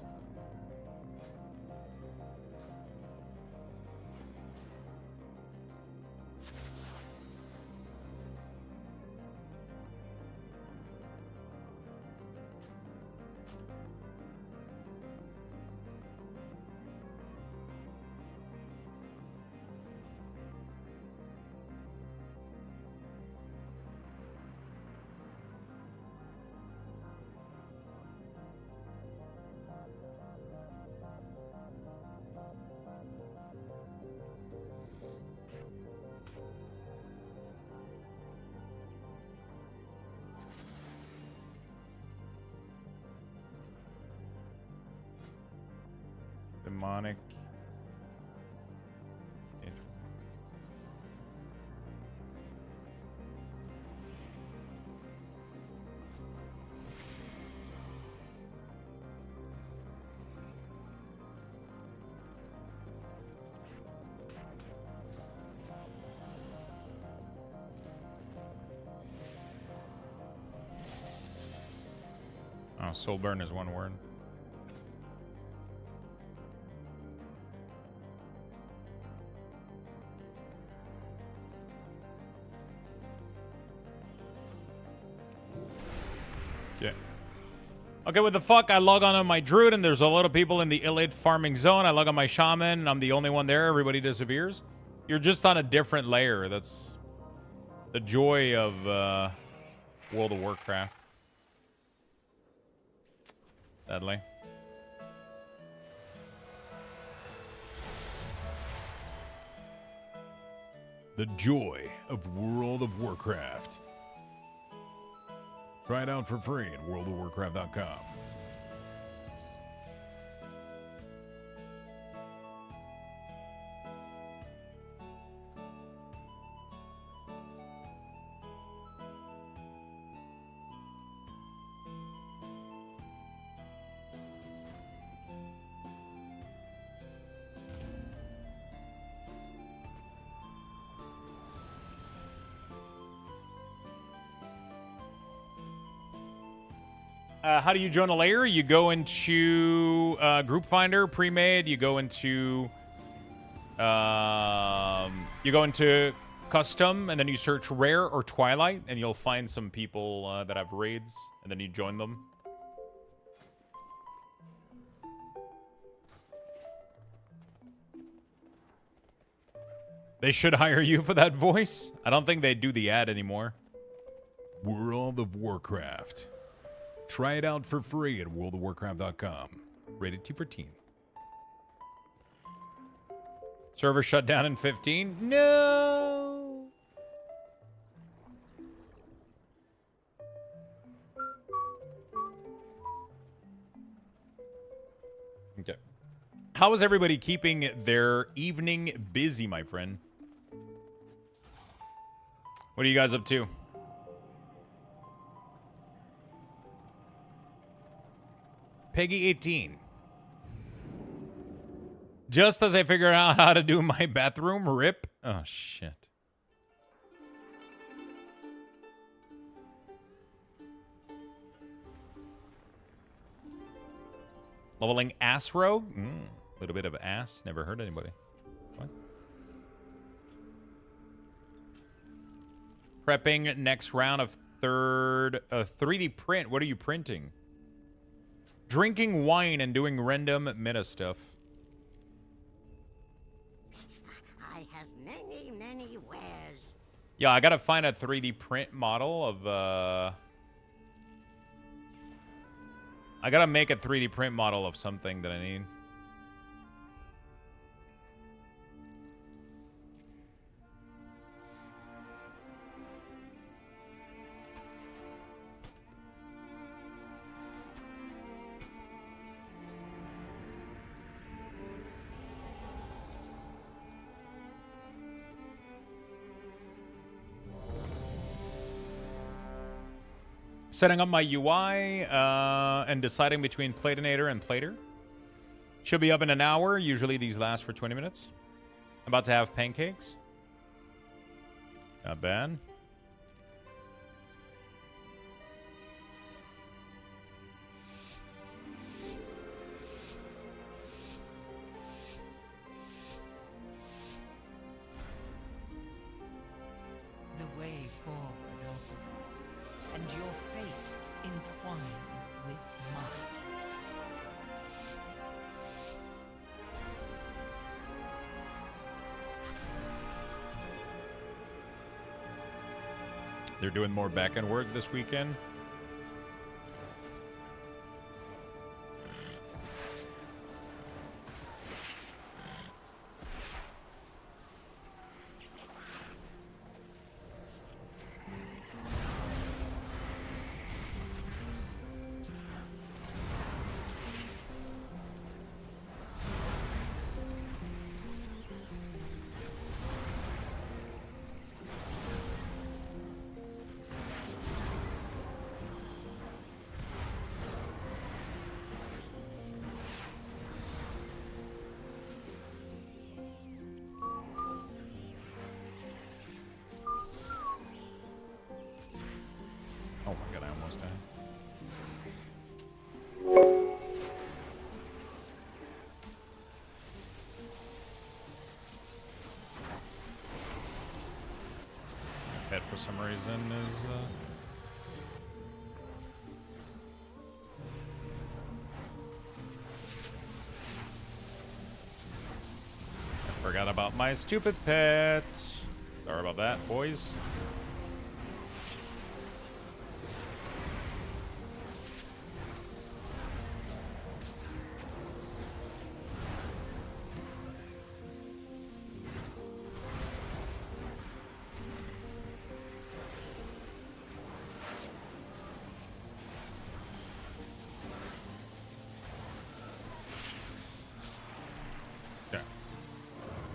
Demonic. Oh, soul burn is one word. Okay. Okay, what the fuck? I log on my druid and there's a lot of people in the elite farming zone. I log on my shaman and I'm the only one there. Everybody disappears. You're just on a different layer. That's the joy of World of Warcraft. Sadly. The joy of World of Warcraft. Try it out for free at worldofwarcraft.com. How do you join a layer? You go into Group Finder, pre-made. You go into custom, and then you search rare or twilight, and you'll find some people that have raids, and then you join them. They should hire you for that voice. I don't think they do the ad anymore. World of Warcraft. Try it out for free at worldofwarcraft.com. Rated T for teen. Server shut down in 15? No! Okay. How is everybody keeping their evening busy, my friend? What are you guys up to? Peggy 18. Just as I figured out how to do my bathroom, rip. Oh, shit. Leveling ass rogue? A little bit of ass. Never heard anybody. What? Prepping next round of 3D print. What are you printing? Drinking wine and doing random meta stuff. I have many, many wares. Yeah, I gotta find a 3D print model of, I gotta make a 3D print model of something that I need. Setting up my UI and deciding between Platinator and Plater. Should be up in an hour. Usually these last for 20 minutes. About to have pancakes. Not bad. The way forward opens, and your fate entwines with mine. They're doing more back-end work this weekend. Oh my god, I almost died. Pet for some reason is Forgot about my stupid pet. Sorry about that, boys.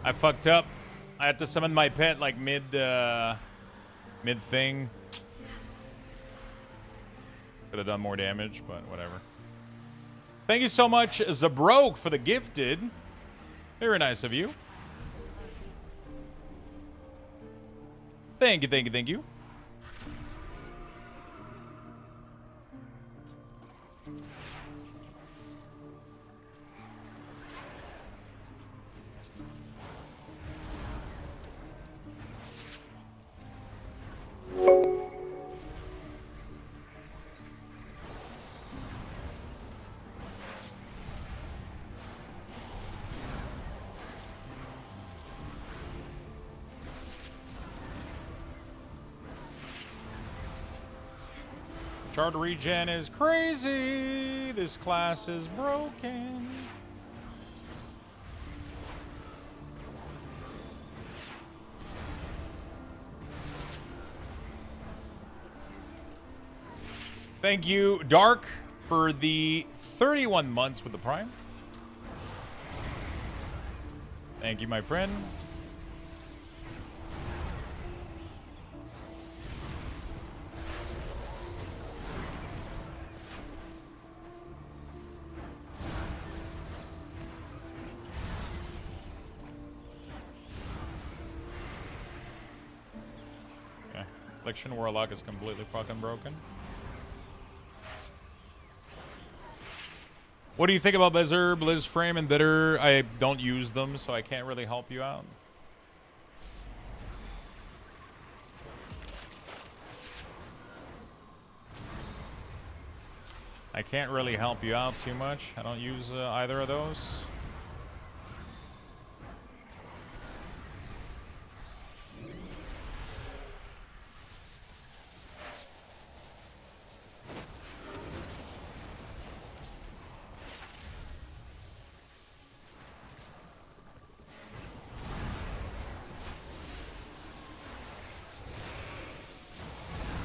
I fucked up. I had to summon my pet like mid thing. Could have done more damage, but whatever. Thank you so much, Zabroke, for the gifted. Very nice of you. Thank you, thank you, thank you. Chart regen is crazy. This class is broken. Thank you, Dark, for the 31 months with the Prime. Thank you, my friend. Affliction Warlock is completely fucking broken. What do you think about Bezer, Blizzframe, and Bitter? I don't use them, so I can't really help you out. I can't really help you out too much. I don't use either of those.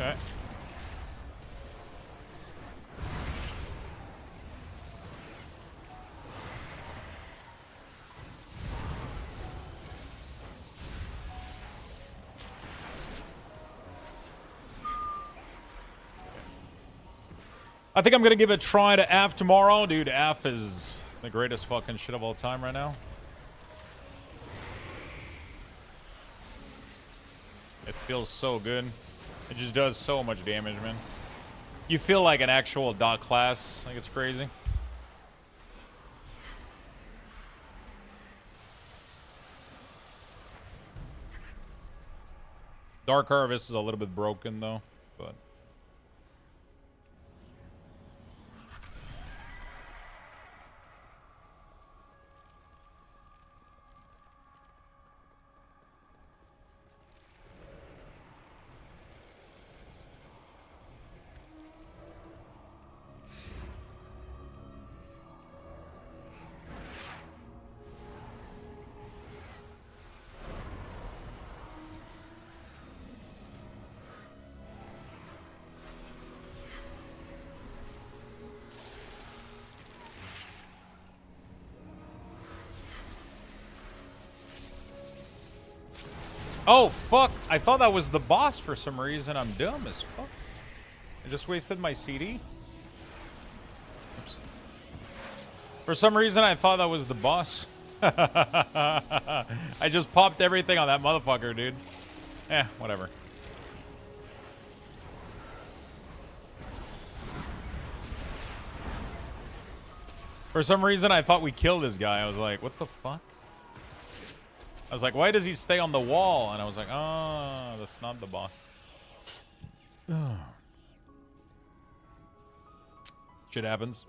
Okay. I think I'm gonna give it a try to AF tomorrow. Dude, AF is the greatest fucking shit of all time right now. It feels so good. It just does so much damage, man. You feel like an actual dot class. Like, it's crazy. Dark Harvest is a little bit broken, though. But oh, fuck. I thought that was the boss for some reason. I'm dumb as fuck. I just wasted my CD. Oops. For some reason, I thought that was the boss. I just popped everything on that motherfucker, dude. Eh, whatever. For some reason, I thought we killed this guy. I was like, what the fuck? I was like, why does he stay on the wall? And I was like, oh, that's not the boss. Shit happens.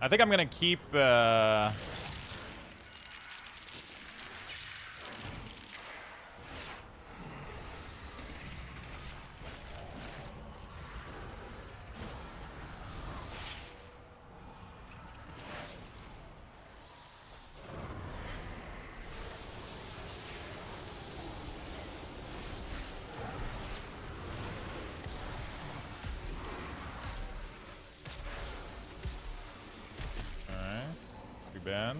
I think I'm gonna keep. Bad.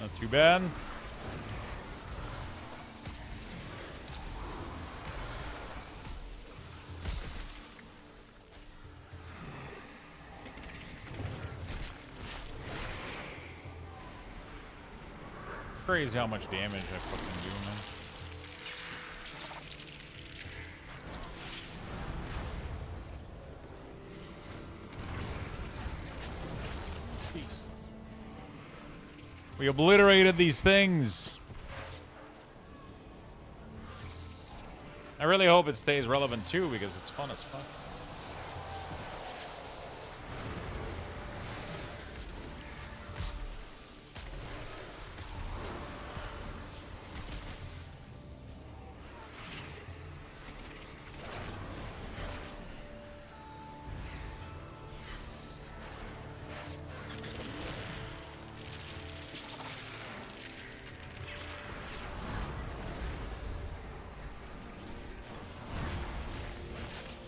Not too bad. Crazy how much damage I fucking do, man. Jesus. We obliterated these things. I really hope it stays relevant too, because it's fun as fuck.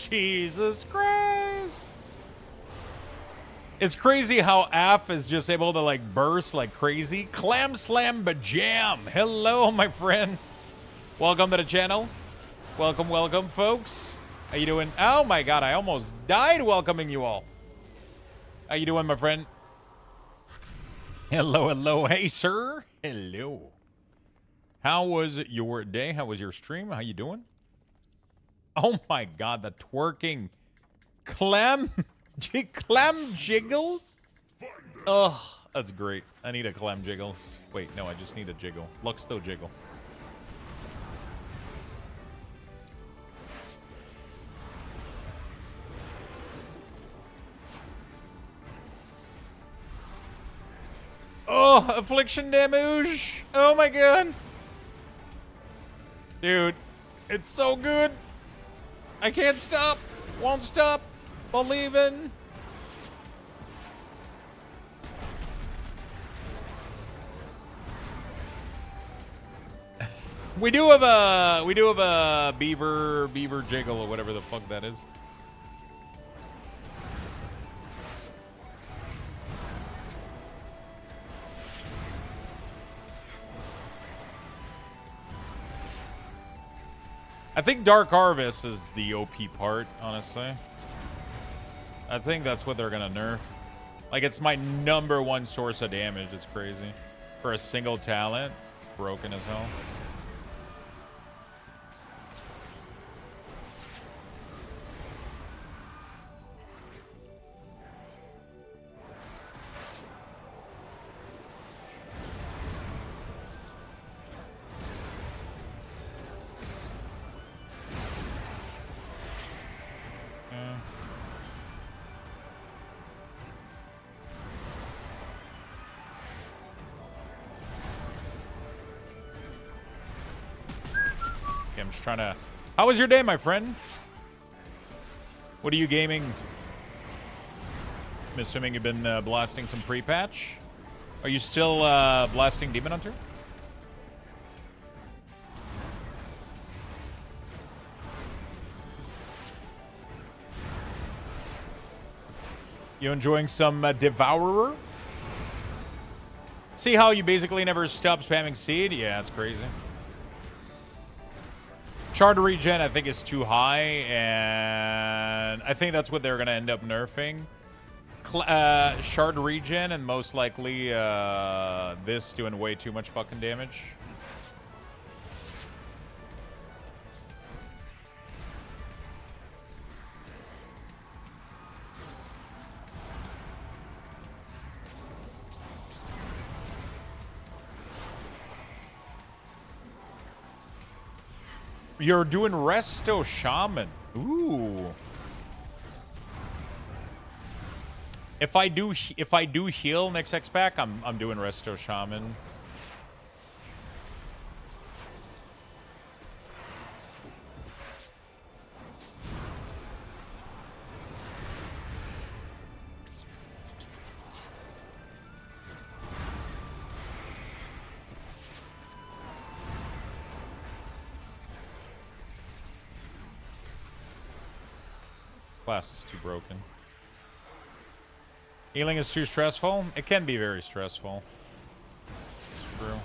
Jesus Christ. It's crazy how AF is just able to like burst like crazy. Clam slam bajam. Hello, my friend. Welcome to the channel. Welcome, welcome, folks. How you doing? Oh my god, I almost died welcoming you all. How you doing, my friend? Hello, hello. Hey, sir. Hello. How was your day? How was your stream? How you doing? Oh my god, the twerking clam jiggles? Ugh, that's great. I need a clam jiggles. Wait, no, I just need a jiggle. Luxthos jiggle. Oh, affliction damage. Oh my god. Dude, it's so good. I can't stop. Won't stop. Believing. We do have a beaver jiggle or whatever the fuck that is. I think Dark Harvest is the OP part, honestly. I think that's what they're gonna nerf. Like, it's my #1 source of damage. It's crazy. For a single talent, broken as hell. I'm just trying to... How was your day, my friend? What are you gaming? I'm assuming you've been blasting some pre-patch. Are you still blasting Demon Hunter? You enjoying some Devourer? See how you basically never stop spamming seed? Yeah, it's crazy. Shard regen, I think, is too high, and I think that's what they're going to end up nerfing. shard regen and most likely this doing way too much fucking damage. You're doing Resto Shaman. Ooh. If I do heal next X pack, I'm doing Resto Shaman. Class is too broken. Healing is too stressful. It can be very stressful. It's true.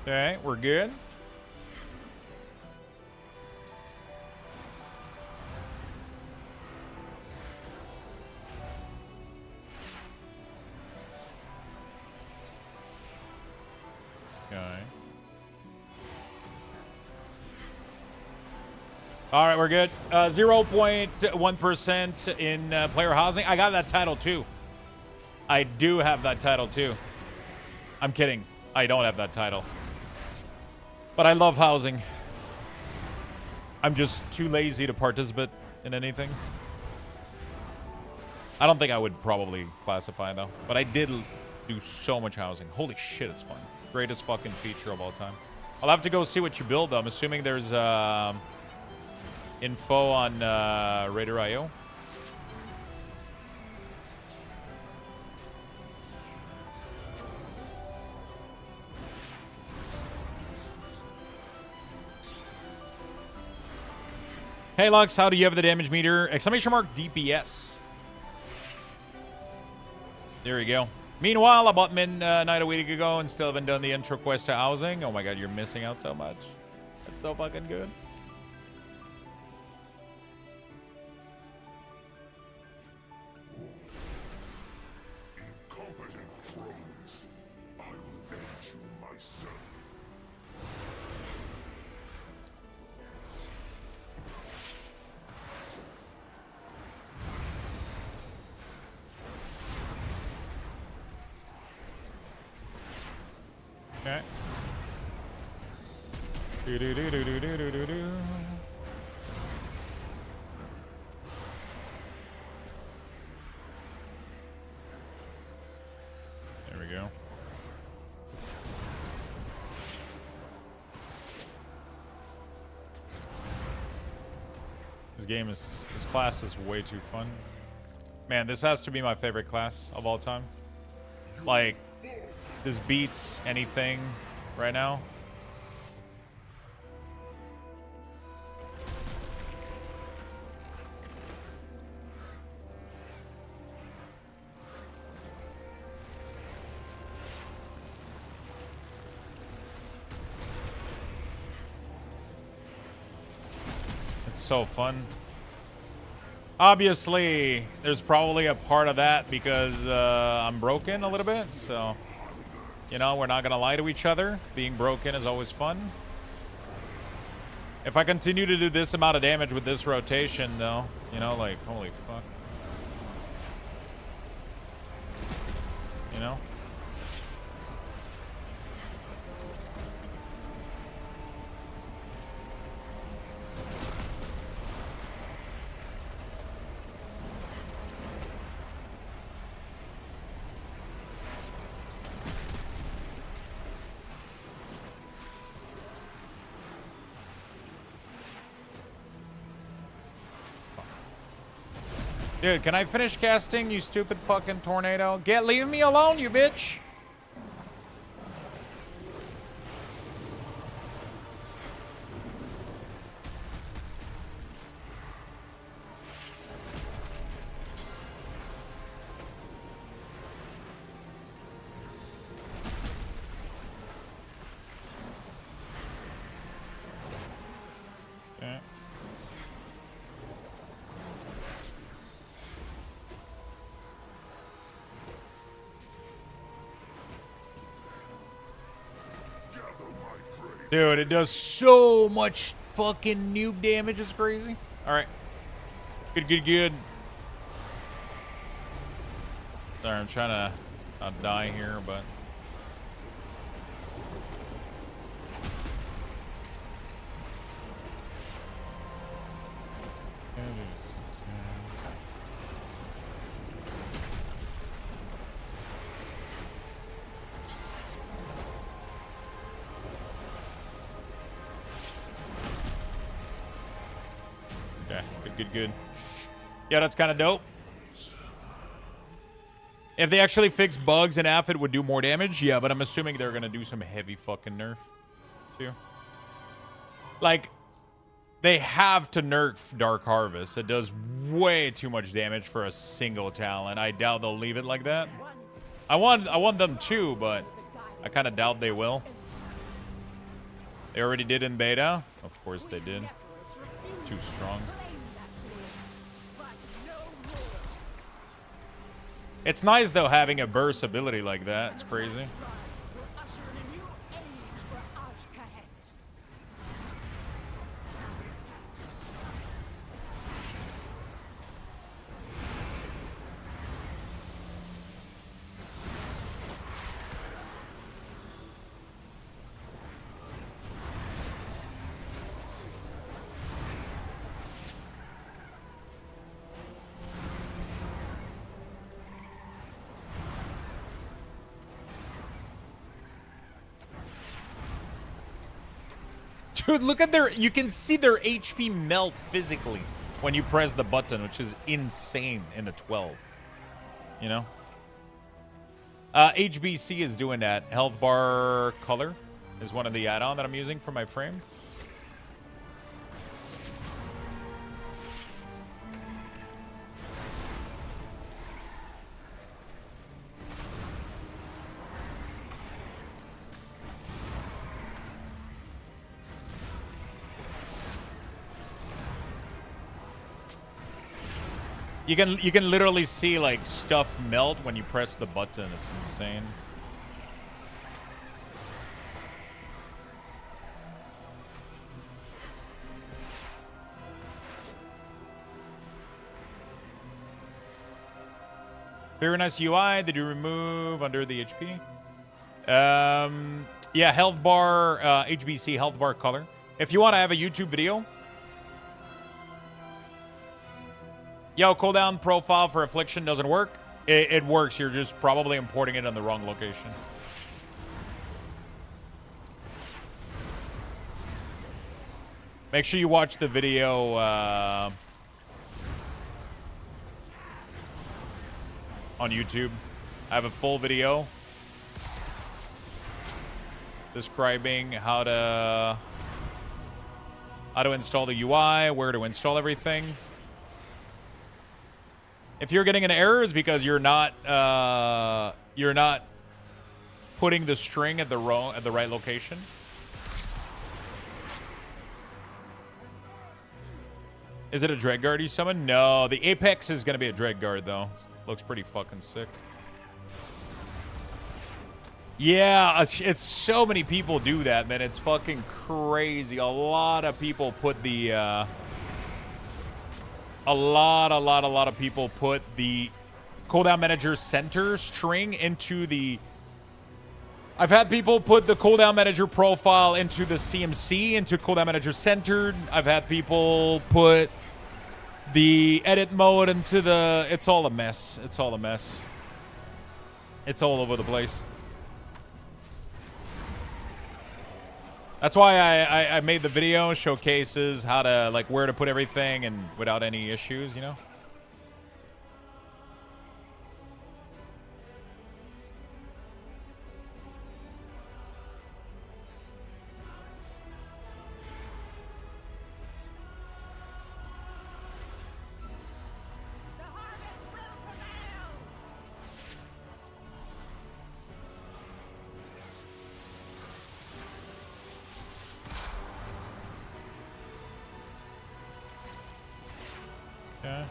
Okay, we're good. Okay. All right, we're good. 0.1% in player housing. I got that title too. I do have that title too. I'm kidding. I don't have that title. But I love housing. I'm just too lazy to participate in anything. I don't think I would probably classify though. But I did do so much housing. Holy shit, it's fun. Greatest fucking feature of all time. I'll have to go see what you build though. I'm assuming there's info on Raider.io. Hey Lux, how do you have the damage meter? Exclamation mark DPS. There we go. Meanwhile, I bought Midnight a week ago and still haven't done the intro quest to housing. Oh my god, you're missing out so much. That's so fucking good. Incompetent drones. I will end you myself. Okay. Do do do do do do do do. There we go. This class is way too fun. Man, this has to be my favorite class of all time. Like, this beats anything right now. It's so fun. Obviously, there's probably a part of that because I'm broken a little bit, so... You know, we're not going to lie to each other. Being broken is always fun. If I continue to do this amount of damage with this rotation, though, you know, like, holy fuck. You know? Dude, can I finish casting, you stupid fucking tornado? Leave me alone, you bitch! Dude, it does so much fucking noob damage. It's crazy. All right. Good. Sorry, I'm trying to not die here, but... Okay, good. Yeah, that's kind of dope. If they actually fix bugs and AF, it would do more damage. Yeah, but I'm assuming they're going to do some heavy fucking nerf, too. Like, they have to nerf Dark Harvest. It does way too much damage for a single talent. I doubt they'll leave it like that. I want them to, but I kind of doubt they will. They already did in beta. Of course they did. Too strong. It's nice, though, having a burst ability like that. It's crazy. Dude, look at their... You can see their HP melt physically when you press the button, which is insane in a 12. You know? HBC is doing that. Health bar color is one of the add-on that I'm using for my frame. You can literally see like stuff melt when you press the button. It's insane. Very nice UI. Did you remove under the HP? Yeah, health bar, HBC health bar color. If you want to have a YouTube video. Yo, cooldown profile for Affliction doesn't work. It works. You're just probably importing it in the wrong location. Make sure you watch the video on YouTube. I have a full video describing how to install the UI, where to install everything. If you're getting an error, it's because you're not putting the string at the right location. Is it a Dreadguard you summon? No, the Apex is gonna be a Dreadguard though. Looks pretty fucking sick. Yeah, it's so many people do that, man. It's fucking crazy. A lot of people put the a lot of people put the cooldown manager center string into the... I've had people put the cooldown manager profile into the CMC, into cooldown manager centered. I've had people put the edit mode into the... It's all a mess. It's all a mess. It's all over the place. That's why I made the video, showcases how to, like, where to put everything and without any issues, you know? Okay.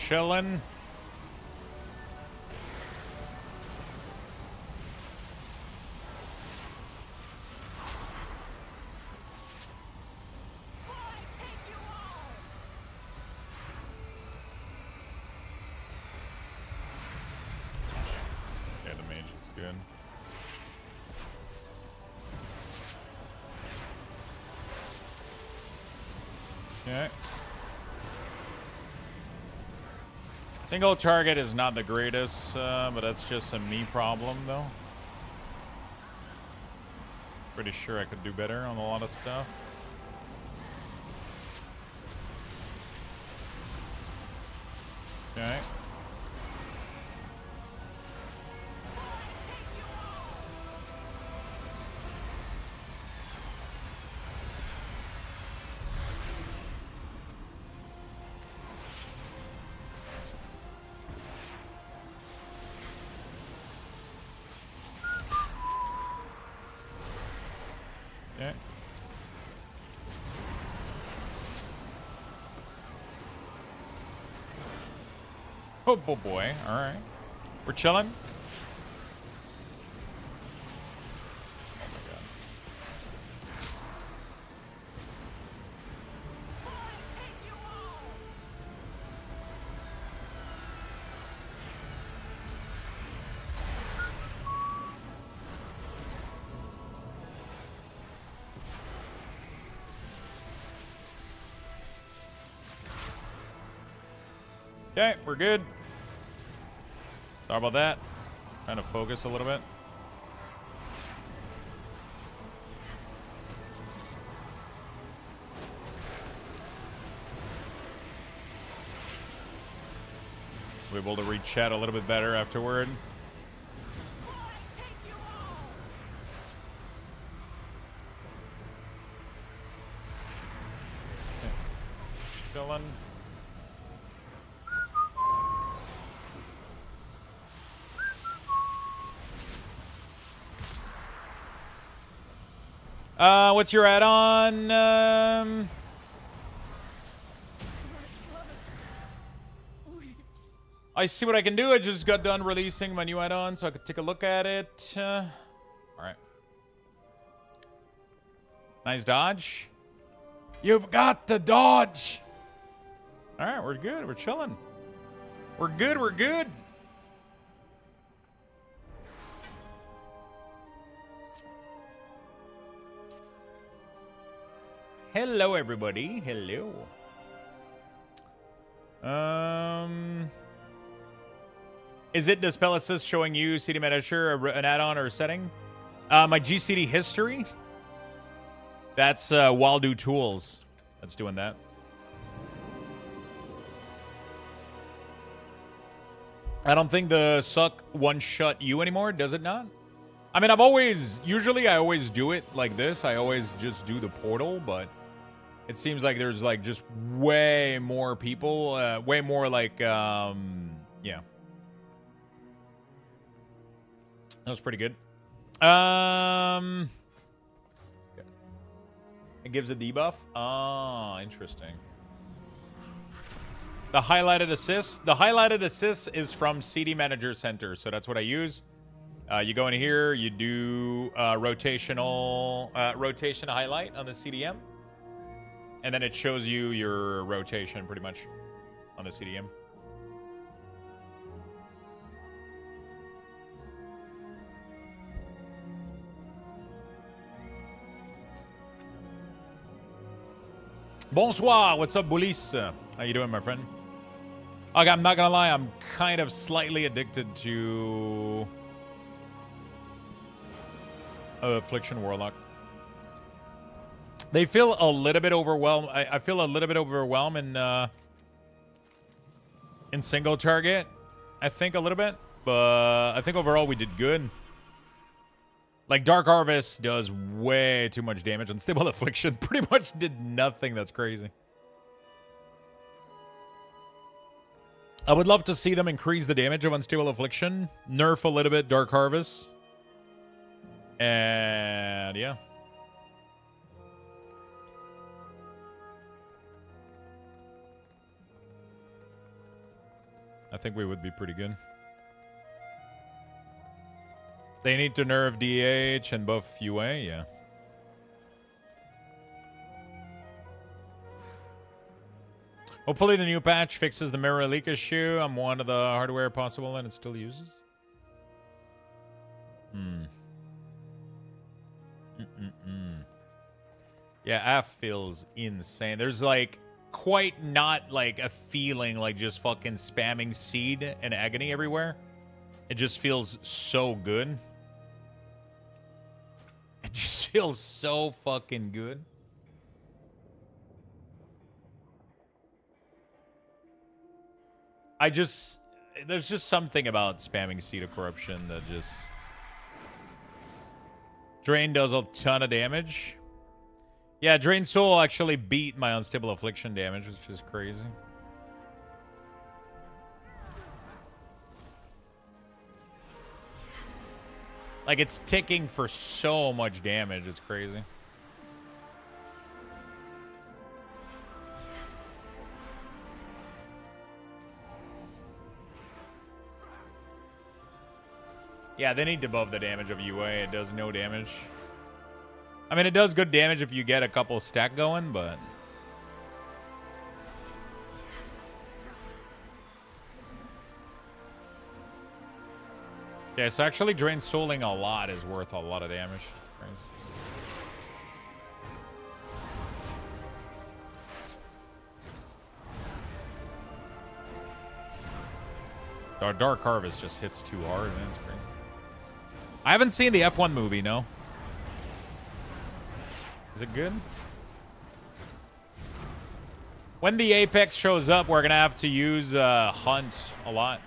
chilling. Yeah, the mage is good. Okay. Single target is not the greatest, but that's just a me problem, though. Pretty sure I could do better on a lot of stuff. Okay. Okay. Oh boy. All right. We're chilling. Okay, we're good. Sorry about that. Trying to focus a little bit. We're able to read chat a little bit better afterward. Okay. Chilling. What's your add-on? I see what I can do. I just got done releasing my new add-on, so I could take a look at it. All right. Nice dodge. You've got to dodge. All right, we're good. We're chilling. We're good. We're good. Hello, everybody. Hello. Is it the spell assist showing you CD Manager, an add-on or a setting? My GCD history? That's Waldo Tools. That's doing that. I don't think the suck one-shot you anymore, does it not? I mean, usually I always do it like this. I always just do the portal, but it seems like there's like just way more people, way more like, yeah. That was pretty good. It gives a debuff. Ah, interesting. The highlighted assist. The highlighted assist is from CD Manager Center, so that's what I use. You go in here, you do rotation highlight on the CDM. And then it shows you your rotation pretty much on the CDM. Bonsoir. What's up, Boulis? How you doing, my friend? Okay, I'm not gonna lie. I'm kind of slightly addicted to Affliction Warlock. They feel a little bit overwhelmed. I feel a little bit overwhelmed in single target. I think a little bit, but I think overall we did good. Like Dark Harvest does way too much damage, and Stable Affliction pretty much did nothing. That's crazy. I would love to see them increase the damage of Unstable Affliction, nerf a little bit Dark Harvest, and yeah. I think we would be pretty good. They need to nerf DH and buff UA, yeah. Hopefully the new patch fixes the mirror leak issue. I'm one of the hardware possible and it still uses. Yeah, F feels insane. There's like quite not like a feeling like just fucking spamming seed and agony everywhere. It just feels so good. It just feels so fucking good. There's just something about spamming Seed of Corruption that just... Drain does a ton of damage. Yeah, Drain Soul actually beat my Unstable Affliction damage, which is crazy. Like, it's ticking for so much damage, it's crazy. Yeah, they need to buff the damage of UA. It does no damage. I mean, it does good damage if you get a couple stack going, but... Yeah, so actually Drain Souling a lot is worth a lot of damage. It's crazy. Our Dark Harvest just hits too hard, man. It's crazy. I haven't seen the F1 movie, no. Is it good? When the Apex shows up, we're going to have to use Hunt a lot.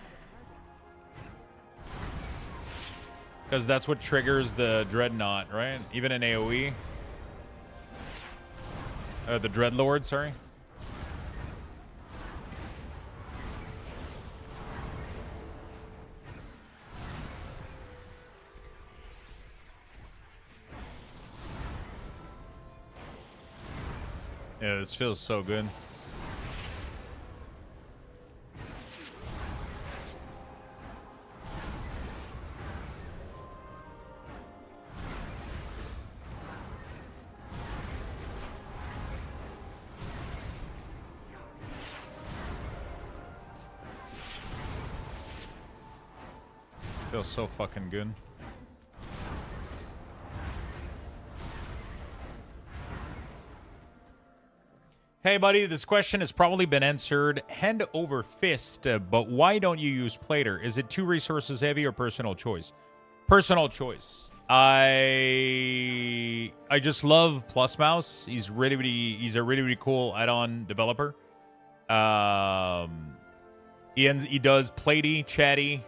Because that's what triggers the Dreadnought, right? Even in AoE. The Dreadlord, sorry. Yeah, this feels so good. Feels so fucking good. Hey, buddy, this question has probably been answered hand over fist, but why don't you use Plater? Is it too resources heavy or personal choice? Personal choice. I just love Plus Mouse. He's a really cool add-on developer. He does Platey, Chatty,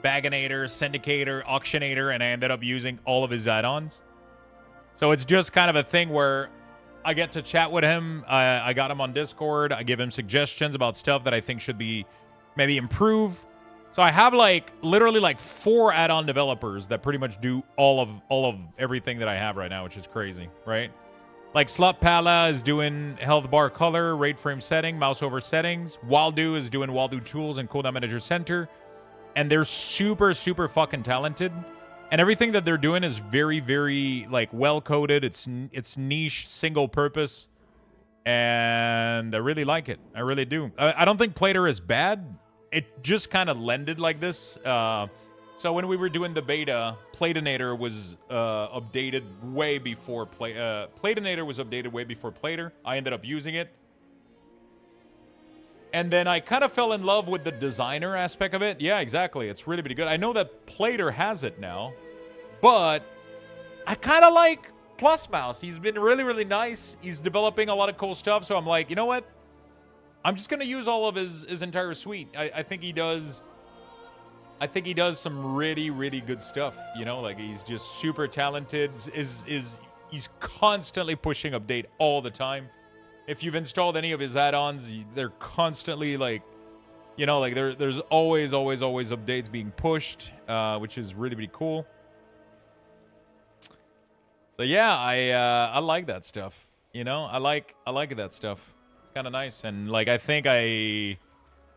Baginator, Syndicator, Auctionator, and I ended up using all of his add-ons. So it's just kind of a thing where I get to chat with him. I got him on Discord. I give him suggestions about stuff that I think should be maybe improve. So I have like literally like 4 add-on developers that pretty much do all of everything that I have right now, which is crazy, right? Like Slut Pala is doing health bar color, rate frame setting, mouse over settings. Waldo is doing Waldo tools and cooldown manager center. And they're super, super fucking talented. And everything that they're doing is very, very, like, well-coded. It's niche, single-purpose. And I really like it. I really do. I don't think Plater is bad. It just kind of lended like this. So when we were doing the beta, Platinator was updated way before... Platinator was updated way before Plater. I ended up using it. And then I kind of fell in love with the designer aspect of it. Yeah, exactly. It's really, really good. I know that Plater has it now, but I kind of like Plus Mouse. He's been really, really nice. He's developing a lot of cool stuff. So I'm like, you know what? I'm just going to use all of his entire suite. I think he does some really, really good stuff. You know, like he's just super talented. He's constantly pushing update all the time. If you've installed any of his add-ons, they're constantly like, you know, like there's always updates being pushed, which is really, really cool. So yeah, I like that stuff. You know, I like that stuff. It's kind of nice, and like I think I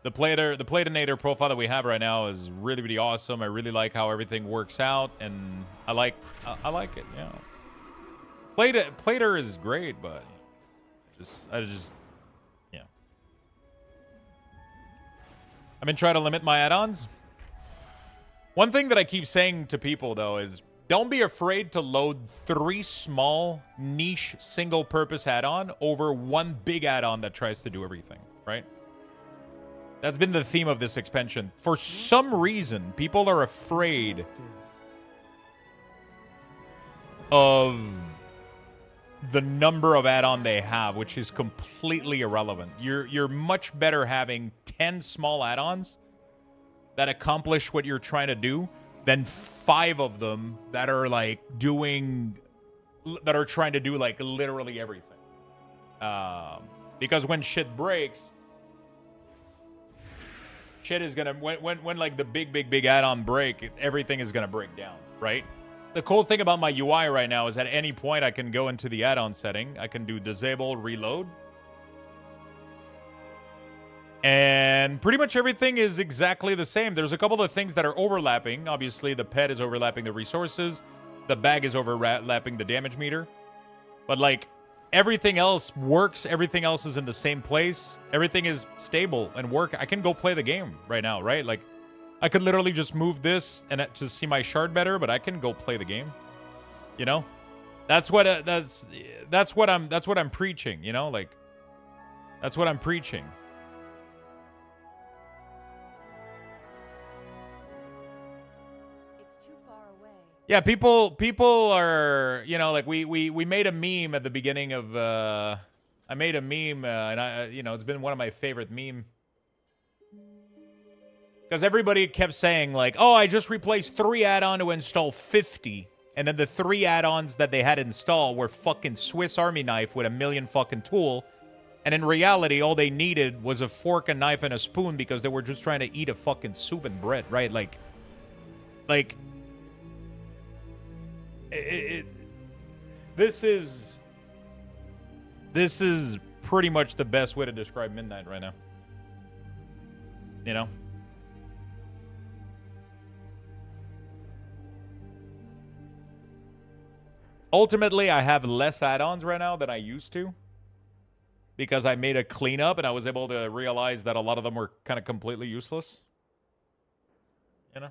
The Platinator profile that we have right now is really, really awesome. I really like how everything works out, and I like it. Yeah. Plater is great, but I just yeah. I've been trying to limit my add-ons. One thing that I keep saying to people though is don't be afraid to load 3 small niche single-purpose add-on over one big add-on that tries to do everything, right? That's been the theme of this expansion. For some reason, people are afraid of the number of add-on they have, which is completely irrelevant. You're much better having 10 small add-ons that accomplish what you're trying to do than 5 of them that are like that are trying to do like literally everything. Because when shit breaks, shit is gonna when like the big add-on break, everything is gonna break down, right? The cool thing about my UI right now is at any point I can go into the add-on setting. I can do disable, reload. And pretty much everything is exactly the same. There's a couple of things that are overlapping. Obviously, the pet is overlapping the resources. The bag is overlapping the damage meter. But like everything else works. Everything else is in the same place. Everything is stable and work. I can go play the game right now, right? Like I could literally just move this and to see my shard better, but I can go play the game. You know? That's what I'm preaching, you know? Like that's what I'm preaching. It's too far away. Yeah, people are, you know, like we made a meme at the beginning of I made a meme and I you know, it's been one of my favorite memes. Because everybody kept saying, like, oh, I just replaced 3 add-on to install 50. And then the 3 add-ons that they had installed were fucking Swiss Army knife with a million fucking tool. And in reality, all they needed was a fork, a knife, and a spoon because they were just trying to eat a fucking soup and bread, right? Like, this is pretty much the best way to describe Midnight right now. You know? Ultimately, I have less add-ons right now than I used to because I made a cleanup and I was able to realize that a lot of them were kind of completely useless. You know?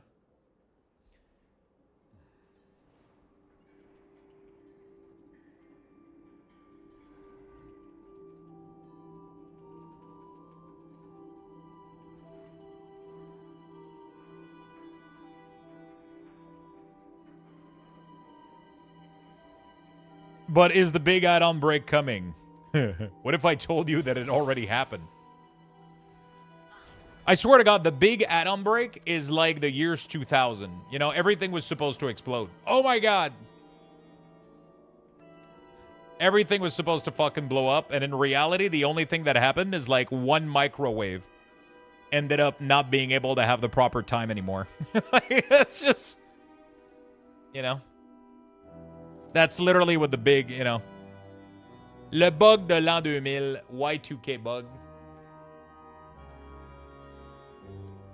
But is the big add-on break coming? What if I told you that it already happened? I swear to God, the big add-on break is like the years 2000. You know, everything was supposed to explode. Oh my God. Everything was supposed to fucking blow up. And in reality, the only thing that happened is like one microwave ended up not being able to have the proper time anymore. Like, it's just, you know. That's literally what the big, you know. Le bug de l'an 2000, Y2K bug.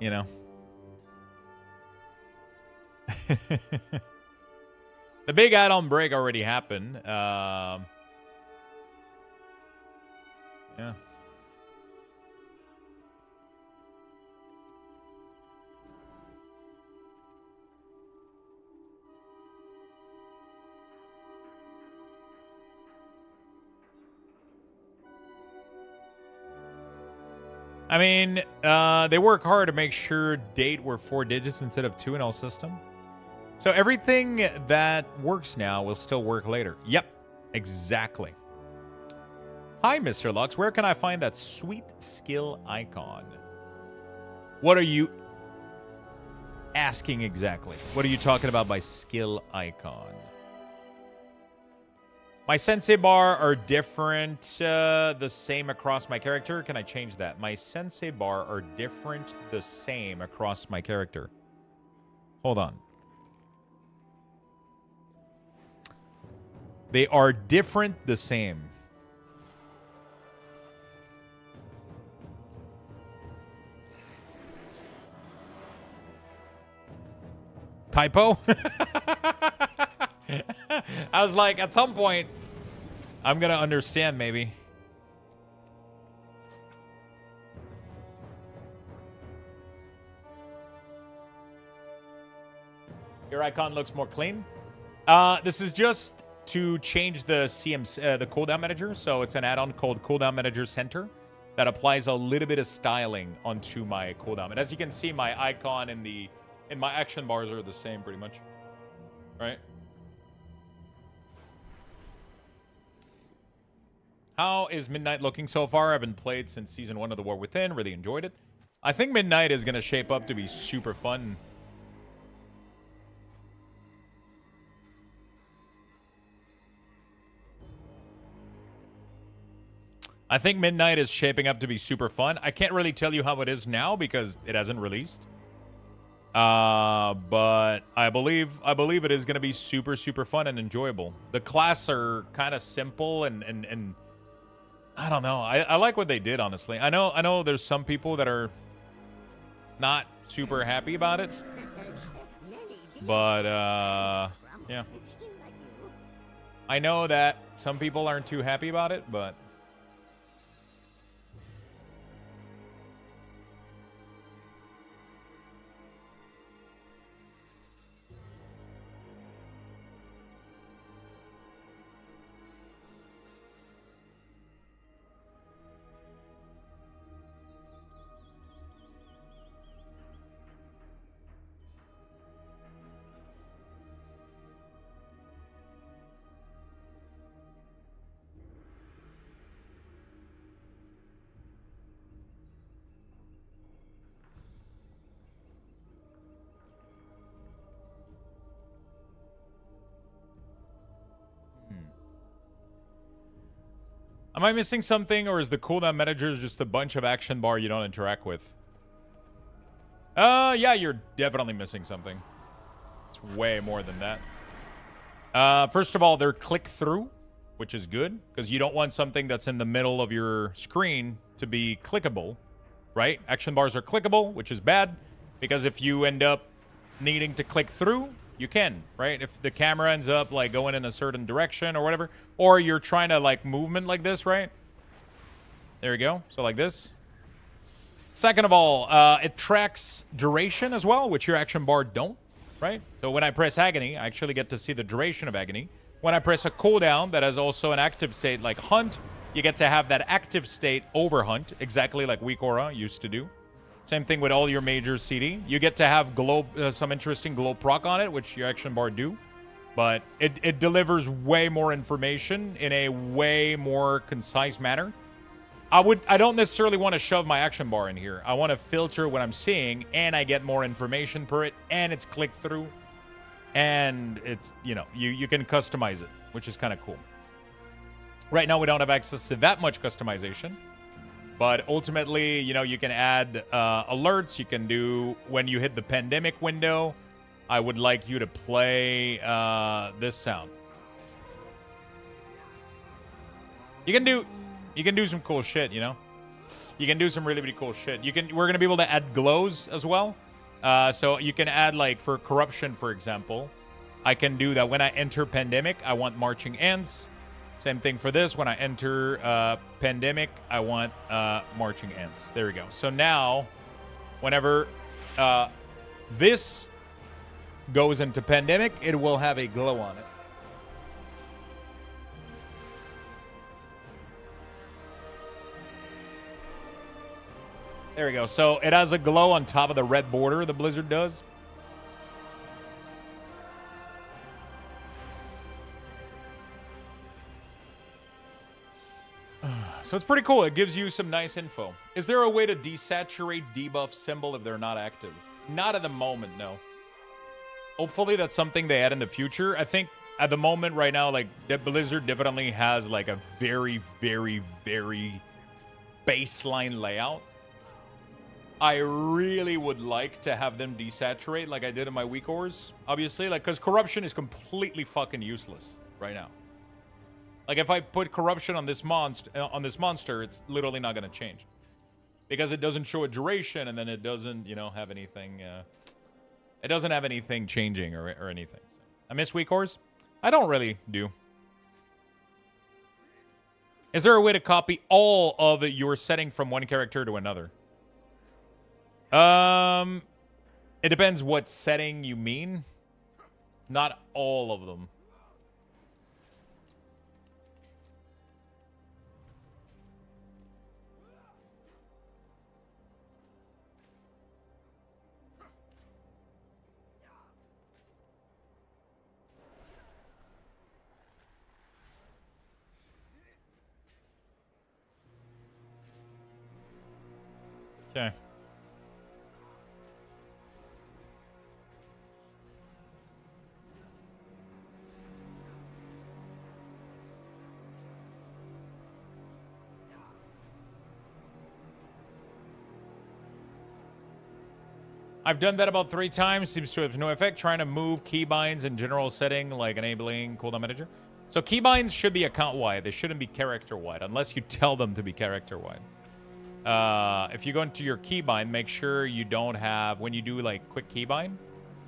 You know. The big add-on break already happened. Yeah. I mean, they work hard to make sure date were 4 digits instead of 2 in all system. So everything that works now will still work later. Yep, exactly. Hi, Mr. Lux. Where can I find that sweet skill icon? What are you asking exactly? What are you talking about by skill icon? My sensei bar are different, the same across my character. Can I change that? My sensei bar are different, the same across my character. Hold on. They are different, the same. Typo? I was like, at some point, I'm gonna understand maybe. Your icon looks more clean. This is just to change the the cooldown manager. So it's an add-on called Cooldown Manager Center that applies a little bit of styling onto my cooldown. And as you can see, my icon and my action bars are the same pretty much. Right? How is Midnight looking so far? I haven't played since Season 1 of The War Within. Really enjoyed it. I think Midnight is going to shape up to be super fun. I think Midnight is shaping up to be super fun. I can't really tell you how it is now because it hasn't released. But I believe it is going to be super, super fun and enjoyable. The class are kind of simple and I don't know. I like what they did, honestly. I know there's some people that are not super happy about it. But yeah. I know that some people aren't too happy about it, but am I missing something, or is the cooldown manager just a bunch of action bar you don't interact with? Yeah, you're definitely missing something. It's way more than that. First of all, they're click-through, which is good, because you don't want something that's in the middle of your screen to be clickable, right? Action bars are clickable, which is bad, because if you end up needing to click through, you can, right? If the camera ends up like going in a certain direction or whatever, or you're trying to like movement like this, right? There you go. So like this. Second of all, it tracks duration as well, which your action bar don't, right? So when I press Agony, I actually get to see the duration of Agony. When I press a cooldown that has also an active state like Hunt, you get to have that active state over Hunt, exactly like Weak Aura used to do. Same thing with all your major CD. You get to have glow, some interesting glow proc on it, which your action bar do. But it delivers way more information in a way more concise manner. I don't necessarily want to shove my action bar in here. I want to filter what I'm seeing, and I get more information per it, and it's click through. And it's, you know, you can customize it, which is kind of cool. Right now, we don't have access to that much customization. But ultimately, you know, you can add alerts. You can do, when you hit the pandemic window, I would like you to play this sound. You can do some cool shit, you know? You can do some really, really cool shit. We're going to be able to add glows as well. So you can add, like, for corruption, for example, I can do that when I enter pandemic, I want marching ants. Same thing for this. When I enter pandemic, I want marching ants. There we go. So now, whenever this goes into pandemic, it will have a glow on it. There we go. So it has a glow on top of the red border the Blizzard does. So it's pretty cool. It gives you some nice info. Is there a way to desaturate debuff symbol if they're not active? Not at the moment, no. Hopefully that's something they add in the future. I think at the moment right now, like, Blizzard definitely has like a very, very, very baseline layout. I really would like to have them desaturate like I did in my weak ores, obviously. Like, because corruption is completely fucking useless right now. Like, if I put corruption on this monster, it's literally not going to change. Because it doesn't show a duration, and then it doesn't, you know, have anything. It doesn't have anything changing or anything. So. I miss weak cores? I don't really do. Is there a way to copy all of your setting from one character to another? It depends what setting you mean. Not all of them. Okay. I've done that about 3 times. Seems to have no effect. Trying to move keybinds in general setting, like enabling cooldown manager. So keybinds should be account-wide. They shouldn't be character-wide, unless you tell them to be character-wide. If you go into your keybind, make sure you don't have, when you do like quick keybind,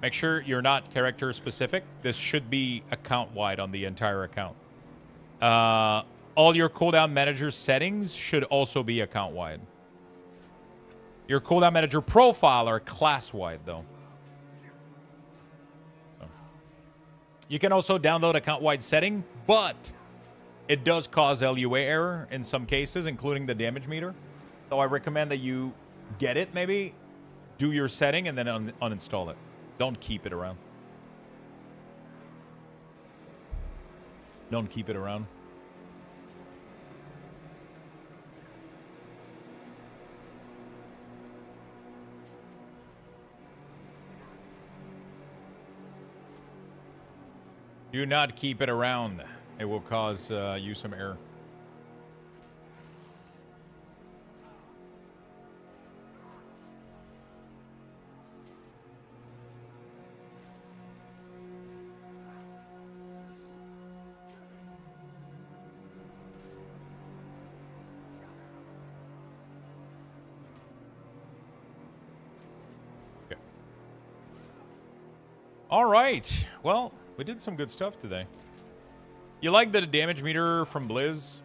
make sure you're not character specific. This should be account wide on the entire account. All your cooldown manager settings should also be account wide. Your cooldown manager profile are class wide though. So. You can also download account wide setting, but it does cause LUA error in some cases, including the damage meter. So I recommend that you get it, maybe, do your setting, and then uninstall it. Don't keep it around. Don't keep it around. Do not keep it around. It will cause you some error. All right. Well, we did some good stuff today. You like the damage meter from Blizz?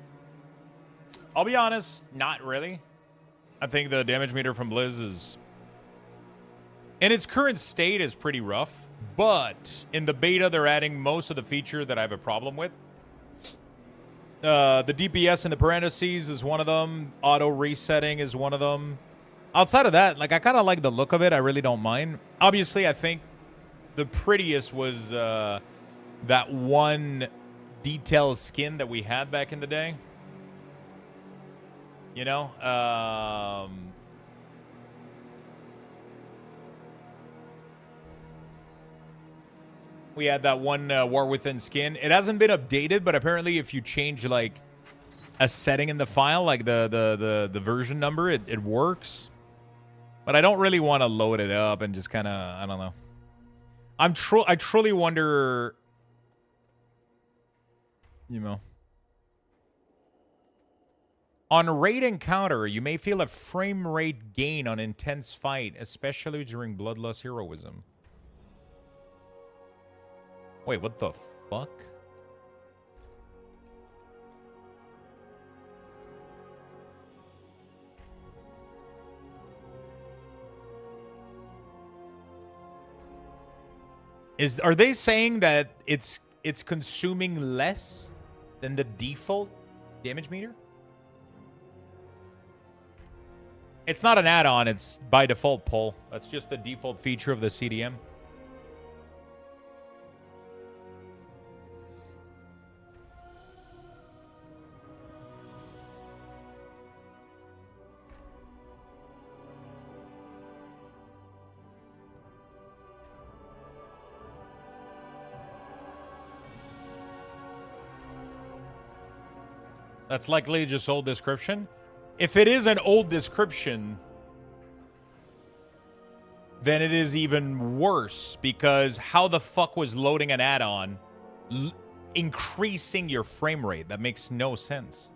I'll be honest, not really. I think the damage meter from Blizz is, in its current state, is pretty rough. But in the beta, they're adding most of the feature that I have a problem with. The DPS in the parentheses is one of them. Auto resetting is one of them. Outside of that, like, I kind of like the look of it. I really don't mind. Obviously, I think the prettiest was that one detail skin that we had back in the day. You know? We had that one War Within skin. It hasn't been updated, but apparently if you change, like, a setting in the file, like the version number, it works. But I don't really want to load it up and just kind of, I don't know. I truly wonder, you know. On raid encounter, you may feel a frame rate gain on intense fight, especially during Bloodlust heroism. Wait, what the fuck? Are they saying that it's consuming less than the default damage meter? It's not an add-on, it's by default pull. That's just the default feature of the CDM. That's likely just old description. If it is an old description, then it is even worse, because how the fuck was loading an add-on increasing your frame rate? That makes no sense.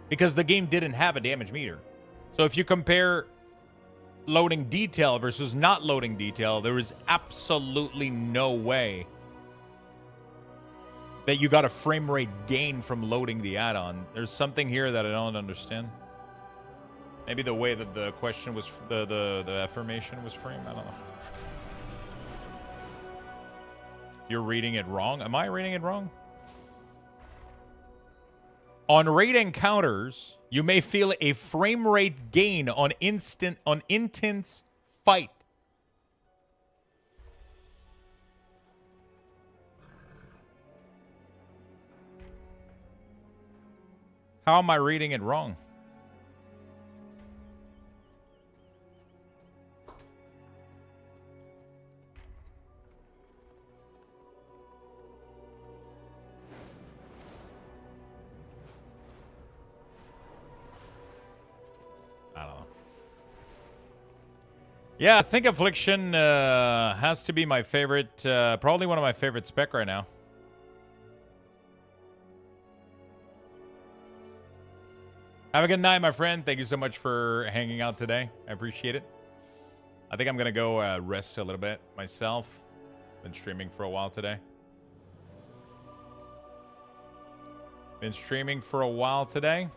Because the game didn't have a damage meter. So if you compare loading detail versus not loading detail, there is absolutely no way that you got a frame rate gain from loading the add-on. There's something here that I don't understand. Maybe the way that the question was, the affirmation was framed. I don't know. You're reading it wrong. Am I reading it wrong? On raid encounters, you may feel a frame rate gain on intense fight. How am I reading it wrong? I don't know. Yeah, I think Affliction has to be my favorite, probably one of my favorite spec right now. Have a good night, my friend. Thank you so much for hanging out today. I appreciate it. I think I'm going to go rest a little bit myself. Been streaming for a while today. Been streaming for a while today.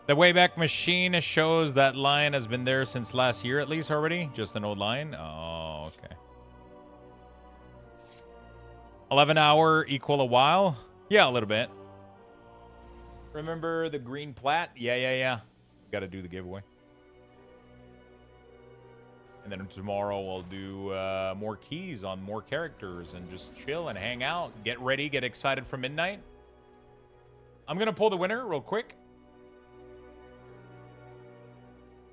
The Wayback Machine shows that line has been there since last year at least already. Just an old line. Oh, okay. 11 hour equal a while? Yeah, a little bit. Remember the green plat? Yeah. Got to do the giveaway. And then tomorrow we'll do more keys on more characters and just chill and hang out. Get ready, get excited for midnight. I'm going to pull the winner real quick.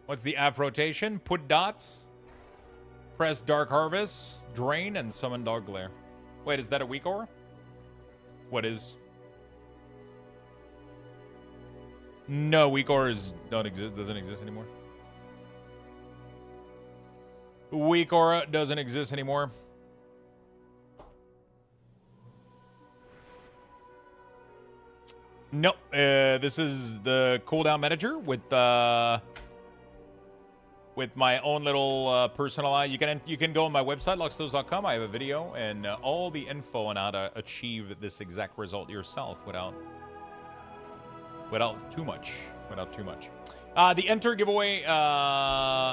What's the app rotation? Put dots. Press Dark Harvest, Drain, and Summon Dog Glare. Wait, is that a weak aura? What is? No, weak auras don't exist. Doesn't exist anymore. Weak aura doesn't exist anymore. Nope. This is the cooldown manager with my own little personalized. You can go on my website, luxthos.com. I have a video and all the info on how to achieve this exact result yourself without too much. The enter giveaway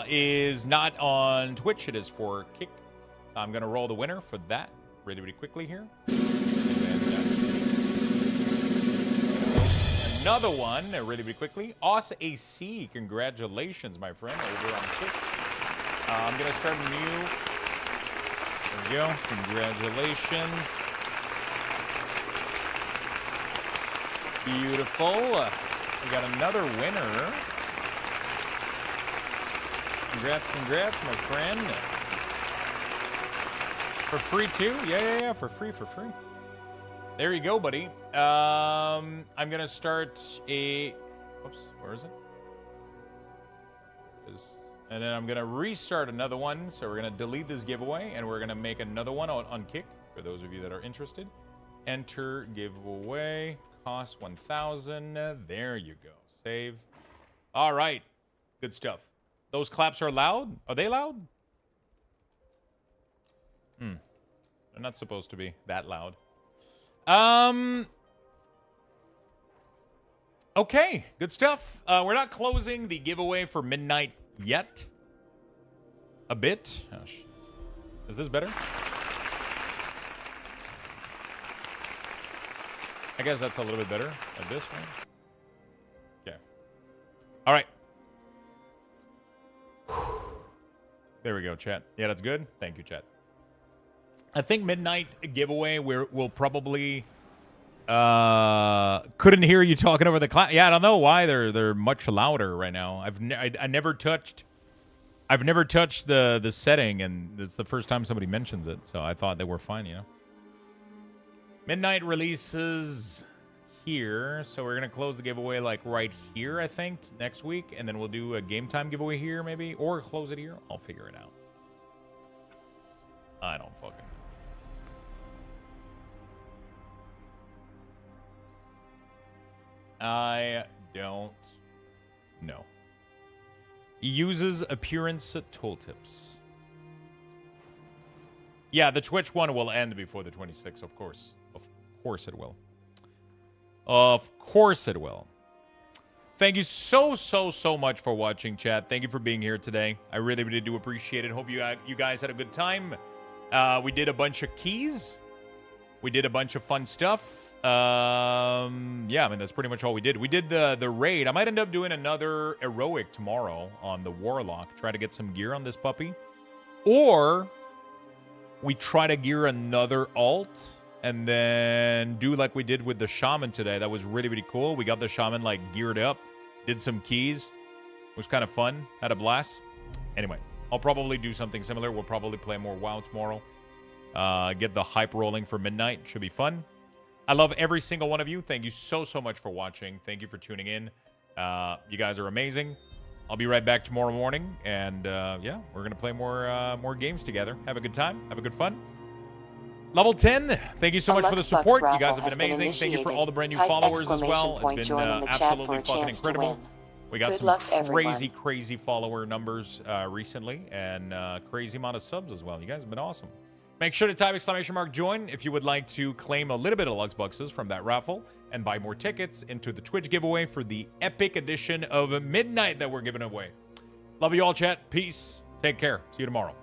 is not on Twitch. It is for Kick. I'm gonna roll the winner for that really quickly here. Another one, really quickly. Os AC, congratulations, my friend, over on Kick. I'm going to start new. There we go. Congratulations. Beautiful. We got another winner. Congrats, my friend. For free, too? Yeah, for free. There you go, buddy. I'm gonna start a. Whoops, where is it? And then I'm gonna restart another one. So we're gonna delete this giveaway, and we're gonna make another one on Kick for those of you that are interested. Enter giveaway. Cost 1,000. There you go. Save. All right. Good stuff. Those claps are loud. Are they loud? They're not supposed to be that loud. Okay, good stuff. We're not closing the giveaway for midnight yet. A bit. Oh, shit. Is this better? I guess that's a little bit better at this one. Okay. All right. There we go, chat. Yeah, that's good. Thank you, chat. I think midnight giveaway we'll probably couldn't hear you talking over the clap. Yeah, I don't know why they're much louder right now. I've never touched the setting, and it's the first time somebody mentions it, so I thought they were fine, you know. Midnight releases here, so we're gonna close the giveaway like right here, I think, next week, and then we'll do a game time giveaway here maybe, or close it here. I'll figure it out. I don't fucking know. I don't know. He uses appearance tooltips. Yeah, the Twitch one will end before the 26th, of course. Of course it will. Of course it will. Thank you so much for watching, chat. Thank you for being here today. I really, really do appreciate it. Hope you guys had a good time. We did a bunch of keys. We did a bunch of fun stuff. Yeah, I mean, that's pretty much all we did. We did the raid. I might end up doing another heroic tomorrow on the Warlock. Try to get some gear on this puppy. Or we try to gear another alt and then do like we did with the Shaman today. That was really, really cool. We got the Shaman, like, geared up. Did some keys. It was kind of fun. Had a blast. Anyway, I'll probably do something similar. We'll probably play more WoW tomorrow. Get the hype rolling for midnight. Should be fun. I love every single one of you. Thank you so much for watching. Thank you for tuning in. You guys are amazing. I'll be right back tomorrow morning. And, yeah, we're going to play more games together. Have a good time. Have a good fun. Level 10, thank you so much for the support. You guys have been amazing. Thank you for all the brand new followers as well. It's been absolutely fucking incredible. We got some crazy follower numbers recently and crazy amount of subs as well. You guys have been awesome. Make sure to type !join if you would like to claim a little bit of Lux Bucks from that raffle and buy more tickets into the Twitch giveaway for the epic edition of Midnight that we're giving away. Love you all, chat. Peace. Take care. See you tomorrow.